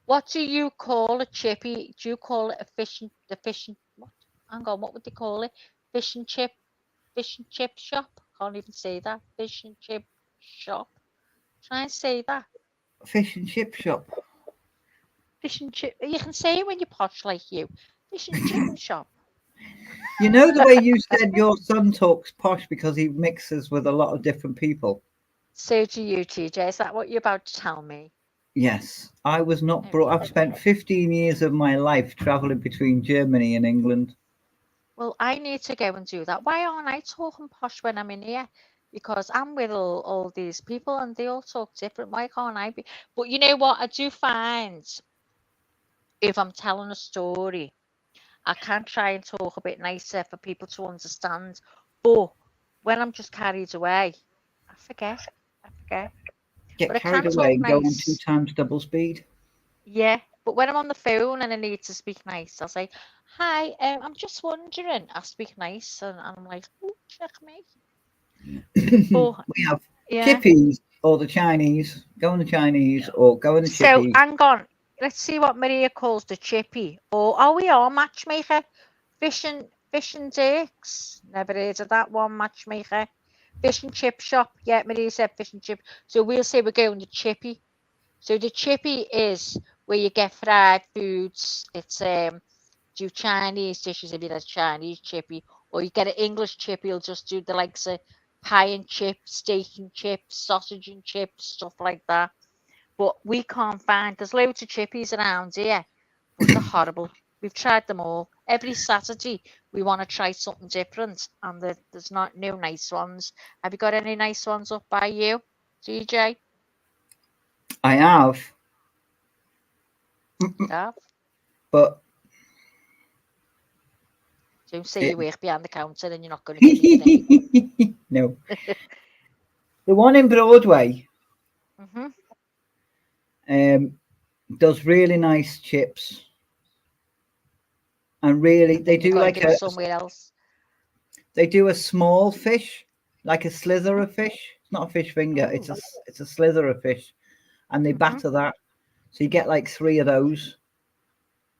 what do you call a chippy? Do you call it the fish and what? Hang on, what would they call it? Fish and chip shop. Can't even say that. Fish and chip shop. Try and say that. Fish and chip shop. Fish and chip. You can say it when you're posh like you. Fish and chip shop. You know the way you said your son talks posh because he mixes with a lot of different people? So do you, TJ. Is that what you're about to tell me? Yes. I was not brought. Okay. I've spent 15 years of my life traveling between Germany and England. Well, I need to go and do that. Why aren't I talking posh when I'm in here? Because I'm with all these people and they all talk different. Why can't I be? But you know what? I do find if I'm telling a story, I can try and talk a bit nicer for people to understand. But when I'm just carried away, I forget. I forget. Get But I carried can away talk and go on 2 nice. times double speed. Yeah. But when I'm on the phone and I need to speak nice, I'll say, "Hi, I'm just wondering." I speak nice, and I'm like, "Oh, check me." But We have yeah. chippies or the Chinese. Go on the Chinese or go on the So chippies. hang on. Let's see what Maria calls the chippy. Or are we all matchmaker? Fish and Dicks. Never heard of that one, matchmaker. Fish and chip shop. Yeah, Maria said fish and chip. So we'll say we're going to chippy. So the chippy is where you get fried foods. It's do Chinese dishes if you like Chinese chippy, or you get an English chippy. You'll just do the likes of pie and chips, steak and chips, sausage and chips, stuff like that. But we can't find. There's loads of chippies around here, but they're horrible. We've tried them all. Every Saturday we want to try something different, and there's not no nice ones. Have you got any nice ones up by you, DJ? I have, You have? but Don't say it, you work behind the counter and you're not going to give me the name. no. The one in Broadway Mhm. does really nice chips, and really And they then you do got to like go somewhere else. they do a small fish, like a slither Mhm. of fish. It's not a fish finger. Oh. It's a slither of fish, and they Mhm. batter that, so you get like 3 of those.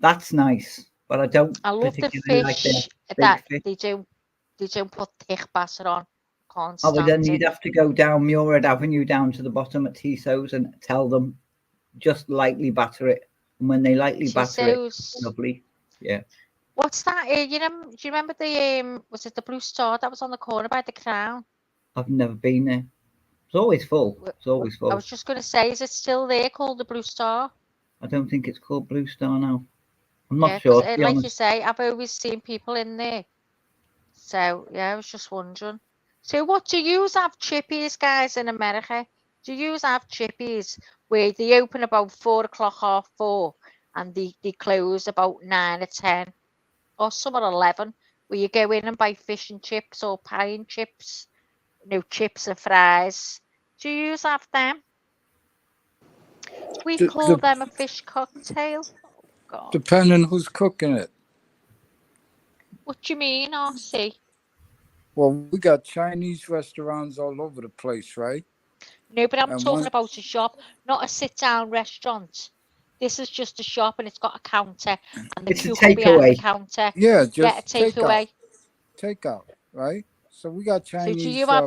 That's nice, but I don't I love the particularly like the fish big that fish. they don't put thick batter on. Can't Oh, but then stand you'd it. have to go down Muirhead Avenue down to the bottom at Tisso's and tell them just lightly batter it. And when they lightly batter it, Tisso's. lovely. Yeah, What's that? Do you remember the was it the Blue Star that was on the corner by the Crown? I've never been there. It's always full. Wh- It's always I full. was just going to say, is it still there called the Blue Star? I don't think it's called Blue Star now. I'm Yeah, not because sure, to be like you honest. say, I've always seen people in there. So yeah, I was just wondering. So what do you have chippies, guys, in America? Do you have chippies where they open about 4 o'clock, 4:30, and they close about 9 or 10, or some are 11, where you go in and buy fish and chips or pie and chips, no chips and fries. Do you have them? We call De- them a fish cocktail. Oh God, depending who's cooking it. what do you mean, RC? Well, we got Chinese restaurants all over the place, right? No, but I'm And talking one, about a shop, not a sit-down restaurant. This is just a shop and it's got a counter and the It's a cook will be behind the takeaway. counter. yeah, Yeah, a just takeaway. takeout, right? So we got So do you Chinese, have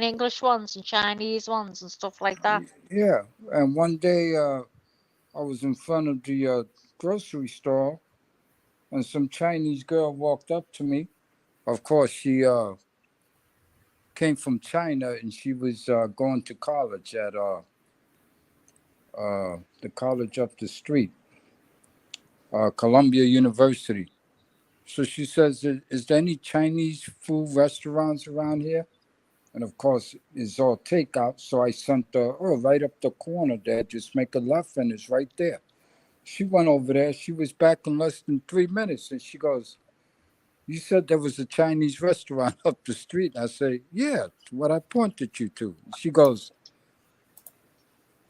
English ones and Chinese ones and stuff like that? yeah. And one day, I was in front of the grocery store, and some Chinese girl walked up to me. Of course, she came from China, and she was going to college at the college up the street, Columbia University. So she says, "Is there any Chinese food restaurants around here?" And of course, it's all takeout. So I sent her, "Oh, right up the corner there. Just make a left, and it's right there." She went over there. She was back in less than 3 minutes, and she goes, "You said there was a Chinese restaurant up the street." I say, "Yeah, it's what I pointed you to." She goes,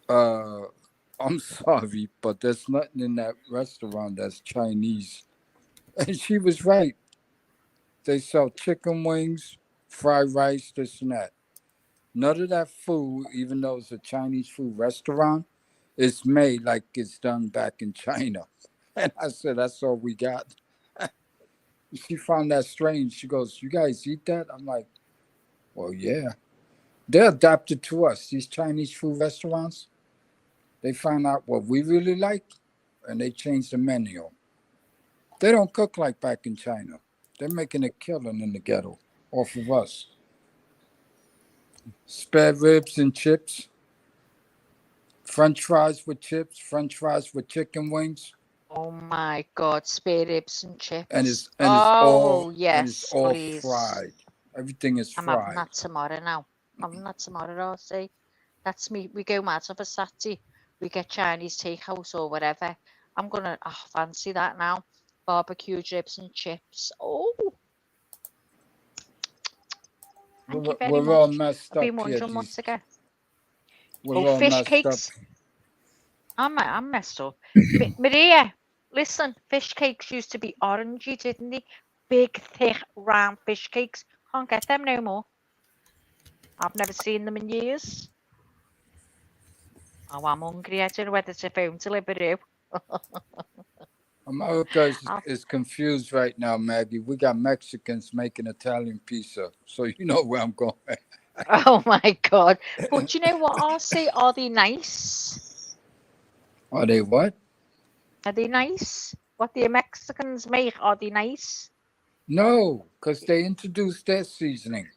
uh, "I'm sorry, but there's nothing in that restaurant that's Chinese." And she was right. They sell chicken wings, fried rice, this and that. None of that food, even though it's a Chinese food restaurant, is made like it's done back in China. And I said, "That's all we got." She found that strange. She goes, "You guys eat that?" I'm like, "Well, yeah." They're adapted to us. These Chinese food restaurants, they find out what we really like and they change the menu. They don't cook like back in China. They're making a killing in the ghetto off of us. Spare ribs and chips, French fries with chips, French fries with chicken wings. Oh my God, spare ribs and chips. and it's Oh yes, all please. fried. Everything is I'm having fried. that tomorrow now. I'm having that tomorrow, I'll say. That's me. We go mad of a Saturday. We get Chinese takeout or whatever. I'm gonna fancy that now. Barbecued ribs and chips. Oh, thank you very We're all much. messed I've been up here. wondering what to get. We're Oh, all fish messed up. cakes. I'm messed up. Maria, listen, fish cakes used to be orangey, didn't they? Big, thick, round fish cakes. Can't get them no more. I've never seen them in years. Oh, I'm hungry. I don't know whether to phone Deliveroo. America I'll- is confused right now, Maggie. We got Mexicans making Italian pizza, so you know where I'm going. Oh my God. But you know what I'll say? Are they nice? Are they what? Are they nice? What the Mexicans make, are they nice? No, because they introduced their seasoning.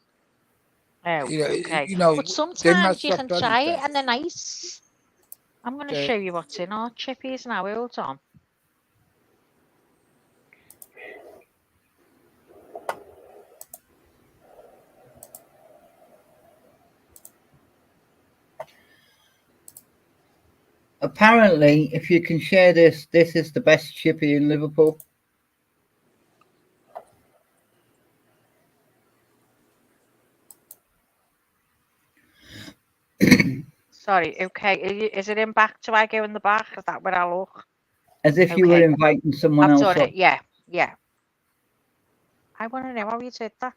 Oh, okay. You know, But they sometimes mess you up can try it everything. and they're nice. I'm going to They, show you what's in our chippies now. Hold on. Apparently, if you can share this, this is the best chippy in Liverpool. Sorry, okay. Is it in back? Do I go in the back? Is that where I look? As if you were Okay. inviting someone I've else done up. it. Yeah, yeah. I want to know how you did that.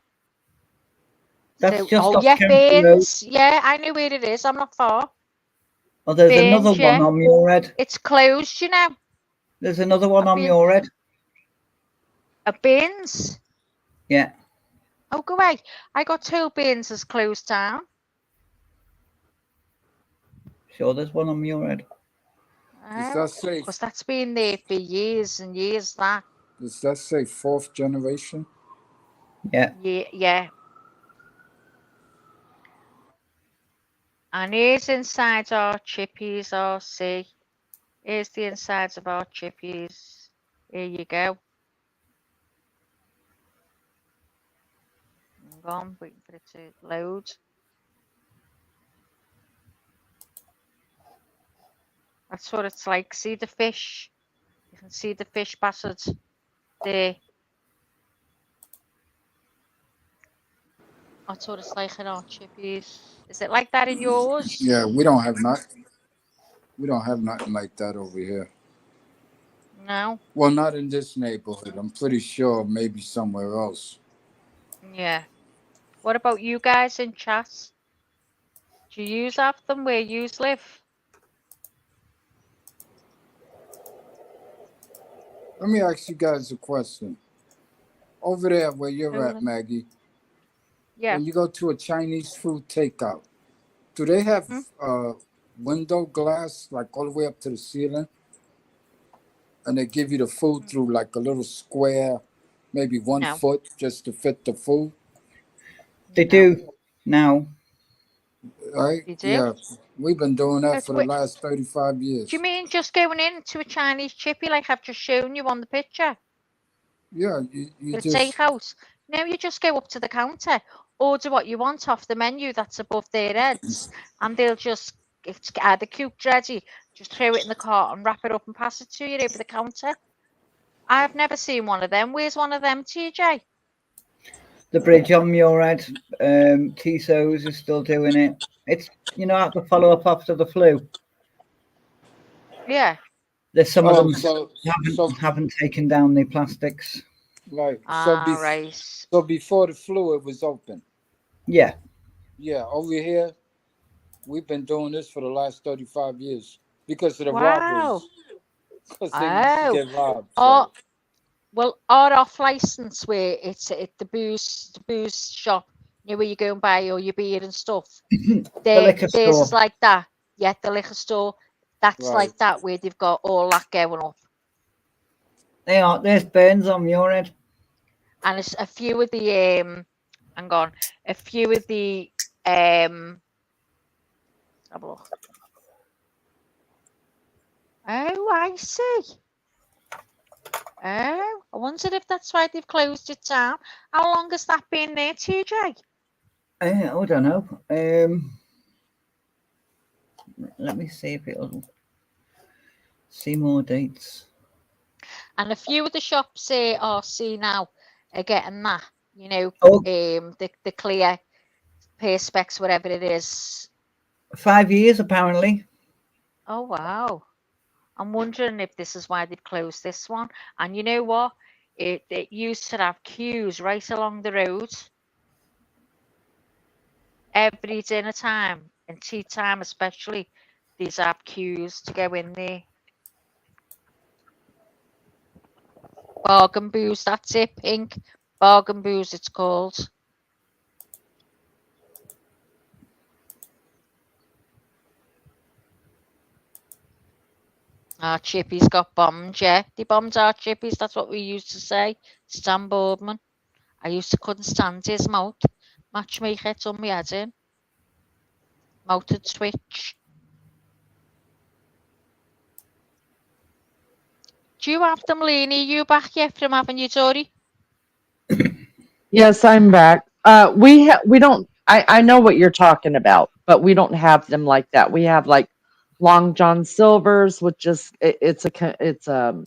That's So, just oh off yeah, Kempsey Road. Bins. Yeah, I know where it is. I'm not far. Oh, there's another Bins, one yeah. on Muirhead. It's closed, you know. There's another one I've on been Muirhead. a Bins. Yeah. Oh, go away. I got told Bins is closed down. Sure, there's one on Muirhead. does Oh, that say? because that's been there for years and years. That. Does that say fourth generation? Yeah. Yeah, yeah. And here's inside our chippies. I'll see. Here's the insides of our chippies. Here you go. Hang on, waiting for it to load. That's what it's like. See the fish? You can see the fish bastards there. That's what it's like in our chippies. Is it like that in yours? Yeah, we don't have nothing. We don't have nothing like that over here. No? Well, not in this neighborhood. I'm pretty sure maybe somewhere else. Yeah. What about you guys in chat? Do you have them where you live? Let me ask you guys a question. Over there where you're at, Nolan? Maggie, Yeah. when you go to a Chinese food takeout, do they have window glass like all the way up to the ceiling? And they give you the food through like a little square, maybe 1 No. foot just to fit the food, They No. do now. right? You do? Yeah, we've been doing that That's for the what, last 35 do years. you mean just going into a Chinese chippy like I've just shown you on the picture? Yeah, you For a just, takeout? No, you just go up to the counter, order what you want off the menu that's above their heads, and they'll just, it's either cooked ready, just throw it in the cart and wrap it up and pass it to you over the counter. I've never seen one of them. Where's one of them, TJ? The bridge on Muirhead. Tisso's is still doing it. It's, you know, at the follow up after the flu. Yeah. There's some of them so haven't taken down the plastics. right. Ah, right. So before the flu, it was open. Yeah. Yeah, over here, we've been doing this for the last 35 years because of the Wow. robberies. Because they used to Oh. get robbed. Oh, So. well, our off license where it's at the booze shop, you know, where you go and buy all your beer and stuff. The Theirs liquor is store. like that. Yeah, the liquor store. That's Right. like that where they've got all that going up. They are. There's Burns on Muirhead. And it's a few of the hang on. A few of the have a look. Oh, I see. Oh, I wondered if that's why they've closed it down. How long has that been there, TJ? I don't know. Let me see if it'll see more dates. And a few of the shops here are see now are getting that, you know, Oh, the clear perspex, whatever it is. 5 years apparently. Oh wow. I'm wondering if this is why they've closed this one. And you know what? It used to have queues right along the road. Every dinner time and tea time especially, these have queues to go in there. Bargain booze, that's it, Pink. Bargain booze, it's called. Our chippies got bombed, yeah. They bombed our chippies, that's what we used to say. Stan Boardman. I used to couldn't stand his mouth. Matchmaker done me head in. Mouth would twitch. Do you have them, Leanie? You back yet from having your Dory? Yes, I'm back. We don't. I know what you're talking about, but we don't have them like that. We have like Long John Silver's, which is it's a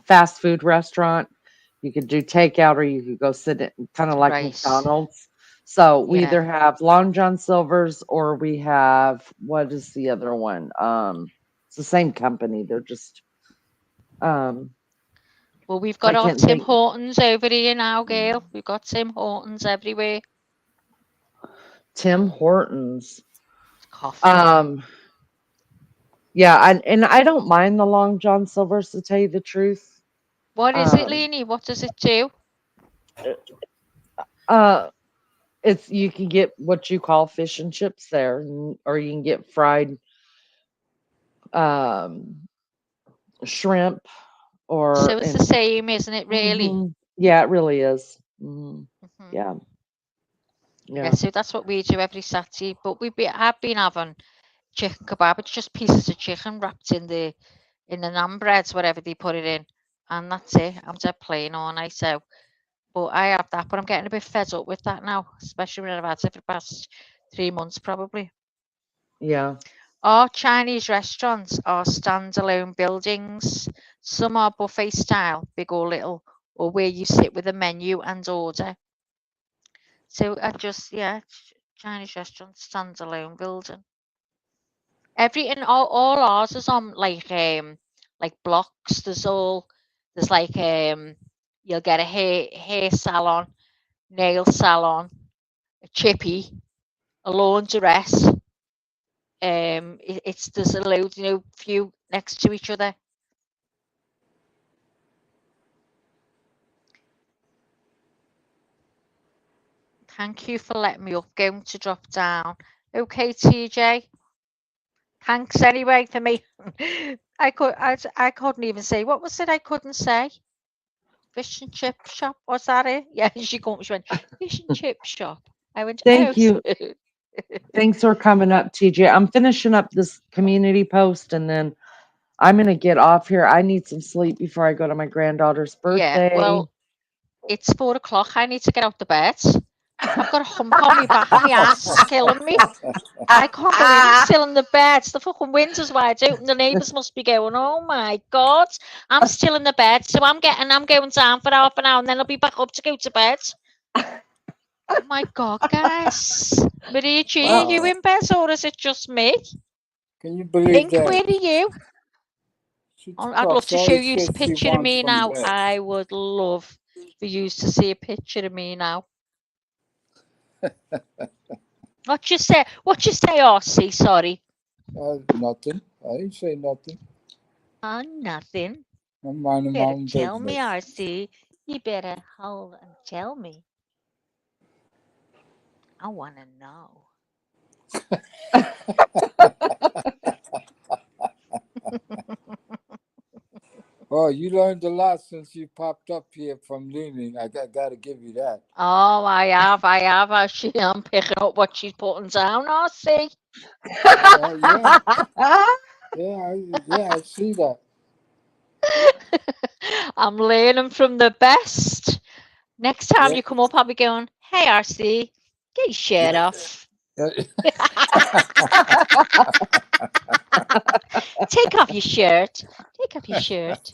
fast food restaurant. You could do takeout or you could go sit in kind of like Right. McDonald's. So we Yeah. either have Long John Silver's or we have what is the other one? It's the same company. They're just Well, we've I got our can't Tim think. Hortons over here now, Gail. We've got Tim Hortons everywhere. Tim Hortons. Coffee. Yeah, and I don't mind the Long John Silver's to tell you the truth. What is it, Um, Leanie? What does it do? it's you can get what you call fish and chips there, or you can get fried um shrimp or So it's the same, isn't it, really? yeah, it really is. Mhm. Yeah, Yeah, yeah, so that's what we do every Saturday. But have been having chicken kebab. It's just pieces of chicken wrapped in the naan breads, whatever they put it in, and that's it. I'm dead plain all night. So, but I have that. But I'm getting a bit fed up with that now, especially when I've had it for the past 3 months, probably. yeah. Our Chinese restaurants are standalone buildings. Some are buffet style, big or little, or where you sit with a menu and order. So I just, yeah, Chinese restaurant standalone building. Everything, all ours is on like blocks. There's like you'll get a hair salon, nail salon, a chippy, a laundress. It's there's a load, few next to each other. Thank you for letting me up. Going to drop down. Okay, TJ. Thanks anyway for me. I couldn't even say what was it. I couldn't say. Fish and chip shop. Was that it? Yeah, she went fish and chip shop. I went, Thank you. Thanks for coming up, TJ. I'm finishing up this community post and then I'm gonna get off here. I need some sleep before I go to my granddaughter's birthday. Yeah, well, it's 4 o'clock. I need to get out the bed. I've got a hump on my back. My ass is killing me. I can't believe I'm still in the bed. The fucking window's wide open. The neighbours must be going, oh my God. I'm still in the bed. So I'm going down for half an hour and then I'll be back up to go to bed. Oh my God, guys. Maria G, are you in bed or is it just me? Can you believe Pink, that? where are you? I'd love to show you a picture of me now. Bed. I would love for you to see a picture of me now. What you say, RC? Sorry. Nothing. I didn't say nothing. Nothing. I'm minding my own Tell me, business. RC. You better hold and tell me. I want to know. Oh, you learned a lot since you popped up here from leaning. I got to give you that. Oh, I have. I'm picking up what she's putting down, RC. Yeah, I see that. I'm learning from the best. Next time Yeah, you come up, I'll be going, hey, RC, get your shirt yeah, off. yeah. Take off your shirt. Take off your shirt.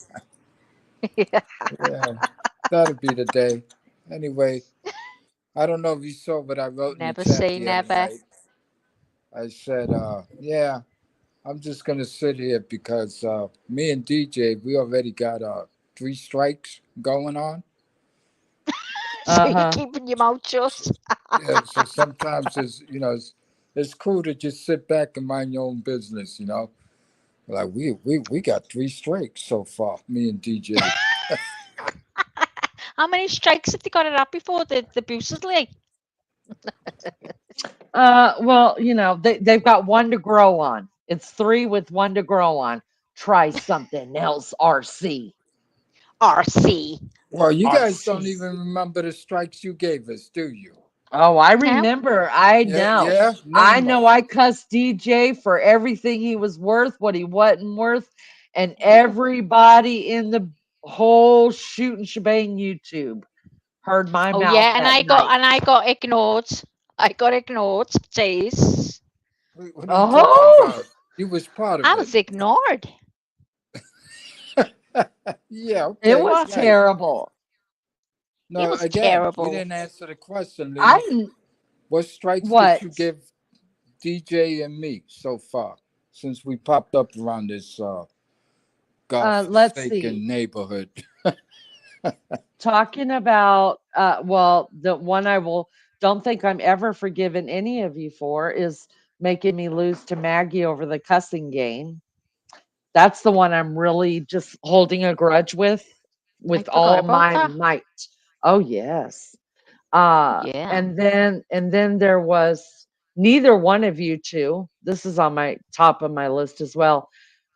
Yeah, that'll be the day. Anyway, I don't know if you saw what I wrote in the Never chat say the other never. night. I said, yeah, I'm just gonna sit here because me and DJ, we already got 3 strikes going on. So you're Uh-huh. keeping your mouth shut. Yeah, so sometimes it's cool to just sit back and mind your own business, you know. Like we got 3 strikes so far, me and DJ. How many strikes have they got it up before the boosters league? Well, they've got one to grow on. It's 3 with one to grow on. Try something else, RC. RC. Well, you guys don't RC. even remember the strikes you gave us, do you? Oh, I No. remember. I Yeah, know. yeah. I Name them. know I cussed DJ for everything he was worth, what he wasn't worth, and everybody in the whole shooting shebang YouTube heard my Oh mouth yeah, and that I night. ignored. I got ignored for days. What are you talking Oh, about? You was part I of it. was ignored. Yeah, it okay, was What? right. terrible. It No, was again, you terrible. didn't answer the question, I Lenny. didn't, What strikes did what? you give DJ and me so far since we popped up around this Let's see. God-forsaken neighborhood? Talking about well, the one I will don't think I'm ever forgiven any of you for is making me lose to Maggie over the cussing game. That's the one I'm really just holding a grudge I with forgot all about my that. might. Oh yes. Yeah. And then there was neither one of you two. This is on my top of my list as well.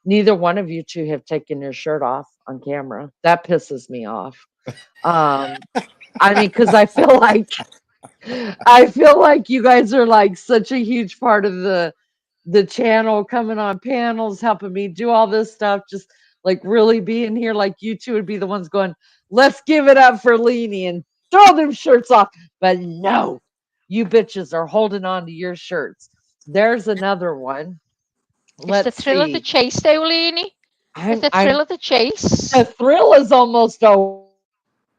Neither one of you two have taken your shirt off on camera. That pisses me off. Um, I mean, because I feel like you guys are like such a huge part of the channel, coming on panels, helping me do all this stuff, just like really being here. Like you two would be the ones going, let's give it up for Leanie and throw them shirts off. But no, you bitches are holding on to your shirts. There's another one. It's the Let's thrill of the see. chase, though, Leanie. It's I'm the I'm thrill of the chase. the thrill is almost over.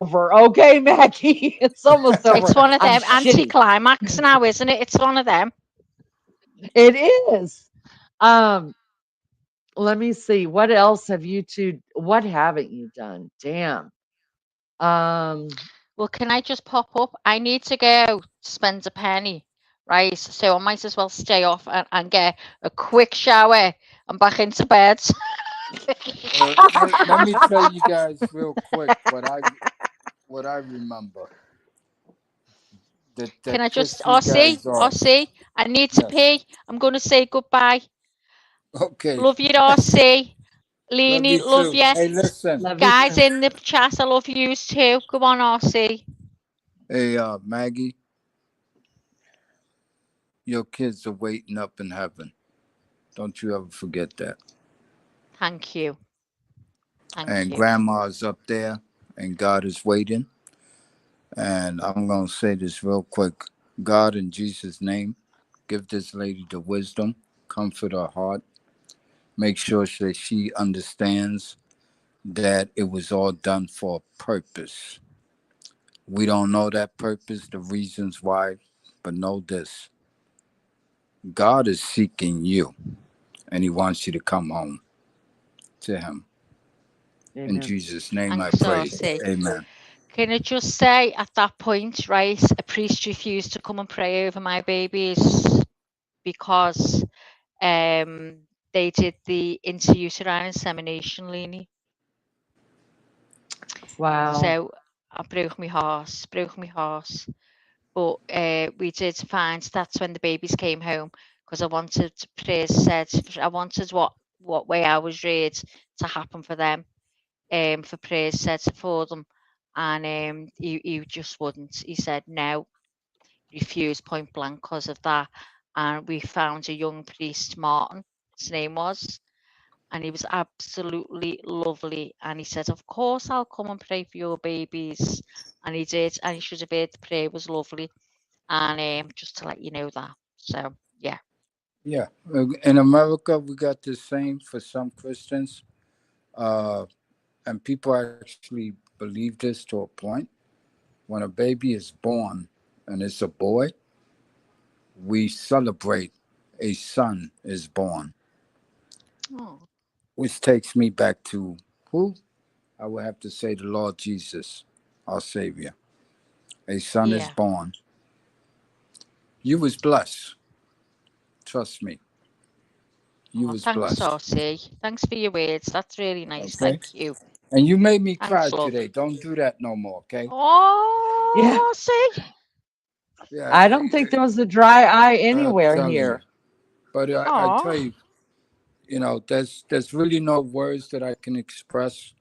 Okay, Mackie. It's almost over. It's one of I'm them shitty. anticlimax now, isn't it? It's one of them. It is. Um, let me see. What else have you two what haven't you done? Damn. Um, Well, can I just pop up? I need to go spend a penny, right? So I might as well stay off and get a quick shower and back into bed. Let me tell you guys real quick what I remember Can that I just, pissed you RC, guys off. RC, I need to Yes. pee. I'm going to say goodbye. Okay. Love you, RC. Love Leanie, you love too. you. Hey, listen. love you Guys too. in the chat, I love yous too. Go on, RC. Hey, Maggie, your kids are waiting up in heaven. Don't you ever forget that. Thank you. Thank And you. grandma's up there, and God is waiting. And I'm going to say this real quick. God, in Jesus' name, give this lady the wisdom, comfort her heart, make sure that she understands that it was all done for a purpose. We don't know that purpose, the reasons why, but know this: God is seeking you, and He wants you to come home to Him. In Amen. Jesus' name I Thanks, pray. RC. Amen. Can I just say at that point, right, a priest refused to come and pray over my babies because they did the intrauterine insemination, Leanie. Wow. So I broke my horse. But we did find that's when the babies came home because I wanted praise said I wanted what way I was raised to happen for them, for praise said for them, and he just wouldn't. He said no, refused point blank because of that. And we found a young priest, Martin, his name was, and he was absolutely lovely. And he said, "Of course, I'll come and pray for your babies." And he did, and he should have heard the prayer was lovely. And just to let you know that. So yeah. Yeah. In America, we got the same for some Christians. And people actually believe this to a point. When a baby is born and it's a boy, we celebrate a son is born, Oh, which takes me back to who? I would have to say the Lord Jesus, our Savior. A son is yeah. born. You was blessed. Trust me. You Oh, was thanks, blessed. Artie. Thanks for your words. That's really nice. Okay? Thank you. And you made me cry Thanks, love. today. Don't do that no more, okay? Yeah. Oh, see? Yeah, I don't think there was a dry eye I'm anywhere telling you. here. But I tell Oh, you, there's really no words that I can express,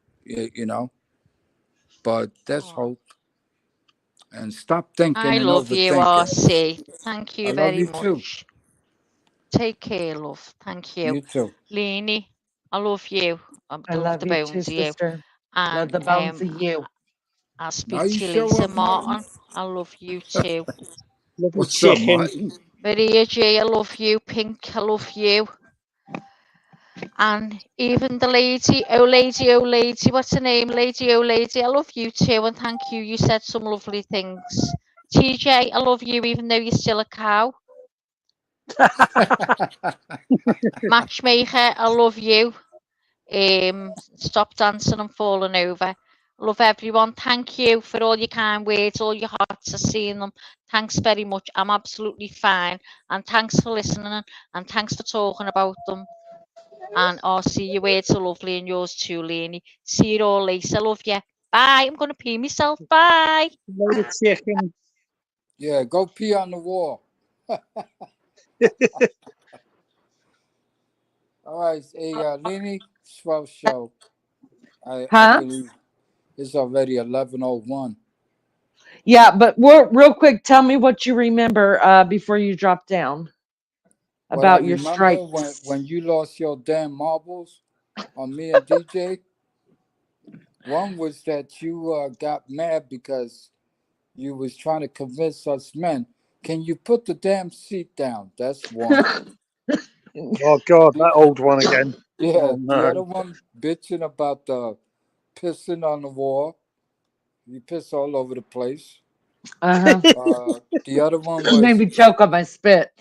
but there's oh. hope. And stop thinking I and love you, overthinking. RC. Thank I you love very you too. much. Take care, love. Thank you. You too. Leanie, I love you. I I love love the you too, bones of you. sister. Love And the bones of you. I'll Are speak you to you show later, up, Martin? Martin. I love you too. Little What's up, chicken. Martin? Maria G, I love you. Pink, I love you. And even the lady, what's her name? Lady, I love you too. And thank you. You said some lovely things. TJ, I love you even though you're still a cow. Matchmaker, I love you. Stop dancing and falling over. Love everyone. Thank you for all your kind words, all your hearts. I've seen them. Thanks very much. I'm absolutely fine. And thanks for listening and thanks for talking about them. And RC, your words are lovely and yours too, Leanie. See you all later. Love you. Bye. I'm going to pee myself. Bye. Little chicken. Yeah, go pee on the wall. All right, hey, Lenny, swell show. I Huh? believe it's already 11:01. Yeah, but real quick, tell me what you remember before you drop down What I about your remember strikes. when you lost your damn marbles on me and DJ, one was that you got mad because you was trying to convince us men. Can you put the damn seat down? That's one. Oh God, that The- old one again. yeah, Oh the no. other one bitching about the pissing on the wall. You piss all over the place. Uh-huh. The other one You made was me choke on my spit.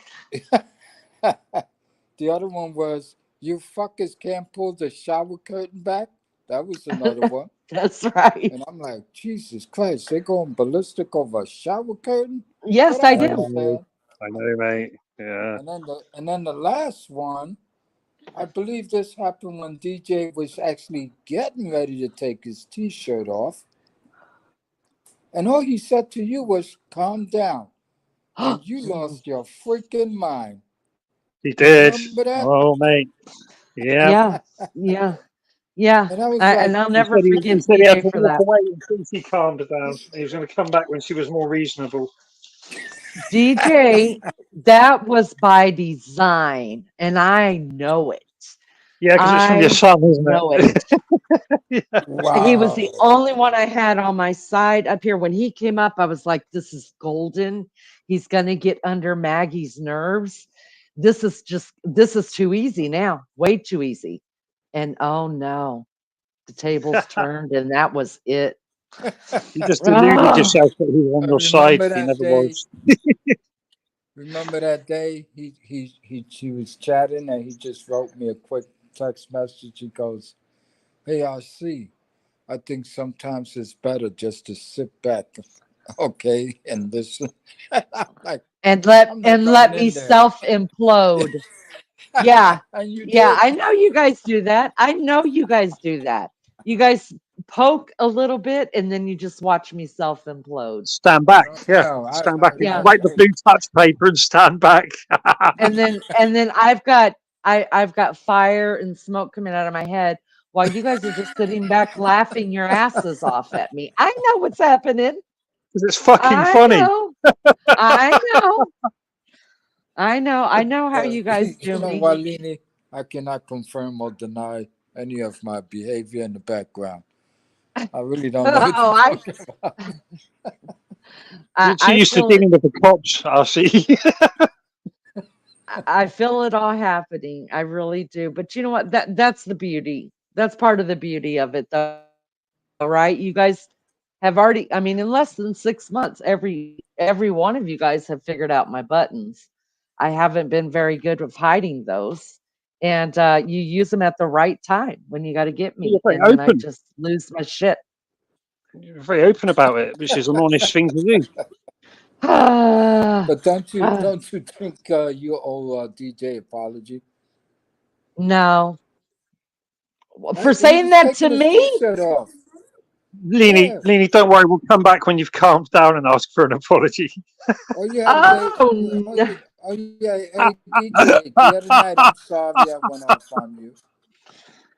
the other one was you fuckers can't pull the shower curtain back. That was another one. That's right. And I'm like, Jesus Christ, they going ballistic over a shower curtain? Get Yes, I out I of do. here, know. man. I know, mate. Yeah. And then the last one, I believe this happened when DJ was actually getting ready to take his t-shirt off. And all he said to you was, calm down. And you lost your freaking mind. He You did. remember that? Oh, mate. Yeah. Yeah, yeah, yeah. And I was like, And I'll He never said he forgive said he had DJ to for walk that. away until she calmed down. He was going to come back when she was more reasonable. DJ, that was by design, and I know it. Yeah, because it's from your I son, isn't know it. it? Yeah. He was the wow. only one I had on my side up here. When he came up, I was like, this is golden. He's going to get under Maggie's nerves. This is too easy now, way too easy. And oh no, the tables turned, and that was it. You just deluded Oh, yourself that he was on your side. Remember He that never day? was. Remember that day? He was chatting and he just wrote me a quick text message. He goes, "Hey, I think sometimes it's better just to sit back, okay, and listen." I'm like, and I'm not and coming let me in there. self implode. Yeah. And you Yeah, did. I know you guys do that. I know you guys do that. You guys poke a little bit and then you just watch me self implode. Stand back. Yeah. No, Stand back and Yeah. write the blue touch paper and stand back. And then I've got fire and smoke coming out of my head while you guys are just sitting back laughing your asses off at me. I know what's happening. Because it's fucking I funny. know. I know. I know. I know how uh, you guys you do know me. what, Lini? I cannot confirm or deny any of my behavior in the background. I really don't know what Oh, you're talking about. You're too I used to feel it. dealing with the cops, RC. I feel it all happening. I really do. But you know what? That's the beauty. That's part of the beauty of it, though, right? You guys have already. I mean, in less than 6 months, every one of you guys have figured out my buttons. I haven't been very good with hiding those, and you use them at the right time when you got to get You're me, very and then I open. just lose my shit. You're very open about it, which is an honest thing to do. But don't you think you owe DJ apology? No, for He saying was that to taking his me. T-shirt off. Leanie, Yeah. Leanie, don't worry. We'll come back when you've calmed down and ask for an apology. Oh yeah, Oh, oh yeah. Hey DJ, the other night I'm sorry I went off on you,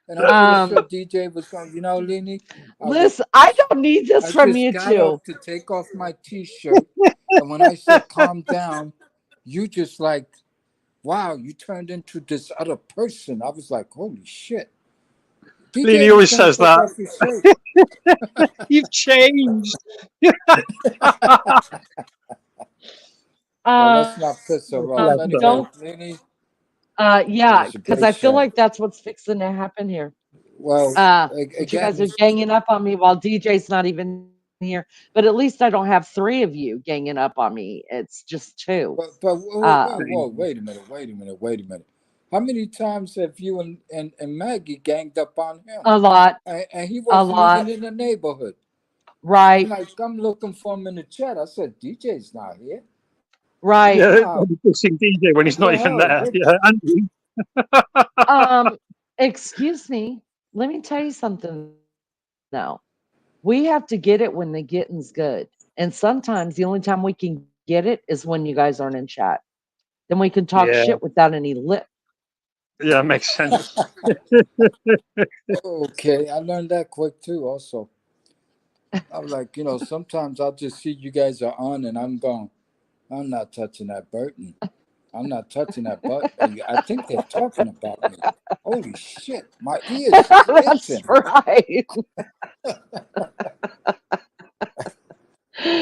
and I'm pretty um, sure DJ was going. You know, Lenny, listen, I don't need this I from just you got two. up to take off my T-shirt, and when I said calm down, you just like, wow, you turned into this other person. I was like, holy shit. DJ Leanie was always going to says take that. off his shirt. You've changed. Well, let's not piss her off. Bless her. Anyway, Don't. Lenny, it Yeah, was a because great I feel show. like that's what's fixing to happen here. Well, But you again, guys are it's ganging up on me while DJ's not even here. But at least I don't have three of you ganging up on me. It's just two. but whoa, Um, wait a minute. How many times have you and Maggie ganged up on him? a lot, And he a wasn't even lot. in the neighborhood. Right, I'm looking for him in the chat. I said, DJ's not here. right. Yeah, Wow. dissing DJ when he's not Well, even hell, there. what? Yeah, Andy. Um, excuse me. Let me tell you something now. We have to get it when the getting's good. And sometimes the only time we can get it is when you guys aren't in chat. Then we can talk Yeah, shit without any lip. yeah, makes sense. Okay, I learned that quick too. Also, I was like, sometimes I'll just see you guys are on, and I'm going, I'm not touching that button. I'm not touching that button. I think they're talking about me. Holy shit, my ears is That's itching. right.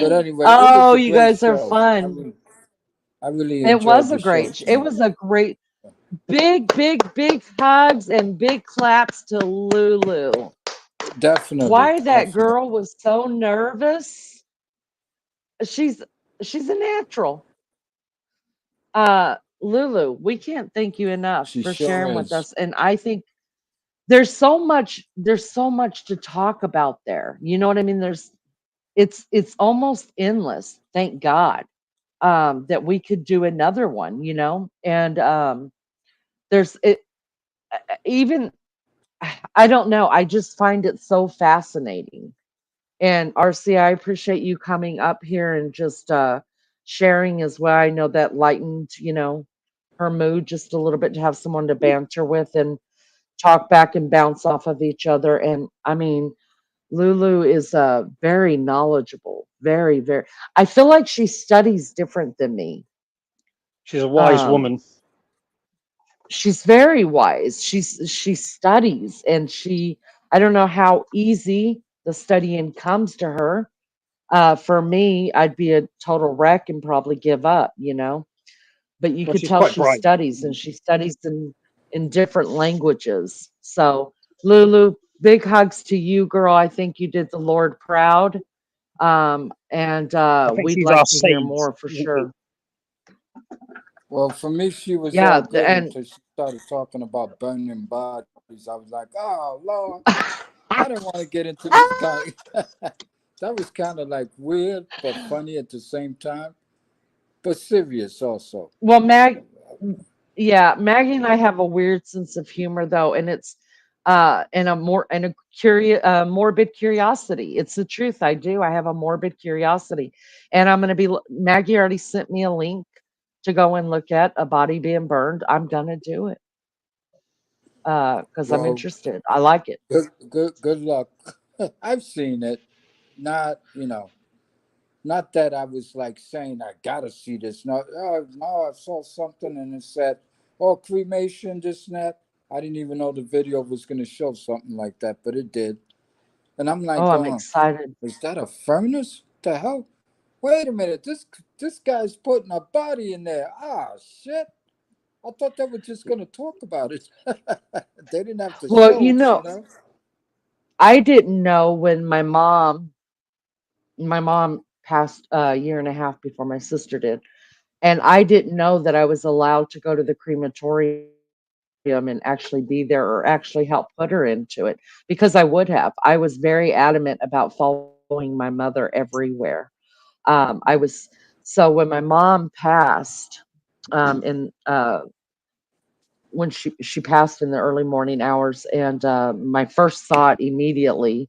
But anyway, it was Oh, a you great guys are show. fun. I really It enjoyed was the a show great, it tonight. was a great, big hugs and big claps to Lulu. Definitely, Why that definitely. girl was so nervous. She's she's a natural. Lulu, we can't thank you enough She for sure sharing with is. us. And I think there's so much to talk about there. You know what I mean? It's almost endless, thank God. That we could do another one, and there's it even I don't know, I just find it so fascinating. And RC, I appreciate you coming up here and just sharing as well. I know that lightened, her mood just a little bit to have someone to banter with and talk back and bounce off of each other. And I mean, Lulu is very knowledgeable, very, very. I feel like she studies different than me. She's a wise Um, woman. she's very wise. She studies, and I don't know how easy the studying comes to her. For me, I'd be a total wreck and probably give up, But you Well, could she's tell quite she bright. studies, and she studies in different languages. So, Lulu, big hugs to you, girl. I think you did the Lord proud. And I think we'd she's our like to hear sage. more for sure. Well, for me, she was Yeah, all good and until she started talking about burning bodies. I was like, oh, Lord, I didn't want to get into this kind of. That was kind of like weird, but funny at the same time, but serious also. well, yeah, Maggie and I have a weird sense of humor though, and it's and a morbid curiosity. It's the truth. I do. I have a morbid curiosity, and I'm gonna be. Maggie already sent me a link to go and look at a body being burned. I'm gonna do it because I'm Well, interested. I like it. good luck. I've seen it. Not, not that I was like saying I gotta see this. No, no, I saw something and it said, "Oh, cremation, this and that." I didn't even know the video was gonna show something like that, but it did. And I'm Oh, like, I'm excited. is that a furnace? The hell? Wait a minute, this guy's putting a body in there. Ah, shit! I thought they were just gonna talk about it. They didn't have to Well, show it, you know. I didn't know when my mom passed a year and a half before my sister did. And I didn't know that I was allowed to go to the crematorium and actually be there or actually help put her into it because I would have. I was very adamant about following my mother everywhere. I was so when my mom passed, in when she passed in the early morning hours, and my first thought immediately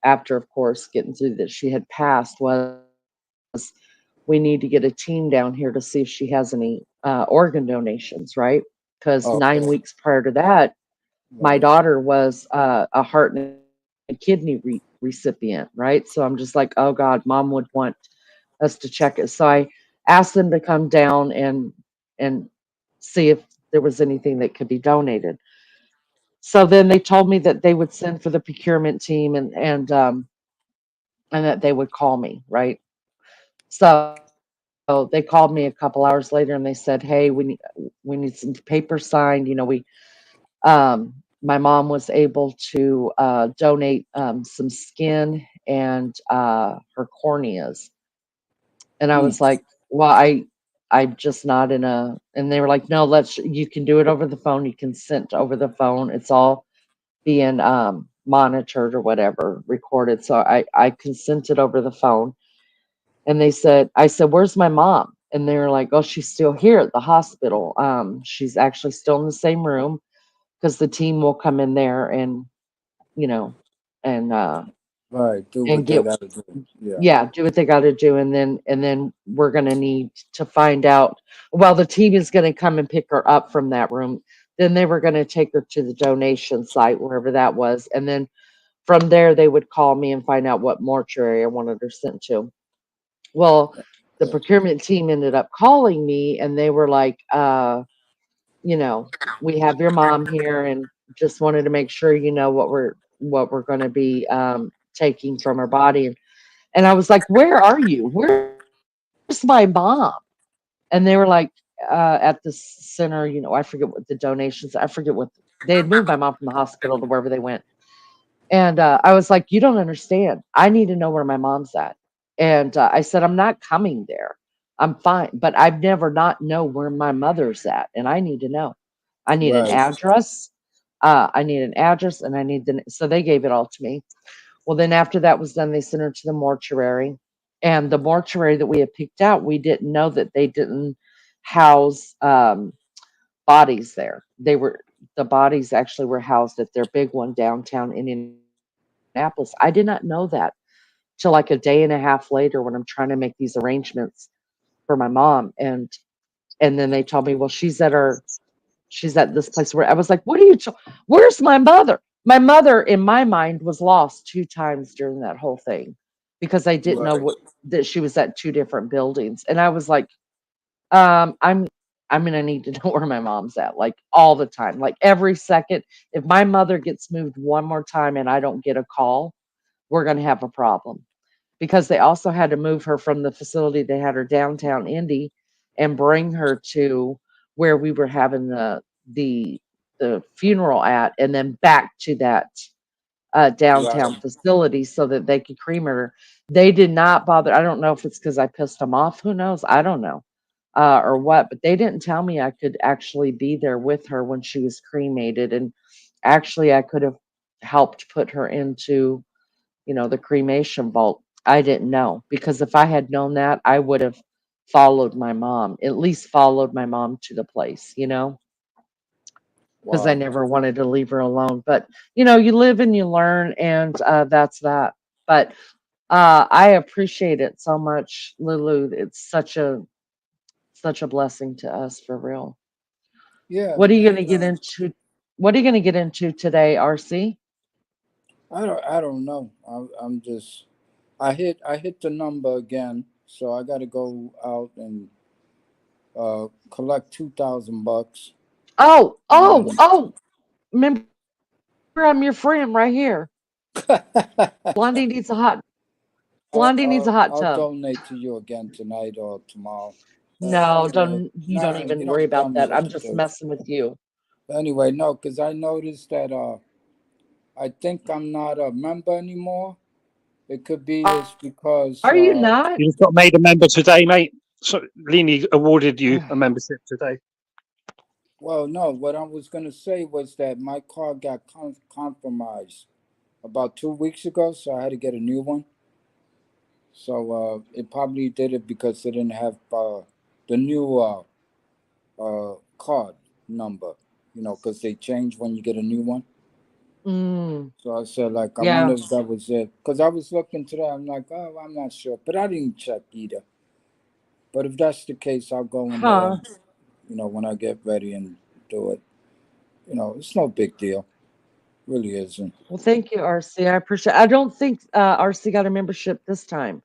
after, of course, getting through that she had passed was we need to get a team down here to see if she has any organ donations, right? Because nine Okay, weeks prior to that, my right. daughter was a heart and kidney recipient, right? So I'm just like, oh God, mom would want us to check it. So I asked them to come down and see if there was anything that could be donated. So then they told me that they would send for the procurement team and that they would call me, right? So they called me a couple hours later and they said, "Hey, we need some paper signed. My mom was able to donate some skin and her corneas." And I Mm, was like, "Well, I'm just not in a." And they were like, "No, you can do it over the phone. You can send over the phone. It's all being monitored or whatever, recorded." So I consented over the phone. And I said, "Where's my mom?" And they were like, "Oh, she's still here at the hospital. She's actually still in the same room because the team will come in there you know, and right. Do and what they get gotta do. Yeah. yeah, do what they got to do, and then we're gonna need to find out. Well, the team is gonna come and pick her up from that room. Then they were gonna take her to the donation site, wherever that was, and then from there they would call me and find out what mortuary I wanted her sent to. Well, the Okay. procurement team ended up calling me and they were like, you know, we have your mom here and just wanted to make sure you know what we're going to be taking from her body. And I was like, "Where are you? Where's my mom?" And they were like, at the center, I forget what the donations, I forget what they had moved my mom from the hospital to wherever they went. And I was like, "You don't understand. I need to know where my mom's at." And I said, "I'm not coming there. I'm fine, but I've never not know where my mother's at, and I need to know. I need an Right. address. I need an address, and I need the." So they gave it all to me. Well, then after that was done, they sent her to the mortuary, and the mortuary that we had picked out, we didn't know that they didn't house bodies there. The bodies actually were housed at their big one downtown Indianapolis. I did not know that till like a day and a half later when I'm trying to make these arrangements for my mom. And then they told me, "Well, she's at this place where." I was like, "Where's my mother?" My mother in my mind was lost two times during that whole thing because I didn't know Right. that she was at two different buildings. And I was like, I'm gonna need to know where my mom's at, like all the time, like every second. If my mother gets moved one more time and I don't get a call, we're gonna have a problem. Because they also had to move her from the facility they had her downtown Indy and bring her to where we were having the the funeral at, and then back to that downtown Right. facility so that they could cremate her. They did not bother. I don't know if it's because I pissed them off. Who knows? I don't know, or what. But they didn't tell me I could actually be there with her when she was cremated, and actually I could have helped put her into the cremation vault. I didn't know because if I had known that, I would have followed my mom, at least followed my mom to the place, because I Wow. never wanted to leave her alone. But you live and you learn, and that's that. But I appreciate it so much, Lulu. It's such a blessing to us for real. Yeah. What are you going to And get into? What are you going to get into today, RC? I don't know. I'm just I hit the number again, so I got to go out and collect $2,000, Oh, oh, and oh! Remember, I'm your friend right here. Blondie needs a hot. Blondie needs a hot I'll tub. donate to you again tonight or tomorrow. No, Anyway, you don't you even worry don't tell about me that. what I'm to just do. messing with you. Anyway, no, because I noticed that I think I'm not a member anymore. It could be it's because Are you not? You just got made a member today, mate. So Lini awarded you a membership today. well, no. What I was gonna say was that my car got compromised about 2 weeks ago, so I had to get a new one. So it probably did it because they didn't have the new card number. You know, because they change when you get a new one. Mm, So I said, like, I yeah. wonder if that was it. Because I was looking today, I'm like, oh, I'm not sure. But I didn't check either. But if that's the case, I'll go in there, Huh. when I get ready and do it. It's no big deal. Really isn't. Well, thank you, RC. I appreciate. I don't think RC got a membership this time.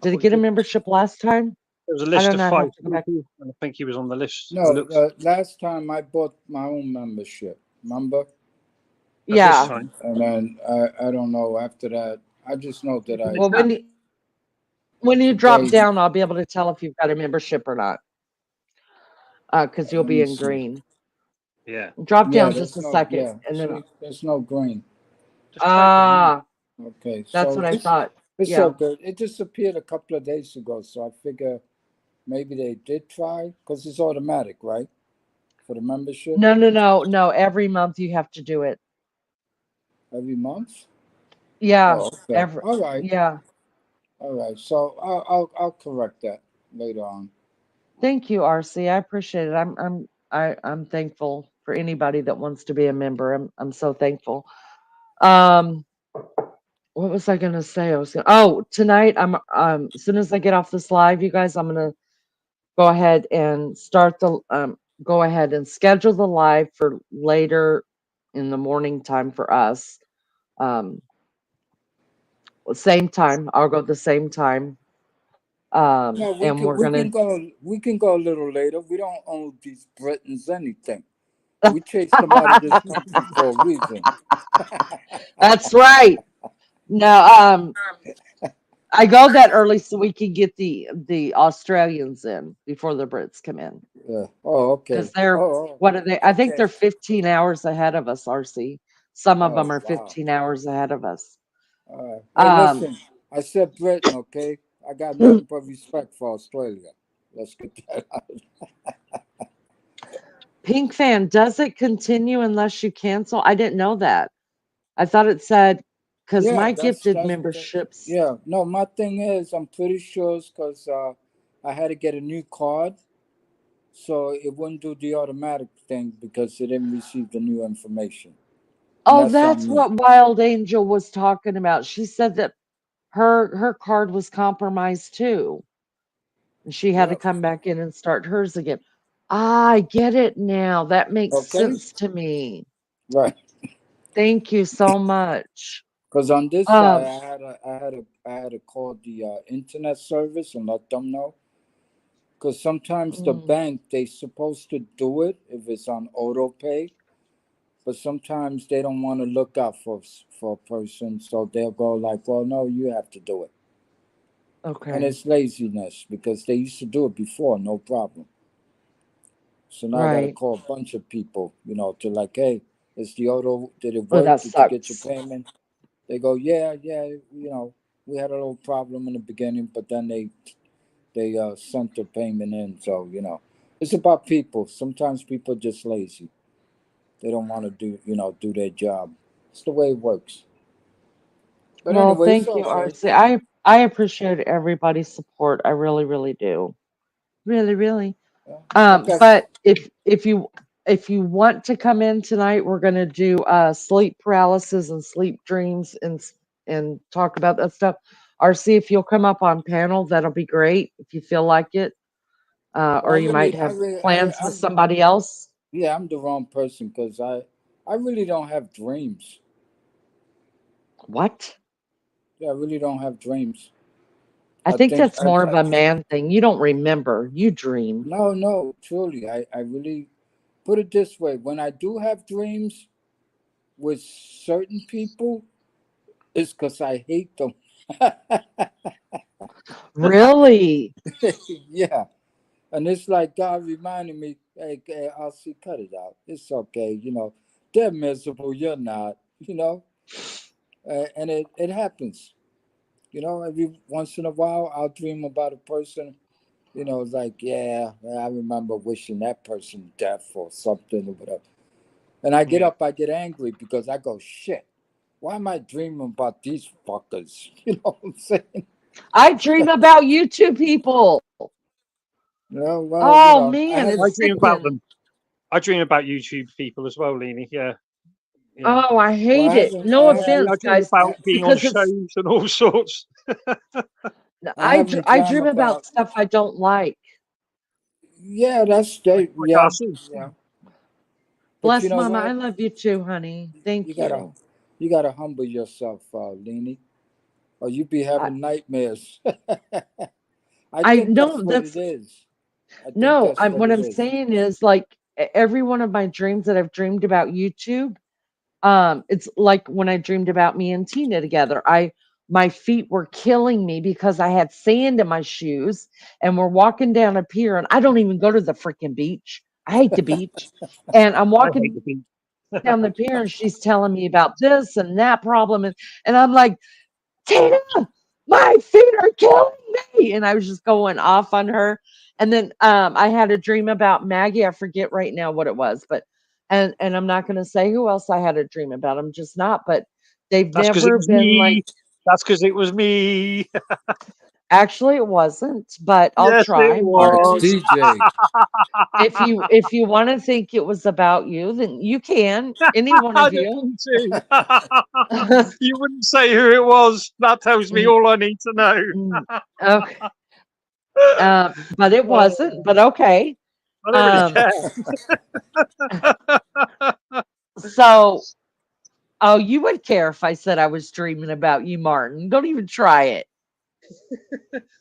I Did he thought you get a did. membership last time? There was a I list don't of know. I 5 have to go back. people, and I think he was on the list. It No, looks last time I bought my own membership. Remember? at this Yeah. time. And then I don't know. After that, I just know that I Well, when you drop today. down, I'll be able to tell if you've got a membership or not. Because you'll Let be me in see. green. Yeah. Drop Yeah, down just there's a no. second, Yeah, and then see, there's no green. Just type it in. Okay, that's so what I thought. it's so Yeah. good. It disappeared a couple of days ago, so I figure maybe they did try because it's automatic, right? For the membership No. Every month you have to do it. every month. Yeah. Oh, okay. Every. All right. Yeah. All right. So I'll correct that later on. Thank you, RC. I appreciate it. I'm thankful for anybody that wants to be a member. I'm so thankful. Um, what was I gonna say? Tonight as soon as I get off this live, you guys, I'm gonna go ahead and go ahead and schedule the live for later in the morning time for us. Um, same time. I'll go the same time. No, we And can we're gonna. we can go a little later. We don't owe these Britons anything. We chased them out of this country for a reason. That's right. No, I go that early so we can get the Australians in before the Brits come in. Yeah. Oh, Because okay. they're Oh, what are they? I think okay. they're 15 hours ahead of us, RC. Some of them Oh, are wow. 15 hours ahead of us. Hey, Um, listen. I said Britain, okay? I got nothing but respect for Australia. Let's get that out. Pink Fan, does it continue unless you cancel? I didn't know that. I thought it said because Yeah, my gifted that's what. memberships. Yeah. No, my thing is, I'm pretty sure it's because I had to get a new card, so it wouldn't do the automatic thing because it didn't receive the new information, and Oh, that's that's on me. what Wild Angel was talking about. She said that her card was compromised too. And she had to Yep. come back in and start hers again. I get it now. That makes Okay. sense to me. Right. Thank you so much. Because on this side, Um, I had to call the internet service and let them know. Because sometimes the mm, bank they supposed to do it if it's on auto pay, but sometimes they don't want to look out for a person, so they'll go like, "Well, no, you have to do it," and okay, it's laziness because they used to do it before, no problem. So now I got to right. call a bunch of people, to like, "Hey, is the auto? Did it Oh, work? that Did you get your sucks. payment?" They go, "Yeah, yeah, we had a little problem in the beginning, but then they sent the payment in, so it's about people. Sometimes people are just lazy. They don't want to do their job. It's the way it works. But Well, anyway, it's thank you, okay. RC. I appreciate everybody's support. I really, really do. Really, really. Yeah. Like I But if you want to come in tonight, we're gonna do sleep paralysis and sleep dreams and talk about that stuff. RC, if you'll come up on panel, that'll be great if you feel like it. Well, Or you might have plans with somebody else. yeah, I'm the wrong person because I really don't have dreams. What? Yeah, I really don't have dreams. I I think think that's more of a man thing. You don't remember. You dream. no, truly, I really put it this way. When I do have dreams, with certain people, it's because I hate them. Really? Yeah. And it's like God reminding me, hey, I'll see, cut it out. It's okay. They're miserable. You're not, and it happens. Every once in a while, I'll dream about a person. It's like, yeah, I remember wishing that person death or something or whatever. And I get Yeah. up, I get angry because I go, shit, why am I dreaming about these fuckers? You know what I'm saying? I dream about you two people. Well, Oh I man, haven't. I it's dream about sickening. them. I dream about YouTube people as well, Leanie. Yeah. Yeah. Oh, I Well, hate it. No I offense, dream guys, about being on because it's shows and all sorts. I haven't I dreamt dream about about. stuff I don't like. Yeah, Like yeah, us. yeah. But you Bless know Mama, I what? love you too, honey. You Thank gotta, you. you gotta humble yourself, Leanie, or you be I, having nightmares. I I think know that's what it that's is. I think no. that's what What it I'm is. saying is like every one of my dreams that I've dreamed about YouTube. It's like when I dreamed about me and Tina together. My feet were killing me because I had sand in my shoes and we're walking down a pier and I don't even go to the freaking beach. I hate the beach. And I'm I hate walking the beat. down the pier and she's telling me about this and that problem and I'm like, Tina, my feet are killing me. And I was just going off on her. And then I had a dream about Maggie. I forget right now what it was, but and I'm not gonna say who else I had a dream about. I'm just not, but they've That's because it never was been like me. That's because it was me. actually it wasn't, but I'll Yes, it try, That's Martin. was. DJ. If you want to think it was about you, then you can. Any one I of don't you. need to. You wouldn't say who it was. That tells me Mm, all I need to know. okay. But it wasn't, but Oh, okay. I don't really Um, care. so oh, you would care if I said I was dreaming about you, Martin. Don't even try it.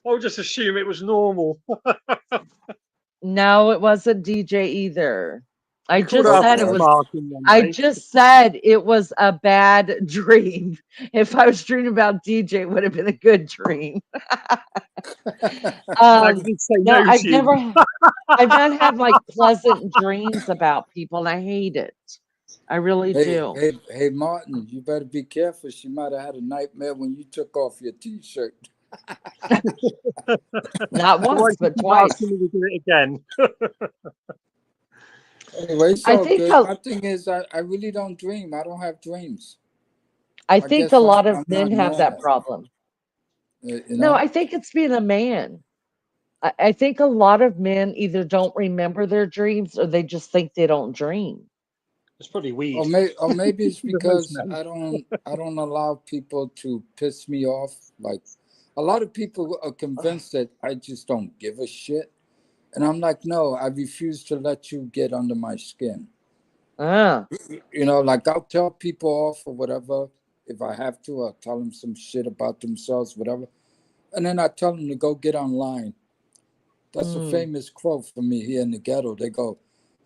I'll just assume it was normal. No, it wasn't DJ either. I You called just her said it Okay. was Martin one I day. just said it was a bad dream. If I was dreaming about DJ, it would have been a good dream. Maggie did say No, no to you. I've not had like pleasant dreams about people and I hate it. I really Hey, do. hey, hey, Martin, you better be careful. She might have had a nightmare when you took off your T-shirt. Not Why once, do you but keep asking twice. me to do it again? Anyway, it's I all think good. a, My thing is, I really don't dream. I don't have dreams. I I think a guess lot of I'm men not have that normal. problem. You No, know? I think it's being a man. I think a lot of men either don't remember their dreams or they just think they don't dream. It's probably weed. Or maybe it's With most because men. I don't allow people to piss me off. Like a lot of people are convinced that I just don't give a shit, and I'm like, no, I refuse to let you get under my skin. Ah, Like I'll tell people off or whatever if I have to. I'll tell them some shit about themselves, whatever, and then I tell them to go get online. That's a mm. famous quote for me here in the ghetto. They go,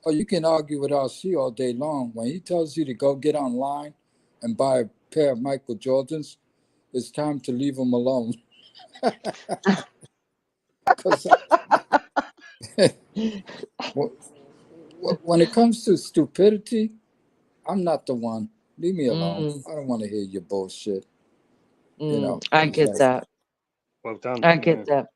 "Oh, you can argue with RC all day long. When he tells you to go get online and buy a pair of Michael Jordans, it's time to leave him alone." Because when it comes to stupidity, I'm not the one. Leave me alone. Mm, I don't want to hear your bullshit. You know, I it's get like, that. Well done. I Yeah. get that.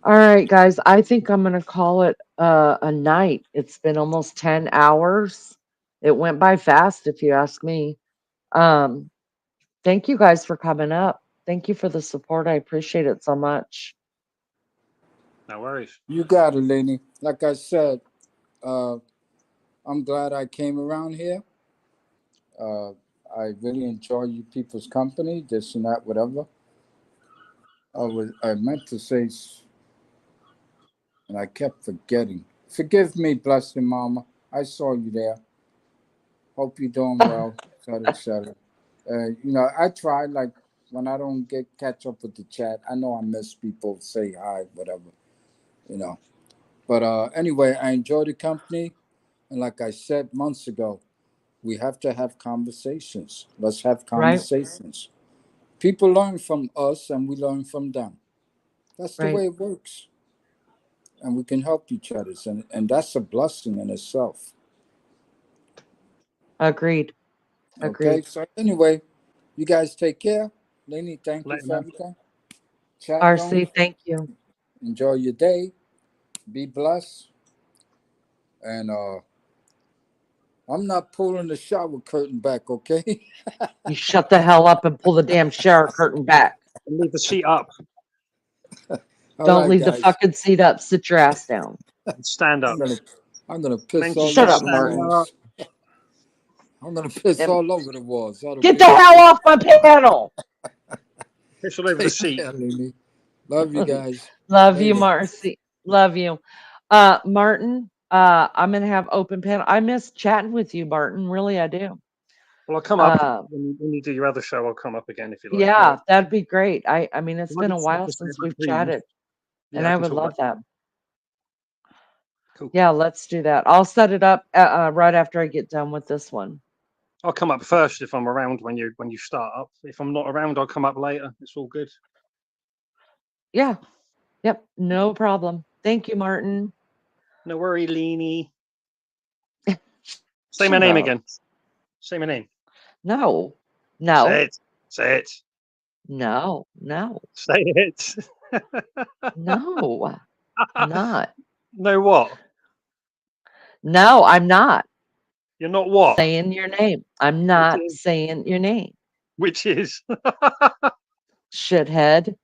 All right, guys. I think I'm gonna call it a night. It's been almost 10 hours. It went by fast, if you ask me. Um, thank you guys for coming up. Thank you for the support. I appreciate it so much. No worries. you got it, Lenny. Like I said, uh, I'm glad I came around here. Uh, I really enjoy you people's company, this and that, whatever. I meant to say, and I kept forgetting. Forgive me, blessed mama. I saw you there. Hope you're doing well, etc., etc. I try like when I don't get catch up with the chat. I know I miss people, say hi, whatever. You know. But anyway, I enjoy the company, and like I said months ago, We have to have conversations. Let's have Right. conversations. People learn from us and we learn from them. That's the Right. way it works. And we can help each other. And that's a blessing in itself. Agreed. Okay. Agreed. So, anyway, you guys take care. Lenny, thank you Later, for man. everything. Chat room, RC, thank you. enjoy your day. Be blessed. And I'm not pulling the shower curtain back, okay? You shut the hell up and pull the damn shower curtain back. And leave the seat up All Don't right, leave the guys. fucking seat up. Sit your ass down. and stand I'm up. gonna I'm gonna piss Mention all Shut over up, the stand Martin. up. walls. I'm gonna piss And all over the walls. That'll get be the hell it. off my panel. Piss all over the Take seat. care, Lily. Love you guys. Love you, Later. Marcy. Love you. Martin, I'm gonna have open panel. I miss chatting with you, Martin. Really, I do. Well, I'll come up Uh, when you do your other show. I'll come up again if you like. yeah, that'd be great. I mean, it's I been a just while say since about we've dreams. chatted, and Yeah, I I can would talk about. love that. Cool. Yeah, let's do that. I'll set it up right after I get done with this one. I'll come up first if I'm around when you start up. If I'm not around, I'll come up later. It's all good. Yeah. Yep. No problem. Thank you, Martin. No worry, Leanie. Say my Shut name up. again. Say my name. No. Say No. it. Say it. No. No. Say it. No. Not. No what? No, I'm not You're not what? saying your name. I'm Which not is? saying your name. Which is? Shithead.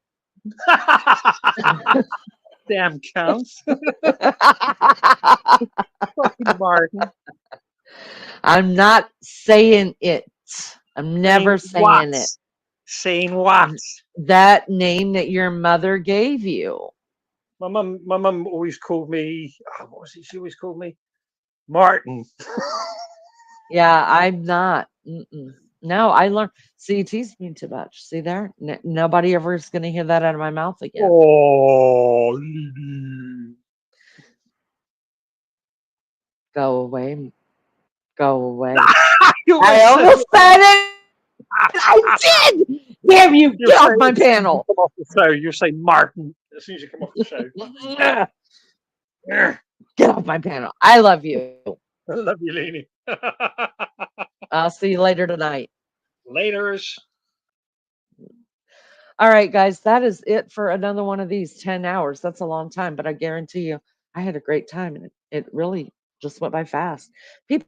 Damn counts. Fucking Martin. I'm not saying it. I'm never What? saying it. Saying what? That name that your mother gave you. My mum always called me. What was it? She always called me Martin. Yeah, I'm not. Mm-mm. No, I learned. See, you teased me too much. See there? Nobody ever is going to hear that out of my mouth again. Oh, Lily. Go away. Go away. You always I say almost said it. I did. Damn you! you'll Get say off my as soon as you panel. come off the show. You'll say Martin as soon as you come off the show. Get off my panel. I love you. I love you, Leni. I'll see you later tonight. Laters. All right, guys, that is it for another one of these 10 hours. That's a long time, but I guarantee you, I had a great time and it really just went by fast. People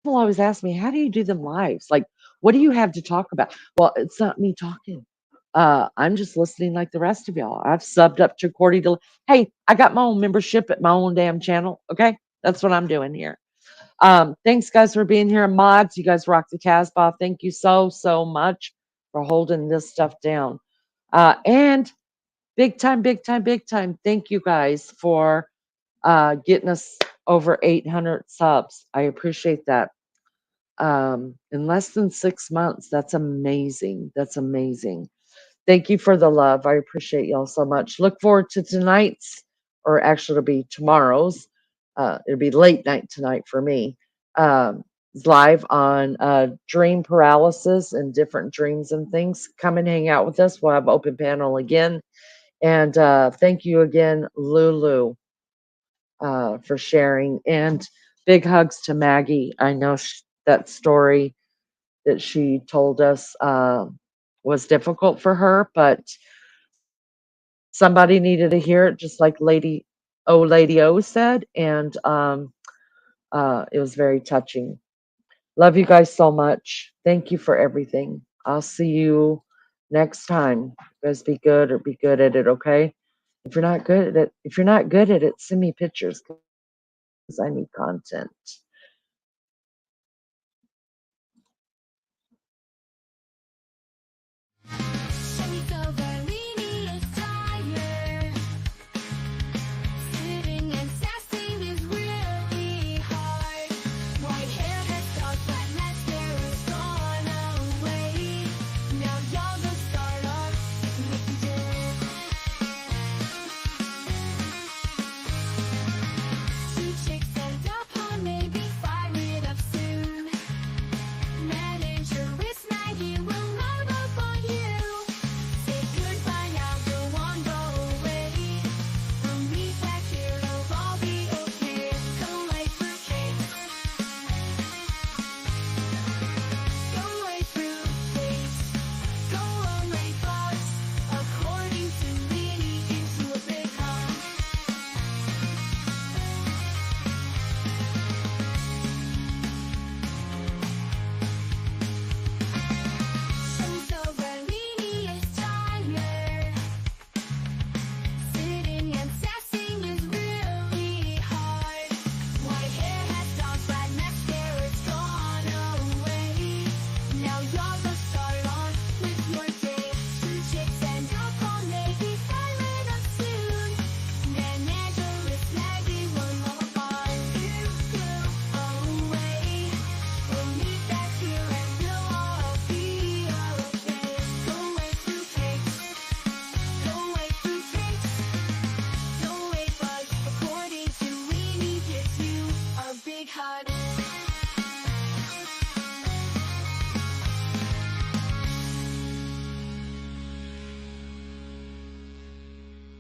always ask me, how do you do them lives? Like, what do you have to talk about? Well, it's not me talking. I'm just listening like the rest of y'all. I've subbed up to according to, hey, I got my own membership at my own damn channel. Okay. That's what I'm doing here. Thanks guys for being here. Mods, you guys rock the Casbah. Thank you so much for holding this stuff down. And big time, thank you guys for getting us over 800 subs. I appreciate that. In less than 6 months, that's amazing. That's amazing. Thank you for the love. I appreciate y'all so much. Look forward to tonight's, or actually it'll be tomorrow's. It'll be late night tonight for me. Live on dream paralysis and different dreams and things. Come and hang out with us. We'll have open panel again. And thank you again, Lulu, for sharing. And big hugs to Maggie. I know that story that she told us was difficult for her, but somebody needed to hear it, just like Lady O said, and it was very touching. Love you guys so much. Thank you for everything. I'll see you next time. You guys be good or be good at it, okay? If you're not good at it, send me pictures because I need content.